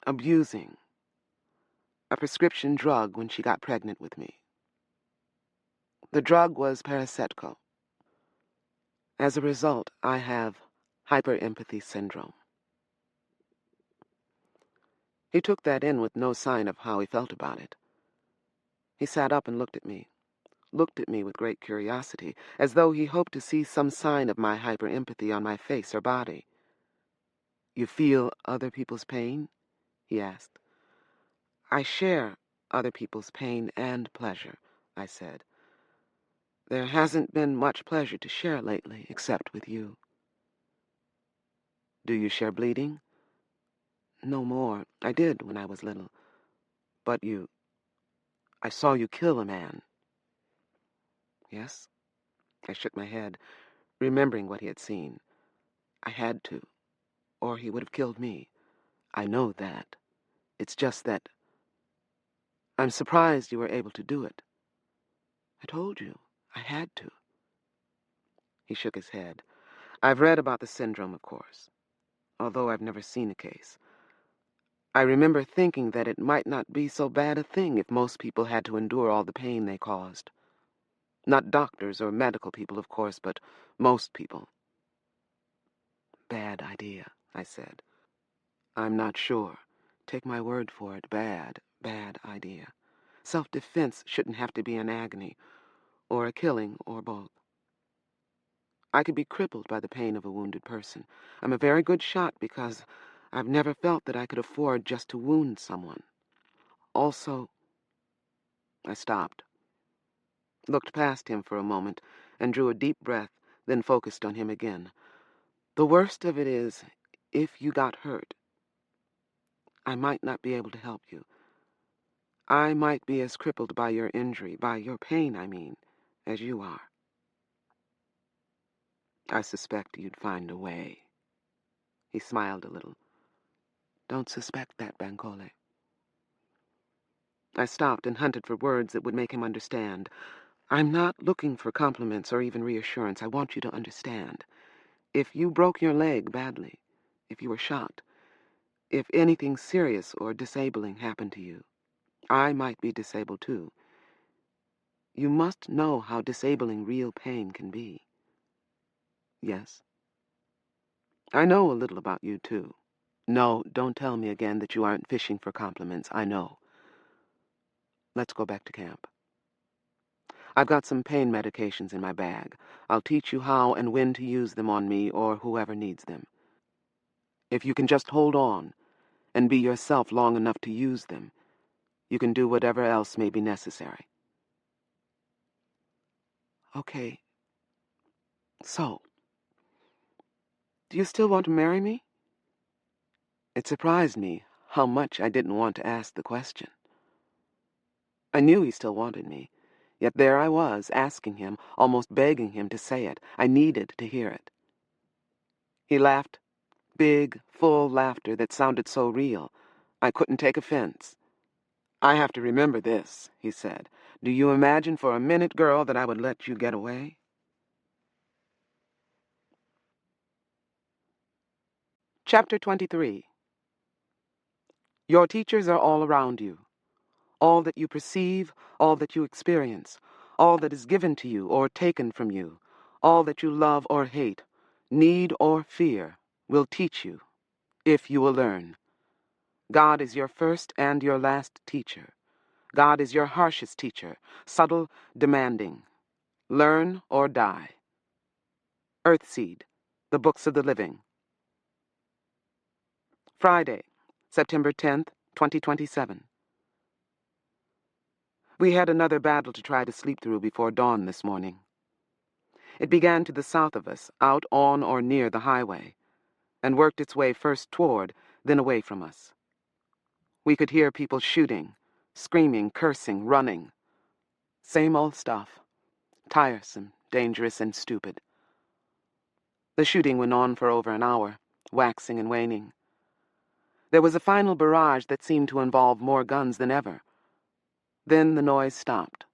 abusing, a prescription drug when she got pregnant with me. The drug was paracetamol. As a result, I have hyperempathy syndrome. He took that in with no sign of how he felt about it. He sat up and looked at me with great curiosity, as though he hoped to see some sign of my hyperempathy on my face or body. You feel other people's pain? He asked. I share other people's pain and pleasure, I said. There hasn't been much pleasure to share lately, except with you. Do you share bleeding? No more. I did when I was little. But I saw you kill a man. Yes? I shook my head, remembering what he had seen. I had to, or he would have killed me. I know that. It's just that I'm surprised you were able to do it. I told you, I had to. He shook his head. I've read about the syndrome, of course, although I've never seen a case. I remember thinking that it might not be so bad a thing if most people had to endure all the pain they caused. Not doctors or medical people, of course, but most people. Bad idea, I said. I'm not sure. Take my word for it. Bad idea. Self-defense shouldn't have to be an agony, or a killing, or both. I could be crippled by the pain of a wounded person. I'm a very good shot because I've never felt that I could afford just to wound someone. Also, I stopped, looked past him for a moment, and drew a deep breath, then focused on him again. The worst of it is, if you got hurt, I might not be able to help you. I might be as crippled by your injury, by your pain, I mean, as you are. I suspect you'd find a way. He smiled a little. Don't suspect that, Bankole. I stopped and hunted for words that would make him understand. I'm not looking for compliments or even reassurance. I want you to understand. If you broke your leg badly, if you were shot, if anything serious or disabling happened to you, I might be disabled too. You must know how disabling real pain can be. Yes? I know a little about you too. No, don't tell me again that you aren't fishing for compliments. I know. Let's go back to camp. I've got some pain medications in my bag. I'll teach you how and when to use them on me or whoever needs them. If you can just hold on and be yourself long enough to use them, you can do whatever else may be necessary. Okay. So, do you still want to marry me? It surprised me how much I didn't want to ask the question. I knew he still wanted me, yet there I was, asking him, almost begging him to say it. I needed to hear it. He laughed, big, full laughter that sounded so real. I couldn't take offense. I have to remember this, he said. Do you imagine for a minute, girl, that I would let you get away? Chapter 23. Your teachers are all around you. All that you perceive, all that you experience, all that is given to you or taken from you, all that you love or hate, need or fear, will teach you, if you will learn. God is your first and your last teacher. God is your harshest teacher, subtle, demanding. Learn or die. Earthseed, The Books of the Living. Friday, September 10th, 2027. We had another battle to try to sleep through before dawn this morning. It began to the south of us, out on or near the highway, and worked its way first toward, then away from us. We could hear people shooting, screaming, cursing, running. Same old stuff. Tiresome, dangerous, and stupid. The shooting went on for over an hour, waxing and waning. There was a final barrage that seemed to involve more guns than ever. Then the noise stopped.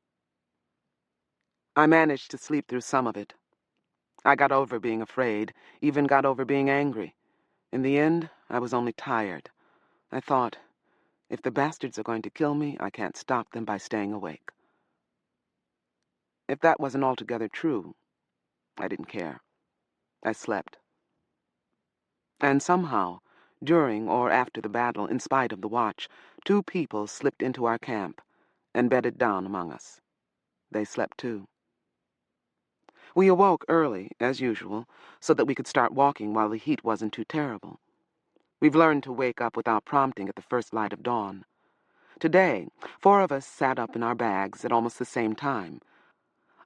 I managed to sleep through some of it. I got over being afraid, even got over being angry. In the end, I was only tired. I thought, if the bastards are going to kill me, I can't stop them by staying awake. If that wasn't altogether true, I didn't care. I slept. And somehow, during or after the battle, in spite of the watch, 2 people slipped into our camp and bedded down among us. They slept too. We awoke early, as usual, so that we could start walking while the heat wasn't too terrible. We've learned to wake up without prompting at the first light of dawn. Today, 4 of us sat up in our bags at almost the same time.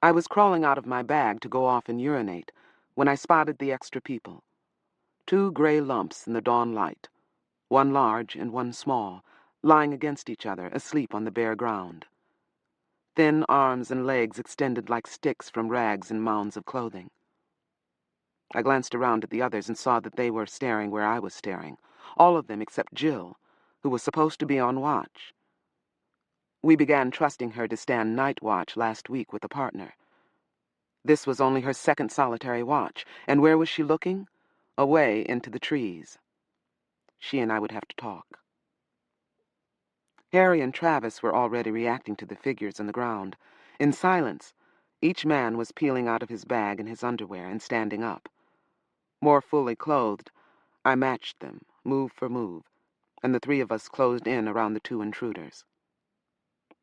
I was crawling out of my bag to go off and urinate when I spotted the extra people. 2 gray lumps in the dawn light, one large and one small, lying against each other, asleep on the bare ground. Thin arms and legs extended like sticks from rags and mounds of clothing. I glanced around at the others and saw that they were staring where I was staring, all of them except Jill, who was supposed to be on watch. We began trusting her to stand night watch last week with a partner. This was only her second solitary watch, and where was she looking? Away into the trees. She and I would have to talk. Harry and Travis were already reacting to the figures on the ground. In silence, each man was peeling out of his bag and his underwear and standing up. More fully clothed, I matched them, move for move, and the 3 of us closed in around the 2 intruders.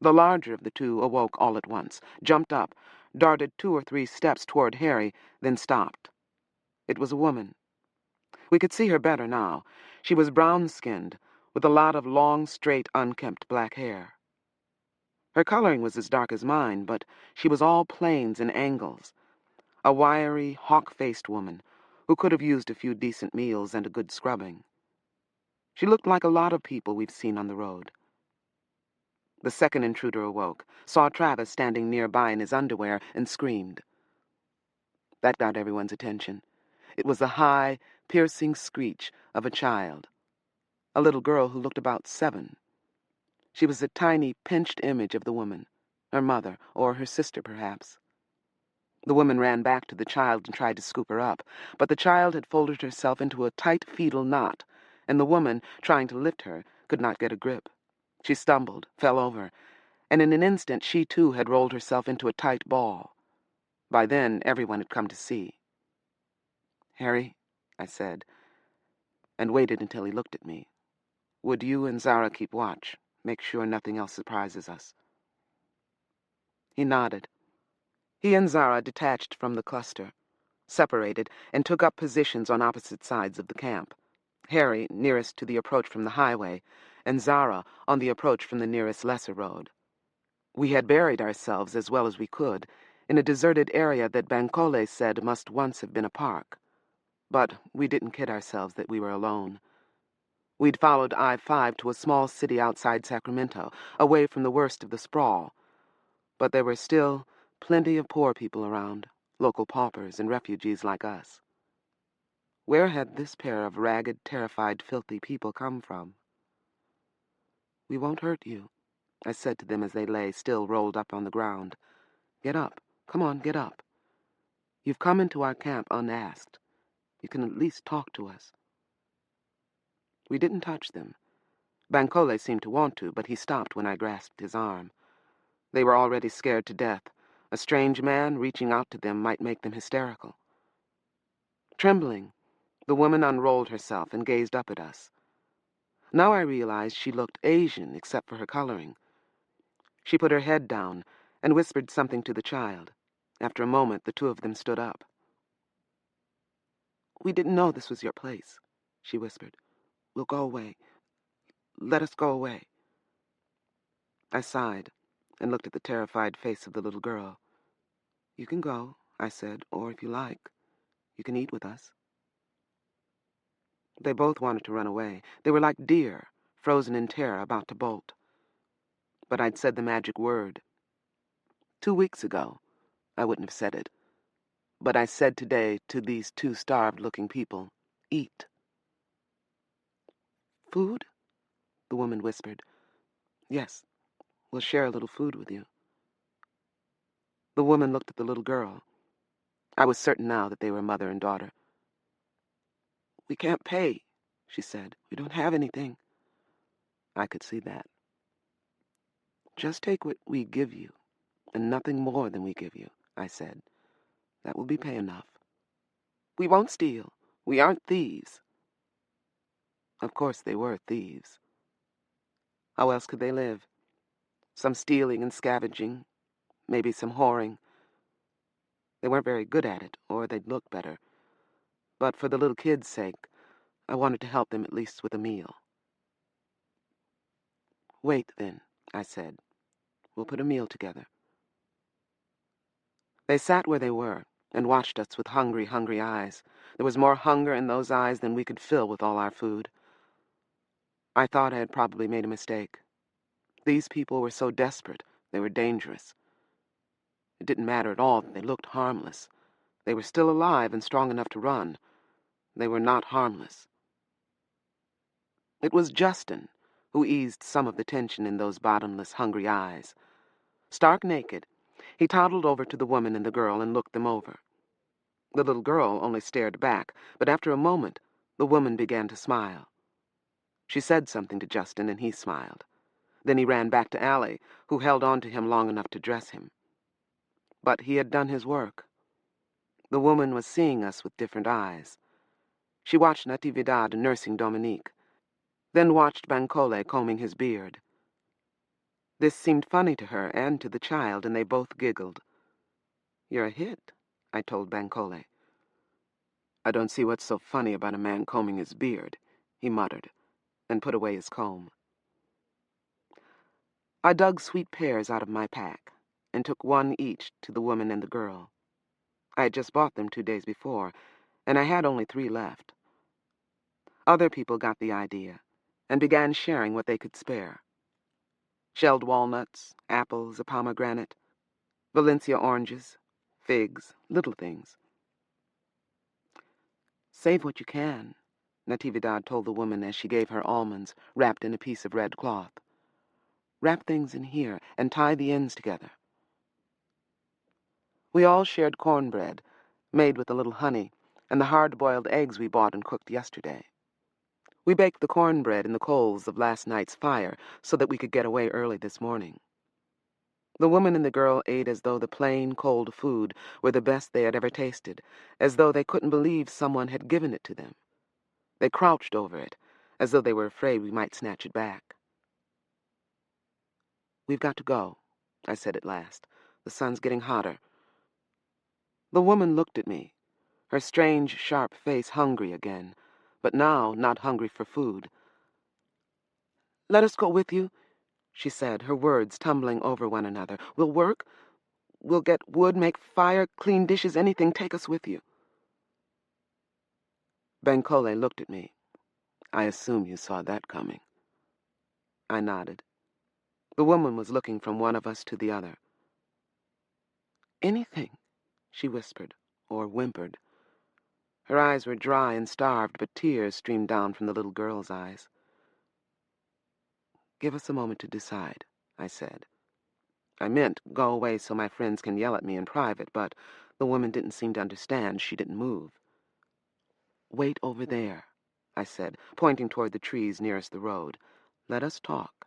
The larger of the 2 awoke all at once, jumped up, darted 2 or 3 steps toward Harry, then stopped. It was a woman. We could see her better now. She was brown-skinned, with a lot of long, straight, unkempt black hair. Her coloring was as dark as mine, but she was all planes and angles. A wiry, hawk-faced woman who could have used a few decent meals and a good scrubbing. She looked like a lot of people we've seen on the road. The second intruder awoke, saw Travis standing nearby in his underwear, and screamed. That got everyone's attention. It was the high, piercing screech of a child, a little girl who looked about 7. She was a tiny, pinched image of the woman, her mother, or her sister, perhaps. The woman ran back to the child and tried to scoop her up, but the child had folded herself into a tight fetal knot, and the woman, trying to lift her, could not get a grip. She stumbled, fell over, and in an instant she too had rolled herself into a tight ball. By then, everyone had come to see. "Harry," I said, and waited until he looked at me. "Would you and Zara keep watch? Make sure nothing else surprises us." He nodded. He and Zara detached from the cluster, separated, and took up positions on opposite sides of the camp. Harry nearest to the approach from the highway, and Zara on the approach from the nearest lesser road. We had buried ourselves as well as we could in a deserted area that Bancole said must once have been a park. But we didn't kid ourselves that we were alone. We'd followed I-5 to a small city outside Sacramento, away from the worst of the sprawl. But there were still plenty of poor people around, local paupers and refugees like us. Where had this pair of ragged, terrified, filthy people come from? "We won't hurt you," I said to them as they lay, still rolled up on the ground. "Get up. Come on, get up. You've come into our camp unasked. You can at least talk to us." We didn't touch them. Bancole seemed to want to, but he stopped when I grasped his arm. They were already scared to death. A strange man reaching out to them might make them hysterical. Trembling, the woman unrolled herself and gazed up at us. Now I realized she looked Asian except for her coloring. She put her head down and whispered something to the child. After a moment, the two of them stood up. "We didn't know this was your place," she whispered. "We'll go away. Let us go away." I sighed and looked at the terrified face of the little girl. "You can go," I said, "or if you like, you can eat with us." They both wanted to run away. They were like deer, frozen in terror, about to bolt. But I'd said the magic word. 2 weeks ago, I wouldn't have said it. But I said today to these two starved-looking people, "Eat." "Food?" the woman whispered. "Yes, we'll share a little food with you." The woman looked at the little girl. I was certain now that they were mother and daughter. "We can't pay," she said. "We don't have anything." I could see that. "Just take what we give you, and nothing more than we give you," I said. "That will be pay enough." "We won't steal. We aren't thieves." Of course they were thieves. How else could they live? Some stealing and scavenging, maybe some whoring. They weren't very good at it, or they'd look better. But for the little kid's sake, I wanted to help them at least with a meal. "Wait, then," I said. "We'll put a meal together." They sat where they were and watched us with hungry, hungry eyes. There was more hunger in those eyes than we could fill with all our food. I thought I had probably made a mistake. These people were so desperate, they were dangerous. It didn't matter at all that they looked harmless. They were still alive and strong enough to run. They were not harmless. It was Justin who eased some of the tension in those bottomless, hungry eyes. Stark naked, he toddled over to the woman and the girl and looked them over. The little girl only stared back, but after a moment, the woman began to smile. She said something to Justin, and he smiled. Then he ran back to Allie, who held on to him long enough to dress him. But he had done his work. The woman was seeing us with different eyes. She watched Natividad nursing Dominique, then watched Bancole combing his beard. This seemed funny to her and to the child, and they both giggled. "You're a hit," I told Bancole. "I don't see what's so funny about a man combing his beard," he muttered, and put away his comb. I dug sweet pears out of my pack and took one each to the woman and the girl. I had just bought them 2 days before, and I had only 3 left. Other people got the idea and began sharing what they could spare. Shelled walnuts, apples, a pomegranate, Valencia oranges, figs, little things. Save what you can, Natividad told the woman as she gave her almonds, wrapped in a piece of red cloth. Wrap things in here and tie the ends together. We all shared cornbread, made with a little honey, and the hard-boiled eggs we bought and cooked yesterday. We baked the cornbread in the coals of last night's fire so that we could get away early this morning. The woman and the girl ate as though the plain, cold food were the best they had ever tasted, as though they couldn't believe someone had given it to them. They crouched over it, as though they were afraid we might snatch it back. "We've got to go," I said at last. "The sun's getting hotter." The woman looked at me, her strange, sharp face hungry again, but now not hungry for food. "Let us go with you," she said, her words tumbling over one another. "We'll work. We'll get wood, make fire, clean dishes, anything. Take us with you." Bankole looked at me. "I assume you saw that coming." I nodded. The woman was looking from one of us to the other. "Anything," she whispered, or whimpered. Her eyes were dry and starved, but tears streamed down from the little girl's eyes. "Give us a moment to decide," I said. I meant go away so my friends can yell at me in private, but the woman didn't seem to understand. She didn't move. "Wait over there," I said, pointing toward the trees nearest the road. "Let us talk.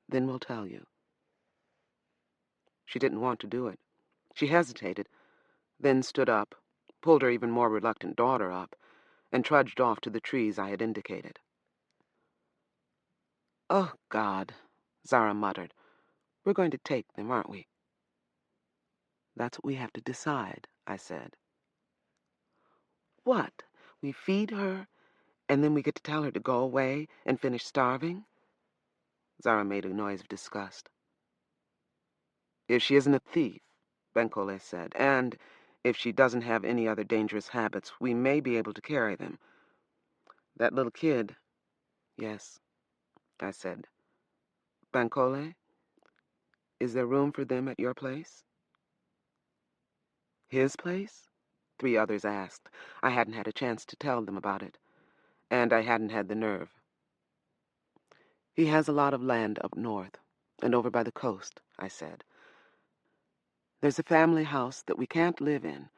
Then we'll tell you." She didn't want to do it. She hesitated, then stood up, pulled her even more reluctant daughter up, and trudged off to the trees I had indicated. "Oh, God," Zara muttered. "We're going to take them, aren't we?" "That's what we have to decide," I said. "What? We feed her, and then we get to tell her to go away and finish starving?" Zara made a noise of disgust. "If she isn't a thief," Bankole said, "and if she doesn't have any other dangerous habits, we may be able to carry them. That little kid—" "Yes," I said. "Bankole, is there room for them at your place?" "His place?" 3 others asked. I hadn't had a chance to tell them about it, and I hadn't had the nerve. "He has a lot of land up north, and over by the coast," I said. "There's a family house that we can't live in,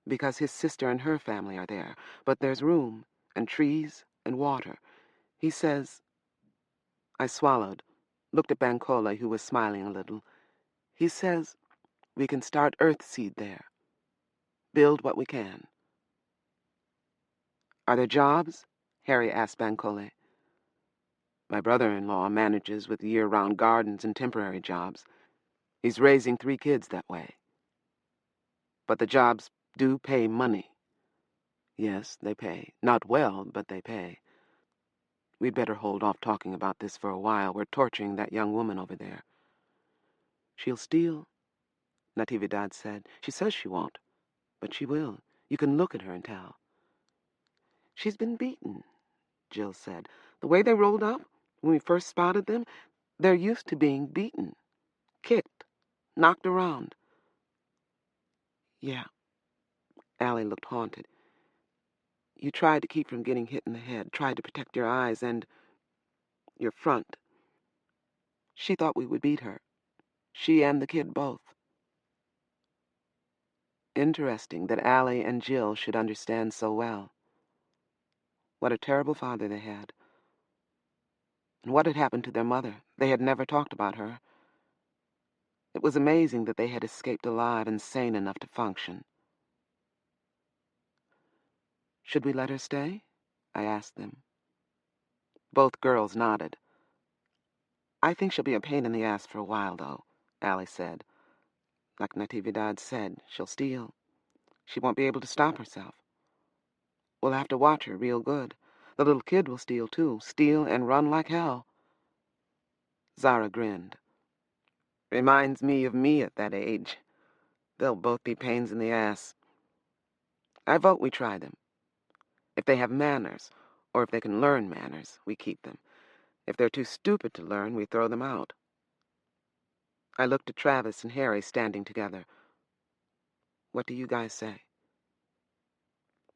because his sister and her family are there, but there's room, and trees, and water. He says—" I swallowed, looked at Bankole, who was smiling a little. "He says we can start Earthseed there. Build what we can." "Are there jobs?" Harry asked Bankole. "My brother-in-law manages with year-round gardens and temporary jobs. He's raising 3 kids that way." "But the jobs do pay money." "Yes, they pay. Not well, but they pay. We'd better hold off talking about this for a while. We're torturing that young woman over there." "She'll steal," Natividad said. "She says she won't, but she will. You can look at her and tell." "She's been beaten," Jill said. "The way they rolled up, when we first spotted them, they're used to being beaten, kicked, knocked around." "Yeah." Allie looked haunted. "You tried to keep from getting hit in the head, tried to protect your eyes and your front. She thought we would beat her. She and the kid both." Interesting that Allie and Jill should understand so well. What a terrible father they had. And what had happened to their mother? They had never talked about her. It was amazing that they had escaped alive and sane enough to function. "Should we let her stay?" I asked them. Both girls nodded. "I think she'll be a pain in the ass for a while, though," Allie said. "Like Natividad said, she'll steal. She won't be able to stop herself. We'll have to watch her real good. The little kid will steal, too. Steal and run like hell." Zara grinned. "Reminds me of me at that age. They'll both be pains in the ass. I vote we try them. If they have manners, or if they can learn manners, we keep them. If they're too stupid to learn, we throw them out." I looked at Travis and Harry standing together. What do you guys say?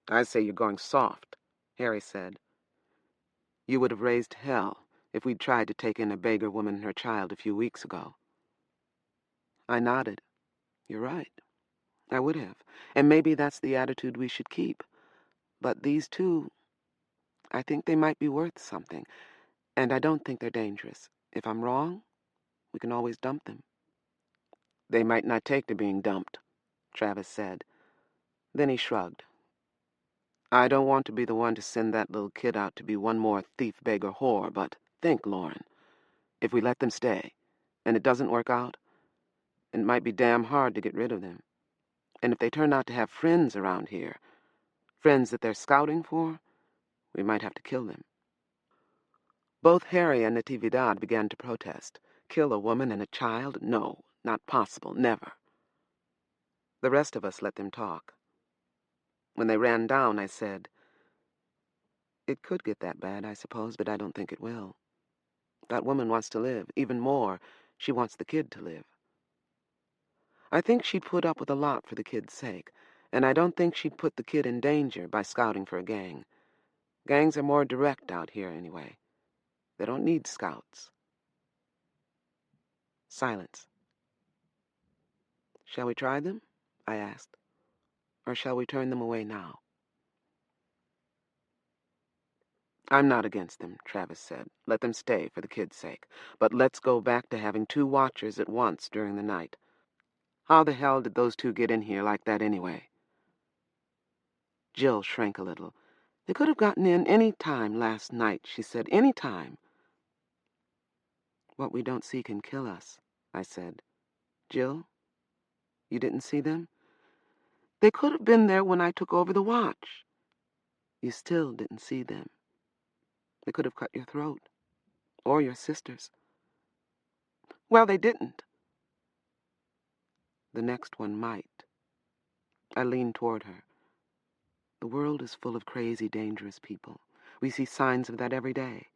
I say you're going soft, Harry said. You would have raised hell if we'd tried to take in a beggar woman and her child a few weeks ago. I nodded. You're right. I would have. And maybe that's the attitude we should keep. But these two, I think they might be worth something. And I don't think they're dangerous. If I'm wrong, we can always dump them. They might not take to being dumped, Travis said. Then he shrugged. I don't want to be the one to send that little kid out to be one more thief, beggar, whore, but think, Lauren. If we let them stay, and it doesn't work out, it might be damn hard to get rid of them. And if they turn out to have friends around here, friends that they're scouting for, we might have to kill them. Both Harry and Natividad began to protest. Kill a woman and a child? No, not possible, never. The rest of us let them talk. When they ran down, I said, it could get that bad, I suppose, but I don't think it will. That woman wants to live. Even more, she wants the kid to live. I think she'd put up with a lot for the kid's sake, and I don't think she'd put the kid in danger by scouting for a gang. Gangs are more direct out here anyway. They don't need scouts. Silence. Shall we try them? I asked. Or shall we turn them away now? I'm not against them, Travis said. Let them stay for the kid's sake. But let's go back to having 2 watchers at once during the night. How the hell did those 2 get in here like that anyway? Jill shrank a little. They could have gotten in any time last night, she said. Any time. What we don't see can kill us, I said. Jill, you didn't see them? They could have been there when I took over the watch. You still didn't see them. They could have cut your throat. Or your sister's. Well, they didn't. The next one might. I leaned toward her. The world is full of crazy, dangerous people. We see signs of that every day.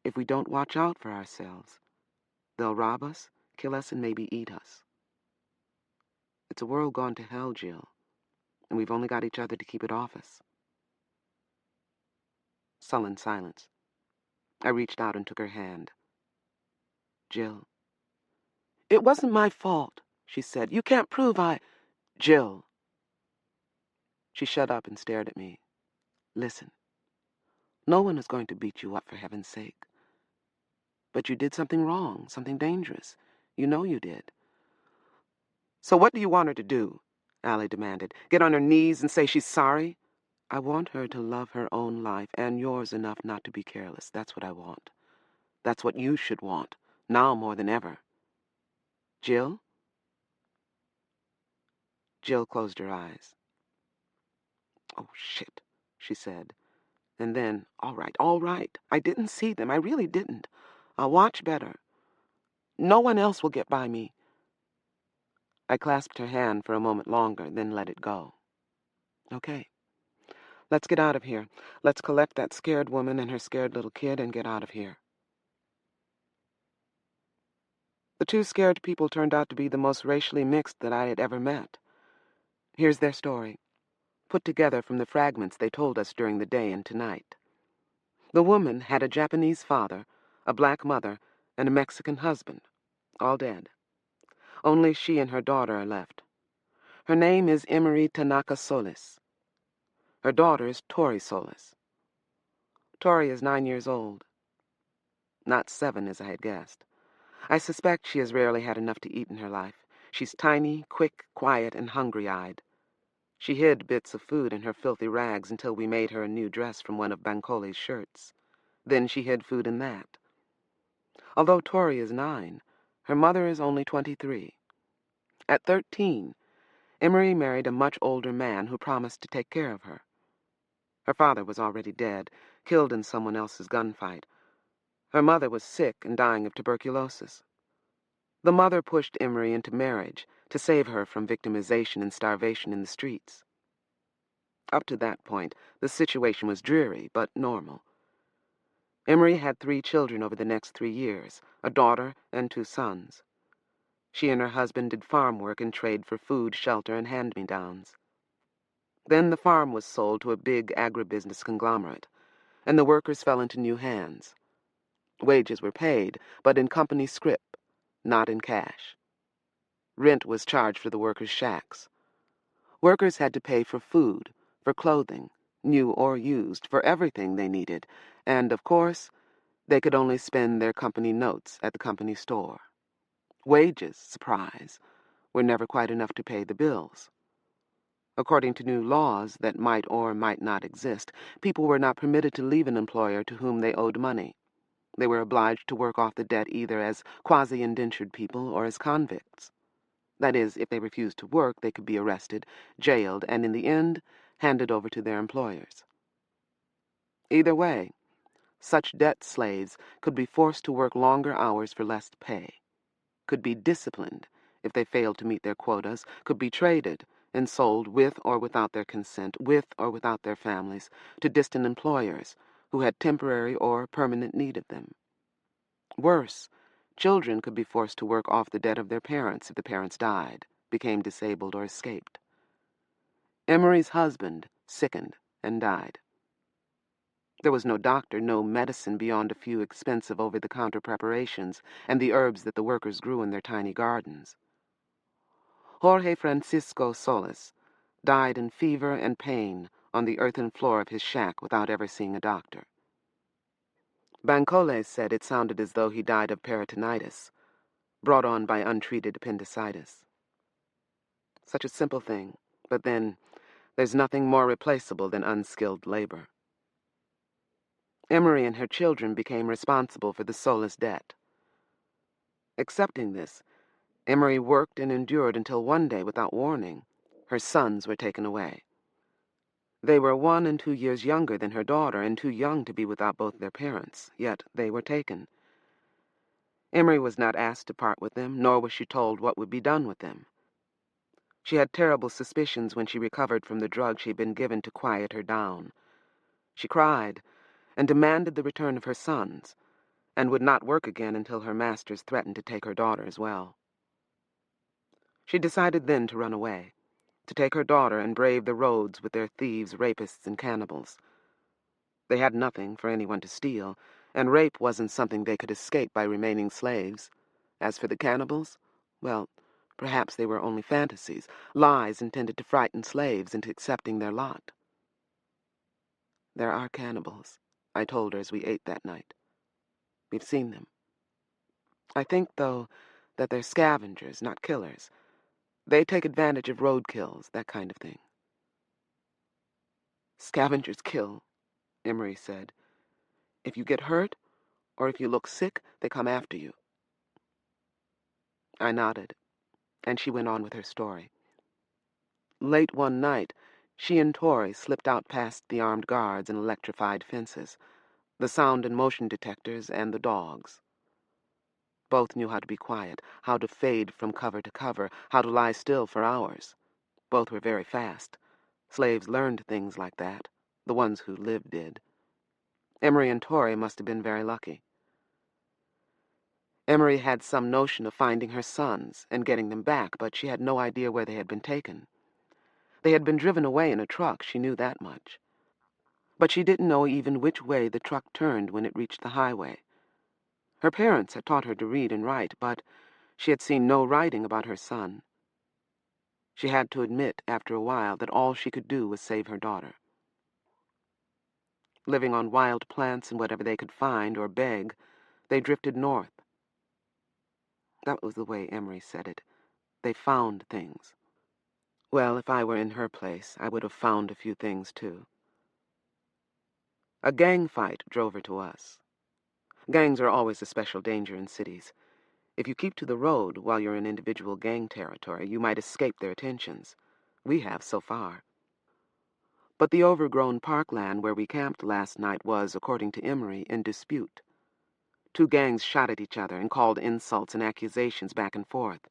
If we don't watch out for ourselves, they'll rob us, kill us, and maybe eat us. It's a world gone to hell, Jill, and we've only got each other to keep it off us. Sullen silence. I reached out and took her hand. Jill. It wasn't my fault, she said. You can't prove Jill. She shut up and stared at me. Listen. No one is going to beat you up, for heaven's sake. But you did something wrong, something dangerous. You know you did. So what do you want her to do? Allie demanded. Get on her knees and say she's sorry? I want her to love her own life and yours enough not to be careless. That's what I want. That's what you should want, now more than ever. Jill? Jill closed her eyes. Oh, shit, she said. And then, all right. I didn't see them. I really didn't. I'll watch better. No one else will get by me. I clasped her hand for a moment longer, then let it go. Okay. Let's get out of here. Let's collect that scared woman and her scared little kid and get out of here. The 2 scared people turned out to be the most racially mixed that I had ever met. Here's their story, put together from the fragments they told us during the day and tonight. The woman had a Japanese father, a black mother, and a Mexican husband, all dead. Only she and her daughter are left. Her name is Emery Tanaka Solis. Her daughter is Tori Solis. Tori is 9 years old. Not 7, as I had guessed. I suspect she has rarely had enough to eat in her life. She's tiny, quick, quiet, and hungry-eyed. She hid bits of food in her filthy rags until we made her a new dress from one of Bankoli's shirts. Then she hid food in that. Although Tori is 9, her mother is only 23. At 13, Emery married a much older man who promised to take care of her. Her father was already dead, killed in someone else's gunfight. Her mother was sick and dying of tuberculosis. The mother pushed Emery into marriage to save her from victimization and starvation in the streets. Up to that point, the situation was dreary, but normal. Emery had 3 children over the next 3 years, a daughter and 2 sons. She and her husband did farm work in trade for food, shelter, and hand-me-downs. Then the farm was sold to a big agribusiness conglomerate, and the workers fell into new hands. Wages were paid, but in company scrip, not in cash. Rent was charged for the workers' shacks. Workers had to pay for food, for clothing, new or used, for everything they needed, and, of course, they could only spend their company notes at the company store. Wages, surprise, were never quite enough to pay the bills. According to new laws that might or might not exist, people were not permitted to leave an employer to whom they owed money. They were obliged to work off the debt either as quasi-indentured people or as convicts. That is, if they refused to work, they could be arrested, jailed, and in the end, handed over to their employers. Either way, such debt slaves could be forced to work longer hours for less pay, could be disciplined if they failed to meet their quotas, could be traded and sold with or without their consent, with or without their families, to distant employers who had temporary or permanent need of them. Worse, children could be forced to work off the debt of their parents if the parents died, became disabled, or escaped. Emery's husband sickened and died. There was no doctor, no medicine beyond a few expensive over-the-counter preparations and the herbs that the workers grew in their tiny gardens. Jorge Francisco Solis died in fever and pain on the earthen floor of his shack without ever seeing a doctor. Bancoles said it sounded as though he died of peritonitis, brought on by untreated appendicitis. Such a simple thing, but then there's nothing more replaceable than unskilled labor. Emery and her children became responsible for the Solis debt. Accepting this, Emery worked and endured until one day, without warning, her sons were taken away. They were 1 and 2 years younger than her daughter and too young to be without both their parents, yet they were taken. Emery was not asked to part with them, nor was she told what would be done with them. She had terrible suspicions when she recovered from the drug she had been given to quiet her down. She cried and demanded the return of her sons, and would not work again until her masters threatened to take her daughter as well. She decided then to run away, to take her daughter and brave the roads with their thieves, rapists, and cannibals. They had nothing for anyone to steal, and rape wasn't something they could escape by remaining slaves. As for the cannibals, well, perhaps they were only fantasies, lies intended to frighten slaves into accepting their lot. There are cannibals, I told her as we ate that night. We've seen them. I think, though, that they're scavengers, not killers. They take advantage of roadkills, that kind of thing. Scavengers kill, Emery said. If you get hurt, or if you look sick, they come after you. I nodded, and she went on with her story. Late one night, she and Tori slipped out past the armed guards and electrified fences, the sound and motion detectors, and the dogs. Both knew how to be quiet, how to fade from cover to cover, how to lie still for hours. Both were very fast. Slaves learned things like that. The ones who lived did. Emery and Tori must have been very lucky. Emery had some notion of finding her sons and getting them back, but she had no idea where they had been taken. They had been driven away in a truck, she knew that much. But she didn't know even which way the truck turned when it reached the highway. Her parents had taught her to read and write, but she had seen no writing about her son. She had to admit, after a while, that all she could do was save her daughter. Living on wild plants and whatever they could find or beg, they drifted north. That was the way Emery said it. They found things. Well, if I were in her place, I would have found a few things, too. A gang fight drove her to us. Gangs are always a special danger in cities. If you keep to the road while you're in individual gang territory, you might escape their attentions. We have so far. But the overgrown parkland where we camped last night was, according to Emery, in dispute. 2 gangs shot at each other and called insults and accusations back and forth.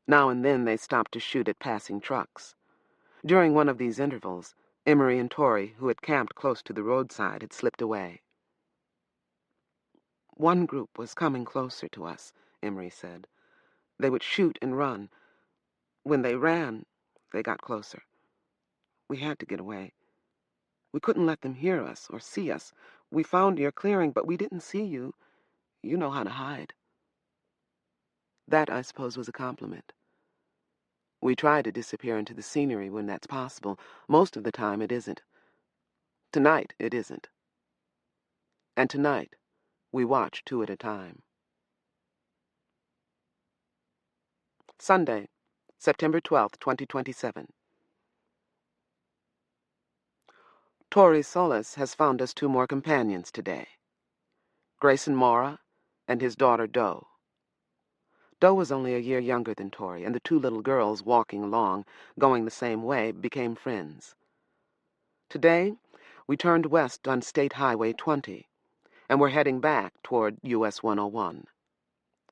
Now and then they stopped to shoot at passing trucks. During one of these intervals, Emery and Tori, who had camped close to the roadside, had slipped away. One group was coming closer to us, Emery said. They would shoot and run. When they ran, they got closer. We had to get away. We couldn't let them hear us or see us. We found your clearing, but we didn't see you. You know how to hide. That, I suppose, was a compliment. We try to disappear into the scenery when that's possible. Most of the time, it isn't. Tonight, it isn't. And tonight, we watch 2 at a time. Sunday, September 12th, 2027. Tori Solis has found us 2 more companions today. Grayson Mora and his daughter Doe. Doe was only a year younger than Tori, and the 2 little girls walking along, going the same way, became friends. Today, we turned west on State Highway 20, and we're heading back toward US 101.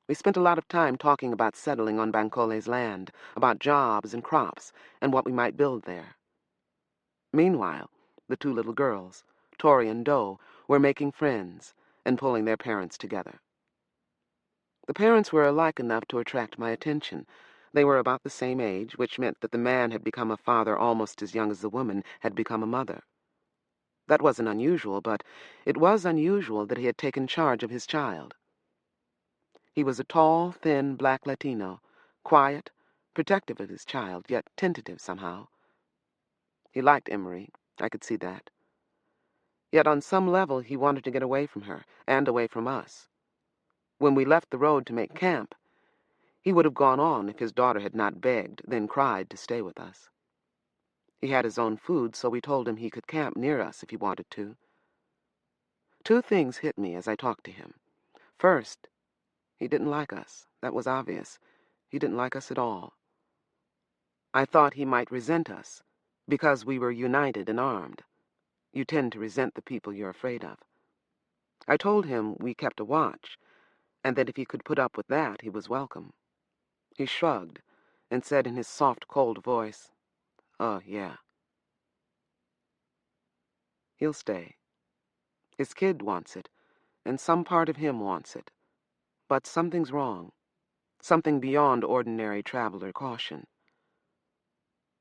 We spent a lot of time talking about settling on Bancole's land, about jobs and crops, and what we might build there. Meanwhile, the 2 little girls, Tori and Doe, were making friends and pulling their parents together. The parents were alike enough to attract my attention. They were about the same age, which meant that the man had become a father almost as young as the woman had become a mother. That wasn't unusual, but it was unusual that he had taken charge of his child. He was a tall, thin, black Latino, quiet, protective of his child, yet tentative somehow. He liked Emery, I could see that. Yet on some level he wanted to get away from her, and away from us. When we left the road to make camp, he would have gone on if his daughter had not begged, then cried to stay with us. He had his own food, so we told him he could camp near us if he wanted to. 2 things hit me as I talked to him. First, he didn't like us. That was obvious. He didn't like us at all. I thought he might resent us, because we were united and armed. You tend to resent the people you're afraid of. I told him we kept a watch, and that if he could put up with that, he was welcome. He shrugged and said in his soft, cold voice, "Oh, yeah." He'll stay. His kid wants it, and some part of him wants it. But something's wrong. Something beyond ordinary traveler caution.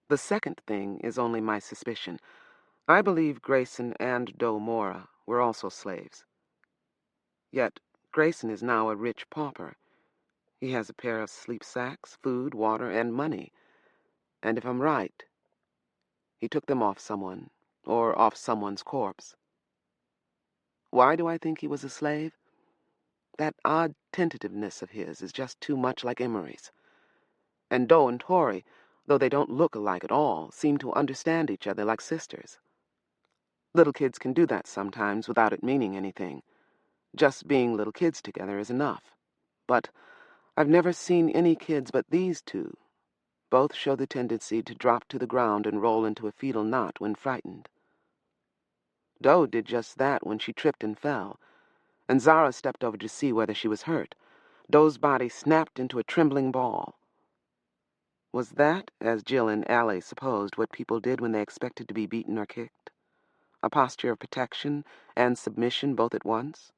The second thing is only my suspicion. I believe Grayson and Doe Mora were also slaves. Yet Grayson is now a rich pauper. He has a pair of sleep sacks, food, water, and money. And if I'm right, he took them off someone, or off someone's corpse. Why do I think he was a slave? That odd tentativeness of his is just too much like Emery's. And Doe and Tori, though they don't look alike at all, seem to understand each other like sisters. Little kids can do that sometimes without it meaning anything. Just being little kids together is enough. But I've never seen any kids but these 2. Both show the tendency to drop to the ground and roll into a fetal knot when frightened. Doe did just that when she tripped and fell, and Zara stepped over to see whether she was hurt. Doe's body snapped into a trembling ball. Was that, as Jill and Allie supposed, what people did when they expected to be beaten or kicked? A posture of protection and submission both at once?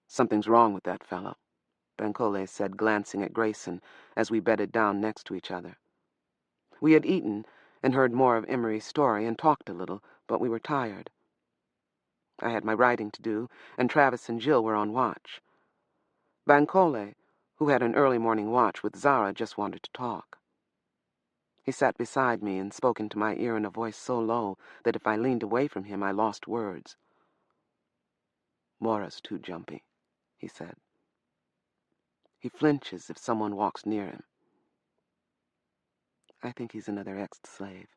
"Something's wrong with that fellow," Bancole said, glancing at Grayson as we bedded down next to each other. We had eaten and heard more of Emery's story and talked a little, but we were tired. I had my writing to do, and Travis and Jill were on watch. Bancole, who had an early morning watch with Zara, just wanted to talk. He sat beside me and spoke into my ear in a voice so low that if I leaned away from him, I lost words. "Mora's too jumpy," he said. "He flinches if someone walks near him." "I think he's another ex-slave,"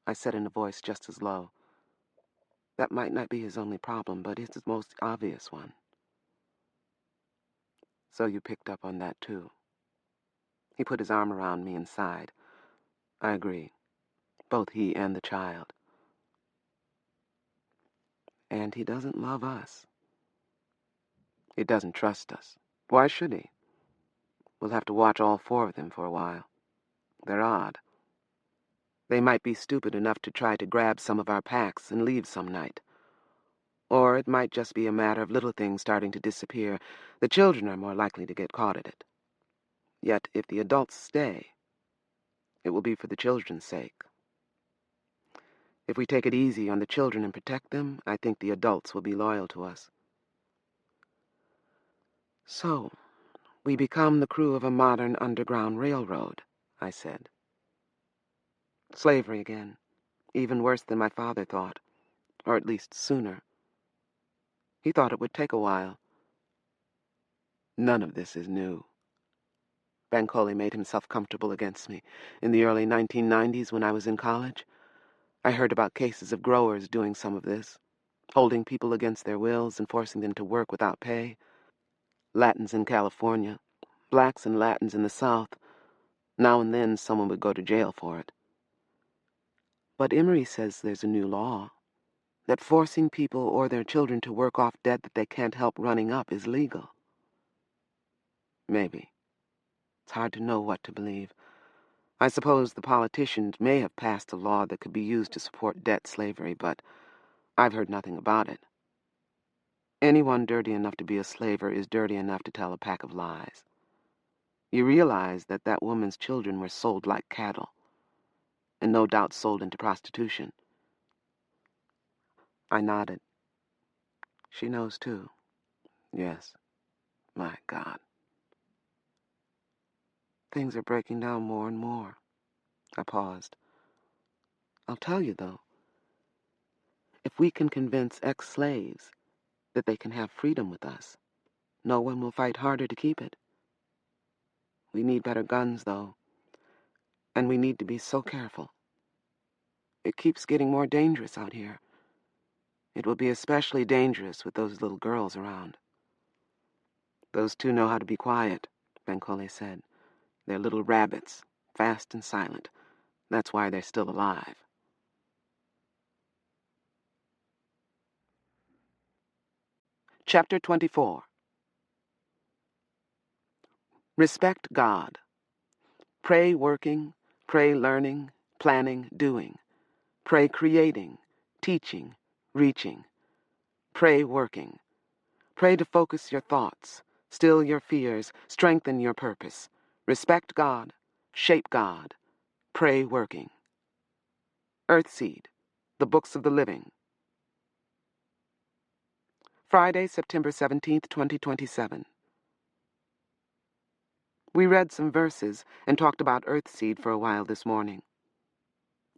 I said in a voice just as low. "That might not be his only problem, but it's the most obvious one." "So you picked up on that, too." He put his arm around me and sighed. "I agree. Both he and the child. And he doesn't love us. He doesn't trust us. Why should he? We'll have to watch all 4 of them for a while. They're odd. They might be stupid enough to try to grab some of our packs and leave some night. Or it might just be a matter of little things starting to disappear. The children are more likely to get caught at it. Yet, if the adults stay, it will be for the children's sake. If we take it easy on the children and protect them, I think the adults will be loyal to us. So, we become the crew of a modern underground railroad, I said. Slavery again, even worse than my father thought, or at least sooner. He thought it would take a while. None of this is new. Bancole made himself comfortable against me. In the early 1990s, when I was in college, I heard about cases of growers doing some of this, holding people against their wills and forcing them to work without pay. Latins in California, blacks and Latins in the South. Now and then someone would go to jail for it. But Emery says there's a new law, that forcing people or their children to work off debt that they can't help running up is legal. Maybe. It's hard to know what to believe. I suppose the politicians may have passed a law that could be used to support debt slavery, but I've heard nothing about it. Anyone dirty enough to be a slaver is dirty enough to tell a pack of lies. You realize that that woman's children were sold like cattle, and no doubt sold into prostitution. I nodded. She knows, too. Yes. My God. Things are breaking down more and more. I paused. I'll tell you, though. If we can convince ex-slaves that they can have freedom with us, no one will fight harder to keep it. We need better guns, though. And we need to be so careful. It keeps getting more dangerous out here. It will be especially dangerous with those little girls around. Those two know how to be quiet, Bancole said. They're little rabbits, fast and silent. That's why they're still alive. Chapter 24. Respect God. Pray working, pray learning, planning, doing. Pray creating, teaching, reaching. Pray working. Pray to focus your thoughts, still your fears, strengthen your purpose. Respect God, shape God. Pray working. Earthseed, The Books of the Living. Friday, September 17th, 2027. We read some verses and talked about Earthseed for a while this morning.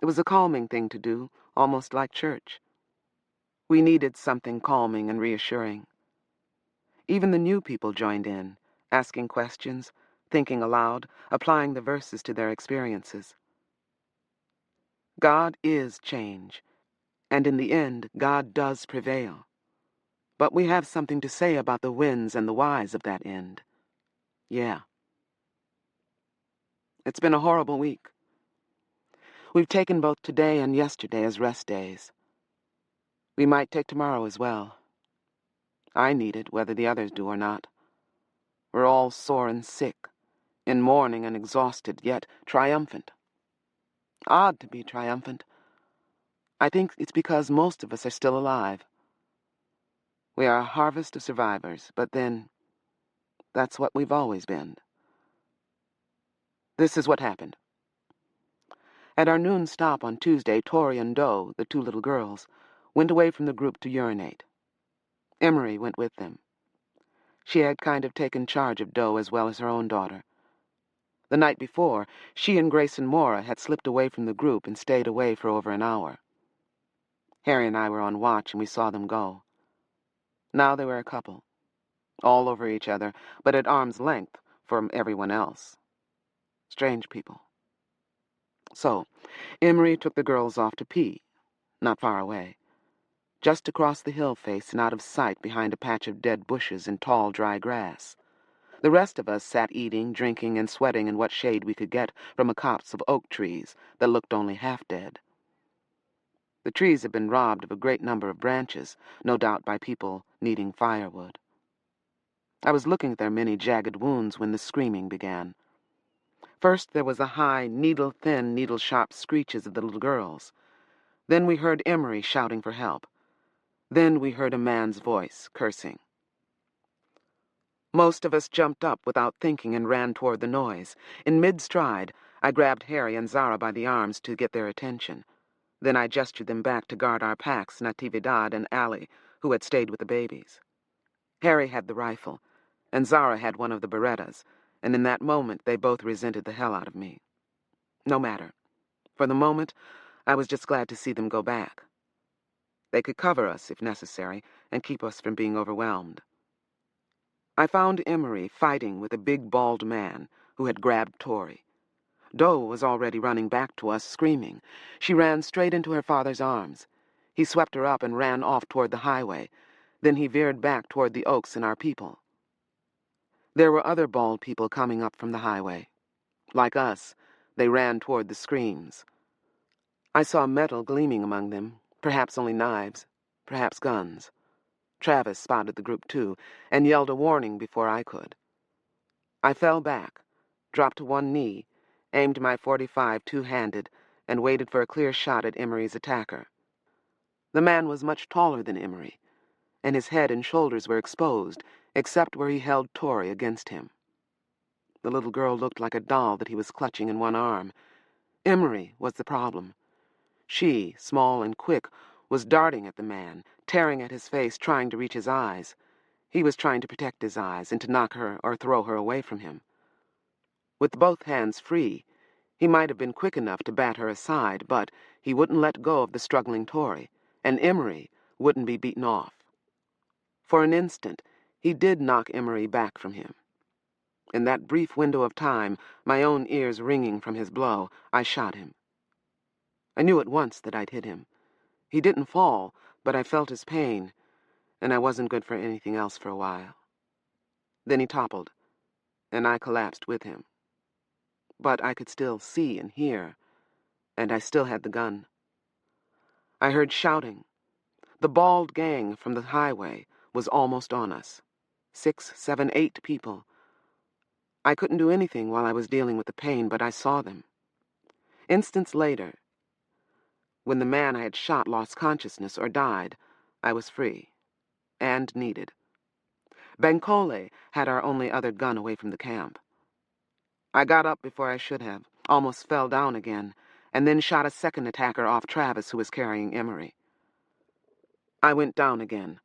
It was a calming thing to do, almost like church. We needed something calming and reassuring. Even the new people joined in, asking questions, thinking aloud, applying the verses to their experiences. God is change, and in the end, God does prevail. But we have something to say about the whens and the whys of that end. Yeah. It's been a horrible week. We've taken both today and yesterday as rest days. We might take tomorrow as well. I need it, whether the others do or not. We're all sore and sick, in mourning and exhausted, yet triumphant. Odd to be triumphant. I think it's because most of us are still alive. We are a harvest of survivors, but then, that's what we've always been. This is what happened. At our noon stop on Tuesday, Tori and Doe, the two little girls, went away from the group to urinate. Emery went with them. She had kind of taken charge of Doe as well as her own daughter. The night before, she and Grace and Maura had slipped away from the group and stayed away for over an hour. Harry and I were on watch, and we saw them go. Now they were a couple, all over each other, but at arm's length from everyone else. Strange people. So, Emery took the girls off to pee, not far away, just across the hill face and out of sight behind a patch of dead bushes and tall, dry grass. The rest of us sat eating, drinking, and sweating in what shade we could get from a copse of oak trees that looked only half dead. The trees had been robbed of a great number of branches, no doubt by people needing firewood. I was looking at their many jagged wounds when the screaming began. First there was the high, needle-thin, needle-sharp screeches of the little girls. Then we heard Emery shouting for help. Then we heard a man's voice, cursing. Most of us jumped up without thinking and ran toward the noise. In mid-stride, I grabbed Harry and Zara by the arms to get their attention. Then I gestured them back to guard our packs, Natividad and Allie, who had stayed with the babies. Harry had the rifle, and Zara had one of the Berettas, and in that moment they both resented the hell out of me. No matter. For the moment, I was just glad to see them go back. They could cover us, if necessary, and keep us from being overwhelmed. I found Emery fighting with a big, bald man who had grabbed Tori. Doe was already running back to us, screaming. She ran straight into her father's arms. He swept her up and ran off toward the highway. Then he veered back toward the oaks and our people. There were other bald people coming up from the highway. Like us, they ran toward the screams. I saw metal gleaming among them, perhaps only knives, perhaps guns. Travis spotted the group too, and yelled a warning before I could. I fell back, dropped to one knee, aimed my .45 two-handed, and waited for a clear shot at Emery's attacker. The man was much taller than Emery, and his head and shoulders were exposed, except where he held Tori against him. The little girl looked like a doll that he was clutching in one arm. Emery was the problem. She, small and quick, was darting at the man, tearing at his face, trying to reach his eyes. He was trying to protect his eyes and to knock her or throw her away from him. With both hands free, he might have been quick enough to bat her aside, but he wouldn't let go of the struggling Tory, and Emery wouldn't be beaten off. For an instant, he did knock Emery back from him. In that brief window of time, my own ears ringing from his blow, I shot him. I knew at once that I'd hit him. He didn't fall, but I felt his pain, and I wasn't good for anything else for a while. Then he toppled, and I collapsed with him. But I could still see and hear, and I still had the gun. I heard shouting. The bald gang from the highway was almost on us. 6, 7, 8 people. I couldn't do anything while I was dealing with the pain, but I saw them. Instants later, when the man I had shot lost consciousness or died, I was free. And needed. Bankole had our only other gun away from the camp. I got up before I should have, almost fell down again, and then shot a second attacker off Travis, who was carrying Emery. I went down again,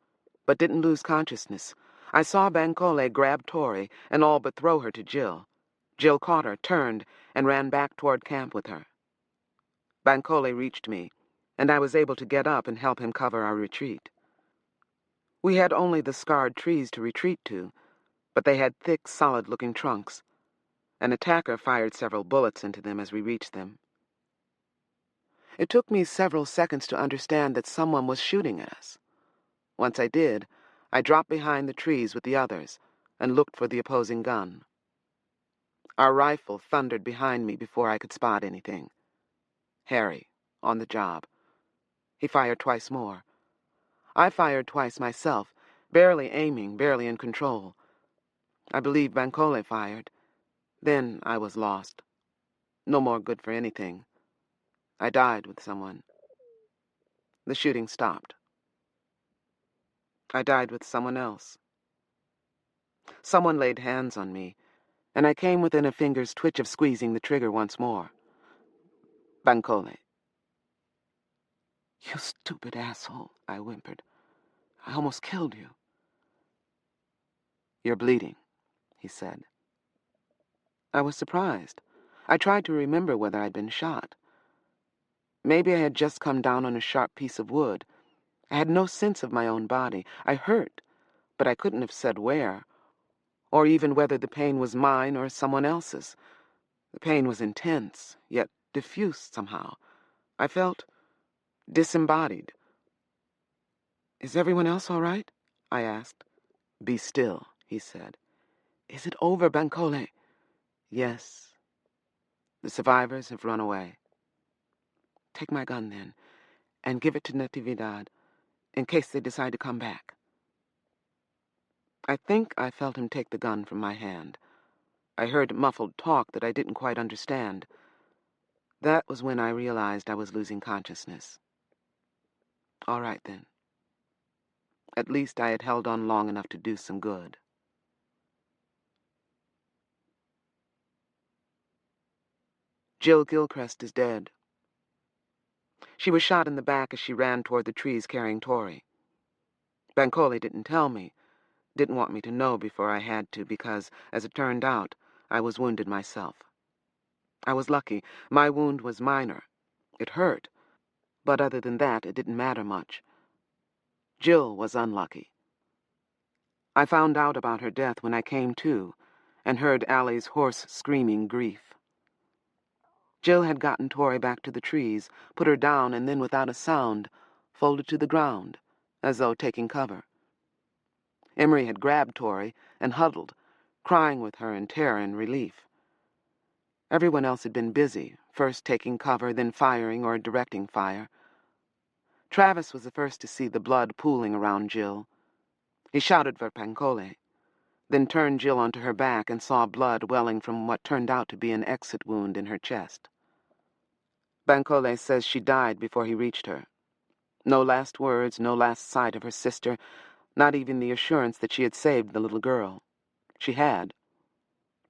but didn't lose consciousness. I saw Bankole grab Tori and all but throw her to Jill. Jill caught her, turned, and ran back toward camp with her. Bankole reached me, and I was able to get up and help him cover our retreat. We had only the scarred trees to retreat to, but they had thick, solid-looking trunks. An attacker fired several bullets into them as we reached them. It took me several seconds to understand that someone was shooting at us. Once I did, I dropped behind the trees with the others and looked for the opposing gun. Our rifle thundered behind me before I could spot anything. Harry, on the job. He fired twice more. I fired twice myself, barely aiming, barely in control. I believe Bankole fired. Then I was lost. No more good for anything. I died with someone. The shooting stopped. I died with someone else. Someone laid hands on me, and I came within a finger's twitch of squeezing the trigger once more. Bankole. "You stupid asshole," I whimpered. "I almost killed you." "You're bleeding," he said. I was surprised. I tried to remember whether I'd been shot. Maybe I had just come down on a sharp piece of wood. I had no sense of my own body. I hurt, but I couldn't have said where, or even whether the pain was mine or someone else's. The pain was intense, yet diffuse somehow. I felt disembodied. "Is everyone else all right?" I asked. "Be still," he said. "Is it over, Bankole?" "Yes. The survivors have run away." "Take my gun, then, and give it to Natividad, in case they decide to come back." I think I felt him take the gun from my hand. I heard muffled talk that I didn't quite understand. That was when I realized I was losing consciousness. "All right, then." At least I had held on long enough to do some good. Jill Gilchrist is dead. She was shot in the back as she ran toward the trees carrying Tori. Bancole didn't tell me, didn't want me to know before I had to, because, as it turned out, I was wounded myself. I was lucky. My wound was minor. It hurt, but other than that, it didn't matter much. Jill was unlucky. I found out about her death when I came to, and heard Allie's hoarse, screaming grief. Jill had gotten Tori back to the trees, put her down, and then, without a sound, folded to the ground, as though taking cover. Emery had grabbed Tori and huddled, crying with her in terror and relief. Everyone else had been busy, first taking cover, then firing or directing fire. Travis was the first to see the blood pooling around Jill. He shouted for Bancole, then turned Jill onto her back and saw blood welling from what turned out to be an exit wound in her chest. Bancole says she died before he reached her. No last words, no last sight of her sister, not even the assurance that she had saved the little girl. She had.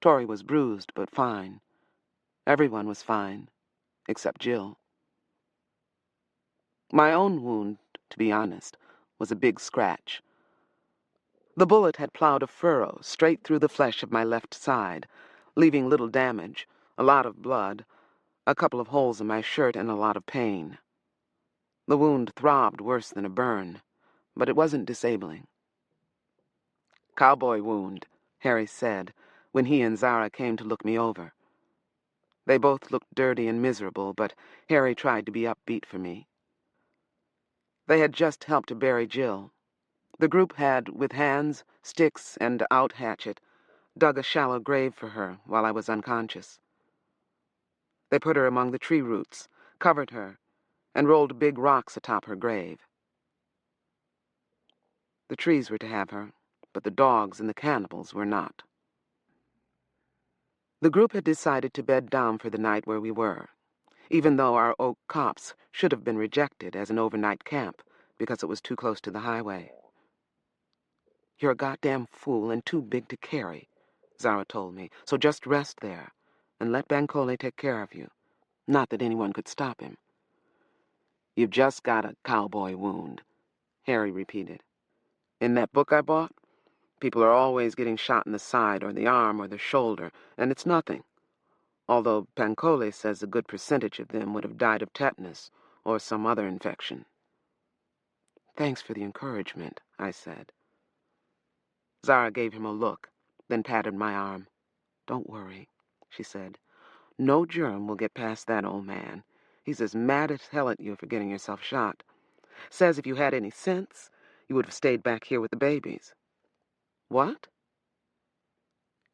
Tori was bruised, but fine. Everyone was fine, except Jill. My own wound, to be honest, was a big scratch. The bullet had plowed a furrow straight through the flesh of my left side, leaving little damage, a lot of blood, a couple of holes in my shirt, and a lot of pain. The wound throbbed worse than a burn, but it wasn't disabling. "Cowboy wound," Harry said, when he and Zara came to look me over. They both looked dirty and miserable, but Harry tried to be upbeat for me. They had just helped to bury Jill. The group had, with hands, sticks, and out-hatchet, dug a shallow grave for her while I was unconscious. They put her among the tree roots, covered her, and rolled big rocks atop her grave. The trees were to have her, but the dogs and the cannibals were not. The group had decided to bed down for the night where we were, even though our oak copse should have been rejected as an overnight camp because it was too close to the highway. "You're a goddamn fool and too big to carry," Zara told me, "so just rest there and let Bancole take care of you. Not that anyone could stop him." "You've just got a cowboy wound," Harry repeated. "In that book I bought, people are always getting shot in the side or the arm or the shoulder, and it's nothing. Although Bancole says a good percentage of them would have died of tetanus or some other infection." "Thanks for the encouragement," I said. Zara gave him a look, then patted my arm. "Don't worry," she said. "No germ will get past that old man. He's as mad as hell at you for getting yourself shot. Says if you had any sense, you would have stayed back here with the babies." "What?"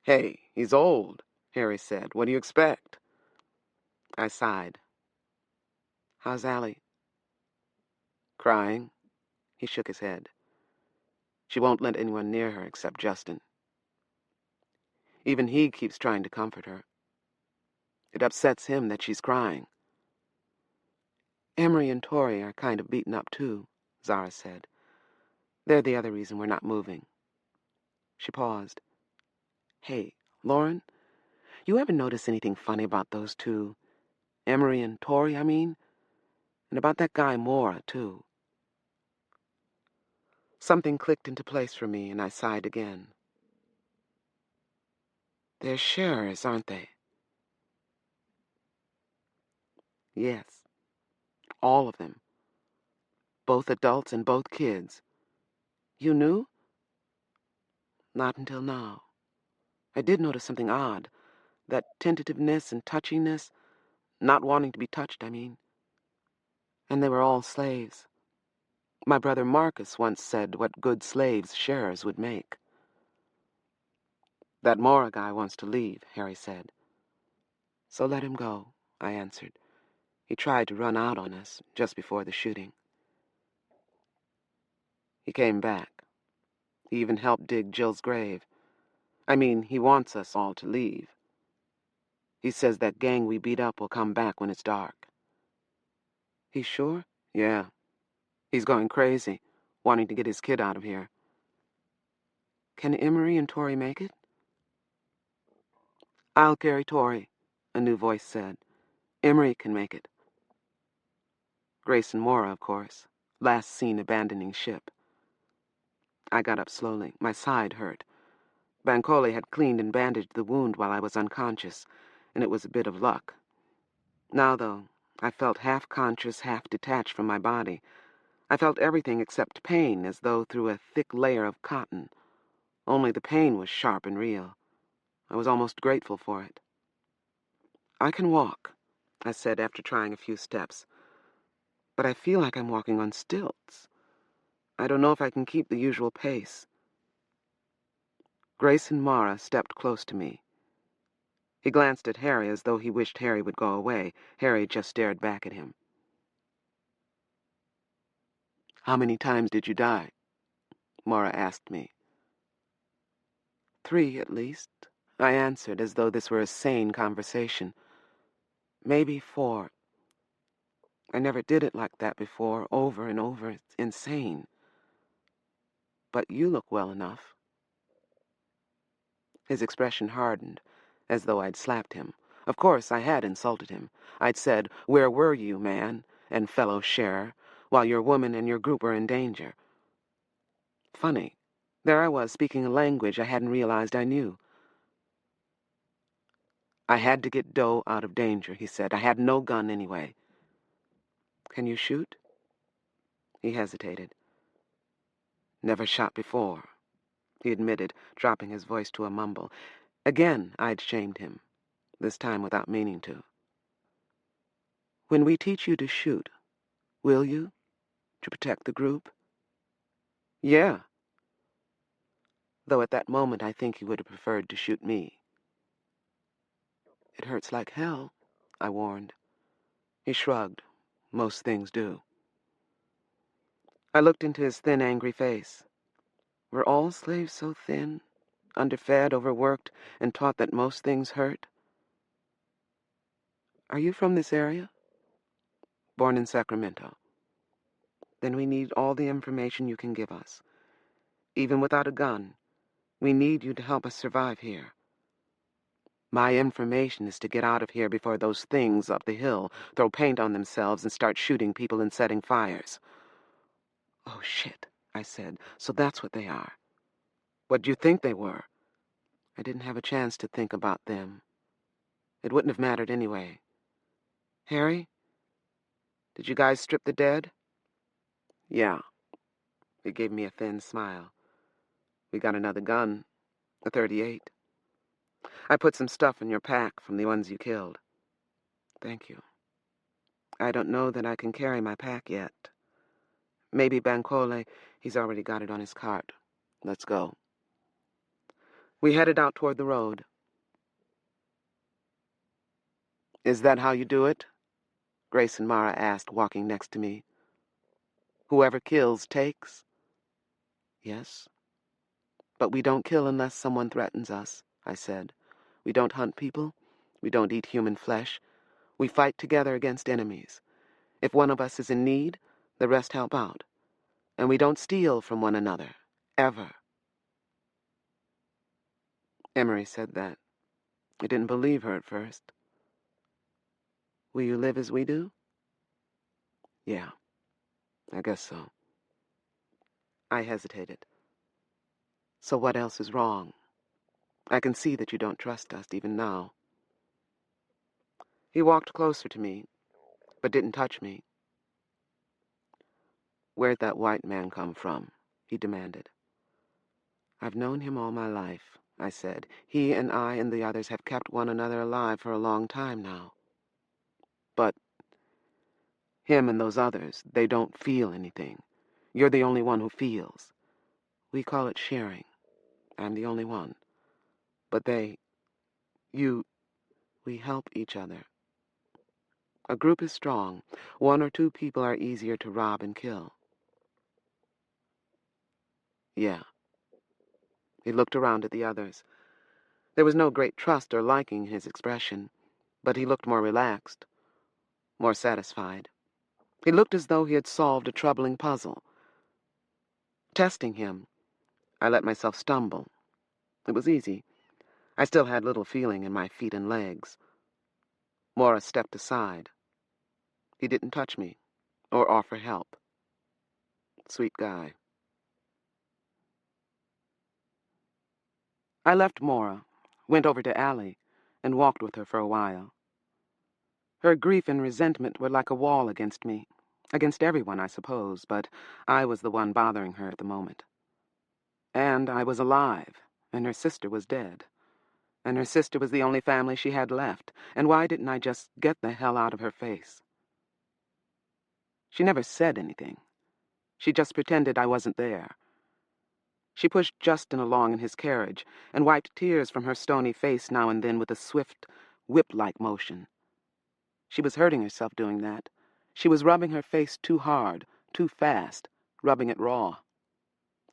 "Hey, he's old," Harry said. "What do you expect?" I sighed. "How's Allie?" "Crying." He shook his head. "She won't let anyone near her except Justin. Even he keeps trying to comfort her. It upsets him that she's crying." "Emery and Tori are kind of beaten up, too," Zara said. "They're the other reason we're not moving." She paused. "Hey, Lauren, you ever notice anything funny about those two? Emery and Tori, I mean? And about that guy Mora, too." Something clicked into place for me, and I sighed again. "They're sharers, aren't they?" "Yes. All of them. Both adults and both kids. You knew?" "Not until now. I did notice something odd. That tentativeness and touchiness. Not wanting to be touched, I mean. And they were all slaves. My brother Marcus once said what good slaves sharers would make." "That Mora guy wants to leave," Harry said. "So let him go," I answered. "He tried to run out on us just before the shooting." "He came back. He even helped dig Jill's grave. I mean, he wants us all to leave. He says that gang we beat up will come back when it's dark." "He's sure?" "Yeah. He's going crazy. wanting to get his kid out of here. Can Emery and Tori make it? I'll carry Tori, a new voice said. Emery can make it. Grace and Mora, of course, last seen abandoning ship. I got up slowly. My side hurt. Bancole had cleaned and bandaged the wound while I was unconscious, and it was a bit of luck. Now, though, I felt half conscious, half detached from my body. I felt everything except pain, as though through a thick layer of cotton. Only the pain was sharp and real. I was almost grateful for it. I can walk, I said after trying a few steps. But I feel like I'm walking on stilts. I don't know if I can keep the usual pace. Grace and Mara stepped close to me. He glanced at Harry as though he wished Harry would go away. Harry just stared back at him. How many times did you die? Mara asked me. 3, at least, I answered as though this were a sane conversation. Maybe 4. I never did it like that before, over and over. It's insane. But you look well enough. His expression hardened, as though I'd slapped him. Of course, I had insulted him. I'd said, "Where were you, man, and fellow sharer, while your woman and your group were in danger?" Funny. There I was, speaking a language I hadn't realized I knew. I had to get Doe out of danger, he said. I had no gun anyway. Can you shoot? He hesitated. Never shot before, he admitted, dropping his voice to a mumble. Again, I'd shamed him, this time without meaning to. When we teach you to shoot, will you? To protect the group? Yeah. Though at that moment I think he would have preferred to shoot me. It hurts like hell, I warned. He shrugged. Most things do. I looked into his thin, angry face. Were all slaves so thin, underfed, overworked, and taught that most things hurt? Are you from this area? Born in Sacramento. Then we need all the information you can give us. Even without a gun, we need you to help us survive here. My information is to get out of here before those things up the hill throw paint on themselves and start shooting people and setting fires. Oh, shit, I said. So that's what they are. What do you think they were? I didn't have a chance to think about them. It wouldn't have mattered anyway. Harry? Did you guys strip the dead? Yeah. He gave me a thin smile. We got another gun, a .38. I put some stuff in your pack from the ones you killed. Thank you. I don't know that I can carry my pack yet. Maybe Bancole, he's already got it on his cart. Let's go. We headed out toward the road. Is that how you do it? Grace and Mara asked, walking next to me. Whoever kills takes? Yes. But we don't kill unless someone threatens us, I said. We don't hunt people. We don't eat human flesh. We fight together against enemies. If one of us is in need, the rest help out. And we don't steal from one another. Ever. Emery said that. I didn't believe her at first. Will you live as we do? Yeah, I guess so. I hesitated. So what else is wrong? I can see that you don't trust us even now. He walked closer to me, but didn't touch me. Where'd that white man come from? He demanded. I've known him all my life, I said. He and I and the others have kept one another alive for a long time now. But him and those others, they don't feel anything. You're the only one who feels. We call it sharing. I'm the only one. But we help each other. A group is strong. 1 or 2 people are easier to rob and kill. Yeah. He looked around at the others. There was no great trust or liking in his expression, but he looked more relaxed, more satisfied. He looked as though he had solved a troubling puzzle. Testing him, I let myself stumble. It was easy. I still had little feeling in my feet and legs. Morris stepped aside. He didn't touch me or offer help. Sweet guy. I left Mora, went over to Allie, and walked with her for a while. Her grief and resentment were like a wall against me, against everyone, I suppose, but I was the one bothering her at the moment. And I was alive, and her sister was dead. And her sister was the only family she had left, and why didn't I just get the hell out of her face? She never said anything. She just pretended I wasn't there. She pushed Justin along in his carriage and wiped tears from her stony face now and then with a swift, whip-like motion. She was hurting herself doing that. She was rubbing her face too hard, too fast, rubbing it raw.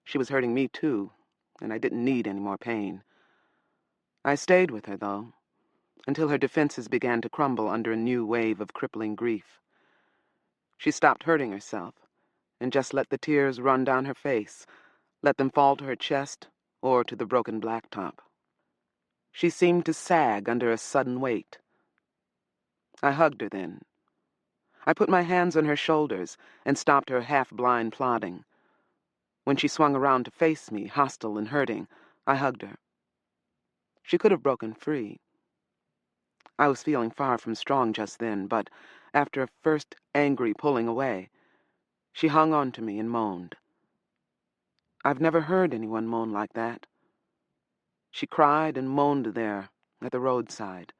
She was hurting me, too, and I didn't need any more pain. I stayed with her, though, until her defenses began to crumble under a new wave of crippling grief. She stopped hurting herself and just let the tears run down her face, let them fall to her chest or to the broken blacktop. She seemed to sag under a sudden weight. I hugged her then. I put my hands on her shoulders and stopped her half-blind plodding. When she swung around to face me, hostile and hurting, I hugged her. She could have broken free. I was feeling far from strong just then, but after a first angry pulling away, she hung on to me and moaned. I've never heard anyone moan like that. She cried and moaned there at the roadside,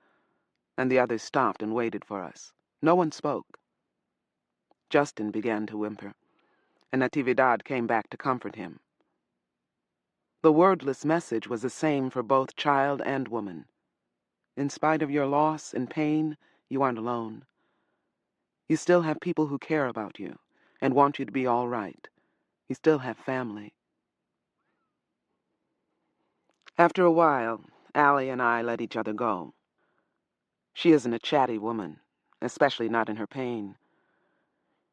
and the others stopped and waited for us. No one spoke. Justin began to whimper, and Natividad came back to comfort him. The wordless message was the same for both child and woman. In spite of your loss and pain, you aren't alone. You still have people who care about you and want you to be all right. You still have family. After a while, Allie and I let each other go. She isn't a chatty woman, especially not in her pain.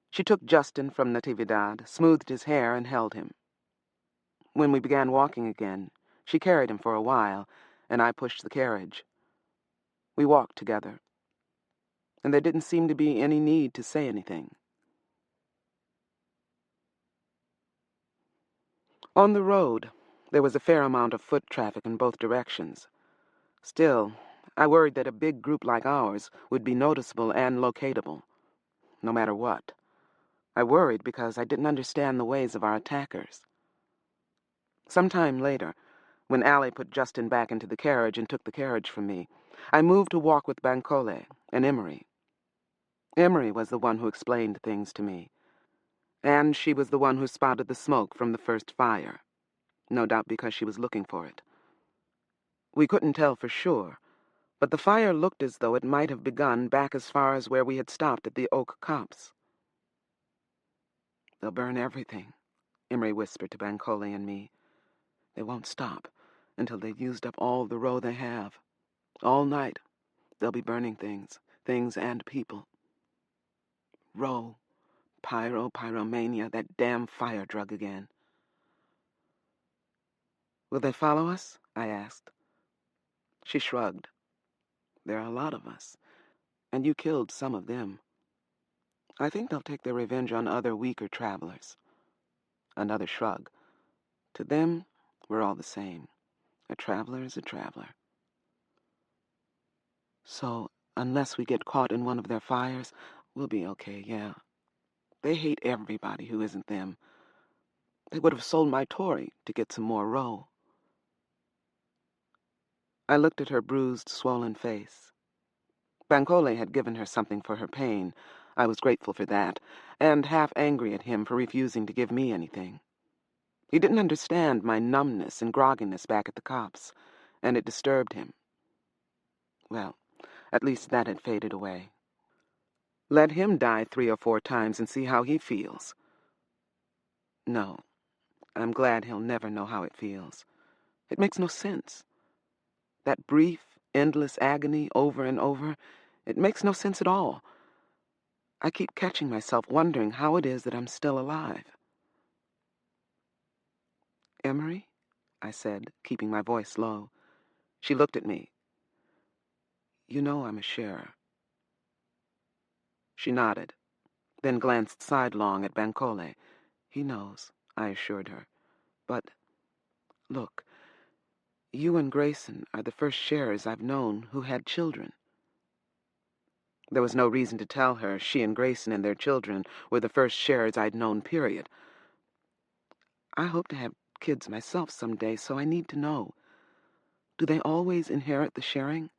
She took Justin from Natividad, smoothed his hair, and held him. When we began walking again, she carried him for a while, and I pushed the carriage. We walked together, and there didn't seem to be any need to say anything. On the road, there was a fair amount of foot traffic in both directions. Still, I worried that a big group like ours would be noticeable and locatable, no matter what. I worried because I didn't understand the ways of our attackers. Sometime later, when Allie put Justin back into the carriage and took the carriage from me, I moved to walk with Bancole and Emery. Emery was the one who explained things to me, and she was the one who spotted the smoke from the first fire, no doubt because she was looking for it. We couldn't tell for sure, but the fire looked as though it might have begun back as far as where we had stopped at the Oak Copse. "They'll burn everything," Emery whispered to Bancole and me. "They won't stop until they've used up all the row they have. All night, they'll be burning things and people. Row, pyromania, that damn fire drug again." "Will they follow us?" I asked. She shrugged. "There are a lot of us, and you killed some of them. I think they'll take their revenge on other weaker travelers." Another shrug. "To them, we're all the same. A traveler is a traveler." "So, unless we get caught in one of their fires, we'll be okay, yeah. They hate everybody who isn't them. They would have sold my Tory to get some more row." I looked at her bruised, swollen face. Bancole had given her something for her pain. I was grateful for that, and half angry at him for refusing to give me anything. He didn't understand my numbness and grogginess back at the copse, and it disturbed him. Well, at least that had faded away. Let him die 3 or 4 times and see how he feels. No, I'm glad he'll never know how it feels. It makes no sense. That brief, endless agony over and over, it makes no sense at all. I keep catching myself wondering how it is that I'm still alive. Emery? I said, keeping my voice low. She looked at me. You know I'm a sharer. She nodded, then glanced sidelong at Bankole. He knows, I assured her. But, look, you and Grayson are the first sharers I've known who had children. There was no reason to tell her she and Grayson and their children were the first sharers I'd known, period. I hope to have kids myself someday, so I need to know. Do they always inherit the sharing?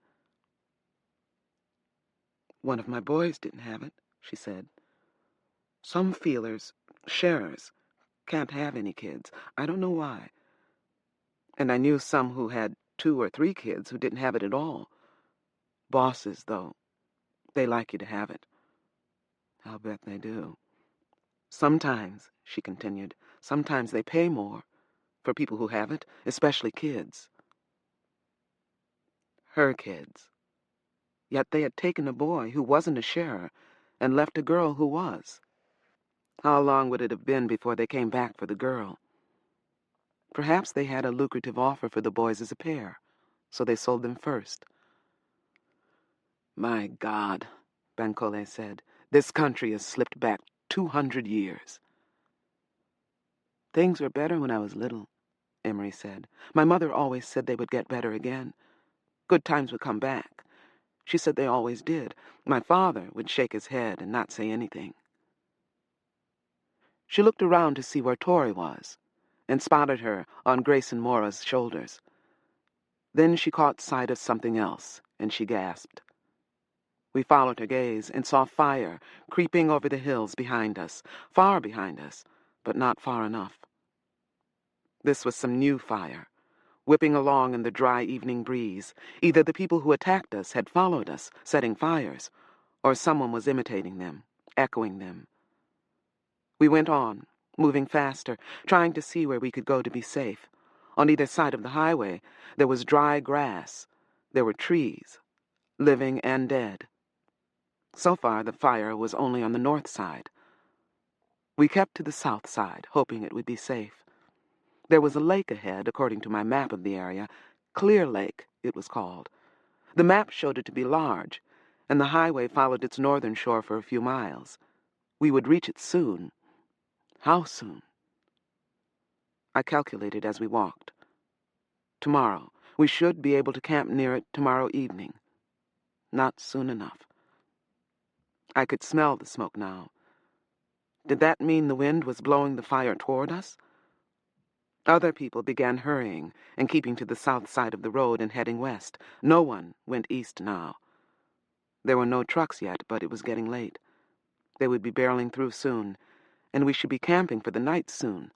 One of my boys didn't have it, she said. Some feelers, sharers, can't have any kids. I don't know why. And I knew some who had 2 or 3 kids who didn't have it at all. Bosses, though, they like you to have it. I'll bet they do. Sometimes, she continued, sometimes they pay more for people who have it, especially kids. Her kids. Yet they had taken a boy who wasn't a sharer and left a girl who was. How long would it have been before they came back for the girl? Perhaps they had a lucrative offer for the boys as a pair, so they sold them first. My God, Bankole said, this country has slipped back 200 years. Things were better when I was little, Emery said. My mother always said they would get better again. Good times would come back. She said they always did. My father would shake his head and not say anything. She looked around to see where Tori was, and spotted her on Grayson Mora's shoulders. Then she caught sight of something else, and she gasped. We followed her gaze and saw fire creeping over the hills behind us, far behind us, but not far enough. This was some new fire, whipping along in the dry evening breeze. Either the people who attacked us had followed us, setting fires, or someone was imitating them, echoing them. We went on, moving faster, trying to see where we could go to be safe. On either side of the highway, there was dry grass. There were trees, living and dead. So far, the fire was only on the north side. We kept to the south side, hoping it would be safe. There was a lake ahead, according to my map of the area. Clear Lake, it was called. The map showed it to be large, and the highway followed its northern shore for a few miles. We would reach it soon. How soon? I calculated as we walked. Tomorrow. We should be able to camp near it tomorrow evening. Not soon enough. I could smell the smoke now. Did that mean the wind was blowing the fire toward us? Other people began hurrying and keeping to the south side of the road and heading west. No one went east now. There were no trucks yet, but it was getting late. They would be barreling through soon, and we should be camping for the night soon.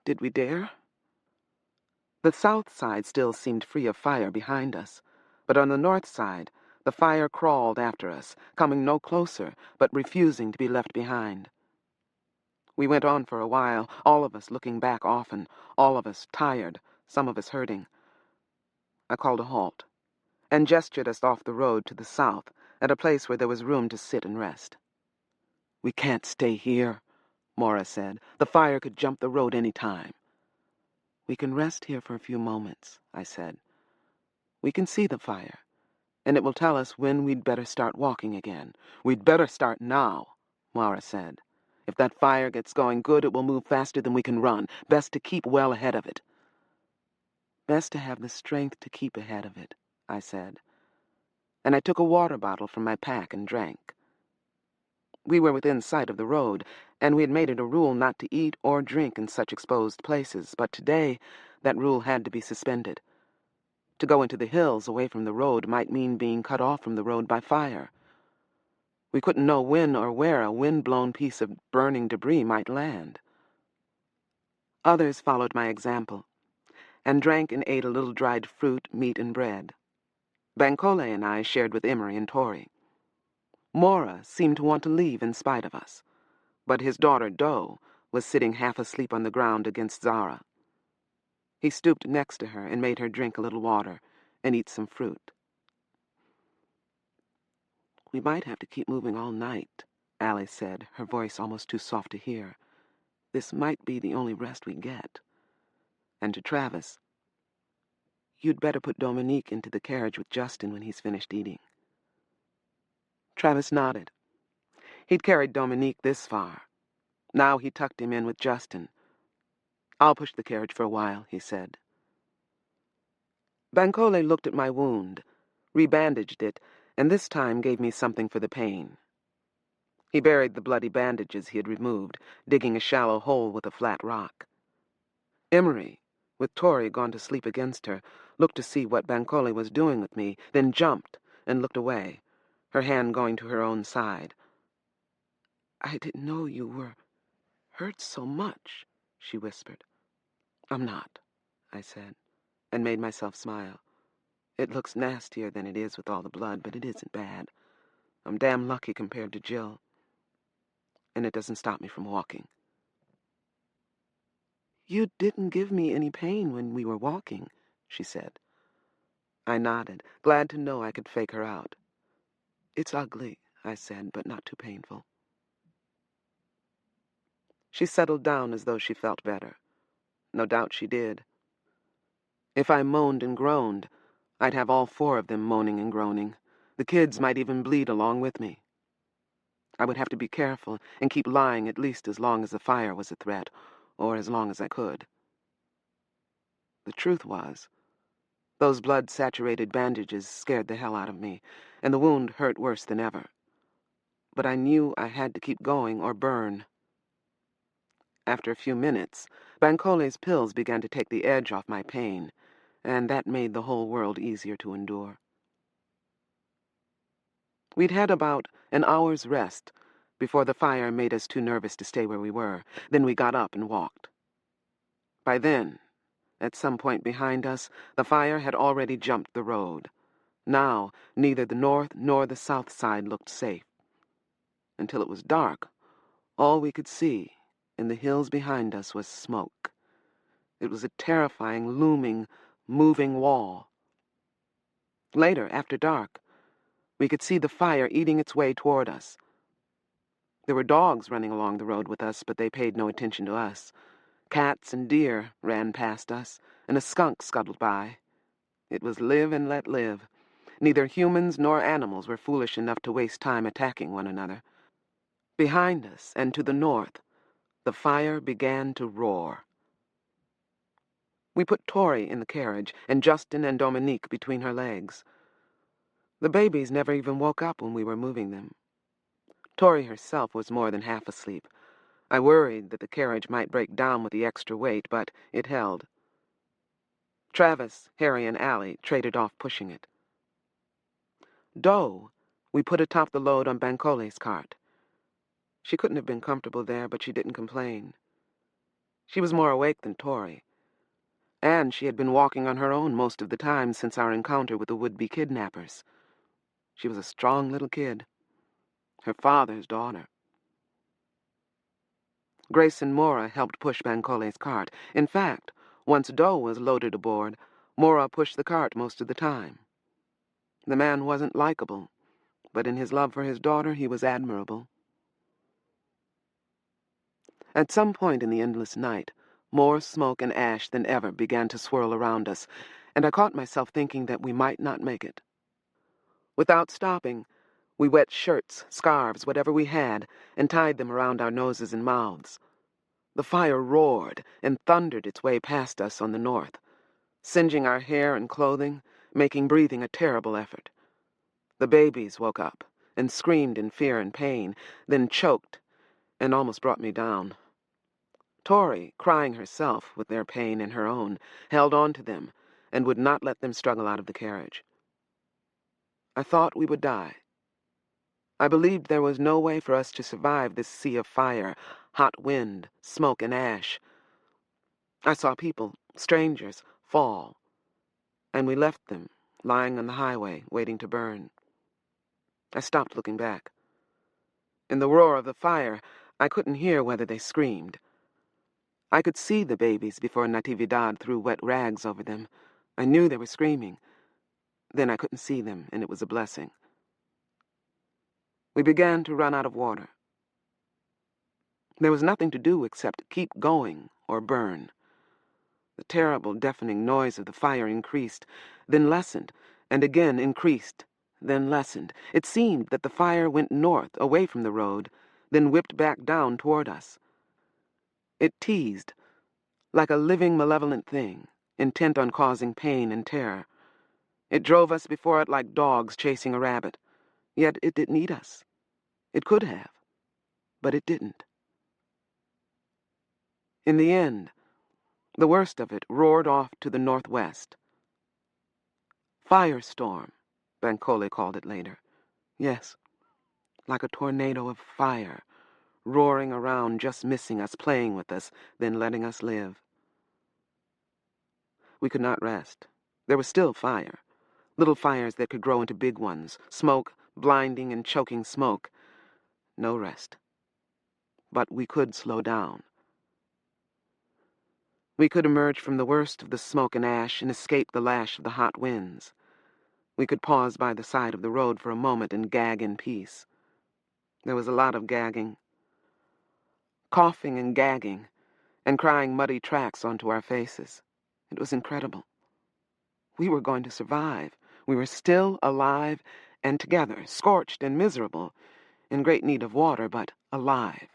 Did we dare? The south side still seemed free of fire behind us, but on the north side, the fire crawled after us, coming no closer, but refusing to be left behind. We went on for a while, all of us looking back often, all of us tired, some of us hurting. I called a halt, and gestured us off the road to the south, at a place where there was room to sit and rest. We can't stay here, Mora said. The fire could jump the road any time. We can rest here for a few moments, I said. We can see the fire, and it will tell us when we'd better start walking again. We'd better start now, Mara said. If that fire gets going good, it will move faster than we can run. Best to keep well ahead of it. Best to have the strength to keep ahead of it, I said. And I took a water bottle from my pack and drank. We were within sight of the road, and we had made it a rule not to eat or drink in such exposed places, but today that rule had to be suspended. To go into the hills away from the road might mean being cut off from the road by fire. We couldn't know when or where a wind-blown piece of burning debris might land. Others followed my example, and drank and ate a little dried fruit, meat, and bread. Bankole and I shared with Emery and Tori. Mora seemed to want to leave in spite of us, but his daughter Doe was sitting half asleep on the ground against Zara. He stooped next to her and made her drink a little water and eat some fruit. We might have to keep moving all night, Allie said, her voice almost too soft to hear. This might be the only rest we get. and to Travis, "You'd better put Dominique into the carriage with Justin when he's finished eating." Travis nodded. He'd carried Dominique this far. Now he tucked him in with Justin. "I'll push the carriage for a while," he said. Bankole looked at my wound, rebandaged it, and this time gave me something for the pain. He buried the bloody bandages he had removed, digging a shallow hole with a flat rock. Emery, with Tori gone to sleep against her, looked to see what Bankole was doing with me, then jumped and looked away, her hand going to her own side. "I didn't know you were hurt so much," she whispered. "I'm not," I said, and made myself smile. "It looks nastier than it is with all the blood, but it isn't bad. I'm damn lucky compared to Jill. And it doesn't stop me from walking." "You didn't give me any pain when we were walking," she said. I nodded, glad to know I could fake her out. "It's ugly," I said, "but not too painful." She settled down as though she felt better. No doubt she did. If I moaned and groaned, I'd have all four of them moaning and groaning. The kids might even bleed along with me. I would have to be careful and keep lying at least as long as the fire was a threat, or as long as I could. The truth was, those blood-saturated bandages scared the hell out of me, and the wound hurt worse than ever. But I knew I had to keep going or burn. After a few minutes, Bankole's pills began to take the edge off my pain, and that made the whole world easier to endure. We'd had about an hour's rest before the fire made us too nervous to stay where we were. Then we got up and walked. By then, at some point behind us, the fire had already jumped the road. Now, neither the north nor the south side looked safe. Until it was dark, all we could see in the hills behind us was smoke. It was a terrifying, looming, moving wall. Later, after dark, we could see the fire eating its way toward us. There were dogs running along the road with us, but they paid no attention to us. Cats and deer ran past us, and a skunk scuttled by. It was live and let live. Neither humans nor animals were foolish enough to waste time attacking one another. Behind us and to the north, the fire began to roar. We put Tori in the carriage, and Justin and Dominique between her legs. The babies never even woke up when we were moving them. Tori herself was more than half asleep. I worried that the carriage might break down with the extra weight, but it held. Travis, Harry, and Allie traded off pushing it. Doe, we put atop the load on Bankole's cart. She couldn't have been comfortable there, but she didn't complain. She was more awake than Tori, and she had been walking on her own most of the time since our encounter with the would-be kidnappers. She was a strong little kid, her father's daughter. Grace and Mora helped push Bankole's cart. In fact, once Doe was loaded aboard, Mora pushed the cart most of the time. The man wasn't likable, but in his love for his daughter, he was admirable. At some point in the endless night, more smoke and ash than ever began to swirl around us, and I caught myself thinking that we might not make it. Without stopping, we wet shirts, scarves, whatever we had, and tied them around our noses and mouths. The fire roared and thundered its way past us on the north, singeing our hair and clothing, making breathing a terrible effort. The babies woke up and screamed in fear and pain, then choked and almost brought me down. Tori, crying herself with their pain and her own, held on to them and would not let them struggle out of the carriage. I thought we would die. I believed there was no way for us to survive this sea of fire, hot wind, smoke, and ash. I saw people, strangers, fall, and we left them, lying on the highway, waiting to burn. I stopped looking back. In the roar of the fire, I couldn't hear whether they screamed. I could see the babies before Natividad threw wet rags over them. I knew they were screaming. Then I couldn't see them, and it was a blessing. We began to run out of water. There was nothing to do except keep going or burn. The terrible, deafening noise of the fire increased, then lessened, and again increased, then lessened. It seemed that the fire went north, away from the road, then whipped back down toward us. It teased, like a living, malevolent thing, intent on causing pain and terror. It drove us before it like dogs chasing a rabbit. Yet it didn't eat us. It could have, but it didn't. In the end, the worst of it roared off to the northwest. Firestorm, Bancole called it later. Yes, like a tornado of fire, roaring around, just missing us, playing with us, then letting us live. We could not rest. There was still fire. Little fires that could grow into big ones. Smoke, blinding and choking smoke. No rest. But we could slow down. We could emerge from the worst of the smoke and ash and escape the lash of the hot winds. We could pause by the side of the road for a moment and gag in peace. There was a lot of gagging. Coughing and gagging, and crying muddy tracks onto our faces. It was incredible. We were going to survive. We were still alive and together, scorched and miserable, in great need of water, but alive.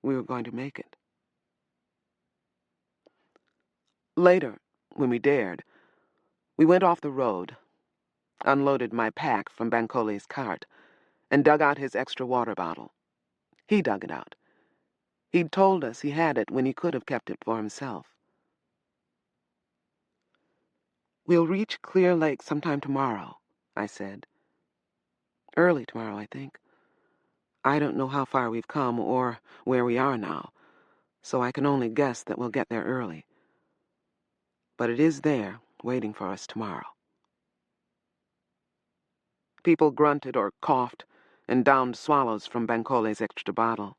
We were going to make it. Later, when we dared, we went off the road, unloaded my pack from Bancole's cart, and dug out his extra water bottle. He dug it out. He'd told us he had it when he could have kept it for himself. "We'll reach Clear Lake sometime tomorrow," I said. "Early tomorrow, I think. I don't know how far we've come or where we are now, so I can only guess that we'll get there early. But it is there, waiting for us tomorrow." People grunted or coughed and downed swallows from Bancole's extra bottle.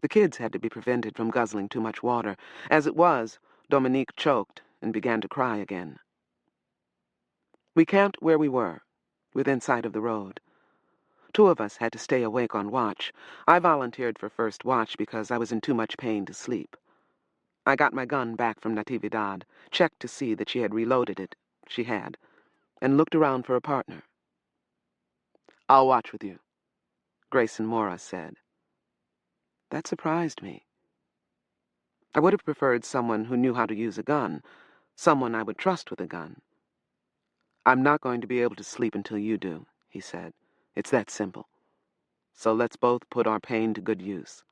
The kids had to be prevented from guzzling too much water. As it was, Dominique choked and began to cry again. We camped where we were, within sight of the road. 2 of us had to stay awake on watch. I volunteered for first watch because I was in too much pain to sleep. I got my gun back from Natividad, checked to see that she had reloaded it. She had, and looked around for a partner. "I'll watch with you," Grayson Mora said. That surprised me. I would have preferred someone who knew how to use a gun, someone I would trust with a gun. "I'm not going to be able to sleep until you do," he said. "It's that simple. So let's both put our pain to good use."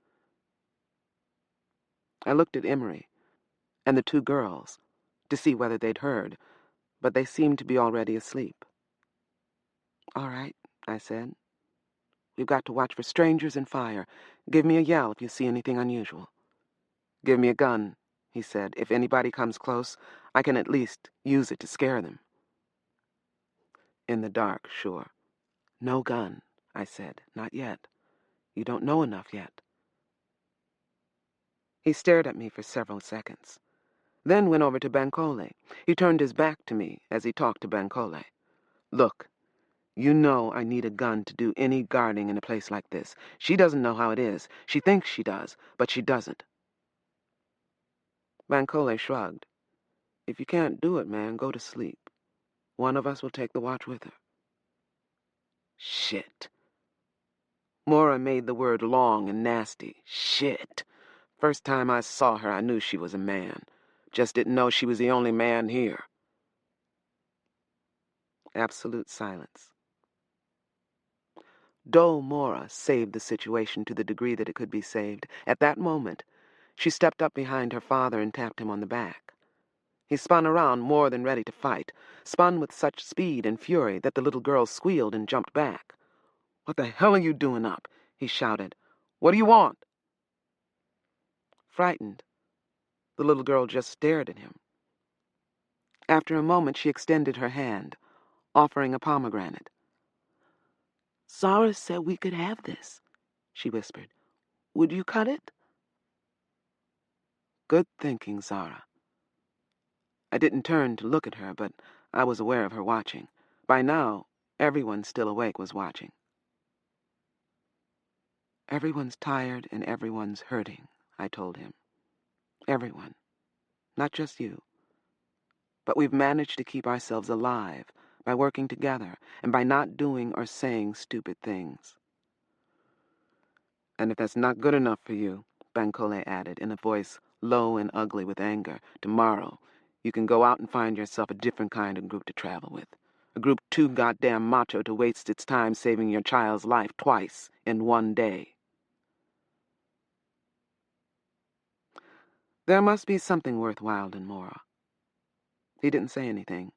I looked at Emery and the 2 girls to see whether they'd heard, but they seemed to be already asleep. "All right," I said. "We've got to watch for strangers and fire. Give me a yell if you see anything unusual." "Give me a gun," he said. "If anybody comes close, I can at least use it to scare them." In the dark, sure. "No gun," I said. "Not yet. You don't know enough yet." He stared at me for several seconds, then went over to Bancole. He turned his back to me as he talked to Bancole. "Look, you know I need a gun to do any guarding in a place like this. She doesn't know how it is. She thinks she does, but she doesn't." Bancole shrugged. "If you can't do it, man, go to sleep. One of us will take the watch with her." Shit. Mora made the word long and nasty. Shit. First time I saw her, I knew she was a man. Just didn't know she was the only man here. Absolute silence. Doe Mora saved the situation to the degree that it could be saved. At that moment, she stepped up behind her father and tapped him on the back. He spun around more than ready to fight, spun with such speed and fury that the little girl squealed and jumped back. "What the hell are you doing up?" he shouted. "What do you want?" Frightened, the little girl just stared at him. After a moment, she extended her hand, offering a pomegranate. "Sower said we could have this," she whispered. "Would you cut it?" Good thinking, Zara. I didn't turn to look at her, but I was aware of her watching. By now, everyone still awake was watching. "Everyone's tired and everyone's hurting," I told him. "Everyone. not just you. But we've managed to keep ourselves alive by working together and by not doing or saying stupid things. And if that's not good enough for you, Bankole added in a voice low and ugly with anger, tomorrow you can go out and find yourself a different kind of group to travel with. A group too goddamn macho to waste its time saving your child's life twice in one day. There must be something worthwhile in Mora. He didn't say anything.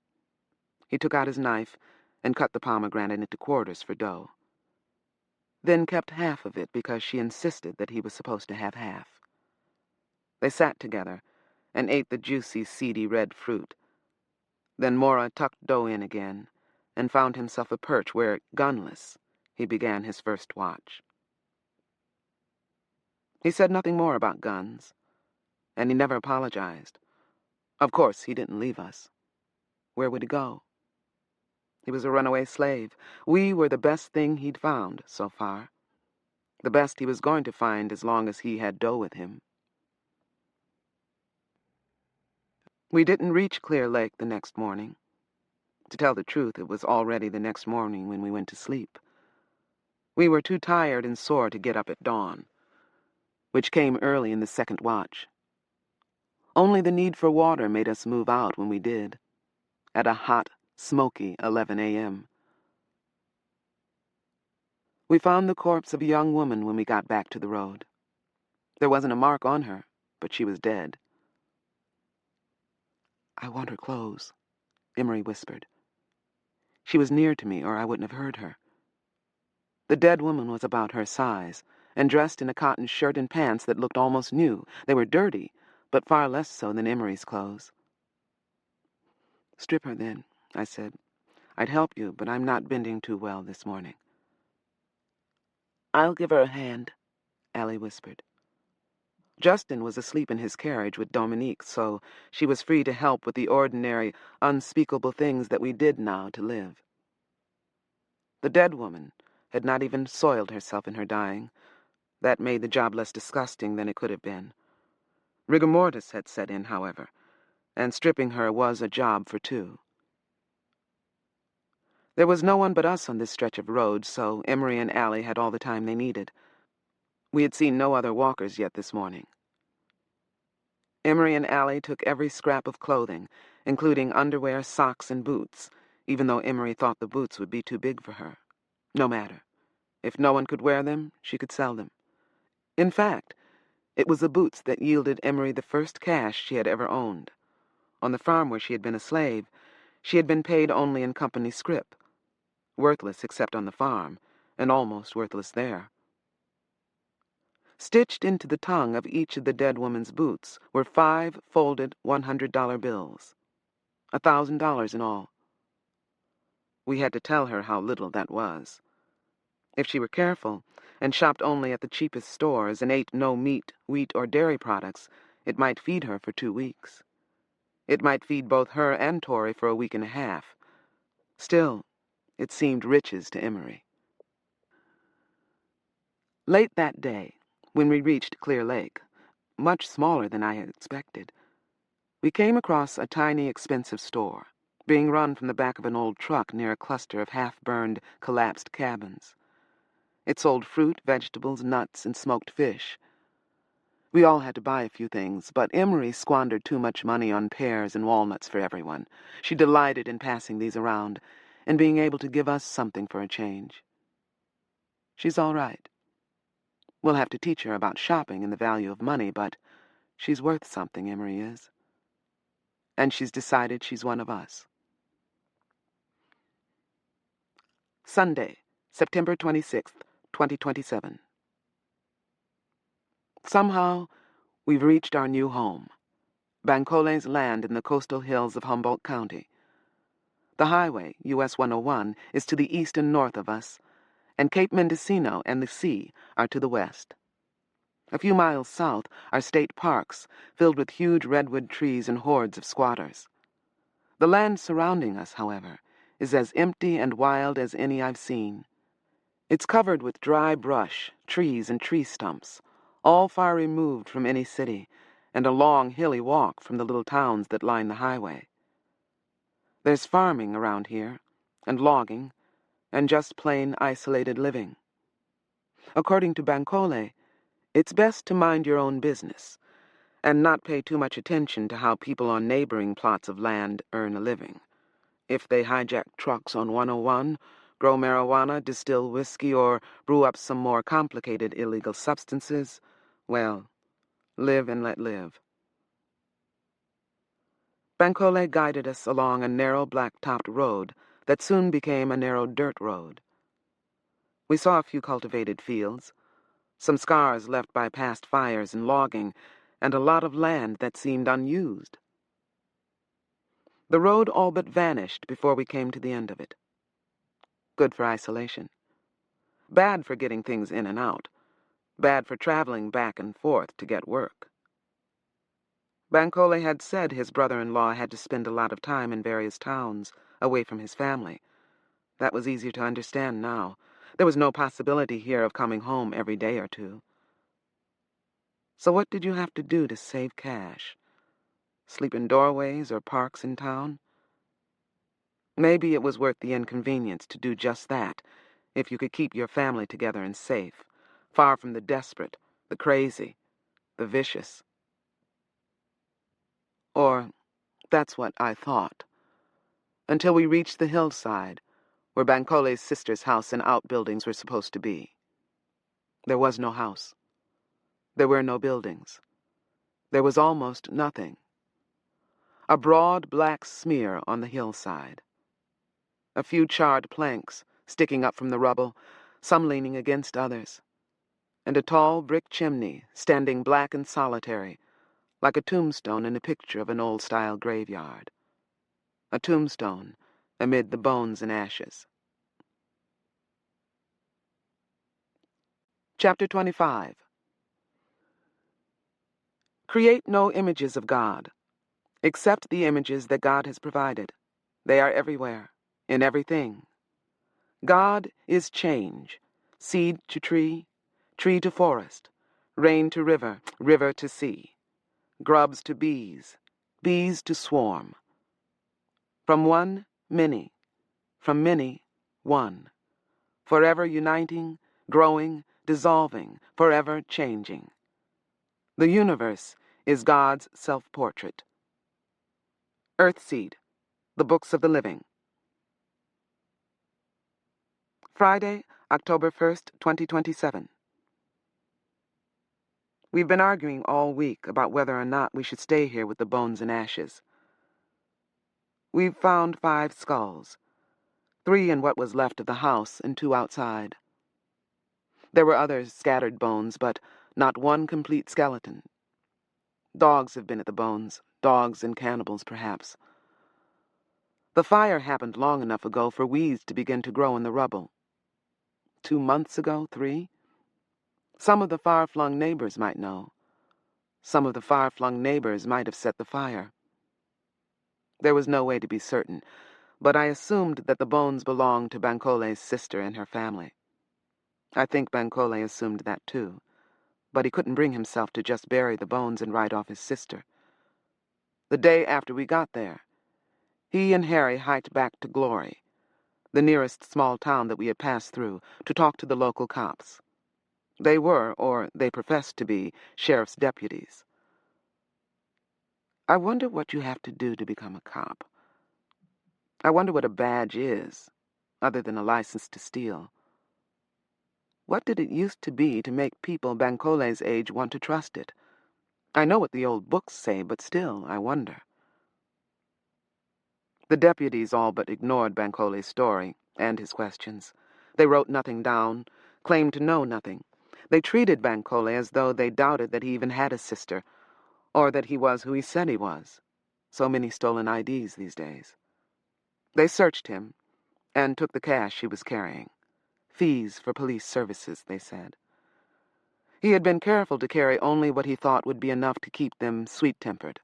He took out his knife and cut the pomegranate into quarters for dough. Then kept half of it because she insisted that he was supposed to have half. They sat together and ate the juicy, seedy red fruit. Then Mora tucked dough in again and found himself a perch where, gunless, he began his first watch. He said nothing more about guns, and he never apologized. Of course, he didn't leave us. Where would he go? He was a runaway slave. We were the best thing he'd found so far. The best he was going to find as long as he had dough with him. We didn't reach Clear Lake the next morning. To tell the truth, it was already the next morning when we went to sleep. We were too tired and sore to get up at dawn, which came early in the second watch. Only the need for water made us move out when we did, at a hot, smoky 11 a.m. We found the corpse of a young woman when we got back to the road. There wasn't a mark on her, but she was dead. "I want her clothes," Emery whispered. She was near to me, or I wouldn't have heard her. The dead woman was about her size, and dressed in a cotton shirt and pants that looked almost new. They were dirty, but far less so than Emery's clothes. "Strip her, then," I said. "I'd help you, but I'm not bending too well this morning." "I'll give her a hand," Allie whispered. Justin was asleep in his carriage with Dominique, so she was free to help with the ordinary, unspeakable things that we did now to live. The dead woman had not even soiled herself in her dying. That made the job less disgusting than it could have been. Rigor mortis had set in, however, and stripping her was a job for two. There was no one but us on this stretch of road, so Emery and Allie had all the time they needed. We had seen no other walkers yet this morning. Emery and Allie took every scrap of clothing, including underwear, socks, and boots, even though Emery thought the boots would be too big for her. No matter. If no one could wear them, she could sell them. In fact, it was the boots that yielded Emery the first cash she had ever owned. On the farm where she had been a slave, she had been paid only in company scrip, worthless except on the farm, and almost worthless there. Stitched into the tongue of each of the dead woman's boots were 5 folded $100 bills, $1,000 in all. We had to tell her how little that was. If she were careful, and shopped only at the cheapest stores and ate no meat, wheat, or dairy products, it might feed her for 2 weeks. It might feed both her and Tori for a week and a half. Still, it seemed riches to Emery. Late that day, when we reached Clear Lake, much smaller than I had expected, we came across a tiny, expensive store, being run from the back of an old truck near a cluster of half-burned, collapsed cabins. It sold fruit, vegetables, nuts, and smoked fish. We all had to buy a few things, but Emery squandered too much money on pears and walnuts for everyone. She delighted in passing these around and being able to give us something for a change. She's all right. We'll have to teach her about shopping and the value of money, but she's worth something, Emery is. And she's decided she's one of us. Sunday, September 26th, 2027. Somehow, we've reached our new home, Bancole's land in the coastal hills of Humboldt County. The highway, US 101, is to the east and north of us, and Cape Mendocino and the sea are to the west. A few miles south are state parks filled with huge redwood trees and hordes of squatters. The land surrounding us, however, is as empty and wild as any I've seen. It's covered with dry brush, trees, and tree stumps, all far removed from any city, and a long, hilly walk from the little towns that line the highway. There's farming around here, and logging, and just plain isolated living. According to Bankole, it's best to mind your own business, and not pay too much attention to how people on neighboring plots of land earn a living. If they hijack trucks on 101, grow marijuana, distill whiskey, or brew up some more complicated illegal substances, well, live and let live. Bankole guided us along a narrow black-topped road that soon became a narrow dirt road. We saw a few cultivated fields, some scars left by past fires and logging, and a lot of land that seemed unused. The road all but vanished before we came to the end of it. Good for isolation. Bad for getting things in and out. Bad for traveling back and forth to get work. Bankole had said his brother-in-law had to spend a lot of time in various towns, away from his family. That was easier to understand now. There was no possibility here of coming home every day or two. So what did you have to do to save cash? Sleep in doorways or parks in town? Maybe it was worth the inconvenience to do just that, if you could keep your family together and safe, far from the desperate, the crazy, the vicious. Or, that's what I thought. Until we reached the hillside, where Bankole's sister's house and outbuildings were supposed to be. There was no house. There were no buildings. There was almost nothing. A broad black smear on the hillside. A few charred planks sticking up from the rubble, some leaning against others, and a tall brick chimney standing black and solitary, like a tombstone in a picture of an old-style graveyard. A tombstone amid the bones and ashes. Chapter 25. Create no images of God, except the images that God has provided. They are everywhere, in everything. God is change, seed to tree, tree to forest, rain to river, river to sea, grubs to bees, bees to swarm. From one, many, from many, one, forever uniting, growing, dissolving, forever changing. The universe is God's self-portrait. Earthseed, the Books of the Living. Friday, October 1st, 2027. We've been arguing all week about whether or not we should stay here with the bones and ashes. We've found 5 skulls, 3 in what was left of the house and 2 outside. There were other scattered bones, but not one complete skeleton. Dogs have been at the bones, dogs and cannibals, perhaps. The fire happened long enough ago for weeds to begin to grow in the rubble. 2 months ago, 3? Some of the far-flung neighbors might know. Some of the far-flung neighbors might have set the fire. There was no way to be certain, but I assumed that the bones belonged to Bankole's sister and her family. I think Bankole assumed that too, but he couldn't bring himself to just bury the bones and write off his sister. The day after we got there, he and Harry hiked back to Glory, the nearest small town that we had passed through, to talk to the local cops. They were, or they professed to be, sheriff's deputies. I wonder what you have to do to become a cop. I wonder what a badge is, other than a license to steal. What did it used to be to make people Bankole's age want to trust it? I know what the old books say, but still, I wonder. The deputies all but ignored Bankole's story and his questions. They wrote nothing down, claimed to know nothing. They treated Bankole as though they doubted that he even had a sister, or that he was who he said he was. So many stolen IDs these days. They searched him and took the cash he was carrying. Fees for police services, they said. He had been careful to carry only what he thought would be enough to keep them sweet-tempered,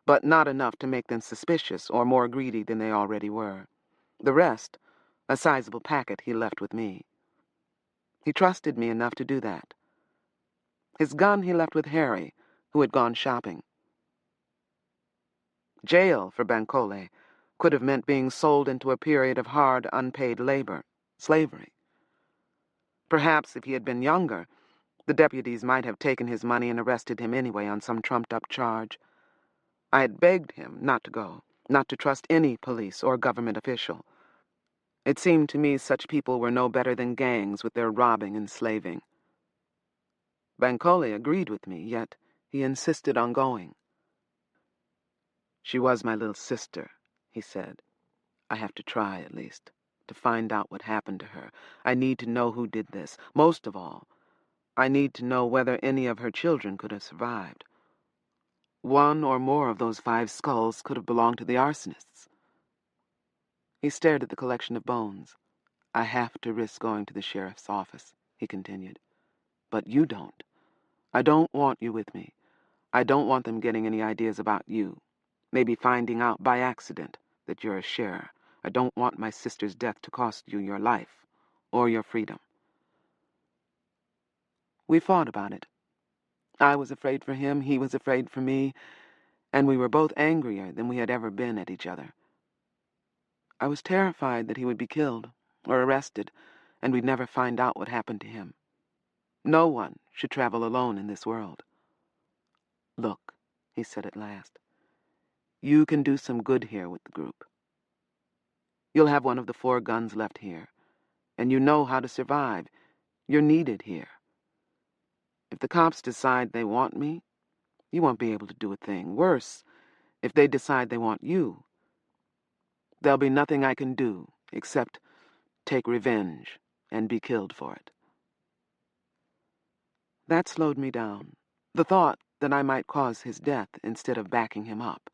but not enough to make them suspicious or more greedy than they already were. The rest, a sizable packet, he left with me. He trusted me enough to do that. His gun he left with Harry, who had gone shopping. Jail for Bankole could have meant being sold into a period of hard, unpaid labor, slavery. Perhaps if he had been younger, the deputies might have taken his money and arrested him anyway on some trumped-up charge. I had begged him not to go, not to trust any police or government official. It seemed to me such people were no better than gangs with their robbing and slaving. Bankole agreed with me, yet he insisted on going. "She was my little sister," he said. "I have to try, at least, to find out what happened to her. I need to know who did this. Most of all, I need to know whether any of her children could have survived. One or more of those 5 skulls could have belonged to the arsonists." He stared at the collection of bones. "I have to risk going to the sheriff's office," he continued. "But you don't. I don't want you with me. I don't want them getting any ideas about you. Maybe finding out by accident that you're a sharer. I don't want my sister's death to cost you your life or your freedom." We fought about it. I was afraid for him, he was afraid for me, and we were both angrier than we had ever been at each other. I was terrified that he would be killed or arrested, and we'd never find out what happened to him. No one should travel alone in this world. "Look," he said at last, "you can do some good here with the group. You'll have one of the 4 guns left here, and you know how to survive. You're needed here. If the cops decide they want me, you won't be able to do a thing. Worse, if they decide they want you, there'll be nothing I can do except take revenge and be killed for it." That slowed me down. The thought that I might cause his death instead of backing him up.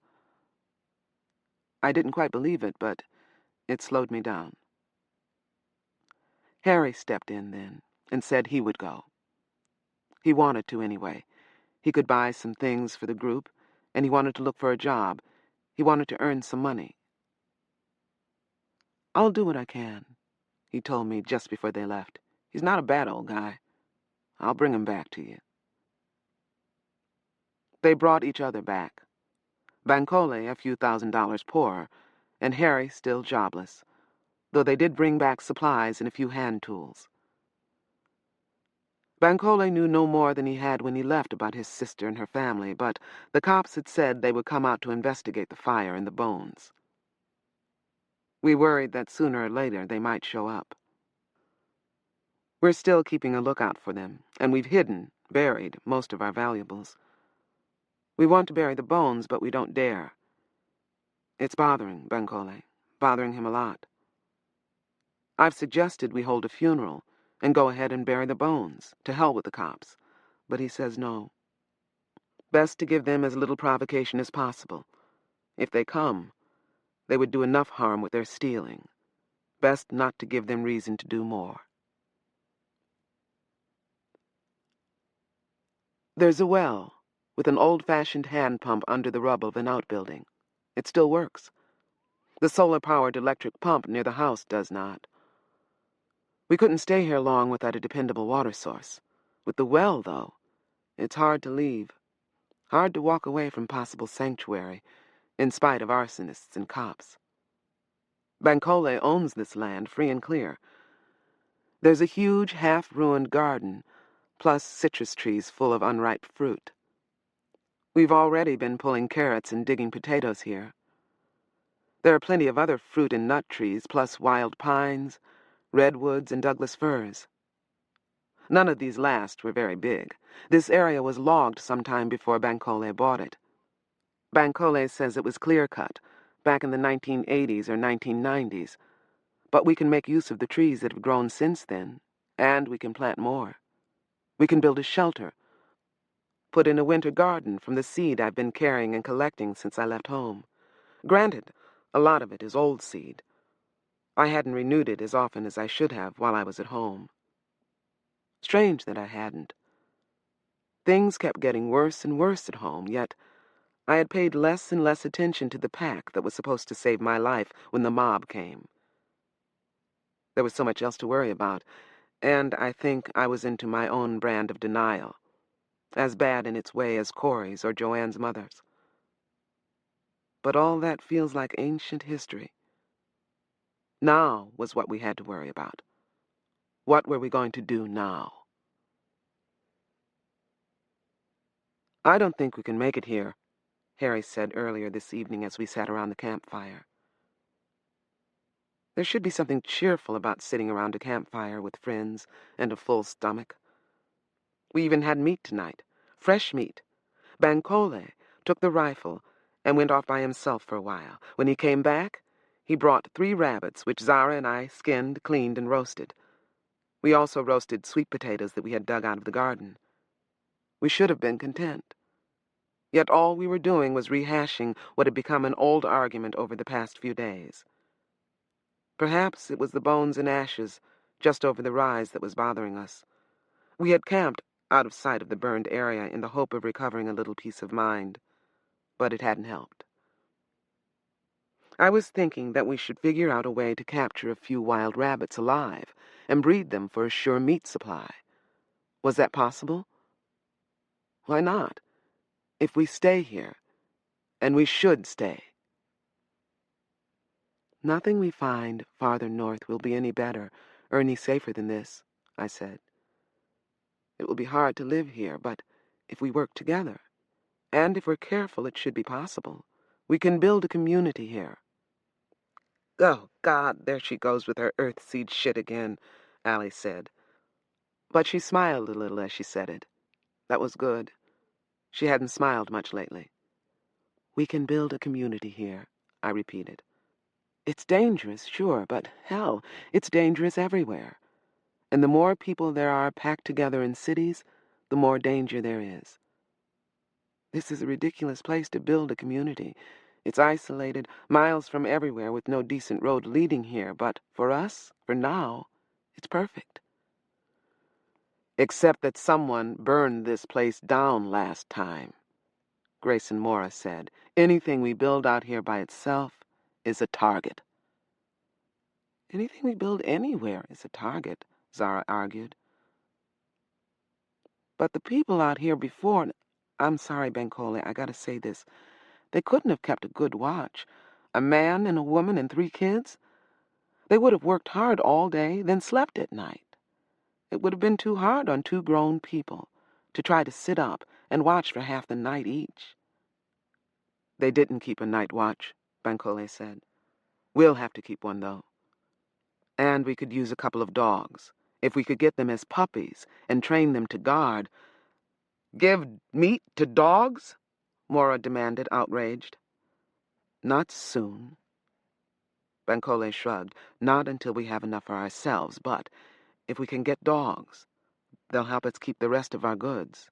I didn't quite believe it, but it slowed me down. Harry stepped in then and said he would go. He wanted to anyway. He could buy some things for the group, and he wanted to look for a job. He wanted to earn some money. "I'll do what I can," he told me just before they left. "He's not a bad old guy. I'll bring him back to you." They brought each other back. Bankole a few $1,000s poorer, and Harry still jobless, though they did bring back supplies and a few hand tools. Bankole knew no more than he had when he left about his sister and her family, but the cops had said they would come out to investigate the fire and the bones. We worried that sooner or later they might show up. We're still keeping a lookout for them, and we've buried most of our valuables. We want to bury the bones, but we don't dare. It's bothering Bankole, bothering him a lot. I've suggested we hold a funeral and go ahead and bury the bones, to hell with the cops, but he says no. Best to give them as little provocation as possible. If they come, they would do enough harm with their stealing. Best not to give them reason to do more. There's a well with an old-fashioned hand pump under the rubble of an outbuilding. It still works. The solar-powered electric pump near the house does not. We couldn't stay here long without a dependable water source. With the well, though, it's hard to leave. Hard to walk away from possible sanctuary, in spite of arsonists and cops. Bankole owns this land free and clear. There's a huge, half-ruined garden, plus citrus trees full of unripe fruit. We've already been pulling carrots and digging potatoes here. There are plenty of other fruit and nut trees, plus wild pines, redwoods, and Douglas firs. None of these last were very big. This area was logged sometime before Bankole bought it. Bankole says it was clear-cut, back in the 1980s or 1990s, but we can make use of the trees that have grown since then, and we can plant more. We can build a shelter, put in a winter garden from the seed I've been carrying and collecting since I left home. Granted, a lot of it is old seed. I hadn't renewed it as often as I should have while I was at home. Strange that I hadn't. Things kept getting worse and worse at home, yet I had paid less and less attention to the pack that was supposed to save my life when the mob came. There was so much else to worry about, and I think I was into my own brand of denial. as bad in its way as Corey's or Joanne's mother's. But all that feels like ancient history. Now was what we had to worry about. What were we going to do now? "I don't think we can make it here," Harry said earlier this evening as we sat around the campfire. There should be something cheerful about sitting around a campfire with friends and a full stomach. We even had meat tonight, fresh meat. Bankole took the rifle and went off by himself for a while. When he came back, he brought 3 rabbits, which Zara and I skinned, cleaned, and roasted. We also roasted sweet potatoes that we had dug out of the garden. We should have been content. Yet all we were doing was rehashing what had become an old argument over the past few days. Perhaps it was the bones and ashes just over the rise that was bothering us. We had camped out of sight of the burned area in the hope of recovering a little peace of mind, but it hadn't helped. I was thinking that we should figure out a way to capture a few wild rabbits alive and breed them for a sure meat supply. Was that possible? Why not? If we stay here, and we should stay. "Nothing we find farther north will be any better or any safer than this," I said. "It will be hard to live here, but if we work together, and if we're careful, it should be possible. We can build a community here." "Oh, God, there she goes with her Earthseed shit again," Allie said. But she smiled a little as she said it. That was good. She hadn't smiled much lately. "We can build a community here," I repeated. "It's dangerous, sure, but hell, it's dangerous everywhere. And the more people there are packed together in cities, the more danger there is. This is a ridiculous place to build a community. It's isolated, miles from everywhere, with no decent road leading here, but for us, for now, it's perfect. Except that someone burned this place down last time," Grayson Mora said. "Anything we build out here by itself is a target." "Anything we build anywhere is a target," Zara argued. "But the people out here before—" "I'm sorry, Bankole, I gotta say this. They couldn't have kept a good watch. A man and a woman and 3 kids? They would have worked hard all day, then slept at night. It would have been too hard on 2 grown people to try to sit up and watch for half the night each." "They didn't keep a night watch," Bankole said. "We'll have to keep one, though. And we could use a couple of dogs. If we could get them as puppies and train them to guard—" "Give meat to dogs?" Mora demanded, outraged. "Not soon." Bankole shrugged. "Not until we have enough for ourselves, but if we can get dogs, they'll help us keep the rest of our goods."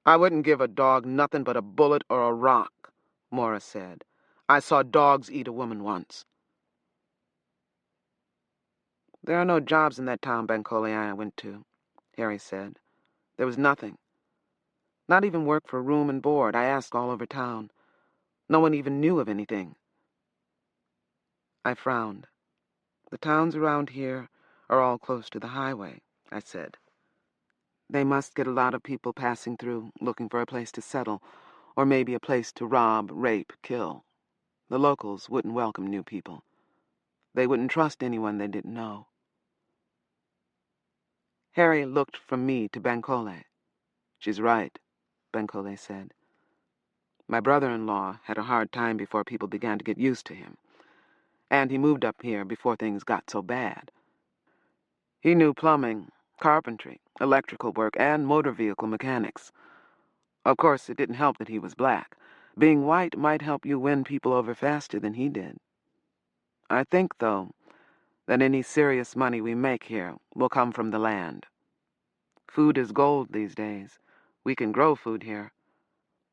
"I wouldn't give a dog nothing but a bullet or a rock," Mora said. "I saw dogs eat a woman once." "There are no jobs in that town Bankole I went to," Harry said. "There was nothing. Not even work for room and board. I asked all over town. No one even knew of anything." I frowned. "The towns around here are all close to the highway," I said. "They must get a lot of people passing through, looking for a place to settle, or maybe a place to rob, rape, kill. The locals wouldn't welcome new people. They wouldn't trust anyone they didn't know." Harry looked from me to Bankole. "She's right," Bankole said. "My brother-in-law had a hard time before people began to get used to him. And he moved up here before things got so bad. He knew plumbing, carpentry, electrical work, and motor vehicle mechanics. Of course, it didn't help that he was black. Being white might help you win people over faster than he did. I think, though, that any serious money we make here will come from the land. Food is gold these days. We can grow food here.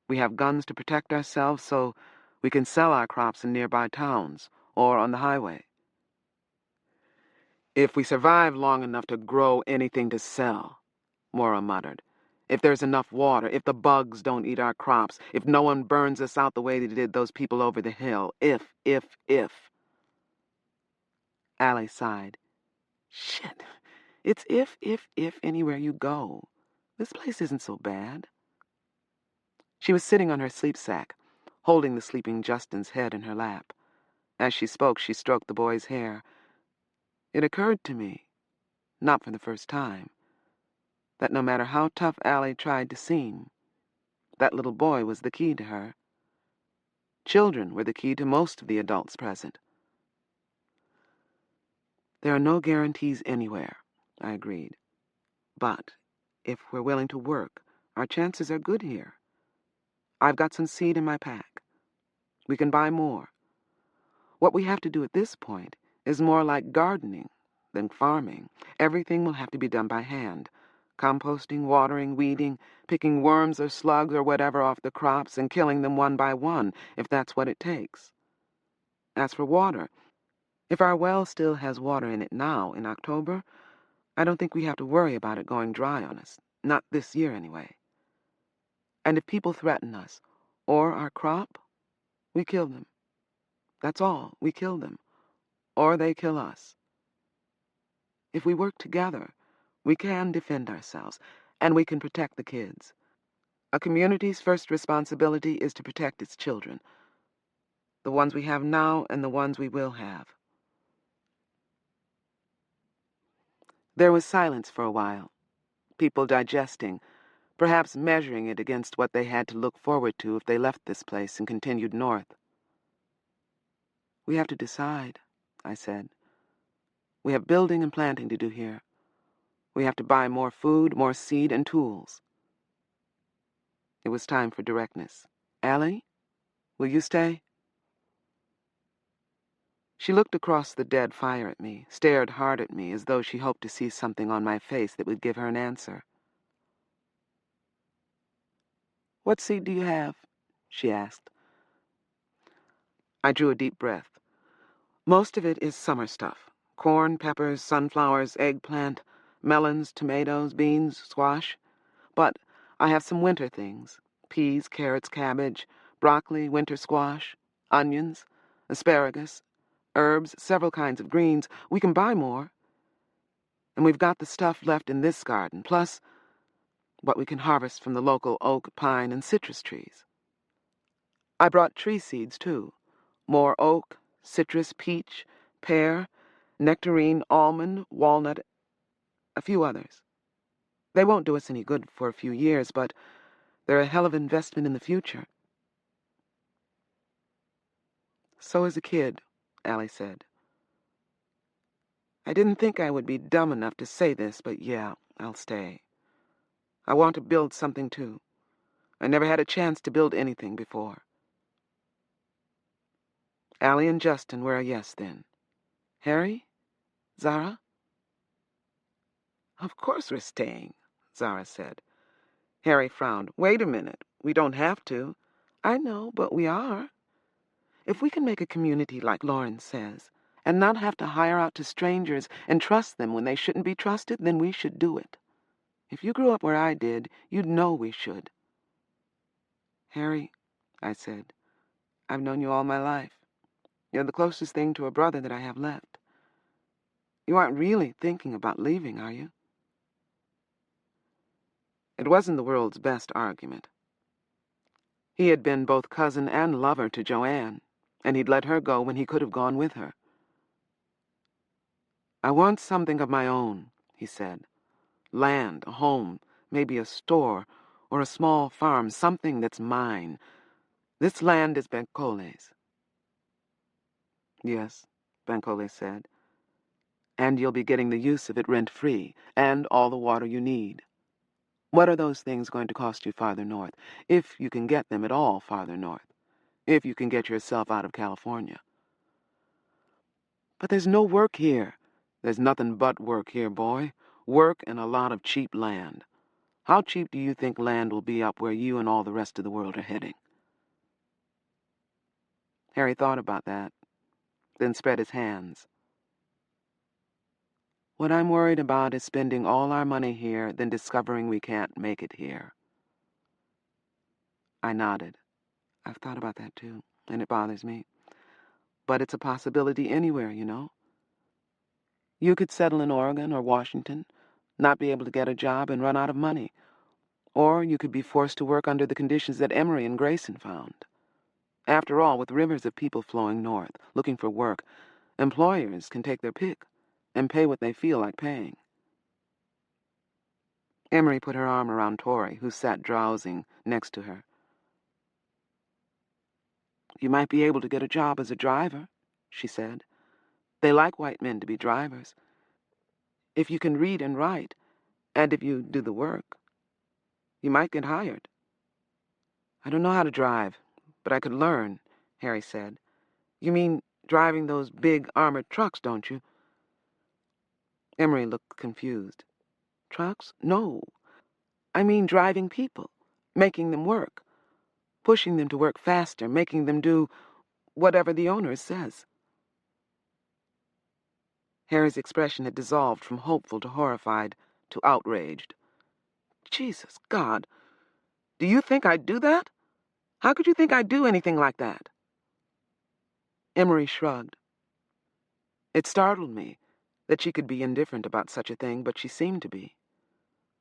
We have guns to protect ourselves, so we can sell our crops in nearby towns or on the highway. If we survive long enough to grow anything to sell," Mora muttered. "If there's enough water, if the bugs don't eat our crops, if no one burns us out the way they did those people over the hill, if. Allie sighed. "Shit. It's if anywhere you go." This place isn't so bad. She was sitting on her sleep sack, holding the sleeping Justin's head in her lap. As she spoke, she stroked the boy's hair. It occurred to me, not for the first time, that no matter how tough Allie tried to seem, that little boy was the key to her. Children were the key to most of the adults present. There are no guarantees anywhere, I agreed. But if we're willing to work, our chances are good here. I've got some seed in my pack. We can buy more. What we have to do at this point is more like gardening than farming. Everything will have to be done by hand. Composting, watering, weeding, picking worms or slugs or whatever off the crops and killing them one by one, if that's what it takes. As for water, if our well still has water in it now, in October, I don't think we have to worry about it going dry on us. Not this year, anyway. And if people threaten us, or our crop, we kill them. That's all. We kill them. Or they kill us. If we work together, we can defend ourselves, and we can protect the kids. A community's first responsibility is to protect its children, the ones we have now and the ones we will have. There was silence for a while, people digesting, perhaps measuring it against what they had to look forward to if they left this place and continued north. We have to decide, I said. We have building and planting to do here. We have to buy more food, more seed, and tools. It was time for directness. Allie, will you stay? She looked across the dead fire at me, stared hard at me as though she hoped to see something on my face that would give her an answer. What seed do you have? She asked. I drew a deep breath. Most of it is summer stuff. Corn, peppers, sunflowers, eggplant, melons, tomatoes, beans, squash. But I have some winter things. Peas, carrots, cabbage, broccoli, winter squash, onions, asparagus, herbs, several kinds of greens. We can buy more. And we've got the stuff left in this garden, plus what we can harvest from the local oak, pine, and citrus trees. I brought tree seeds, too. More oak, citrus, peach, pear, nectarine, almond, walnut, a few others. They won't do us any good for a few years, but they're a hell of an investment in the future. So as a kid, Allie said. I didn't think I would be dumb enough to say this, but yeah, I'll stay. I want to build something, too. I never had a chance to build anything before. Allie and Justin were a yes, then. Harry? Zara? Of course we're staying, Zara said. Harry frowned. Wait a minute. We don't have to. I know, but we are. If we can make a community like Lauren says, and not have to hire out to strangers and trust them when they shouldn't be trusted, then we should do it. If you grew up where I did, you'd know we should. Harry, I said, I've known you all my life. You're the closest thing to a brother that I have left. You aren't really thinking about leaving, are you? It wasn't the world's best argument. He had been both cousin and lover to Joanne, and he'd let her go when he could have gone with her. I want something of my own, he said. Land, a home, maybe a store, or a small farm, something that's mine. This land is Bencole's. Yes, Bencole said. And you'll be getting the use of it rent-free, and all the water you need. What are those things going to cost you farther north, if you can get them at all farther north, if you can get yourself out of California? But there's no work here. There's nothing but work here, boy. Work and a lot of cheap land. How cheap do you think land will be up where you and all the rest of the world are heading? Harry thought about that, then spread his hands. What I'm worried about is spending all our money here, then discovering we can't make it here. I nodded. I've thought about that too, and it bothers me. But it's a possibility anywhere, you know. You could settle in Oregon or Washington, not be able to get a job and run out of money, Or you could be forced to work under the conditions that Emery and Grayson found. After all, with rivers of people flowing north, looking for work, employers can take their pick and pay what they feel like paying. Emery put her arm around Tori, who sat drowsing next to her. "You might be able to get a job as a driver," she said. "They like white men to be drivers. If you can read and write, and if you do the work, you might get hired." "I don't know how to drive, but I could learn," Harry said. "You mean driving those big armored trucks, don't you?" Emery looked confused. "Trucks? No. I mean driving people, making them work, pushing them to work faster, making them do whatever the owner says." Harry's expression had dissolved from hopeful to horrified to outraged. "Jesus, God, do you think I'd do that? How could you think I'd do anything like that?" Emery shrugged. It startled me that she could be indifferent about such a thing, but she seemed to be.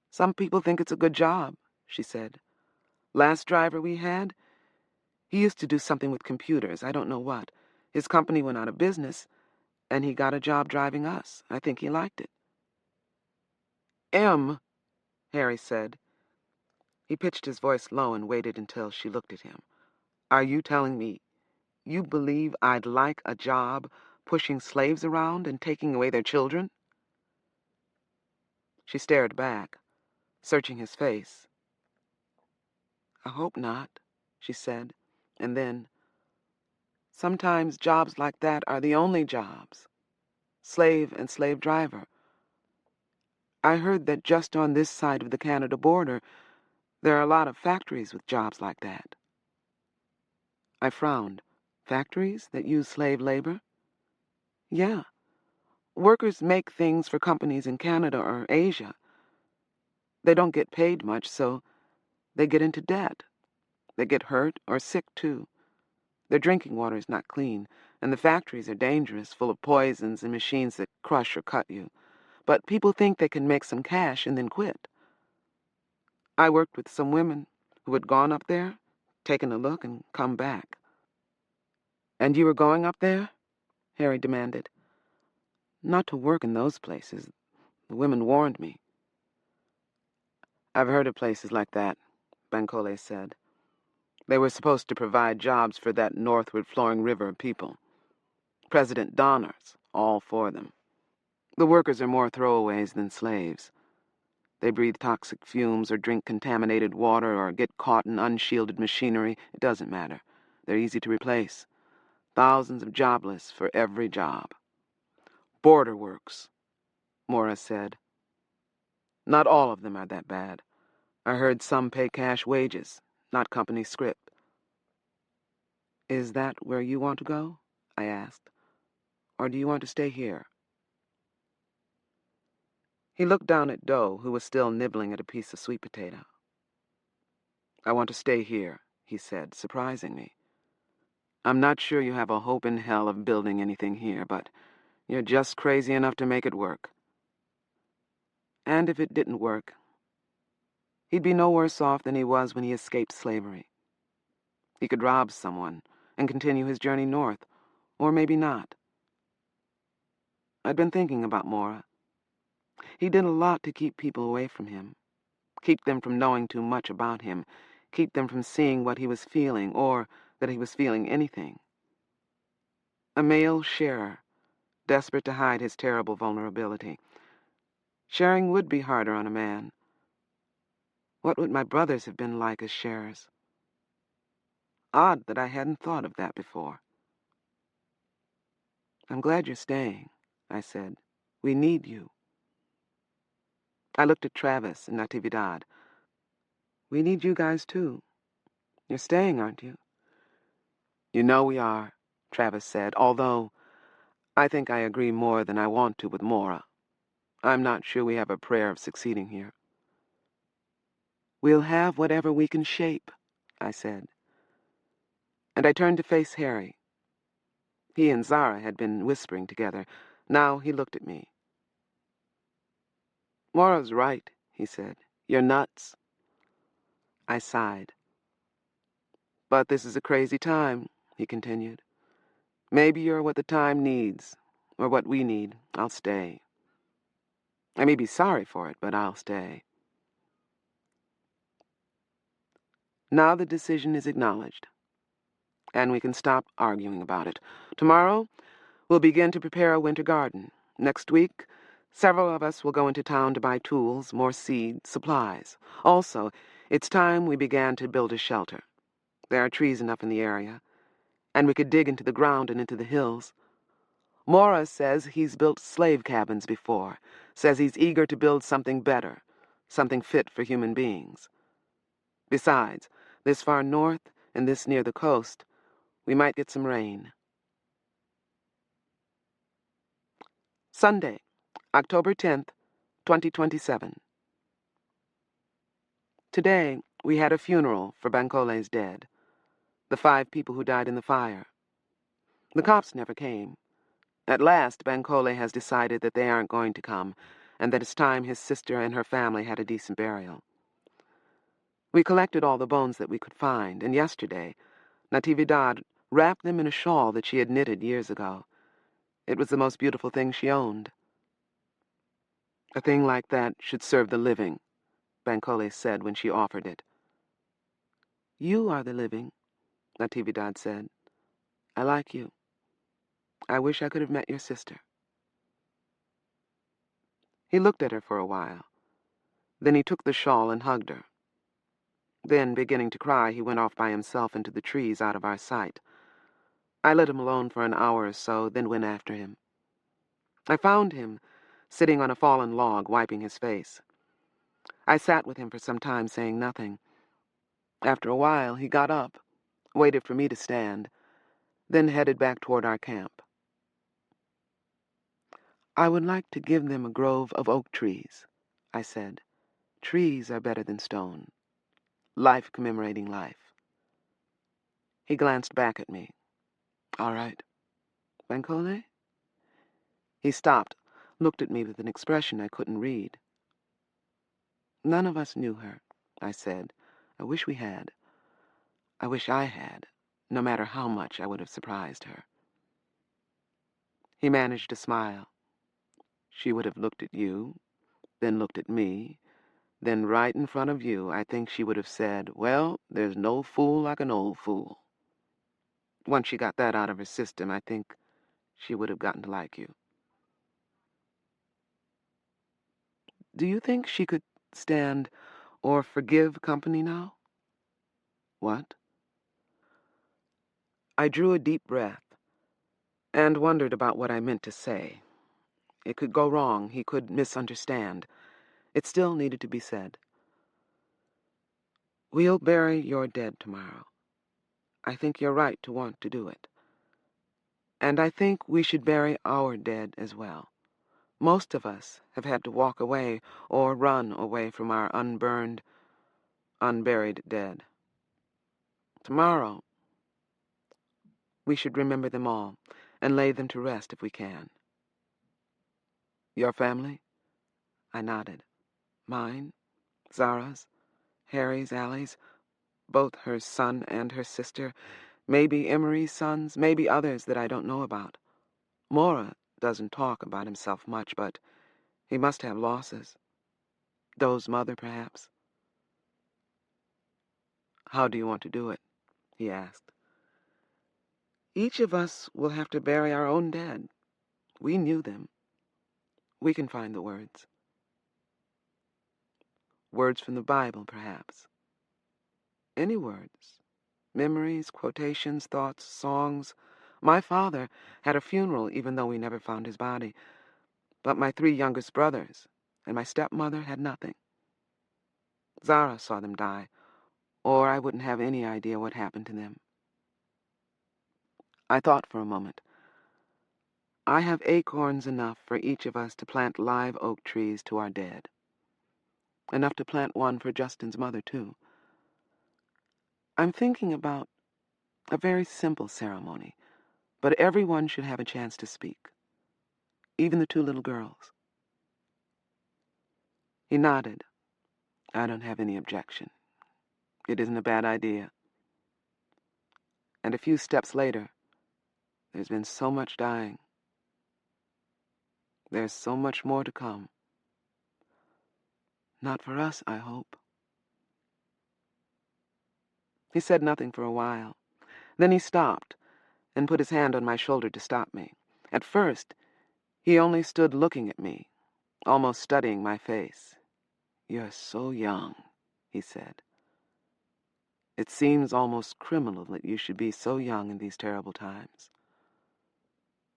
"Some people think it's a good job," she said. "Last driver we had, he used to do something with computers, I don't know what. His company went out of business, and he got a job driving us. I think he liked it." "Em," Harry said. He pitched his voice low and waited until she looked at him. "Are you telling me you believe I'd like a job pushing slaves around and taking away their children?" She stared back, searching his face. "I hope not," she said, and then, "Sometimes jobs like that are the only jobs. Slave and slave driver. I heard that just on this side of the Canada border, there are a lot of factories with jobs like that." I frowned. "Factories that use slave labor?" "Yeah. Workers make things for companies in Canada or Asia. They don't get paid much, so they get into debt. They get hurt or sick, too. Their drinking water is not clean, and the factories are dangerous, full of poisons and machines that crush or cut you. But people think they can make some cash and then quit. I worked with some women who had gone up there, taken a look, and come back." "And you were going up there?" Harry demanded. "Not to work in those places. The women warned me." "I've heard of places like that," Bankole said. "They were supposed to provide jobs for that northward flowing river of people. President Donner's all for them. The workers are more throwaways than slaves. They breathe toxic fumes or drink contaminated water or get caught in unshielded machinery. It doesn't matter. They're easy to replace. Thousands of jobless for every job." "Border works," Mora said. "Not all of them are that bad. I heard some pay cash wages, not company script." "Is that where you want to go?" I asked. "Or do you want to stay here?" He looked down at Doe, who was still nibbling at a piece of sweet potato. "I want to stay here," he said, surprising me. "I'm not sure you have a hope in hell of building anything here, but you're just crazy enough to make it work." And if it didn't work, he'd be no worse off than he was when he escaped slavery. He could rob someone and continue his journey north, or maybe not. I'd been thinking about Mora. He did a lot to keep people away from him, keep them from knowing too much about him, keep them from seeing what he was feeling or that he was feeling anything. A male sharer, desperate to hide his terrible vulnerability. Sharing would be harder on a man. What would my brothers have been like as sharers? Odd that I hadn't thought of that before. "I'm glad you're staying," I said. "We need you." I looked at Travis and Natividad. "We need you guys, too. You're staying, aren't you?" "You know we are," Travis said, "although I think I agree more than I want to with Mora. I'm not sure we have a prayer of succeeding here." "We'll have whatever we can shape," I said. And I turned to face Harry. He and Zara had been whispering together. Now he looked at me. "Mora's right," he said. "You're nuts." I sighed. But this is a crazy time, he continued. Maybe you're what the time needs, or what we need. I'll stay. I may be sorry for it, but I'll stay. Now the decision is acknowledged, and we can stop arguing about it. Tomorrow, we'll begin to prepare a winter garden. Next week, several of us will go into town to buy tools, more seed, supplies. Also, it's time we began to build a shelter. There are trees enough in the area, and we could dig into the ground and into the hills. Mora says he's built slave cabins before, says he's eager to build something better, something fit for human beings. Besides, this far north and this near the coast, we might get some rain. Sunday, October 10th, 2027. Today, we had a funeral for Bancole's dead, the 5 people who died in the fire. The cops never came. At last, Bancole has decided that they aren't going to come, and that it's time his sister and her family had a decent burial. We collected all the bones that we could find, and yesterday, Natividad wrapped them in a shawl that she had knitted years ago. It was the most beautiful thing she owned. A thing like that should serve the living, Bancole said when she offered it. You are the living, Natividad said. I like you. I wish I could have met your sister. He looked at her for a while. Then he took the shawl and hugged her. Then, beginning to cry, he went off by himself into the trees out of our sight. I let him alone for an hour or so, then went after him. I found him sitting on a fallen log, wiping his face. I sat with him for some time, saying nothing. After a while, he got up, waited for me to stand, then headed back toward our camp. I would like to give them a grove of oak trees, I said. Trees are better than stone. Life commemorating life. He glanced back at me. All right. Bancole? He stopped, looked at me with an expression I couldn't read. None of us knew her, I said. I wish we had. I wish I had. No matter how much I would have surprised her. He managed to smile. She would have looked at you, then looked at me, then right in front of you, I think she would have said, well, there's no fool like an old fool. Once she got that out of her system, I think she would have gotten to like you. Do you think she could stand or forgive company now? What? I drew a deep breath and wondered about what I meant to say. It could go wrong. He could misunderstand. It still needed to be said. We'll bury your dead tomorrow. I think you're right to want to do it. And I think we should bury our dead as well. Most of us have had to walk away or run away from our unburned, unburied dead. Tomorrow, we should remember them all and lay them to rest if we can. Your family? I nodded. Mine, Zara's, Harry's, Allie's, both her son and her sister, maybe Emery's sons, maybe others that I don't know about. Mora doesn't talk about himself much, but he must have losses. Doe's mother, perhaps. How do you want to do it? He asked. Each of us will have to bury our own dead. We knew them. We can find the words. Words from the Bible, perhaps. Any words. Memories, quotations, thoughts, songs. My father had a funeral even though we never found his body. But my 3 youngest brothers and my stepmother had nothing. Zara saw them die, or I wouldn't have any idea what happened to them. I thought for a moment. I have acorns enough for each of us to plant live oak trees to our dead. Enough to plant one for Justin's mother, too. I'm thinking about a very simple ceremony, but everyone should have a chance to speak. Even the 2 little girls. He nodded. I don't have any objection. It isn't a bad idea. And a few steps later, there's been so much dying. There's so much more to come. Not for us, I hope. He said nothing for a while. Then he stopped and put his hand on my shoulder to stop me. At first, he only stood looking at me, almost studying my face. "You're so young," he said. "It seems almost criminal that you should be so young in these terrible times.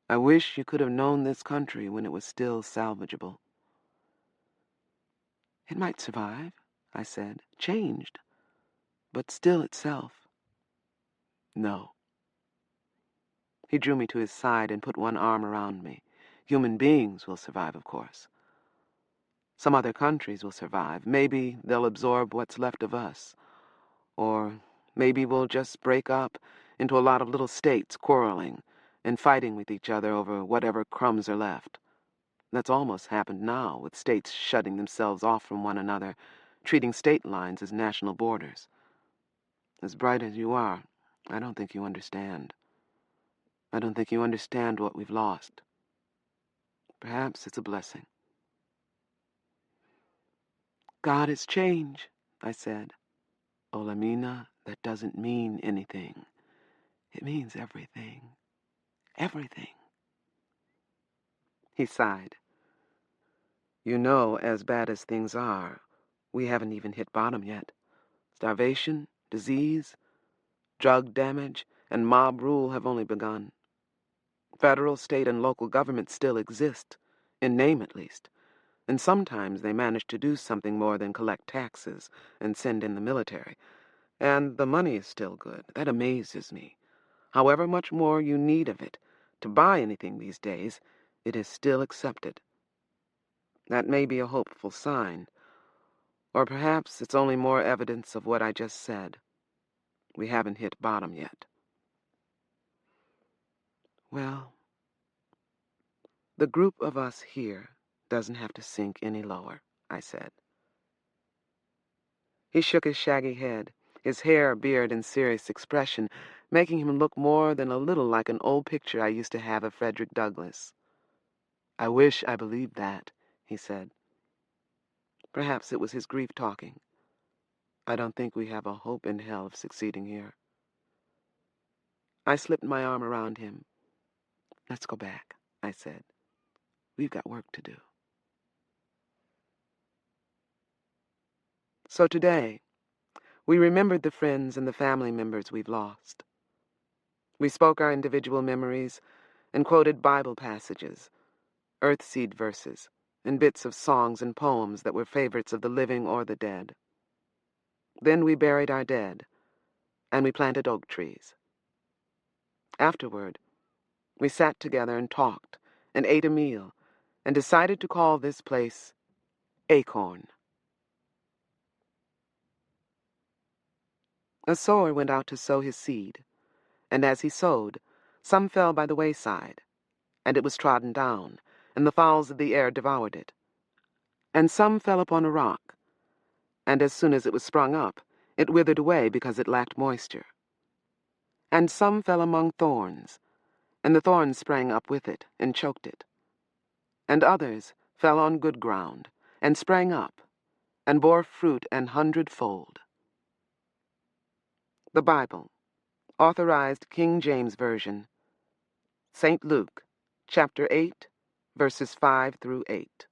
I wish you could have known this country when it was still salvageable." "It might survive," I said, "changed, but still itself." "No." He drew me to his side and put one arm around me. "Human beings will survive, of course. Some other countries will survive. Maybe they'll absorb what's left of us. Or maybe we'll just break up into a lot of little states quarreling and fighting with each other over whatever crumbs are left. That's almost happened now, with states shutting themselves off from one another, treating state lines as national borders. As bright as you are, I don't think you understand. I don't think you understand what we've lost. Perhaps it's a blessing." "God is change," I said. "Olamina, that doesn't mean anything. It means everything. Everything." He sighed. "You know, as bad as things are, we haven't even hit bottom yet. Starvation, disease, drug damage, and mob rule have only begun. Federal, state, and local governments still exist, in name at least, and sometimes they manage to do something more than collect taxes and send in the military. And the money is still good. That amazes me. However much more you need of it to buy anything these days, it is still accepted. That may be a hopeful sign, or perhaps it's only more evidence of what I just said. We haven't hit bottom yet." "Well, the group of us here doesn't have to sink any lower," I said. He shook his shaggy head, his hair, beard, and serious expression making him look more than a little like an old picture I used to have of Frederick Douglass. "I wish I believed that," he said. Perhaps it was his grief talking. "I don't think we have a hope in hell of succeeding here." I slipped my arm around him. "Let's go back," I said. "We've got work to do." So today, we remembered the friends and the family members we've lost. We spoke our individual memories and quoted Bible passages, Earthseed verses, and bits of songs and poems that were favorites of the living or the dead. Then we buried our dead, and we planted oak trees. Afterward, we sat together and talked and ate a meal and decided to call this place Acorn. A sower went out to sow his seed, and as he sowed, some fell by the wayside, and it was trodden down, and the fowls of the air devoured it. And some fell upon a rock, and as soon as it was sprung up, it withered away because it lacked moisture. And some fell among thorns, and the thorns sprang up with it and choked it. And others fell on good ground, and sprang up, and bore fruit 100-fold. The Bible, Authorized King James Version, St. Luke, chapter 8, verses 5 through 8.